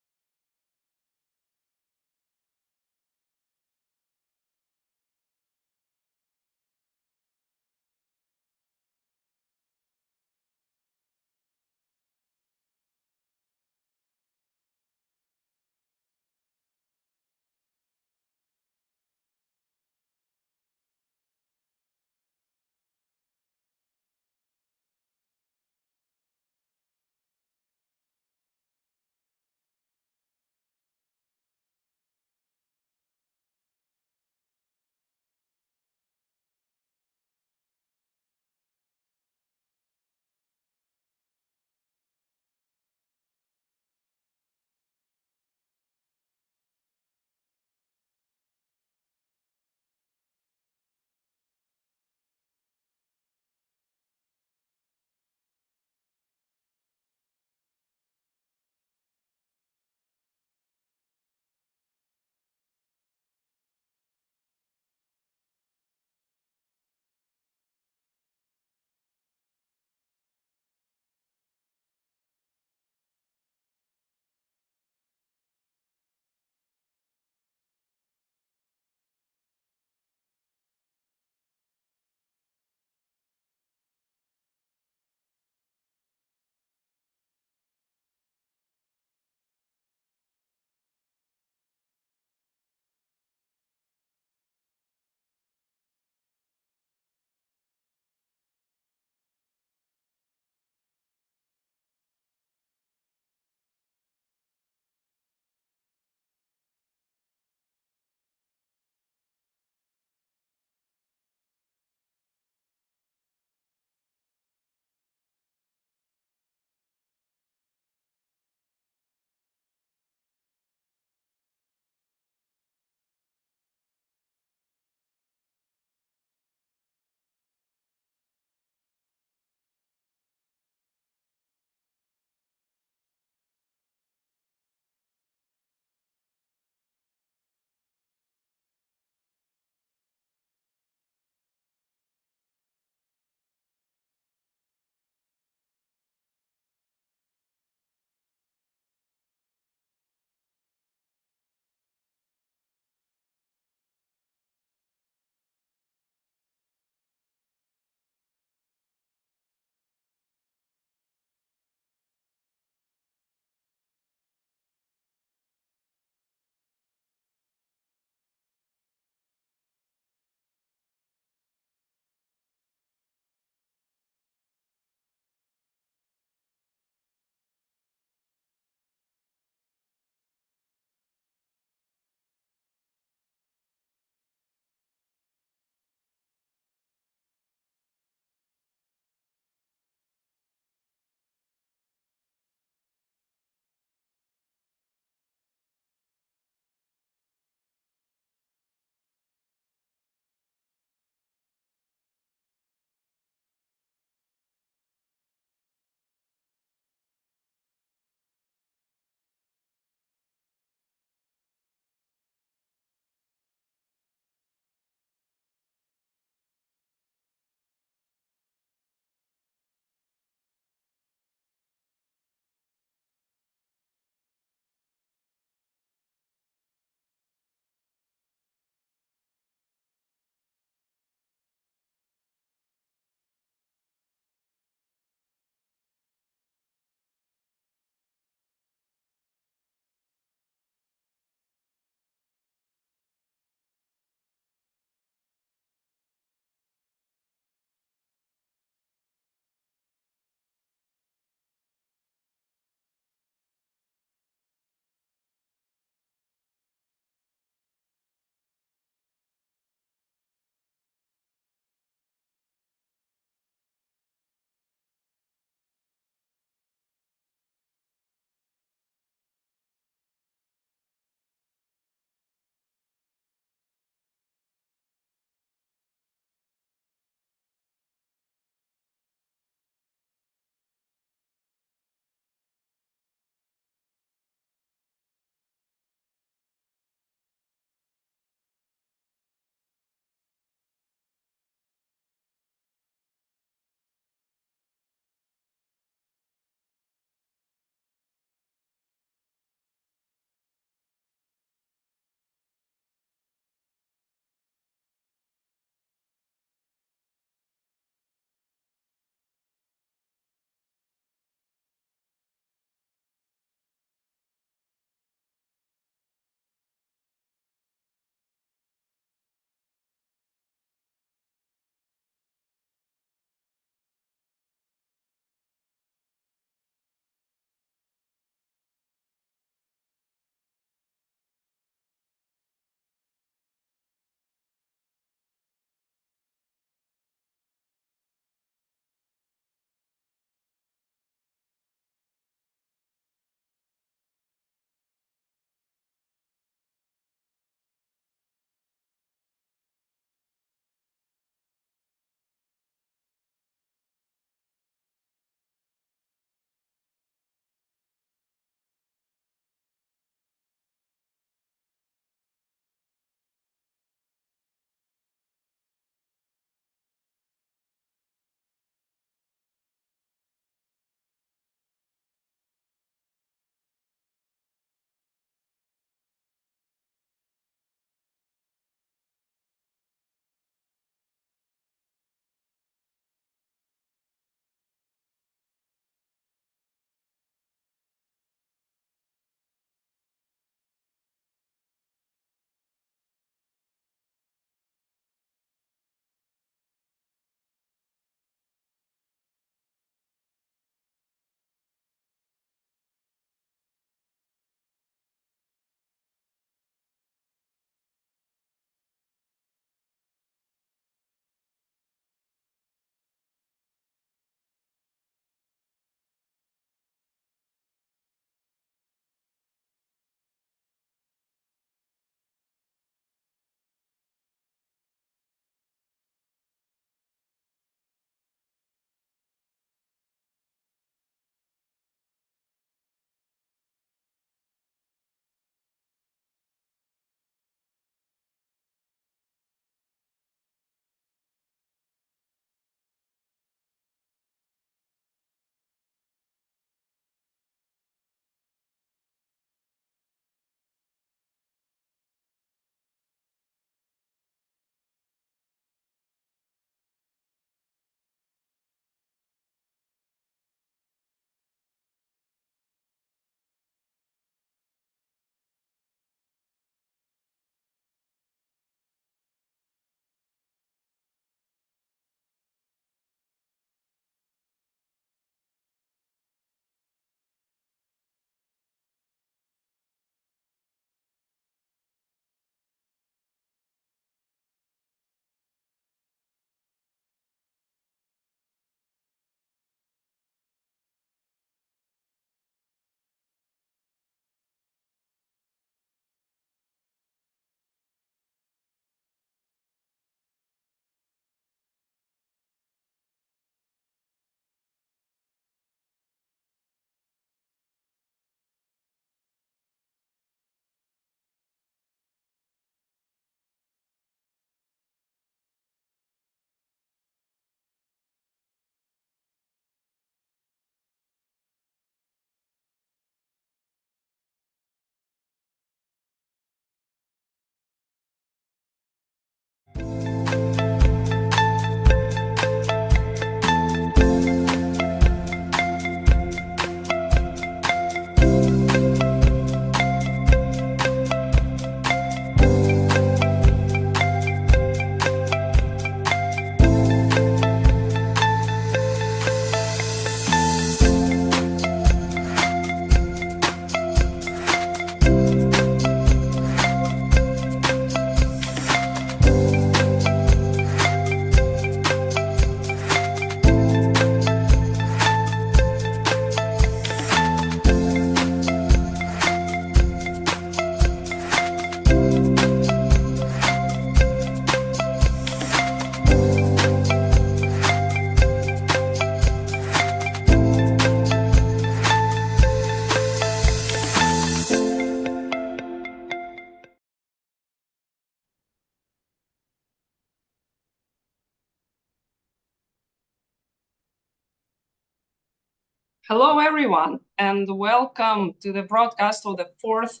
Hello, everyone, and welcome to the broadcast of the 4th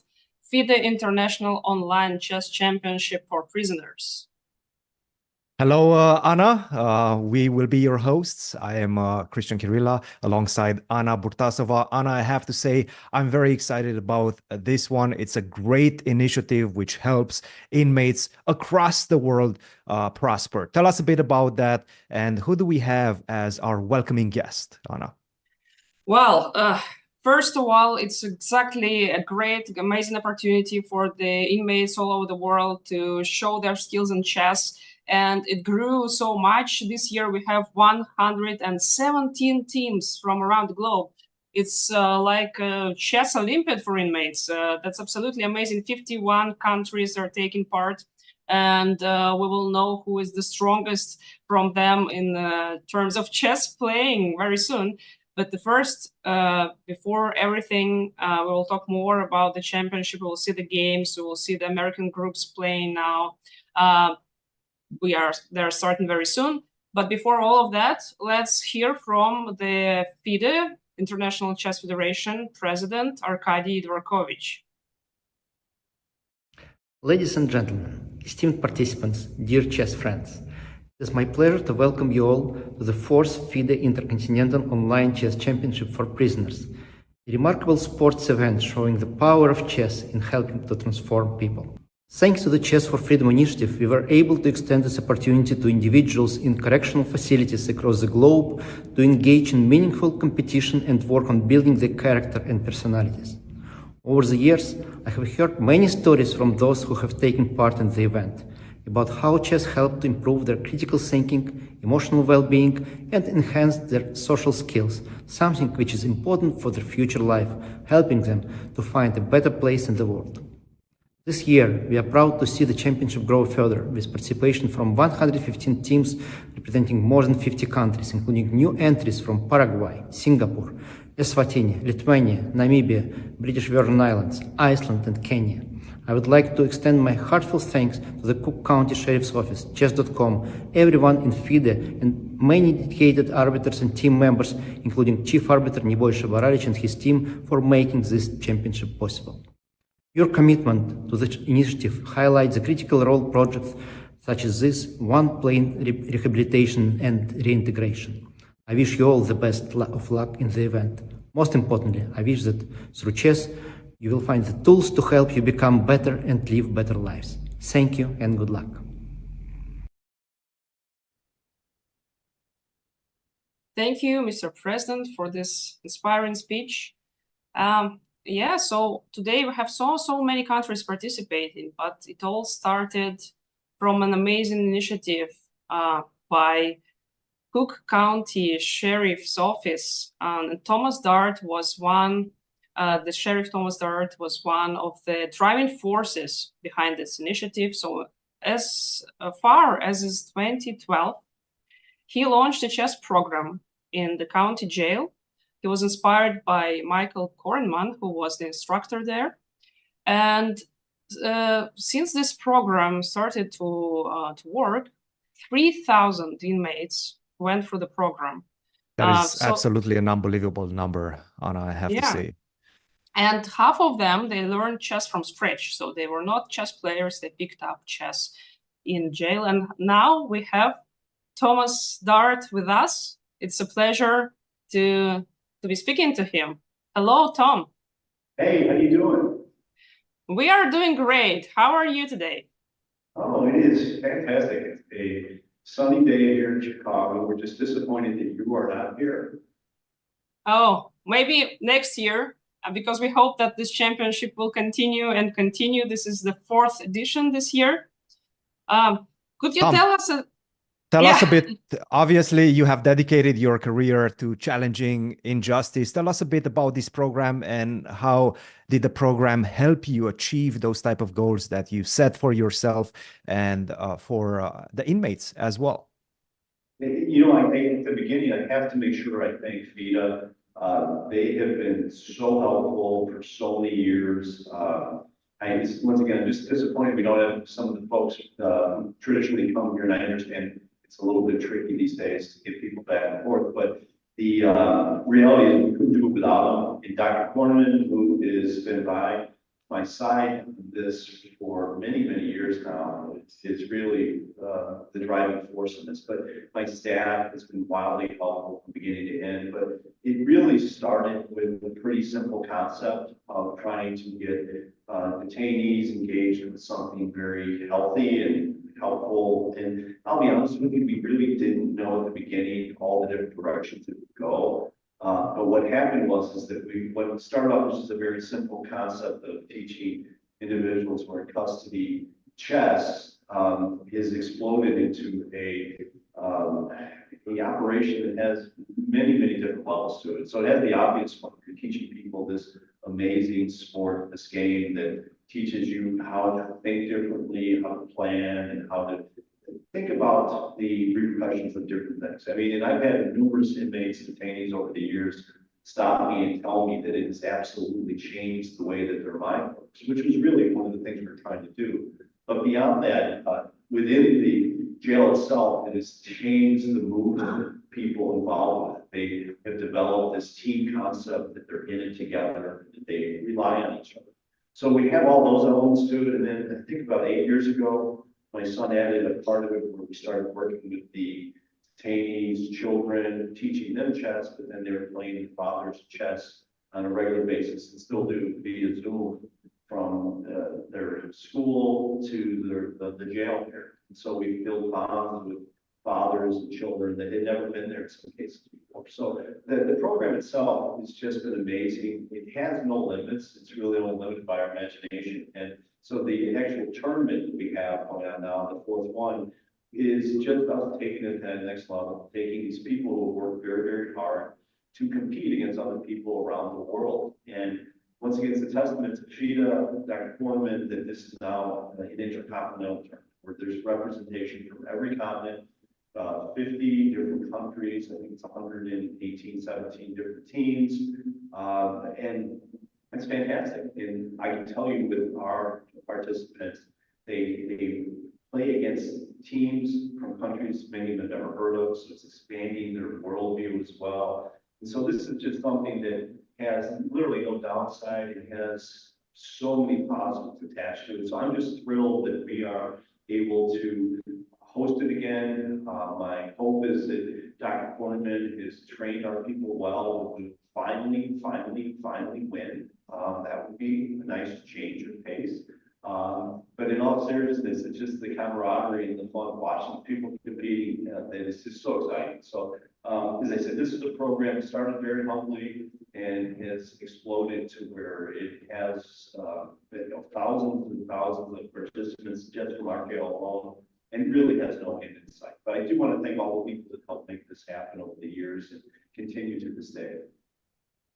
FIDE International Online Chess Championship for Prisoners. Hello, Anna. We will be your hosts. I am Christian Kirilla alongside Anna Burtasova. Anna, I have to say, I'm very excited about this one. It's a great initiative which helps inmates across the world prosper. Tell us a bit about that, and who do we have as our welcoming guest, Anna? Well, first of all, it's exactly a great, amazing opportunity for the inmates all over the world to show their skills in chess. And it grew so much. This year we have 117 teams from around the globe. It's like a chess Olympiad for inmates. That's absolutely amazing. 51 countries are taking part. And we will know who is the strongest from them in terms of chess playing very soon. But the first, before everything, we will talk more about the championship. We will see the games. We will see the American groups playing now. They're starting very soon. But before all of that, let's hear from the FIDE, International Chess Federation President Arkady Dvorkovich. Ladies and gentlemen, esteemed participants, dear chess friends, it is my pleasure to welcome you all to the 4th FIDE Intercontinental Online Chess Championship for Prisoners, a remarkable sports event showing the power of chess in helping to transform people. Thanks to the Chess for Freedom initiative, we were able to extend this opportunity to individuals in correctional facilities across the globe to engage in meaningful competition and work on building their character and personalities. Over the years, I have heard many stories from those who have taken part in the event about how chess helped to improve their critical thinking, emotional well-being, and enhance their social skills, something which is important for their future life, helping them to find a better place in the world. This year, we are proud to see the championship grow further, with participation from 115 teams representing more than 50 countries, including new entries from Paraguay, Singapore, Eswatini, Lithuania, Namibia, British Virgin Islands, Iceland, and Kenya. I would like to extend my heartfelt thanks to the Cook County Sheriff's Office, Chess.com, everyone in FIDE, and many dedicated arbiters and team members, including Chief Arbiter Neboj Shabaralic and his team, for making this championship possible. Your commitment to the initiative highlights the critical role projects such as this one playing rehabilitation and reintegration. I wish you all the best of luck in the event. Most importantly, I wish that through chess, you will find the tools to help you become better and live better lives. Thank you and good luck. Thank you, Mr. President, for this inspiring speech. Yeah, so today we have so many countries participating, but it all started from an amazing initiative by Cook County Sheriff's Office. And Thomas Dart was one, the Sheriff Thomas Dart was one of the driving forces behind this initiative. So as far as 2012, he launched a chess program in the county jail. He was inspired by Michael Korenman, who was the instructor there. And since this program started to work, 3,000 inmates went through the program. That is absolutely an unbelievable number, Anna, I have to say. And half of them, they learned chess from scratch. So they were not chess players, they picked up chess in jail. And now we have Thomas Dart with us. It's a pleasure to be speaking to him. Hello, Tom. Hey, how you doing? We are doing great. How are you today? Oh, it is fantastic. It's a sunny day here in Chicago. We're just disappointed that you are not here. Oh, maybe next year, because we hope that this championship will continue and continue. This is the 4th edition this year. Could you tell us Tell us a bit, obviously you have dedicated your career to challenging injustice. Tell us a bit about this program and how did the program help you achieve those type of goals that you set for yourself and for the inmates as well? You know, at the beginning, I have to make sure I thank FIDE. They have been so helpful for so many years. Once again, I'm just disappointed we don't have some of the folks who traditionally come here, and I understand it's a little bit tricky these days to get people back and forth, but the the reality is we couldn't do it without him. And Dr. Corman, who has been by my side in this for many, many years now, it's really the driving force in this. But my staff has been wildly helpful from beginning to end. But it really started with a pretty simple concept of trying to get detainees engaged with something very healthy and helpful. And I'll be honest with you, we really didn't know at the beginning all the different directions it would go. But what happened was that what started off as just a very simple concept of teaching individuals who are in custody chess has exploded into a operation that has many, many different levels to it. So it has the obvious one. You're teaching people this amazing sport, this game that teaches you how to think differently, how to plan, and how to think about the repercussions of different things. I mean, and I've had numerous inmates, detainees over the years stop me and tell me that it has absolutely changed the way that their mind works, which was really one of the things we we're trying to do. But beyond that, within the jail itself, it has changed the mood of people involved with it. They have developed this team concept that they're in it together, that they rely on each other. So we have all those elements to it. And then I think about 8 years ago, my son added a part of it where we started working with the detainees, children, teaching them chess, but then they were playing their father's chess on a regular basis and still do via Zoom from their school to the jail here. And so we build bonds with fathers and children that had never been there in some cases before. So the program itself has just been amazing. It has no limits. It's really only limited by our imagination. And so the actual tournament that we have going on now, the fourth one, is just us taking it to the next level, taking these people who work very, very hard to compete against other people around the world. And once again, it's a testament to FIDE, Dr. Foreman, that this is now an intercontinental tournament where there's representation from every continent, 50 different countries. I think it's 118, 17 different teams. And it's fantastic. And I can tell you with our participants, they play against teams from countries many of them have never heard of. So it's expanding their worldview as well. And so this is just something that has literally no downside. It has so many positives attached to it. So I'm just thrilled that we are able to host it again. My hope is that Dr. Kornman has trained our people well. We finally win. That would be a nice change of pace. But in all seriousness, it's just the camaraderie and the fun of watching people competing that is just so exciting. So, as I said, this is a program that started very humbly and has exploded to where it has thousands and thousands of participants just from our jail alone, and really has no end in sight. But I do want to thank all the people that helped make this happen over the years and continue to this day.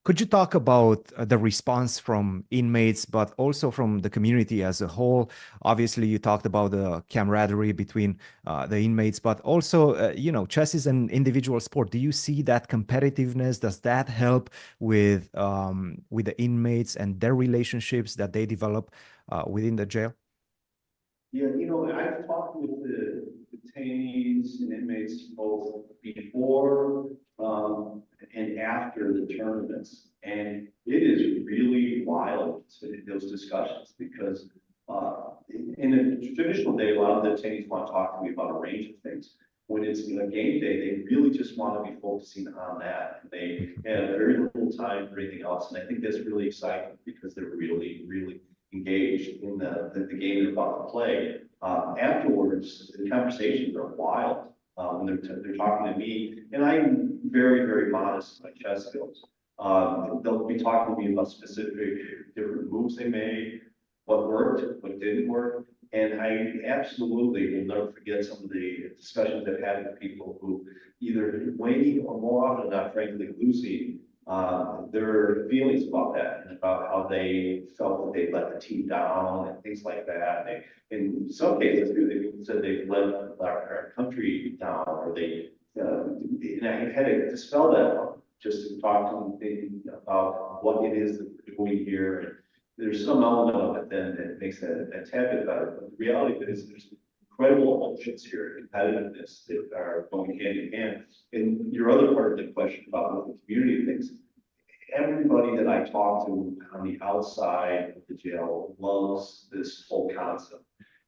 Could you talk about the response from inmates, but also from the community as a whole? Obviously, you talked about the camaraderie between the inmates, but also, chess is an individual sport. Do you see that competitiveness? Does that help with the inmates and their relationships that they develop within the jail? Yeah, I've talked with the detainees and inmates both before and after the tournaments, and it is really wild those discussions because in a traditional day, a lot of the detainees want to talk to me about a range of things. When it's game day, they really just want to be focusing on that. They have very little time for anything else, and I think that's really exciting because they're really, really engaged in the game they're about to play. Afterwards, the conversations are wild when they're talking to me, and I'm very, very modest in my chess skills. They'll be talking to me about specific different moves they made, what worked, what didn't work, and I absolutely will never forget some of the discussions I've had with people who either winning or more often than not, frankly, losing. Their feelings about that and about how they felt that they let the team down and things like that. In some cases, they said they've let our country down, or they. And I had to dispel that just to talk to them about what it is that we're doing here. And there's some element of it then that makes that a tad bit better. But the reality is there's incredible emotions here, competitiveness that are going hand in hand. And your other part of the question about what the community thinks, everybody that I talk to on the outside of the jail loves this whole concept.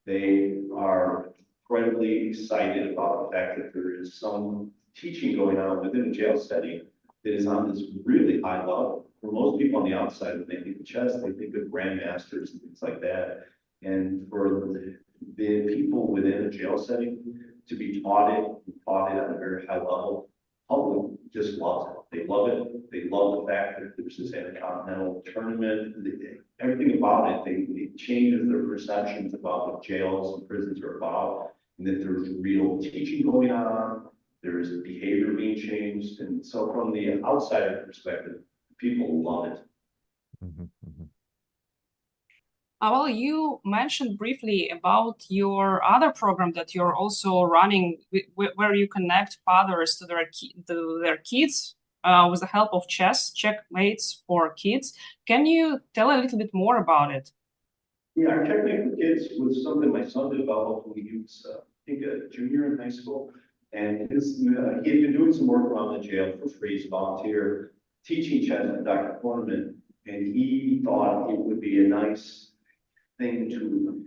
They are incredibly excited about the fact that there is some teaching going on within a jail setting that is on this really high level. For most people on the outside, when they think of chess, they think of grandmasters and things like that. And for the people within a jail setting to be taught it at a very high level, public just loves it. They love it. They love the fact that there's this intercontinental tournament. Everything about it, it changes their perceptions about what jails and prisons are about, and that there's real teaching going on. There's behavior being changed. And so from the outsider perspective, people love it. Well, you mentioned briefly about your other program that you're also running, where you connect fathers to their kids with the help of chess, Checkmates for kids. Can you tell a little bit more about it? Yeah, our Checkmate for kids was something my son developed when he was, I think, a junior in high school. And he had been doing some work around the jail for free as a volunteer, teaching chess at Dr. Cornerman. And he thought it would be a nice thing to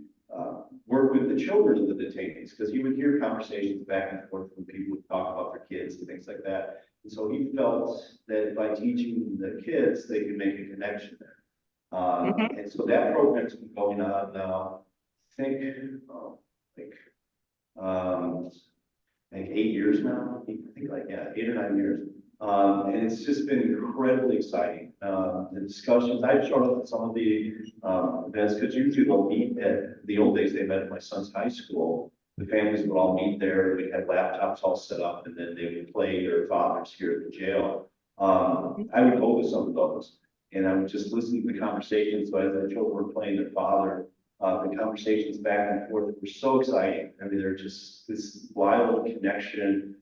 work with the children of the detainees, because he would hear conversations back and forth when people would talk about their kids and things like that. And so he felt that by teaching the kids, they could make a connection there. And so that program's been going on now, I think, like 8 years now. I think like, yeah, 8 or 9 years. And it's just been incredibly exciting. The discussions, I've shown up at some of the events, because usually they'll meet at the old days. They met at my son's high school. The families would all meet there. We had laptops all set up, and then they would play their fathers here at the jail. I would go to some of those, and I would just listen to the conversations. So as the children were playing their father, the conversations back and forth were so exciting. I mean, they're just this wild connection,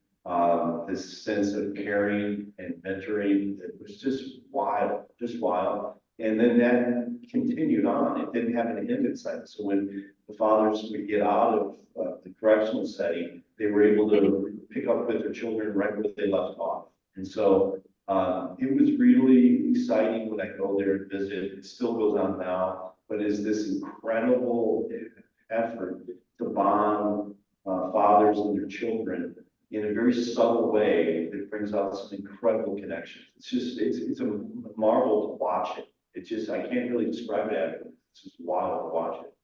this sense of caring and mentoring. It was just wild, just wild. And then that continued on. It didn't have an end in sight. So when the fathers would get out of the correctional setting, they were able to pick up with their children right where they left off. And so it was really exciting when I go there and visit. It still goes on now, but it's this incredible effort to bond fathers and their children in a very subtle way that brings out some incredible connections. It's just, it's a marvel to watch it. It's just, I can't really describe it. It's just wild to watch it.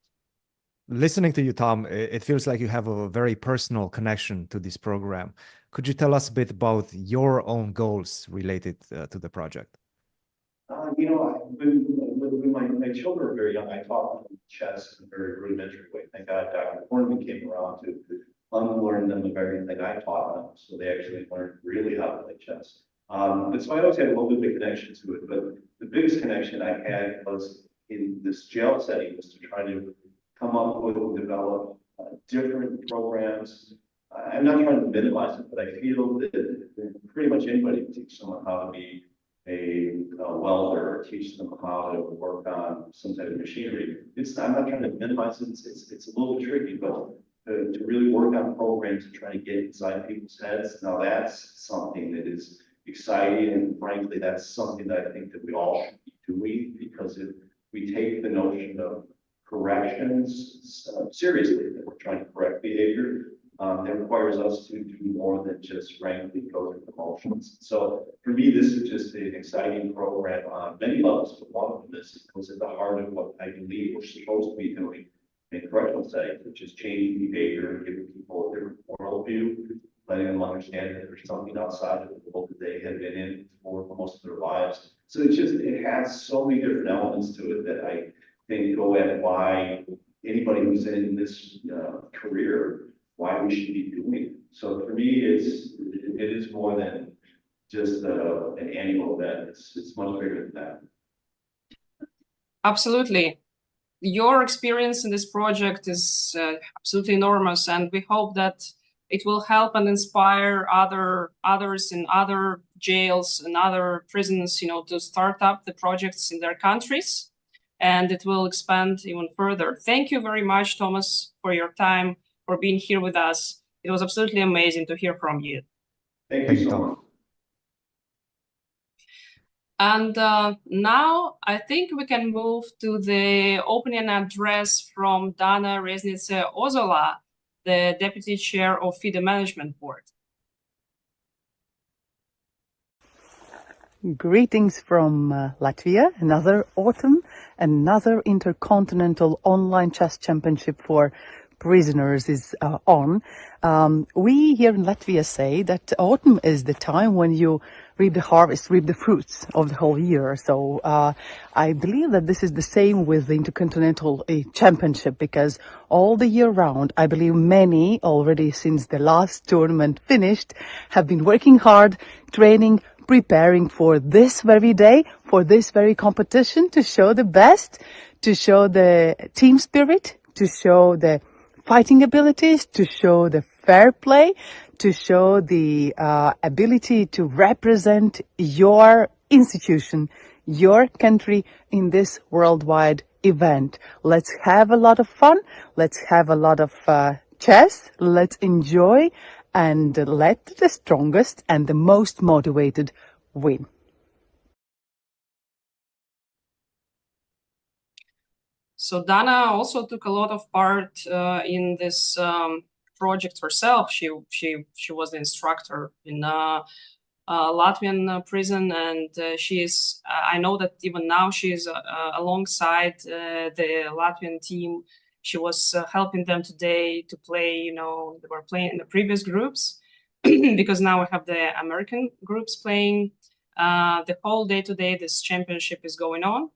Listening to you, Tom, it feels like you have a very personal connection to this program. Could you tell us a bit about your own goals related to the project? You know, when my children were very young, I taught them chess in a very rudimentary way. Thank God Dr. Cornerman came around to unlearn them of everything I taught them, so they actually learned really how to play chess. But so I always had a little bit of a connection to it, but the biggest connection I had was in this jail setting, was to try to come up with and develop different programs. I'm not trying to minimize it, but I feel that pretty much anybody can teach someone how to be a welder, or teach them how to work on some type of machinery. I'm not trying to minimize it. It's a little tricky, but to really work on programs and try to get inside people's heads, now that's something that is exciting, and frankly, that's something that I think that we all should be doing, because if we take the notion of corrections seriously, that we're trying to correct behavior, that requires us to do more than just frankly go through the motions. So for me, this is just an exciting program on many levels, but one of them is goes at the heart of what I believe we're supposed to be doing in correctional settings, which is changing behavior, giving people a different worldview, letting them understand that there's something outside of the world that they have been in for most of their lives. So it has so many different elements to it that I think go at why anybody who's in this career, why we should be doing it. So for me, it is more than just an annual event. It's much bigger than that. Absolutely. Your experience in this project is absolutely enormous, and we hope that it will help and inspire others in other jails and other prisons, to start up the projects in their countries, and it will expand even further. Thank you very much, Thomas, for your time, for being here with us. It was absolutely amazing to hear from you. Thank you so much. And now I think we can move to the opening address from Dana Reznice-Ozola, the Deputy Chair of FIDE Management Board. Greetings from Latvia. Another autumn, another intercontinental online chess championship for prisoners is on. We here in Latvia say that autumn is the time when you reap the harvest, reap the fruits of the whole year. So I believe that this is the same with the Intercontinental Championship, because all the year round, I believe many already since the last tournament finished have been working hard, training, preparing for this very day, for this very competition, to show the best, to show the team spirit, to show the fighting abilities, to show the fair play, to show the ability to represent your institution, your country in this worldwide event. Let's have a lot of fun. Let's have a lot of chess. Let's enjoy, and let the strongest and the most motivated win. So Dana also took a lot of part in this project herself. She was the instructor in Latvian prison, and she is. I know that even now she is alongside the Latvian team. She was helping them today to play. You know, they were playing in the previous groups because now we have the American groups playing. The whole day today, this championship is going on.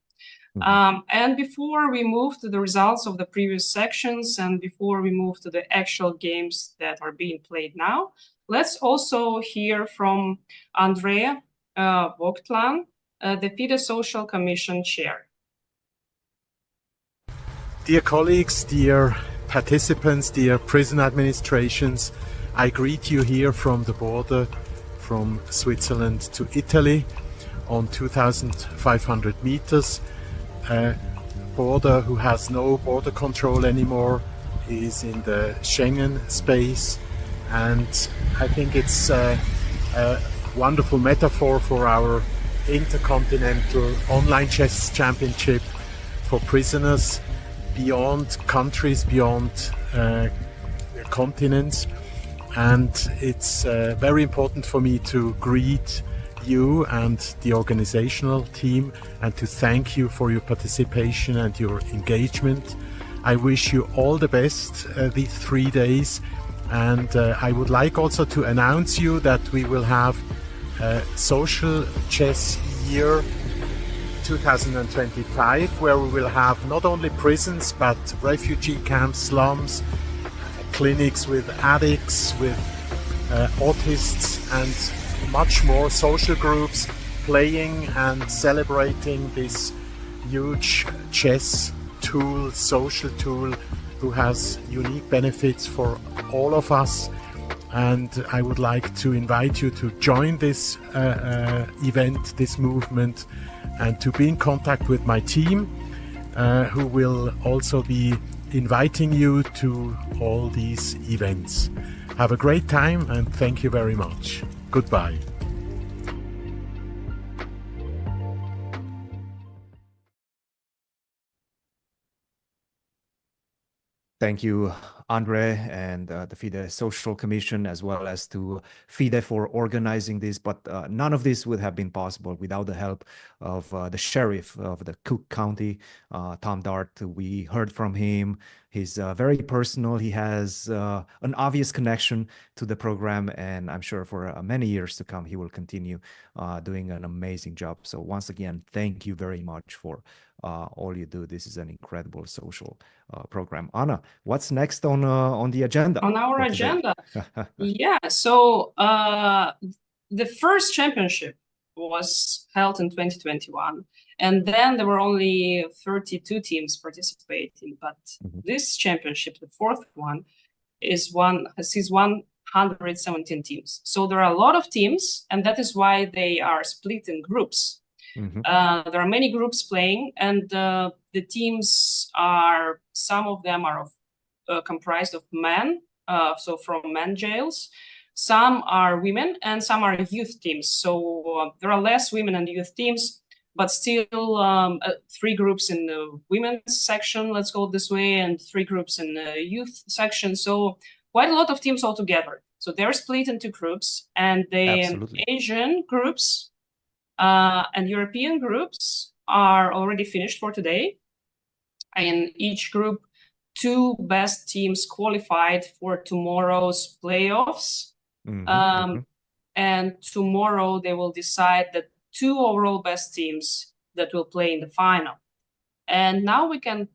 And before we move to the results of the previous sections, and before we move to the actual games that are being played now, let's also hear from Andrea Vogtlan, the FIDE Social Commission Chair. Dear colleagues, dear participants, dear prison administrations, I greet you here from the border from Switzerland to Italy on 2,500 meters. A border who has no border control anymore, is in the Schengen space, and I think it's a wonderful metaphor for our intercontinental online chess championship for prisoners beyond countries, beyond continents. And it's very important for me to greet you and the organizational team, and to thank you for your participation and your engagement. I wish you all the best these 3 days, and I would like also to announce you that we will have a social chess year 2025, where we will have not only prisons but refugee camps, slums, clinics with addicts, with autists, and much more social groups playing and celebrating this huge chess tool, social tool, who has unique benefits for all of us. And I would like to invite you to join this event, this movement, and to be in contact with my team, who will also be inviting you to all these events. Have a great time, and thank you very much. Goodbye. Thank you, Andre, and the FIDE Social Commission, as well as to FIDE for organizing this. But none of this would have been possible without the help of the sheriff of the Cook County, Tom Dart. We heard from him. He's very personal. He has an obvious connection to the program, and I'm sure for many years to come, he will continue doing an amazing job. So once again, thank you very much for all you do. This is an incredible social program. Anna, what's next on the agenda? On our agenda, yeah. So the first championship was held in 2021, and then there were only 32 teams participating. But this championship, the fourth one, has 117 teams. So there are a lot of teams, and that is why they are split in groups. There are many groups playing, and the teams are, some of them are comprised of men so from men jails. Some are women and some are youth teams. So there are less women and youth teams, but still 3 groups in the women's section, let's go this way, and 3 groups in the youth section. So quite a lot of teams altogether. So they're split into groups, and the Absolutely. Asian groups and European groups are already finished for today. In each group, 2 best teams qualified for tomorrow's playoffs. And tomorrow they will decide the 2 overall best teams that will play in the final. And now we can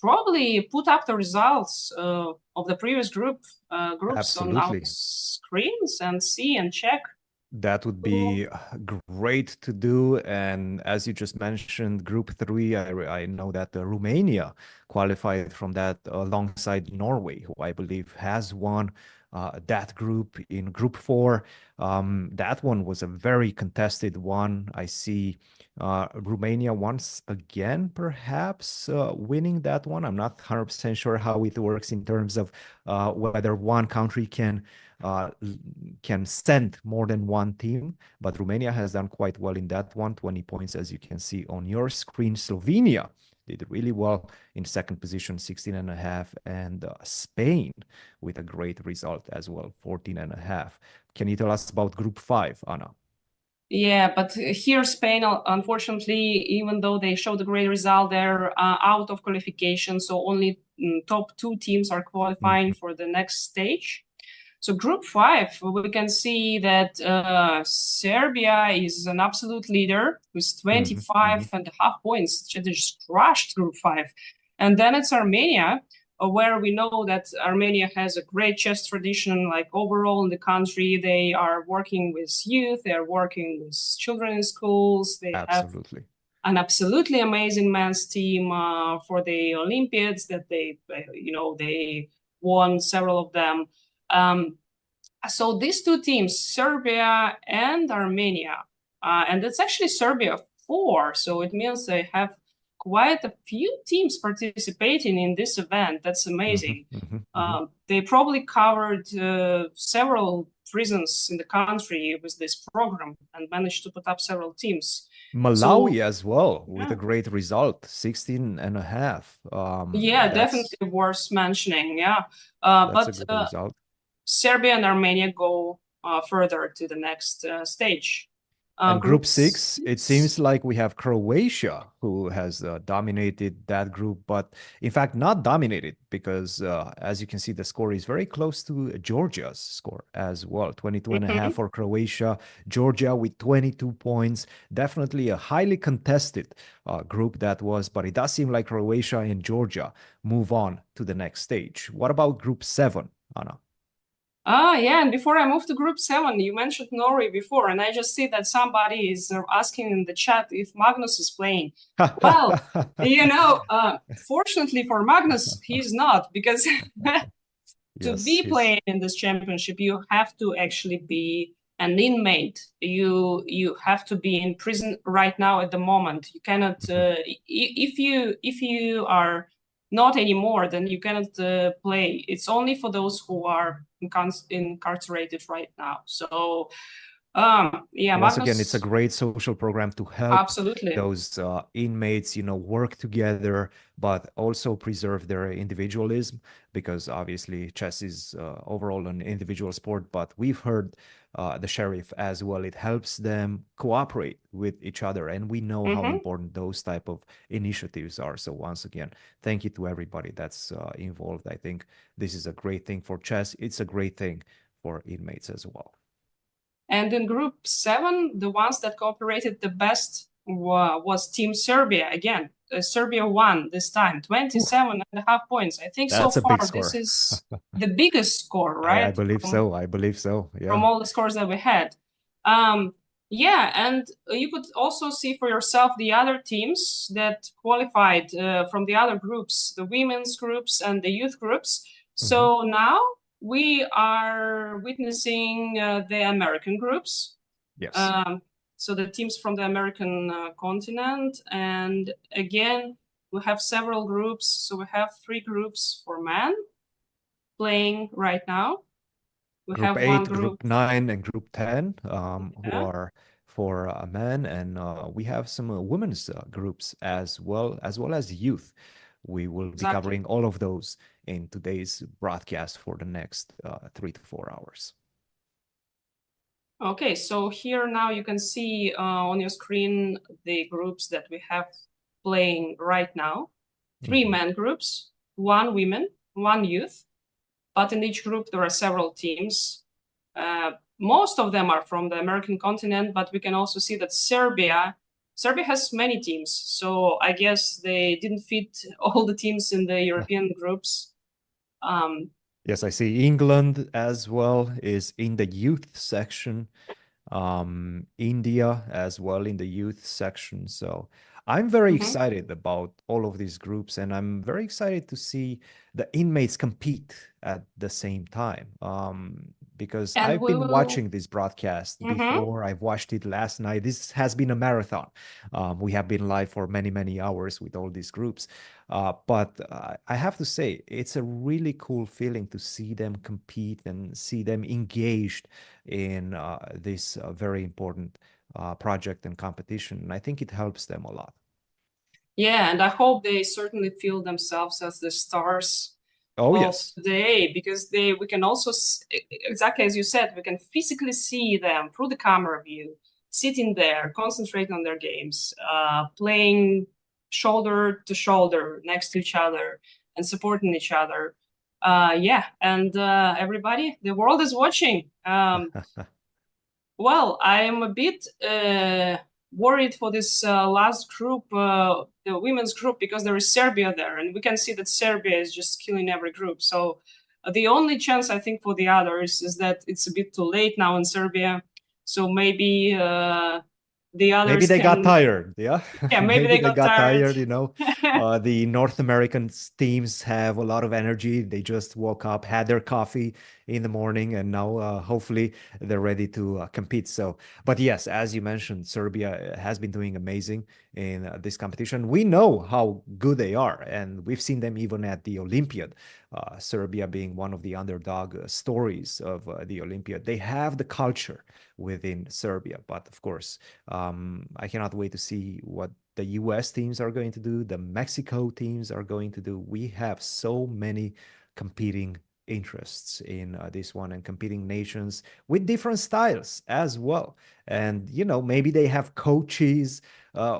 probably put up the results of the previous groups on our screens and see and check. That would be great to do. And as you just mentioned, Group 3, I know that Romania qualified from that alongside Norway, who I believe has won that group. In Group 4. That one was a very contested one. I see Romania once again, perhaps winning that one. I'm not 100% sure how it works in terms of whether one country can send more than one team, but Romania has done quite well in that one, 20 points, as you can see on your screen. Slovenia did really well in second position, 16.5, and Spain with a great result as well, 14.5. Can you tell us about Group 5, Anna? Yeah, but here Spain, unfortunately, even though they showed a great result, they're out of qualification. So only top 2 teams are qualifying for the next stage. So Group 5, we can see that Serbia is an absolute leader with 25.5 points. They just crushed Group 5. And then it's Armenia, where we know that Armenia has a great chess tradition, like overall in the country. They are working with youth, they are working with children in schools. They have an absolutely amazing men's team for the Olympiads that they won several of them. So these 2 teams, Serbia and Armenia, and it's actually Serbia 4, so it means they have quite a few teams participating in this event. That's amazing. They probably covered several prisons in the country with this program and managed to put up several teams. Malawi as well, with a great result, 16.5. Yeah, definitely worth mentioning. Yeah, that's a good result. Serbia and Armenia go further to the next stage. And Group 6, it seems like we have Croatia, who has dominated that group, but in fact not dominated, because as you can see, the score is very close to Georgia's score as well. 22.5 for Croatia, Georgia with 22 points. Definitely a highly contested group that was, but it does seem like Croatia and Georgia move on to the next stage. What about Group 7, Anna? Yeah, and before I move to Group 7, you mentioned Norway before, and I just see that somebody is asking in the chat if Magnus is playing. Well, fortunately for Magnus, he's not, because to be playing in this championship, you have to actually be an inmate. You have to be in prison right now at the moment. You cannot, if you are not anymore, then you cannot play. It's only for those who are incarcerated right now. So yeah, once again, it's a great social program to help those inmates, work together, but also preserve their individualism, because obviously chess is overall an individual sport, but we've heard the sheriff as well. It helps them cooperate with each other, and we know how important those type of initiatives are. So once again, thank you to everybody that's involved. I think this is a great thing for chess. It's a great thing for inmates as well. And in Group 7, the ones that cooperated the best was Team Serbia. Again, Serbia won this time, 27.5 points. I think that's so far this is the biggest score, right? I believe so. I believe so. Yeah. From all the scores that we had. Yeah, and you could also see for yourself the other teams that qualified from the other groups, the women's groups and the youth groups. So now we are witnessing the American groups. Yes. So the teams from the American continent. And again, we have several groups. So we have 3 groups for men, playing right now. We Group have 8, one group. Group 9, and Group 10, who Yeah. are for men, and we have some women's groups as well as youth. We will be Exactly. covering all of those in today's broadcast for the next 3 to 4 hours. Okay, so here now you can see on your screen the groups that we have playing right now. 3 men groups, 1 women, 1 youth. But in each group there are several teams. Most of them are from the American continent, but we can also see that Serbia has many teams. So I guess they didn't fit all the teams in the European groups. Yes, I see England as well is in the youth section. India as well in the youth section. So I'm very excited about all of these groups, and I'm very excited to see the inmates compete at the same time. Because And I've we been will- watching this broadcast before. I've watched it last night. This has been a marathon. We have been live for many, many hours with all these groups. But I have to say, it's a really cool feeling to see them compete and see them engaged in this very important project and competition. And I think it helps them a lot. Yeah, and I hope they certainly feel themselves as the stars Oh, of yes. today, because we can also, exactly as you said, we can physically see them through the camera view, sitting there, concentrating on their games, playing shoulder to shoulder next to each other and supporting each other. Yeah, and everybody, the world is watching. Well, I am a bit worried for this last group, the women's group, because there is Serbia there, and we can see that Serbia is just killing every group. So the only chance I think for the others is that it's a bit too late now in Serbia. So maybe the others Maybe they got can- tired, yeah? Yeah, maybe they got tired. you know. The North American teams have a lot of energy. They just woke up, had their coffee in the morning, and now hopefully they're ready to compete. So, but yes, as you mentioned, Serbia has been doing amazing in this competition. We know how good they are, and we've seen them even at the Olympiad. Serbia being one of the underdog stories of the Olympiad. They have the culture within Serbia, but of course, I cannot wait to see what the US teams are going to do, the Mexico teams are going to do. We have so many competing interests in this one, and competing nations with different styles as well. And, you know, maybe they have coaches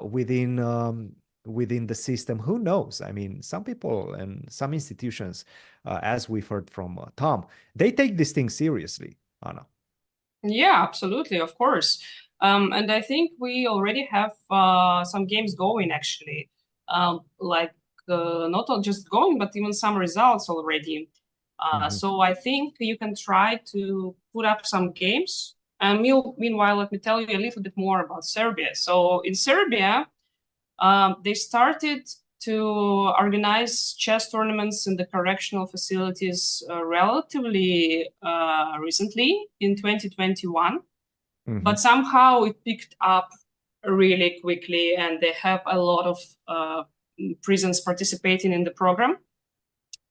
within the system. Who knows? I mean, some people and some institutions, as we've heard from Tom, they take this thing seriously, Anna. Yeah, absolutely, of course. And I think we already have some games going, actually, like not just going, but even some results already. So I think you can try to put up some games. And meanwhile, let me tell you a little bit more about Serbia. So in Serbia, they started to organize chess tournaments in the correctional facilities relatively recently in 2021. But somehow it picked up really quickly, and they have a lot of prisons participating in the program.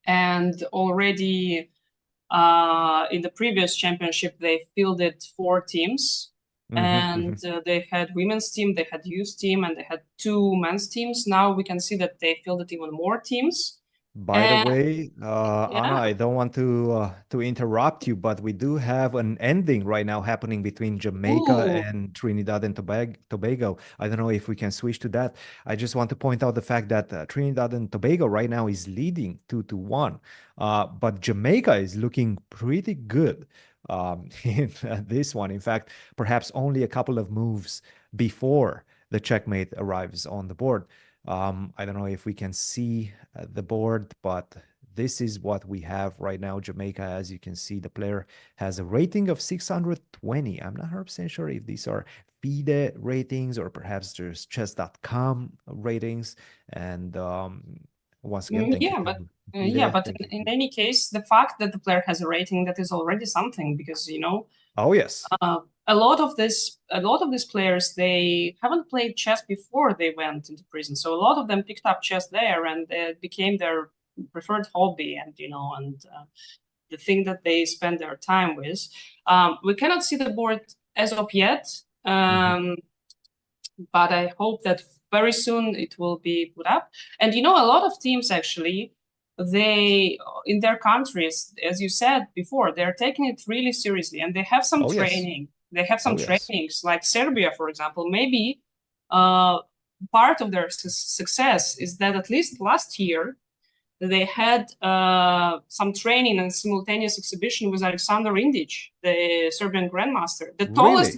And already in the previous championship, they fielded 4 teams. And they had women's team, they had youth team, and they had 2 men's teams. Now we can see that they fielded even more teams. By the way, Anna, I don't want to interrupt you, but we do have an ending right now happening between Jamaica and Trinidad and Tobago. I don't know if we can switch to that. I just want to point out the fact that Trinidad and Tobago right now is leading 2-1, but Jamaica is looking pretty good in this one. In fact, perhaps only a couple of moves before the checkmate arrives on the board. I don't know if we can see the board, but this is what we have right now. Jamaica, as you can see, the player has a rating of 620. I'm not 100% sure if these are FIDE ratings or perhaps just chess.com ratings. And once again, thank you. But in any case, the fact that the player has a rating, that is already something, because, you know. Oh, yes. A lot of these players, they haven't played chess before they went into prison. So a lot of them picked up chess there, and it became their preferred hobby. And, you know, and the thing that they spend their time with. We cannot see the board as of yet, but I hope that very soon it will be put up. And a lot of teams actually, they in their countries, as you said before, they're taking it really seriously, and they have some training. They have some trainings, like Serbia, for example. Maybe part of their success is that at least last year they had some training and simultaneous exhibition with Alexander Indic, the Serbian grandmaster, the tallest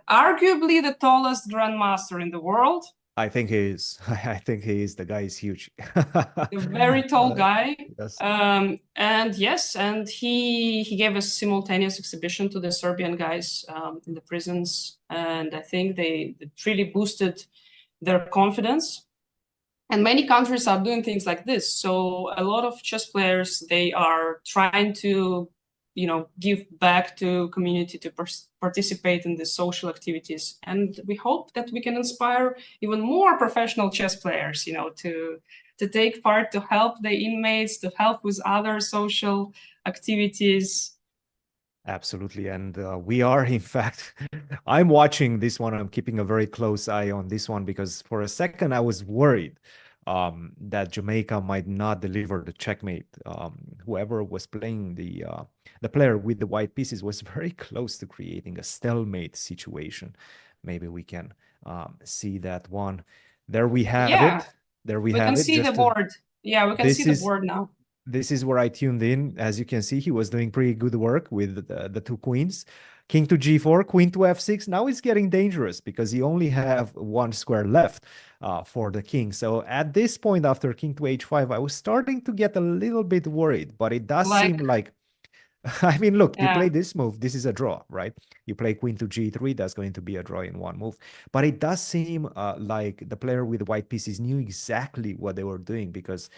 arguably the tallest grandmaster in the world. I think he is. I think he is. The guy is huge. A very tall guy. Yes. And yes, and he gave a simultaneous exhibition to the Serbian guys in the prisons, and I think it really boosted their confidence. And many countries are doing things like this. So a lot of chess players, they are trying to give back to community, to participate in the social activities. And we hope that we can inspire even more professional chess players, to take part, to help the inmates, to help with other social activities. Absolutely. And we are, in fact, I'm watching this one. I'm keeping a very close eye on this one, because for a second I was worried that Jamaica might not deliver the checkmate. Whoever was playing the player with the white pieces was very close to creating a stalemate situation. Maybe we can see that one. There we have it. There we have it. We can see the board. Yeah, we can see the board now. This is where I tuned in. As you can see, he was doing pretty good work with the two queens. King to g4, queen to f6. Now it's getting dangerous because he only have one square left for the king. So at this point, after king to h5, I was starting to get a little bit worried, but it does seem like, I mean, look, you play this move, this is a draw, right? You play queen to g3, that's going to be a draw in one move. But it does seem like the player with the white pieces knew exactly what they were doing, because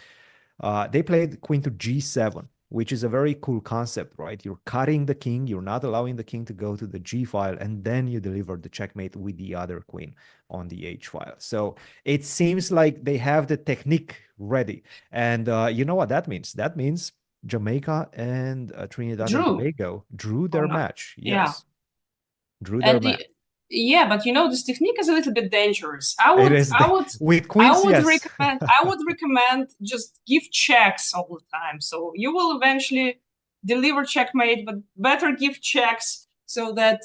they played queen to g7, which is a very cool concept, right? You're cutting the king, you're not allowing the king to go to the g file, and then you deliver the checkmate with the other queen on the h file. So it seems like they have the technique ready. And you know what that means? That means Jamaica and Trinidad and Tobago drew their match. Yes. Drew their match. Yeah, but this technique is a little bit dangerous. I would recommend just give checks all the time. So you will eventually deliver checkmate, but better give checks so that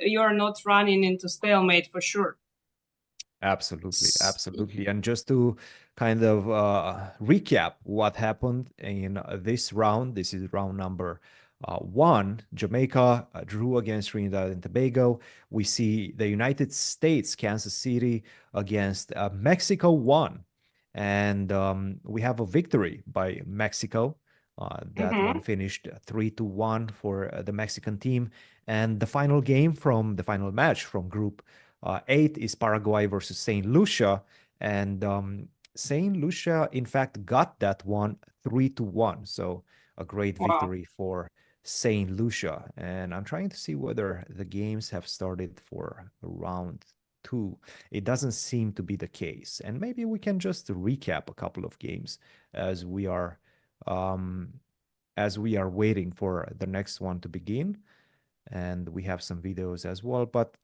you are not running into stalemate for sure. Absolutely, absolutely. And just to kind of recap what happened in this round, this is round number 1. Jamaica drew against Trinidad and Tobago. We see the United States, Kansas City, against Mexico won. And we have a victory by Mexico. That one finished 3-1 for the Mexican team. And the final game from the final match from Group 8 is Paraguay versus St. Lucia. And St. Lucia, in fact, got that one 3-1. So a great victory for St. Lucia. And I'm trying to see whether the games have started for round 2. It doesn't seem to be the case. And maybe we can just recap a couple of games as we are waiting for the next one to begin. And we have some videos as well, but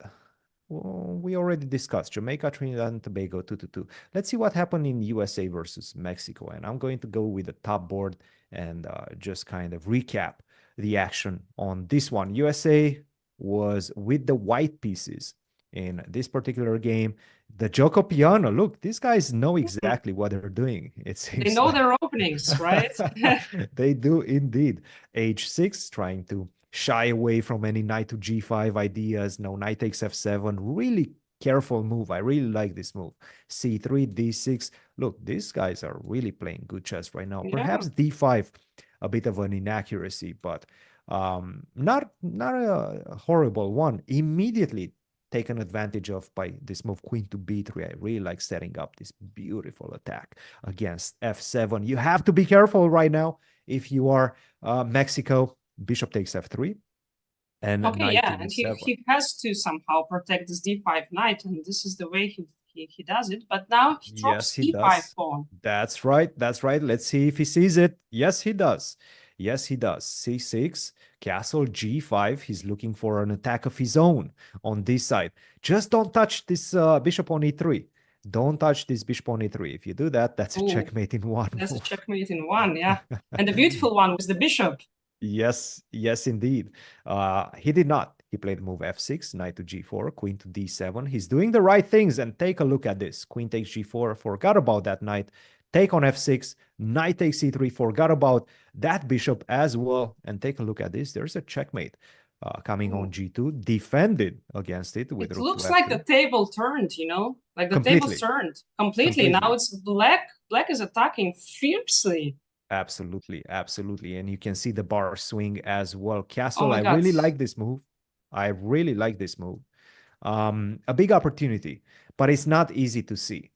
we already discussed Jamaica, Trinidad and Tobago 2-2. Let's see what happened in USA versus Mexico. And I'm going to go with the top board and just kind of recap the action on this one. USA was with the white pieces in this particular game. The Gioco Piano, look, these guys know exactly what they're doing. It seems they know their openings, right? They do indeed. H6, trying to shy away from any knight to g5 ideas. No, knight takes f7. Really careful move. I really like this move. c3, d6. Look, these guys are really playing good chess right now. Perhaps d5, a bit of an inaccuracy, but not a horrible one. Immediately taken advantage of by this move, queen to b3. I really like setting up this beautiful attack against f7. You have to be careful right now if you are Mexico. Bishop takes f3. And and he has to somehow protect this d5 knight, and this is the way he does it. But now he drops e5 pawn. That's right. That's right. Let's see if he sees it. Yes, he does. Yes, he does. C6, castle, G5. He's looking for an attack of his own on this side. Just don't touch this bishop on E3. Don't touch this bishop on E3. If you do that, that's a checkmate in one. That's a checkmate in one, yeah. And the beautiful one was the bishop. Yes, yes, indeed. He did not. He played move f6, knight to g4, queen to d7. He's doing the right things, and take a look at this. Queen takes g4, forgot about that knight. Take on f6, knight takes e3, forgot about that bishop as well. And take a look at this. There's a checkmate coming on g2, defended against it with it rook looks to like f3. the table turned, you know, like the Completely. table turned completely. Now it's black. Black is attacking fiercely. Absolutely, absolutely. And you can see the bar swing as well. Castle, my I God. really like this move. I really like this move. A big opportunity, but it's not easy to see.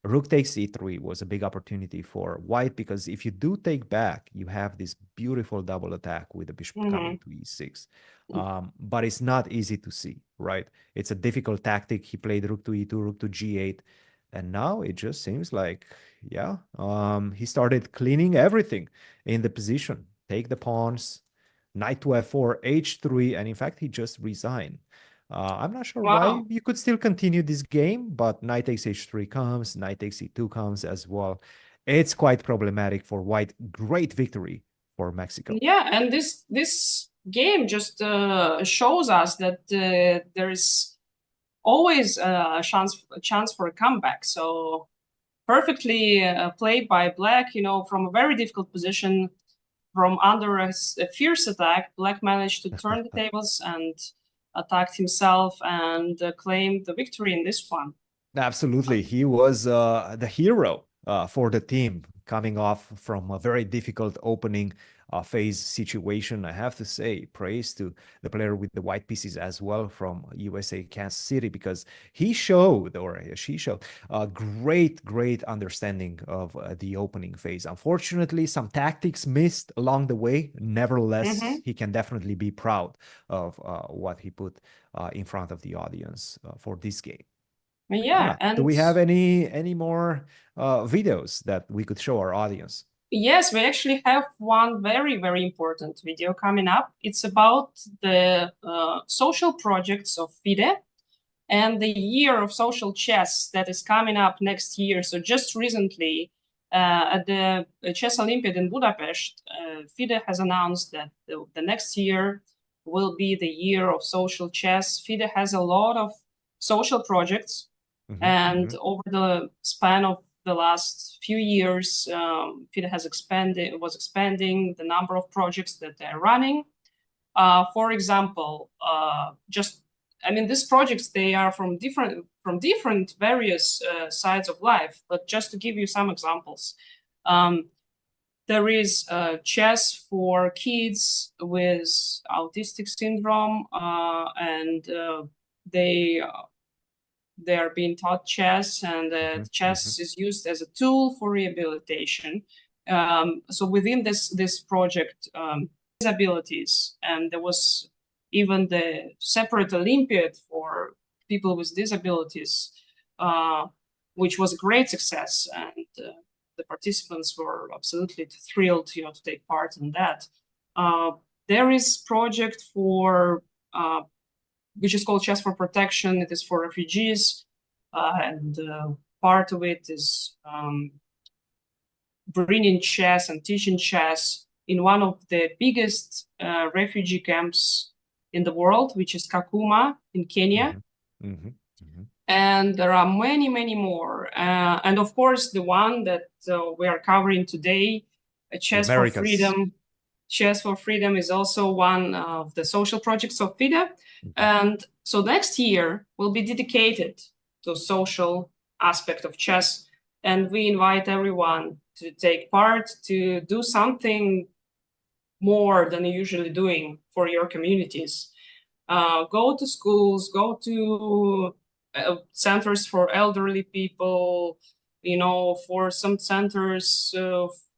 Rook takes e3 was a big opportunity for white, because if you do take back, you have this beautiful double attack with the bishop coming to e6. But it's not easy to see, right? It's a difficult tactic. He played rook to e2, rook to g8. And now it just seems like, yeah, he started cleaning everything in the position. Take the pawns, knight to f4, h3, and in fact, he just resigned. I'm not sure why. You could still continue this game, but knight takes h3 comes, knight takes e2 comes as well. It's quite problematic for white. Great victory for Mexico. Yeah, and this game just shows us that there is always a chance for a comeback. So perfectly played by black, you know, from a very difficult position, from under a fierce attack, black managed to turn the tables and attacked himself and claimed the victory in this one. Absolutely. He was the hero for the team, coming off from a very difficult opening phase situation. I have to say, praise to the player with the white pieces as well from USA Kansas City, because he showed, or she showed, a great understanding of the opening phase. Unfortunately, some tactics missed along the way. Nevertheless, he can definitely be proud of what he put in front of the audience for this game. Yeah, Anna, do we have any more videos that we could show our audience? Yes, we actually have one very important video coming up. It's about the social projects of FIDE and the year of social chess that is coming up next year. So just recently at the Chess Olympiad in Budapest, FIDE has announced that the next year will be the year of social chess. FIDE has a lot of social projects. And over the span of the last few years, FIDE was expanding the number of projects that they're running. For example, these projects, they are from different various sides of life. But just to give you some examples, there is chess for kids with autistic syndrome, and they are being taught chess, and chess is used as a tool for rehabilitation. So within this project, disabilities, and there was even the separate Olympiad for people with disabilities, which was a great success, and the participants were absolutely thrilled, to take part in that. There is project for which is called Chess for Protection. It is for refugees, and part of it is bringing chess and teaching chess in one of the biggest refugee camps in the world, which is Kakuma in Kenya. And there are many more. And of course, the one that we are covering today, Chess for Freedom. Chess for Freedom is also one of the social projects of FIDE. And so next year will be dedicated to social aspect of chess. And we invite everyone to take part, to do something more than you're usually doing for your communities. Go to schools, go to centers for elderly people, for some centers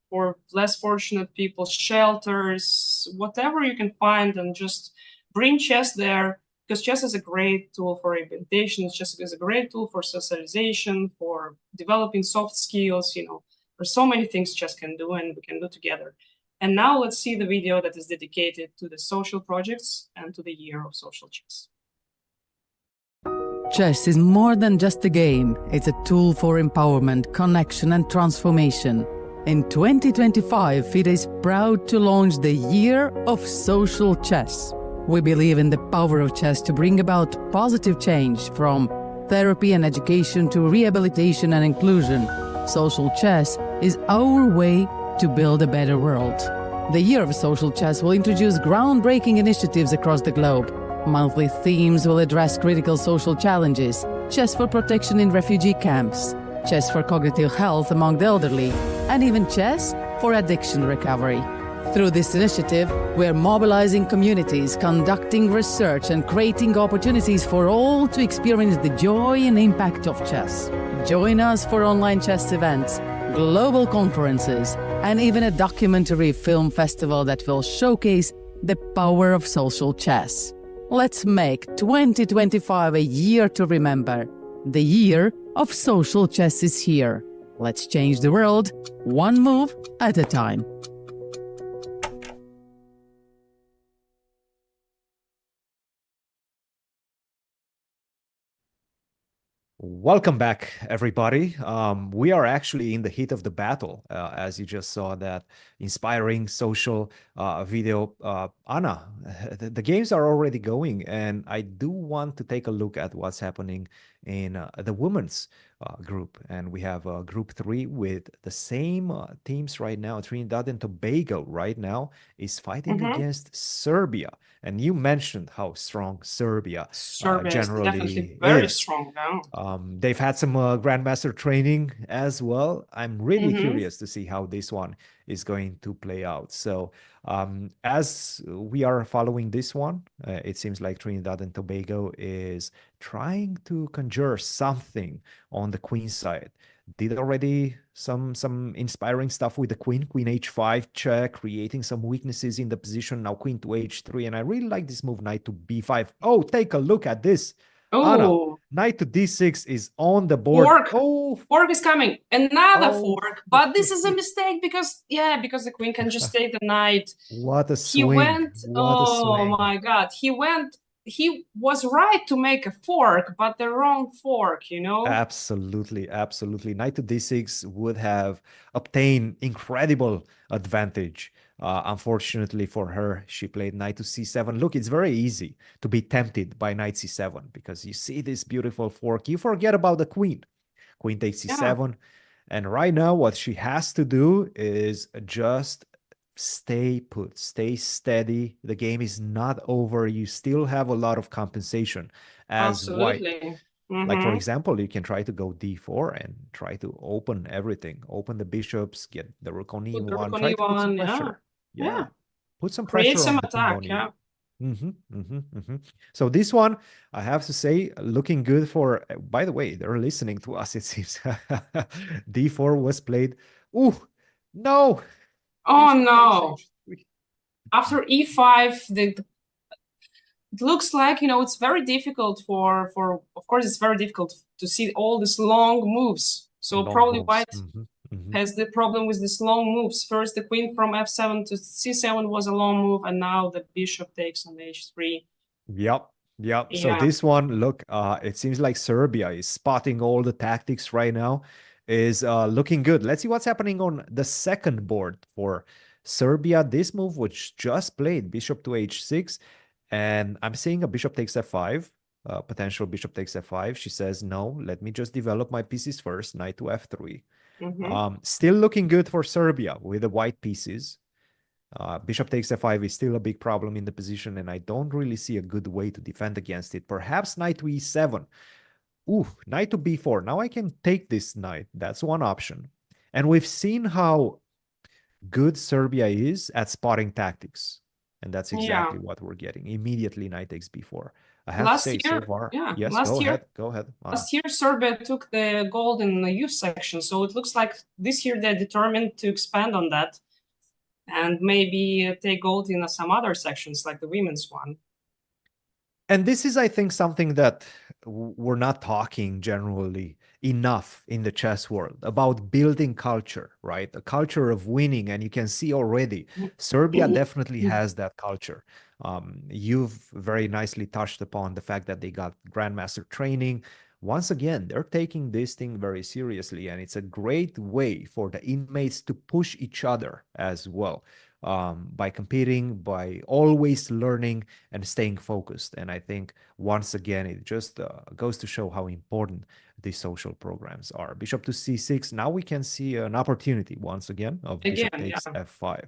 for less fortunate people, shelters, whatever you can find, and just bring chess there, because chess is a great tool for rehabilitation. Chess is a great tool for socialization, for developing soft skills. There's so many things chess can do, and we can do together. And now let's see the video that is dedicated to the social projects and to the year of social chess. Chess is more than just a game. It's a tool for empowerment, connection, and transformation. In 2025, FIDE is proud to launch the Year of Social Chess. We believe in the power of chess to bring about positive change, from therapy and education to rehabilitation and inclusion. Social chess is our way to build a better world. The Year of Social Chess will introduce groundbreaking initiatives across the globe. Monthly themes will address critical social challenges: chess for protection in refugee camps, chess for cognitive health among the elderly, and even chess for addiction recovery. Through this initiative, we are mobilizing communities, conducting research, and creating opportunities for all to experience the joy and impact of chess. Join us for online chess events, global conferences, and even a documentary film festival that will showcase the power of social chess. Let's make 2025 a year to remember. The Year of Social Chess is here. Let's change the world, one move at a time. Welcome back, everybody. We are actually in the heat of the battle, as you just saw that inspiring social video. Anna, the games are already going, and I do want to take a look at what's happening in the women's group. And we have group 3 with the same teams right now. Trinidad and Tobago right now is fighting against Serbia. And you mentioned how strong Serbia generally is definitely very is. strong now. They've had some grandmaster training as well. I'm really curious to see how this one is going to play out. So as we are following this one, it seems like Trinidad and Tobago is trying to conjure something on the queen side. Did already some inspiring stuff with the queen h5 check, creating some weaknesses in the position. Now queen to h3, and I really like this move, knight to b5. Oh, take a look at this. Anna, knight to d6 is on the board. Fork is coming. Another fork, but this is a mistake because the queen can just take the knight. What a swing. He went. My God, he was right to make a fork, but the wrong fork, you know? Absolutely, absolutely. Knight to d6 would have obtained incredible advantage. Unfortunately for her, she played knight to c7. Look, it's very easy to be tempted by knight c7 because you see this beautiful fork. You forget about the queen. Queen takes c7. And right now, what she has to do is just stay put, stay steady. The game is not over. You still have a lot of compensation as white. Like, for example, you can try to go d4 and try to open everything. Open the bishops, get the rook on e1, try to put some pressure. Yeah. Put some pressure on the king on e1. So this one, I have to say, looking good for, by the way, they're listening to us, it seems. d4 was played. Ooh, no. Oh no! After e5, it looks like, you know, it's very difficult for of course it's very difficult to see all these long moves. So probably white has the problem with these long moves. First, the queen from f7 to c7 was a long move, and now the bishop takes on h3. Yep. So this one, look, it seems like Serbia is spotting all the tactics right now. Is looking good. Let's see what's happening on the second board for Serbia. This move was just played, bishop to h6, and I'm seeing a bishop takes f5, potential bishop takes f5. She says, no, let me just develop my pieces first, knight to f3. Still looking good for Serbia with the white pieces. Bishop takes f5 is still a big problem in the position, and I don't really see a good way to defend against it. Perhaps knight to e7. Ooh, knight to b4. Now I can take this knight. That's one option. And we've seen how good Serbia is at spotting tactics. And that's exactly what we're getting. Immediately knight takes b4. I have to say so far. Yes, go ahead. Last year, Serbia took the gold in the youth section. So it looks like this year they're determined to expand on that and maybe take gold in some other sections like the women's one. And this is, I think, something that we're not talking generally enough in the chess world about building culture, right? A culture of winning. And you can see already, Serbia definitely has that culture. You've very nicely touched upon the fact that they got grandmaster training. Once again, they're taking this thing very seriously, and it's a great way for the inmates to push each other as well, by competing, by always learning and staying focused. And I think, once again, it just goes to show how important these social programs are. Bishop to c6. Now we can see an opportunity once again of bishop takes f5.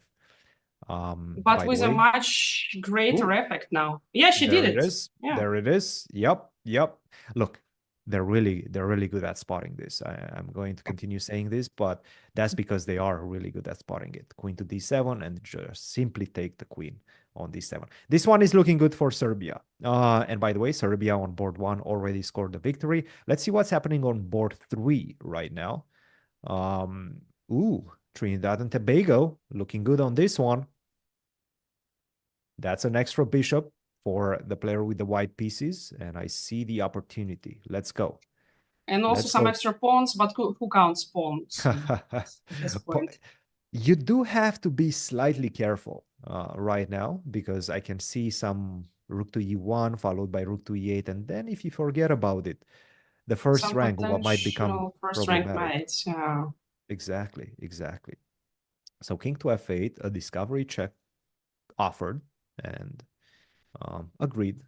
But with a much greater effect now. Yeah, she did it. Yeah. There it is. Yep. Look, they're really good at spotting this. I'm going to continue saying this, but that's because they are really good at spotting it. Queen to d7 and just simply take the queen on d7. This one is looking good for Serbia. And by the way, Serbia on board 1 already scored the victory. Let's see what's happening on board 3 right now. Trinidad and Tobago looking good on this one. That's an extra bishop for the player with the white pieces, and I see the opportunity. Let's go. And also some extra pawns, but who counts pawns at this point? You do have to be slightly careful right now, because I can see some rook to e1 followed by rook to e8, and then if you forget about it, the first rank what might become first rank problematic. mates. Yeah. Exactly. So king to f8, a discovery check offered, and agreed.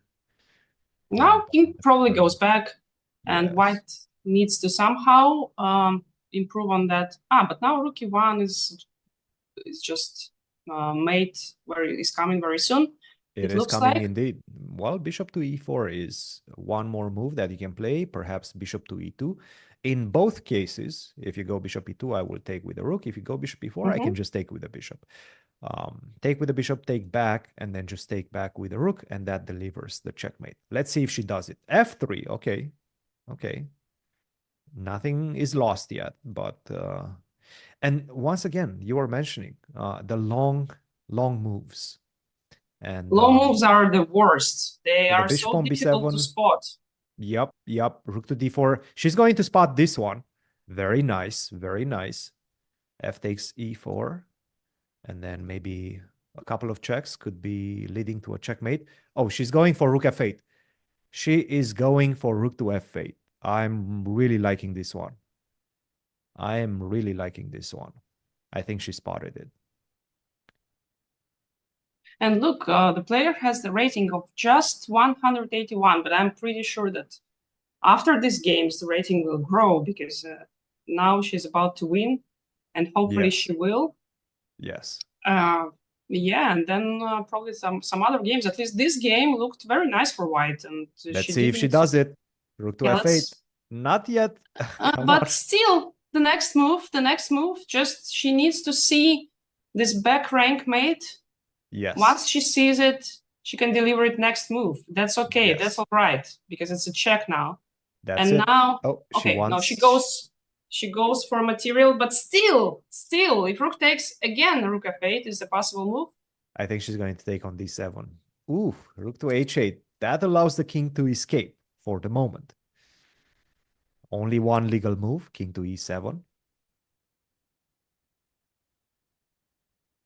Now king probably goes back, and white needs to somehow improve on that. But now rook e1 is just mate where is coming very soon. It is coming indeed. Well, bishop to e4 is one more move that you can play, perhaps bishop to e2. In both cases, if you go bishop e2, I will take with the rook. If you go bishop e4, I can just take with the bishop. Take with the bishop, take back, and then just take back with the rook, and that delivers the checkmate. Let's see if she does it. f3, okay. Nothing is lost yet, but... and once again, you were mentioning the long moves. And long moves are the worst. They are bishop so on difficult b7. to spot. Yep. Rook to d4. She's going to spot this one. Very nice. F takes e4. And then maybe a couple of checks could be leading to a checkmate. Oh, she's going for rook f8. She is going for rook to f8. I'm really liking this one. I think she spotted it. And look, the player has the rating of just 181, but I'm pretty sure that after these games, the rating will grow, because now she's about to win, and hopefully she will. Yes. Yeah, and then probably some other games. At least this game looked very nice for white. And let's see if she does it. Rook to f8. Not yet. But still, the next move, just she needs to see this back rank mate. Yes. Once she sees it, she can deliver it next move. That's okay. That's all right, because it's a check now. That's it. Now, she wants... no, she goes for material, but still, if rook takes again, rook f8 is a possible move. I think she's going to take on d7. Ooh, rook to h8. That allows the king to escape for the moment. Only one legal move, king to e7.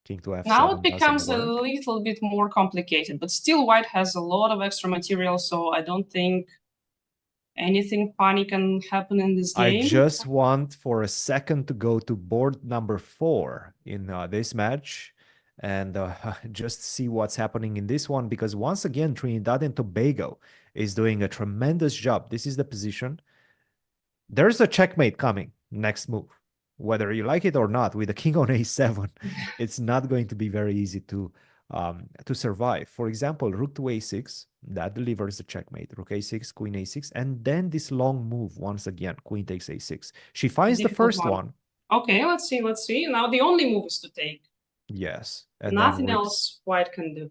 King to f7. Now it becomes a little bit more complicated, but still white has a lot of extra material, so I don't think anything funny can happen in this game. I just want for a second to go to board number 4 in this match and just see what's happening in this one, because once again, Trinidad and Tobago is doing a tremendous job. This is the position. There's a checkmate coming next move. Whether you like it or not, with the king on a7, it's not going to be very easy to survive. For example, rook to a6, that delivers the checkmate. Rook a6, queen a6, and then this long move once again, queen takes a6. She finds the first one. Okay, let's see. Now the only move is to take. Yes. And nothing else white can do.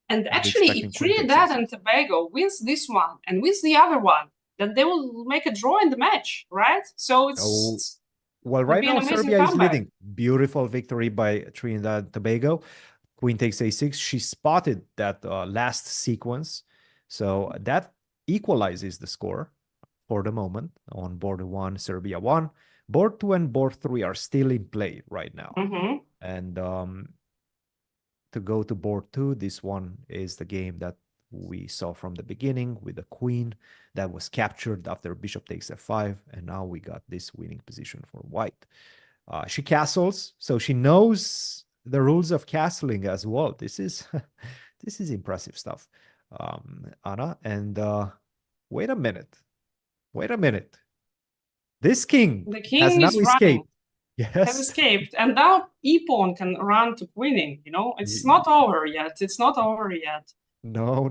And actually, if Trinidad and Tobago wins this one and wins the other one, then they will make a draw in the match, right? So it's... Well, right now, Serbia is leading. Beautiful victory by Trinidad and Tobago. Queen takes a6. She spotted that last sequence. So that equalizes the score for the moment on board 1, Serbia 1. Board 2 and board 3 are still in play right now. And to go to board 2, this one is the game that we saw from the beginning with the queen that was captured after bishop takes f5, and now we got this winning position for white. She castles, so she knows the rules of castling as well. This is this is impressive stuff, Anna. And wait a minute. This king, The king has now is escaped. running. Yes. Has escaped, and now e-pawn can run to queening. You know, it's not over yet. It's not over yet. No.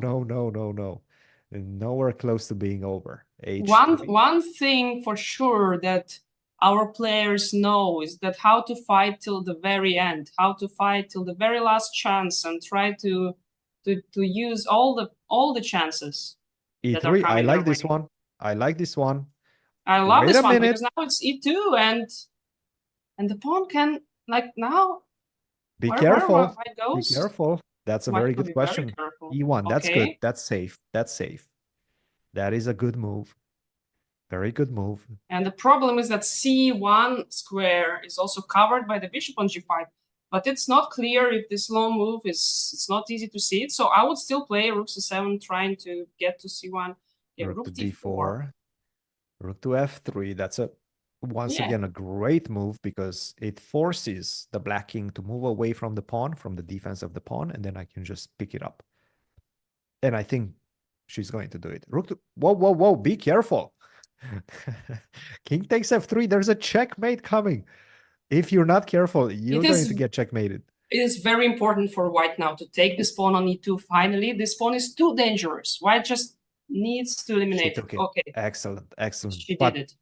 Nowhere close to being over. H3. One thing for sure that our players know is that how to fight till the very end, how to fight till the very last chance, and try to use all the chances. E3. I like this one. I like this one. I love Wait this a one minute. because now it's e2 and the pawn can, like, now. Be wherever careful. white goes, Be careful. That's a white very will good be very question. careful. E1. That's good. Okay. That's safe. That's safe. That is a good move. Very good move. And the problem is that c1 square is also covered by the bishop on g5, but it's not clear if this long move it's not easy to see it. So I would still play rook c7, trying to get to c1. Yeah, Rook to d4. d4. Rook to f3. That's once again a great move because it forces the black king to move away from the pawn, from the defense of the pawn, and then I can just pick it up. And I think she's going to do it. Rook to... Whoa. Be careful. King takes f3. There's a checkmate coming. If you're not careful, you're going to get checkmated. It is very important for white now to take this pawn on e2 finally. This pawn is too dangerous. White just needs to eliminate it. Okay. Excellent. She But did it.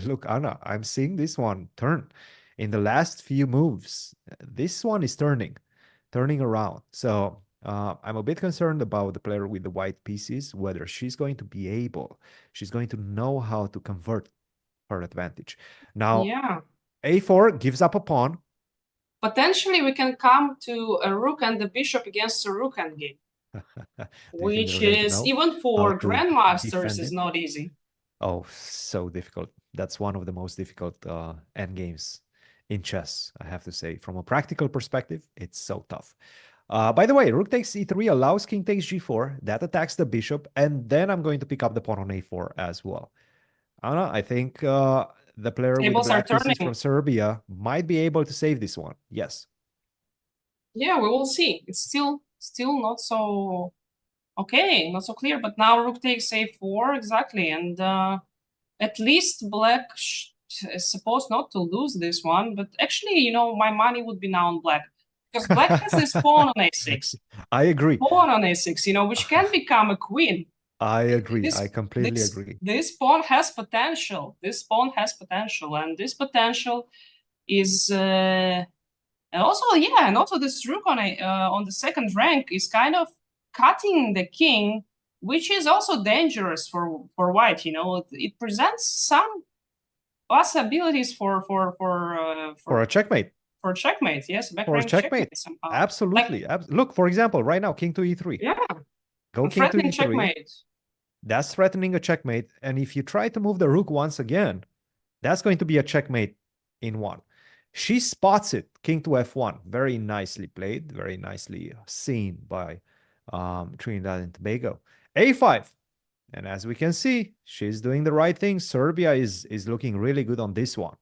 look, Anna, I'm seeing this one turn. In the last few moves, this one is turning around. So I'm a bit concerned about the player with the white pieces, whether she's going to be able, she's going to know how to convert her advantage. Now, a4 gives up a pawn. Potentially, we can come to a rook and the bishop against a rook endgame, which is, even for grandmasters, is not easy. Oh, so difficult. That's one of the most difficult endgames in chess, I have to say. From a practical perspective, it's so tough. By the way, rook takes e3 allows king takes g4. That attacks the bishop, and then I'm going to pick up the pawn on a4 as well. Anna, I think the player with the black pieces from Serbia might be able to save this one. Yes. Yeah, we will see. It's still not so okay, not so clear. But now rook takes a4 exactly, and at least black is supposed not to lose this one. But actually, you know, my money would be now on black. Because black has this pawn on a6. I agree. Pawn on a6, you know, which can become a queen. I agree. I completely agree. This pawn has potential. This pawn has potential, and this potential is and also this rook on the second rank is kind of cutting the king, which is also dangerous for white. You know, it presents some possibilities for a checkmate. For checkmate, yes, for a checkmate somehow. Absolutely. Look, for example, right now, king to e3. Yeah. Go king to e3. Checkmate. That's threatening a checkmate. And if you try to move the rook once again, that's going to be a checkmate in one. She spots it. King to f1. Very nicely played. Very nicely seen by Trinidad and Tobago. a5. And as we can see, she's doing the right thing. Serbia is looking really good on this one.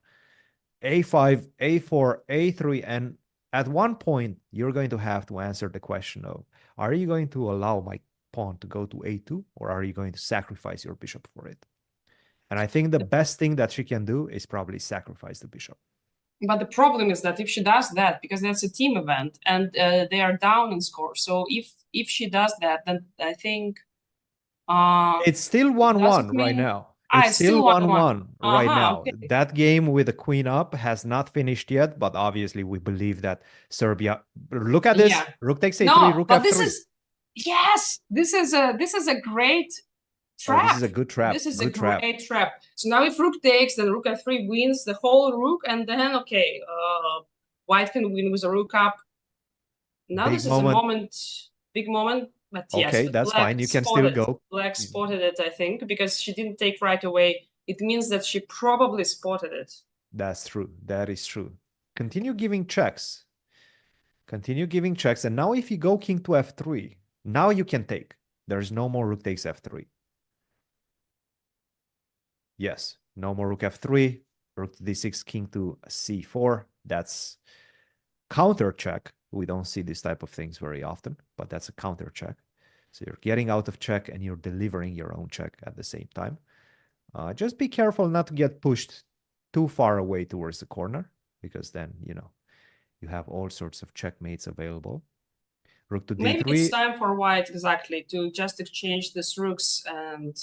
a5, a4, a3, and at one point, you're going to have to answer the question of, are you going to allow my pawn to go to a2, or are you going to sacrifice your bishop for it? And I think the best thing that she can do is probably sacrifice the bishop. But the problem is that if she does that, because that's a team event, and they are down in score, so if she does that, then I think... it's still 1-1 right now. It's still 1-1 right now. Okay. That game with the queen up has not finished yet, but obviously we believe that Serbia... Look at this. Yeah. Rook takes a3, rook f3. This is... Yes! This is a great trap. Oh, this is a good trap. This is a great trap. So now if rook takes, then rook f3 wins the whole rook, and then, okay, white can win with a rook up. Now this is a moment, big moment. But yes, Okay, but that's Black fine. You can still spotted. go. Black spotted it, I think, because she didn't take right away. It means that she probably spotted it. That's true. That is true. Continue giving checks. Continue giving checks. And now if you go king to f3, now you can take. There's no more rook takes f3. Yes, no more rook f3, rook to d6, king to c4. That's counter check. We don't see this type of things very often, but that's a counter check. So you're getting out of check and you're delivering your own check at the same time. Just be careful not to get pushed too far away towards the corner, because then, you know, you have all sorts of checkmates available. Rook to d3. Maybe it's time for white, exactly, to just exchange these rooks and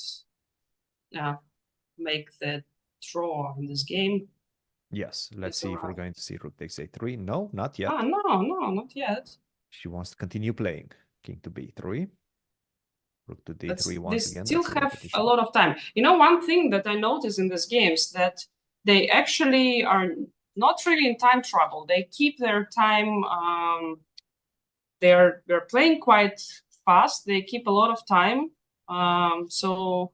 make the draw in this game. Yes, let's see if we're going to see rook takes a3. No, not yet. No, not yet. She wants to continue playing. King to b3. Rook to d3 once again. They still have a lot of time. You know, one thing that I notice in these games, that they actually are not really in time trouble. They keep their time. They're playing quite fast. They keep a lot of time. So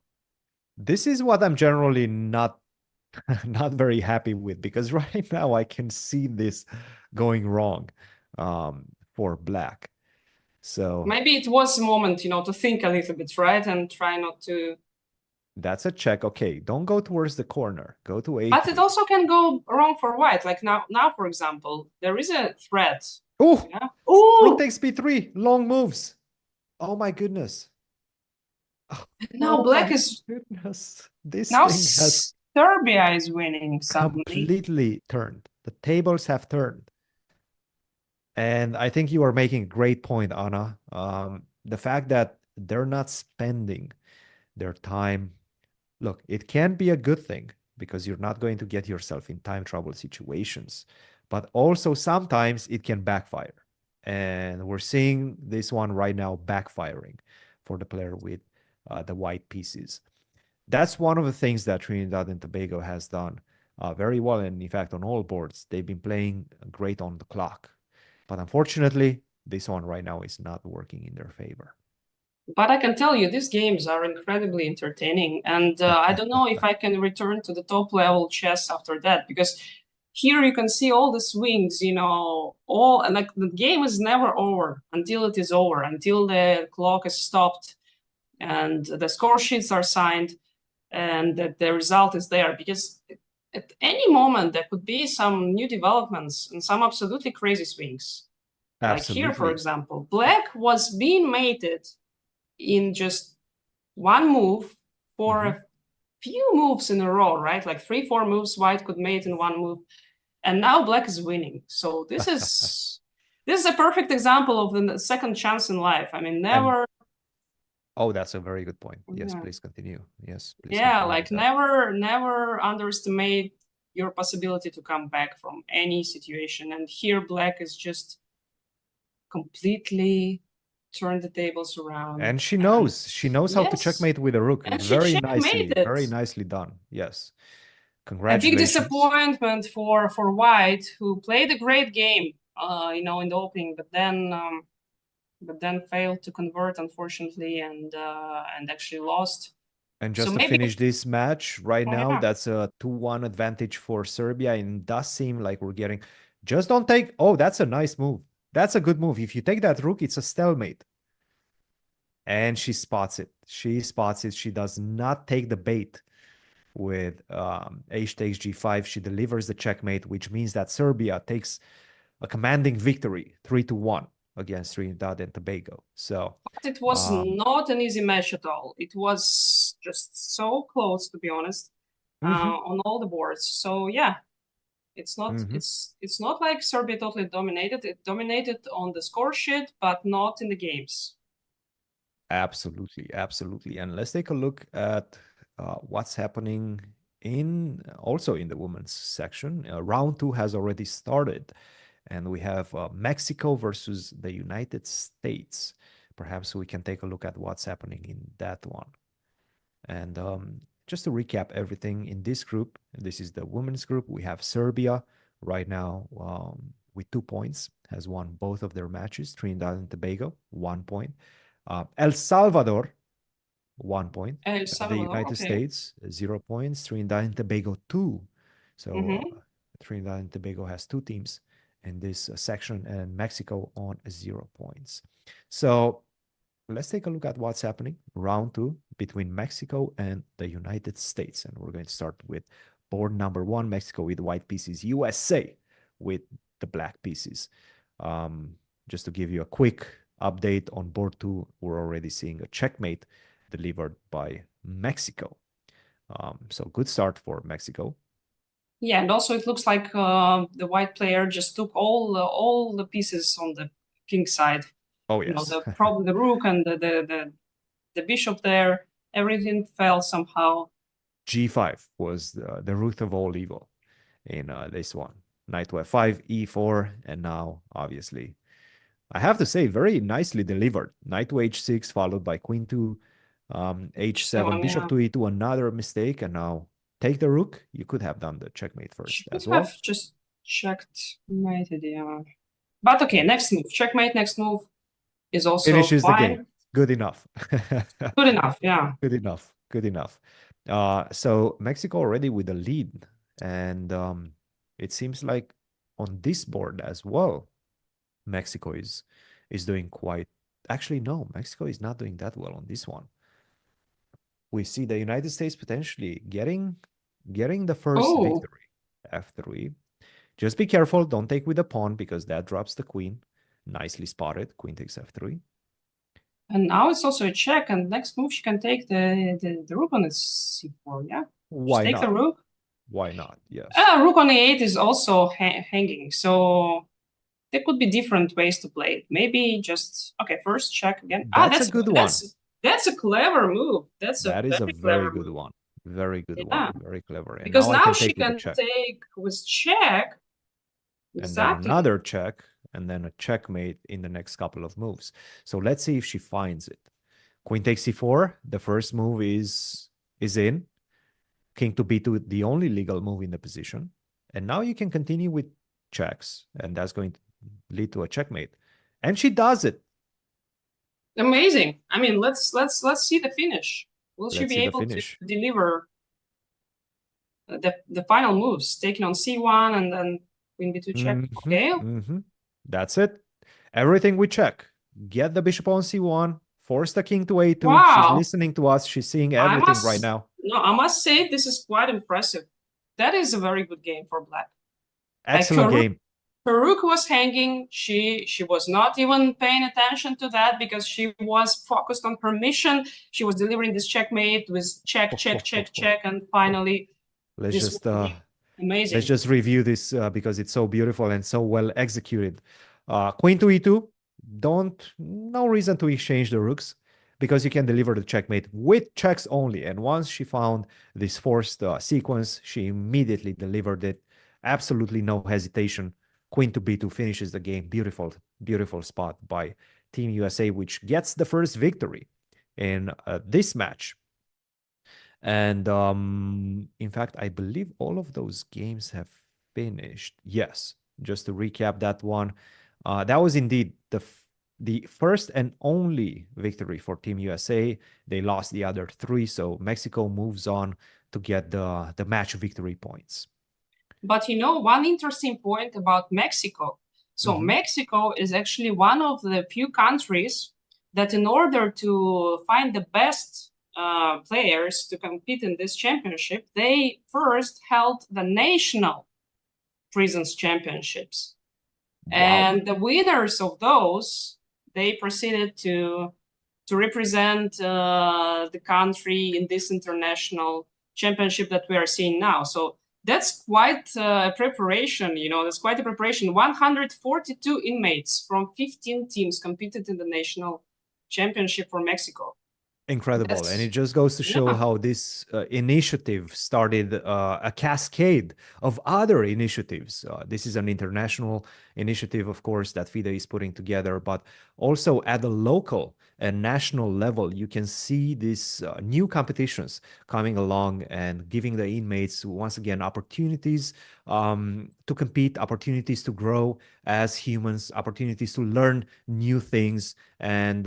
this is what I'm generally not very happy with, because right now I can see this going wrong for Black. So maybe it was a moment, you know, to think a little bit, right, and try not to. That's a check. Okay, don't go towards the corner. Go to a. But it also can go wrong for white. Like now, for example, there is a threat. Oh, yeah? Rook takes b3. Long moves. Oh my goodness. Now Black is. Goodness. This now thing has Serbia is winning suddenly. Completely turned. The tables have turned. And I think you are making a great point, Anna. The fact that they're not spending their time. Look, it can be a good thing because you're not going to get yourself in time trouble situations. But also sometimes it can backfire. And we're seeing this one right now backfiring for the player with the white pieces. That's one of the things that Trinidad and Tobago has done very well. And in fact, on all boards, they've been playing great on the clock. But unfortunately, this one right now is not working in their favor. But I can tell you, these games are incredibly entertaining. And I don't know if I can return to the top level chess after that, because here you can see all the swings, you know, like the game is never over until it is over, until the clock is stopped and the score sheets are signed and that the result is there. Because at any moment, there could be some new developments and some absolutely crazy swings. Absolutely. Like here, for example, Black was being mated in just one move for a few moves in a row, right? Like 3-4 moves white could mate in one move. And now Black is winning. So this is a perfect example of the second chance in life. I mean, never. Oh, that's a very good point. Yes, please continue. Yes. Please yeah, like never underestimate your possibility to come back from any situation. And here Black is just completely turned the tables around. And she knows how to checkmate with a rook. And very very nicely done. Yes. A Congratulations. big disappointment for white, who played a great game, you know, in the opening, but then failed to convert, unfortunately, and actually lost. And just to finish this match right now, that's a 2-1 advantage for Serbia. And it does seem like we're getting. Just don't take. Oh, that's a nice move. That's a good move. If you take that rook, it's a stalemate. And she spots it. She spots it. She does not take the bait with h takes g5. She delivers the checkmate, which means that Serbia takes a commanding victory, 3-1 against Trinidad and Tobago. So but it was not an easy match at all. It was just so close, to be honest, on all the boards. So yeah, it's not it's not like Serbia totally dominated. It dominated on the score sheet, but not in the games. Absolutely. And let's take a look at what's happening also in the women's section. Round 2 has already started, and we have Mexico versus the United States. Perhaps we can take a look at what's happening in that one. And just to recap everything in this group, this is the women's group. We have Serbia right now with 2 points, has won both of their matches. Trinidad and Tobago, 1 point. El Salvador, 1 point. El The Salvador, United okay. States, 0 points. Trinidad and Tobago, 2. So Mhm. Trinidad and Tobago has 2 teams in this section, and Mexico on 0 points. So let's take a look at what's happening. Round 2 between Mexico and the United States. And we're going to start with board number 1, Mexico with white pieces, USA with the black pieces. Just to give you a quick update on board 2, we're already seeing a checkmate delivered by Mexico. So good start for Mexico. Yeah, and also it looks like the white player just took all the pieces on the king side. Oh, You know, yes. the rook and the bishop there, everything fell somehow. G5 was the root of all evil in this one. Knight to F5, E4, and now, obviously, I have to say, very nicely delivered. Knight to H6, followed by Queen to H7, Bishop to E2, another mistake, and now take the rook. You could have done the checkmate first as well. Have just checkmated, yeah. But okay, next move, checkmate. Next move is also finishes fine. the game. Good enough. Good enough, yeah. Good enough. Good enough. So Mexico already with a lead, and it seems like on this board as well, Mexico is doing quite. Actually, no, Mexico is not doing that well on this one. We see the United States potentially getting the first victory. F3. Just be careful. Don't take with the pawn because that drops the queen. Nicely spotted. Queen takes F3. And now it's also a check, and next move she can take the rook on its c4, yeah? Why take not? the rook. Why not? Yes. Rook on e8 is also hanging, so there could be different ways to play it. Maybe just, okay, first check again. That's a good one. That's a clever move. That is a very good one. Very good one. Very clever. And because now she can take with check. Exactly. And then another check, and then a checkmate in the next couple of moves. So let's see if she finds it. Queen takes c4. The first move is in. King to b2, the only legal move in the position. And now you can continue with checks, and that's going to lead to a checkmate. And she does it. Amazing. I mean, let's see the finish. Will she be able to deliver the final moves, taking on c1 and then queen b2 check? Okay. That's it. Everything we check. Get the bishop on c1. Force the king to a2. Wow. She's listening to us. She's seeing everything right now. No, I must say this is quite impressive. That is a very good game for black. Excellent game. Her rook was hanging. She was not even paying attention to that because she was focused on her mission. She was delivering this checkmate with check, and finally amazing. Let's just review this because it's so beautiful and so well executed. Queen to e2. No reason to exchange the rooks because you can deliver the checkmate with checks only. And once she found this forced sequence, she immediately delivered it. Absolutely no hesitation. Queen to b2 finishes the game. Beautiful, beautiful spot by Team USA, which gets the first victory in this match. And in fact, I believe all of those games have finished. Yes, just to recap that one. That was indeed the first and only victory for Team USA. They lost the other 3, so Mexico moves on to get the match victory points. But you know, one interesting point about Mexico. So Mexico is actually one of the few countries that in order to find the best players to compete in this championship, they first held the national prisons championships. Wow. And the winners of those, they proceeded to represent the country in this international championship that we are seeing now. So that's quite a preparation, you know, that's quite a preparation. 142 inmates from 15 teams competed in the national championship for Mexico. Incredible. And it just goes to show how this initiative started a cascade of other initiatives. This is an international initiative, of course, that FIDE is putting together, but also at the local and national level, you can see these new competitions coming along and giving the inmates, once again, opportunities to compete, opportunities to grow as humans, opportunities to learn new things, and,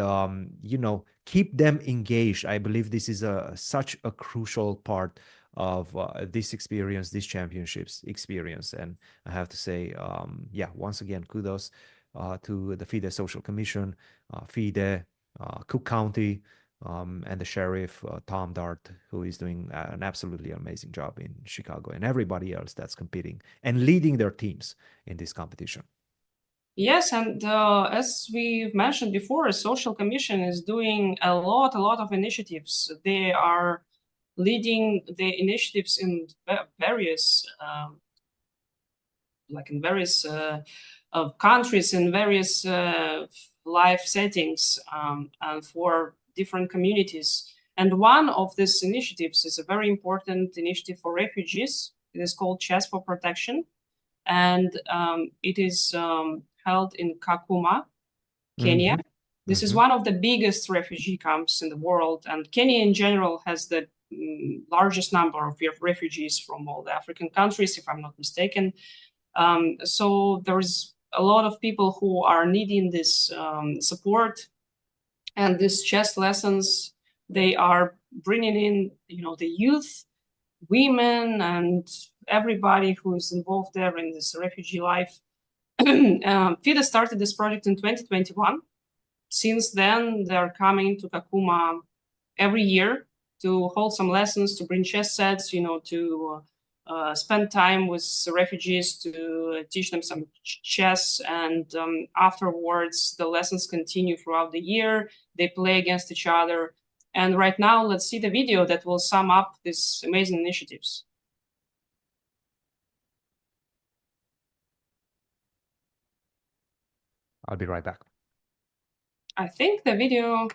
you know, keep them engaged. I believe this is such a crucial part of this experience, this championships experience. And I have to say, yeah, once again, kudos to the FIDE Social Commission, FIDE, Cook County, and the sheriff, Tom Dart, who is doing an absolutely amazing job in Chicago, and everybody else that's competing and leading their teams in this competition. Yes, and as we've mentioned before, a social commission is doing a lot of initiatives. They are leading the initiatives in various, countries, in various life settings, and for different communities. And one of these initiatives is a very important initiative for refugees. It is called Chess for Protection, and it is held in Kakuma, Kenya. This is one of the biggest refugee camps in the world, and Kenya in general has the largest number of refugees from all the African countries, if I'm not mistaken. So there's a lot of people who are needing this support, and these chess lessons, they are bringing in, you know, the youth, women, and everybody who is involved there in this refugee life. FIDE started this project in 2021. Since then, they're coming to Kakuma every year to hold some lessons, to bring chess sets, you know, to spend time with refugees, to teach them some chess. And afterwards, the lessons continue throughout the year. They play against each other. And right now, let's see the video that will sum up these amazing initiatives. I'll be right back. I think the video...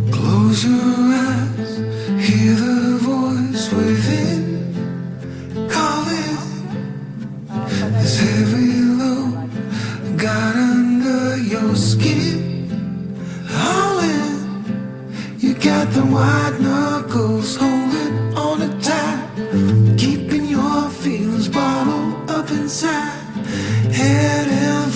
Close your eyes, hear the voice within calling. This heavy load got under your skin. All in, you got the white knuckles holding on it tight, keeping your feelings bottled up inside.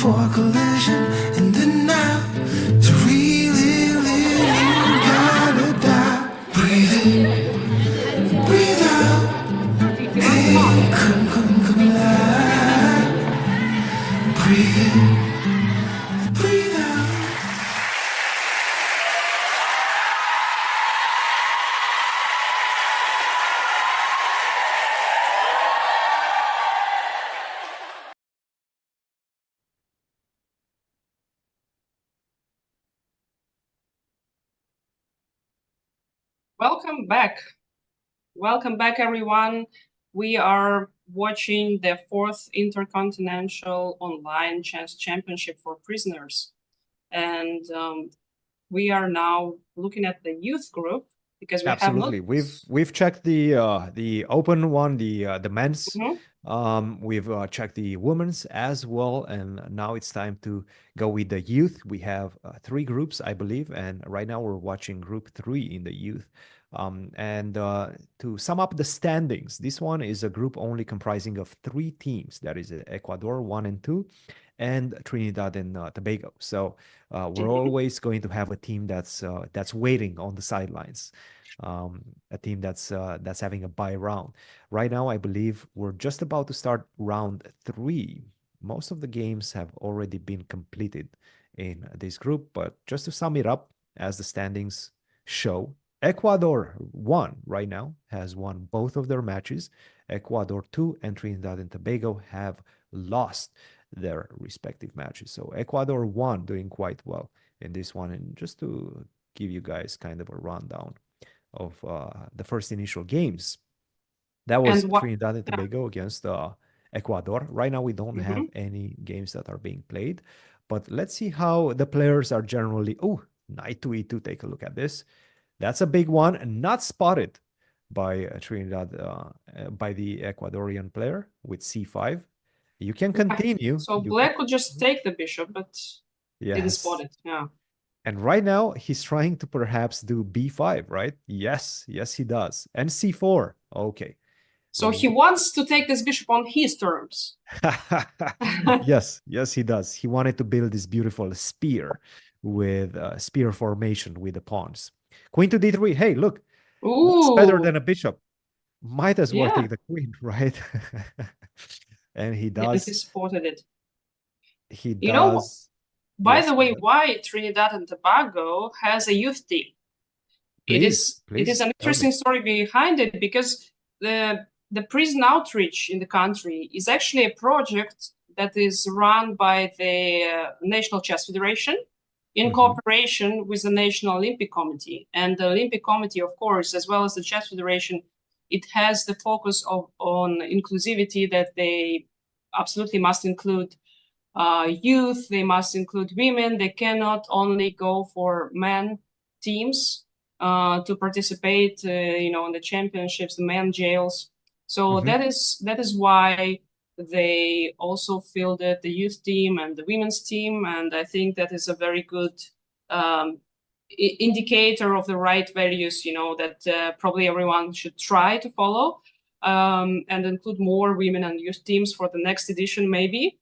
for collision. And then now, to really live, you gotta die. Breathe in, breathe out. Hey, come alive. Breathe in, breathe out. Welcome back. Welcome back, everyone. We are watching the 4th Intercontinental Online Chess Championship for Prisoners. And we are now looking at the youth group because we Absolutely. have not... We've checked the open one, the men's. We've checked the women's as well, and now it's time to go with the youth. We have 3 groups, I believe, and right now we're watching group 3 in the youth. And to sum up the standings, this one is a group only comprising of 3 teams. That is Ecuador 1 and 2, and Trinidad and Tobago. So we're always going to have a team that's waiting on the sidelines, a team that's having a bye round. Right now, I believe we're just about to start round 3. Most of the games have already been completed in this group, but just to sum it up, as the standings show, Ecuador 1 right now has won both of their matches. Ecuador 2 and Trinidad and Tobago have lost their respective matches. So Ecuador 1 doing quite well in this one. And just to give you guys kind of a rundown of the first initial games, that was Trinidad and Tobago against Ecuador. Right now we don't have any games that are being played, but let's see how the players are generally. Oh, knight to e2, take a look at this. That's a big one, not spotted by Trinidad, by the Ecuadorian player with c5. You can continue. So black could just take the bishop, but didn't spot it. Yeah. And right now he's trying to perhaps do b5, right? Yes, he does. And c4. Okay. So he wants to take this bishop on his terms. Yes, he does. He wanted to build this beautiful spear with spear formation with the pawns. Queen to d3. Hey, look. What's better than a bishop? Might as well take the queen, right? And he does. Yeah, he spotted it. He does. You know, by the way, why Trinidad and Tobago has a youth team? It is an interesting story behind it, because the prison outreach in the country is actually a project that is run by the National Chess Federation in cooperation with the National Olympic Committee. And the Olympic Committee, of course, as well as the Chess Federation, it has the focus on inclusivity, that they absolutely must include youth, they must include women. They cannot only go for men teams to participate, in the championships, the men jails. So that is why they also fielded the youth team and the women's team, and I think that is a very good indicator of the right values, that probably everyone should try to follow, and include more women and youth teams for the next edition, maybe.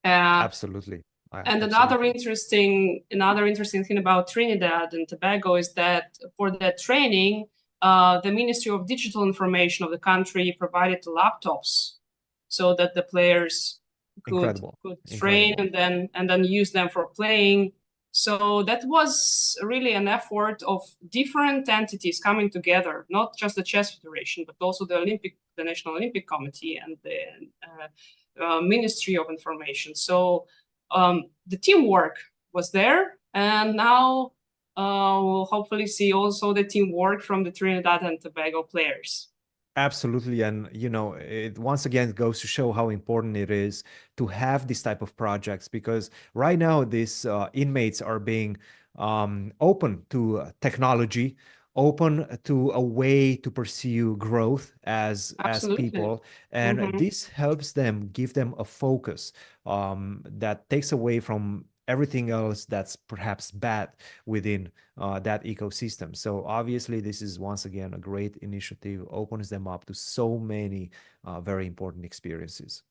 Absolutely. And another interesting thing about Trinidad and Tobago is that for that training, the Ministry of Digital Information of the country provided laptops so that the players could train and then use them for playing. So that was really an effort of different entities coming together, not just the Chess Federation, but also the National Olympic Committee and the Ministry of Information. So the teamwork was there, and now we'll hopefully see also the teamwork from the Trinidad and Tobago players. Absolutely. And, it once again goes to show how important it is to have this type of projects, because right now these inmates are being open to technology, open to a way to pursue growth as people. And this helps them, give them a focus that takes away from everything else that's perhaps bad within that ecosystem. So obviously this is once again a great initiative, opens them up to so many very important experiences.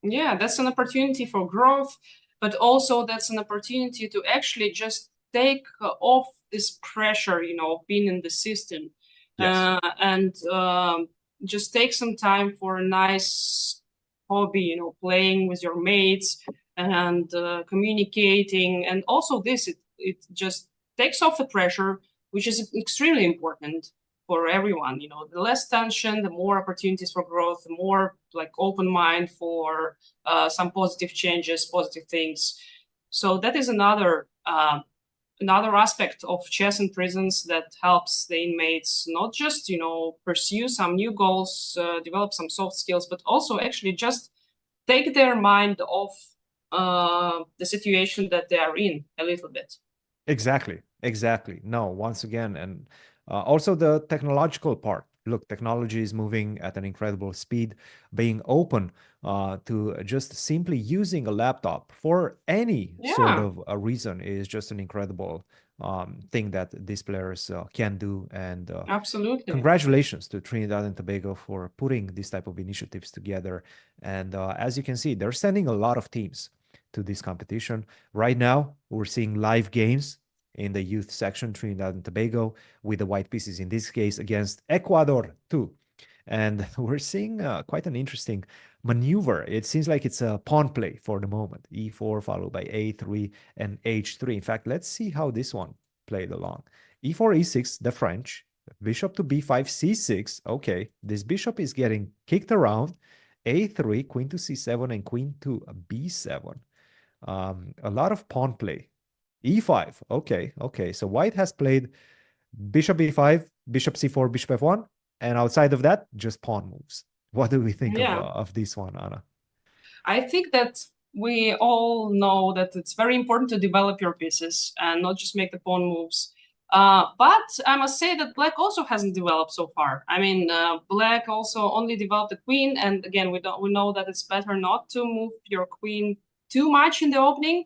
Yeah, that's an opportunity for growth. but also that's an opportunity to actually just take off this pressure, you know, being in the system. Yes. And just take some time for a nice hobby, you know, playing with your mates and communicating. And also this, it just takes off the pressure, which is extremely important for everyone. You know, the less tension, the more opportunities for growth, the more like open mind for some positive changes, positive things. So that is another aspect of chess in prisons that helps the inmates not just, you know, pursue some new goals, develop some soft skills, but also actually just take their mind off the situation that they are in a little bit. Exactly. Exactly. No, once again, and also the technological part. Look, technology is moving at an incredible speed. Being open to just simply using a laptop for any sort of a reason is just an incredible thing that these players can do. And absolutely, congratulations to Trinidad and Tobago for putting these type of initiatives together. And as you can see, they're sending a lot of teams to this competition. Right now, we're seeing live games in the youth section, Trinidad and Tobago, with the white pieces, in this case, against Ecuador too. And we're seeing quite an interesting maneuver. It seems like it's a pawn play for the moment. E4 followed by A3 and H3. In fact, let's see how this one played along. E4, E6, the French. Bishop to B5, C6. Okay, this bishop is getting kicked around. A3, queen to C7, and queen to B7. A lot of pawn play. E5. Okay, okay. So white has played bishop B5, bishop C4, bishop F1, and outside of that, just pawn moves. What do we think of this one, Anna? I think that we all know that it's very important to develop your pieces and not just make the pawn moves. But I must say that black also hasn't developed so far. I mean, black also only developed the queen, and again, we know that it's better not to move your queen too much in the opening.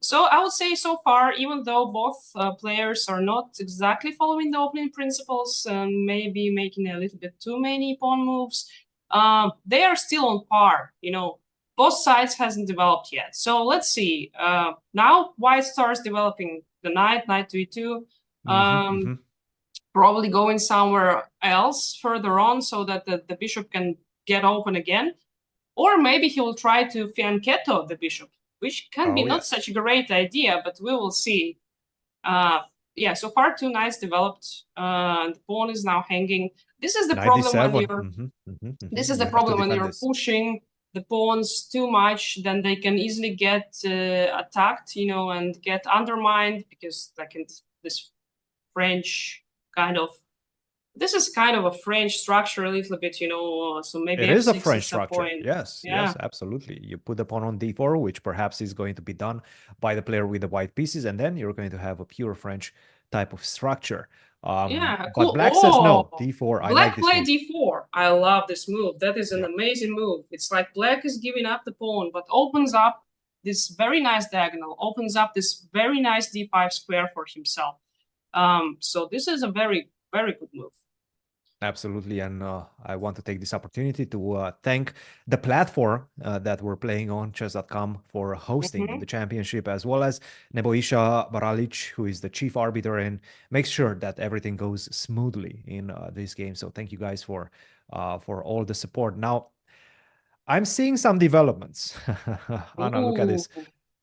So I would say so far, even though both players are not exactly following the opening principles, maybe making a little bit too many pawn moves, they are still on par. You know, both sides hasn't developed yet. So let's see. Now white starts developing the knight to e2. Probably going somewhere else further on so that the bishop can get open again. Or maybe he will try to fianchetto the bishop, which can be not such a great idea, but we will see. Yeah, so far 2 knights developed. The pawn is now hanging. This is the problem when you're this is the problem when you're pushing the pawns too much, then they can easily get attacked, you know, and get undermined because like in this French kind of. This is kind of a French structure a little bit, you know, so maybe it is a F6 French at some structure. point. Yes, Yeah. yes, absolutely. You put the pawn on D4, which perhaps is going to be done by the player with the white pieces, and then you're going to have a pure French type of structure. Yeah, But cool. black says no, D4. I like Black this play move. D4. I love this move. That is an amazing move. It's like black is giving up the pawn, but opens up this very nice diagonal, opens up this very nice D5 square for himself. So this is a very, very good move. Absolutely, and I want to take this opportunity to thank the platform that we're playing on, chess.com, for hosting the championship, as well as Nebojša Baralic, who is the chief arbiter and makes sure that everything goes smoothly in this game. So thank you guys for all the support. Now, I'm seeing some developments. Anna, look at this.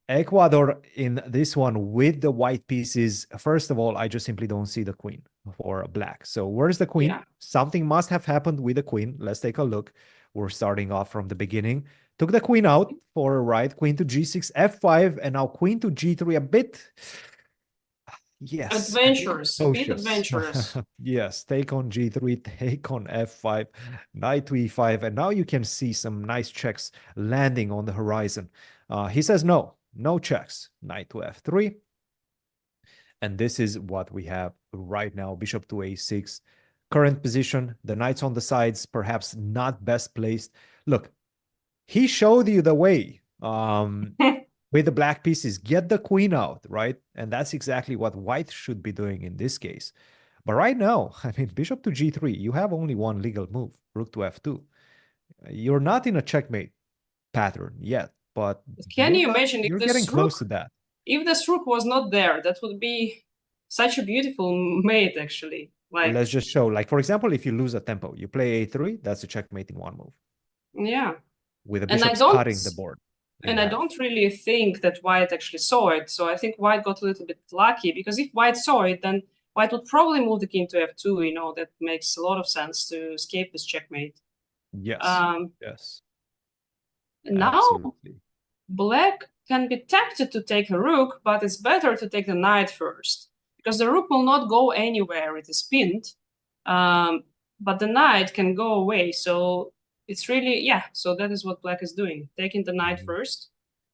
Ecuador in this one with the white pieces. First of all, I just simply don't see the queen for black. So where's the queen? Yeah. Something must have happened with the queen. Let's take a look. We're starting off from the beginning. Took the queen out for right. Queen to G6, F5, and now queen to G3. A bit, yes. Adventurous, a bit adventurous. Yes, take on G3, take on F5, knight to E5, and now you can see some nice checks landing on the horizon. He says no checks. Knight to F3. And this is what we have right now. Bishop to A6. Current position. The knights on the sides, perhaps not best placed. Look, he showed you the way with the black pieces. Get the queen out, right? And that's exactly what white should be doing in this case. But right now, I mean, bishop to G3, you have only one legal move. Rook to F2. You're not in a checkmate pattern yet. but Can you're you not- imagine if you're this getting close rook, to that. if this rook was not there, that would be such a beautiful mate, actually. Like, Let's just show, like, for example, if you lose a tempo, you play a3, that's a checkmate in one move. yeah. With the And I bishops don't, cutting the board. and I don't really think that White actually saw it. So I think White got a little bit lucky, because if White saw it, then White would probably move the king to f2. You know, that makes a lot of sense to escape this checkmate. Yes. Yes. Now, Absolutely. Black can be tempted to take a rook, but it's better to take the knight first, because the rook will not go anywhere. It is pinned, but the knight can go away. So it's really, yeah, so that is what Black is doing, taking the knight first.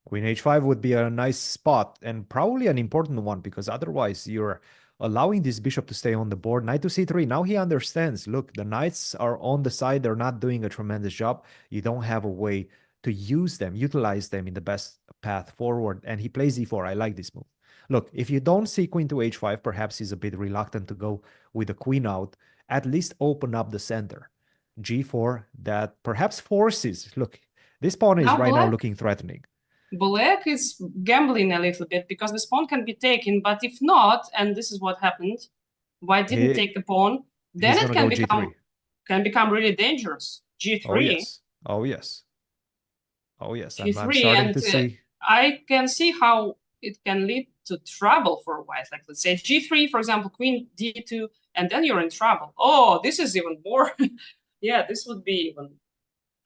Queen h5 would be a nice spot, and probably an important one, because otherwise you're allowing this bishop to stay on the board. Knight to c3. Now he understands, look, the knights are on the side. They're not doing a tremendous job. You don't have a way to use them, utilize them in the best path forward. And he plays e4. I like this move. Look, if you don't see queen to h5, perhaps he's a bit reluctant to go with the queen out. At least open up the center. g4, that perhaps forces, look, this pawn is Now right now Black- looking threatening. Black is gambling a little bit, because this pawn can be taken, but if not, and this is what happened, White didn't take the pawn, then he's it gonna can go can G3. become really dangerous. G3. Oh, yes. Oh, yes. Oh, yes. I'm G3, starting and to see. I can see how it can lead to trouble for White. Like, let's say G3, for example, Queen D2, and then you're in trouble. Oh, this is even more. Yeah, this would be even.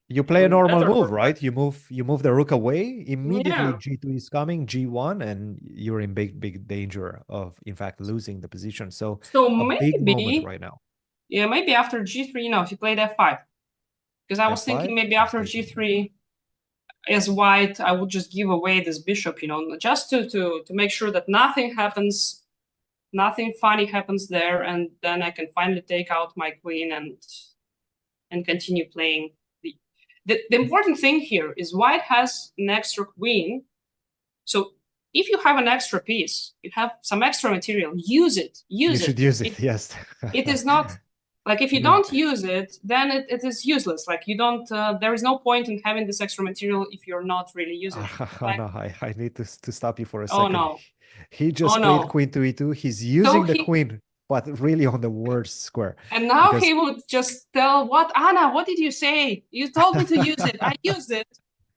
You play a normal better move, for right? You move the rook away. Immediately Yeah. G2 is coming, G1, and you're in big danger of, in fact, losing the position. So, So a big moment maybe, right now. yeah, maybe after G3, no, if you played F5. Because I was thinking F5? maybe after G3, as White, I would just give away this bishop, you know, just to make sure that nothing happens, nothing funny happens there, and then I can finally take out my queen and continue playing. The important thing here is White has an extra queen. So if you have an extra piece, you have some extra material, use it. You Use it. should use it, yes. It is not like, if you don't use it, then it is useless. Like, you don't, there is no point in having this extra material if you're not really using it. Like, No, I need to stop you for a Oh, second. no. He just Oh, played no. queen to e2. He's using the he- queen, but really on the worst square. And now Because- he would just tell, what, Anna, what did you say? You told me to use it. I used it.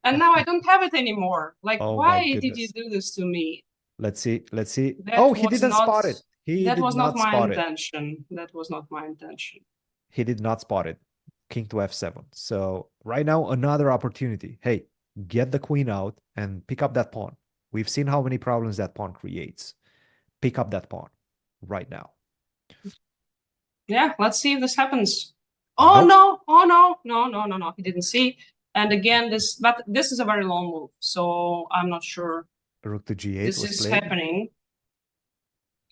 And now I don't have it anymore. Like, Oh, my why did you goodness. do this to me? Let's see. That Oh, he was didn't not- spot it. He That did was not my spot it. intention. That was not my intention. He did not spot it. King to f7. So right now, another opportunity. Hey, get the queen out and pick up that pawn. We've seen how many problems that pawn creates. Pick up that pawn right now. Yeah, let's see if this happens. Oh, no. Oh, no. He didn't see. And again, but this is a very long move. So I'm not sure Rook to g8 this was is played. happening.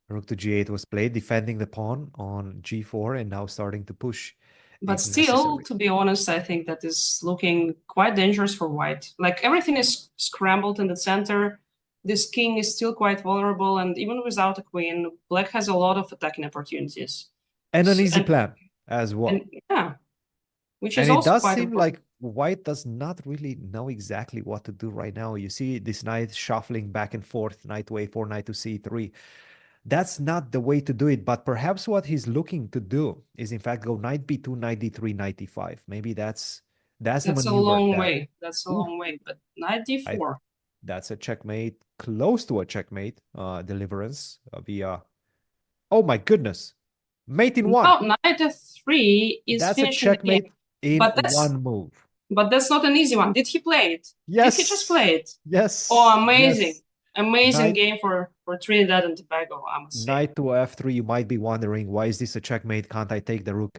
Rook to g8 was played, defending the pawn on g4, and now starting to push. But if still, necessary. to be honest, I think that is looking quite dangerous for White. Like, everything is scrambled in the center. This king is still quite vulnerable, and even without a queen, Black has a lot of attacking opportunities. And an So- easy plan as well. And, yeah, which is And it also does quite seem important. like White does not really know exactly what to do right now. You see this knight shuffling back and forth, knight to a4, knight to c3. That's not the way to do it. But perhaps what he's looking to do is, in fact, go knight b2, knight d3, knight d5. Maybe that's a That's a maneuver long that- way. That's a long way. But knight d4. That's a checkmate, close to a checkmate deliverance via. Oh my goodness, mate in one. Now, knight f3 is That's a finishing the game. checkmate in But that's- one move. But that's not an easy one. Did he play it? Yes. Did he just play it? Yes. Oh, amazing. yes. Amazing Knight- game for Trinidad and Tobago, I must say. Knight to f3. You might be wondering, why is this a checkmate? Can't I take the rook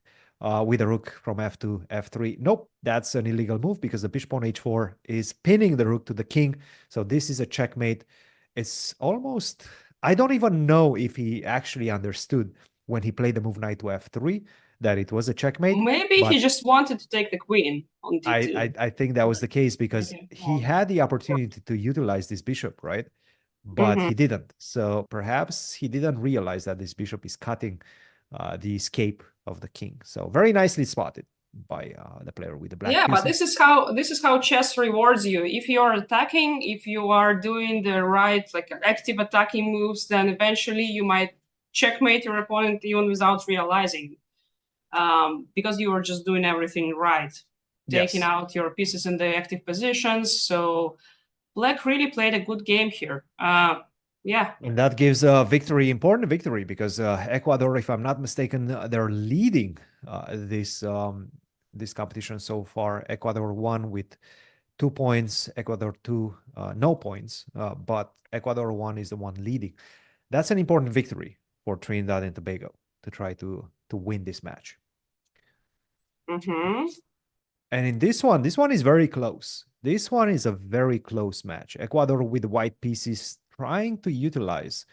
with the rook from f2, f3? Nope, that's an illegal move because the bishop on h4 is pinning the rook to the king. So this is a checkmate. It's almost, I don't even know if he actually understood when he played the move knight to f3 that it was a checkmate. Maybe but he just wanted to take the queen on d2. I think that was the case because he had the opportunity to utilize this bishop, right? But he didn't. So perhaps he didn't realize that this bishop is cutting the escape of the king. So very nicely spotted. by the player with the black Yeah, but pieces. this is how chess rewards you. If you are attacking, if you are doing the right like active attacking moves, then eventually you might checkmate your opponent even without realizing, because you are just doing everything right, taking Yes. out your pieces in the active positions. So Black really played a good game here. Yeah. And that gives a victory, important victory, because Ecuador, if I'm not mistaken, they're leading this competition so far. Ecuador won with 2 points, Ecuador 2, no points, but Ecuador 1 is the one leading. That's an important victory for Trinidad and Tobago to try to win this match. Mm-hmm. And in this one is very close. This one is a very close match. Ecuador with white pieces trying to utilize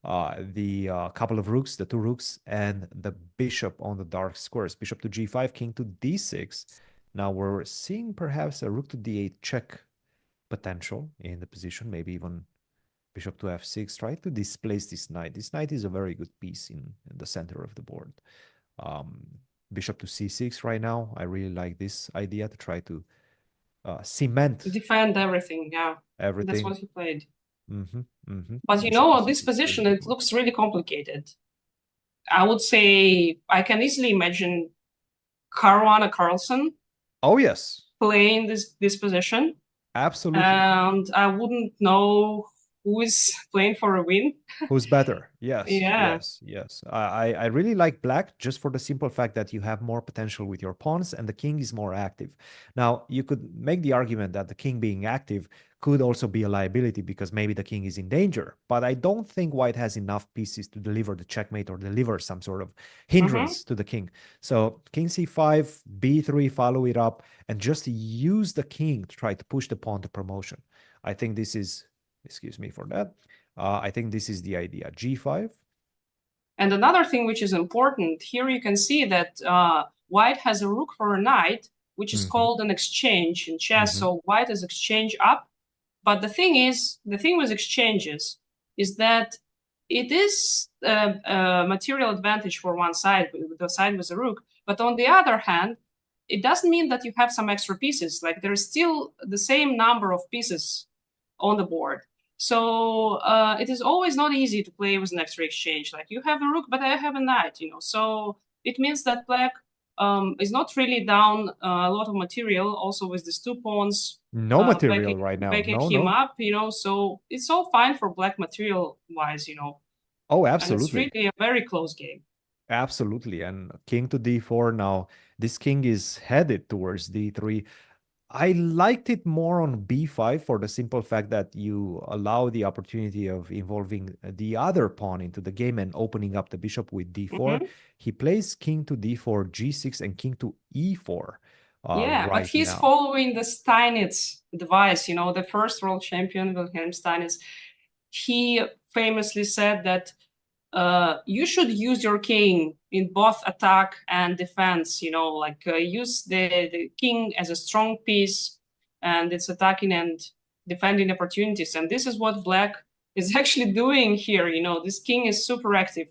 the couple of rooks, the 2 rooks, and the bishop on the dark squares. Bishop to g5, king to d6. Now we're seeing perhaps a rook to d8 check potential in the position, maybe even bishop to f6, try to displace this knight. This knight is a very good piece in the center of the board. Bishop to c6 right now. I really like this idea to try to cement. Defend everything, yeah. Everything. That's what he played. But you know, this position, it looks really complicated. I would say I can easily imagine Caruana Carlson. Oh, yes. Playing this position. Absolutely. And I wouldn't know who is playing for a win. Who's better? Yes. Yeah. Yes. I really like black just for the simple fact that you have more potential with your pawns and the king is more active. Now, you could make the argument that the king being active could also be a liability because maybe the king is in danger. But I don't think white has enough pieces to deliver the checkmate or deliver some sort of hindrance to the king. So king c5, b3, follow it up, and just use the king to try to push the pawn to promotion. I think this is, excuse me for that. I think this is the idea. g5. And another thing which is important, here you can see that white has a rook for a knight, which is called an exchange in chess. So white is exchange up. But the thing with exchanges is that it is a material advantage for one side, the side with a rook. But on the other hand, it doesn't mean that you have some extra pieces. Like there's still the same number of pieces on the board. So it is always not easy to play with an extra exchange. Like you have a rook, but I have a knight, you know. So it means that black is not really down a lot of material. Also with these 2 pawns, no material right now. Backing him up, you know. So it's all fine for black material wise, you know. Oh, absolutely. And it's really a very close game. Absolutely. And king to d4 now. This king is headed towards d3. I liked it more on b5 for the simple fact that you allow the opportunity of involving the other pawn into the game and opening up the bishop with d4. He plays king to d4, g6, and king to e4. Yeah, but he's following the Steinitz device, you know, the first world champion, Wilhelm Steinitz. He famously said that you should use your king in both attack and defense, you know, like use the king as a strong piece and its attacking and defending opportunities. And this is what black is actually doing here. You know, this king is super active.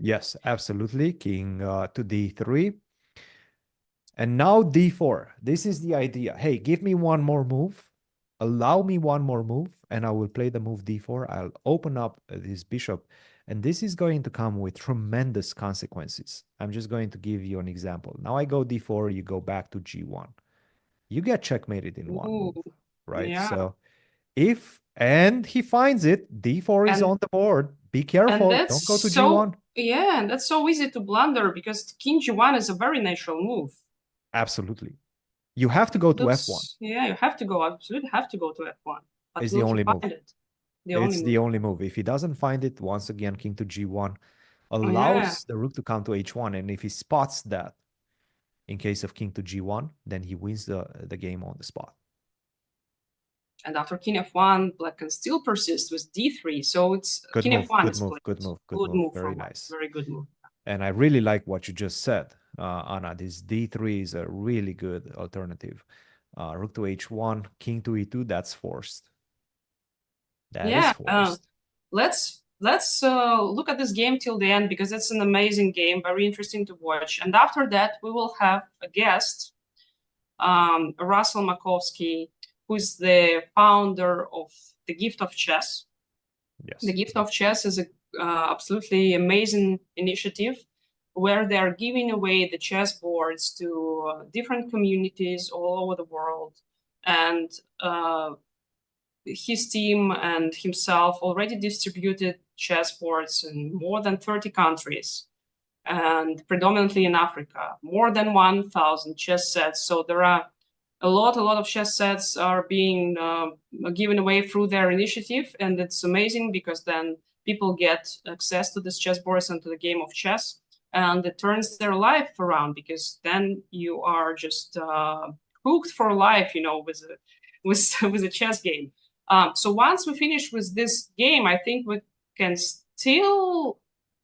Yes, absolutely. King to d3. And now d4. This is the idea. Hey, give me one more move. Allow me one more move, and I will play the move d4. I'll open up this bishop. And this is going to come with tremendous consequences. I'm just going to give you an example. Now I go d4, you go back to g1. You get checkmated in one move, right? Yeah. So and he finds it, d4 is on the board. Be careful, don't go to g1. Yeah, and that's so easy to blunder because king g1 is a very natural move. Absolutely. You have to go to f1. Yeah, you have to go, absolutely have to go to f1. But it's the only move. It's the only move. If he doesn't find it, once again, king to g1 allows the rook to come to h1. And if he spots that, in case of king to g1, then he wins the game on the spot. And after king f1, black can still persist with d3. So it's good king move, f1 good is move, good move, good move. move. Very nice. Very good move. And I really like what you just said, Anna. This d3 is a really good alternative. Rook to h1, king to e2, that's forced. That is forced. Let's let's look at this game till the end, because it's an amazing game, very interesting to watch. And after that, we will have a guest, Russell Makovsky, who's the founder of the Gift of Chess. Yes. The Gift of Chess is a absolutely amazing initiative where they are giving away the chess boards to different communities all over the world. And his team and himself already distributed chess boards in more than 30 countries, and predominantly in Africa, more than 1,000 chess sets. So there are a lot of chess sets are being given away through their initiative. And it's amazing because then people get access to this chessboards and to the game of chess, and it turns their life around, because then you are just hooked for life, you know, with a chess game. So once we finish with this game, I think we can still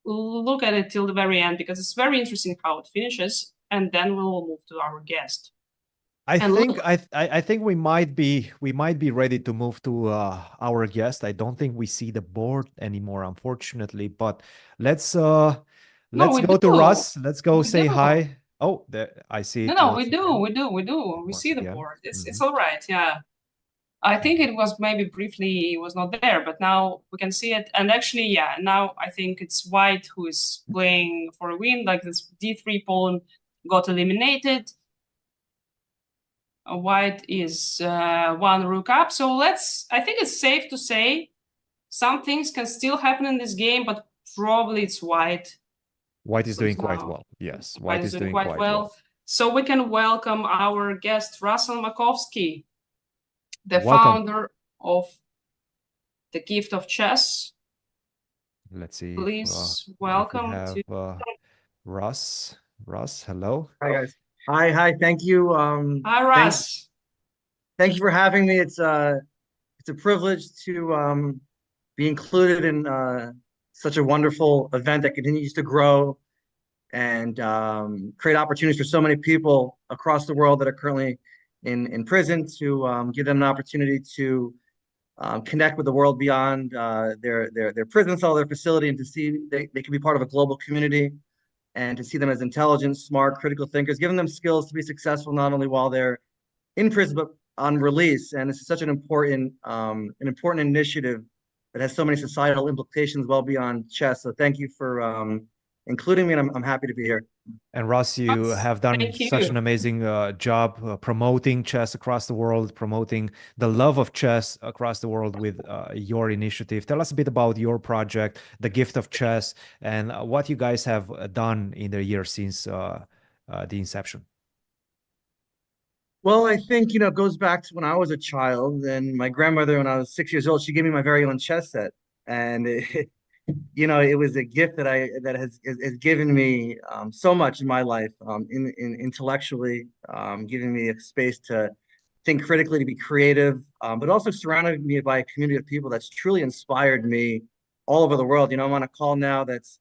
look at it till the very end, because it's very interesting how it finishes, and then we'll move to our guest. I think we might be ready to move to our guest. I don't think we see the board anymore, unfortunately. But let's go to Russ. Let's go say hi. Oh, there, I see. No, we do. We see the board. It's all right. Yeah. I think it was maybe briefly was not there, but now we can see it. And actually, yeah, now I think it's white who is playing for a win. Like this D3 pawn got eliminated. White is one rook up. So I think it's safe to say some things can still happen in this game, but probably it's white. White is doing quite well. Yes, white is doing quite well. So we can welcome our guest, Russell Makovsky, the founder of the Gift of Chess. Let's see. Please welcome to Russ. Russ, hello. Hi guys. Hi. Thank you. Hi, Russ. Thank you for having me. It's a privilege to be included in such a wonderful event that continues to grow and create opportunities for so many people across the world that are currently in prison, to give them an opportunity to connect with the world beyond their prison cell, their facility, and to see they can be part of a global community, and to see them as intelligent, smart, critical thinkers, giving them skills to be successful not only while they're in prison but on release. And this is such an important initiative that has so many societal implications well beyond chess. So thank you for including me, and I'm happy to be here. And Russ, you have done such an amazing job promoting chess across the world, promoting the love of chess across the world with your initiative. Tell us a bit about your project, the Gift of Chess, and what you guys have done in the year since the inception. Well, I think, it goes back to when I was a child, and my grandmother, when I was 6 years old, she gave me my very own chess set. And it was a gift that has given me so much in my life, intellectually, giving me a space to think critically, to be creative, but also surrounded me by a community of people that's truly inspired me all over the world. I'm on a call now that's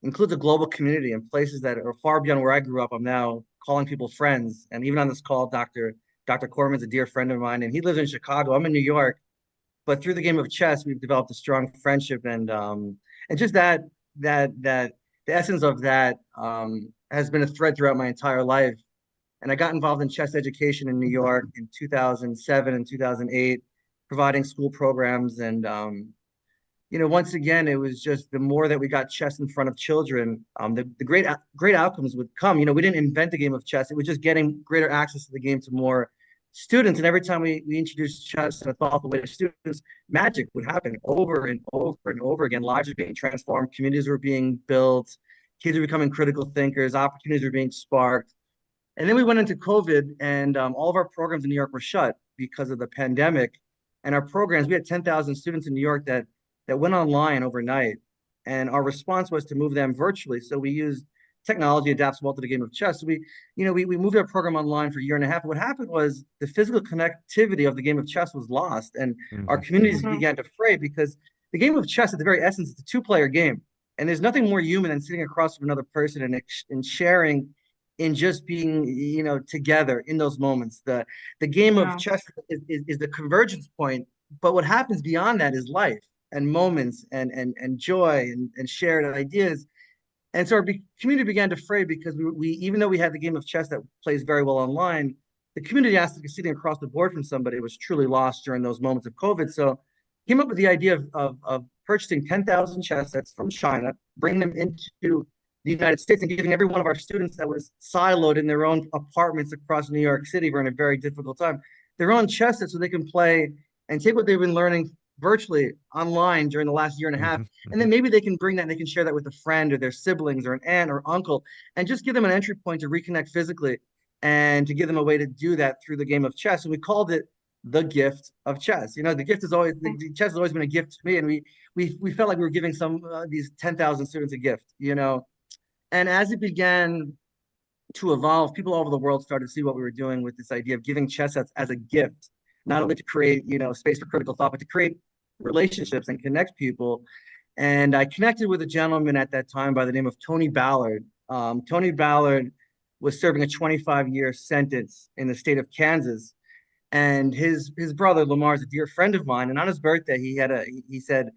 includes a global community in places that are far beyond where I grew up. I'm now calling people friends, and even on this call, Dr. Corman's a dear friend of mine, and he lives in Chicago. I'm in New York. But through the game of chess, we've developed a strong friendship, and just that the essence of that has been a thread throughout my entire life. And I got involved in chess education in New York in 2007 and 2008, providing school programs. And once again, it was just the more that we got chess in front of children, the great outcomes would come. We didn't invent the game of chess; it was just getting greater access to the game to more students. And every time we introduced chess in a thoughtful way to students, magic would happen over and over and over again. Lives were being transformed, communities were being built, kids were becoming critical thinkers, opportunities were being sparked. And then we went into COVID, and all of our programs in New York were shut because of the pandemic. And our programs, we had 10,000 students in New York that went online overnight. And our response was to move them virtually. So we used technology adapts well to the game of chess. So we moved our program online for a year and a half. What happened was the physical connectivity of the game of chess was lost, and our communities began to fray, because the game of chess, at the very essence, is a two-player game, and there's nothing more human than sitting across from another person and sharing, in just being together in those moments. The game of chess is the convergence point, but what happens beyond that is life. and moments and joy and shared ideas. And so our community began to fray because we even though we had the game of chess that plays very well online, the community aspect of sitting across the board from somebody was truly lost during those moments of COVID. So came up with the idea of purchasing 10,000 chess sets from China, bringing them into the United States and giving every one of our students that was siloed in their own apartments across New York City, we're in a very difficult time, their own chess sets so they can play and take what they've been learning virtually online during the last year and a half. And then maybe they can bring that and they can share that with a friend or their siblings or an aunt or uncle and just give them an entry point to reconnect physically and to give them a way to do that through the game of chess. And we called it the gift of chess. You know, the gift is always, the chess has always been a gift to me. And we felt like we were giving some these 10,000 students a gift, you know. And as it began to evolve, people all over the world started to see what we were doing with this idea of giving chess as a gift, not only to create, you know, space for critical thought, but to create relationships and connect people. And I connected with a gentleman at that time by the name of Tony Ballard. Tony Ballard was serving a 25-year sentence in the state of Kansas. And his brother, Lamar, is a dear friend of mine. And on his birthday, he said,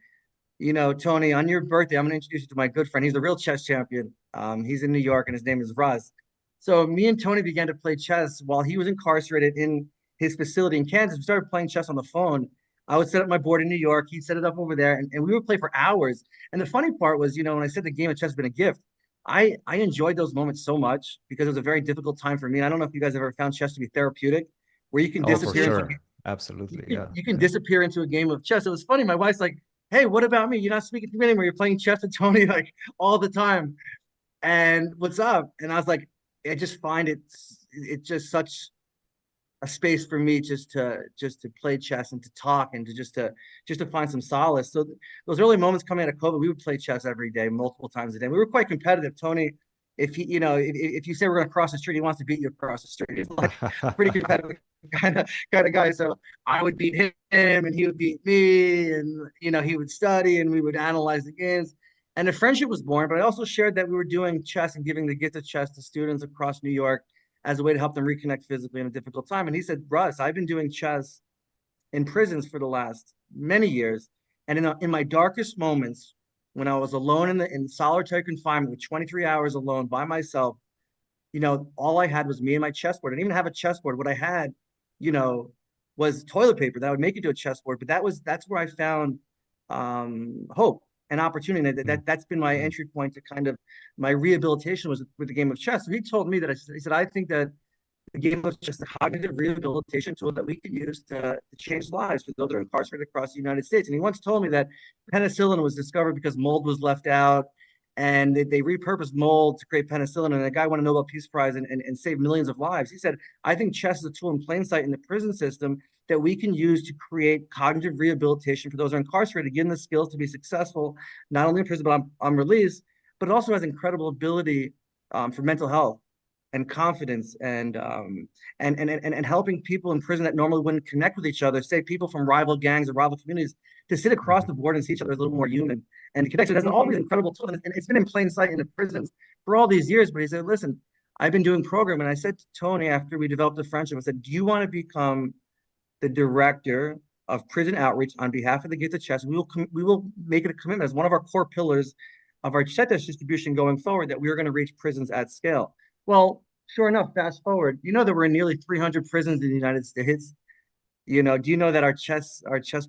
you know, Tony, on your birthday, I'm going to introduce you to my good friend. He's a real chess champion. He's in New York, and his name is Russ. So me and Tony began to play chess while he was incarcerated in his facility in Kansas. We started playing chess on the phone. I would set up my board in New York. He'd set it up over there, and we would play for hours. And the funny part was, you know, when I said the game of chess has been a gift, I enjoyed those moments so much because it was a very difficult time for me. And I don't know if you guys ever found chess to be therapeutic, where you can disappear. For sure. Absolutely, yeah. You can disappear into a game of chess. It was funny. My wife's like, hey, what about me? You're not speaking to me anymore. You're playing chess with Tony like all the time. And what's up? And I was like, I just find it's just such a space for me just to play chess and to talk and to just to find some solace. So those early moments coming out of COVID, we would play chess every day, multiple times a day. We were quite competitive. Tony, if he, you know, if you say we're going to cross the street, he wants to beat you across the street. He's like pretty competitive kind of guy. So I would beat him and he would beat me, and you know, he would study and we would analyze the games. And a friendship was born. But I also shared that we were doing chess and giving the gift of chess to students across New York as a way to help them reconnect physically in a difficult time. And he said, Russ, I've been doing chess in prisons for the last many years. And in my darkest moments, when I was alone in solitary confinement with 23 hours alone by myself, you know, all I had was me and my chessboard. I didn't even have a chessboard. What I had, you know, was toilet paper that would make it to a chessboard. But that's where I found hope and opportunity. That's been my entry point to kind of my rehabilitation was with the game of chess. So he told me that he said, I think that the game of chess is a cognitive rehabilitation tool that we can use to change lives for those that are incarcerated across the United States. And he once told me that penicillin was discovered because mold was left out, and they repurposed mold to create penicillin, and the guy won a Nobel Peace Prize and saved millions of lives. He said, I think chess is a tool in plain sight in the prison system that we can use to create cognitive rehabilitation for those who are incarcerated, give them the skills to be successful, not only in prison, but on release, but it also has incredible ability for mental health and confidence and helping people in prison that normally wouldn't connect with each other, say people from rival gangs or rival communities, to sit across the board and see each other as a little more human and to connect. So it has all these incredible tools, and it's been in plain sight in the prisons for all these years. But he said, listen, I've been doing programming. And I said to Tony, after we developed a friendship, I said, do you want to become the director of prison outreach on behalf of the Gift of Chess? We will make it a commitment as one of our core pillars of our Checkmates distribution going forward that we are going to reach prisons at scale. Well, sure enough, fast forward, you know that we're in nearly 300 prisons in the United States. You know, do you know that our chess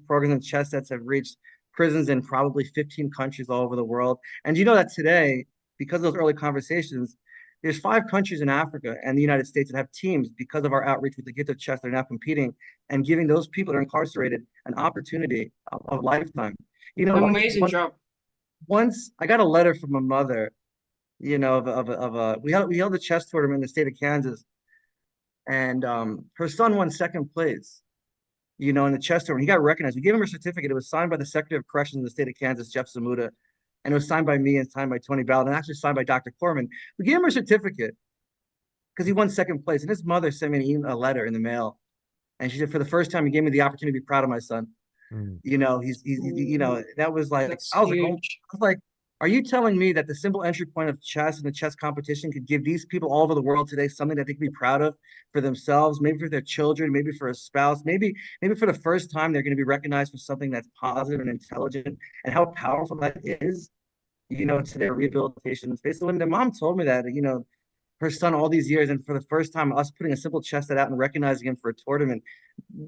programs and chess sets have reached prisons in probably 15 countries all over the world? And do you know that today, because of those early conversations, there's 5 countries in Africa and the United States that have teams because of our outreach with the Gift of Chess. They're now competing and giving those people that are incarcerated an opportunity of a lifetime. You know, amazing job. Once I got a letter from a mother, you know, we held a chess tournament in the state of Kansas, and her son won 2nd place, you know, in the chess tournament. He got recognized. We gave him a certificate. It was signed by the Secretary of Corrections in the state of Kansas, Jeff Zamuda, and it was signed by me and signed by Tony Ballard, and actually signed by Dr. Corman. We gave him a certificate because he won 2nd place, and his mother sent me a letter in the mail, and she said, for the first time, he gave me the opportunity to be proud of my son. You know, he's you know, that was like, I was like, Are you telling me that the simple entry point of chess and the chess competition could give these people all over the world today something that they can be proud of for themselves, maybe for their children, maybe for a spouse, maybe for the first time they're going to be recognized for something that's positive and intelligent, and how powerful that is, to their rehabilitation space. So when their mom told me that, her son all these years, and for the first time, us putting a simple chess set out and recognizing him for a tournament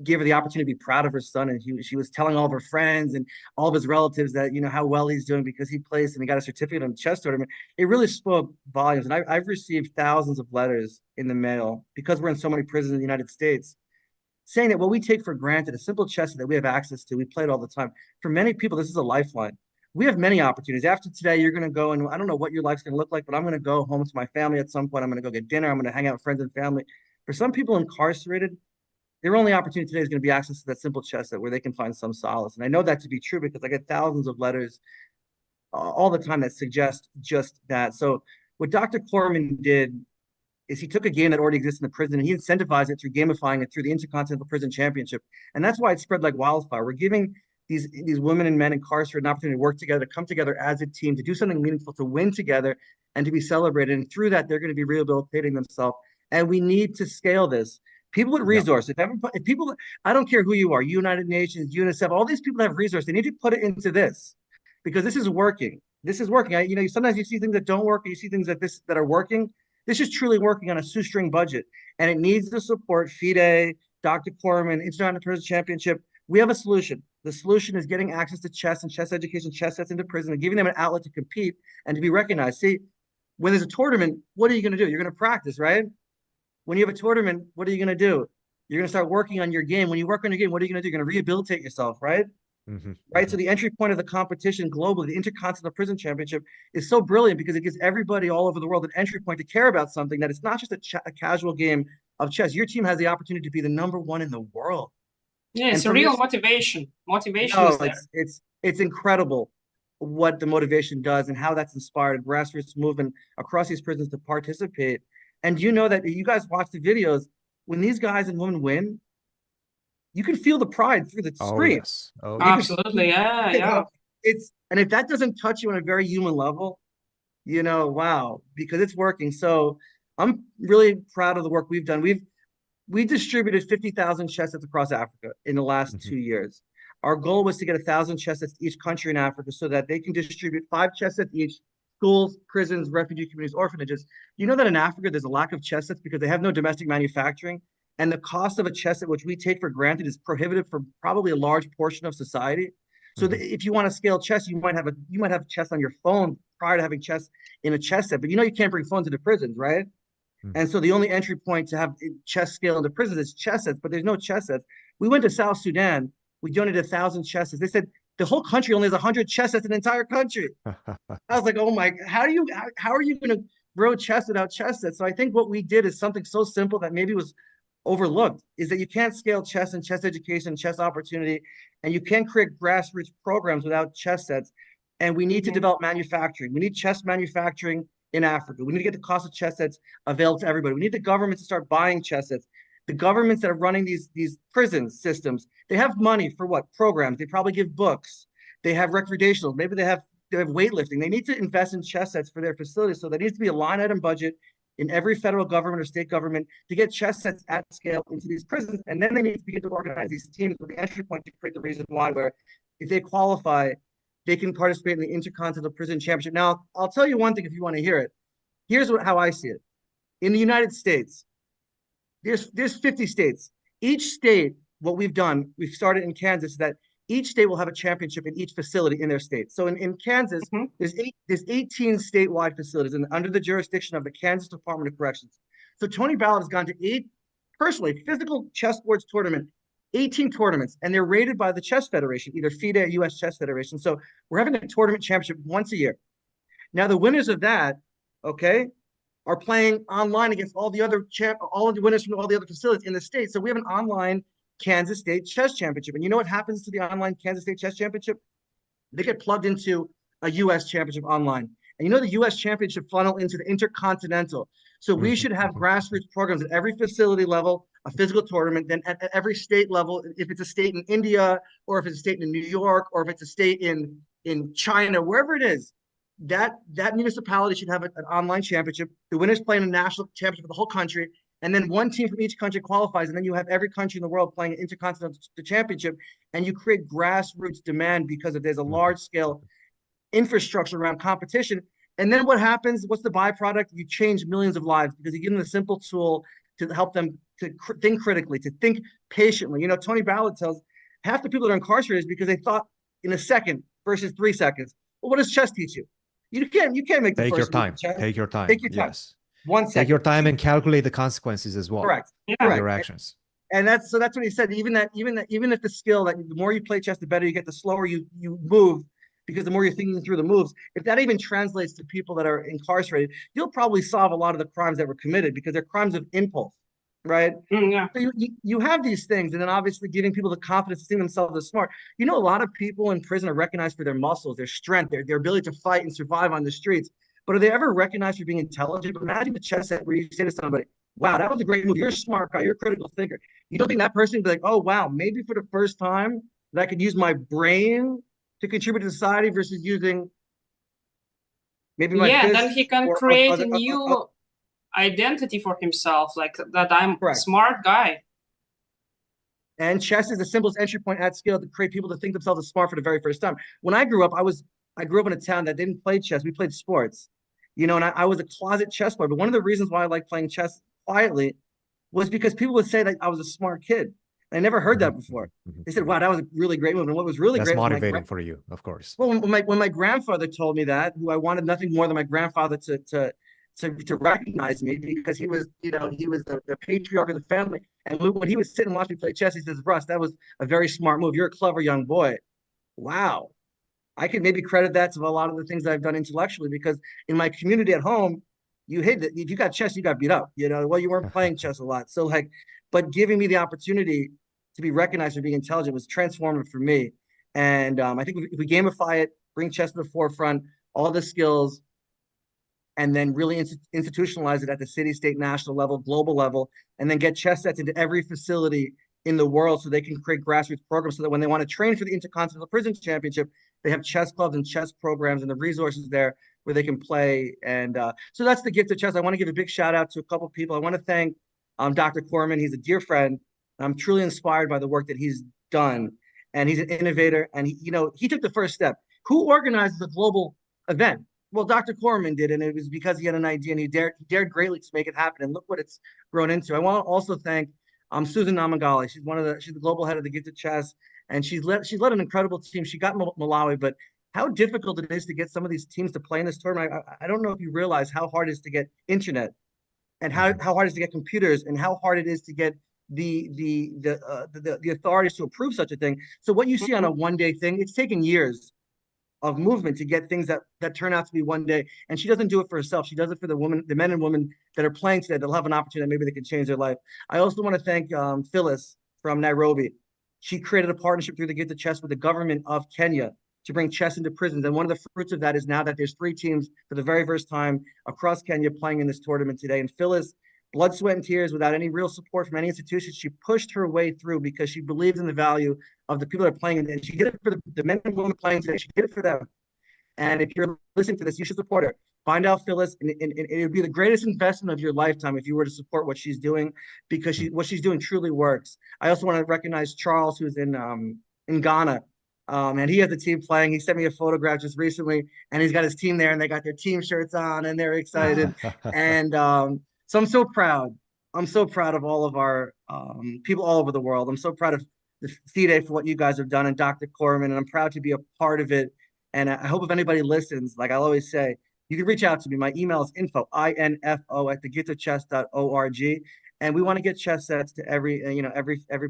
gave her the opportunity to be proud of her son. And she was telling all of her friends and all of his relatives that, how well he's doing because he placed and he got a certificate in the chess tournament. It really spoke volumes. And I've received thousands of letters in the mail, because we're in so many prisons in the United States, saying that what we take for granted, a simple chess that we have access to, we play it all the time. For many people, this is a lifeline. We have many opportunities. After today, you're going to go, and I don't know what your life's going to look like, but I'm going to go home to my family at some point. I'm going to go get dinner. I'm going to hang out with friends and family. For some people incarcerated, their only opportunity today is going to be access to that simple chess set where they can find some solace. And I know that to be true because I get thousands of letters all the time that suggest just that. So what Dr. Corman did is he took a game that already exists in the prison and he incentivized it through gamifying it through the Intercontinental Prison Championship. And that's why it spread like wildfire. We're giving these women and men incarcerated an opportunity to work together, to come together as a team, to do something meaningful, to win together, and to be celebrated. And through that, they're going to be rehabilitating themselves. And we need to scale this. People with resources, if people, I don't care who you are, United Nations, UNICEF, all these people have resources. They need to put it into this, because this is working. This is working. Sometimes you see things that don't work, and you see things that are working. This is truly working on a shoestring budget, and it needs the support. FIDE, Dr. Corman, International Prison Championship. We have a solution. The solution is getting access to chess and chess education, chess sets into prison, and giving them an outlet to compete and to be recognized. See, when there's a tournament, what are you going to do? You're going to practice, right? When you have a tournament, what are you going to do? You're going to start working on your game. When you work on your game, what are you going to do? You're going to rehabilitate yourself, right? Right. So the entry point of the competition globally, the Intercontinental Prison Championship, is so brilliant because it gives everybody all over the world an entry point to care about something that it's not just a casual game of chess. Your team has the opportunity to be the #1 in the world. Yeah, it's a real motivation. Motivation is there. It's incredible what the motivation does and how that's inspired a grassroots movement across these prisons to participate. And you know that you guys watch the videos, when these guys and women win, you can feel the pride through the screen. Yes. Oh, absolutely. Yeah. And if that doesn't touch you on a very human level, wow, because it's working. So I'm really proud of the work we've done. We distributed 50,000 chess sets across Africa in the last 2 years. Our goal was to get 1,000 chess sets to each country in Africa so that they can distribute 5 chess sets each, schools, prisons, refugee communities, orphanages. You know that in Africa, there's a lack of chess sets because they have no domestic manufacturing. And the cost of a chess set, which we take for granted, is prohibitive for probably a large portion of society. So if you want to scale chess, you might have chess on your phone prior to having chess in a chess set, but you can't bring phones into prisons, right? And so the only entry point to have chess scale into prisons is chess sets, but there's no chess sets. We went to South Sudan. We donated 1,000 chess sets. They said the whole country only has 100 chess sets in the entire country. I was like, oh my, how are you going to grow chess without chess sets? So I think what we did is something so simple that maybe was overlooked, is that you can't scale chess and chess education, chess opportunity, and you can't create grassroots programs without chess sets. And we need to develop manufacturing. We need chess manufacturing in Africa. We need to get the cost of chess sets available to everybody. We need the government to start buying chess sets. The governments that are running these prison systems, they have money for what? Programs. They probably give books. They have recreational. Maybe they have weightlifting. They need to invest in chess sets for their facilities. So there needs to be a line item budget in every federal government or state government to get chess sets at scale into these prisons. And then they need to begin to organize these teams with the entry point to create the reason why, where if they qualify, they can participate in the Intercontinental Prison Championship. Now, I'll tell you one thing if you want to hear it. Here's how I see it. In the United States, there's 50 states. Each state, what we've done, we've started in Kansas, that each state will have a championship in each facility in their state. So in Kansas, there's 18 statewide facilities under the jurisdiction of the Kansas Department of Corrections. So Tony Ballard has gone to 8, personally, physical chess sports tournament, 18 tournaments, and they're rated by the Chess Federation, either FIDE or US Chess Federation. So we're having a tournament championship once a year. Now the winners of that, are playing online against all the winners from all the other facilities in the state. So we have an online Kansas State Chess Championship. And you know what happens to the online Kansas State Chess Championship? They get plugged into a US Championship online. And you know the US Championship funnel into the Intercontinental. So we should have grassroots programs at every facility level, a physical tournament, then at every state level, if it's a state in India, or if it's a state in New York, or if it's a state in China, wherever it is, that municipality should have an online championship. The winners play in a national championship for the whole country, and then one team from each country qualifies, and then you have every country in the world playing an intercontinental championship, and you create grassroots demand because there's a large scale infrastructure around competition. And then what happens? What's the byproduct? You change millions of lives because you give them a simple tool to help them to think critically, to think patiently. You know, Tony Ballard tells half the people that are incarcerated is because they thought in a second versus 3 seconds. Well, what does chess teach you? You can't make the Take your first time. move. Take your time. Take your time. Yes. 1 second. Take your time and calculate the consequences as well. Correct. Of your actions. And that's what he said. Even if the skill, that the more you play chess, the better you get, the slower you move, because the more you're thinking through the moves. If that even translates to people that are incarcerated, you'll probably solve a lot of the crimes that were committed because they're crimes of impulse, right? Yeah. So you have these things, and then obviously giving people the confidence to see themselves as smart. You know, a lot of people in prison are recognized for their muscles, their strength, their ability to fight and survive on the streets. But are they ever recognized for being intelligent? Imagine a chess set where you say to somebody, wow, that was a great move. You're a smart guy. You're a critical thinker. You don't think that person would be like, oh, wow, maybe for the first time that I could use my brain to contribute to society versus using maybe my yeah, fists then he can or create a new identity for himself, like that I'm a smart guy. And chess is the simplest entry point at scale to create people to think themselves as smart for the very first time. When I grew up, I grew up in a town that didn't play chess. We played sports, you know, and I was a closet chess player. But one of the reasons why I like playing chess quietly was because people would say that I was a smart kid. I never heard that before. They said, wow, that was a really great move. And what was really That's great motivating for you, of course. Well, when my grandfather told me that, who I wanted nothing more than my grandfather to recognize me, because he was, you know, he was the patriarch of the family. And when he was sitting and watching me play chess, he says, Russ, that was a very smart move. You're a clever young boy. Wow. I could maybe credit that to a lot of the things that I've done intellectually, because in my community at home, you hit it. If you got chess, you got beat up, you know, well, you weren't playing chess a lot. So but giving me the opportunity to be recognized for being intelligent was transformative for me. And I think if we gamify it, bring chess to the forefront, all the skills, and then really institutionalize it at the city, state, national level, global level, and then get chess sets into every facility in the world so they can create grassroots programs so that when they want to train for the Intercontinental Prison Championship, they have chess clubs and chess programs and the resources there where they can play. And so that's the gift of chess. I want to give a big shout out to a couple of people. I want to thank Dr. Corman. He's a dear friend. I'm truly inspired by the work that he's done. And he's an innovator. And he took the first step. Who organizes a global event? Well, Dr. Corman did, and it was because he had an idea and he dared greatly to make it happen. And look what it's grown into. I want to also thank Susan Namagali. She's the global head of the Gifted Chess, and she's led an incredible team. She got Malawi, but how difficult it is to get some of these teams to play in this tournament. I don't know if you realize how hard it is to get internet, and how hard it is to get computers, and how hard it is to get the authorities to approve such a thing. So what you see on a one-day thing, it's taken years of movement to get things that turn out to be one day. And she doesn't do it for herself. She does it for the men and women that are playing today. They'll have an opportunity. Maybe they can change their life. I also want to thank Phyllis from Nairobi. She created a partnership through the Gifted Chess with the government of Kenya to bring chess into prisons. And one of the fruits of that is now that there's 3 teams for the very first time across Kenya playing in this tournament today. And Phyllis, blood, sweat, and tears, without any real support from any institution, she pushed her way through because she believes in the value of the people that are playing. And she did it for the men and women playing today. She did it for them. And if you're listening to this, you should support her. Find out Phyllis, and it would be the greatest investment of your lifetime if you were to support what she's doing, because what she's doing truly works. I also want to recognize Charles, who's in Ghana, and he has a team playing. He sent me a photograph just recently, and he's got his team there, and they got their team shirts on, and they're excited. And so I'm so proud. I'm so proud of all of our people all over the world. I'm so proud of the FIDE for what you guys have done, and Dr. Corman, and I'm proud to be a part of it. And I hope if anybody listens, like I always say, you can reach out to me. My email is info@thegiftofchess.org. And we want to get chess sets to every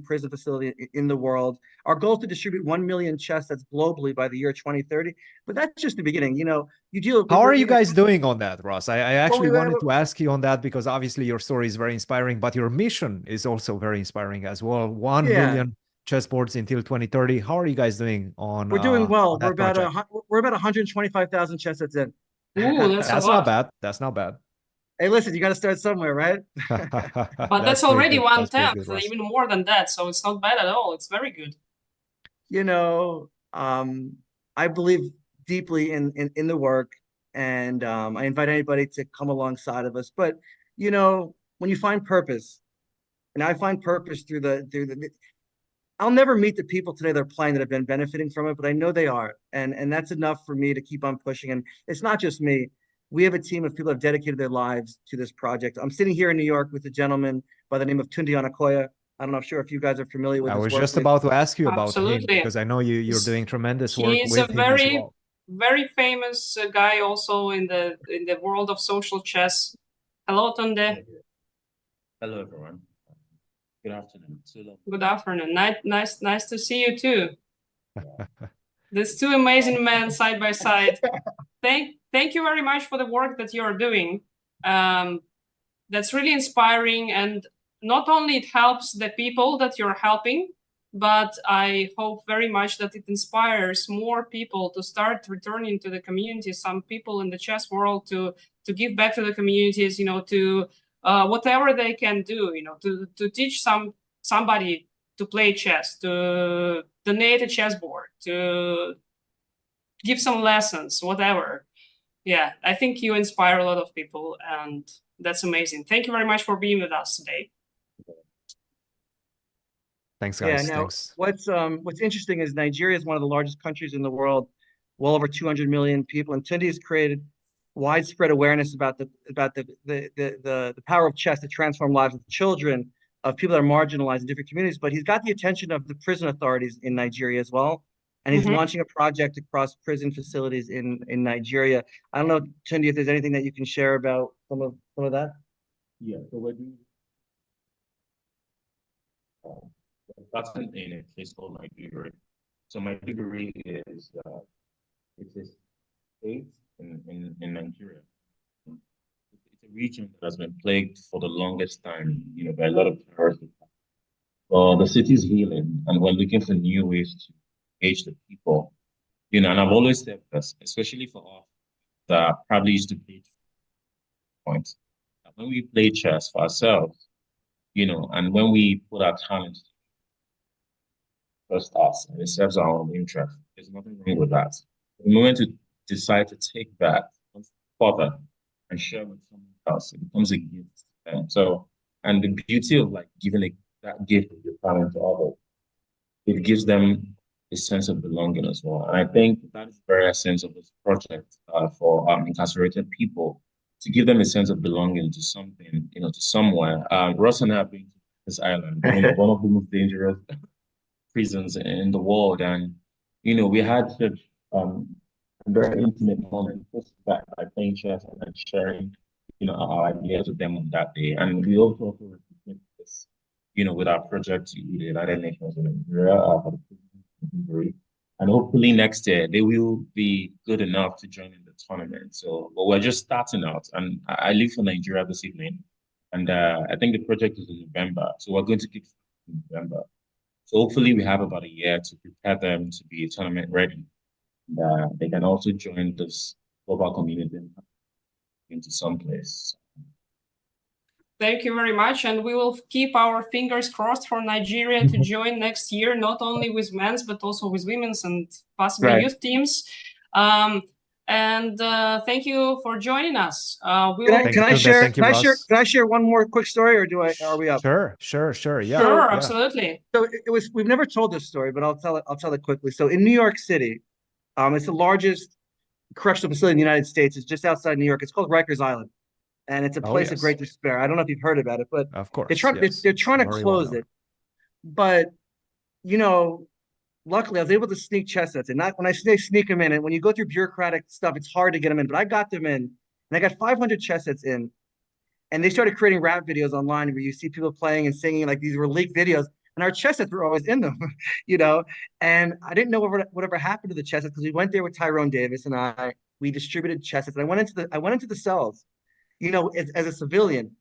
prison facility in the world. Our goal is to distribute 1 million chess sets globally by the year 2030. But that's just the beginning. You deal. How are you guys doing on that, Ross? I actually wanted to ask you on that, because obviously your story is very inspiring, but your mission is also very inspiring as well. 1 million chessboards until 2030. How are you guys doing on? We're doing well. We're about 125,000 chess sets in. Ooh, that's not bad. That's not bad. Hey, listen, you got to start somewhere, right? But that's already 1/10, even more than that. So it's not bad at all. It's very good. I believe deeply in the work. and I invite anybody to come alongside of us. But you know, when you find purpose, and I find purpose through the I'll never meet the people today that are playing that have been benefiting from it, but I know they are, and that's enough for me to keep on pushing. And it's not just me. We have a team of people that have dedicated their lives to this project. I'm sitting here in New York with a gentleman by the name of Tunde Anakoya. I don't know, I'm sure if you guys are familiar with I his was work. just about to ask you about him Absolutely. because I know you're doing tremendous work He's with a him as very, well. very famous guy also in the world of social chess. Hello, Tunde. Hello, everyone. Good afternoon. Good afternoon. Nice to see you too. There's two amazing men side by side. Thank you very much for the work that you're doing. That's really inspiring, and not only it helps the people that you're helping, but I hope very much that it inspires more people to start returning to the community. Some people in the chess world to give back to the communities, you know, to whatever they can do, you know, to teach somebody to play chess, to donate a chessboard, to give some lessons, whatever. Yeah, I think you inspire a lot of people, and that's amazing. Thank you very much for being with us today. Thanks, guys. Yeah. Now, Thanks. what's interesting is Nigeria is one of the largest countries in the world, well over 200 million people, and Tunde has created widespread awareness about the power of chess to transform lives of children, of people that are marginalized in different communities. But he's got the attention of the prison authorities in Nigeria as well, and he's launching a project across prison facilities in Nigeria. I don't know, Tunde, if there's anything that you can share about some of that. Yeah, so we're doing starting in a place called Maiduguri. So Maiduguri is it's a state in Nigeria. It's a region that has been plagued for the longest time, you know, by a lot of terrorist attacks. Well, the city is healing, and we're looking for new ways to engage the people. You know, and I've always said this, especially for us that probably used to play points. When we play chess for ourselves, you know, and when we put our talent first us, and it serves our own interest, there's nothing wrong with that. The moment to decide to take that further and share with someone else, it becomes a gift. And the beauty of like giving that gift of your talent to others, it gives them a sense of belonging as well. And I think that is the very essence of this project for incarcerated people, to give them a sense of belonging to something, you know, to somewhere. Ross and I have been to this island, one of the most dangerous prisons in the world, and you know, we had such a very intimate moment just by playing chess and then sharing, you know, our ideas with them on that day. And we also replicate this, you know, with our project with the United Nations in Nigeria for the prison. And hopefully next year they will be good enough to join in the tournament. So, but we're just starting out, and I leave for Nigeria this evening, and I think the project is in November, so we're going to kick in November. So hopefully we have about a year to prepare them to be tournament ready. And, they can also join this global community into some place. Thank you very much, and we will keep our fingers crossed for Nigeria to join next year, not only with men's but also with women's and possibly youth teams. And thank you for joining us. Can I share one more quick story, or are we up? Sure. Yeah. Sure, absolutely. So we've never told this story, but I'll tell it quickly. So in New York City, it's the largest correctional facility in the United States. It's just outside New York. It's called Rikers Island, and it's a place of great despair. I don't know if you've heard about it, but of course, they're trying to close it. But you know, luckily, I was able to sneak chess sets in. Not when I sneak them in, and when you go through bureaucratic stuff, it's hard to get them in. But I got them in, and I got 500 chess sets in. And they started creating rap videos online where you see people playing and singing, like these were leaked videos, and our chess sets were always in them, you know. And I didn't know whatever happened to the chess sets, because we went there with Tyrone Davis and we distributed chess sets. And I went into the cells, you know, as a civilian.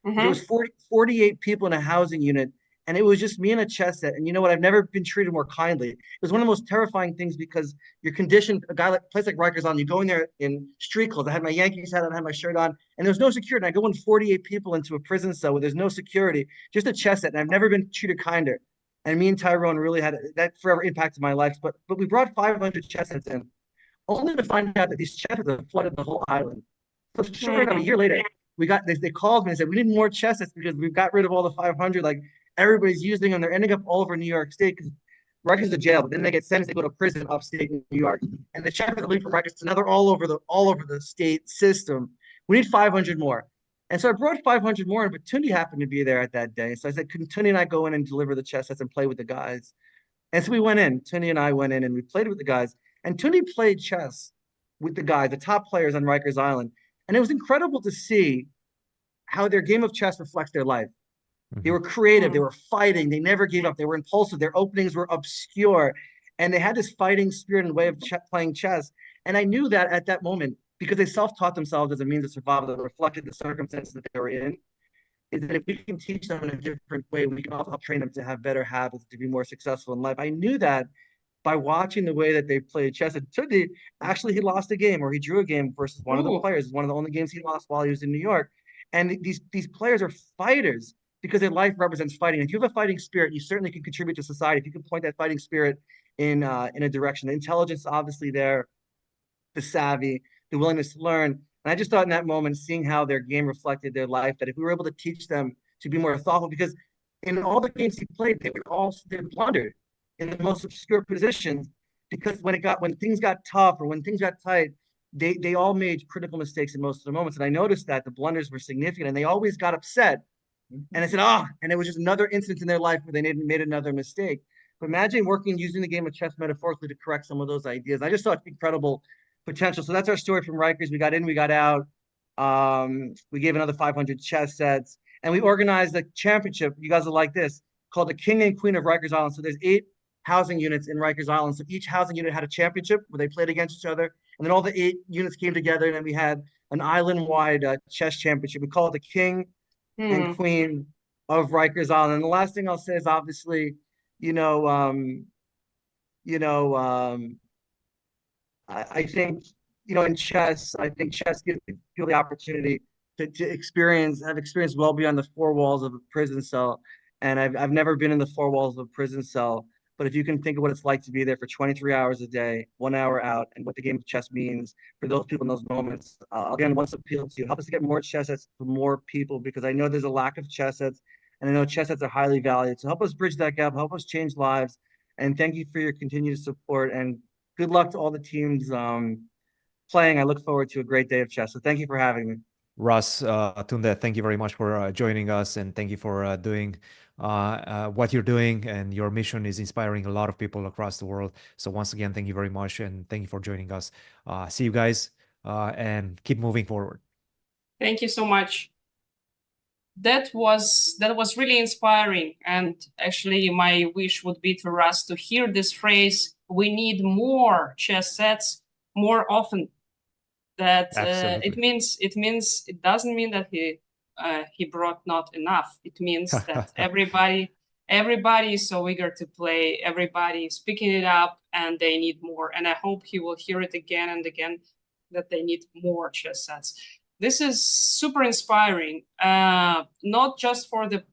There was 48 people in a housing unit, and it was just me and a chess set. And you know what? I've never been treated more kindly. It was one of the most terrifying things, because you're conditioned. A place like Rikers Island, you go in there in street clothes. I had my Yankees hat on, I had my shirt on, and there was no security. And I go in 48 people into a prison cell where there's no security, just a chess set. And I've never been treated kinder. And me and Tyrone really had that forever impacted my life. But we brought 500 chess sets in. only to find out that these chesses have flooded the whole island. So sure enough, a year later, they called me and said, we need more chess sets because we've got rid of all the 500. Like everybody's using them. They're ending up all over New York State because Rikers is a jail, but then they get sentenced, they go to prison upstate New York. And the chess that leave from Rikers, now they're all over the state system. We need 500 more. And so I brought 500 more, but Tundi happened to be there at that day. So I said, couldn't Tundi and I go in and deliver the chess sets and play with the guys? And so we went in, Tundi and I went in and we played with the guys. And Tundi played chess with the guys, the top players on Rikers Island. And it was incredible to see how their game of chess reflects their life. They were creative, they were fighting, they never gave up, they were impulsive, their openings were obscure, and they had this fighting spirit and way of playing chess. And I knew that at that moment, because they self-taught themselves as a means of survival that reflected the circumstances that they were in, is that if we can teach them in a different way, we can also help train them to have better habits, to be more successful in life. I knew that by watching the way that they played chess. And Tundi, actually, he lost a game or he drew a game versus one of the players. One of the only games he lost while he was in New York. And these players are fighters because their life represents fighting. If you have a fighting spirit, you certainly can contribute to society. If you can point that fighting spirit in a direction, the intelligence obviously there, the savvy, the willingness to learn. And I just thought in that moment, seeing how their game reflected their life, that if we were able to teach them to be more thoughtful, because in all the games he played, they blundered in the most obscure positions, because when things got tough or when things got tight, they all made critical mistakes in most of the moments. And I noticed that the blunders were significant and they always got upset. And I said, and it was just another instance in their life where they made another mistake. But imagine using the game of chess metaphorically to correct some of those ideas. I just saw incredible potential. So that's our story from Rikers. We got in, we got out. We gave another 500 chess sets, and we organized a championship. You guys will like this, called the King and Queen of Rikers Island. So there's 8 housing units in Rikers Island. So each housing unit had a championship where they played against each other. And then all the 8 units came together, and then we had an island-wide chess championship. We call it the King and Queen of Rikers Island. And the last thing I'll say is obviously, I think, in chess, I think chess gives people the opportunity to experience well beyond the 4 walls of a prison cell. And I've never been in the 4 walls of a prison cell, but if you can think of what it's like to be there for 23 hours a day, 1 hour out, and what the game of chess means for those people in those moments, again, what's appeal to you? Help us to get more chess sets for more people, because I know there's a lack of chess sets, and I know chess sets are highly valued. So help us bridge that gap, help us change lives, and thank you for your continued support, and good luck to all the teams playing. I look forward to a great day of chess. So thank you for having me. Russ, Tunde, thank you very much for joining us, and thank you for doing what you're doing, and your mission is inspiring a lot of people across the world. So once again, thank you very much, and thank you for joining us. See you guys, and keep moving forward. Thank you so much. That was really inspiring, and actually my wish would be to Russ to hear this phrase, we need more chess sets more often. That it doesn't mean that he brought not enough. It means that everybody is so eager to play, everybody is picking it up, and they need more. And I hope he will hear it again and again, that they need more chess sets. This is super inspiring, not just for the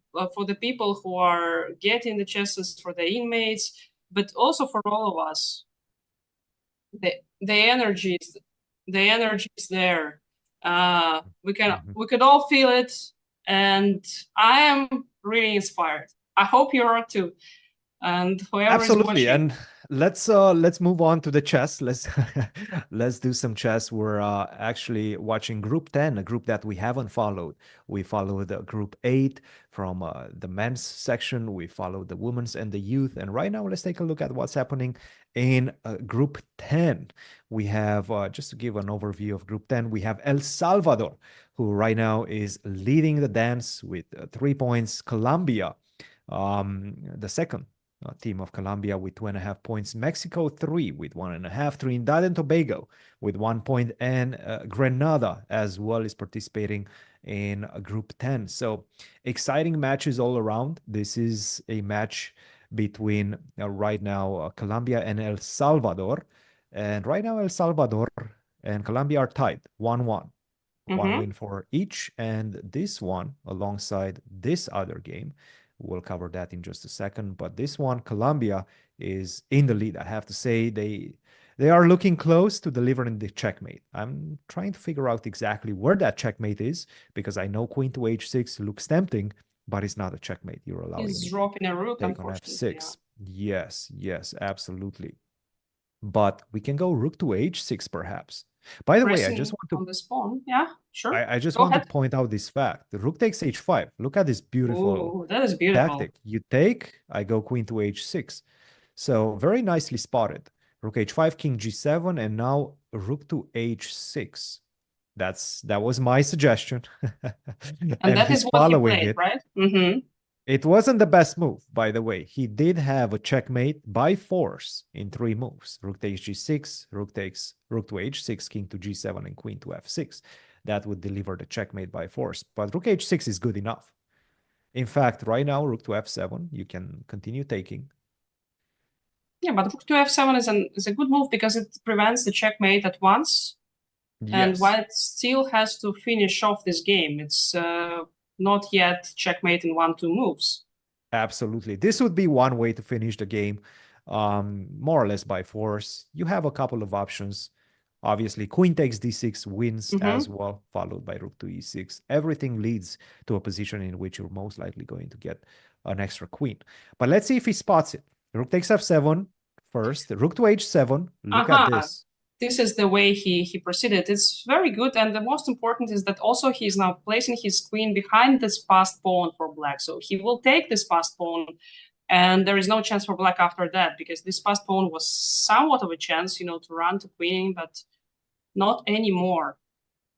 people who are getting the chess sets, for the inmates, but also for all of us. The energy is there. We could all feel it, and I am really inspired. I hope you are too, and whoever is watching. And let's move on to the chess. Let's do some chess. We're actually watching Group 10, a group that we haven't followed. We followed Group 8 from the men's section. We followed the women's and the youth. And right now, let's take a look at what's happening in Group 10. We have, just to give an overview of Group 10, we have El Salvador, who right now is leading the dance with 3 points. Colombia, the second team of Colombia with 2.5 points. Mexico 3 with 1.5. Trinidad and Tobago with 1 point, and Grenada as well is participating in Group 10. So exciting matches all around. This is a match between right now Colombia and El Salvador, and right now El Salvador and Colombia are tied 1-1. One win for each, and this one alongside this other game, we'll cover that in just a second. But this one, Colombia is in the lead. I have to say They are looking close to delivering the checkmate. I'm trying to figure out exactly where that checkmate is, because I know queen to h6 looks tempting, but it's not a checkmate. You're allowing He's me dropping a rook, to take on unfortunately. f6. Yes, yes, absolutely. But we can go rook to h6 perhaps. By the way, I Pressing just want to on this pawn. Yeah, sure. I just Go want ahead. to point out this fact. The rook takes h5. Look at this beautiful Ooh, that is beautiful. tactic. You take, I go queen to h6. So very nicely spotted. Rook h5, king g7, and now rook to h6. That was my suggestion. And that he's is what he following played, it. right? Mm-hmm. It wasn't the best move, by the way. He did have a checkmate by force in 3 moves. Rook takes g6, rook to h6, king to g7, and queen to f6. That would deliver the checkmate by force. But rook h6 is good enough. In fact, right now, rook to f7, you can continue taking. Yeah, but rook to f7 is a good move because it prevents the checkmate at once. And Yes. white still has to finish off this game. It's not yet checkmate in 1-2 moves. Absolutely. This would be one way to finish the game, more or less by force. You have a couple of options. Obviously, queen takes d6 wins as well, followed by rook to e6. Everything leads to a position in which you're most likely going to get an extra queen. But let's see if he spots it. Rook takes f7 first. Rook to h7. Look at this. This is the way he proceeded. It's very good, and the most important is that also he's now placing his queen behind this passed pawn for black. So he will take this passed pawn, and there is no chance for black after that, because this passed pawn was somewhat of a chance, to run to queening, but not anymore.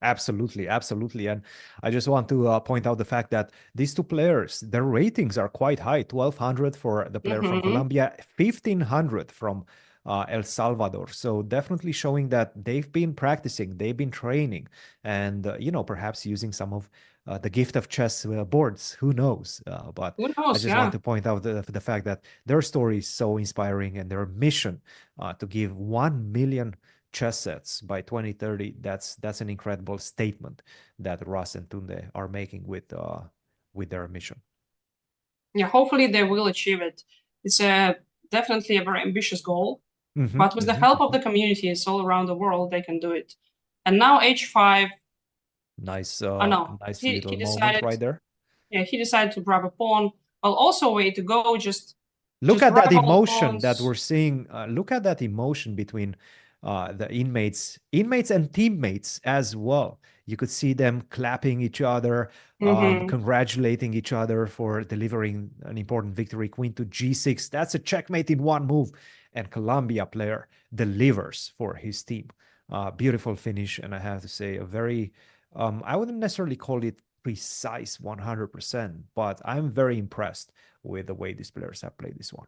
Absolutely, absolutely. And I just want to point out the fact that these two players, their ratings are quite high. 1,200 for the player from Colombia, 1,500 from El Salvador. So definitely showing that they've been practicing, they've been training, and, perhaps using some of the gift of chess boards. Who knows? But Who knows? I just Yeah. want to point out the fact that their story is so inspiring, and their mission to give 1 million chess sets by 2030. That's an incredible statement that Ross and Tunde are making with their mission. Yeah, hopefully they will achieve it. It's definitely a very ambitious goal. But with the help of the communities all around the world, they can do it. And now h5. Nice, No, nice he little decided, moment right there. Yeah, he decided to grab a pawn. Well, also a way to go, just look at grab that all the emotion that pawns. we're seeing. Look at that emotion between the inmates and teammates as well. You could see them clapping each other, congratulating each other for delivering an important victory. Queen to g6. That's a checkmate in 1 move. And Colombia player delivers for his team. Beautiful finish. And I have to say, a very, I wouldn't necessarily call it precise 100%, but I'm very impressed with the way these players have played this one.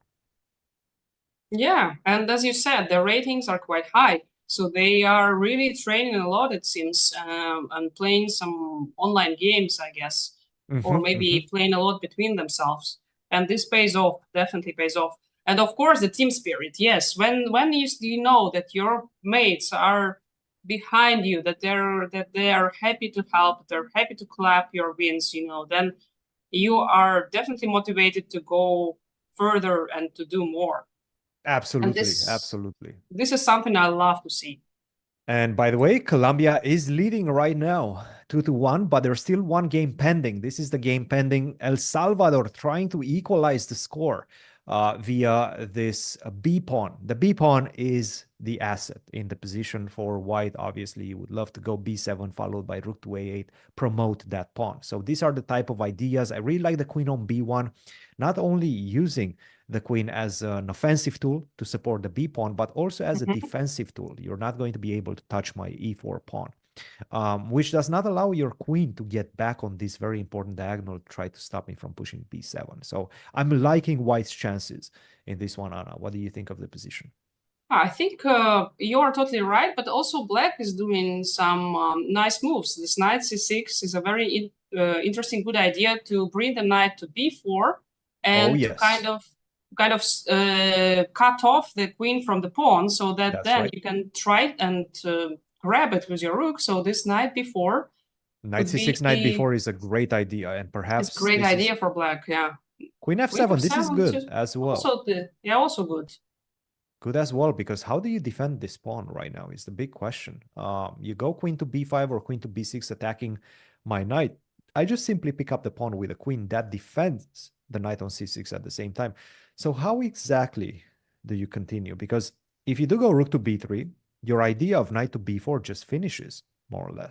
Yeah, and as you said, the ratings are quite high. So they are really training a lot, it seems, and playing some online games, I guess, or maybe playing a lot between themselves. And this pays off, definitely pays off. And of course, the team spirit. Yes, when you know that your mates are behind you, that they are happy to help, they're happy to clap your wins, then you are definitely motivated to go further and to do more. Absolutely, absolutely. This is something I love to see. And by the way, Colombia is leading right now, 2-1, but there's still 1 game pending. This is the game pending. El Salvador trying to equalize the score via this B pawn. The B pawn is the asset in the position for white. Obviously, you would love to go b7 followed by rook to a8, promote that pawn. So these are the type of ideas. I really like the queen on b1, not only using the queen as an offensive tool to support the b pawn, but also as a defensive tool. You're not going to be able to touch my e4 pawn, which does not allow your queen to get back on this very important diagonal to try to stop me from pushing b7. So I'm liking white's chances in this one, Anna. What do you think of the position? I think you are totally right, but also black is doing some nice moves. This knight c6 is a very interesting, good idea to bring the knight to b4 and to kind of cut off the queen from the pawn, so that you can try and grab it with your rook. So this knight b4, knight c6, knight b4 is a great idea, and perhaps it's a great idea for black. Yeah, queen f7. This is good as well. Also good. good as well, because how do you defend this pawn right now is the big question. You go queen to b5 or queen to b6 attacking my knight. I just simply pick up the pawn with a queen that defends the knight on c6 at the same time. So how exactly do you continue? Because if you do go rook to b3, your idea of knight to b4 just finishes, more or less.